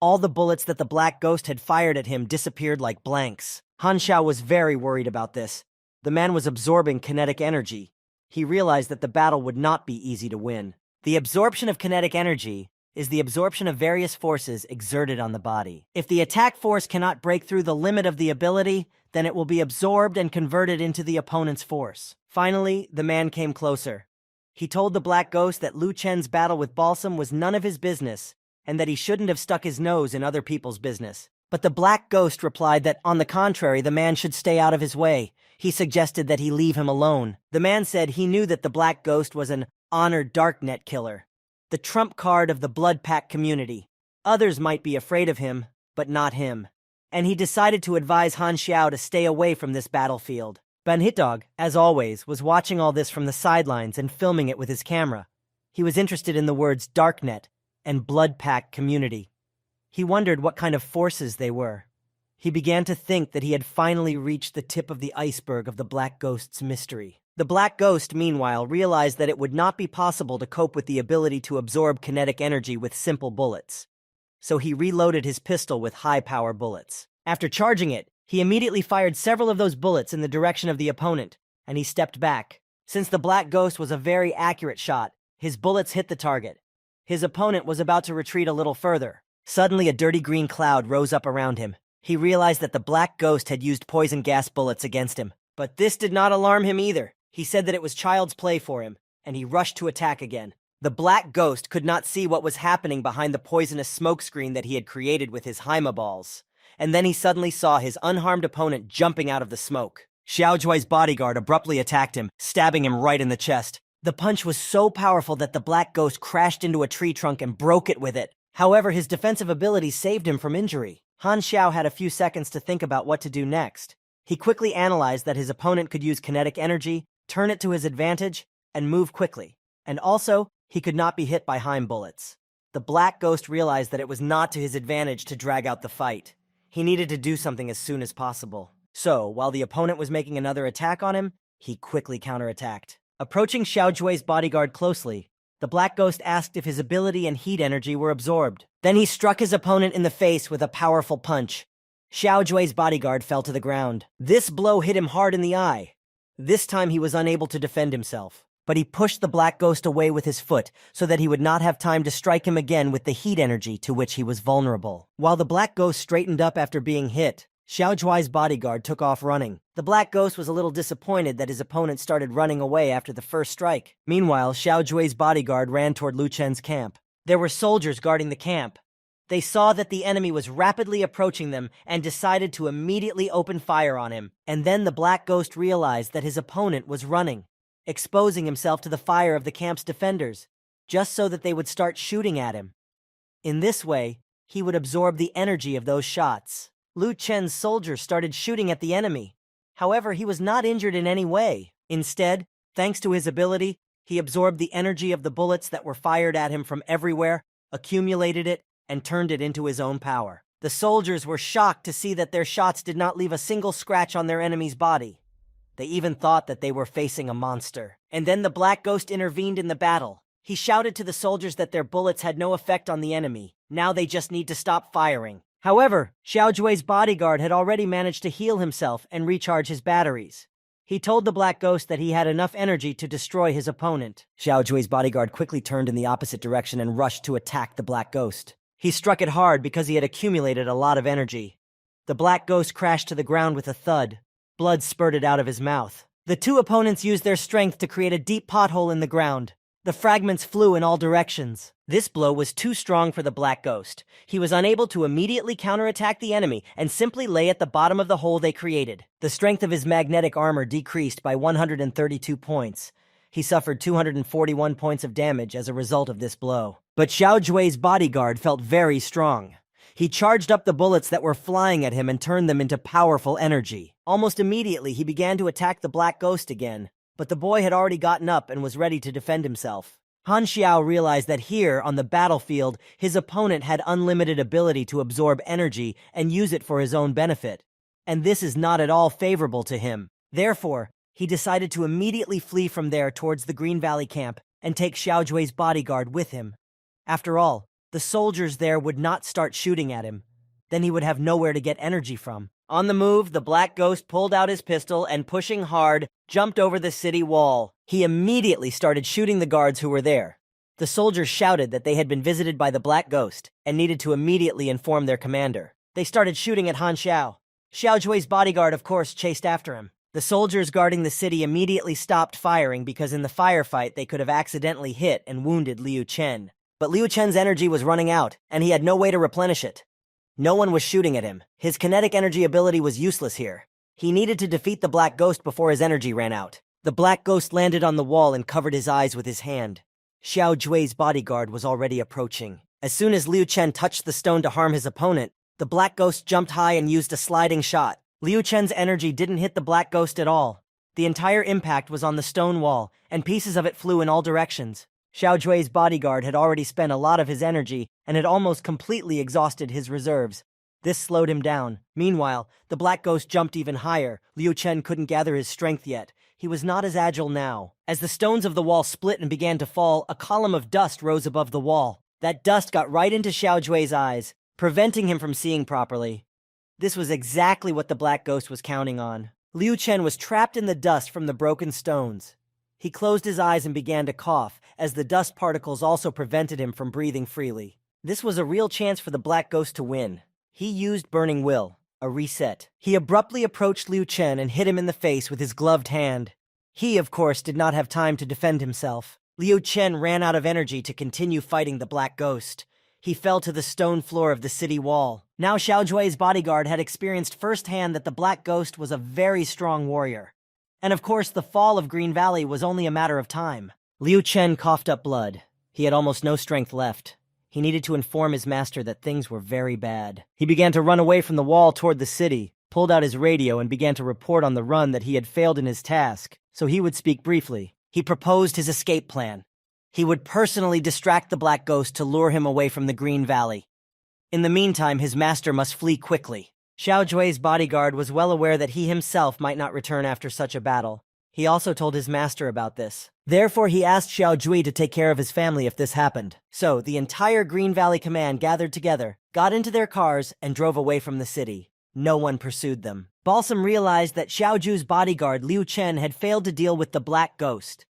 All the bullets that the Black Ghost had fired at him disappeared like blanks. Han Xiao was very worried about this. The man was absorbing kinetic energy. He realized that the battle would not be easy to win. The absorption of kinetic energy is the absorption of various forces exerted on the body. If the attack force cannot break through the limit of the ability, then it will be absorbed and converted into the opponent's force. Finally, the man came closer. He told the Black Ghost that Lu Chen's battle with Balsam was none of his business, and that he shouldn't have stuck his nose in other people's business. But the Black Ghost replied that, on the contrary, the man should stay out of his way. He suggested that he leave him alone. The man said he knew that the Black Ghost was an honored darknet killer, the trump card of the Blood Pack community. Others might be afraid of him, but not him. And he decided to advise Han Xiao to stay away from this battlefield. Banhitdog, as always, was watching all this from the sidelines and filming it with his camera. He was interested in the words Darknet and Blood Pack community. He wondered what kind of forces they were. He began to think that he had finally reached the tip of the iceberg of the Black Ghost's mystery. The Black Ghost, meanwhile, realized that it would not be possible to cope with the ability to absorb kinetic energy with simple bullets. So he reloaded his pistol with high-power bullets. After charging it, he immediately fired several of those bullets in the direction of the opponent, and he stepped back. Since the Black Ghost was a very accurate shot, his bullets hit the target. His opponent was about to retreat a little further. Suddenly, a dirty green cloud rose up around him. He realized that the Black Ghost had used poison gas bullets against him. But this did not alarm him either. He said that it was child's play for him, and he rushed to attack again. The Black Ghost could not see what was happening behind the poisonous smokescreen that he had created with his Haima balls. And then he suddenly saw his unharmed opponent jumping out of the smoke. Xiao Jui's bodyguard abruptly attacked him, stabbing him right in the chest. The punch was so powerful that the Black Ghost crashed into a tree trunk and broke it with it. However, his defensive ability saved him from injury. Han Xiao had a few seconds to think about what to do next. He quickly analyzed that his opponent could use kinetic energy, turn it to his advantage, and move quickly. And also, he could not be hit by Heim bullets. The Black Ghost realized that it was not to his advantage to drag out the fight. He needed to do something as soon as possible. So, while the opponent was making another attack on him, he quickly counterattacked. Approaching Xiao Jui's bodyguard closely, the Black Ghost asked if his ability and heat energy were absorbed. Then he struck his opponent in the face with a powerful punch. Xiao Jui's bodyguard fell to the ground. This blow hit him hard in the eye. This time he was unable to defend himself, but he pushed the Black Ghost away with his foot so that he would not have time to strike him again with the heat energy to which he was vulnerable. While the Black Ghost straightened up after being hit, Xiao Jui's bodyguard took off running. The Black Ghost was a little disappointed that his opponent started running away after the first strike. Meanwhile, Xiao Jui's bodyguard ran toward Lu Chen's camp. There were soldiers guarding the camp. They saw that the enemy was rapidly approaching them and decided to immediately open fire on him. And then the Black Ghost realized that his opponent was running, exposing himself to the fire of the camp's defenders, just so that they would start shooting at him. In this way, he would absorb the energy of those shots. Lu Chen's soldiers started shooting at the enemy. However, he was not injured in any way. Instead, thanks to his ability, he absorbed the energy of the bullets that were fired at him from everywhere, accumulated it, and turned it into his own power. The soldiers were shocked to see that their shots did not leave a single scratch on their enemy's body. They even thought that they were facing a monster. And then the Black Ghost intervened in the battle. He shouted to the soldiers that their bullets had no effect on the enemy. Now they just need to stop firing. However, Xiao Jui's bodyguard had already managed to heal himself and recharge his batteries. He told the Black Ghost that he had enough energy to destroy his opponent. Xiao Jui's bodyguard quickly turned in the opposite direction and rushed to attack the Black Ghost. He struck it hard because he had accumulated a lot of energy. The Black Ghost crashed to the ground with a thud. Blood spurted out of his mouth. The two opponents used their strength to create a deep pothole in the ground. The fragments flew in all directions. This blow was too strong for the Black Ghost. He was unable to immediately counterattack the enemy and simply lay at the bottom of the hole they created. The strength of his magnetic armor decreased by 132 points. He suffered 241 points of damage as a result of this blow. But Xiao Jui's bodyguard felt very strong. He charged up the bullets that were flying at him and turned them into powerful energy. Almost immediately, he began to attack the Black Ghost again. But the boy had already gotten up and was ready to defend himself. Han Xiao realized that here, on the battlefield, his opponent had unlimited ability to absorb energy and use it for his own benefit. And this is not at all favorable to him. Therefore, he decided to immediately flee from there towards the Green Valley camp and take Xiao Jui's bodyguard with him. After all, the soldiers there would not start shooting at him. Then he would have nowhere to get energy from. On the move, the Black Ghost pulled out his pistol and, pushing hard, jumped over the city wall. He immediately started shooting the guards who were there. The soldiers shouted that they had been visited by the Black Ghost and needed to immediately inform their commander. They started shooting at Han Xiao. Xiao Jui's bodyguard, of course, chased after him. The soldiers guarding the city immediately stopped firing because in the firefight they could have accidentally hit and wounded Liu Chen. But Liu Chen's energy was running out, and he had no way to replenish it. No one was shooting at him. His kinetic energy ability was useless here. He needed to defeat the Black Ghost before his energy ran out. The Black Ghost landed on the wall and covered his eyes with his hand. Xiao Jui's bodyguard was already approaching. As soon as Liu Chen touched the stone to harm his opponent, the Black Ghost jumped high and used a sliding shot. Liu Chen's energy didn't hit the Black Ghost at all. The entire impact was on the stone wall, and pieces of it flew in all directions. Xiao Jui's bodyguard had already spent a lot of his energy and had almost completely exhausted his reserves. This slowed him down. Meanwhile, the Black Ghost jumped even higher. Liu Chen couldn't gather his strength yet. He was not as agile now. As the stones of the wall split and began to fall, a column of dust rose above the wall. That dust got right into Xiao Jui's eyes, preventing him from seeing properly. This was exactly what the Black Ghost was counting on. Liu Chen was trapped in the dust from the broken stones. He closed his eyes and began to cough, as the dust particles also prevented him from breathing freely. This was a real chance for the Black Ghost to win. He used Burning Will, a reset. He abruptly approached Liu Chen and hit him in the face with his gloved hand. He, of course, did not have time to defend himself. Liu Chen ran out of energy to continue fighting the Black Ghost. He fell to the stone floor of the city wall. Now Xiao Jui's bodyguard had experienced firsthand that the Black Ghost was a very strong warrior. And of course, the fall of Green Valley was only a matter of time. Liu Chen coughed up blood. He had almost no strength left. He needed to inform his master that things were very bad. He began to run away from the wall toward the city, pulled out his radio and began to report on the run that he had failed in his task, so he would speak briefly. He proposed his escape plan. He would personally distract the Black Ghost to lure him away from the Green Valley. In the meantime, his master must flee quickly. Xiao Jui's bodyguard was well aware that he himself might not return after such a battle. He also told his master about this. Therefore, he asked Xiao Jui to take care of his family if this happened. So, the entire Green Valley command gathered together, got into their cars, and drove away from the city. No one pursued them. Balsam realized that Xiao Jui's bodyguard, Liu Chen, had failed to deal with the Black Ghost.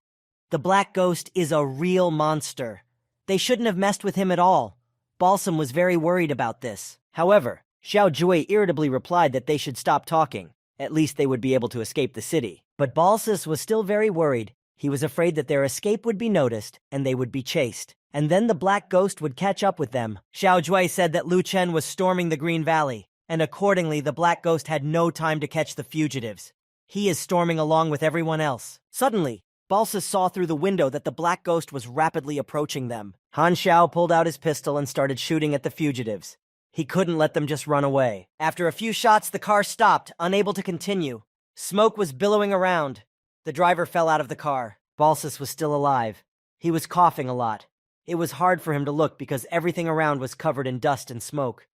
The Black Ghost is a real monster. They shouldn't have messed with him at all. Balsam was very worried about this. However, Xiao Jui irritably replied that they should stop talking. At least they would be able to escape the city. But Balsas was still very worried. He was afraid that their escape would be noticed, and they would be chased. And then the Black Ghost would catch up with them. Xiao Jui said that Liu Chen was storming the Green Valley, and accordingly the Black Ghost had no time to catch the fugitives. He is storming along with everyone else. Suddenly, Balsas saw through the window that the Black Ghost was rapidly approaching them. Han Xiao pulled out his pistol and started shooting at the fugitives. He couldn't let them just run away. After a few shots, the car stopped, unable to continue. Smoke was billowing around. The driver fell out of the car. Balsas was still alive. He was coughing a lot. It was hard for him to look because everything around was covered in dust and smoke.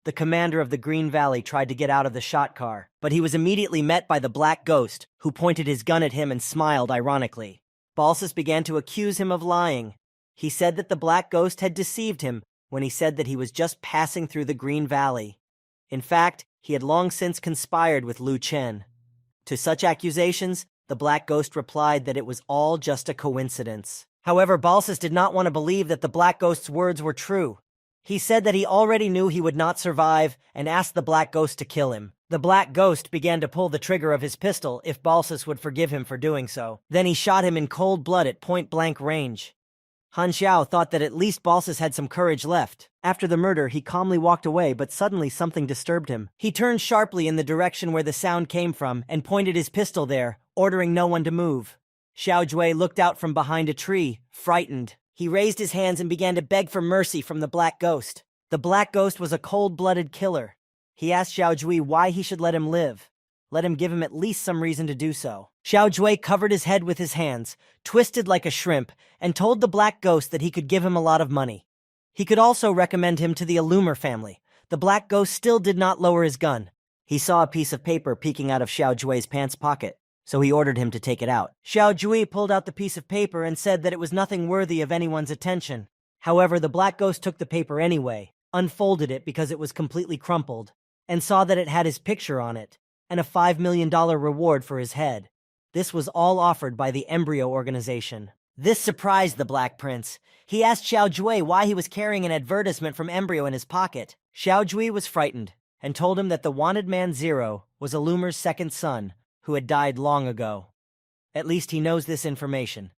The commander of the Green Valley tried to get out of the shot car, but he was immediately met by the Black Ghost, who pointed his gun at him and smiled ironically. Balsas began to accuse him of lying. He said that the Black Ghost had deceived him when he said that he was just passing through the Green Valley. In fact, he had long since conspired with Liu Chen. To such accusations, the Black Ghost replied that it was all just a coincidence. However, Balsas did not want to believe that the Black Ghost's words were true. He said that he already knew he would not survive and asked the Black Ghost to kill him. The Black Ghost began to pull the trigger of his pistol if Balsas would forgive him for doing so. Then he shot him in cold blood at point-blank range. Han Xiao thought that at least Balsas had some courage left. After the murder, he calmly walked away, but suddenly something disturbed him. He turned sharply in the direction where the sound came from and pointed his pistol there, ordering no one to move. Xiao Jui looked out from behind a tree, frightened. He raised his hands and began to beg for mercy from the Black Ghost. The Black Ghost was a cold-blooded killer. He asked Xiao Jui why he should let him live. Let him give him at least some reason to do so. Xiao Jue covered his head with his hands, twisted like a shrimp, and told the black ghost that he could give him a lot of money. He could also recommend him to the Illumer family. The black ghost still did not lower his gun. He saw a piece of paper peeking out of Xiao Jue's pants pocket, so he ordered him to take it out. Xiao Jue pulled out the piece of paper and said that it was nothing worthy of anyone's attention. However, the black ghost took the paper anyway, unfolded it because it was completely crumpled, and saw that it had his picture on it, and a $5 million reward for his head. This was all offered by the Embryo organization. This surprised the Black Prince. He asked Xiao Jue why he was carrying an advertisement from Embryo in his pocket. Xiao Jue was frightened, and told him that the wanted man Zero was Illumer's second son, who had died long ago. At least he knows this information.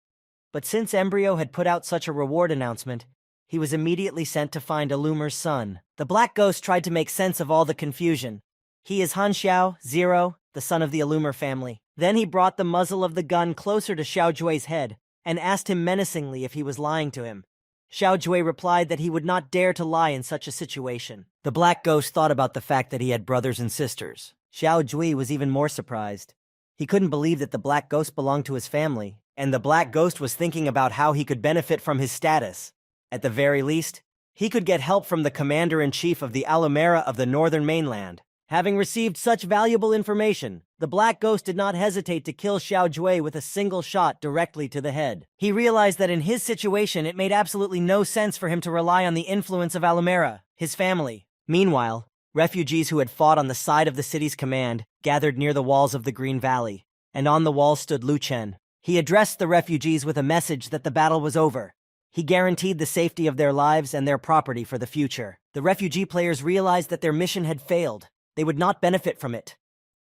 But since Embryo had put out such a reward announcement, he was immediately sent to find Illumer's son. The Black Ghost tried to make sense of all the confusion. He is Han Xiao, Zero, the son of the Illumer family. Then he brought the muzzle of the gun closer to Xiao Jue's head and asked him menacingly if he was lying to him. Xiao Jue replied that he would not dare to lie in such a situation. The Black Ghost thought about the fact that he had brothers and sisters. Xiao Jue was even more surprised. He couldn't believe that the Black Ghost belonged to his family, and the Black Ghost was thinking about how he could benefit from his status. At the very least, he could get help from the commander-in-chief of the Alamera of the northern mainland. Having received such valuable information, the Black Ghost did not hesitate to kill Xiao Jue with a single shot directly to the head. He realized that in his situation it made absolutely no sense for him to rely on the influence of Alamera, his family. Meanwhile, refugees who had fought on the side of the city's command gathered near the walls of the Green Valley, and on the wall stood Lu Chen. He addressed the refugees with a message that the battle was over. He guaranteed the safety of their lives and their property for the future. The refugee players realized that their mission had failed. They would not benefit from it.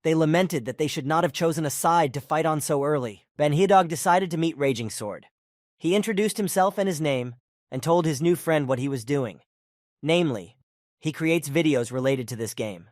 They lamented that they should not have chosen a side to fight on so early. Ben-Hidog decided to meet Raging Sword. He introduced himself and his name, and told his new friend what he was doing. Namely, he creates videos related to this game.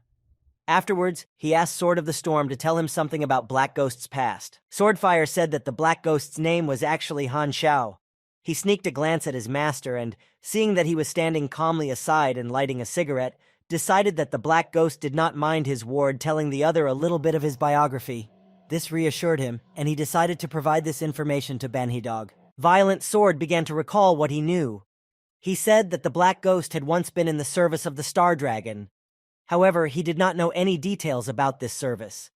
Afterwards, he asked Sword of the Storm to tell him something about Black Ghost's past. Swordfire said that the Black Ghost's name was actually Han Xiao. He sneaked a glance at his master and, seeing that he was standing calmly aside and lighting a cigarette, decided that the Black Ghost did not mind his ward telling the other a little bit of his biography. This reassured him, and he decided to provide this information to Ben-Hidog. Violent Sword began to recall what he knew. He said that the Black Ghost had once been in the service of the Star Dragon. However, he did not know any details about this service.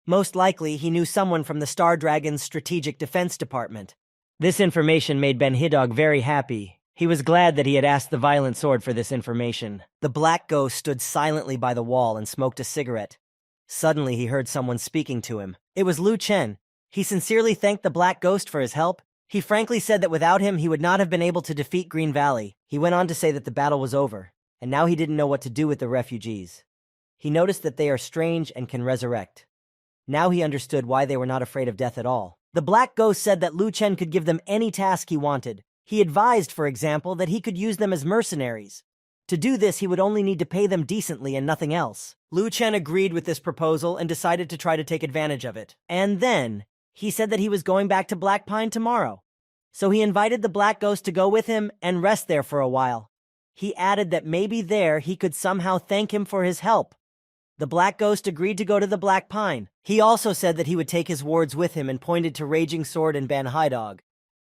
Most likely, he knew someone from the Star Dragon's Strategic Defense Department. This information made Ben-Hidog very happy. He was glad that he had asked the Violent Sword for this information. The Black Ghost stood silently by the wall and smoked a cigarette. Suddenly, he heard someone speaking to him. It was Lu Chen. He sincerely thanked the Black Ghost for his help. He frankly said that without him, he would not have been able to defeat Green Valley. He went on to say that the battle was over, and now he didn't know what to do with the refugees. He noticed that they are strange and can resurrect. Now he understood why they were not afraid of death at all. The Black Ghost said that Lu Chen could give them any task he wanted. He advised, for example, that he could use them as mercenaries. To do this, he would only need to pay them decently and nothing else. Lu Chen agreed with this proposal and decided to try to take advantage of it. And then, he said that he was going back to Black Pine tomorrow. So he invited the Black Ghost to go with him and rest there for a while. He added that maybe there he could somehow thank him for his help. The Black Ghost agreed to go to the Black Pine. He also said that he would take his wards with him and pointed to Raging Sword and Ben-Hidog.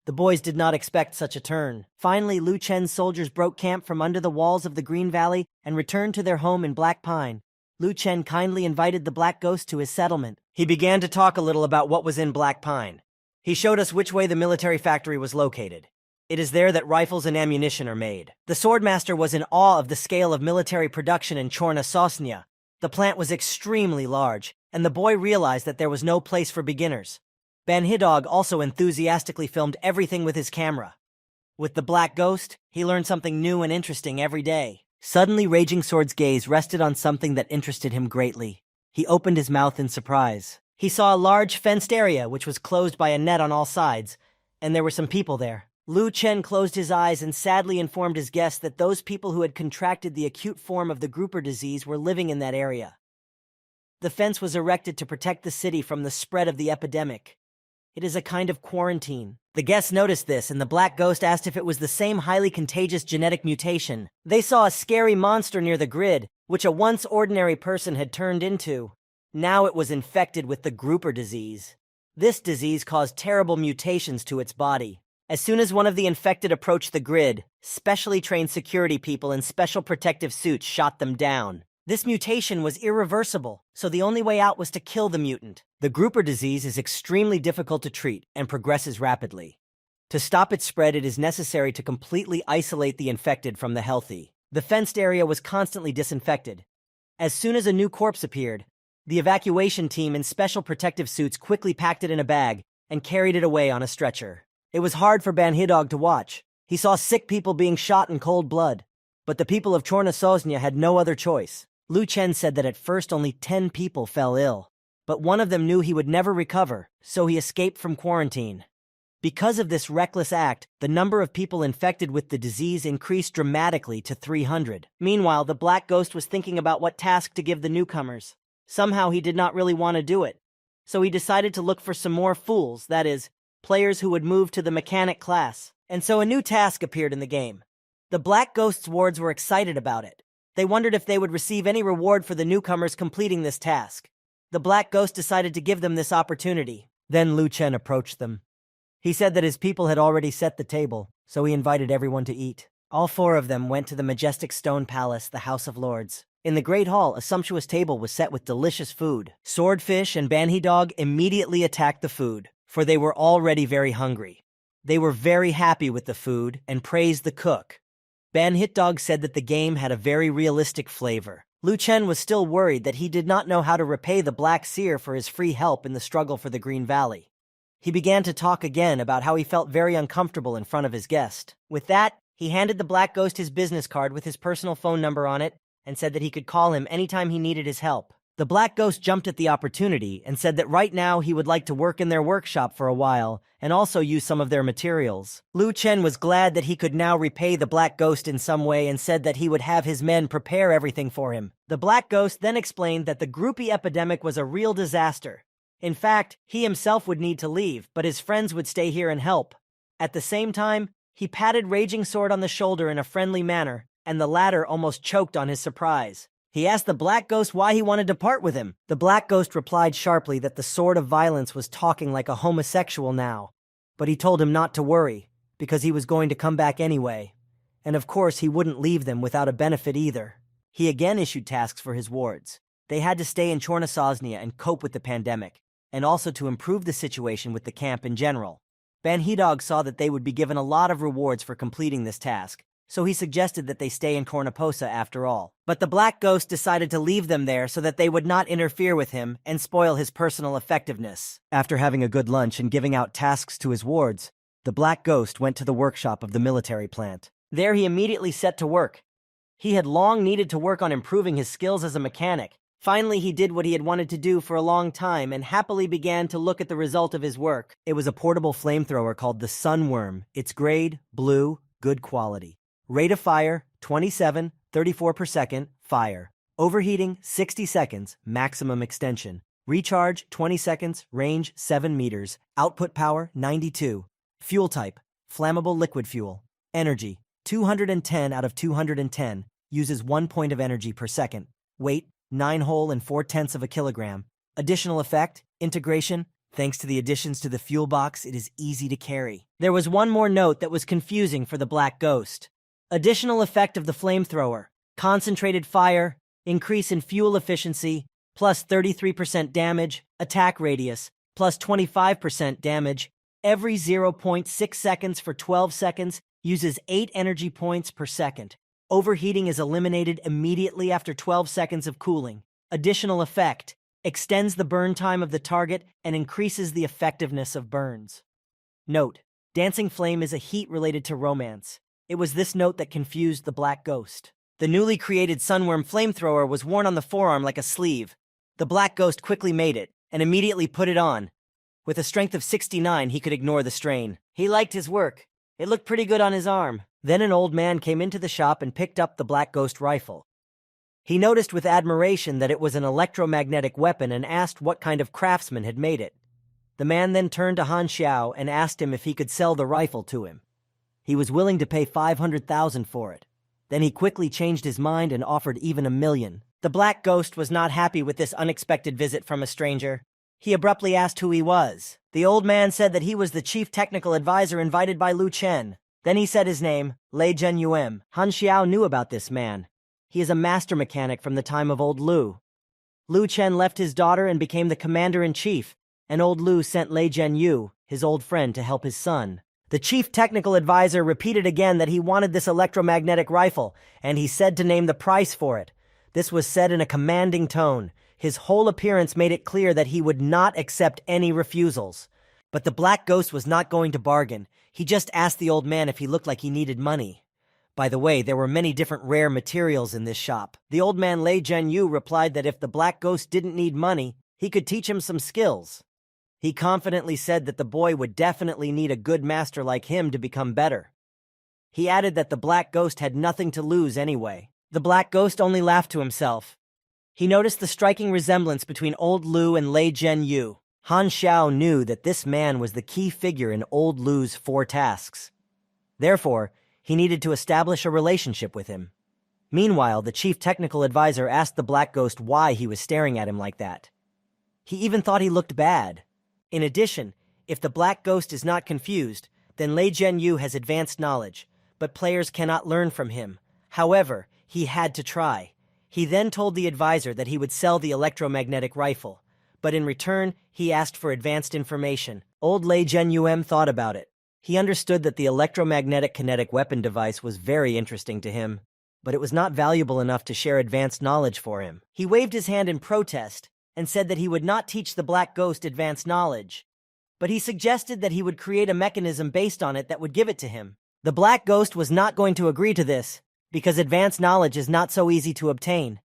The boys did not expect such a turn. Finally, Lu Chen's soldiers broke camp from under the walls of the Green Valley and returned to their home in Black Pine. Lu Chen kindly invited the Black Ghost to his settlement. He began to talk a little about what was in Black Pine. He showed us which way the military factory was located. It is there that rifles and ammunition are made. The Swordmaster was in awe of the scale of military production in Chorna Sosnia. The plant was extremely large, and the boy realized that there was no place for beginners. Ben-Hidog also enthusiastically filmed everything with his camera. With the Black Ghost, he learned something new and interesting every day. Suddenly, Raging Sword's gaze rested on something that interested him greatly. He opened his mouth in surprise. He saw a large fenced area which was closed by a net on all sides, and there were some people there. Lu Chen closed his eyes and sadly informed his guests that those people who had contracted the acute form of the grouper disease were living in that area. The fence was erected to protect the city from the spread of the epidemic. It is a kind of quarantine. The guests noticed this, and the Black Ghost asked if it was the same highly contagious genetic mutation. They saw a scary monster near the grid, which a once ordinary person had turned into. Now it was infected with the grouper disease. This disease caused terrible mutations to its body. As soon as one of the infected approached the grid, specially trained security people in special protective suits shot them down. This mutation was irreversible, so the only way out was to kill the mutant. The grouper disease is extremely difficult to treat and progresses rapidly. To stop its spread, it is necessary to completely isolate the infected from the healthy. The fenced area was constantly disinfected. As soon as a new corpse appeared, the evacuation team in special protective suits quickly packed it in a bag and carried it away on a stretcher. It was hard for Banhidog to watch. He saw sick people being shot in cold blood. But the people of Chorna Sosnya had no other choice. Lu Chen said that at first only 10 people fell ill. But one of them knew he would never recover, so he escaped from quarantine. Because of this reckless act, the number of people infected with the disease increased dramatically to 300. Meanwhile, the Black Ghost was thinking about what task to give the newcomers. Somehow he did not really want to do it. So he decided to look for some more fools, that is, players who would move to the mechanic class. And so a new task appeared in the game. The Black Ghost's wards were excited about it. They wondered if they would receive any reward for the newcomers completing this task. The Black Ghost decided to give them this opportunity. Then Lu Chen approached them. He said that his people had already set the table, so he invited everyone to eat. All 4 of them went to the majestic stone palace, the House of Lords. In the Great Hall, a sumptuous table was set with delicious food. Swordfish and Banhidog immediately attacked the food, for they were already very hungry. They were very happy with the food and praised the cook. Banhidog said that the game had a very realistic flavor. Lu Chen was still worried that he did not know how to repay the Black Seer for his free help in the struggle for the Green Valley. He began to talk again about how he felt very uncomfortable in front of his guest. With that, he handed the Black Ghost his business card with his personal phone number on it and said that he could call him anytime he needed his help. The Black Ghost jumped at the opportunity and said that right now he would like to work in their workshop for a while and also use some of their materials. Lu Chen was glad that he could now repay the Black Ghost in some way and said that he would have his men prepare everything for him. The Black Ghost then explained that the groupie epidemic was a real disaster. In fact, he himself would need to leave, but his friends would stay here and help. At the same time, he patted Raging Sword on the shoulder in a friendly manner, and the latter almost choked on his surprise. He asked the Black Ghost why he wanted to part with him. The Black Ghost replied sharply that the Sword of Violence was talking like a homosexual now, but he told him not to worry, because he was going to come back anyway. And of course he wouldn't leave them without a benefit either. He again issued tasks for his wards. They had to stay in Chorna Sosnya and cope with the pandemic, and also to improve the situation with the camp in general. Banhidog saw that they would be given a lot of rewards for completing this task, so he suggested that they stay in Cornaposa after all. But the Black Ghost decided to leave them there so that they would not interfere with him and spoil his personal effectiveness. After having a good lunch and giving out tasks to his wards, the Black Ghost went to the workshop of the military plant. There he immediately set to work. He had long needed to work on improving his skills as a mechanic. Finally, he did what he had wanted to do for a long time and happily began to look at the result of his work. It was a portable flamethrower called the Sunworm. Its grade, blue, good quality. Rate of fire, 27, 34 per second, fire. Overheating, 60 seconds, maximum extension. Recharge, 20 seconds, range, 7 meters. Output power, 92. Fuel type, flammable liquid fuel. Energy, 210 out of 210, uses 1 point of energy per second. Weight, 9 whole and 4/10 of a kilogram. Additional effect, integration. Thanks to the additions to the fuel box, it is easy to carry. There was one more note that was confusing for the Black Ghost. Additional effect of the flamethrower, concentrated fire, increase in fuel efficiency, plus 33% damage, attack radius, plus 25% damage, every 0.6 seconds for 12 seconds, uses 8 energy points per second. Overheating is eliminated immediately after 12 seconds of cooling. Additional effect, extends the burn time of the target and increases the effectiveness of burns. Note, Dancing Flame is a heat related to romance. It was this note that confused the Black Ghost. The newly created Sunworm flamethrower was worn on the forearm like a sleeve. The Black Ghost quickly made it, and immediately put it on. With a strength of 69, he could ignore the strain. He liked his work. It looked pretty good on his arm. Then an old man came into the shop and picked up the Black Ghost rifle. He noticed with admiration that it was an electromagnetic weapon and asked what kind of craftsman had made it. The man then turned to Han Xiao and asked him if he could sell the rifle to him. He was willing to pay 500,000 for it. Then he quickly changed his mind and offered even 1 million. The Black Ghost was not happy with this unexpected visit from a stranger. He abruptly asked who he was. The old man said that he was the chief technical advisor invited by Lu Chen. Then he said his name, Lei Zhenyuem. Han Xiao knew about this man. He is a master mechanic from the time of old Lu. Lu Chen left his daughter and became the commander-in-chief, and old Lu sent Lei Zhenyu, his old friend, to help his son. The chief technical advisor repeated again that he wanted this electromagnetic rifle, and he said to name the price for it. This was said in a commanding tone. His whole appearance made it clear that he would not accept any refusals. But the Black Ghost was not going to bargain. He just asked the old man if he looked like he needed money. By the way, there were many different rare materials in this shop. The old man Lei Zhenyu replied that if the Black Ghost didn't need money, he could teach him some skills. He confidently said that the boy would definitely need a good master like him to become better. He added that the Black Ghost had nothing to lose anyway. The Black Ghost only laughed to himself. He noticed the striking resemblance between old Lu and Lei Zhenyu. Han Xiao knew that this man was the key figure in old Lu's 4 tasks. Therefore, he needed to establish a relationship with him. Meanwhile, the chief technical advisor asked the Black Ghost why he was staring at him like that. He even thought he looked bad. In addition, if the Black Ghost is not confused, then Lei Zhenyu has advanced knowledge, but players cannot learn from him. However, he had to try. He then told the advisor that he would sell the electromagnetic rifle, but in return, he asked for advanced information. Old Lei Zhenyuem thought about it. He understood that the electromagnetic kinetic weapon device was very interesting to him, but it was not valuable enough to share advanced knowledge for him. He waved his hand in protest and said that he would not teach the Black Ghost advanced knowledge, but he suggested that he would create a mechanism based on it that would give it to him. The Black Ghost was not going to agree to this, because advanced knowledge is not so easy to obtain,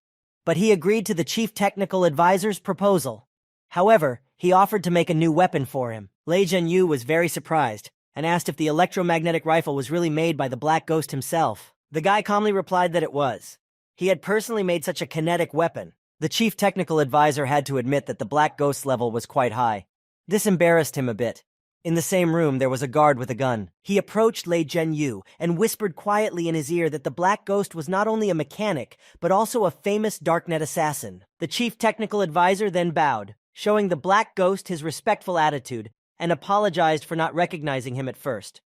but he agreed to the chief technical advisor's proposal. However, he offered to make a new weapon for him. Lei Zhenyu was very surprised and asked if the electromagnetic rifle was really made by the Black Ghost himself. The guy calmly replied that it was. He had personally made such a kinetic weapon. The chief technical advisor had to admit that the Black Ghost's level was quite high. This embarrassed him a bit. In the same room, there was a guard with a gun. He approached Lei Zhenyu and whispered quietly in his ear that the Black Ghost was not only a mechanic, but also a famous darknet assassin. The chief technical advisor then bowed, showing the Black Ghost his respectful attitude, and apologized for not recognizing him at first.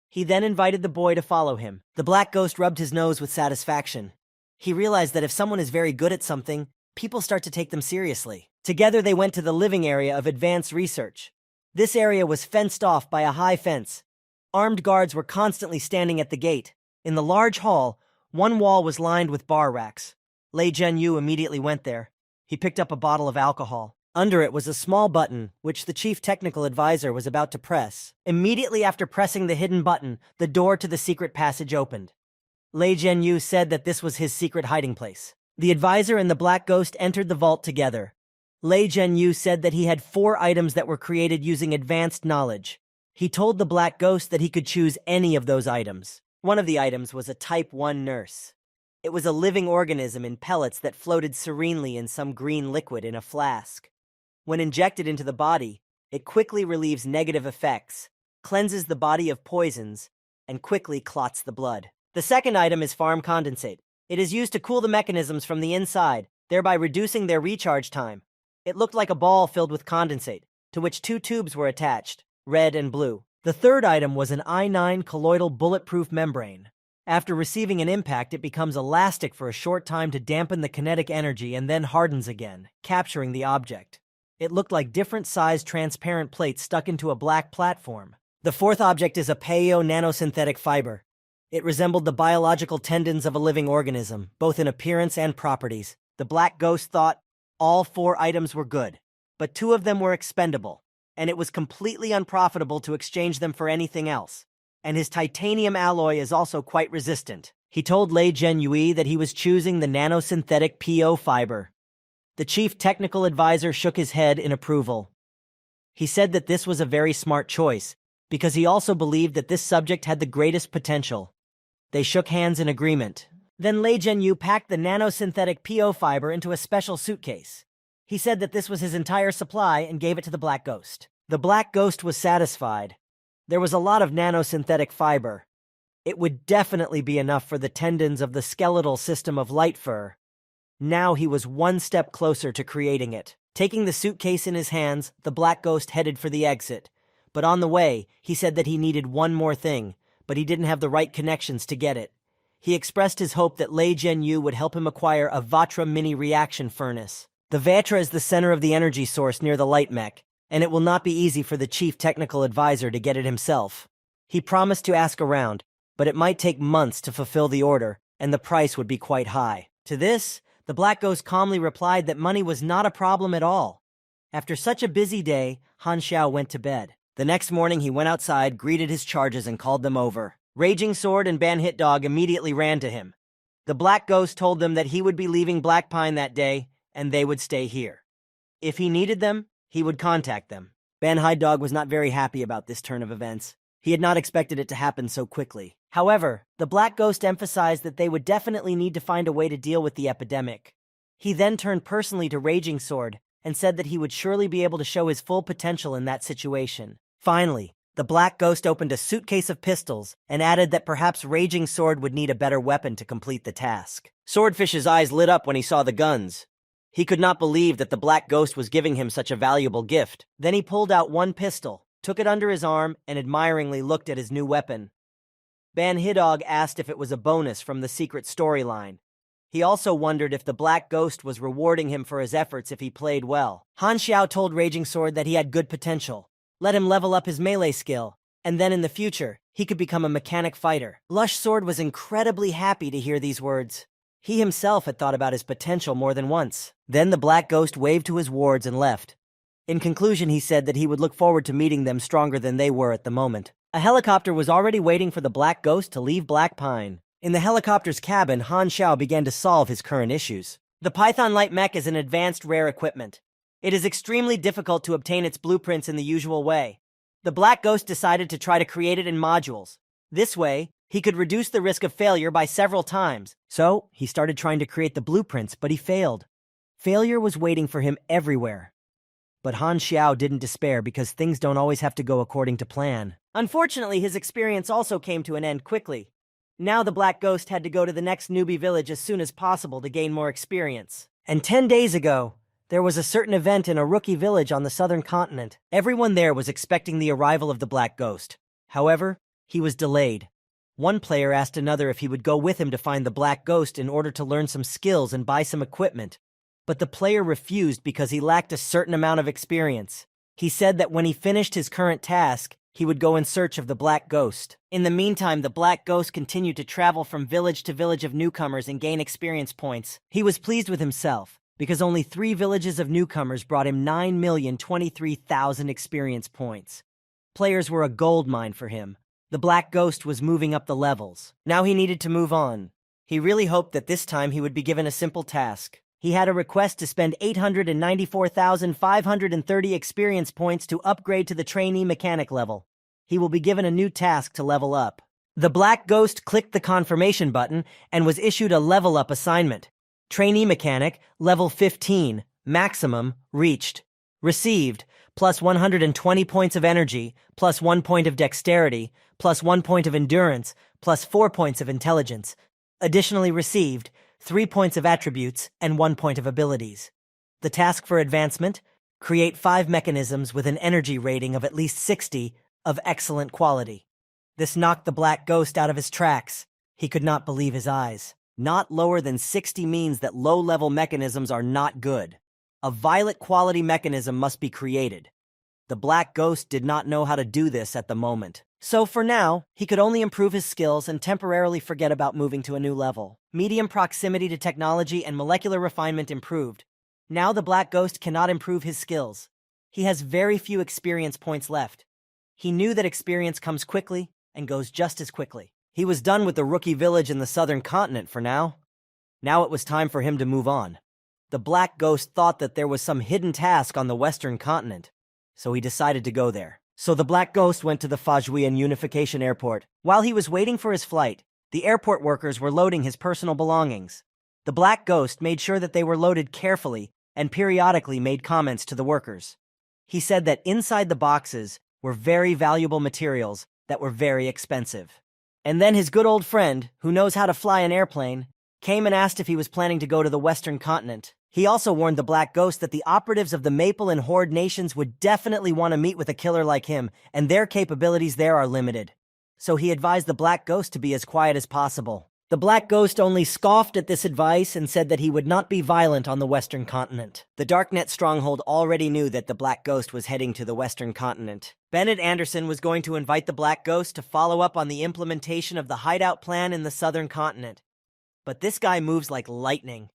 He then invited the boy to follow him. The Black Ghost rubbed his nose with satisfaction. He realized that if someone is very good at something, people start to take them seriously. Together they went to the living area of advanced research. This area was fenced off by a high fence. Armed guards were constantly standing at the gate. In the large hall, one wall was lined with bar racks. Lei Zhenyu immediately went there. He picked up a bottle of alcohol. Under it was a small button, which the chief technical advisor was about to press. Immediately after pressing the hidden button, the door to the secret passage opened. Lei Zhenyu said that this was his secret hiding place. The advisor and the Black Ghost entered the vault together. Lei Zhenyu said that he had 4 items that were created using advanced knowledge. He told the Black Ghost that he could choose any of those items. One of the items was a Type 1 nurse. It was a living organism in pellets that floated serenely in some green liquid in a flask. When injected into the body, it quickly relieves negative effects, cleanses the body of poisons, and quickly clots the blood. The second item is farm condensate. It is used to cool the mechanisms from the inside, thereby reducing their recharge time. It looked like a ball filled with condensate, to which 2 tubes were attached, red and blue. The third item was an I9 colloidal bulletproof membrane. After receiving an impact, it becomes elastic for a short time to dampen the kinetic energy and then hardens again, capturing the object. It looked like different-sized transparent plates stuck into a black platform. The fourth object is a paleo nanosynthetic fiber. It resembled the biological tendons of a living organism, both in appearance and properties. The Black Ghost thought all 4 items were good, but 2 of them were expendable, and it was completely unprofitable to exchange them for anything else. And his titanium alloy is also quite resistant. He told Lei Zhenyu that he was choosing the nanosynthetic PO fiber. The chief technical advisor shook his head in approval. He said that this was a very smart choice, because he also believed that this subject had the greatest potential. They shook hands in agreement. Then Lei Zhenyu packed the nanosynthetic PO fiber into a special suitcase. He said that this was his entire supply and gave it to the Black Ghost. The Black Ghost was satisfied. There was a lot of nanosynthetic fiber. It would definitely be enough for the tendons of the skeletal system of light fur. Now he was one step closer to creating it. Taking the suitcase in his hands, the Black Ghost headed for the exit. But on the way, he said that he needed one more thing, but he didn't have the right connections to get it. He expressed his hope that Lei Jianyu would help him acquire a Vatra mini reaction furnace. The Vatra is the center of the energy source near the light mech, and it will not be easy for the chief technical advisor to get it himself. He promised to ask around, but it might take months to fulfill the order, and the price would be quite high. To this, the Black Ghost calmly replied that money was not a problem at all. After such a busy day, Han Xiao went to bed. The next morning he went outside, greeted his charges, and called them over. Raging Sword and Ban-Hit Dog immediately ran to him. The Black Ghost told them that he would be leaving Black Pine that day, and they would stay here. If he needed them, he would contact them. Ban-Hit Dog was not very happy about this turn of events. He had not expected it to happen so quickly. However, the Black Ghost emphasized that they would definitely need to find a way to deal with the epidemic. He then turned personally to Raging Sword and said that he would surely be able to show his full potential in that situation. Finally, the Black Ghost opened a suitcase of pistols and added that perhaps Raging Sword would need a better weapon to complete the task. Swordfish's eyes lit up when he saw the guns. He could not believe that the Black Ghost was giving him such a valuable gift. Then he pulled out one pistol, took it under his arm, and admiringly looked at his new weapon. Ban-Hit Dog asked if it was a bonus from the secret storyline. He also wondered if the Black Ghost was rewarding him for his efforts if he played well. Han Xiao told Raging Sword that he had good potential. Let him level up his melee skill, and then in the future, he could become a mechanic fighter. Lush Sword was incredibly happy to hear these words. He himself had thought about his potential more than once. Then the Black Ghost waved to his wards and left. In conclusion, he said that he would look forward to meeting them stronger than they were at the moment. A helicopter was already waiting for the Black Ghost to leave Black Pine. In the helicopter's cabin, Han Xiao began to solve his current issues. The Python Light Mech is an advanced rare equipment. It is extremely difficult to obtain its blueprints in the usual way. The Black Ghost decided to try to create it in modules. This way, he could reduce the risk of failure by several times. So, he started trying to create the blueprints, but he failed. Failure was waiting for him everywhere. But Han Xiao didn't despair because things don't always have to go according to plan. Unfortunately, his experience also came to an end quickly. Now the Black Ghost had to go to the next newbie village as soon as possible to gain more experience. And 10 days ago, there was a certain event in a rookie village on the southern continent. Everyone there was expecting the arrival of the Black Ghost. However, he was delayed. One player asked another if he would go with him to find the Black Ghost in order to learn some skills and buy some equipment. But the player refused because he lacked a certain amount of experience. He said that when he finished his current task, he would go in search of the Black Ghost. In the meantime, the Black Ghost continued to travel from village to village of newcomers and gain experience points. He was pleased with himself, because only 3 villages of newcomers brought him 9,023,000 experience points. Players were a gold mine for him. The Black Ghost was moving up the levels. Now he needed to move on. He really hoped that this time he would be given a simple task. He had a request to spend 894,530 experience points to upgrade to the trainee mechanic level. He will be given a new task to level up. The Black Ghost clicked the confirmation button and was issued a level up assignment. Trainee mechanic, level 15, maximum, reached. Received, plus 120 points of energy, plus 1 point of dexterity, plus 1 point of endurance, plus 4 points of intelligence. Additionally received, 3 points of attributes and 1 point of abilities. The task for advancement, create 5 mechanisms with an energy rating of at least 60 of excellent quality. This knocked the Black Ghost out of his tracks. He could not believe his eyes. Not lower than 60 means that low-level mechanisms are not good. A violet quality mechanism must be created. The Black Ghost did not know how to do this at the moment. So for now, he could only improve his skills and temporarily forget about moving to a new level. Medium proximity to technology and molecular refinement improved. Now the Black Ghost cannot improve his skills. He has very few experience points left. He knew that experience comes quickly and goes just as quickly. He was done with the rookie village in the southern continent for now. Now it was time for him to move on. The Black Ghost thought that there was some hidden task on the western continent, so he decided to go there. So the Black Ghost went to the Fajuian Unification Airport. While he was waiting for his flight, the airport workers were loading his personal belongings. The Black Ghost made sure that they were loaded carefully and periodically made comments to the workers. He said that inside the boxes were very valuable materials that were very expensive. And then his good old friend, who knows how to fly an airplane, came and asked if he was planning to go to the Western continent. He also warned the Black Ghost that the operatives of the Maple and Horde nations would definitely want to meet with a killer like him, and their capabilities there are limited. So he advised the Black Ghost to be as quiet as possible. The Black Ghost only scoffed at this advice and said that he would not be violent on the Western continent. The Darknet stronghold already knew that the Black Ghost was heading to the Western continent. Bennett Anderson was going to invite the Black Ghost to follow up on the implementation of the hideout plan in the Southern continent. But this guy moves like lightning.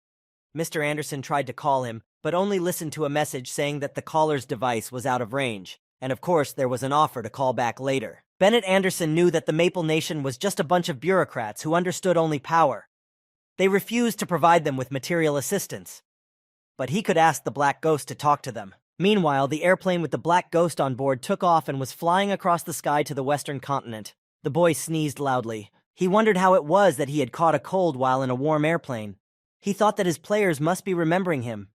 Mr. Anderson tried to call him, but only listened to a message saying that the caller's device was out of range, and of course there was an offer to call back later. Bennett Anderson knew that the Maple Nation was just a bunch of bureaucrats who understood only power. They refused to provide them with material assistance. But he could ask the Black Ghost to talk to them. Meanwhile, the airplane with the Black Ghost on board took off and was flying across the sky to the Western continent. The boy sneezed loudly. He wondered how it was that he had caught a cold while in a warm airplane. He thought that his players must be remembering him.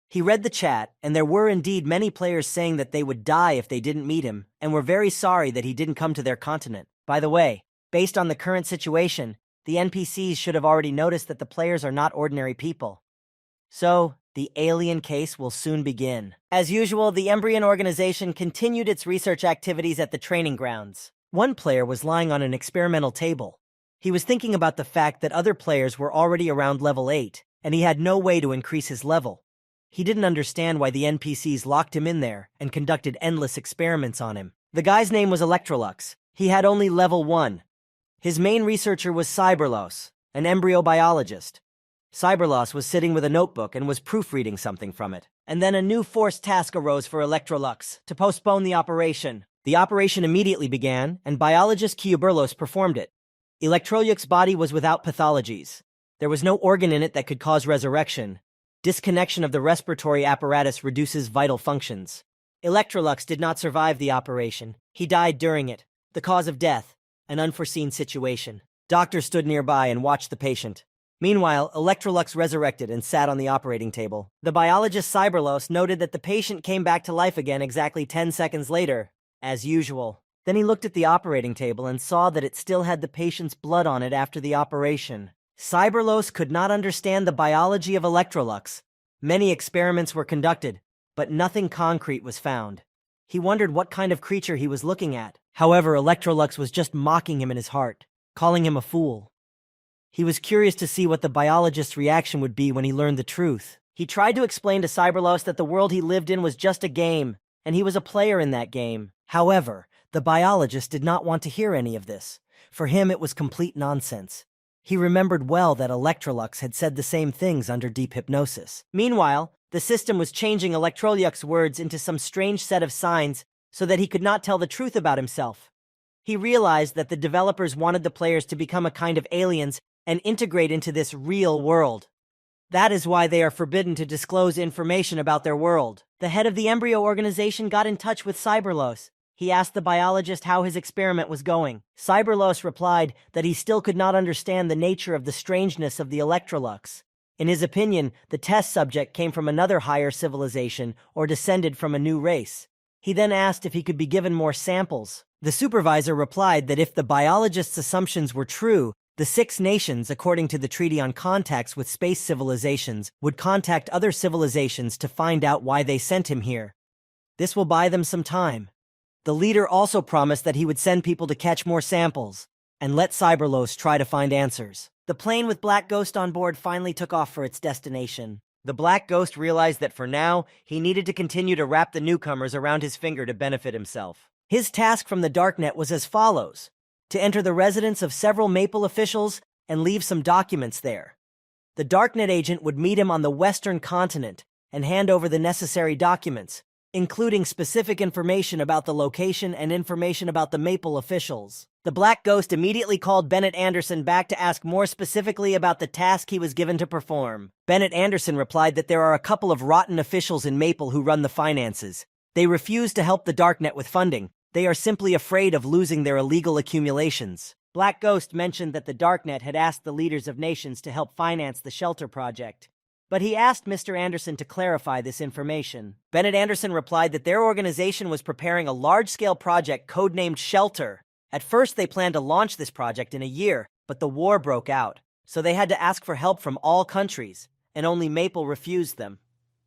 He read the chat, and there were indeed many players saying that they would die if they didn't meet him, and were very sorry that he didn't come to their continent. By the way, based on the current situation, the NPCs should have already noticed that the players are not ordinary people. So, the alien case will soon begin. As usual, the Embryon organization continued its research activities at the training grounds. One player was lying on an experimental table. He was thinking about the fact that other players were already around level 8, and he had no way to increase his level. He didn't understand why the NPCs locked him in there and conducted endless experiments on him. The guy's name was Electrolux. He had only level 1. His main researcher was Cyberlos, an embryo biologist. Cyberlos was sitting with a notebook and was proofreading something from it. And then a new forced task arose for Electrolux to postpone the operation. The operation immediately began, and biologist Kyuberlos performed it. Electrolux's body was without pathologies. There was no organ in it that could cause resurrection. Disconnection of the respiratory apparatus reduces vital functions. Electrolux did not survive the operation. He died during it. The cause of death, an unforeseen situation. Doctor stood nearby and watched the patient. Meanwhile, Electrolux resurrected and sat on the operating table. The biologist Cyberlos noted that the patient came back to life again exactly 10 seconds later, as usual. Then he looked at the operating table and saw that it still had the patient's blood on it after the operation. Cyberlos could not understand the biology of Electrolux. Many experiments were conducted, but nothing concrete was found. He wondered what kind of creature he was looking at. However, Electrolux was just mocking him in his heart, calling him a fool. He was curious to see what the biologist's reaction would be when he learned the truth. He tried to explain to Cyberlos that the world he lived in was just a game, and he was a player in that game. However, the biologist did not want to hear any of this. For him, it was complete nonsense. He remembered well that Electrolux had said the same things under deep hypnosis. Meanwhile, the system was changing Electrolux's words into some strange set of signs so that he could not tell the truth about himself. He realized that the developers wanted the players to become a kind of aliens and integrate into this real world. That is why they are forbidden to disclose information about their world. The head of the embryo organization got in touch with Cyberlos. He asked the biologist how his experiment was going. Cyberlos replied that he still could not understand the nature of the strangeness of the Electrolux. In his opinion, the test subject came from another higher civilization or descended from a new race. He then asked if he could be given more samples. The supervisor replied that if the biologist's assumptions were true, the 6 nations, according to the Treaty on Contacts with Space Civilizations, would contact other civilizations to find out why they sent him here. This will buy them some time. The leader also promised that he would send people to catch more samples and let Cyberlos try to find answers. The plane with Black Ghost on board finally took off for its destination. The Black Ghost realized that for now, he needed to continue to wrap the newcomers around his finger to benefit himself. His task from the Darknet was as follows: to enter the residence of several Maple officials and leave some documents there. The Darknet agent would meet him on the Western continent and hand over the necessary documents, including specific information about the location and information about the Maple officials. The Black Ghost immediately called Bennett Anderson back to ask more specifically about the task he was given to perform. Bennett Anderson replied that there are a couple of rotten officials in Maple who run the finances. They refuse to help the Darknet with funding. They are simply afraid of losing their illegal accumulations. Black Ghost mentioned that the Darknet had asked the leaders of nations to help finance the shelter project. But he asked Mr. Anderson to clarify this information. Bennett Anderson replied that their organization was preparing a large-scale project codenamed Shelter. At first, they planned to launch this project in a year, but the war broke out. so they had to ask for help from all countries, and only Maple refused them.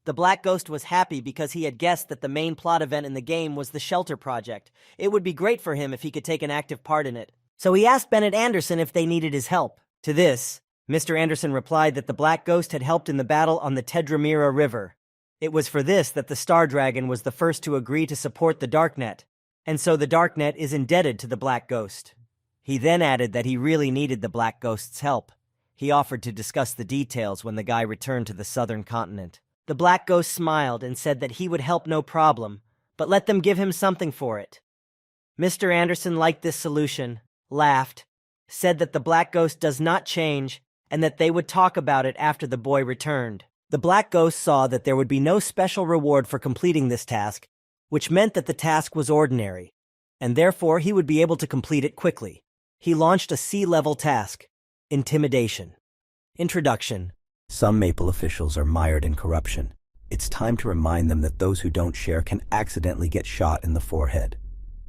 The Black Ghost was happy because he had guessed that the main plot event in the game was the Shelter Project. It would be great for him if he could take an active part in it. So he asked Bennett Anderson if they needed his help. To this, Mr. Anderson replied that the Black Ghost had helped in the battle on the Tedramira River. It was for this that the Star Dragon was the first to agree to support the Darknet, and so the Darknet is indebted to the Black Ghost. He then added that he really needed the Black Ghost's help. He offered to discuss the details when the guy returned to the southern continent. The Black Ghost smiled and said that he would help no problem, but let them give him something for it. Mr. Anderson liked this solution, laughed, said that the Black Ghost does not change, and that they would talk about it after the boy returned. The Black Ghost saw that there would be no special reward for completing this task, which meant that the task was ordinary, and therefore he would be able to complete it quickly. He launched a C-level task: Intimidation. Introduction. Some Maple officials are mired in corruption. It's time to remind them that those who don't share can accidentally get shot in the forehead.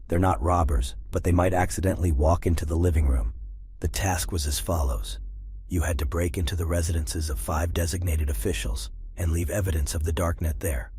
They're not robbers, but they might accidentally walk into the living room. The task was as follows. You had to break into the residences of 5 designated officials and leave evidence of the Darknet there.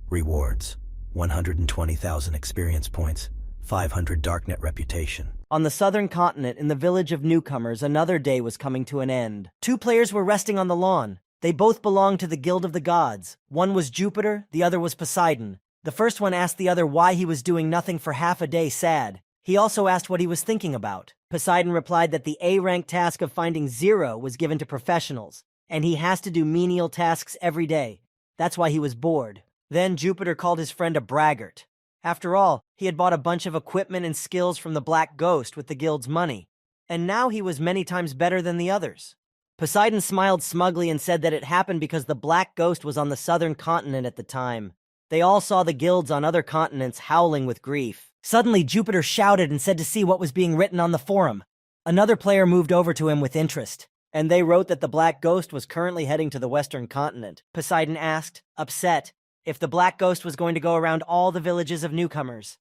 Rewards: 120,000 experience points, 500 Darknet reputation. On the southern continent, in the village of newcomers, another day was coming to an end. 2 players were resting on the lawn. They both belonged to the Guild of the Gods. One was Jupiter, the other was Poseidon. The first one asked the other why he was doing nothing for half a day sad. He also asked what he was thinking about. Poseidon replied that the A-rank task of finding Zero was given to professionals, and he has to do menial tasks every day. That's why he was bored. Then Jupiter called his friend a braggart. After all, he had bought a bunch of equipment and skills from the Black Ghost with the guild's money, and now he was many times better than the others. Poseidon smiled smugly and said that it happened because the Black Ghost was on the southern continent at the time. They all saw the guilds on other continents howling with grief. Suddenly, Jupiter shouted and said to see what was being written on the forum. Another player moved over to him with interest, and they wrote that the Black Ghost was currently heading to the western continent. Poseidon asked, upset, if the Black Ghost was going to go around all the villages of newcomers.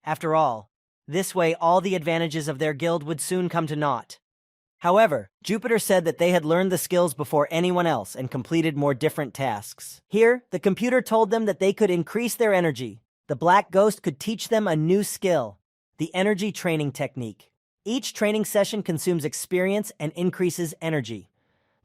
After all, this way all the advantages of their guild would soon come to naught. However, Jupiter said that they had learned the skills before anyone else and completed more different tasks. Here, the computer told them that they could increase their energy. The Black Ghost could teach them a new skill, the energy training technique. Each training session consumes experience and increases energy.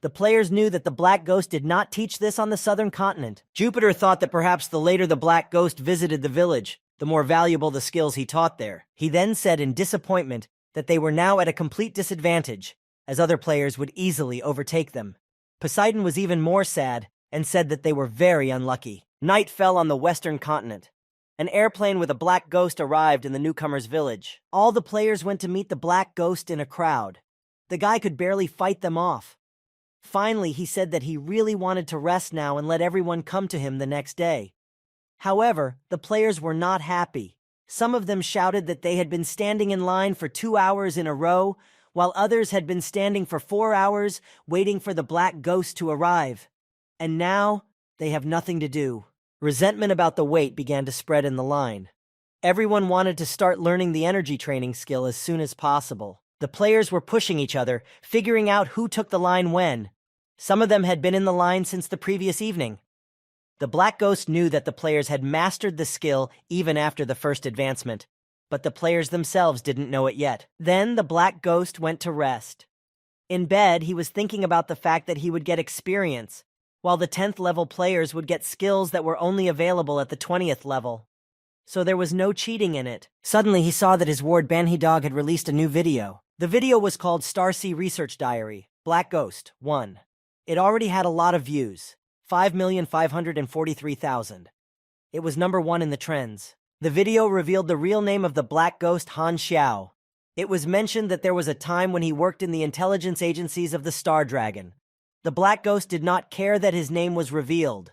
The players knew that the Black Ghost did not teach this on the southern continent. Jupiter thought that perhaps the later the Black Ghost visited the village, the more valuable the skills he taught there. He then said in disappointment that they were now at a complete disadvantage, as other players would easily overtake them. Poseidon was even more sad and said that they were very unlucky. Night fell on the western continent. An airplane with a Black Ghost arrived in the newcomers' village. All the players went to meet the Black Ghost in a crowd. The guy could barely fight them off. Finally, he said that he really wanted to rest now and let everyone come to him the next day. However, the players were not happy. Some of them shouted that they had been standing in line for 2 hours in a row, while others had been standing for 4 hours waiting for the Black Ghost to arrive. And now, they have nothing to do. Resentment about the wait began to spread in the line. Everyone wanted to start learning the energy training skill as soon as possible. The players were pushing each other, figuring out who took the line when. Some of them had been in the line since the previous evening. The Black Ghost knew that the players had mastered the skill even after the first advancement, but the players themselves didn't know it yet. Then the Black Ghost went to rest. In bed, he was thinking about the fact that he would get experience, while the 10th level players would get skills that were only available at the 20th level. So there was no cheating in it. Suddenly he saw that his ward Banhee Dog had released a new video. The video was called Starsea Research Diary, Black Ghost 1. It already had a lot of views, 5,543,000. It was number 1 in the trends. The video revealed the real name of the Black Ghost, Han Xiao. It was mentioned that there was a time when he worked in the intelligence agencies of the Star Dragon. The Black Ghost did not care that his name was revealed.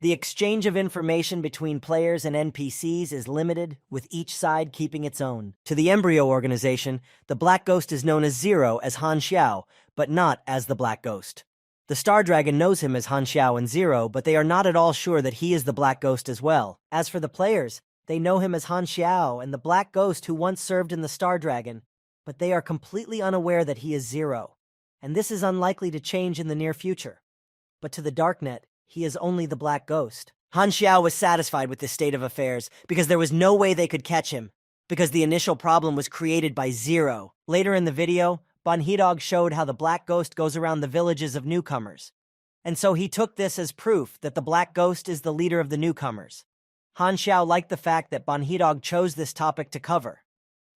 The exchange of information between players and NPCs is limited, with each side keeping its own. To the Embryo organization, the Black Ghost is known as Zero as Han Xiao, but not as the Black Ghost. The Star Dragon knows him as Han Xiao and Zero, but they are not at all sure that he is the Black Ghost as well. As for the players, they know him as Han Xiao and the Black Ghost who once served in the Star Dragon, but they are completely unaware that he is Zero. and this is unlikely to change in the near future. But to the Darknet, he is only the Black Ghost. Han Xiao was satisfied with this state of affairs because there was no way they could catch him, because the initial problem was created by Zero. Later in the video, Banhidog showed how the Black Ghost goes around the villages of newcomers. And so he took this as proof that the Black Ghost is the leader of the newcomers. Han Xiao liked the fact that Banhidog chose this topic to cover.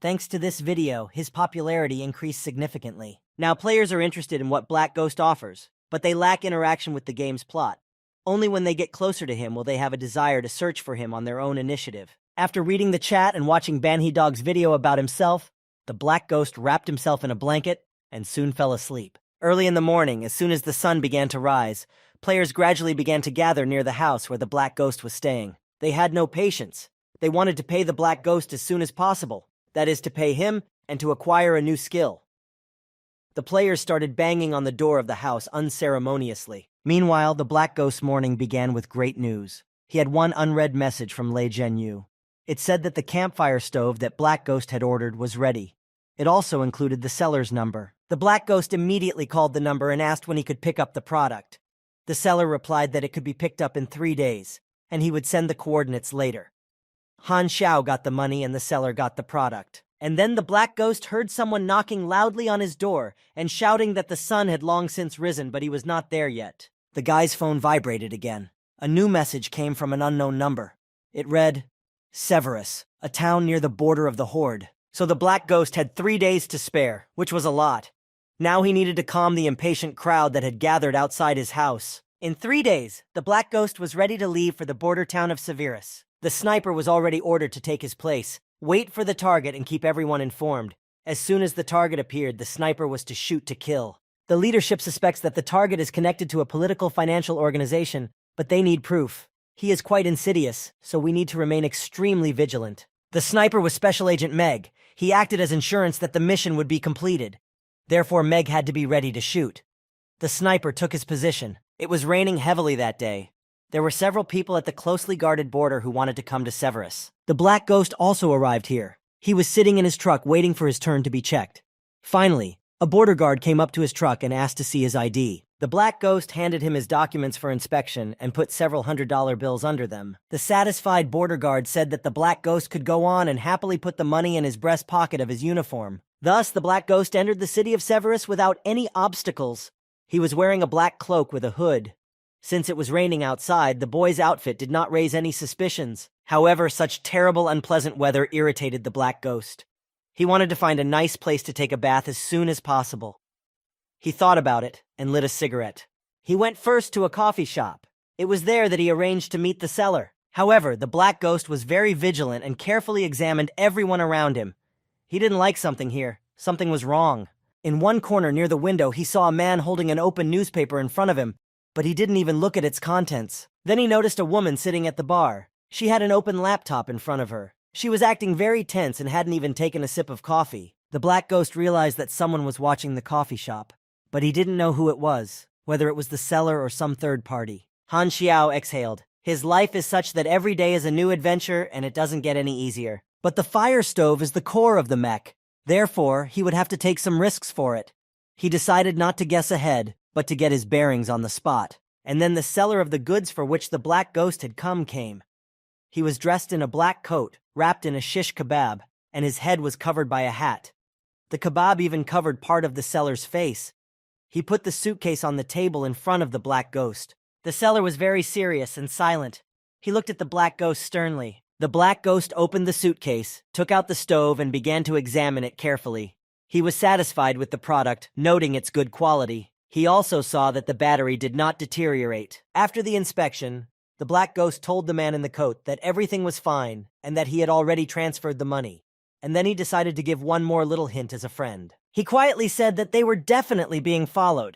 Thanks to this video, his popularity increased significantly. Now players are interested in what Black Ghost offers, but they lack interaction with the game's plot. Only when they get closer to him will they have a desire to search for him on their own initiative. After reading the chat and watching Banhidog's video about himself, the Black Ghost wrapped himself in a blanket and soon fell asleep. Early in the morning, as soon as the sun began to rise, players gradually began to gather near the house where the Black Ghost was staying. They had no patience. They wanted to pay the Black Ghost as soon as possible. That is, to pay him and to acquire a new skill. The players started banging on the door of the house unceremoniously. Meanwhile, the Black Ghost's morning began with great news. He had one unread message from Lei Zhenyu. It said that the campfire stove that Black Ghost had ordered was ready. It also included the seller's number. The Black Ghost immediately called the number and asked when he could pick up the product. The seller replied that it could be picked up in 3 days, and he would send the coordinates later. Han Xiao got the money and the seller got the product. And then the Black Ghost heard someone knocking loudly on his door and shouting that the sun had long since risen, but he was not there yet. The guy's phone vibrated again. A new message came from an unknown number. It read, Severus, a town near the border of the Horde. So the Black Ghost had 3 days to spare, which was a lot. Now he needed to calm the impatient crowd that had gathered outside his house. In 3 days, the Black Ghost was ready to leave for the border town of Severus. The sniper was already ordered to take his place, wait for the target and keep everyone informed. As soon as the target appeared, the sniper was to shoot to kill. The leadership suspects that the target is connected to a political financial organization, but they need proof. He is quite insidious, so we need to remain extremely vigilant. The sniper was Special Agent Meg. He acted as insurance that the mission would be completed. Therefore, Meg had to be ready to shoot. The sniper took his position. It was raining heavily that day. There were several people at the closely guarded border who wanted to come to Severus. The Black Ghost also arrived here. He was sitting in his truck waiting for his turn to be checked. Finally, a border guard came up to his truck and asked to see his ID. The Black Ghost handed him his documents for inspection and put several $100 bills under them. The satisfied border guard said that the Black Ghost could go on and happily put the money in his breast pocket of his uniform. Thus, the Black Ghost entered the city of Severus without any obstacles. He was wearing a black cloak with a hood. Since it was raining outside, the boy's outfit did not raise any suspicions. However, such terrible, unpleasant weather irritated the Black Ghost. He wanted to find a nice place to take a bath as soon as possible. He thought about it and lit a cigarette. He went first to a coffee shop. It was there that he arranged to meet the seller. However, the Black Ghost was very vigilant and carefully examined everyone around him. He didn't like something here. Something was wrong. In one corner near the window, he saw a man holding an open newspaper in front of him, but he didn't even look at its contents. Then he noticed a woman sitting at the bar. She had an open laptop in front of her. She was acting very tense and hadn't even taken a sip of coffee. The Black Ghost realized that someone was watching the coffee shop, but he didn't know who it was, whether it was the seller or some third party. Han Xiao exhaled. His life is such that every day is a new adventure and it doesn't get any easier. But the fire stove is the core of the mech. Therefore, he would have to take some risks for it. He decided not to guess ahead, but to get his bearings on the spot. And then the seller of the goods for which the Black Ghost had come came. He was dressed in a black coat, wrapped in a shish kebab, and his head was covered by a hat. The kebab even covered part of the seller's face. He put the suitcase on the table in front of the Black Ghost. The seller was very serious and silent. He looked at the Black Ghost sternly. The Black Ghost opened the suitcase, took out the stove, and began to examine it carefully. He was satisfied with the product, noting its good quality. He also saw that the battery did not deteriorate. After the inspection, the Black Ghost told the man in the coat that everything was fine and that he had already transferred the money. And then he decided to give one more little hint as a friend. He quietly said that they were definitely being followed.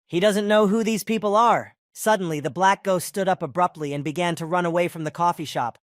He doesn't know who these people are. Suddenly, the Black Ghost stood up abruptly and began to run away from the coffee shop.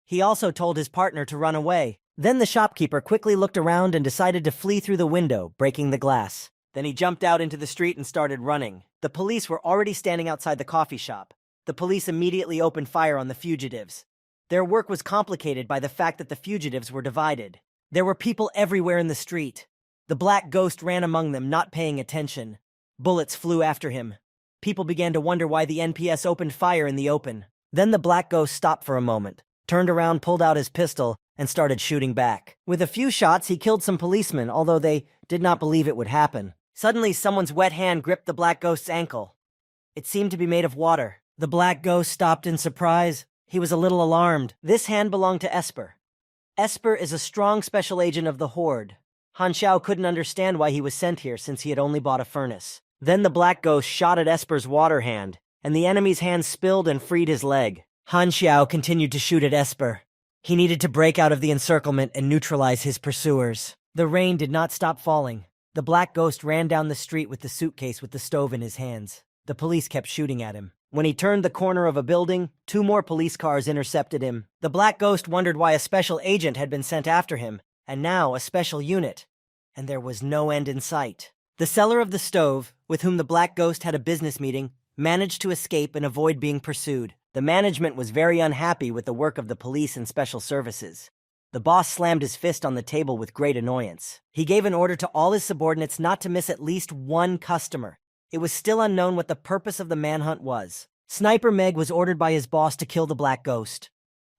He also told his partner to run away. Then the shopkeeper quickly looked around and decided to flee through the window, breaking the glass. Then he jumped out into the street and started running. The police were already standing outside the coffee shop. The police immediately opened fire on the fugitives. Their work was complicated by the fact that the fugitives were divided. There were people everywhere in the street. The Black Ghost ran among them, not paying attention. Bullets flew after him. People began to wonder why the NPS opened fire in the open. Then the Black Ghost stopped for a moment, turned around, pulled out his pistol, and started shooting back. With a few shots, he killed some policemen, although they did not believe it would happen. Suddenly, someone's wet hand gripped the Black Ghost's ankle. It seemed to be made of water. The Black Ghost stopped in surprise. He was a little alarmed. This hand belonged to Esper. Esper is a strong special agent of the Horde. Han Xiao couldn't understand why he was sent here since he had only bought a furnace. Then the Black Ghost shot at Esper's water hand, and the enemy's hand spilled and freed his leg. Han Xiao continued to shoot at Esper. He needed to break out of the encirclement and neutralize his pursuers. The rain did not stop falling. The Black Ghost ran down the street with the suitcase with the stove in his hands. The police kept shooting at him. When he turned the corner of a building, 2 more police cars intercepted him. The Black Ghost wondered why a special agent had been sent after him, and now a special unit. And there was no end in sight. The seller of the stove, with whom the Black Ghost had a business meeting, managed to escape and avoid being pursued. The management was very unhappy with the work of the police and special services. The boss slammed his fist on the table with great annoyance. He gave an order to all his subordinates not to miss at least one customer. It was still unknown what the purpose of the manhunt was. Sniper Meg was ordered by his boss to kill the Black Ghost.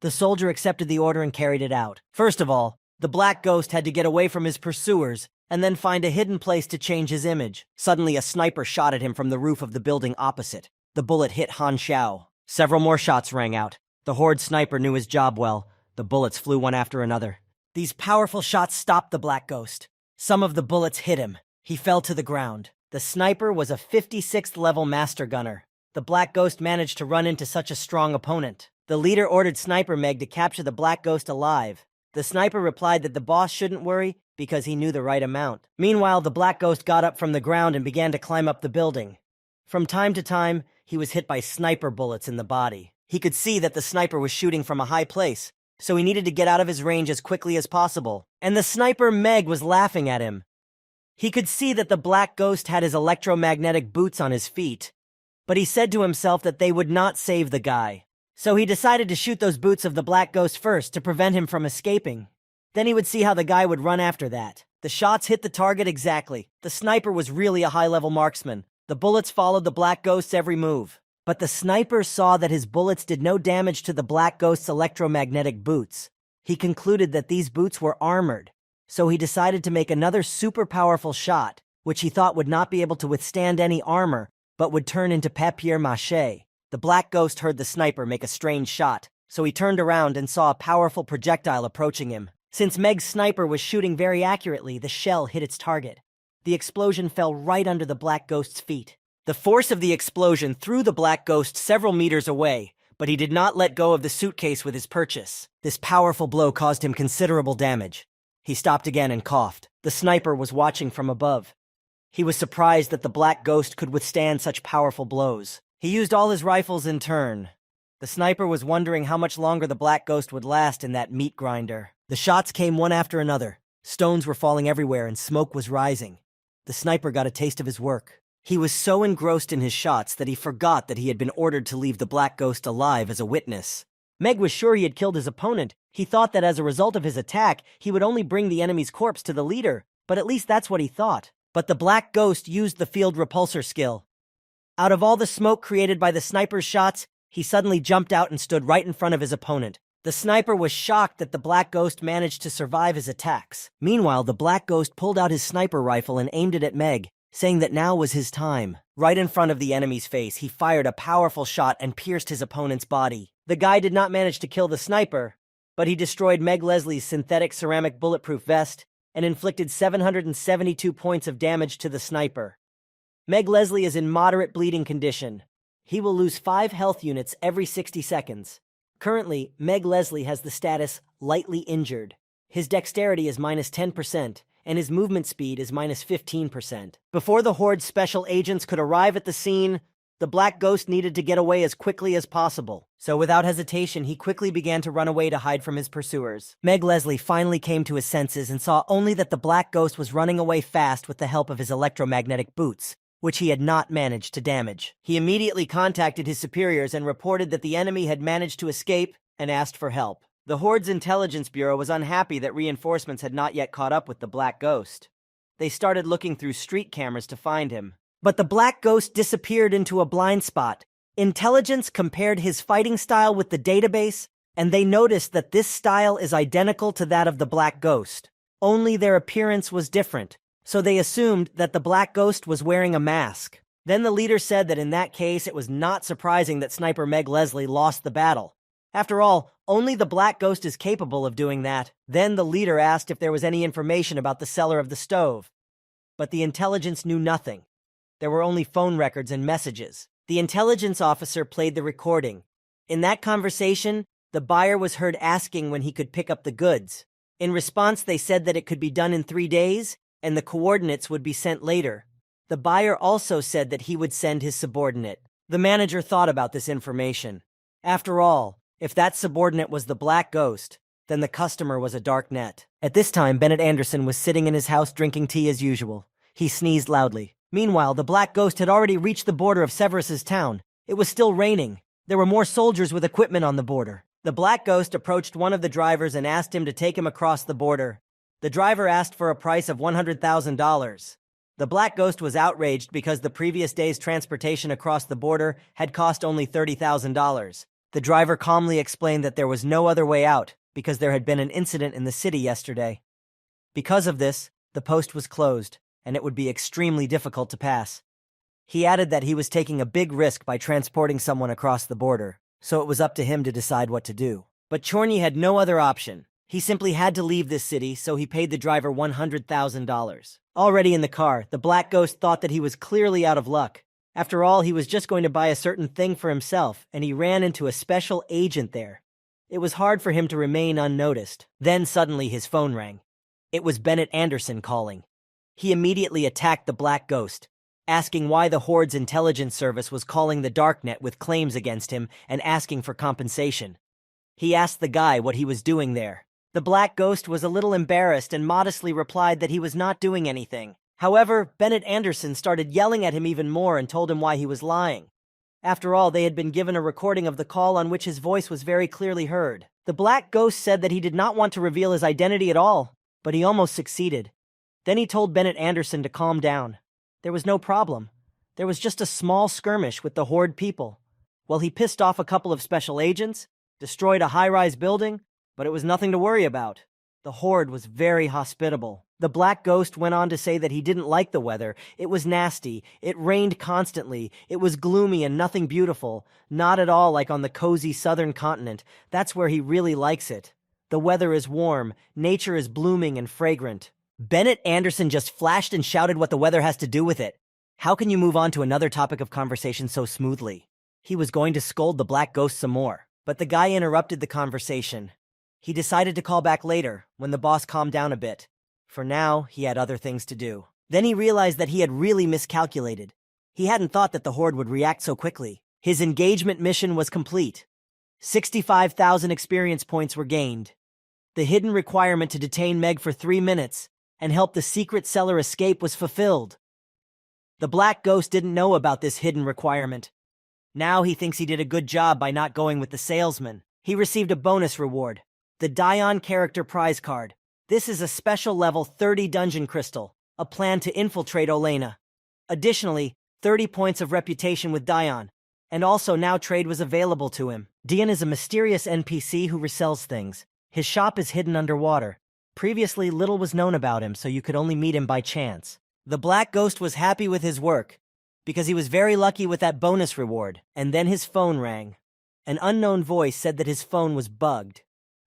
The soldier accepted the order and carried it out. First of all, the Black Ghost had to get away from his pursuers and then find a hidden place to change his image. Suddenly, a sniper shot at him from the roof of the building opposite. The bullet hit Han Xiao. Several more shots rang out. The Horde sniper knew his job well. The bullets flew one after another. These powerful shots stopped the Black Ghost. Some of the bullets hit him. He fell to the ground. The sniper was a 56th level master gunner. The Black Ghost managed to run into such a strong opponent. The leader ordered Sniper Meg to capture the Black Ghost alive. The sniper replied that the boss shouldn't worry because he knew the right amount. Meanwhile, the Black Ghost got up from the ground and began to climb up the building. From time to time, he was hit by sniper bullets in the body. He could see that the sniper was shooting from a high place, so he needed to get out of his range as quickly as possible. And the Sniper Meg was laughing at him. He could see that the Black Ghost had his electromagnetic boots on his feet, but he said to himself that they would not save the guy. So he decided to shoot those boots of the Black Ghost first to prevent him from escaping. Then he would see how the guy would run after that. The shots hit the target exactly. The sniper was really a high-level marksman. The bullets followed the Black Ghost's every move. But the sniper saw that his bullets did no damage to the Black Ghost's electromagnetic boots. He concluded that these boots were armored. So he decided to make another super powerful shot, which he thought would not be able to withstand any armor, but would turn into papier-mâché. The Black Ghost heard the sniper make a strange shot, so he turned around and saw a powerful projectile approaching him. Since Meg's sniper was shooting very accurately, the shell hit its target. The explosion fell right under the Black Ghost's feet. The force of the explosion threw the Black Ghost several meters away, but he did not let go of the suitcase with his purchase. This powerful blow caused him considerable damage. He stopped again and coughed. The sniper was watching from above. He was surprised that the Black Ghost could withstand such powerful blows. He used all his rifles in turn. The sniper was wondering how much longer the Black Ghost would last in that meat grinder. The shots came one after another. Stones were falling everywhere and smoke was rising. The sniper got a taste of his work. He was so engrossed in his shots that he forgot that he had been ordered to leave the Black Ghost alive as a witness. Meg was sure he had killed his opponent. He thought that as a result of his attack, he would only bring the enemy's corpse to the leader, but at least that's what he thought. But the Black Ghost used the field repulsor skill. Out of all the smoke created by the sniper's shots, he suddenly jumped out and stood right in front of his opponent. The sniper was shocked that the Black Ghost managed to survive his attacks. Meanwhile, the Black Ghost pulled out his sniper rifle and aimed it at Meg, saying that now was his time. Right in front of the enemy's face, he fired a powerful shot and pierced his opponent's body. The guy did not manage to kill the sniper, but he destroyed Meg Leslie's synthetic ceramic bulletproof vest and inflicted 772 points of damage to the sniper. Meg Leslie is in moderate bleeding condition. He will lose 5 health units every 60 seconds. Currently, Meg Leslie has the status lightly injured. His dexterity is -10%, and his movement speed is -15%. Before the Horde's special agents could arrive at the scene, the Black Ghost needed to get away as quickly as possible. So without hesitation, he quickly began to run away to hide from his pursuers. Meg Leslie finally came to his senses and saw only that the Black Ghost was running away fast with the help of his electromagnetic boots, which he had not managed to damage. He immediately contacted his superiors and reported that the enemy had managed to escape and asked for help. The Horde's intelligence bureau was unhappy that reinforcements had not yet caught up with the Black Ghost. They started looking through street cameras to find him. But the black ghost disappeared into a blind spot. Intelligence compared his fighting style with the database, and they noticed that this style is identical to that of the black ghost. Only their appearance was different, so they assumed that the black ghost was wearing a mask. Then the leader said that in that case it was not surprising that Sniper Meg Leslie lost the battle. After all, only the black ghost is capable of doing that. Then the leader asked if there was any information about the seller of the stove. But the intelligence knew nothing. There were only phone records and messages. The intelligence officer played the recording. In that conversation, the buyer was heard asking when he could pick up the goods. In response, they said that it could be done in 3 days, and the coordinates would be sent later. The buyer also said that he would send his subordinate. The manager thought about this information. After all, if that subordinate was the black ghost, then the customer was a dark net. At this time, Bennett Anderson was sitting in his house drinking tea as usual. He sneezed loudly. Meanwhile, the black ghost had already reached the border of Severus's town. It was still raining. There were more soldiers with equipment on the border. The black ghost approached one of the drivers and asked him to take him across the border. The driver asked for a price of $100,000. The black ghost was outraged because the previous day's transportation across the border had cost only $30,000. The driver calmly explained that there was no other way out because there had been an incident in the city yesterday. Because of this, the post was closed, and it would be extremely difficult to pass. He added that he was taking a big risk by transporting someone across the border, so it was up to him to decide what to do. But Chorny had no other option. He simply had to leave this city, so he paid the driver $100,000. Already in the car, the black ghost thought that he was clearly out of luck. After all, he was just going to buy a certain thing for himself, and he ran into a special agent there. It was hard for him to remain unnoticed. Then suddenly his phone rang. It was Bennett Anderson calling. He immediately attacked the black ghost, asking why the Horde's intelligence service was calling the Darknet with claims against him and asking for compensation. He asked the guy what he was doing there. The black ghost was a little embarrassed and modestly replied that he was not doing anything. However, Bennett Anderson started yelling at him even more and told him why he was lying. After all, they had been given a recording of the call on which his voice was very clearly heard. The black ghost said that he did not want to reveal his identity at all, but he almost succeeded. Then he told Bennett Anderson to calm down. There was no problem. There was just a small skirmish with the Horde people. Well, he pissed off a couple of special agents, destroyed a high-rise building, but it was nothing to worry about. The Horde was very hospitable. The black ghost went on to say that he didn't like the weather. It was nasty. It rained constantly. It was gloomy and nothing beautiful. Not at all like on the cozy southern continent. That's where he really likes it. The weather is warm. Nature is blooming and fragrant. Bennett Anderson just flashed and shouted what the weather has to do with it. How can you move on to another topic of conversation so smoothly? He was going to scold the black ghost some more, but the guy interrupted the conversation. He decided to call back later, when the boss calmed down a bit. For now, he had other things to do. Then he realized that he had really miscalculated. He hadn't thought that the Horde would react so quickly. His engagement mission was complete. 65,000 experience points were gained. The hidden requirement to detain Meg for 3 minutes and help the secret seller escape was fulfilled. The black ghost didn't know about this hidden requirement. Now he thinks he did a good job by not going with the salesman. He received a bonus reward, the Dion character prize card. This is a special level 30 dungeon crystal, a plan to infiltrate Olena. Additionally, 30 points of reputation with Dion, and also now trade was available to him. Dion is a mysterious NPC who resells things. His shop is hidden underwater. Previously, little was known about him, so you could only meet him by chance. The black ghost was happy with his work, because he was very lucky with that bonus reward, and then his phone rang. An unknown voice said that his phone was bugged.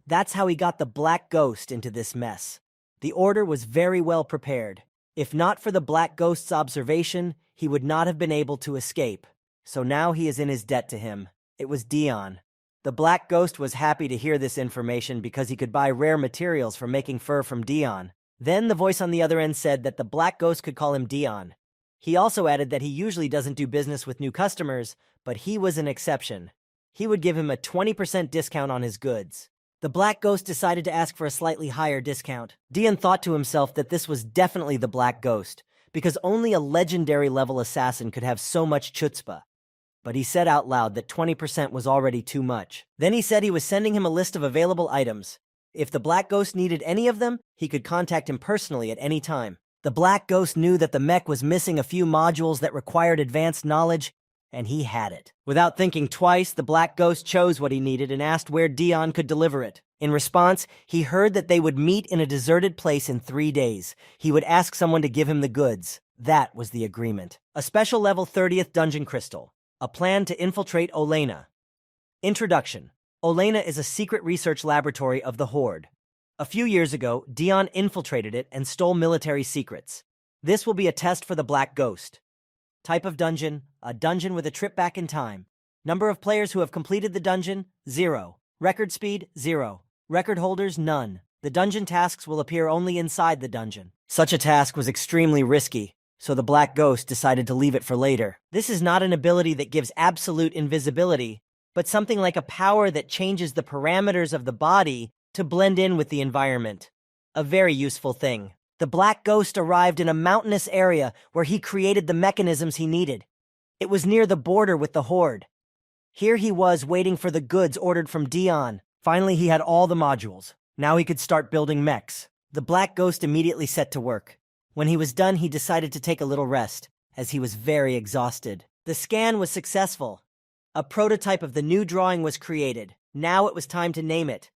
That's how he got the black ghost into this mess. The order was very well prepared. If not for the black ghost's observation, he would not have been able to escape. So now he is in his debt to him. It was Dion. The black ghost was happy to hear this information because he could buy rare materials for making fur from Dion. Then the voice on the other end said that the black ghost could call him Dion. He also added that he usually doesn't do business with new customers, but he was an exception. He would give him a 20% discount on his goods. The black ghost decided to ask for a slightly higher discount. Dion thought to himself that this was definitely the black ghost, because only a legendary level assassin could have so much chutzpah. But he said out loud that 20% was already too much. Then he said he was sending him a list of available items. If the black ghost needed any of them, he could contact him personally at any time. The Black Ghost knew that the mech was missing a few modules that required advanced knowledge, and he had it. Without thinking twice, the Black Ghost chose what he needed and asked where Dion could deliver it. In response, he heard that they would meet in a deserted place in 3 days. He would ask someone to give him the goods. That was the agreement. A special level 30th dungeon crystal. A plan to infiltrate Olena. Introduction. Olena is a secret research laboratory of the Horde. A few years ago, Dion infiltrated it and stole military secrets. This will be a test for the Black Ghost. Type of dungeon, a dungeon with a trip back in time. Number of players who have completed the dungeon, 0. Record speed, 0. Record holders, none. The dungeon tasks will appear only inside the dungeon. Such a task was extremely risky, so the Black Ghost decided to leave it for later. This is not an ability that gives absolute invisibility, but something like a power that changes the parameters of the body to blend in with the environment. A very useful thing. The Black Ghost arrived in a mountainous area where he created the mechanisms he needed. It was near the border with the Horde. Here he was waiting for the goods ordered from Dion. Finally, he had all the modules. Now he could start building mechs. The Black Ghost immediately set to work. When he was done, he decided to take a little rest, as he was very exhausted. The scan was successful. A prototype of the new drawing was created. Now it was time to name it.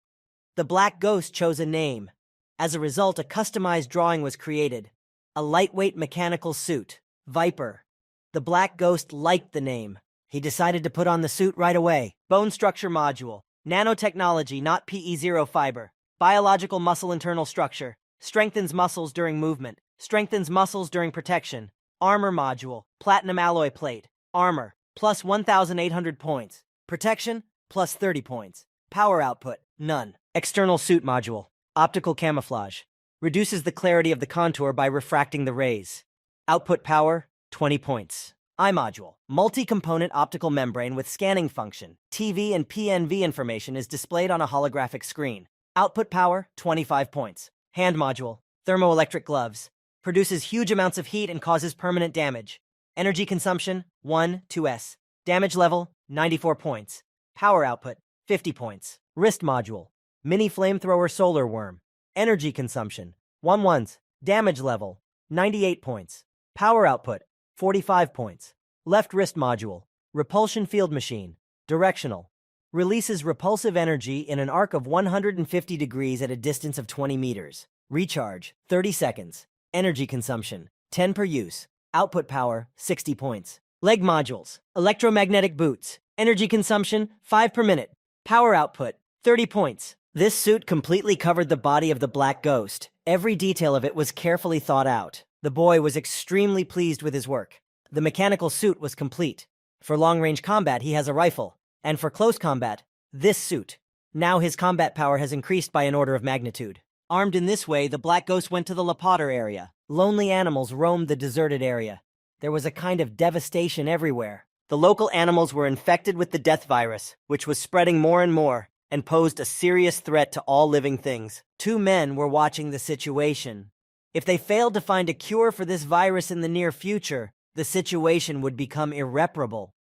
The Black Ghost chose a name. As a result, a customized drawing was created. A lightweight mechanical suit, Viper. The Black Ghost liked the name. He decided to put on the suit right away. Bone structure module. Nanotechnology, not PE0 fiber. Biological muscle internal structure. Strengthens muscles during movement. Strengthens muscles during protection. Armor module. Platinum alloy plate. Armor. Plus 1,800 points. Protection. Plus 30 points. Power output. None. External suit module. Optical camouflage. Reduces the clarity of the contour by refracting the rays. Output power. 20 points. Eye module. Multi-component optical membrane with scanning function. TV and PNV information is displayed on a holographic screen. Output power. 25 points. Hand module. Thermoelectric gloves. Produces huge amounts of heat and causes permanent damage. Energy consumption. 2s. Damage level. 94 points. Power output. 50 points. Wrist module. Mini flamethrower solar worm. Energy consumption. 1s. Damage level. 98 points. Power output. 45 points. Left wrist module. Repulsion field machine. Directional. Releases repulsive energy in an arc of 150 degrees at a distance of 20 meters. Recharge. 30 seconds. Energy consumption. 10 per use. Output power. 60 points. Leg modules. Electromagnetic boots. Energy consumption. 5 per minute. Power output. 30 points. This suit completely covered the body of the Black Ghost. Every detail of it was carefully thought out. The boy was extremely pleased with his work. The mechanical suit was complete. For long-range combat, he has a rifle. And for close combat, this suit. Now his combat power has increased by an order of magnitude. Armed in this way, the Black Ghost went to the Lapotter area. Lonely animals roamed the deserted area. There was a kind of devastation everywhere. The local animals were infected with the death virus, which was spreading more and more, and posed a serious threat to all living things. 2 men were watching the situation. If they failed to find a cure for this virus in the near future, the situation would become irreparable.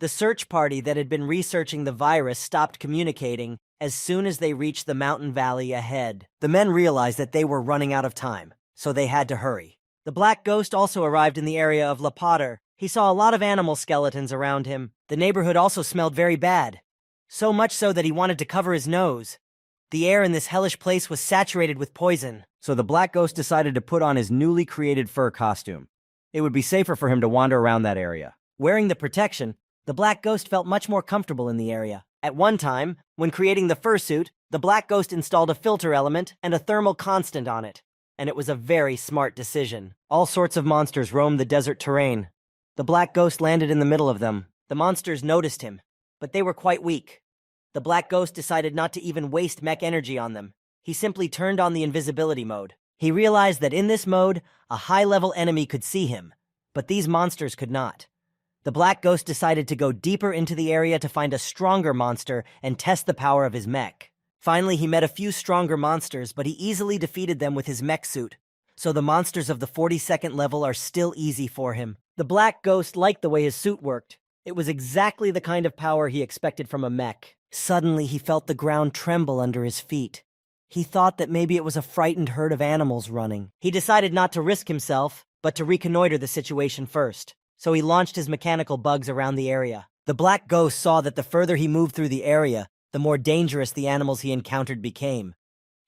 The search party that had been researching the virus stopped communicating as soon as they reached the mountain valley ahead. The men realized that they were running out of time, so they had to hurry. The Black Ghost also arrived in the area of Lapotter. He saw a lot of animal skeletons around him. The neighborhood also smelled very bad. So much so that he wanted to cover his nose. The air in this hellish place was saturated with poison. So the Black Ghost decided to put on his newly created fur costume. It would be safer for him to wander around that area. Wearing the protection, the Black Ghost felt much more comfortable in the area. At one time, when creating the fursuit, the Black Ghost installed a filter element and a thermal constant on it. And it was a very smart decision. All sorts of monsters roamed the desert terrain. The Black Ghost landed in the middle of them. The monsters noticed him, but they were quite weak. The Black Ghost decided not to even waste mech energy on them. He simply turned on the invisibility mode. He realized that in this mode, a high-level enemy could see him, but these monsters could not. The Black Ghost decided to go deeper into the area to find a stronger monster and test the power of his mech. Finally, he met a few stronger monsters, but he easily defeated them with his mech suit, so the monsters of the 42nd level are still easy for him. The Black Ghost liked the way his suit worked. It was exactly the kind of power he expected from a mech. Suddenly, he felt the ground tremble under his feet. He thought that maybe it was a frightened herd of animals running. He decided not to risk himself, but to reconnoiter the situation first. So he launched his mechanical bugs around the area. The black ghost saw that the further he moved through the area, the more dangerous the animals he encountered became.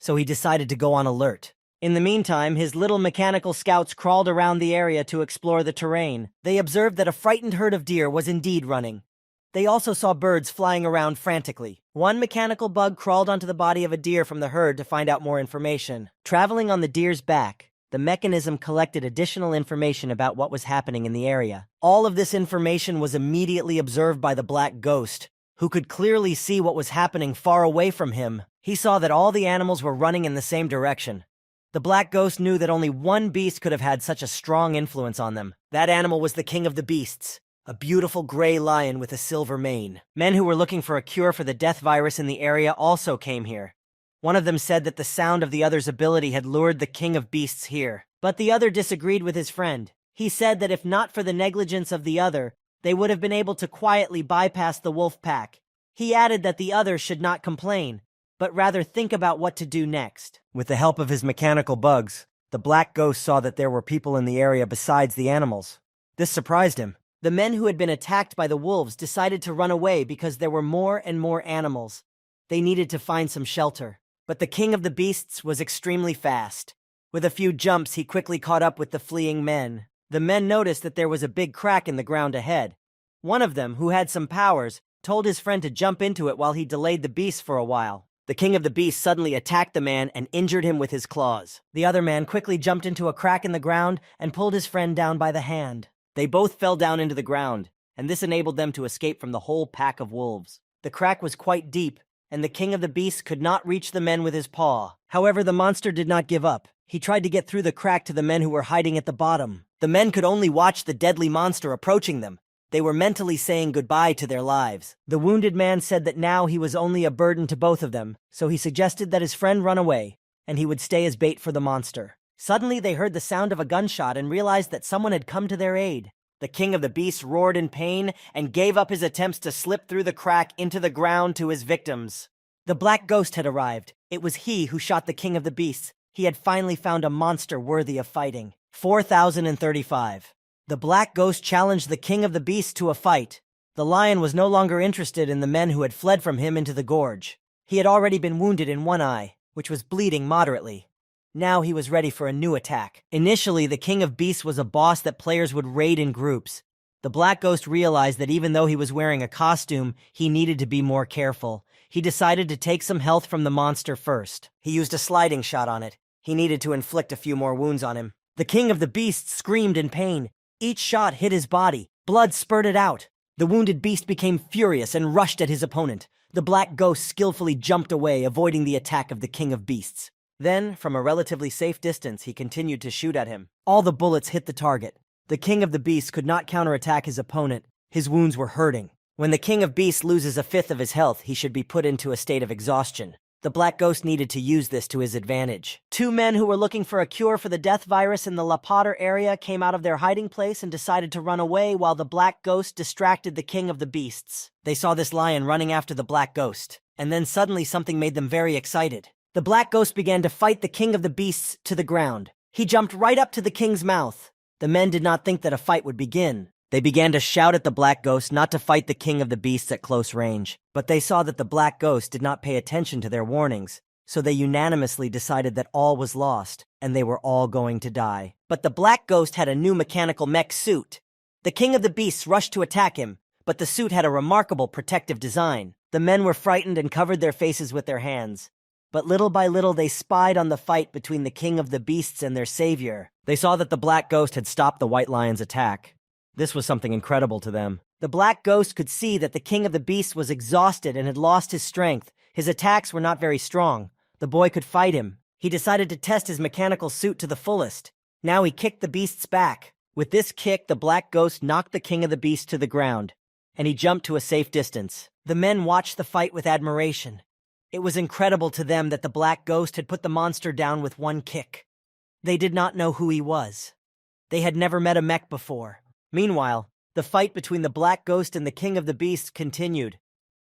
So he decided to go on alert. In the meantime, his little mechanical scouts crawled around the area to explore the terrain. They observed that a frightened herd of deer was indeed running. They also saw birds flying around frantically. One mechanical bug crawled onto the body of a deer from the herd to find out more information. Traveling on the deer's back, the mechanism collected additional information about what was happening in the area. All of this information was immediately observed by the black ghost, who could clearly see what was happening far away from him. He saw that all the animals were running in the same direction. The black ghost knew that only one beast could have had such a strong influence on them. That animal was the king of the beasts, a beautiful gray lion with a silver mane. Men who were looking for a cure for the death virus in the area also came here. One of them said that the sound of the other's ability had lured the king of beasts here. But the other disagreed with his friend. He said that if not for the negligence of the other, they would have been able to quietly bypass the wolf pack. He added that the other should not complain, but rather think about what to do next. With the help of his mechanical bugs, the black ghost saw that there were people in the area besides the animals. This surprised him. The men who had been attacked by the wolves decided to run away because there were more and more animals. They needed to find some shelter. But the king of the beasts was extremely fast. With a few jumps, he quickly caught up with the fleeing men. The men noticed that there was a big crack in the ground ahead. One of them, who had some powers, told his friend to jump into it while he delayed the beasts for a while. The king of the beasts suddenly attacked the man and injured him with his claws. The other man quickly jumped into a crack in the ground and pulled his friend down by the hand. They both fell down into the ground, and this enabled them to escape from the whole pack of wolves. The crack was quite deep, and the king of the beasts could not reach the men with his paw. However, the monster did not give up. He tried to get through the crack to the men who were hiding at the bottom. The men could only watch the deadly monster approaching them. They were mentally saying goodbye to their lives. The wounded man said that now he was only a burden to both of them, so he suggested that his friend run away, and he would stay as bait for the monster. Suddenly, they heard the sound of a gunshot and realized that someone had come to their aid. The king of the beasts roared in pain and gave up his attempts to slip through the crack into the ground to his victims. The black ghost had arrived. It was he who shot the king of the beasts. He had finally found a monster worthy of fighting. 4035. The black ghost challenged the king of the beasts to a fight. The lion was no longer interested in the men who had fled from him into the gorge. He had already been wounded in one eye, which was bleeding moderately. Now he was ready for a new attack. Initially, the king of beasts was a boss that players would raid in groups. The black ghost realized that even though he was wearing a costume, he needed to be more careful. He decided to take some health from the monster first. He used a sliding shot on it. He needed to inflict a few more wounds on him. The king of the beasts screamed in pain. Each shot hit his body. Blood spurted out. The wounded beast became furious and rushed at his opponent. The black ghost skillfully jumped away, avoiding the attack of the king of beasts. Then, from a relatively safe distance, he continued to shoot at him. All the bullets hit the target. The king of the beasts could not counterattack his opponent. His wounds were hurting. When the king of beasts loses a fifth of his health, he should be put into a state of exhaustion. The black ghost needed to use this to his advantage. Two men who were looking for a cure for the death virus in the La Potter area came out of their hiding place and decided to run away while the black ghost distracted the king of the beasts. They saw this lion running after the black ghost, and then suddenly something made them very excited. The black ghost began to fight the king of the beasts to the ground. He jumped right up to the king's mouth. The men did not think that a fight would begin. They began to shout at the black ghost not to fight the king of the beasts at close range. But they saw that the black ghost did not pay attention to their warnings, so they unanimously decided that all was lost, and they were all going to die. But the black ghost had a new mechanical mech suit. The king of the beasts rushed to attack him, but the suit had a remarkable protective design. The men were frightened and covered their faces with their hands. But little by little they spied on the fight between the king of the beasts and their savior. They saw that the black ghost had stopped the white lion's attack. This was something incredible to them. The black ghost could see that the king of the beasts was exhausted and had lost his strength. His attacks were not very strong. The boy could fight him. He decided to test his mechanical suit to the fullest. Now he kicked the beast's back. With this kick, the black ghost knocked the king of the beasts to the ground, and he jumped to a safe distance. The men watched the fight with admiration. It was incredible to them that the black ghost had put the monster down with one kick. They did not know who he was. They had never met a mech before. Meanwhile, the fight between the black ghost and the king of the beasts continued.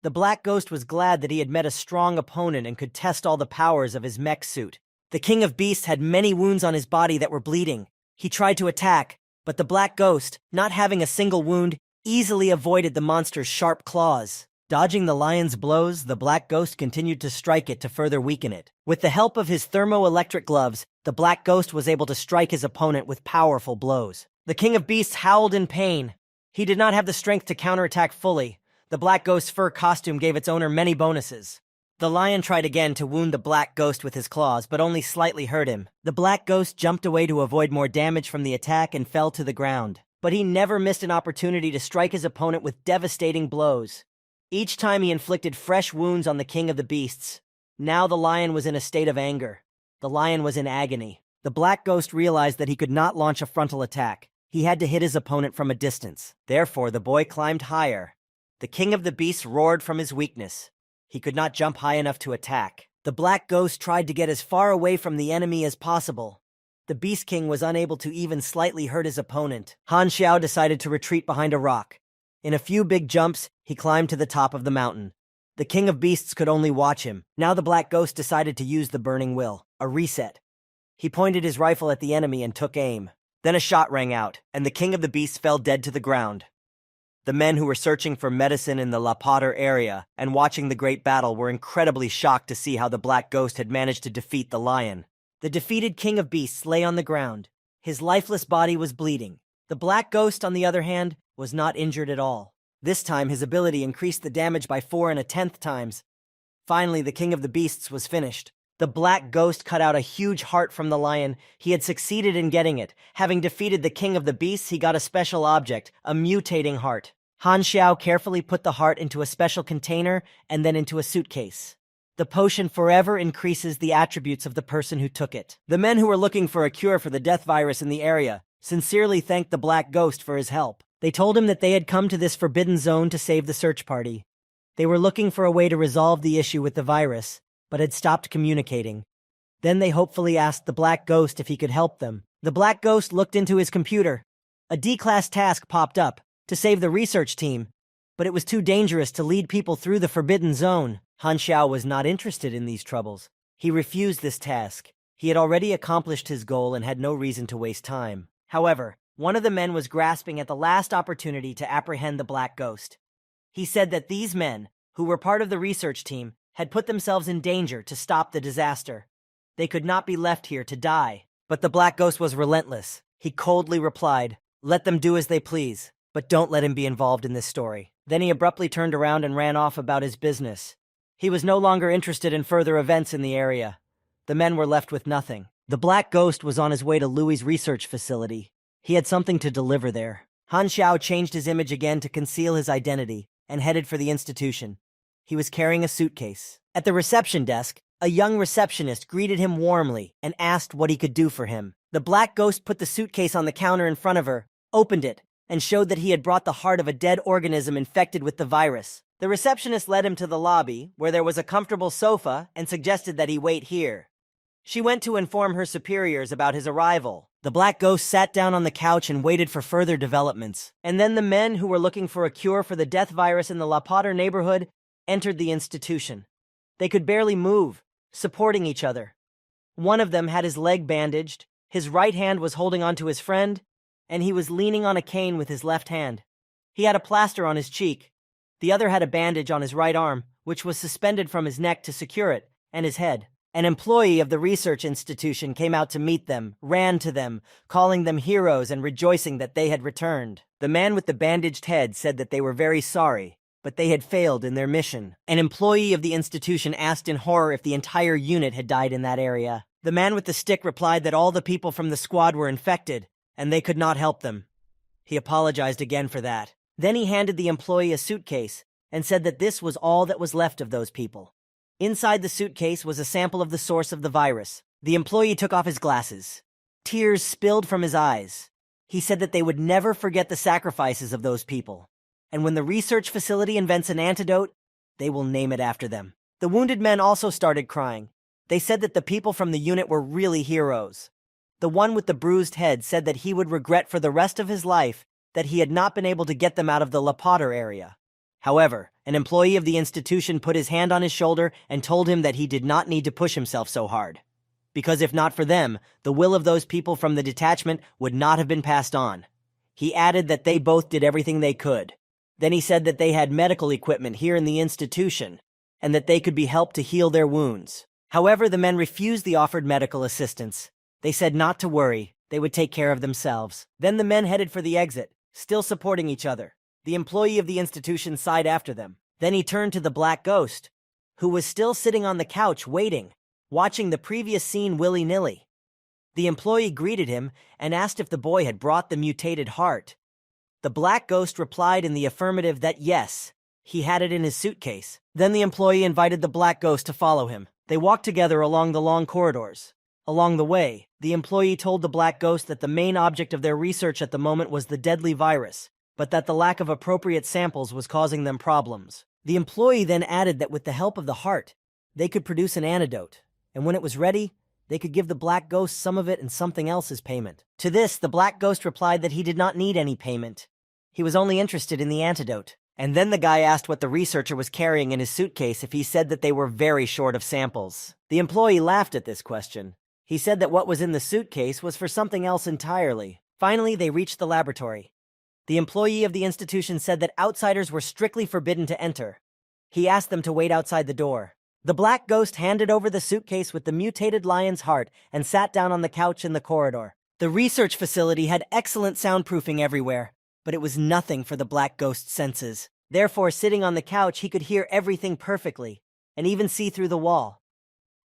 The Black Ghost was glad that he had met a strong opponent and could test all the powers of his mech suit. The King of Beasts had many wounds on his body that were bleeding. He tried to attack, but the Black Ghost, not having a single wound, easily avoided the monster's sharp claws. Dodging the lion's blows, the Black Ghost continued to strike it to further weaken it. With the help of his thermoelectric gloves, the Black Ghost was able to strike his opponent with powerful blows. The King of Beasts howled in pain. He did not have the strength to counterattack fully. The Black Ghost's fur costume gave its owner many bonuses. The lion tried again to wound the Black Ghost with his claws, but only slightly hurt him. The Black Ghost jumped away to avoid more damage from the attack and fell to the ground. But he never missed an opportunity to strike his opponent with devastating blows. Each time he inflicted fresh wounds on the King of the Beasts. Now the lion was in a state of anger. The lion was in agony. The Black Ghost realized that he could not launch a frontal attack. He had to hit his opponent from a distance. Therefore, the boy climbed higher. The King of the Beasts roared from his weakness. He could not jump high enough to attack. The Black Ghost tried to get as far away from the enemy as possible. The Beast King was unable to even slightly hurt his opponent. Han Xiao decided to retreat behind a rock. In a few big jumps, he climbed to the top of the mountain. The King of Beasts could only watch him. Now the Black Ghost decided to use the Burning Will, a reset. He pointed his rifle at the enemy and took aim. Then a shot rang out, and the King of the Beasts fell dead to the ground. The men who were searching for medicine in the La Potter area and watching the great battle were incredibly shocked to see how the Black Ghost had managed to defeat the lion. The defeated King of Beasts lay on the ground. His lifeless body was bleeding. The Black Ghost, on the other hand, was not injured at all. This time, his ability increased the damage by 4 1/10 times. Finally, the King of the Beasts was finished. The Black Ghost cut out a huge heart from the lion. He had succeeded in getting it. Having defeated the King of the Beasts, he got a special object, a mutating heart. Han Xiao carefully put the heart into a special container and then into a suitcase. The potion forever increases the attributes of the person who took it. The men who were looking for a cure for the death virus in the area sincerely thanked the Black Ghost for his help. They told him that they had come to this forbidden zone to save the search party. They were looking for a way to resolve the issue with the virus, but had stopped communicating. Then they hopefully asked the Black Ghost if he could help them. The Black Ghost looked into his computer. A D-class task popped up to save the research team, but it was too dangerous to lead people through the forbidden zone. Han Xiao was not interested in these troubles. He refused this task. He had already accomplished his goal and had no reason to waste time. However, one of the men was grasping at the last opportunity to apprehend the Black Ghost. He said that these men, who were part of the research team, had put themselves in danger to stop the disaster. They could not be left here to die. But the Black Ghost was relentless. He coldly replied, "Let them do as they please, but don't let him be involved in this story." Then he abruptly turned around and ran off about his business. He was no longer interested in further events in the area. The men were left with nothing. The Black Ghost was on his way to Louis's research facility. He had something to deliver there. Han Xiao changed his image again to conceal his identity and headed for the institution. He was carrying a suitcase. At the reception desk, a young receptionist greeted him warmly and asked what he could do for him. The Black Ghost put the suitcase on the counter in front of her, opened it, and showed that he had brought the heart of a dead organism infected with the virus. The receptionist led him to the lobby, where there was a comfortable sofa, and suggested that he wait here. She went to inform her superiors about his arrival. The Black Ghost sat down on the couch and waited for further developments. And then the men who were looking for a cure for the death virus in the La Potter neighborhood entered the institution. They could barely move, supporting each other. One of them had his leg bandaged, his right hand was holding onto his friend, and he was leaning on a cane with his left hand. He had a plaster on his cheek. The other had a bandage on his right arm, which was suspended from his neck to secure it, and his head. An employee of the research institution came out to meet them, ran to them, calling them heroes and rejoicing that they had returned. The man with the bandaged head said that they were very sorry, but they had failed in their mission. An employee of the institution asked in horror if the entire unit had died in that area. The man with the stick replied that all the people from the squad were infected, and they could not help them. He apologized again for that. Then he handed the employee a suitcase and said that this was all that was left of those people. Inside the suitcase was a sample of the source of the virus. The employee took off his glasses. Tears spilled from his eyes. He said that they would never forget the sacrifices of those people. And when the research facility invents an antidote, they will name it after them. The wounded men also started crying. They said that the people from the unit were really heroes. The one with the bruised head said that he would regret for the rest of his life that he had not been able to get them out of the La Potter area. However, an employee of the institution put his hand on his shoulder and told him that he did not need to push himself so hard. Because if not for them, the will of those people from the detachment would not have been passed on. He added that they both did everything they could. Then he said that they had medical equipment here in the institution, and that they could be helped to heal their wounds. However, the men refused the offered medical assistance. They said not to worry, they would take care of themselves. Then the men headed for the exit, still supporting each other. The employee of the institution sighed after them. Then he turned to the black ghost, who was still sitting on the couch waiting, watching the previous scene willy-nilly. The employee greeted him and asked if the boy had brought the mutated heart. The black ghost replied in the affirmative that yes, he had it in his suitcase. Then the employee invited the black ghost to follow him. They walked together along the long corridors. Along the way, the employee told the black ghost that the main object of their research at the moment was the deadly virus, but that the lack of appropriate samples was causing them problems. The employee then added that with the help of the heart, they could produce an antidote, and when it was ready, they could give the black ghost some of it and something else as payment. To this, the black ghost replied that he did not need any payment. He was only interested in the antidote. And then the guy asked what the researcher was carrying in his suitcase if he said that they were very short of samples. The employee laughed at this question. He said that what was in the suitcase was for something else entirely. Finally, they reached the laboratory. The employee of the institution said that outsiders were strictly forbidden to enter. He asked them to wait outside the door. The black ghost handed over the suitcase with the mutated lion's heart and sat down on the couch in the corridor. The research facility had excellent soundproofing everywhere, but it was nothing for the black ghost's senses. Therefore, sitting on the couch, he could hear everything perfectly, and even see through the wall.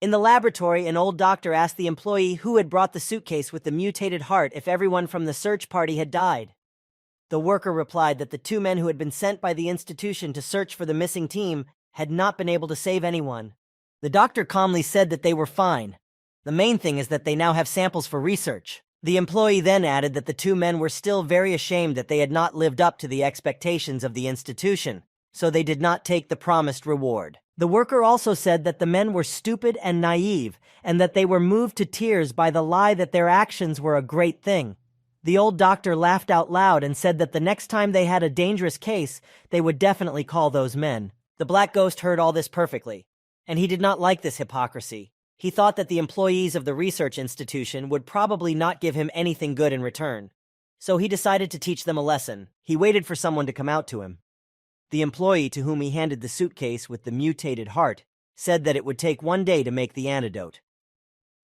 In the laboratory, an old doctor asked the employee who had brought the suitcase with the mutated heart if everyone from the search party had died. The worker replied that the two men who had been sent by the institution to search for the missing team had not been able to save anyone. The doctor calmly said that they were fine. The main thing is that they now have samples for research. The employee then added that the two men were still very ashamed that they had not lived up to the expectations of the institution, so they did not take the promised reward. The worker also said that the men were stupid and naive, and that they were moved to tears by the lie that their actions were a great thing. The old doctor laughed out loud and said that the next time they had a dangerous case, they would definitely call those men. The black ghost heard all this perfectly, and he did not like this hypocrisy. He thought that the employees of the research institution would probably not give him anything good in return. So he decided to teach them a lesson. He waited for someone to come out to him. The employee to whom he handed the suitcase with the mutated heart said that it would take 1 day to make the antidote.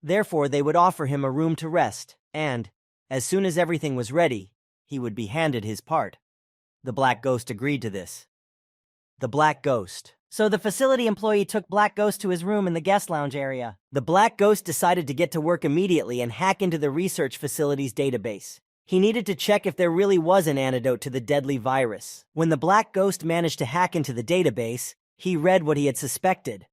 Therefore, they would offer him a room to rest, and, as soon as everything was ready, he would be handed his part. The black ghost agreed to this. The black ghost. So the facility employee took Black Ghost to his room in the guest lounge area. The Black Ghost decided to get to work immediately and hack into the research facility's database. He needed to check if there really was an antidote to the deadly virus. When the Black Ghost managed to hack into the database, he read what he had suspected.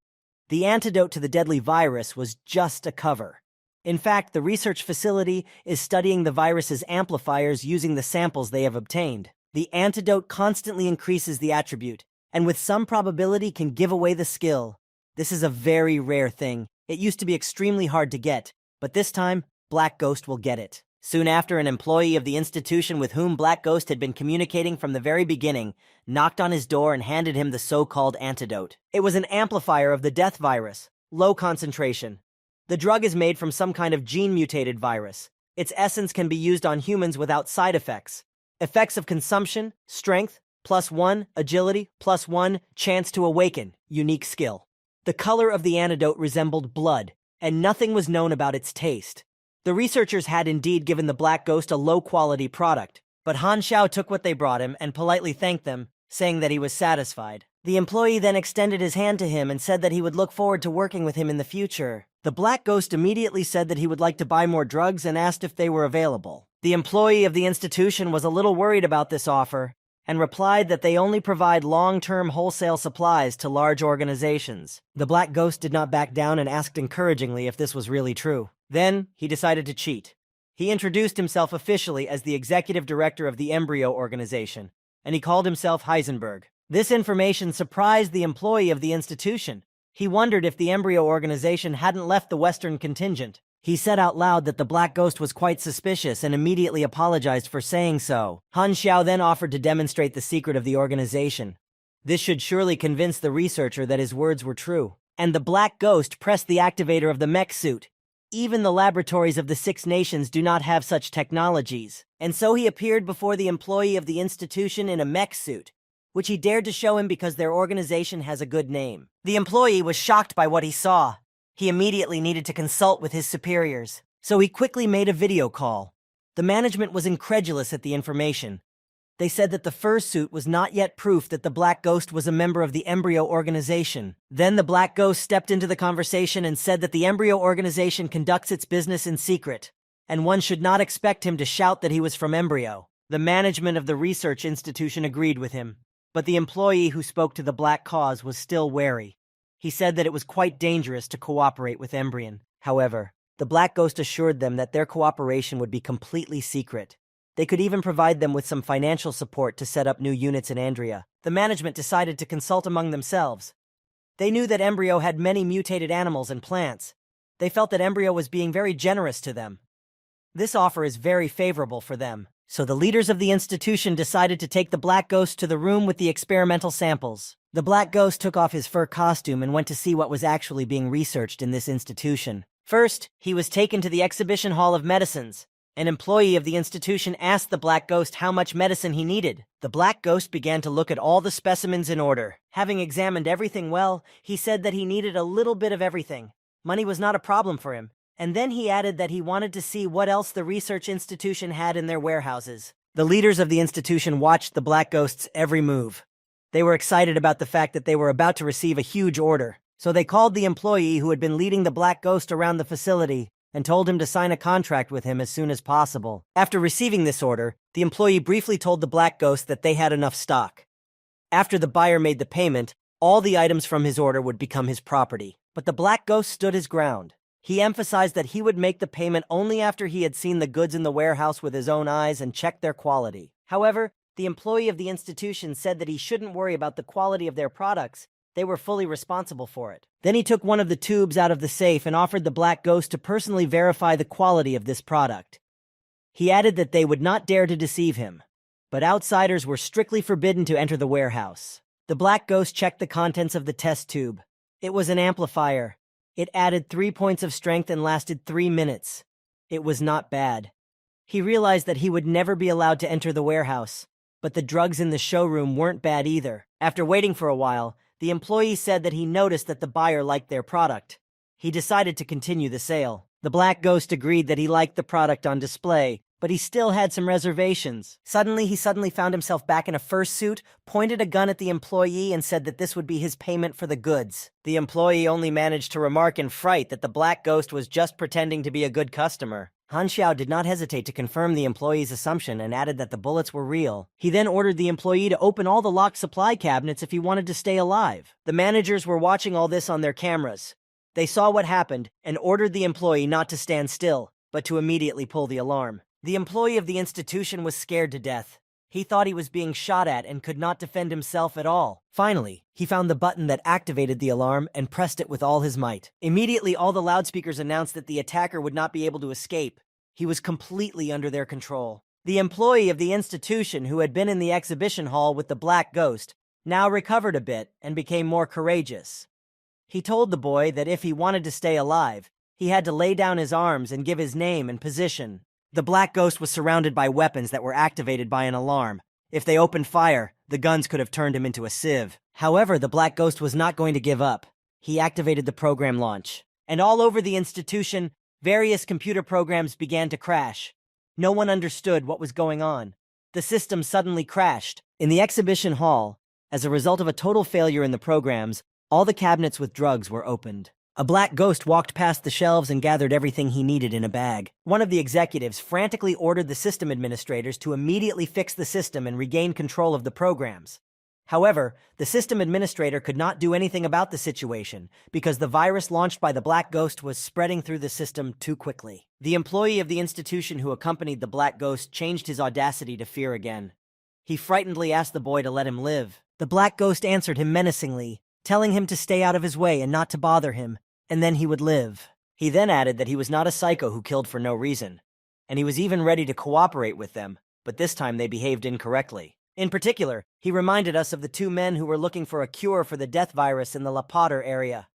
The antidote to the deadly virus was just a cover. In fact, the research facility is studying the virus's amplifiers using the samples they have obtained. The antidote constantly increases the attribute, and with some probability can give away the skill. This is a very rare thing. It used to be extremely hard to get, but this time, Black Ghost will get it. Soon after, an employee of the institution with whom Black Ghost had been communicating from the very beginning knocked on his door and handed him the so-called antidote. It was an amplifier of the death virus, low concentration. The drug is made from some kind of gene-mutated virus. Its essence can be used on humans without side effects. Effects of consumption, strength, +1, agility, +1, chance to awaken, unique skill. The color of the antidote resembled blood, and nothing was known about its taste. The researchers had indeed given the Black Ghost a low-quality product, but Han Xiao took what they brought him and politely thanked them, saying that he was satisfied. The employee then extended his hand to him and said that he would look forward to working with him in the future. The Black Ghost immediately said that he would like to buy more drugs and asked if they were available. The employee of the institution was a little worried about this offer, and replied that they only provide long-term wholesale supplies to large organizations. The Black Ghost did not back down and asked encouragingly if this was really true. Then, he decided to cheat. He introduced himself officially as the executive director of the Embryo organization, and he called himself Heisenberg. This information surprised the employee of the institution. He wondered if the Embryo organization hadn't left the Western contingent. He said out loud that the Black Ghost was quite suspicious and immediately apologized for saying so. Han Xiao then offered to demonstrate the secret of the organization. This should surely convince the researcher that his words were true. And the Black Ghost pressed the activator of the mech suit. Even the laboratories of the 6 nations do not have such technologies. And so he appeared before the employee of the institution in a mech suit, which he dared to show him because their organization has a good name. The employee was shocked by what he saw. He immediately needed to consult with his superiors, so he quickly made a video call. The management was incredulous at the information. They said that the fursuit was not yet proof that the Black Ghost was a member of the Embryo organization. Then the Black Ghost stepped into the conversation and said that the Embryo organization conducts its business in secret, and one should not expect him to shout that he was from Embryo. The management of the research institution agreed with him, but the employee who spoke to the Black Cause was still wary. He said that it was quite dangerous to cooperate with Embryon. However, the Black Ghost assured them that their cooperation would be completely secret. They could even provide them with some financial support to set up new units in Andria. The management decided to consult among themselves. They knew that Embryo had many mutated animals and plants. They felt that Embryo was being very generous to them. This offer is very favorable for them. So the leaders of the institution decided to take the Black Ghost to the room with the experimental samples. The Black Ghost took off his fur costume and went to see what was actually being researched in this institution. First, he was taken to the exhibition hall of medicines. An employee of the institution asked the Black Ghost how much medicine he needed. The Black Ghost began to look at all the specimens in order. Having examined everything well, he said that he needed a little bit of everything. Money was not a problem for him. And then he added that he wanted to see what else the research institution had in their warehouses. The leaders of the institution watched the Black Ghost's every move. They were excited about the fact that they were about to receive a huge order. So they called the employee who had been leading the Black Ghost around the facility and told him to sign a contract with him as soon as possible. After receiving this order, the employee briefly told the Black Ghost that they had enough stock. After the buyer made the payment, all the items from his order would become his property. But the Black Ghost stood his ground. He emphasized that he would make the payment only after he had seen the goods in the warehouse with his own eyes and checked their quality. However, the employee of the institution said that he shouldn't worry about the quality of their products. They were fully responsible for it. Then he took one of the tubes out of the safe and offered the Black Ghost to personally verify the quality of this product. He added that they would not dare to deceive him, but outsiders were strictly forbidden to enter the warehouse. The Black Ghost checked the contents of the test tube. It was an amplifier. It added 3 points of strength and lasted 3 minutes. It was not bad. He realized that he would never be allowed to enter the warehouse, but the drugs in the showroom weren't bad either. After waiting for a while, the employee said that he noticed that the buyer liked their product. He decided to continue the sale. The Black Ghost agreed that he liked the product on display, but he still had some reservations. He suddenly found himself back in a fursuit, pointed a gun at the employee, and said that this would be his payment for the goods. The employee only managed to remark in fright that the Black Ghost was just pretending to be a good customer. Han Xiao did not hesitate to confirm the employee's assumption and added that the bullets were real. He then ordered the employee to open all the locked supply cabinets if he wanted to stay alive. The managers were watching all this on their cameras. They saw what happened and ordered the employee not to stand still, but to immediately pull the alarm. The employee of the institution was scared to death. He thought he was being shot at and could not defend himself at all. Finally, he found the button that activated the alarm and pressed it with all his might. Immediately, all the loudspeakers announced that the attacker would not be able to escape. He was completely under their control. The employee of the institution who had been in the exhibition hall with the Black Ghost now recovered a bit and became more courageous. He told the boy that if he wanted to stay alive, he had to lay down his arms and give his name and position. The Black Ghost was surrounded by weapons that were activated by an alarm. If they opened fire, the guns could have turned him into a sieve. However, the Black Ghost was not going to give up. He activated the program launch. And all over the institution, various computer programs began to crash. No one understood what was going on. The system suddenly crashed. In the exhibition hall, as a result of a total failure in the programs, all the cabinets with drugs were opened. A Black Ghost walked past the shelves and gathered everything he needed in a bag. One of the executives frantically ordered the system administrators to immediately fix the system and regain control of the programs. However, the system administrator could not do anything about the situation because the virus launched by the Black Ghost was spreading through the system too quickly. The employee of the institution who accompanied the Black Ghost changed his audacity to fear again. He frightenedly asked the boy to let him live. The Black Ghost answered him menacingly, telling him to stay out of his way and not to bother him, and then he would live. He then added that he was not a psycho who killed for no reason, and he was even ready to cooperate with them, but this time they behaved incorrectly. In particular, he reminded us of the two men who were looking for a cure for the death virus in the La Potter area.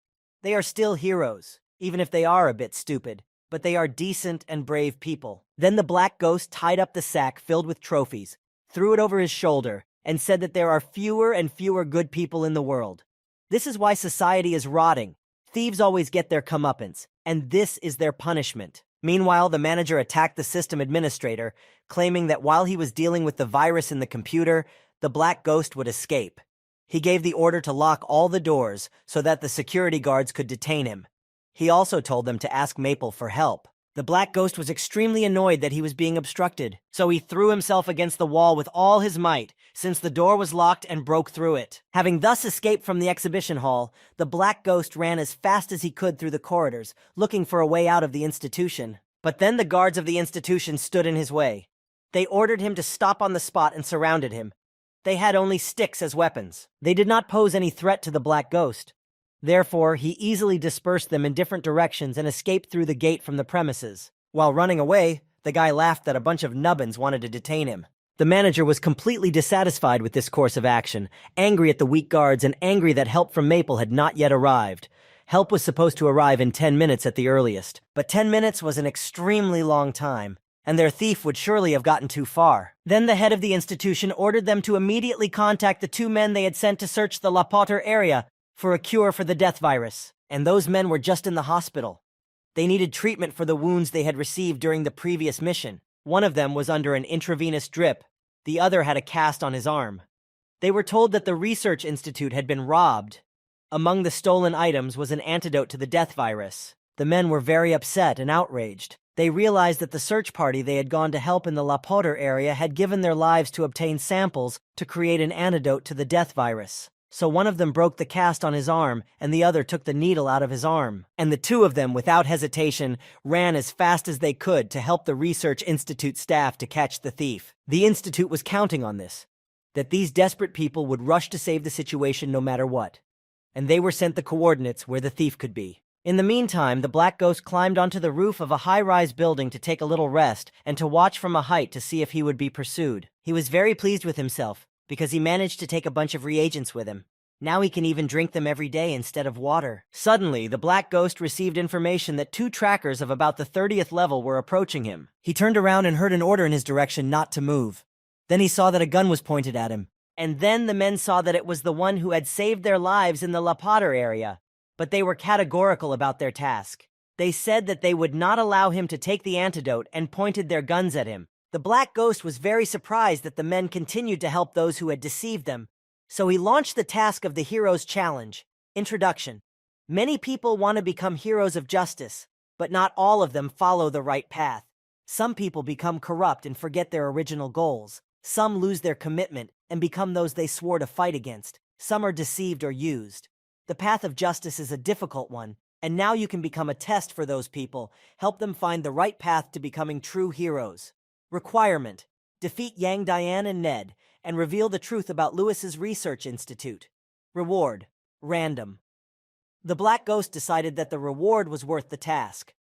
They are still heroes, even if they are a bit stupid, but they are decent and brave people. Then the black ghost tied up the sack filled with trophies, threw it over his shoulder, and said that there are fewer and fewer good people in the world. This is why society is rotting. Thieves always get their comeuppance, and this is their punishment. Meanwhile, the manager attacked the system administrator, claiming that while he was dealing with the virus in the computer, the black ghost would escape. He gave the order to lock all the doors so that the security guards could detain him. He also told them to ask Maple for help. The black ghost was extremely annoyed that he was being obstructed, so he threw himself against the wall with all his might, since the door was locked, and broke through it. Having thus escaped from the exhibition hall, the black ghost ran as fast as he could through the corridors, looking for a way out of the institution. But then the guards of the institution stood in his way. They ordered him to stop on the spot and surrounded him. They had only sticks as weapons. They did not pose any threat to the black ghost. Therefore, he easily dispersed them in different directions and escaped through the gate from the premises. While running away, the guy laughed that a bunch of nubbins wanted to detain him. The manager was completely dissatisfied with this course of action, angry at the weak guards and angry that help from Maple had not yet arrived. Help was supposed to arrive in 10 minutes at the earliest, but 10 minutes was an extremely long time, and their thief would surely have gotten too far. Then the head of the institution ordered them to immediately contact the two men they had sent to search the La Potter area for a cure for the death virus, and those men were just in the hospital. They needed treatment for the wounds they had received during the previous mission. One of them was under an intravenous drip, the other had a cast on his arm. They were told that the research institute had been robbed. Among the stolen items was an antidote to the death virus. The men were very upset and outraged. They realized that the search party they had gone to help in the La Potter area had given their lives to obtain samples to create an antidote to the death virus. So one of them broke the cast on his arm, and the other took the needle out of his arm. And the two of them, without hesitation, ran as fast as they could to help the Research Institute staff to catch the thief. The Institute was counting on this, that these desperate people would rush to save the situation no matter what. And they were sent the coordinates where the thief could be. In the meantime, the black ghost climbed onto the roof of a high-rise building to take a little rest and to watch from a height to see if he would be pursued. He was very pleased with himself, because he managed to take a bunch of reagents with him. Now he can even drink them every day instead of water. Suddenly, the black ghost received information that two trackers of about the 30th level were approaching him. He turned around and heard an order in his direction not to move. Then he saw that a gun was pointed at him. And then the men saw that it was the one who had saved their lives in the La Potter area. But they were categorical about their task. They said that they would not allow him to take the antidote and pointed their guns at him. The black ghost was very surprised that the men continued to help those who had deceived them, so he launched the task of the Heroes Challenge. Introduction. Many people want to become heroes of justice, but not all of them follow the right path. Some people become corrupt and forget their original goals. Some lose their commitment and become those they swore to fight against. Some are deceived or used. The path of justice is a difficult one, and now you can become a test for those people, help them find the right path to becoming true heroes. Requirement: defeat Yang Diane and Ned, and reveal the truth about Lewis's Research Institute. Reward: random. The black ghost decided that the reward was worth the task.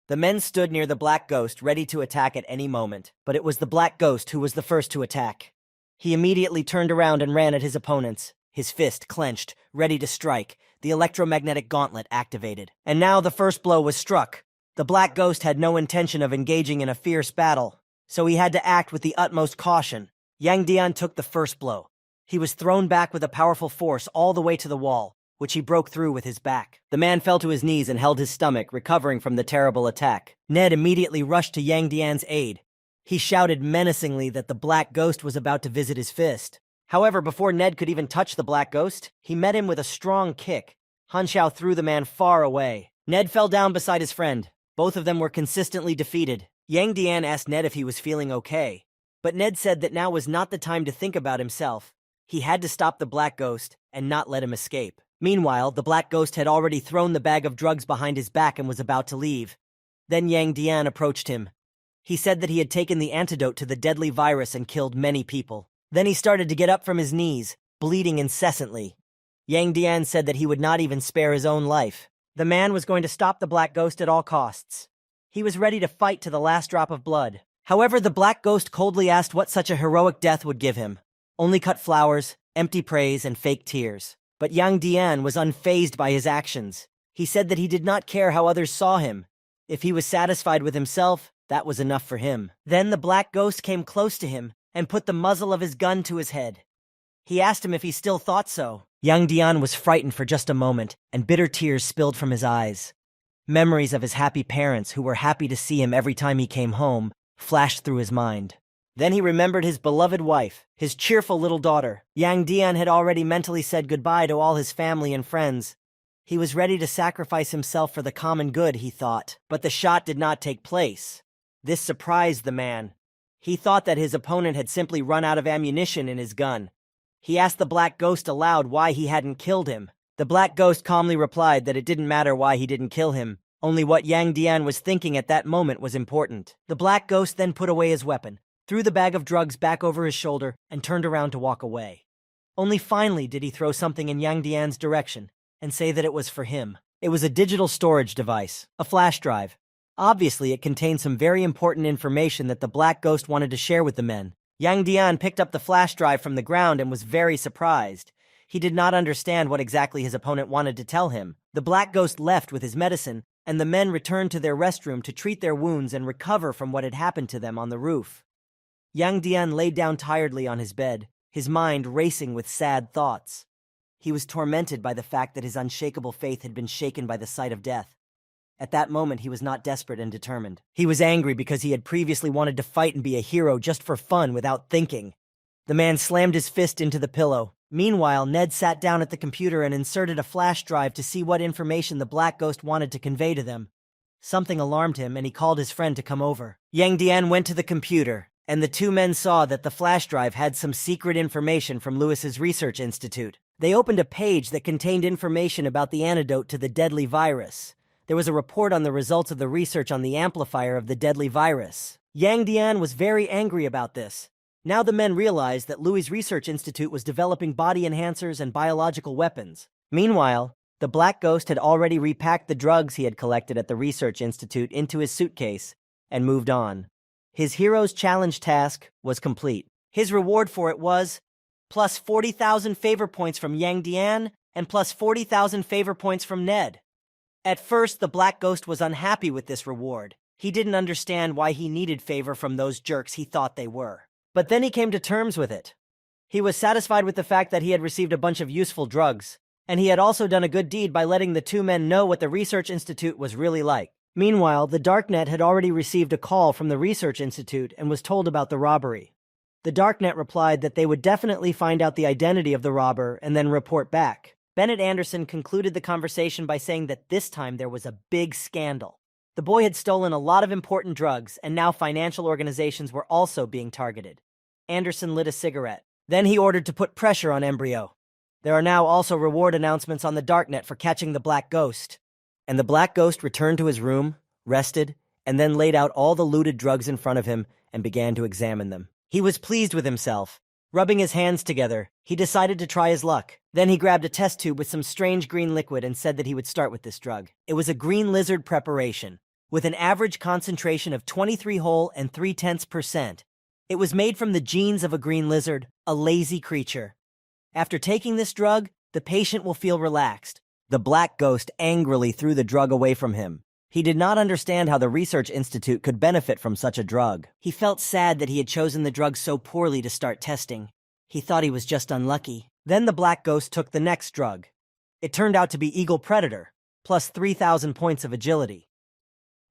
The men stood near the black ghost, ready to attack at any moment, but it was the black ghost who was the first to attack. He immediately turned around and ran at his opponents, his fist clenched, ready to strike, the electromagnetic gauntlet activated. And now the first blow was struck. The black ghost had no intention of engaging in a fierce battle, so he had to act with the utmost caution. Yang Dian took the first blow. He was thrown back with a powerful force all the way to the wall, which he broke through with his back. The man fell to his knees and held his stomach, recovering from the terrible attack. Ned immediately rushed to Yang Dian's aid. He shouted menacingly that the black ghost was about to visit his fist. However, before Ned could even touch the black ghost, he met him with a strong kick. Han Xiao threw the man far away. Ned fell down beside his friend. Both of them were consistently defeated. Yang Dian asked Ned if he was feeling okay, but Ned said that now was not the time to think about himself. He had to stop the black ghost and not let him escape. Meanwhile, the black ghost had already thrown the bag of drugs behind his back and was about to leave. Then Yang Dian approached him. He said that he had taken the antidote to the deadly virus and killed many people. Then he started to get up from his knees, bleeding incessantly. Yang Dian said that he would not even spare his own life. The man was going to stop the black ghost at all costs. He was ready to fight to the last drop of blood. However, the black ghost coldly asked what such a heroic death would give him. Only cut flowers, empty praise, and fake tears. But Yang Dian was unfazed by his actions. He said that he did not care how others saw him. If he was satisfied with himself, that was enough for him. Then the black ghost came close to him and put the muzzle of his gun to his head. He asked him if he still thought so. Yang Dian was frightened for just a moment, and bitter tears spilled from his eyes. Memories of his happy parents, who were happy to see him every time he came home, flashed through his mind. Then he remembered his beloved wife, his cheerful little daughter. Yang Dian had already mentally said goodbye to all his family and friends. He was ready to sacrifice himself for the common good, he thought. But the shot did not take place. This surprised the man. He thought that his opponent had simply run out of ammunition in his gun. He asked the black ghost aloud why he hadn't killed him. The black ghost calmly replied that it didn't matter why he didn't kill him. Only what Yang Dian was thinking at that moment was important. The black ghost then put away his weapon, threw the bag of drugs back over his shoulder, and turned around to walk away. Only finally did he throw something in Yang Dian's direction and say that it was for him. It was a digital storage device, a flash drive. Obviously, it contained some very important information that the black ghost wanted to share with the men. Yang Dian picked up the flash drive from the ground and was very surprised. He did not understand what exactly his opponent wanted to tell him. The black ghost left with his medicine, and the men returned to their restroom to treat their wounds and recover from what had happened to them on the roof. Yang Dian lay down tiredly on his bed, his mind racing with sad thoughts. He was tormented by the fact that his unshakable faith had been shaken by the sight of death. At that moment, he was not desperate and determined. He was angry because he had previously wanted to fight and be a hero just for fun without thinking. The man slammed his fist into the pillow. Meanwhile, Ned sat down at the computer and inserted a flash drive to see what information the black ghost wanted to convey to them. Something alarmed him, and he called his friend to come over. Yang Dian went to the computer, and the two men saw that the flash drive had some secret information from Lewis's research institute. They opened a page that contained information about the antidote to the deadly virus. There was a report on the results of the research on the amplifier of the deadly virus. Yang Dian was very angry about this. Now the men realized that Louis' research institute was developing body enhancers and biological weapons. Meanwhile, the black ghost had already repacked the drugs he had collected at the research institute into his suitcase and moved on. His hero's challenge task was complete. His reward for it was plus 40,000 favor points from Yang Dian and plus 40,000 favor points from Ned. At first, the black ghost was unhappy with this reward. He didn't understand why he needed favor from those jerks he thought they were. But then he came to terms with it. He was satisfied with the fact that he had received a bunch of useful drugs, and he had also done a good deed by letting the two men know what the research institute was really like. Meanwhile, the Darknet had already received a call from the research institute and was told about the robbery. The Darknet replied that they would definitely find out the identity of the robber and then report back. Bennett Anderson concluded the conversation by saying that this time there was a big scandal. The boy had stolen a lot of important drugs, and now financial organizations were also being targeted. Anderson lit a cigarette. Then he ordered to put pressure on Embryo. There are now also reward announcements on the Darknet for catching the Black Ghost. And the Black Ghost returned to his room, rested, and then laid out all the looted drugs in front of him and began to examine them. He was pleased with himself. Rubbing his hands together, he decided to try his luck. Then he grabbed a test tube with some strange green liquid and said that he would start with this drug. It was a green lizard preparation, with an average concentration of 23 whole and 0.3%. It was made from the genes of a green lizard, a lazy creature. After taking this drug, the patient will feel relaxed. The Black Ghost angrily threw the drug away from him. He did not understand how the research institute could benefit from such a drug. He felt sad that he had chosen the drug so poorly to start testing. He thought he was just unlucky. Then the Black Ghost took the next drug. It turned out to be Eagle Predator, plus 3,000 points of agility.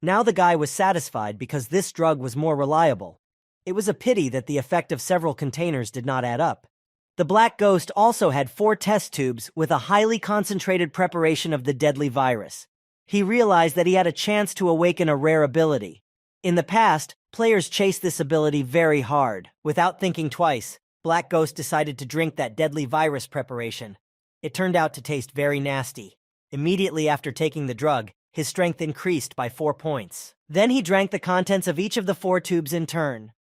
Now the guy was satisfied because this drug was more reliable. It was a pity that the effect of several containers did not add up. The Black Ghost also had 4 test tubes with a highly concentrated preparation of the deadly virus. He realized that he had a chance to awaken a rare ability. In the past, players chased this ability very hard. Without thinking twice, Black Ghost decided to drink that deadly virus preparation. It turned out to taste very nasty. Immediately after taking the drug, his strength increased by 4 points. Then he drank the contents of each of the 4 tubes in turn.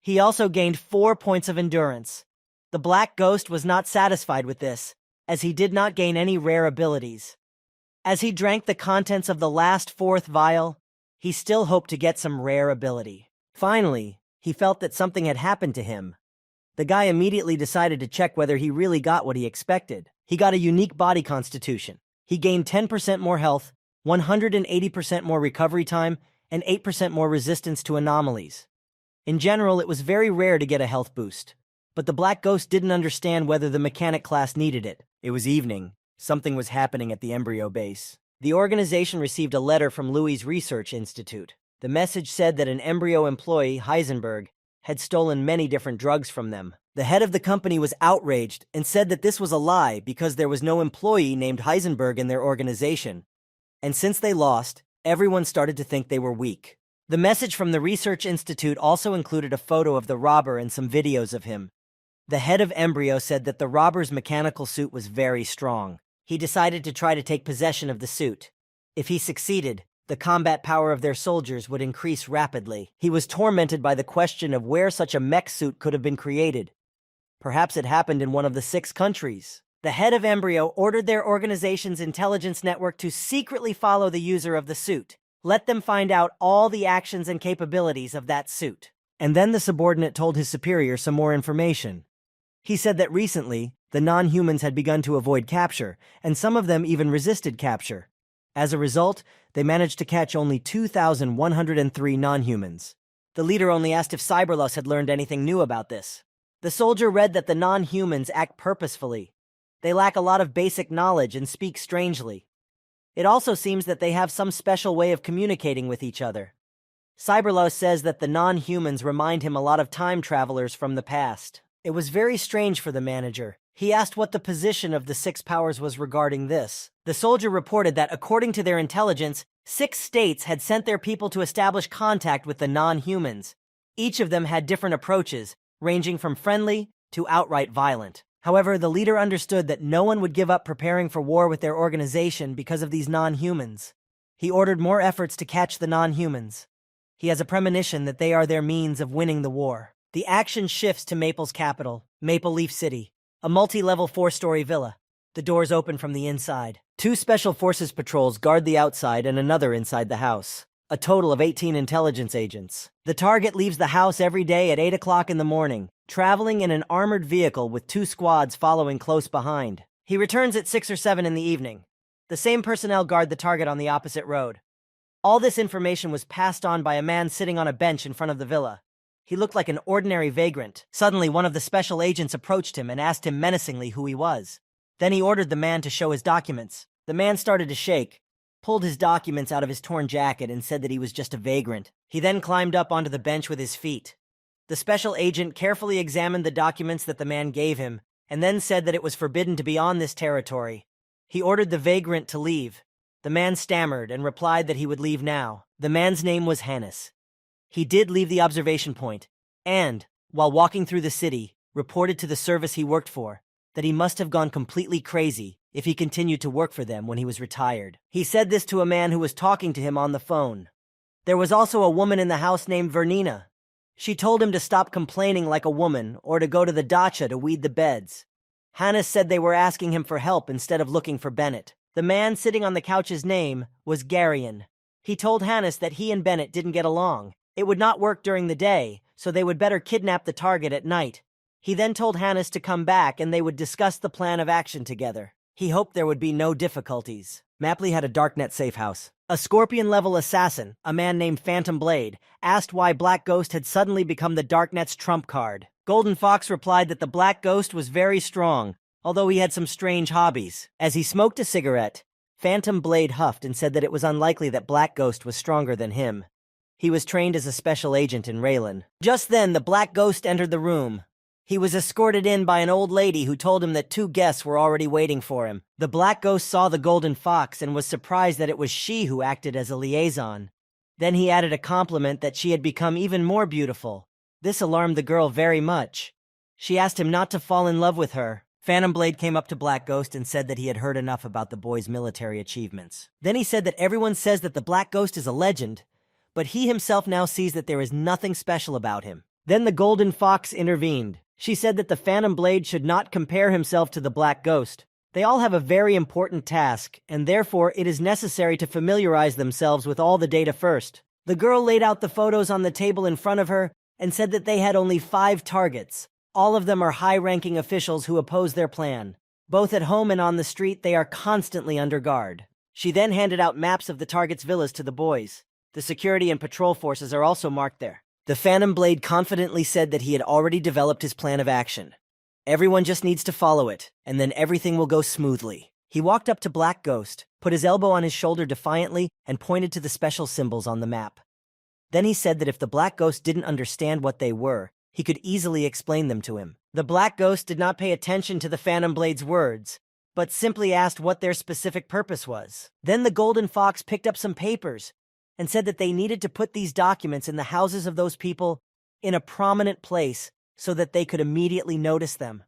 He also gained 4 points of endurance. The Black Ghost was not satisfied with this, as he did not gain any rare abilities. As he drank the contents of the last 4th vial, he still hoped to get some rare ability. Finally, he felt that something had happened to him. The guy immediately decided to check whether he really got what he expected. He got a unique body constitution. He gained 10% more health, 180% more recovery time, and 8% more resistance to anomalies. In general, it was very rare to get a health boost. But the Black Ghost didn't understand whether the mechanic class needed it. It was evening. Something was happening at the embryo base. The organization received a letter from Louis' Research Institute. The message said that an embryo employee, Heisenberg, had stolen many different drugs from them. The head of the company was outraged and said that this was a lie because there was no employee named Heisenberg in their organization. And since they lost, everyone started to think they were weak. The message from the Research Institute also included a photo of the robber and some videos of him. The head of Embryo said that the robber's mechanical suit was very strong. He decided to try to take possession of the suit. If he succeeded, the combat power of their soldiers would increase rapidly. He was tormented by the question of where such a mech suit could have been created. Perhaps it happened in one of the 6 countries. The head of Embryo ordered their organization's intelligence network to secretly follow the user of the suit. Let them find out all the actions and capabilities of that suit. And then the subordinate told his superior some more information. He said that recently, the non-humans had begun to avoid capture, and some of them even resisted capture. As a result, they managed to catch only 2,103 non-humans. The leader only asked if Cyberlos had learned anything new about this. The soldier read that the non-humans act purposefully. They lack a lot of basic knowledge and speak strangely. It also seems that they have some special way of communicating with each other. Cyberlos says that the non-humans remind him a lot of time travelers from the past. It was very strange for the manager. He asked what the position of the 6 powers was regarding this. The soldier reported that, according to their intelligence, 6 states had sent their people to establish contact with the non-humans. Each of them had different approaches, ranging from friendly to outright violent. However, the leader understood that no one would give up preparing for war with their organization because of these non-humans. He ordered more efforts to catch the non-humans. He has a premonition that they are their means of winning the war. The action shifts to Maple's capital, Maple Leaf City, a multi-level 4-story villa. The doors open from the inside. 2 special forces patrols guard the outside and another inside the house. A total of 18 intelligence agents. The target leaves the house every day at 8 o'clock in the morning, traveling in an armored vehicle with 2 squads following close behind. He returns at 6 or 7 in the evening. The same personnel guard the target on the opposite road. All this information was passed on by a man sitting on a bench in front of the villa. He looked like an ordinary vagrant. Suddenly, one of the special agents approached him and asked him menacingly who he was. Then he ordered the man to show his documents. The man started to shake, pulled his documents out of his torn jacket, and said that he was just a vagrant. He then climbed up onto the bench with his feet. The special agent carefully examined the documents that the man gave him, and then said that it was forbidden to be on this territory. He ordered the vagrant to leave. The man stammered and replied that he would leave now. The man's name was Hannes. He did leave the observation point, and, while walking through the city, reported to the service he worked for that he must have gone completely crazy if he continued to work for them when he was retired. He said this to a man who was talking to him on the phone. There was also a woman in the house named Vernina. She told him to stop complaining like a woman or to go to the dacha to weed the beds. Hannes said they were asking him for help instead of looking for Bennett. The man sitting on the couch's name was Garion. He told Hannes that he and Bennett didn't get along. It would not work during the day, so they would better kidnap the target at night. He then told Hannes to come back and they would discuss the plan of action together. He hoped there would be no difficulties. Mapley had a darknet safe house. A Scorpion-level assassin, a man named Phantom Blade, asked why Black Ghost had suddenly become the Darknet's trump card. Golden Fox replied that the Black Ghost was very strong, although he had some strange hobbies. As he smoked a cigarette, Phantom Blade huffed and said that it was unlikely that Black Ghost was stronger than him. He was trained as a special agent in Raylan. Just then, the Black Ghost entered the room. He was escorted in by an old lady who told him that 2 guests were already waiting for him. The Black Ghost saw the Golden Fox and was surprised that it was she who acted as a liaison. Then he added a compliment that she had become even more beautiful. This alarmed the girl very much. She asked him not to fall in love with her. Phantom Blade came up to Black Ghost and said that he had heard enough about the boy's military achievements. Then he said that everyone says that the Black Ghost is a legend, but he himself now sees that there is nothing special about him. Then the Golden Fox intervened. She said that the Phantom Blade should not compare himself to the Black Ghost. They all have a very important task, and therefore it is necessary to familiarize themselves with all the data first. The girl laid out the photos on the table in front of her and said that they had only 5 targets, All of them are high-ranking officials who oppose their plan. Both at home and on the street, they are constantly under guard. She then handed out maps of the target's villas to the boys. The security and patrol forces are also marked there. The Phantom Blade confidently said that he had already developed his plan of action. Everyone just needs to follow it, and then everything will go smoothly. He walked up to Black Ghost, put his elbow on his shoulder defiantly, and pointed to the special symbols on the map. Then he said that if the Black Ghost didn't understand what they were, he could easily explain them to him. The Black Ghost did not pay attention to the Phantom Blade's words, but simply asked what their specific purpose was. Then the Golden Fox picked up some papers and said that they needed to put these documents in the houses of those people in a prominent place so that they could immediately notice them.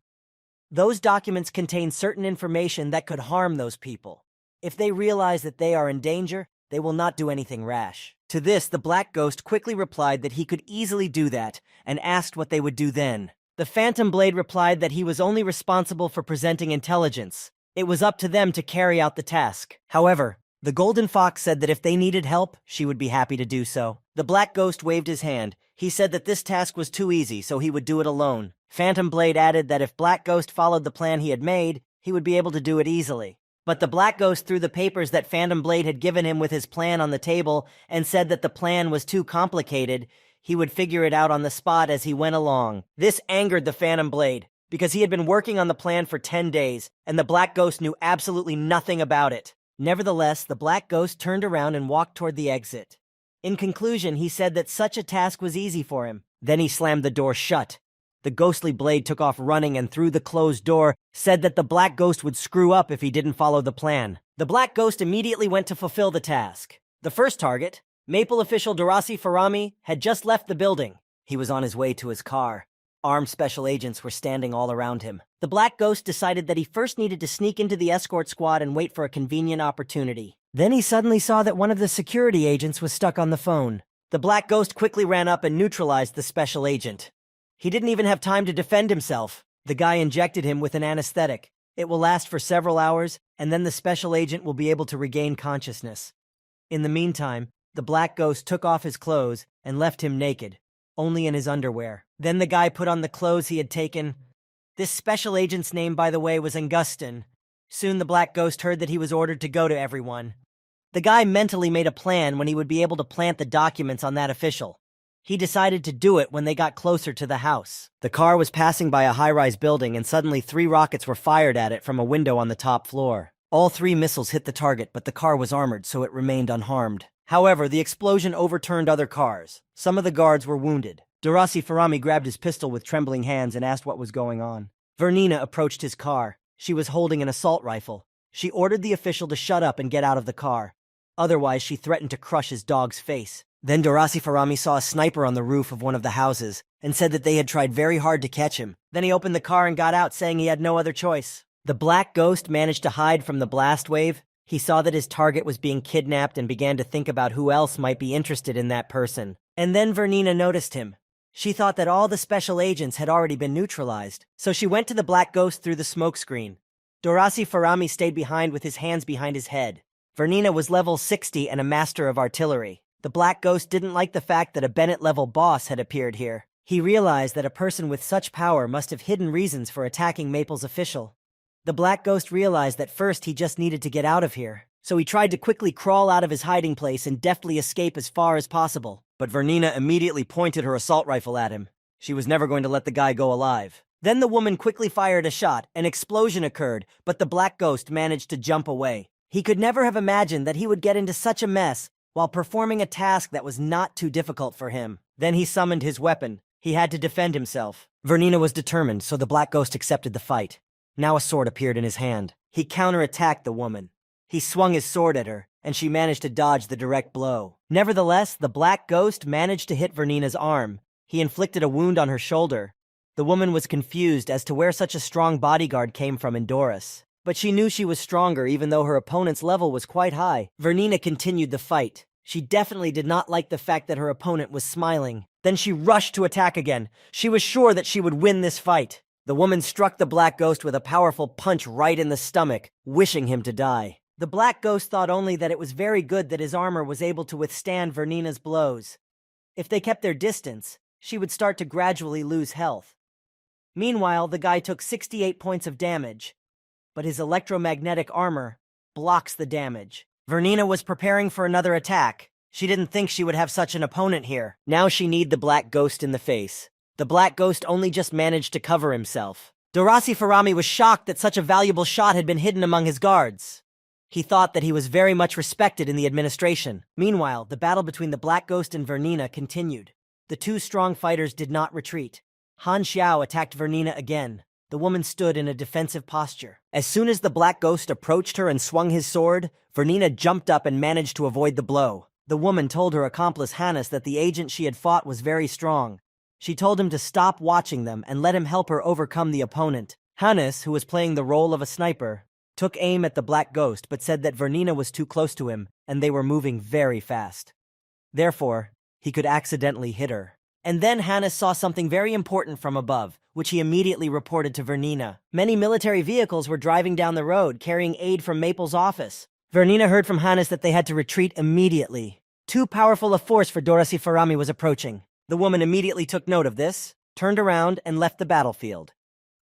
Those documents contain certain information that could harm those people. If they realize that they are in danger, they will not do anything rash. To this, the Black Ghost quickly replied that he could easily do that and asked what they would do then. The Phantom Blade replied that he was only responsible for presenting intelligence. It was up to them to carry out the task. However, the Golden Fox said that if they needed help, she would be happy to do so. The Black Ghost waved his hand. He said that this task was too easy, so he would do it alone. Phantom Blade added that if Black Ghost followed the plan he had made, he would be able to do it easily. But the Black Ghost threw the papers that Phantom Blade had given him with his plan on the table and said that the plan was too complicated. He would figure it out on the spot as he went along. This angered the Phantom Blade, because he had been working on the plan for 10 days, and the Black Ghost knew absolutely nothing about it. Nevertheless, the Black Ghost turned around and walked toward the exit. In conclusion, he said that such a task was easy for him. Then he slammed the door shut. The ghostly blade took off running and through the closed door, said that the Black Ghost would screw up if he didn't follow the plan. The Black Ghost immediately went to fulfill the task. The first target, Maple official Darasi Farami, had just left the building. He was on his way to his car. Armed special agents were standing all around him. The Black Ghost decided that he first needed to sneak into the escort squad and wait for a convenient opportunity. Then he suddenly saw that one of the security agents was stuck on the phone. The Black Ghost quickly ran up and neutralized the special agent. He didn't even have time to defend himself. The guy injected him with an anesthetic. It will last for several hours, and then the special agent will be able to regain consciousness. In the meantime, the Black Ghost took off his clothes and left him naked, only in his underwear. Then the guy put on the clothes he had taken. This special agent's name, by the way, was Angustin. Soon the Black Ghost heard that he was ordered to go to everyone. The guy mentally made a plan when he would be able to plant the documents on that official. He decided to do it when they got closer to the house. The car was passing by a high-rise building and suddenly 3 rockets were fired at it from a window on the top floor. All 3 missiles hit the target, but the car was armored, so it remained unharmed. However, the explosion overturned other cars. Some of the guards were wounded. Darasi Farami grabbed his pistol with trembling hands and asked what was going on. Vernina approached his car. She was holding an assault rifle. She ordered the official to shut up and get out of the car. Otherwise, she threatened to crush his dog's face. Then Darasi Farami saw a sniper on the roof of one of the houses and said that they had tried very hard to catch him. Then he opened the car and got out, saying he had no other choice. The Black Ghost managed to hide from the blast wave. He saw that his target was being kidnapped and began to think about who else might be interested in that person. And then Vernina noticed him. She thought that all the special agents had already been neutralized, so she went to the Black Ghost through the smokescreen. Darasi Farami stayed behind with his hands behind his head. Vernina was level 60 and a master of artillery. The Black Ghost didn't like the fact that a Bennett-level boss had appeared here. He realized that a person with such power must have hidden reasons for attacking Maple's official. The Black Ghost realized that first he just needed to get out of here, so he tried to quickly crawl out of his hiding place and deftly escape as far as possible. But Vernina immediately pointed her assault rifle at him. She was never going to let the guy go alive. Then the woman quickly fired a shot. An explosion occurred, but the Black Ghost managed to jump away. He could never have imagined that he would get into such a mess while performing a task that was not too difficult for him. Then he summoned his weapon. He had to defend himself. Vernina was determined, so the Black Ghost accepted the fight. Now a sword appeared in his hand. He counterattacked the woman. He swung his sword at her, and she managed to dodge the direct blow. Nevertheless, the Black Ghost managed to hit Vernina's arm. He inflicted a wound on her shoulder. The woman was confused as to where such a strong bodyguard came from in Doris. But she knew she was stronger even though her opponent's level was quite high. Vernina continued the fight. She definitely did not like the fact that her opponent was smiling. Then she rushed to attack again. She was sure that she would win this fight. The woman struck the Black Ghost with a powerful punch right in the stomach, wishing him to die. The Black Ghost thought only that it was very good that his armor was able to withstand Vernina's blows. If they kept their distance, she would start to gradually lose health. Meanwhile, the guy took 68 points of damage, but his electromagnetic armor blocks the damage. Vernina was preparing for another attack. She didn't think she would have such an opponent here. Now she need the Black Ghost in the face. The Black Ghost only just managed to cover himself. Dorasi Farami was shocked that such a valuable shot had been hidden among his guards. He thought that he was very much respected in the administration. Meanwhile, the battle between the Black Ghost and Vernina continued. The two strong fighters did not retreat. Han Xiao attacked Vernina again. The woman stood in a defensive posture. As soon as the Black Ghost approached her and swung his sword, Vernina jumped up and managed to avoid the blow. The woman told her accomplice Hannes that the agent she had fought was very strong. She told him to stop watching them and let him help her overcome the opponent. Hannes, who was playing the role of a sniper, took aim at the Black Ghost but said that Vernina was too close to him and they were moving very fast. Therefore, he could accidentally hit her. And then Hannes saw something very important from above, which he immediately reported to Vernina. Many military vehicles were driving down the road, carrying aid from Maple's office. Vernina heard from Hannes that they had to retreat immediately. Too powerful a force for Dorasi Farami was approaching. The woman immediately took note of this, turned around, and left the battlefield.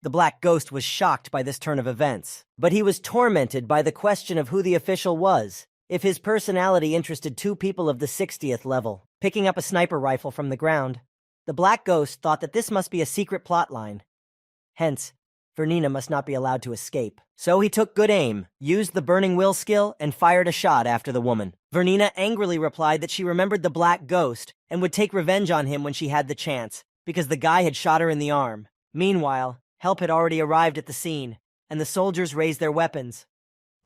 The Black Ghost was shocked by this turn of events, but he was tormented by the question of who the official was, if his personality interested two people of the 60th level. Picking up a sniper rifle from the ground, the Black Ghost thought that this must be a secret plotline. Hence, Vernina must not be allowed to escape. So he took good aim, used the burning will skill, and fired a shot after the woman. Vernina angrily replied that she remembered the Black Ghost and would take revenge on him when she had the chance, because the guy had shot her in the arm. Meanwhile, help had already arrived at the scene, and the soldiers raised their weapons.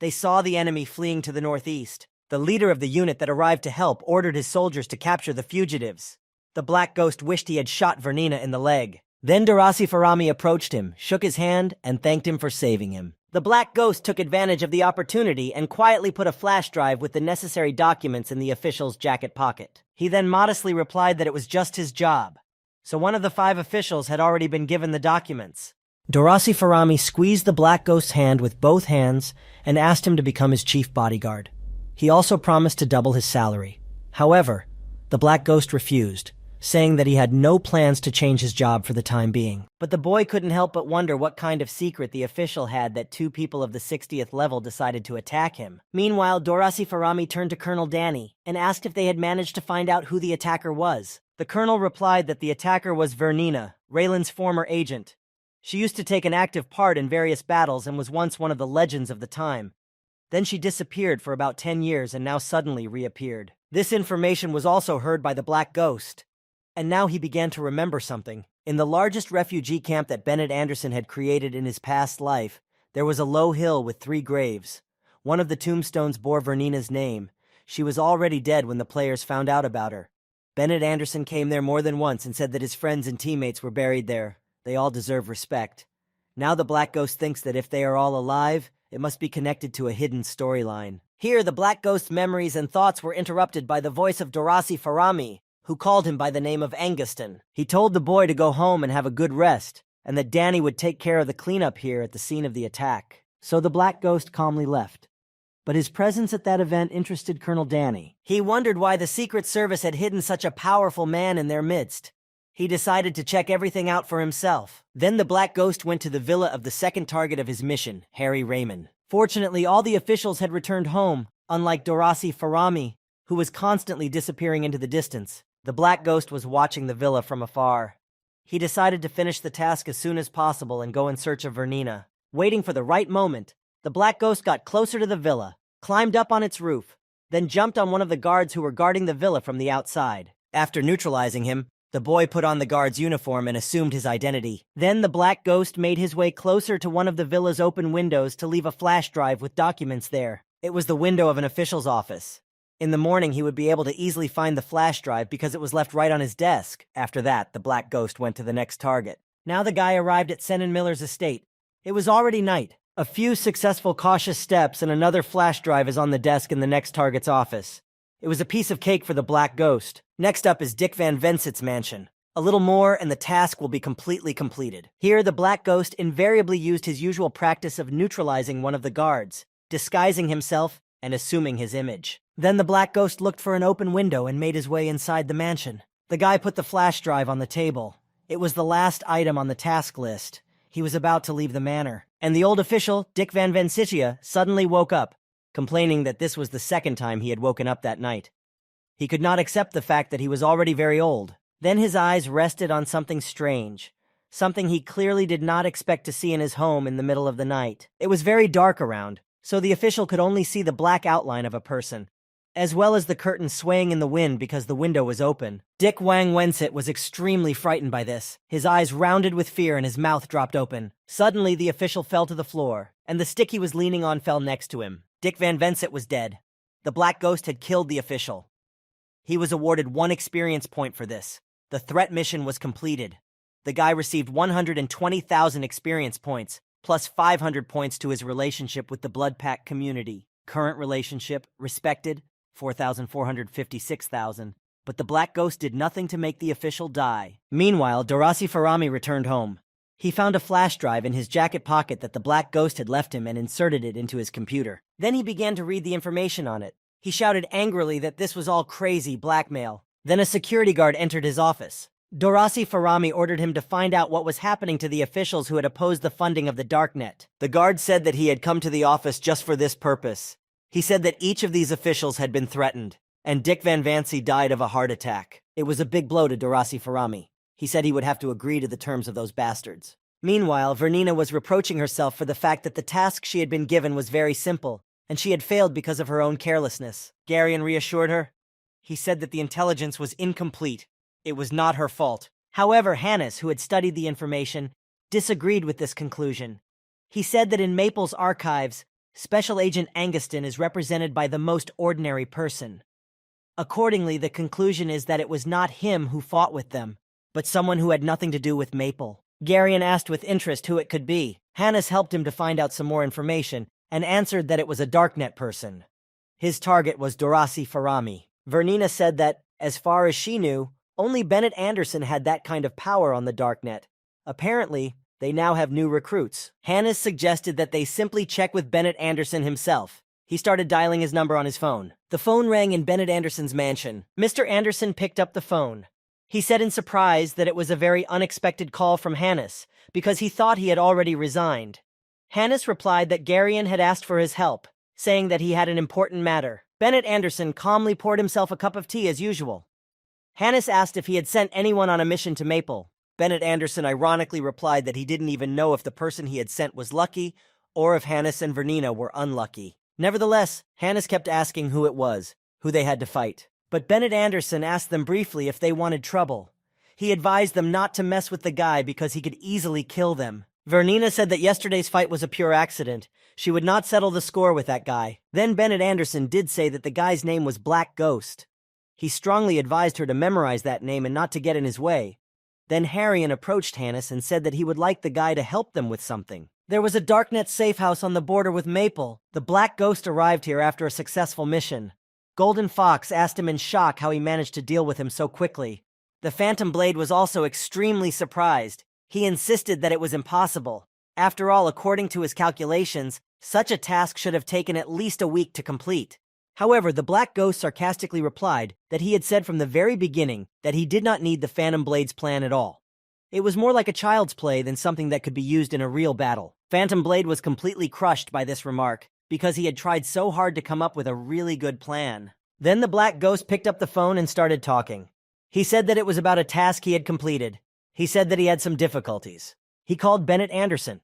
They saw the enemy fleeing to the northeast. The leader of the unit that arrived to help ordered his soldiers to capture the fugitives. The Black Ghost wished he had shot Vernina in the leg. Then Dorasi Farami approached him, shook his hand, and thanked him for saving him. The Black Ghost took advantage of the opportunity and quietly put a flash drive with the necessary documents in the official's jacket pocket. He then modestly replied that it was just his job. So one of the 5 officials had already been given the documents. Dorasi Farami squeezed the Black Ghost's hand with both hands and asked him to become his chief bodyguard. He also promised to double his salary. However, the Black Ghost refused, saying that he had no plans to change his job for the time being. But the boy couldn't help but wonder what kind of secret the official had that 2 people of the 60th level decided to attack him. Meanwhile, Dorasi Farami turned to Colonel Danny and asked if they had managed to find out who the attacker was. The colonel replied that the attacker was Vernina, Raylan's former agent. She used to take an active part in various battles and was once one of the legends of the time. Then she disappeared for about 10 years and now suddenly reappeared. This information was also heard by the Black Ghost. And now he began to remember something. In the largest refugee camp that Bennett Anderson had created in his past life, there was a low hill with 3 graves. One of the tombstones bore Vernina's name. She was already dead when the players found out about her. Bennett Anderson came there more than once and said that his friends and teammates were buried there. They all deserve respect. Now the Black Ghost thinks that if they are all alive, it must be connected to a hidden storyline. Here, the Black Ghost's memories and thoughts were interrupted by the voice of Dorasi Farami, who called him by the name of Anguston. He told the boy to go home and have a good rest, and that Danny would take care of the cleanup here at the scene of the attack. So the Black Ghost calmly left. But his presence at that event interested Colonel Danny. He wondered why the Secret Service had hidden such a powerful man in their midst. He decided to check everything out for himself. Then the Black Ghost went to the villa of the second target of his mission, Harry Raymond. Fortunately, all the officials had returned home, unlike Dorasi Farami, who was constantly disappearing into the distance. The Black Ghost was watching the villa from afar. He decided to finish the task as soon as possible and go in search of Vernina. Waiting for the right moment, the Black Ghost got closer to the villa, climbed up on its roof, then jumped on one of the guards who were guarding the villa from the outside. After neutralizing him, the boy put on the guard's uniform and assumed his identity. Then the Black Ghost made his way closer to one of the villa's open windows to leave a flash drive with documents there. It was the window of an official's office. In the morning, he would be able to easily find the flash drive because it was left right on his desk. After that, the Black Ghost went to the next target. Now the guy arrived at Sen and Miller's estate. It was already night. A few successful cautious steps and another flash drive is on the desk in the next target's office. It was a piece of cake for the Black Ghost. Next up is Dick Van Venset's mansion. A little more and the task will be completely completed. Here, the Black Ghost invariably used his usual practice of neutralizing one of the guards, disguising himself, and assuming his image. Then the Black Ghost looked for an open window and made his way inside the mansion. The guy put the flash drive on the table. It was the last item on the task list. He was about to leave the manor, and the old official, Dick Van Vencitia, suddenly woke up, complaining that this was the second time he had woken up that night. He could not accept the fact that he was already very old. Then his eyes rested on something strange, something he clearly did not expect to see in his home in the middle of the night. It was very dark around, so the official could only see the black outline of a person, as well as the curtain swaying in the wind because the window was open. Dick Wang Wensit was extremely frightened by this. His eyes rounded with fear and his mouth dropped open. Suddenly, the official fell to the floor, and the stick he was leaning on fell next to him. Dick Van Vensit was dead. The black ghost had killed the official. He was awarded 1 experience point for this. The threat mission was completed. The guy received 120,000 experience points, plus 500 points to his relationship with the Blood Pack community. Current relationship, respected, 4,456,000, but the black ghost did nothing to make the official die. Meanwhile, Dorasi Farami returned home. He found a flash drive in his jacket pocket that the black ghost had left him and inserted it into his computer. Then he began to read the information on it. He shouted angrily that this was all crazy blackmail. Then a security guard entered his office. Dorasi Farami ordered him to find out what was happening to the officials who had opposed the funding of the Darknet. The guard said that he had come to the office just for this purpose. He said that each of these officials had been threatened, and Dick Van Vancy died of a heart attack. It was a big blow to Dorasi Farami. He said he would have to agree to the terms of those bastards. Meanwhile, Vernina was reproaching herself for the fact that the task she had been given was very simple, and she had failed because of her own carelessness. Garion reassured her. He said that the intelligence was incomplete. It was not her fault. However, Hannes, who had studied the information, disagreed with this conclusion. He said that in Maple's archives, Special Agent Anguston is represented by the most ordinary person. Accordingly, the conclusion is that it was not him who fought with them, but someone who had nothing to do with Maple. Garion asked with interest who it could be. Hannes helped him to find out some more information, and answered that it was a Darknet person. His target was Dorasi Farami. Vernina said that, as far as she knew, only Bennett Anderson had that kind of power on the Darknet. Apparently, they now have new recruits. Hannes suggested that they simply check with Bennett Anderson himself. He started dialing his number on his phone. The phone rang in Bennett Anderson's mansion. Mr. Anderson picked up the phone. He said in surprise that it was a very unexpected call from Hannes, because he thought he had already resigned. Hannes replied that Garion had asked for his help, saying that he had an important matter. Bennett Anderson calmly poured himself a cup of tea as usual. Hannes asked if he had sent anyone on a mission to Maple. Bennett Anderson ironically replied that he didn't even know if the person he had sent was lucky or if Hannes and Vernina were unlucky. Nevertheless, Hannes kept asking who it was, who they had to fight. But Bennett Anderson asked them briefly if they wanted trouble. He advised them not to mess with the guy because he could easily kill them. Vernina said that yesterday's fight was a pure accident. She would not settle the score with that guy. Then Bennett Anderson did say that the guy's name was Black Ghost. He strongly advised her to memorize that name and not to get in his way. Then Harrion approached Hannes and said that he would like the guy to help them with something. There was a Darknet safe house on the border with Maple. The Black Ghost arrived here after a successful mission. Golden Fox asked him in shock how he managed to deal with him so quickly. The Phantom Blade was also extremely surprised. He insisted that it was impossible. After all, according to his calculations, such a task should have taken at least a week to complete. However, the Black Ghost sarcastically replied that he had said from the very beginning that he did not need the Phantom Blade's plan at all. It was more like a child's play than something that could be used in a real battle. Phantom Blade was completely crushed by this remark because he had tried so hard to come up with a really good plan. Then the Black Ghost picked up the phone and started talking. He said that it was about a task he had completed. He said that he had some difficulties. He called Bennett Anderson.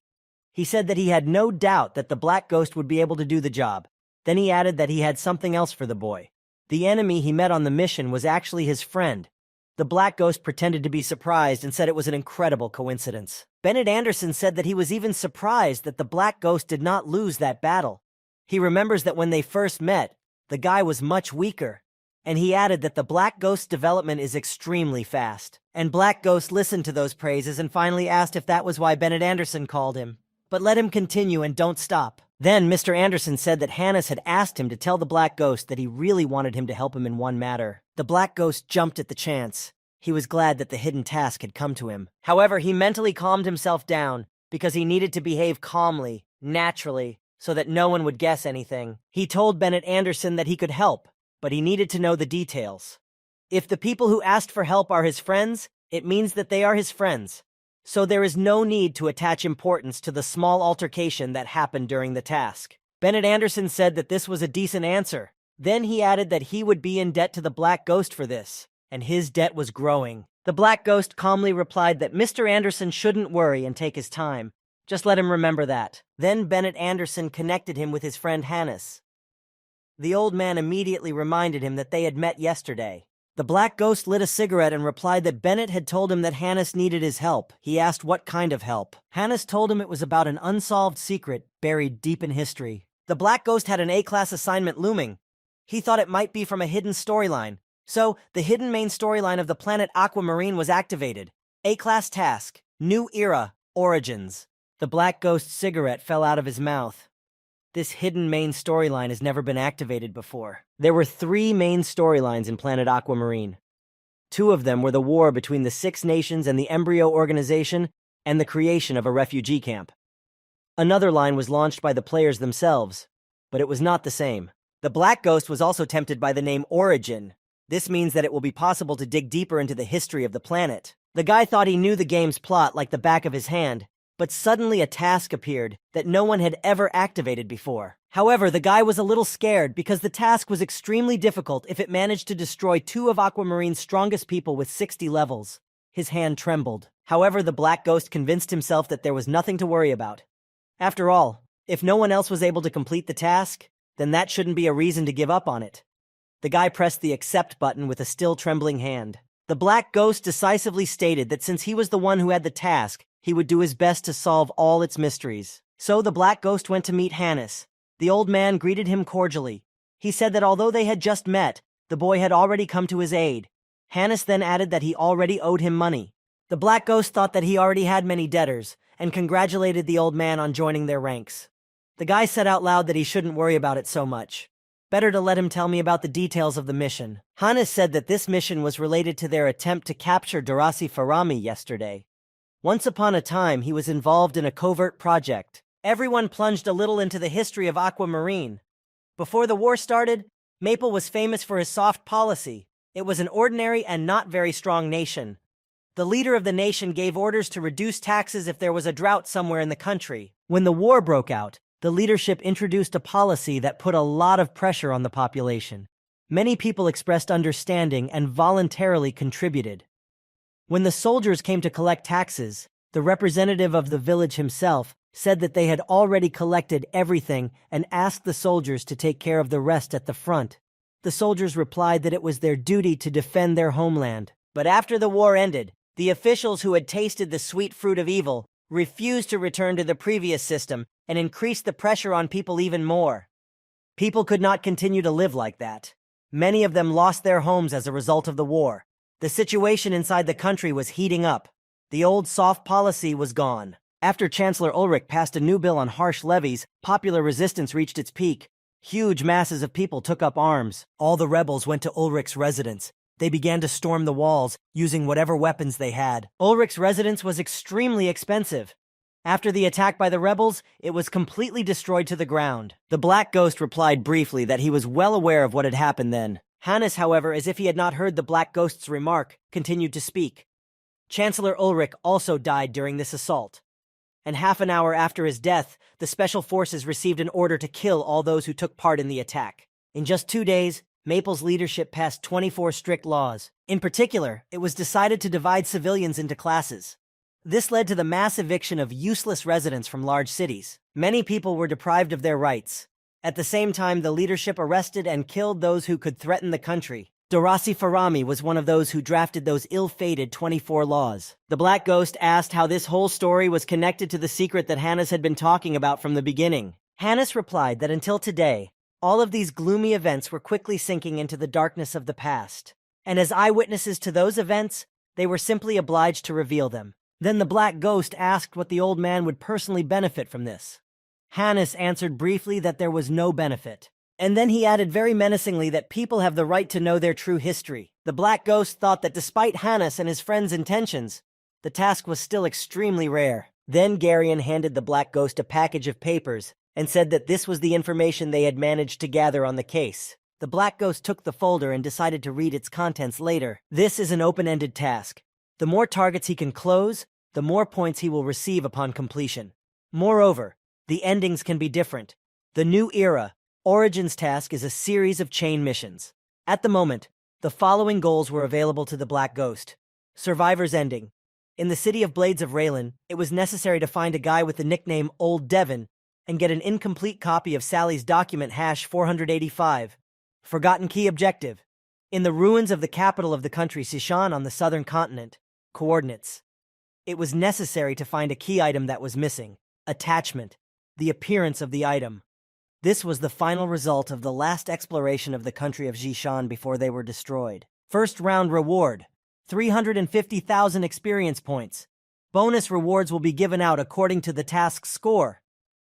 He said that he had no doubt that the Black Ghost would be able to do the job. Then he added that he had something else for the boy. The enemy he met on the mission was actually his friend. The Black Ghost pretended to be surprised and said it was an incredible coincidence. Bennett Anderson said that he was even surprised that the Black Ghost did not lose that battle. He remembers that when they first met, the guy was much weaker. And he added that the Black Ghost's development is extremely fast. And Black Ghost listened to those praises and finally asked if that was why Bennett Anderson called him. But let him continue and don't stop. Then Mr. Anderson said that Hannes had asked him to tell the Black Ghost that he really wanted him to help him in one matter. The Black Ghost jumped at the chance. He was glad that the hidden task had come to him. However, he mentally calmed himself down because he needed to behave calmly, naturally, so that no one would guess anything. He told Bennett Anderson that he could help, but he needed to know the details. If the people who asked for help are his friends, It means that they are his friends. So there is no need to attach importance to the small altercation that happened during the task. Bennett Anderson said that this was a decent answer. Then he added that he would be in debt to the Black Ghost for this, and his debt was growing. The Black Ghost calmly replied that Mr. Anderson shouldn't worry and take his time. Just let him remember that. Then Bennett Anderson connected him with his friend Hannes. The old man immediately reminded him that they had met yesterday. The Black Ghost lit a cigarette and replied that Bennett had told him that Hannes needed his help. He asked what kind of help. Hannes told him it was about an unsolved secret buried deep in history. The Black Ghost had an A-class assignment looming. He thought it might be from a hidden storyline. So, the hidden main storyline of the planet Aquamarine was activated. A-class task. New era. Origins. The Black Ghost's cigarette fell out of his mouth. This hidden main storyline has never been activated before. There were 3 main storylines in Planet Aquamarine. 2 of them were the war between the 6 nations and the embryo organization and the creation of a refugee camp. Another line was launched by the players themselves, but it was not the same. The Black Ghost was also tempted by the name Origin. This means that it will be possible to dig deeper into the history of the planet. The guy thought he knew the game's plot like the back of his hand, but suddenly a task appeared that no one had ever activated before. However, the guy was a little scared because the task was extremely difficult if it managed to destroy 2 of Aquamarine's strongest people with 60 levels. His hand trembled. However, the Black Ghost convinced himself that there was nothing to worry about. After all, if no one else was able to complete the task, then that shouldn't be a reason to give up on it. The guy pressed the accept button with a still trembling hand. The Black Ghost decisively stated that since he was the one who had the task, he would do his best to solve all its mysteries. So the Black Ghost went to meet Hannes. The old man greeted him cordially. He said that although they had just met, the boy had already come to his aid. Hannes then added that he already owed him money. The Black Ghost thought that he already had many debtors, and congratulated the old man on joining their ranks. The guy said out loud that he shouldn't worry about it so much. Better to let him tell me about the details of the mission. Hannes said that this mission was related to their attempt to capture Darasi Farami yesterday. Once upon a time, he was involved in a covert project. Everyone plunged a little into the history of Aquamarine. Before the war started, Maple was famous for his soft policy. It was an ordinary and not very strong nation. The leader of the nation gave orders to reduce taxes if there was a drought somewhere in the country. When the war broke out, the leadership introduced a policy that put a lot of pressure on the population. Many people expressed understanding and voluntarily contributed. When the soldiers came to collect taxes, the representative of the village himself said that they had already collected everything and asked the soldiers to take care of the rest at the front. The soldiers replied that it was their duty to defend their homeland. But after the war ended, the officials who had tasted the sweet fruit of evil refused to return to the previous system and increased the pressure on people even more. People could not continue to live like that. Many of them lost their homes as a result of the war. The situation inside the country was heating up. The old soft policy was gone. After Chancellor Ulrich passed a new bill on harsh levies, popular resistance reached its peak. Huge masses of people took up arms. All the rebels went to Ulrich's residence. They began to storm the walls, using whatever weapons they had. Ulrich's residence was extremely expensive. After the attack by the rebels, it was completely destroyed to the ground. The Black Ghost replied briefly that he was well aware of what had happened then. Hannes, however, as if he had not heard the Black Ghost's remark, continued to speak. Chancellor Ulrich also died during this assault. And half an hour after his death, the special forces received an order to kill all those who took part in the attack. In just 2 days, Maple's leadership passed 24 strict laws. In particular, it was decided to divide civilians into classes. This led to the mass eviction of useless residents from large cities. Many people were deprived of their rights. At the same time, the leadership arrested and killed those who could threaten the country. Darasi Farami was one of those who drafted those ill-fated 24 laws. The Black Ghost asked how this whole story was connected to the secret that Hannes had been talking about from the beginning. Hannes replied that until today, all of these gloomy events were quickly sinking into the darkness of the past. And as eyewitnesses to those events, they were simply obliged to reveal them. Then the Black Ghost asked what the old man would personally benefit from this. Hannes answered briefly that there was no benefit. And then he added very menacingly that people have the right to know their true history. The Black Ghost thought that despite Hannes and his friend's intentions, the task was still extremely rare. Then Garion handed the Black Ghost a package of papers and said that this was the information they had managed to gather on the case. The Black Ghost took the folder and decided to read its contents later. This is an open-ended task. The more targets he can close, the more points he will receive upon completion. Moreover, the endings can be different. The new era, Origins task, is a series of chain missions. At the moment, the following goals were available to the Black Ghost. Survivor's Ending. In the city of Blades of Raylan, it was necessary to find a guy with the nickname Old Devon and get an incomplete copy of Sally's document hash 485. Forgotten key objective. In the ruins of the capital of the country Sishan on the southern continent. Coordinates. It was necessary to find a key item that was missing. Attachment. The appearance of the item. This was the final result of the last exploration of the country of Jishan before they were destroyed. First round reward. 350,000 experience points. Bonus rewards will be given out according to the task's score.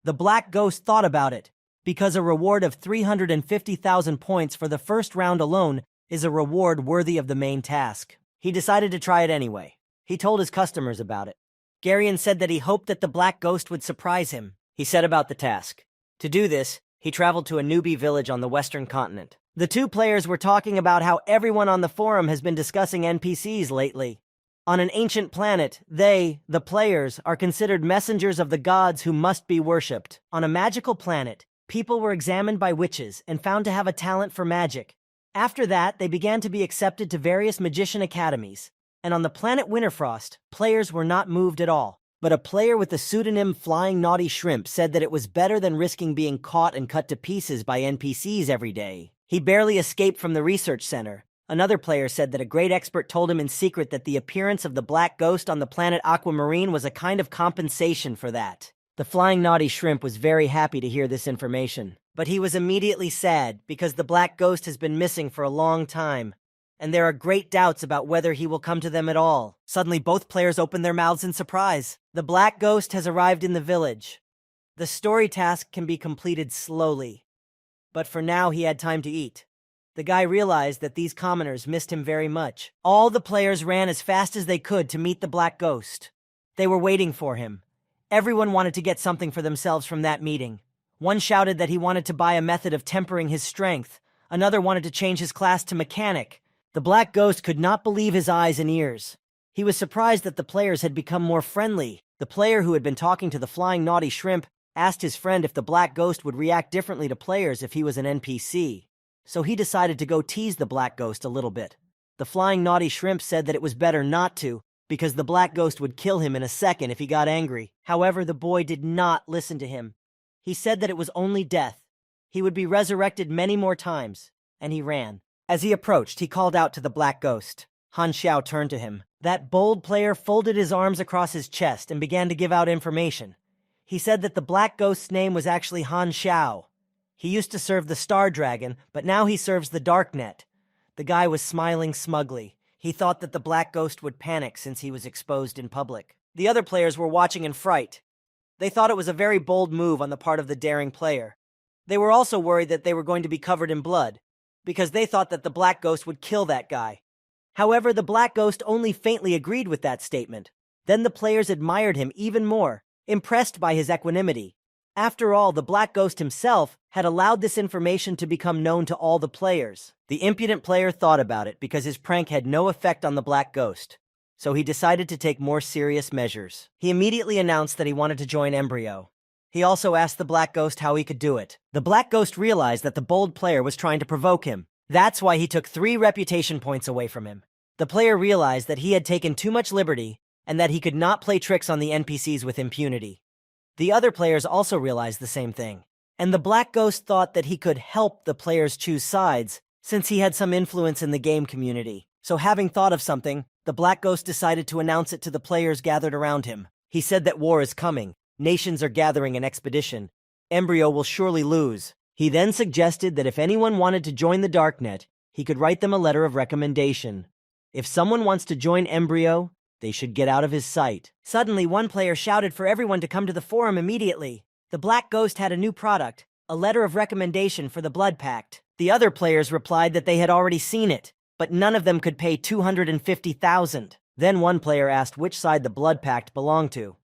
The Black Ghost thought about it, because a reward of 350,000 points for the first round alone is a reward worthy of the main task. He decided to try it anyway. He told his customers about it. Garion said that he hoped that the Black Ghost would surprise him. He said about the task. To do this, he traveled to a newbie village on the western continent. The two players were talking about how everyone on the forum has been discussing NPCs lately. On an ancient planet, they, the players, are considered messengers of the gods who must be worshipped. On a magical planet, people were examined by witches and found to have a talent for magic. After that, they began to be accepted to various magician academies. And on the planet Winterfrost, players were not moved at all. But a player with the pseudonym Flying Naughty Shrimp said that it was better than risking being caught and cut to pieces by NPCs every day. He barely escaped from the research center. Another player said that a great expert told him in secret that the appearance of the Black Ghost on the planet Aquamarine was a kind of compensation for that. The Flying Naughty Shrimp was very happy to hear this information. But he was immediately sad because the Black Ghost has been missing for a long time. And there are great doubts about whether he will come to them at all. Suddenly, both players opened their mouths in surprise. The Black Ghost has arrived in the village. The story task can be completed slowly. But for now, he had time to eat. The guy realized that these commoners missed him very much. All the players ran as fast as they could to meet the Black Ghost. They were waiting for him. Everyone wanted to get something for themselves from that meeting. One shouted that he wanted to buy a method of tempering his strength. Another wanted to change his class to mechanic. The Black Ghost could not believe his eyes and ears. He was surprised that the players had become more friendly. The player who had been talking to the Flying Naughty Shrimp asked his friend if the Black Ghost would react differently to players if he was an NPC. So he decided to go tease the Black Ghost a little bit. The Flying Naughty Shrimp said that it was better not to, because the Black Ghost would kill him in a second if he got angry. However, the boy did not listen to him. He said that it was only death. He would be resurrected many more times, and he ran. As he approached, he called out to the Black Ghost. Han Xiao turned to him. That bold player folded his arms across his chest and began to give out information. He said that the Black Ghost's name was actually Han Xiao. He used to serve the Star Dragon, but now he serves the Darknet. The guy was smiling smugly. He thought that the Black Ghost would panic since he was exposed in public. The other players were watching in fright. They thought it was a very bold move on the part of the daring player. They were also worried that they were going to be covered in blood, because they thought that the Black Ghost would kill that guy. However, the Black Ghost only faintly agreed with that statement. Then the players admired him even more, impressed by his equanimity. After all, the Black Ghost himself had allowed this information to become known to all the players. The impudent player thought about it because his prank had no effect on the Black Ghost, so he decided to take more serious measures. He immediately announced that he wanted to join Embryo. He also asked the Black Ghost how he could do it. The Black Ghost realized that the bold player was trying to provoke him. That's why he took 3 reputation points away from him. The player realized that he had taken too much liberty and that he could not play tricks on the NPCs with impunity. The other players also realized the same thing. And the Black Ghost thought that he could help the players choose sides since he had some influence in the game community. So having thought of something, the Black Ghost decided to announce it to the players gathered around him. He said that war is coming. Nations are gathering an expedition. Embryo will surely lose. He then suggested that if anyone wanted to join the Darknet, he could write them a letter of recommendation. If someone wants to join Embryo, they should get out of his sight. Suddenly, one player shouted for everyone to come to the forum immediately. The Black Ghost had a new product, a letter of recommendation for the Blood Pact. The other players replied that they had already seen it, but none of them could pay 250,000. Then one player asked which side the Blood Pact belonged to.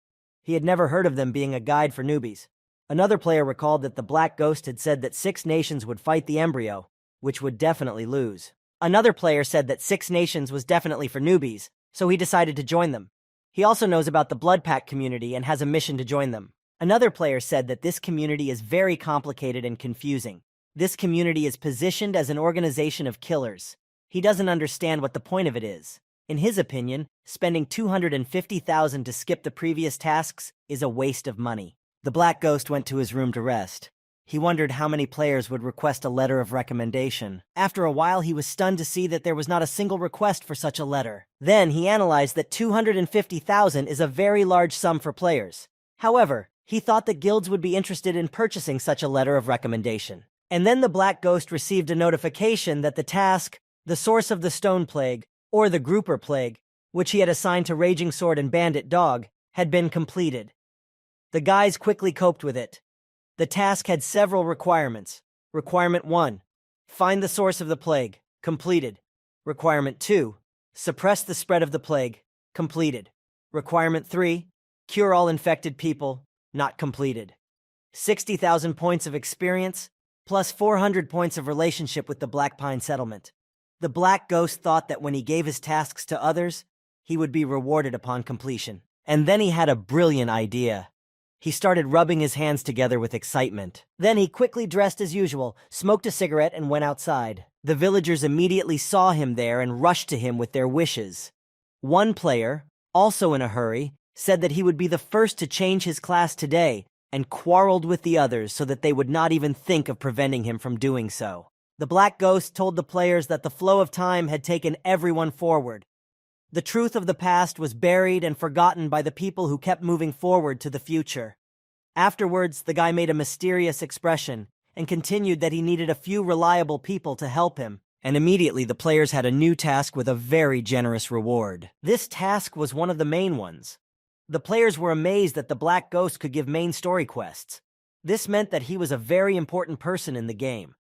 He had never heard of them being a guide for newbies. Another player recalled that the Black Ghost had said that 6 nations would fight the Embryo, which would definitely lose. Another player said that 6 nations was definitely for newbies, so he decided to join them. He also knows about the Blood Pact community and has a mission to join them. Another player said that this community is very complicated and confusing. This community is positioned as an organization of killers. He doesn't understand what the point of it is. In his opinion, spending 250,000 to skip the previous tasks is a waste of money. The Black Ghost went to his room to rest. He wondered how many players would request a letter of recommendation. After a while, he was stunned to see that there was not a single request for such a letter. Then he analyzed that 250,000 is a very large sum for players. However, he thought that guilds would be interested in purchasing such a letter of recommendation. And then the Black Ghost received a notification that the task, the Source of the Stone Plague, or the Grouper Plague, which he had assigned to Raging Sword and Bandit Dog, had been completed. The guys quickly coped with it. The task had several requirements. Requirement 1, find the source of the plague, completed. Requirement 2, suppress the spread of the plague, completed. Requirement 3, cure all infected people, not completed. 60,000 points of experience, plus 400 points of relationship with the Black Pine settlement. The Black Ghost thought that when he gave his tasks to others, he would be rewarded upon completion. And then he had a brilliant idea. He started rubbing his hands together with excitement. Then he quickly dressed as usual, smoked a cigarette, and went outside. The villagers immediately saw him there and rushed to him with their wishes. One player, also in a hurry, said that he would be the first to change his class today, and quarreled with the others so that they would not even think of preventing him from doing so. The Black Ghost told the players that the flow of time had taken everyone forward. The truth of the past was buried and forgotten by the people who kept moving forward to the future. Afterwards, the guy made a mysterious expression and continued that he needed a few reliable people to help him. And immediately the players had a new task with a very generous reward. This task was one of the main ones. The players were amazed that the Black Ghost could give main story quests. This meant that he was a very important person in the game.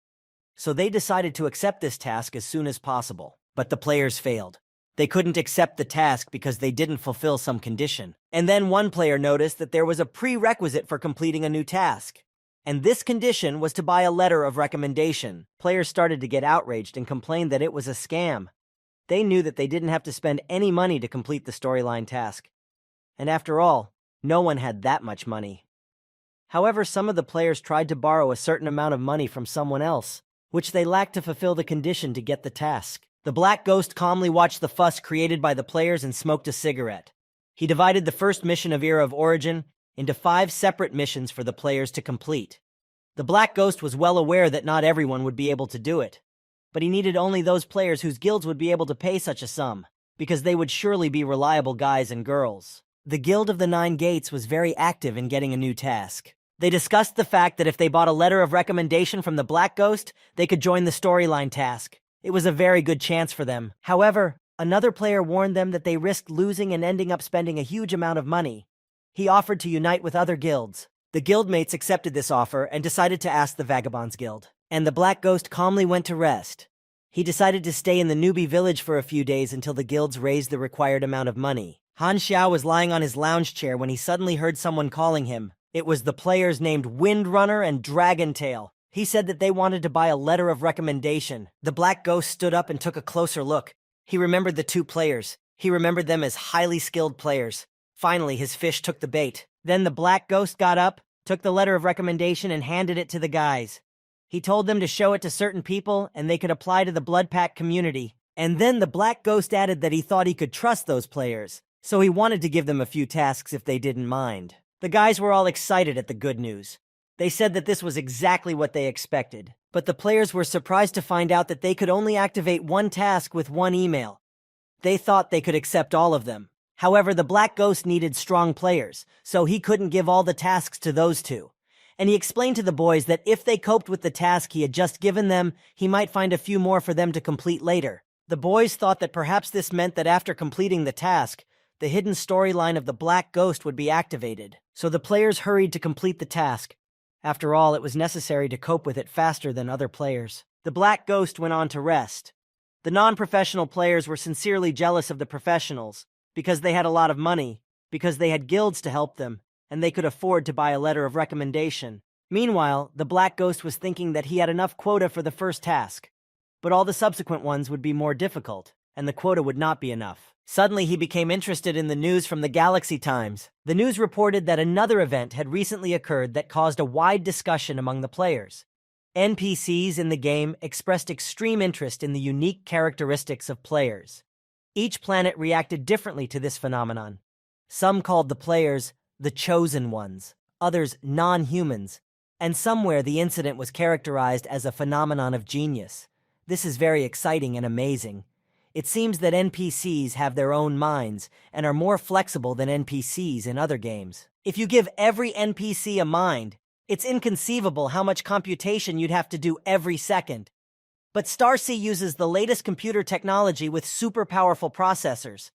So they decided to accept this task as soon as possible. But the players failed. They couldn't accept the task because they didn't fulfill some condition. And then one player noticed that there was a prerequisite for completing a new task. And this condition was to buy a letter of recommendation. Players started to get outraged and complained that it was a scam. They knew that they didn't have to spend any money to complete the storyline task. And after all, no one had that much money. However, some of the players tried to borrow a certain amount of money from someone else, which they lacked to fulfill the condition to get the task. The Black Ghost calmly watched the fuss created by the players and smoked a cigarette. He divided the first mission of Era of Origin into 5 separate missions for the players to complete. The Black Ghost was well aware that not everyone would be able to do it, but he needed only those players whose guilds would be able to pay such a sum, because they would surely be reliable guys and girls. The Guild of the Nine Gates was very active in getting a new task. They discussed the fact that if they bought a letter of recommendation from the Black Ghost, they could join the storyline task. It was a very good chance for them. However, another player warned them that they risked losing and ending up spending a huge amount of money. He offered to unite with other guilds. The guildmates accepted this offer and decided to ask the Vagabonds Guild. And the Black Ghost calmly went to rest. He decided to stay in the newbie village for a few days until the guilds raised the required amount of money. Han Xiao was lying on his lounge chair when he suddenly heard someone calling him. It was the players named Windrunner and Dragontail. He said that they wanted to buy a letter of recommendation. The Black Ghost stood up and took a closer look. He remembered the 2 players. He remembered them as highly skilled players. Finally, his fish took the bait. Then the Black Ghost got up, took the letter of recommendation, and handed it to the guys. He told them to show it to certain people, and they could apply to the Blood Pact community. And then the Black Ghost added that he thought he could trust those players, so he wanted to give them a few tasks if they didn't mind. The guys were all excited at the good news. They said that this was exactly what they expected, but the players were surprised to find out that they could only activate 1 task with 1 email. They thought they could accept all of them. However, the Black Ghost needed strong players, so he couldn't give all the tasks to those 2. And he explained to the boys that if they coped with the task he had just given them, he might find a few more for them to complete later. The boys thought that perhaps this meant that after completing the task, the hidden storyline of the Black Ghost would be activated. So the players hurried to complete the task. After all, it was necessary to cope with it faster than other players. The Black Ghost went on to rest. The non-professional players were sincerely jealous of the professionals, because they had a lot of money, because they had guilds to help them, and they could afford to buy a letter of recommendation. Meanwhile, the Black Ghost was thinking that he had enough quota for the first task, but all the subsequent ones would be more difficult. and the quota would not be enough. Suddenly, he became interested in the news from the Galaxy Times. The news reported that another event had recently occurred that caused a wide discussion among the players. NPCs in the game expressed extreme interest in the unique characteristics of players. Each planet reacted differently to this phenomenon. Some called the players the chosen ones, others non-humans, and somewhere the incident was characterized as a phenomenon of genius. This is very exciting and amazing. It seems that NPCs have their own minds and are more flexible than NPCs in other games. If you give every NPC a mind, it's inconceivable how much computation you'd have to do every second. But StarC uses the latest computer technology with super powerful processors.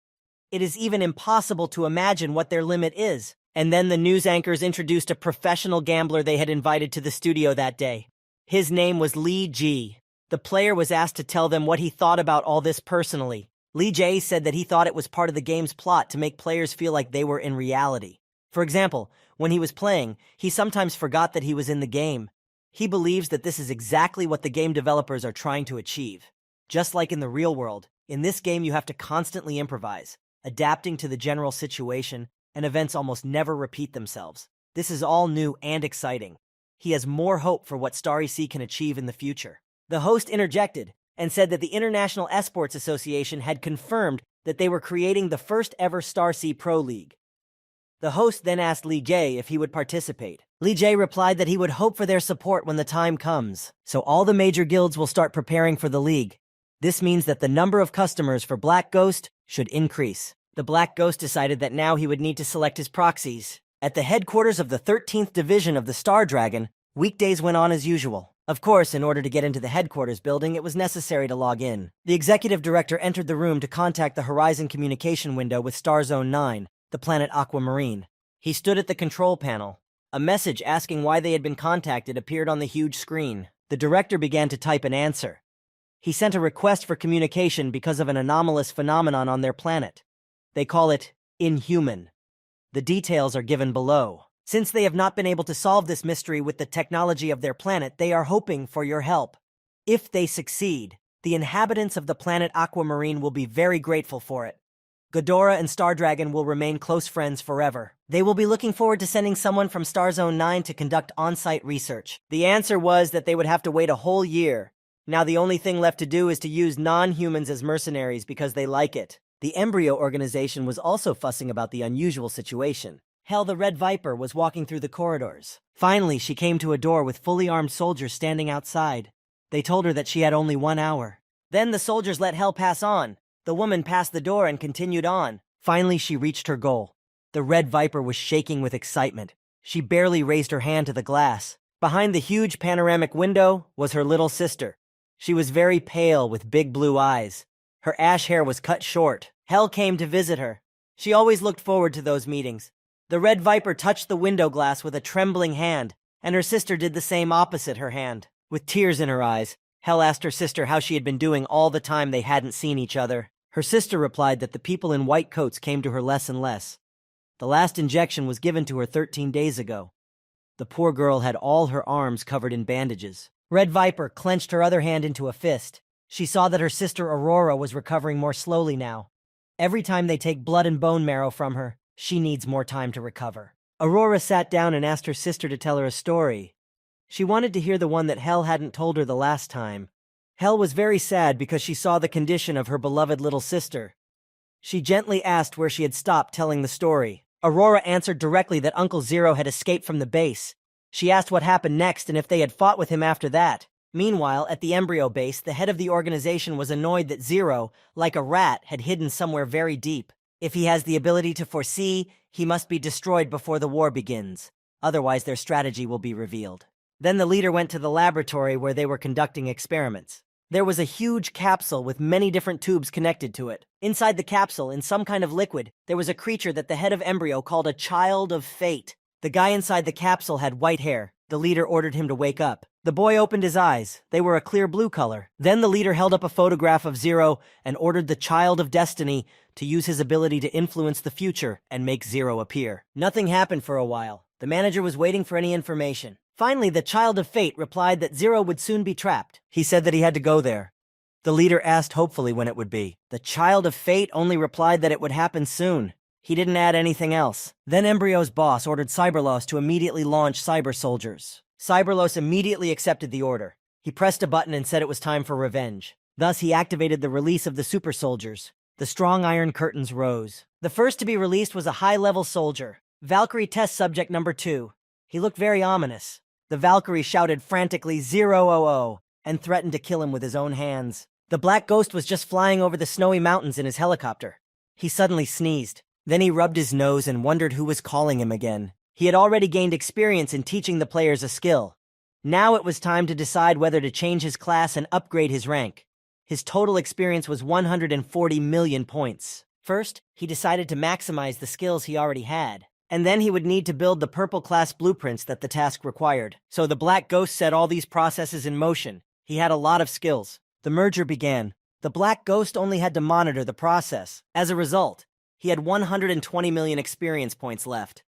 It is even impossible to imagine what their limit is. And then the news anchors introduced a professional gambler they had invited to the studio that day. His name was Lee Ji. The player was asked to tell them what he thought about all this personally. Lee Ji said that he thought it was part of the game's plot to make players feel like they were in reality. For example, when he was playing, he sometimes forgot that he was in the game. He believes that this is exactly what the game developers are trying to achieve. Just like in the real world, in this game you have to constantly improvise, adapting to the general situation, and events almost never repeat themselves. This is all new and exciting. He has more hope for what StarC can achieve in the future. The host interjected and said that the International Esports Association had confirmed that they were creating the first ever StarC Pro League. The host then asked Lee Jae if he would participate. Lee Jae replied that he would hope for their support when the time comes. So all the major guilds will start preparing for the league. This means that the number of customers for Black Ghost should increase. The Black Ghost decided that now he would need to select his proxies. At the headquarters of the 13th Division of the Star Dragon, weekdays went on as usual. Of course, in order to get into the headquarters building, it was necessary to log in. The executive director entered the room to contact the Horizon communication window with Star Zone 9, the planet Aquamarine. He stood at the control panel. A message asking why they had been contacted appeared on the huge screen. The director began to type an answer. He sent a request for communication because of an anomalous phenomenon on their planet. They call it inhuman. The details are given below. Since they have not been able to solve this mystery with the technology of their planet, they are hoping for your help. If they succeed, the inhabitants of the planet Aquamarine will be very grateful for it. Ghidorah and Star Dragon will remain close friends forever. They will be looking forward to sending someone from Star Zone 9 to conduct on-site research. The answer was that they would have to wait a whole year. Now the only thing left to do is to use non-humans as mercenaries because they like it. The Embryo organization was also fussing about the unusual situation. Hell, the Red Viper was walking through the corridors. Finally, she came to a door with fully armed soldiers standing outside. They told her that she had only 1 hour. Then the soldiers let Hell pass on. The woman passed the door and continued on. Finally, she reached her goal. The Red Viper was shaking with excitement. She barely raised her hand to the glass. Behind the huge panoramic window was her little sister. She was very pale with big blue eyes. Her ash hair was cut short. Hell came to visit her. She always looked forward to those meetings. The Red Viper touched the window glass with a trembling hand, and her sister did the same opposite her hand. With tears in her eyes, Hell asked her sister how she had been doing all the time they hadn't seen each other. Her sister replied that the people in white coats came to her less and less. The last injection was given to her 13 days ago. The poor girl had all her arms covered in bandages. Red Viper clenched her other hand into a fist. She saw that her sister Aurora was recovering more slowly now. Every time they take blood and bone marrow from her, she needs more time to recover. Aurora sat down and asked her sister to tell her a story. She wanted to hear the one that Hell hadn't told her the last time. Hell was very sad because she saw the condition of her beloved little sister. She gently asked where she had stopped telling the story. Aurora answered directly that Uncle Zero had escaped from the base. She asked what happened next and if they had fought with him after that. Meanwhile, at the Embryo base, the head of the organization was annoyed that Zero, like a rat, had hidden somewhere very deep. If he has the ability to foresee, he must be destroyed before the war begins. Otherwise, their strategy will be revealed. Then the leader went to the laboratory where they were conducting experiments. There was a huge capsule with many different tubes connected to it. Inside the capsule, in some kind of liquid, there was a creature that the head of Embryo called a child of fate. The guy inside the capsule had white hair. The leader ordered him to wake up. The boy opened his eyes. They were a clear blue color. Then the leader held up a photograph of Zero and ordered the Child of Destiny to use his ability to influence the future and make Zero appear. Nothing happened for a while. The manager was waiting for any information. Finally, the Child of Fate replied that Zero would soon be trapped. He said that he had to go there. The leader asked hopefully when it would be. The child of fate only replied that it would happen soon. He didn't add anything else. Then Embryo's boss ordered Cyberlos to immediately launch cyber soldiers. Cyberlos immediately accepted the order. He pressed a button and said it was time for revenge. Thus, he activated the release of the super soldiers. The strong iron curtains rose. The first to be released was a high-level soldier, Valkyrie test subject number 2. He looked very ominous. The Valkyrie shouted frantically 000 and threatened to kill him with his own hands. The Black Ghost was just flying over the snowy mountains in his helicopter. He suddenly sneezed. Then he rubbed his nose and wondered who was calling him again. He had already gained experience in teaching the players a skill. Now it was time to decide whether to change his class and upgrade his rank. His total experience was 140 million points. First, he decided to maximize the skills he already had, and then he would need to build the purple class blueprints that the task required. So the Black Ghost set all these processes in motion. He had a lot of skills. The merger began. The Black Ghost only had to monitor the process. As a result, he had 120 million experience points left.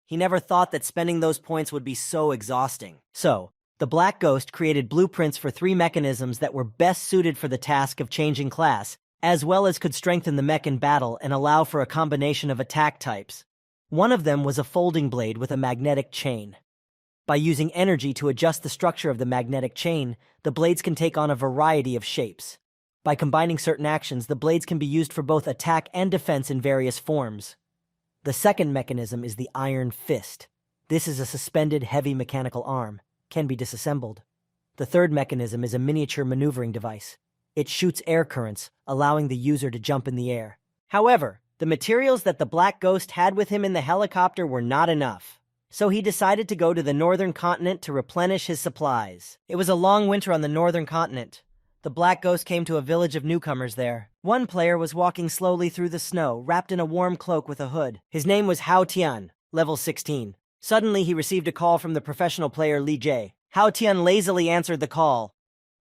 He never thought that spending those points would be so exhausting. So, the Black Ghost created blueprints for 3 mechanisms that were best suited for the task of changing class, as well as could strengthen the mech in battle and allow for a combination of attack types. One of them was a folding blade with a magnetic chain. By using energy to adjust the structure of the magnetic chain, the blades can take on a variety of shapes. By combining certain actions, the blades can be used for both attack and defense in various forms. The second mechanism is the Iron Fist. This is a suspended, heavy mechanical arm. Can be disassembled. The third mechanism is a miniature maneuvering device. It shoots air currents, allowing the user to jump in the air. However, the materials that the Black Ghost had with him in the helicopter were not enough. So he decided to go to the northern continent to replenish his supplies. It was a long winter on the northern continent. The Black Ghost came to a village of newcomers there. One player was walking slowly through the snow, wrapped in a warm cloak with a hood. His name was Hao Tian, level 16. Suddenly, he received a call from the professional player Li Jie. Hao Tian lazily answered the call.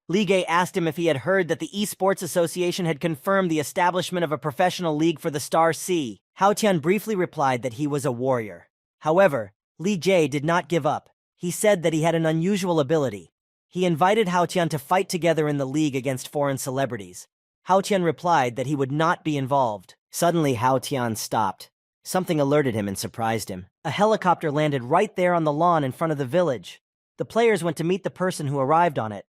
Li Jie asked him if he had heard that the Esports Association had confirmed the establishment of a professional league for the Star Sea. Hao Tian briefly replied that he was a warrior. However, Li Jie did not give up. He said that he had an unusual ability. He invited Hao Tian to fight together in the league against foreign celebrities. Hao Tian replied that he would not be involved. Suddenly, Hao Tian stopped. Something alerted him and surprised him. A helicopter landed right there on the lawn in front of the village. The players went to meet the person who arrived on it.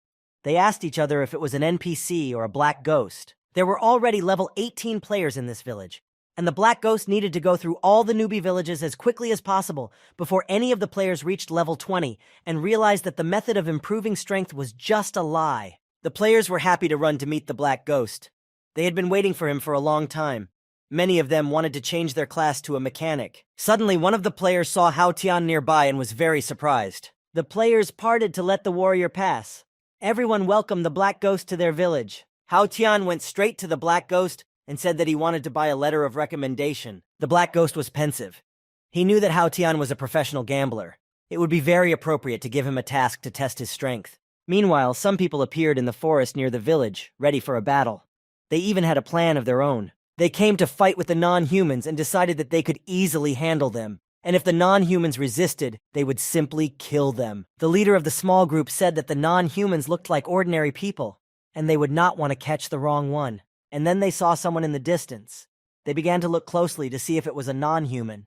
They asked each other if it was an NPC or a Black Ghost. There were already level 18 players in this village, and the Black Ghost needed to go through all the newbie villages as quickly as possible before any of the players reached level 20 and realized that the method of improving strength was just a lie. The players were happy to run to meet the Black Ghost. They had been waiting for him for a long time. Many of them wanted to change their class to a mechanic. Suddenly, one of the players saw Hao Tian nearby and was very surprised. The players parted to let the warrior pass. Everyone welcomed the Black Ghost to their village. Hao Tian went straight to the Black Ghost and said that he wanted to buy a letter of recommendation. The Black Ghost was pensive. He knew that Hao Tian was a professional gambler. It would be very appropriate to give him a task to test his strength. Meanwhile, some people appeared in the forest near the village, ready for a battle. They even had a plan of their own. They came to fight with the non-humans and decided that they could easily handle them. And if the non-humans resisted, they would simply kill them. The leader of the small group said that the non-humans looked like ordinary people, and they would not want to catch the wrong one. And then they saw someone in the distance. They began to look closely to see if it was a non-human.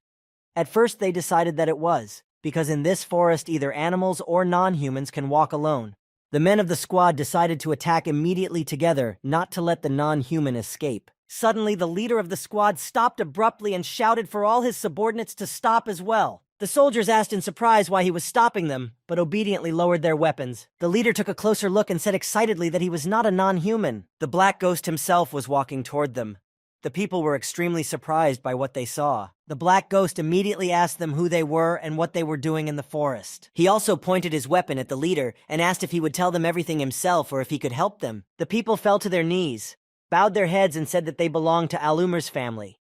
At first they decided that it was, because in this forest either animals or non-humans can walk alone. The men of the squad decided to attack immediately together, not to let the non-human escape. Suddenly, the leader of the squad stopped abruptly and shouted for all his subordinates to stop as well. The soldiers asked in surprise why he was stopping them, but obediently lowered their weapons. The leader took a closer look and said excitedly that he was not a non-human. The Black Ghost himself was walking toward them. The people were extremely surprised by what they saw. The Black Ghost immediately asked them who they were and what they were doing in the forest. He also pointed his weapon at the leader and asked if he would tell them everything himself or if he could help them. The people fell to their knees, bowed their heads and said that they belonged to Alumer's family.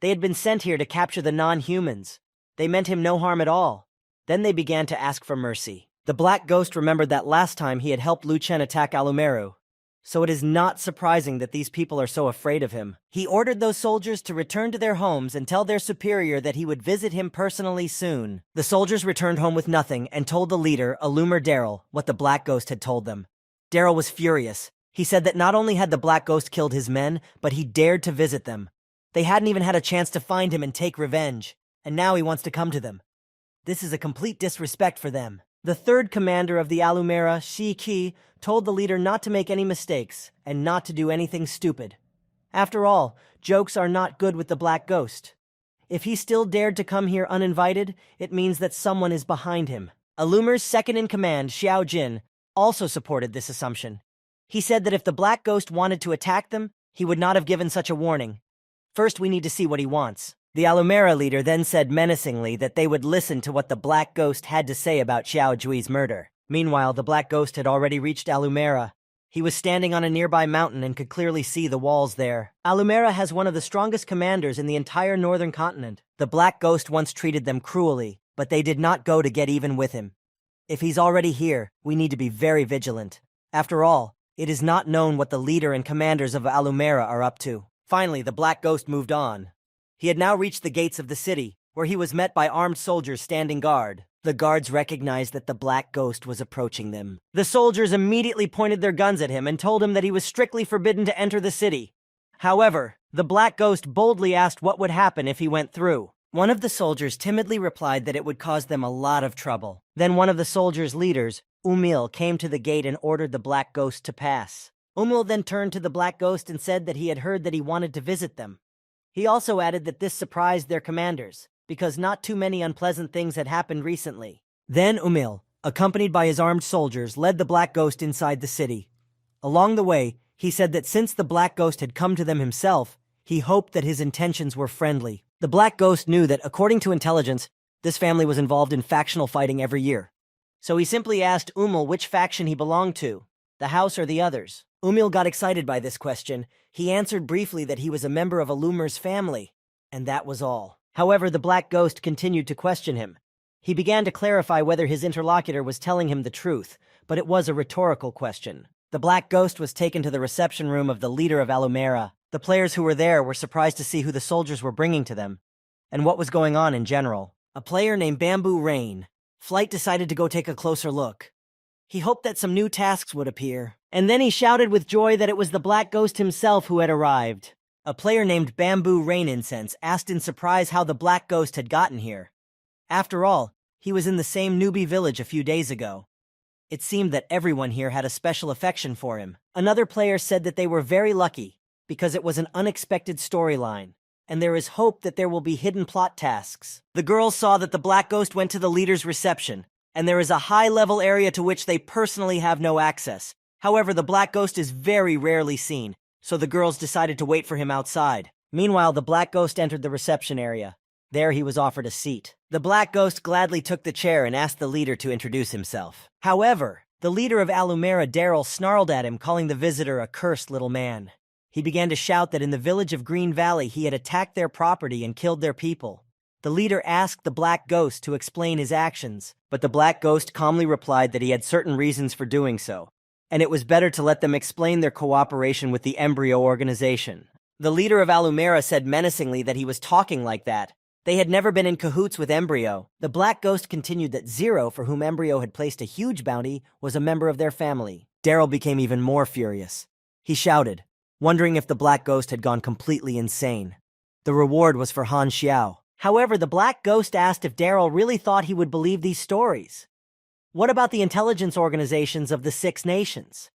They had been sent here to capture the non-humans. They meant him no harm at all. Then they began to ask for mercy. The Black Ghost remembered that last time he had helped Lu Chen attack Alumeru. So it is not surprising that these people are so afraid of him. He ordered those soldiers to return to their homes and tell their superior that he would visit him personally soon. The soldiers returned home with nothing and told the leader, Alumer Daryl, what the Black Ghost had told them. Daryl was furious. He said that not only had the Black Ghost killed his men, but he dared to visit them. They hadn't even had a chance to find him and take revenge, and now he wants to come to them. This is a complete disrespect for them. The third commander of the Alumera, Shi Qi, told the leader not to make any mistakes and not to do anything stupid. After all, jokes are not good with the Black Ghost. If he still dared to come here uninvited, it means that someone is behind him. Alumer's second-in-command, Xiao Jin, also supported this assumption. He said that if the Black Ghost wanted to attack them, he would not have given such a warning. First, we need to see what he wants. The Alumera leader then said menacingly that they would listen to what the Black Ghost had to say about Xiao Jui's murder. Meanwhile, the Black Ghost had already reached Alumera. He was standing on a nearby mountain and could clearly see the walls there. Alumera has one of the strongest commanders in the entire northern continent. The Black Ghost once treated them cruelly, but they did not go to get even with him. If he's already here, we need to be very vigilant. After all, it is not known what the leader and commanders of Alumera are up to. Finally, the Black Ghost moved on. He had now reached the gates of the city, where he was met by armed soldiers standing guard. The guards recognized that the Black Ghost was approaching them. The soldiers immediately pointed their guns at him and told him that he was strictly forbidden to enter the city. However, the Black Ghost boldly asked what would happen if he went through. One of the soldiers timidly replied that it would cause them a lot of trouble. Then one of the soldiers' leaders, Umil, came to the gate and ordered the Black Ghost to pass. Umil then turned to the Black Ghost and said that he had heard that he wanted to visit them. He also added that this surprised their commanders, because not too many unpleasant things had happened recently. Then Umil, accompanied by his armed soldiers, led the Black Ghost inside the city. Along the way, he said that since the Black Ghost had come to them himself, he hoped that his intentions were friendly. The Black Ghost knew that, according to intelligence, this family was involved in factional fighting every year. So he simply asked Umil which faction he belonged to, the house or the others. Umil got excited by this question. He answered briefly that he was a member of Alumer's family, and that was all. However, the Black Ghost continued to question him. He began to clarify whether his interlocutor was telling him the truth, but it was a rhetorical question. The Black Ghost was taken to the reception room of the leader of Alumera. The players who were there were surprised to see who the soldiers were bringing to them, and what was going on in general. A player named Bamboo Rain. Flight decided to go take a closer look. He hoped that some new tasks would appear, and then he shouted with joy that it was the Black Ghost himself who had arrived. A player named Bamboo Rain Incense asked in surprise how the Black Ghost had gotten here. After all, he was in the same newbie village a few days ago. It seemed that everyone here had a special affection for him. Another player said that they were very lucky, because it was an unexpected storyline, and there is hope that there will be hidden plot tasks. The girls saw that the Black Ghost went to the leader's reception, and there is a high-level area to which they personally have no access. However, the Black Ghost is very rarely seen, so the girls decided to wait for him outside. Meanwhile, the Black Ghost entered the reception area. There he was offered a seat. The Black Ghost gladly took the chair and asked the leader to introduce himself. However, the leader of Alumera, Daryl, snarled at him, calling the visitor a cursed little man. He began to shout that in the village of Green Valley he had attacked their property and killed their people. The leader asked the Black Ghost to explain his actions, but the Black Ghost calmly replied that he had certain reasons for doing so, and it was better to let them explain their cooperation with the Embryo organization. The leader of Alumera said menacingly that he was talking like that. They had never been in cahoots with Embryo. The Black Ghost continued that Zero, for whom Embryo had placed a huge bounty, was a member of their family. Daryl became even more furious. He shouted, wondering if the Black Ghost had gone completely insane. The reward was for Han Xiao. However, the Black Ghost asked if Daryl really thought he would believe these stories. What about the intelligence organizations of the Six Nations?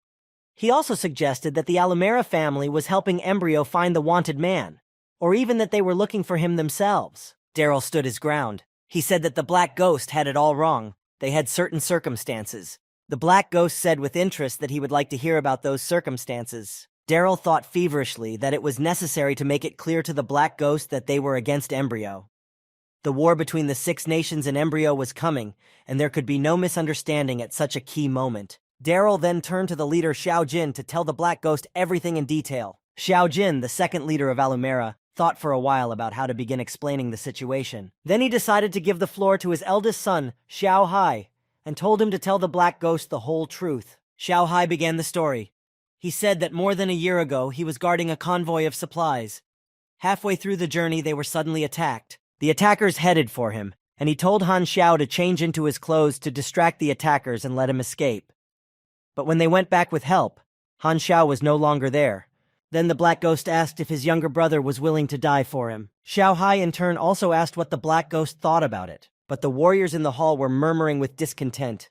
He also suggested that the Alumera family was helping Embryo find the wanted man, or even that they were looking for him themselves. Daryl stood his ground. He said that the Black Ghost had it all wrong. They had certain circumstances. The Black Ghost said with interest that he would like to hear about those circumstances. Daryl thought feverishly that it was necessary to make it clear to the Black Ghost that they were against Embryo. The war between the Six Nations and Embryo was coming, and there could be no misunderstanding at such a key moment. Daryl then turned to the leader Xiao Jin to tell the Black Ghost everything in detail. Xiao Jin, the second leader of Alumera, thought for a while about how to begin explaining the situation. Then he decided to give the floor to his eldest son, Xiao Hai, and told him to tell the Black Ghost the whole truth. Xiao Hai began the story. He said that more than a year ago, he was guarding a convoy of supplies. Halfway through the journey, they were suddenly attacked. The attackers headed for him, and he told Han Xiao to change into his clothes to distract the attackers and let him escape. But when they went back with help, Han Xiao was no longer there. Then the Black Ghost asked if his younger brother was willing to die for him. Xiao Hai in turn also asked what the Black Ghost thought about it, but the warriors in the hall were murmuring with discontent.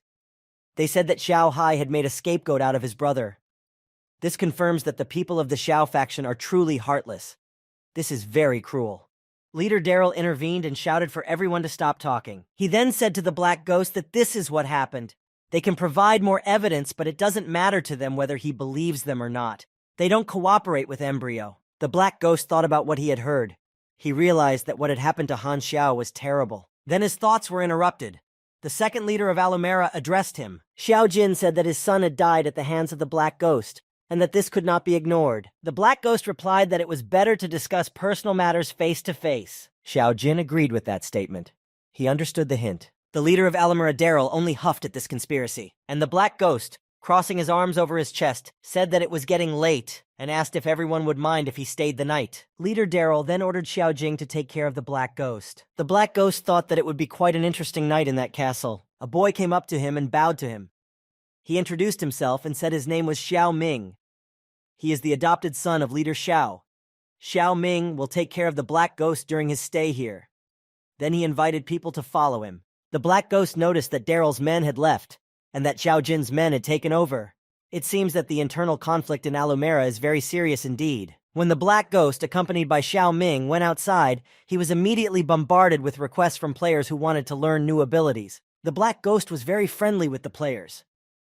They said that Xiao Hai had made a scapegoat out of his brother. This confirms that the people of the Xiao faction are truly heartless. This is very cruel. Leader Daryl intervened and shouted for everyone to stop talking. He then said to the Black Ghost that this is what happened. They can provide more evidence, but it doesn't matter to them whether he believes them or not. They don't cooperate with Embryo. The Black Ghost thought about what he had heard. He realized that what had happened to Han Xiao was terrible. Then his thoughts were interrupted. The second leader of Alumera addressed him. Xiao Jin said that his son had died at the hands of the Black Ghost, and that this could not be ignored. The Black Ghost replied that it was better to discuss personal matters face to face. Xiao Jin agreed with that statement. He understood the hint. The leader of Alumera, Daryl, only huffed at this conspiracy, and the Black Ghost, crossing his arms over his chest, said that it was getting late and asked if everyone would mind if he stayed the night. Leader Daryl then ordered Xiao Jing to take care of the Black Ghost. The Black Ghost thought that it would be quite an interesting night in that castle. A boy came up to him and bowed to him. He introduced himself and said his name was Xiao Ming. He is the adopted son of Leader Xiao. Xiao Ming will take care of the Black Ghost during his stay here. Then he invited people to follow him. The Black Ghost noticed that Daryl's men had left, and that Xiao Jin's men had taken over. It seems that the internal conflict in Alumera is very serious indeed. When the Black Ghost, accompanied by Xiao Ming, went outside, he was immediately bombarded with requests from players who wanted to learn new abilities. The Black Ghost was very friendly with the players.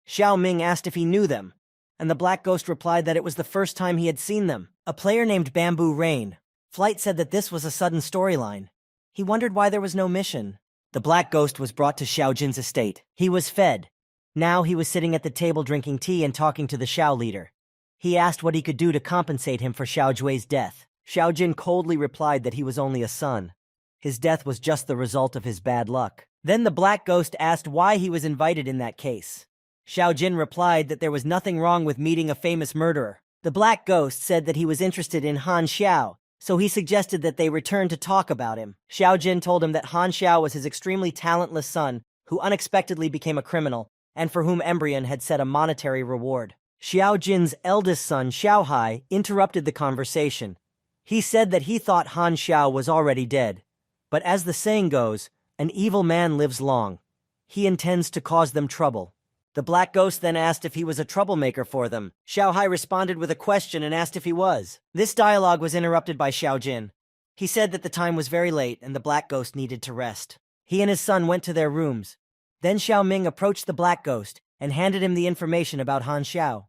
Xiao Ming asked if he knew them, and the Black Ghost replied that it was the first time he had seen them. A player named Bamboo Rain. Flight said that this was a sudden storyline. He wondered why there was no mission. The Black Ghost was brought to Xiao Jin's estate. He was fed. Now he was sitting at the table drinking tea and talking to the Xiao leader. He asked what he could do to compensate him for Xiao Jui's death. Xiao Jin coldly replied that he was only a son. His death was just the result of his bad luck. Then the Black Ghost asked why he was invited in that case. Xiao Jin replied that there was nothing wrong with meeting a famous murderer. The Black Ghost said that he was interested in Han Xiao, so he suggested that they return to talk about him. Xiao Jin told him that Han Xiao was his extremely talentless son, who unexpectedly became a criminal, and for whom Embryon had set a monetary reward. Xiao Jin's eldest son, Xiao Hai, interrupted the conversation. He said that he thought Han Xiao was already dead. But as the saying goes, an evil man lives long. He intends to cause them trouble. The Black Ghost then asked if he was a troublemaker for them. Xiao Hai responded with a question and asked if he was. This dialogue was interrupted by Xiao Jin. He said that the time was very late and the Black Ghost needed to rest. He and his son went to their rooms. Then Xiao Ming approached the Black Ghost and handed him the information about Han Xiao.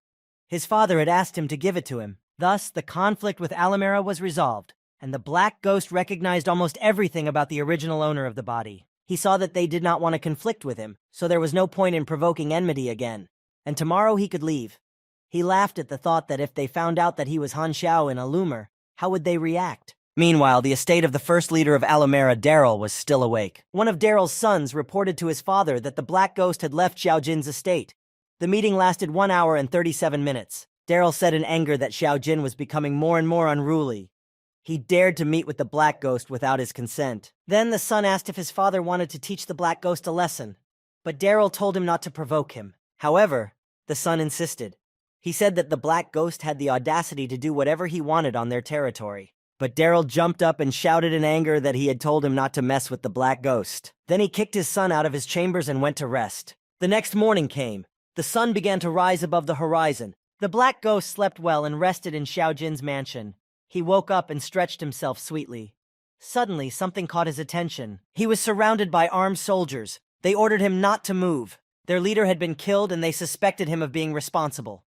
His father had asked him to give it to him. Thus, the conflict with Alumera was resolved, and the Black Ghost recognized almost everything about the original owner of the body. He saw that they did not want to conflict with him, so there was no point in provoking enmity again, and tomorrow he could leave. He laughed at the thought that if they found out that he was Han Xiao in Alumer, how would they react? Meanwhile, the estate of the first leader of Alumera, Daryl, was still awake. One of Daryl's sons reported to his father that the Black Ghost had left Xiao Jin's estate. The meeting lasted 1 hour and 37 minutes. Daryl said in anger that Xiao Jin was becoming more and more unruly. He dared to meet with the Black Ghost without his consent. Then the son asked if his father wanted to teach the Black Ghost a lesson, but Daryl told him not to provoke him. However, the son insisted. He said that the Black Ghost had the audacity to do whatever he wanted on their territory. But Daryl jumped up and shouted in anger that he had told him not to mess with the Black Ghost. Then he kicked his son out of his chambers and went to rest. The next morning came. The sun began to rise above the horizon. The Black Ghost slept well and rested in Xiao Jin's mansion. He woke up and stretched himself sweetly. Suddenly, something caught his attention. He was surrounded by armed soldiers. They ordered him not to move. Their leader had been killed and they suspected him of being responsible.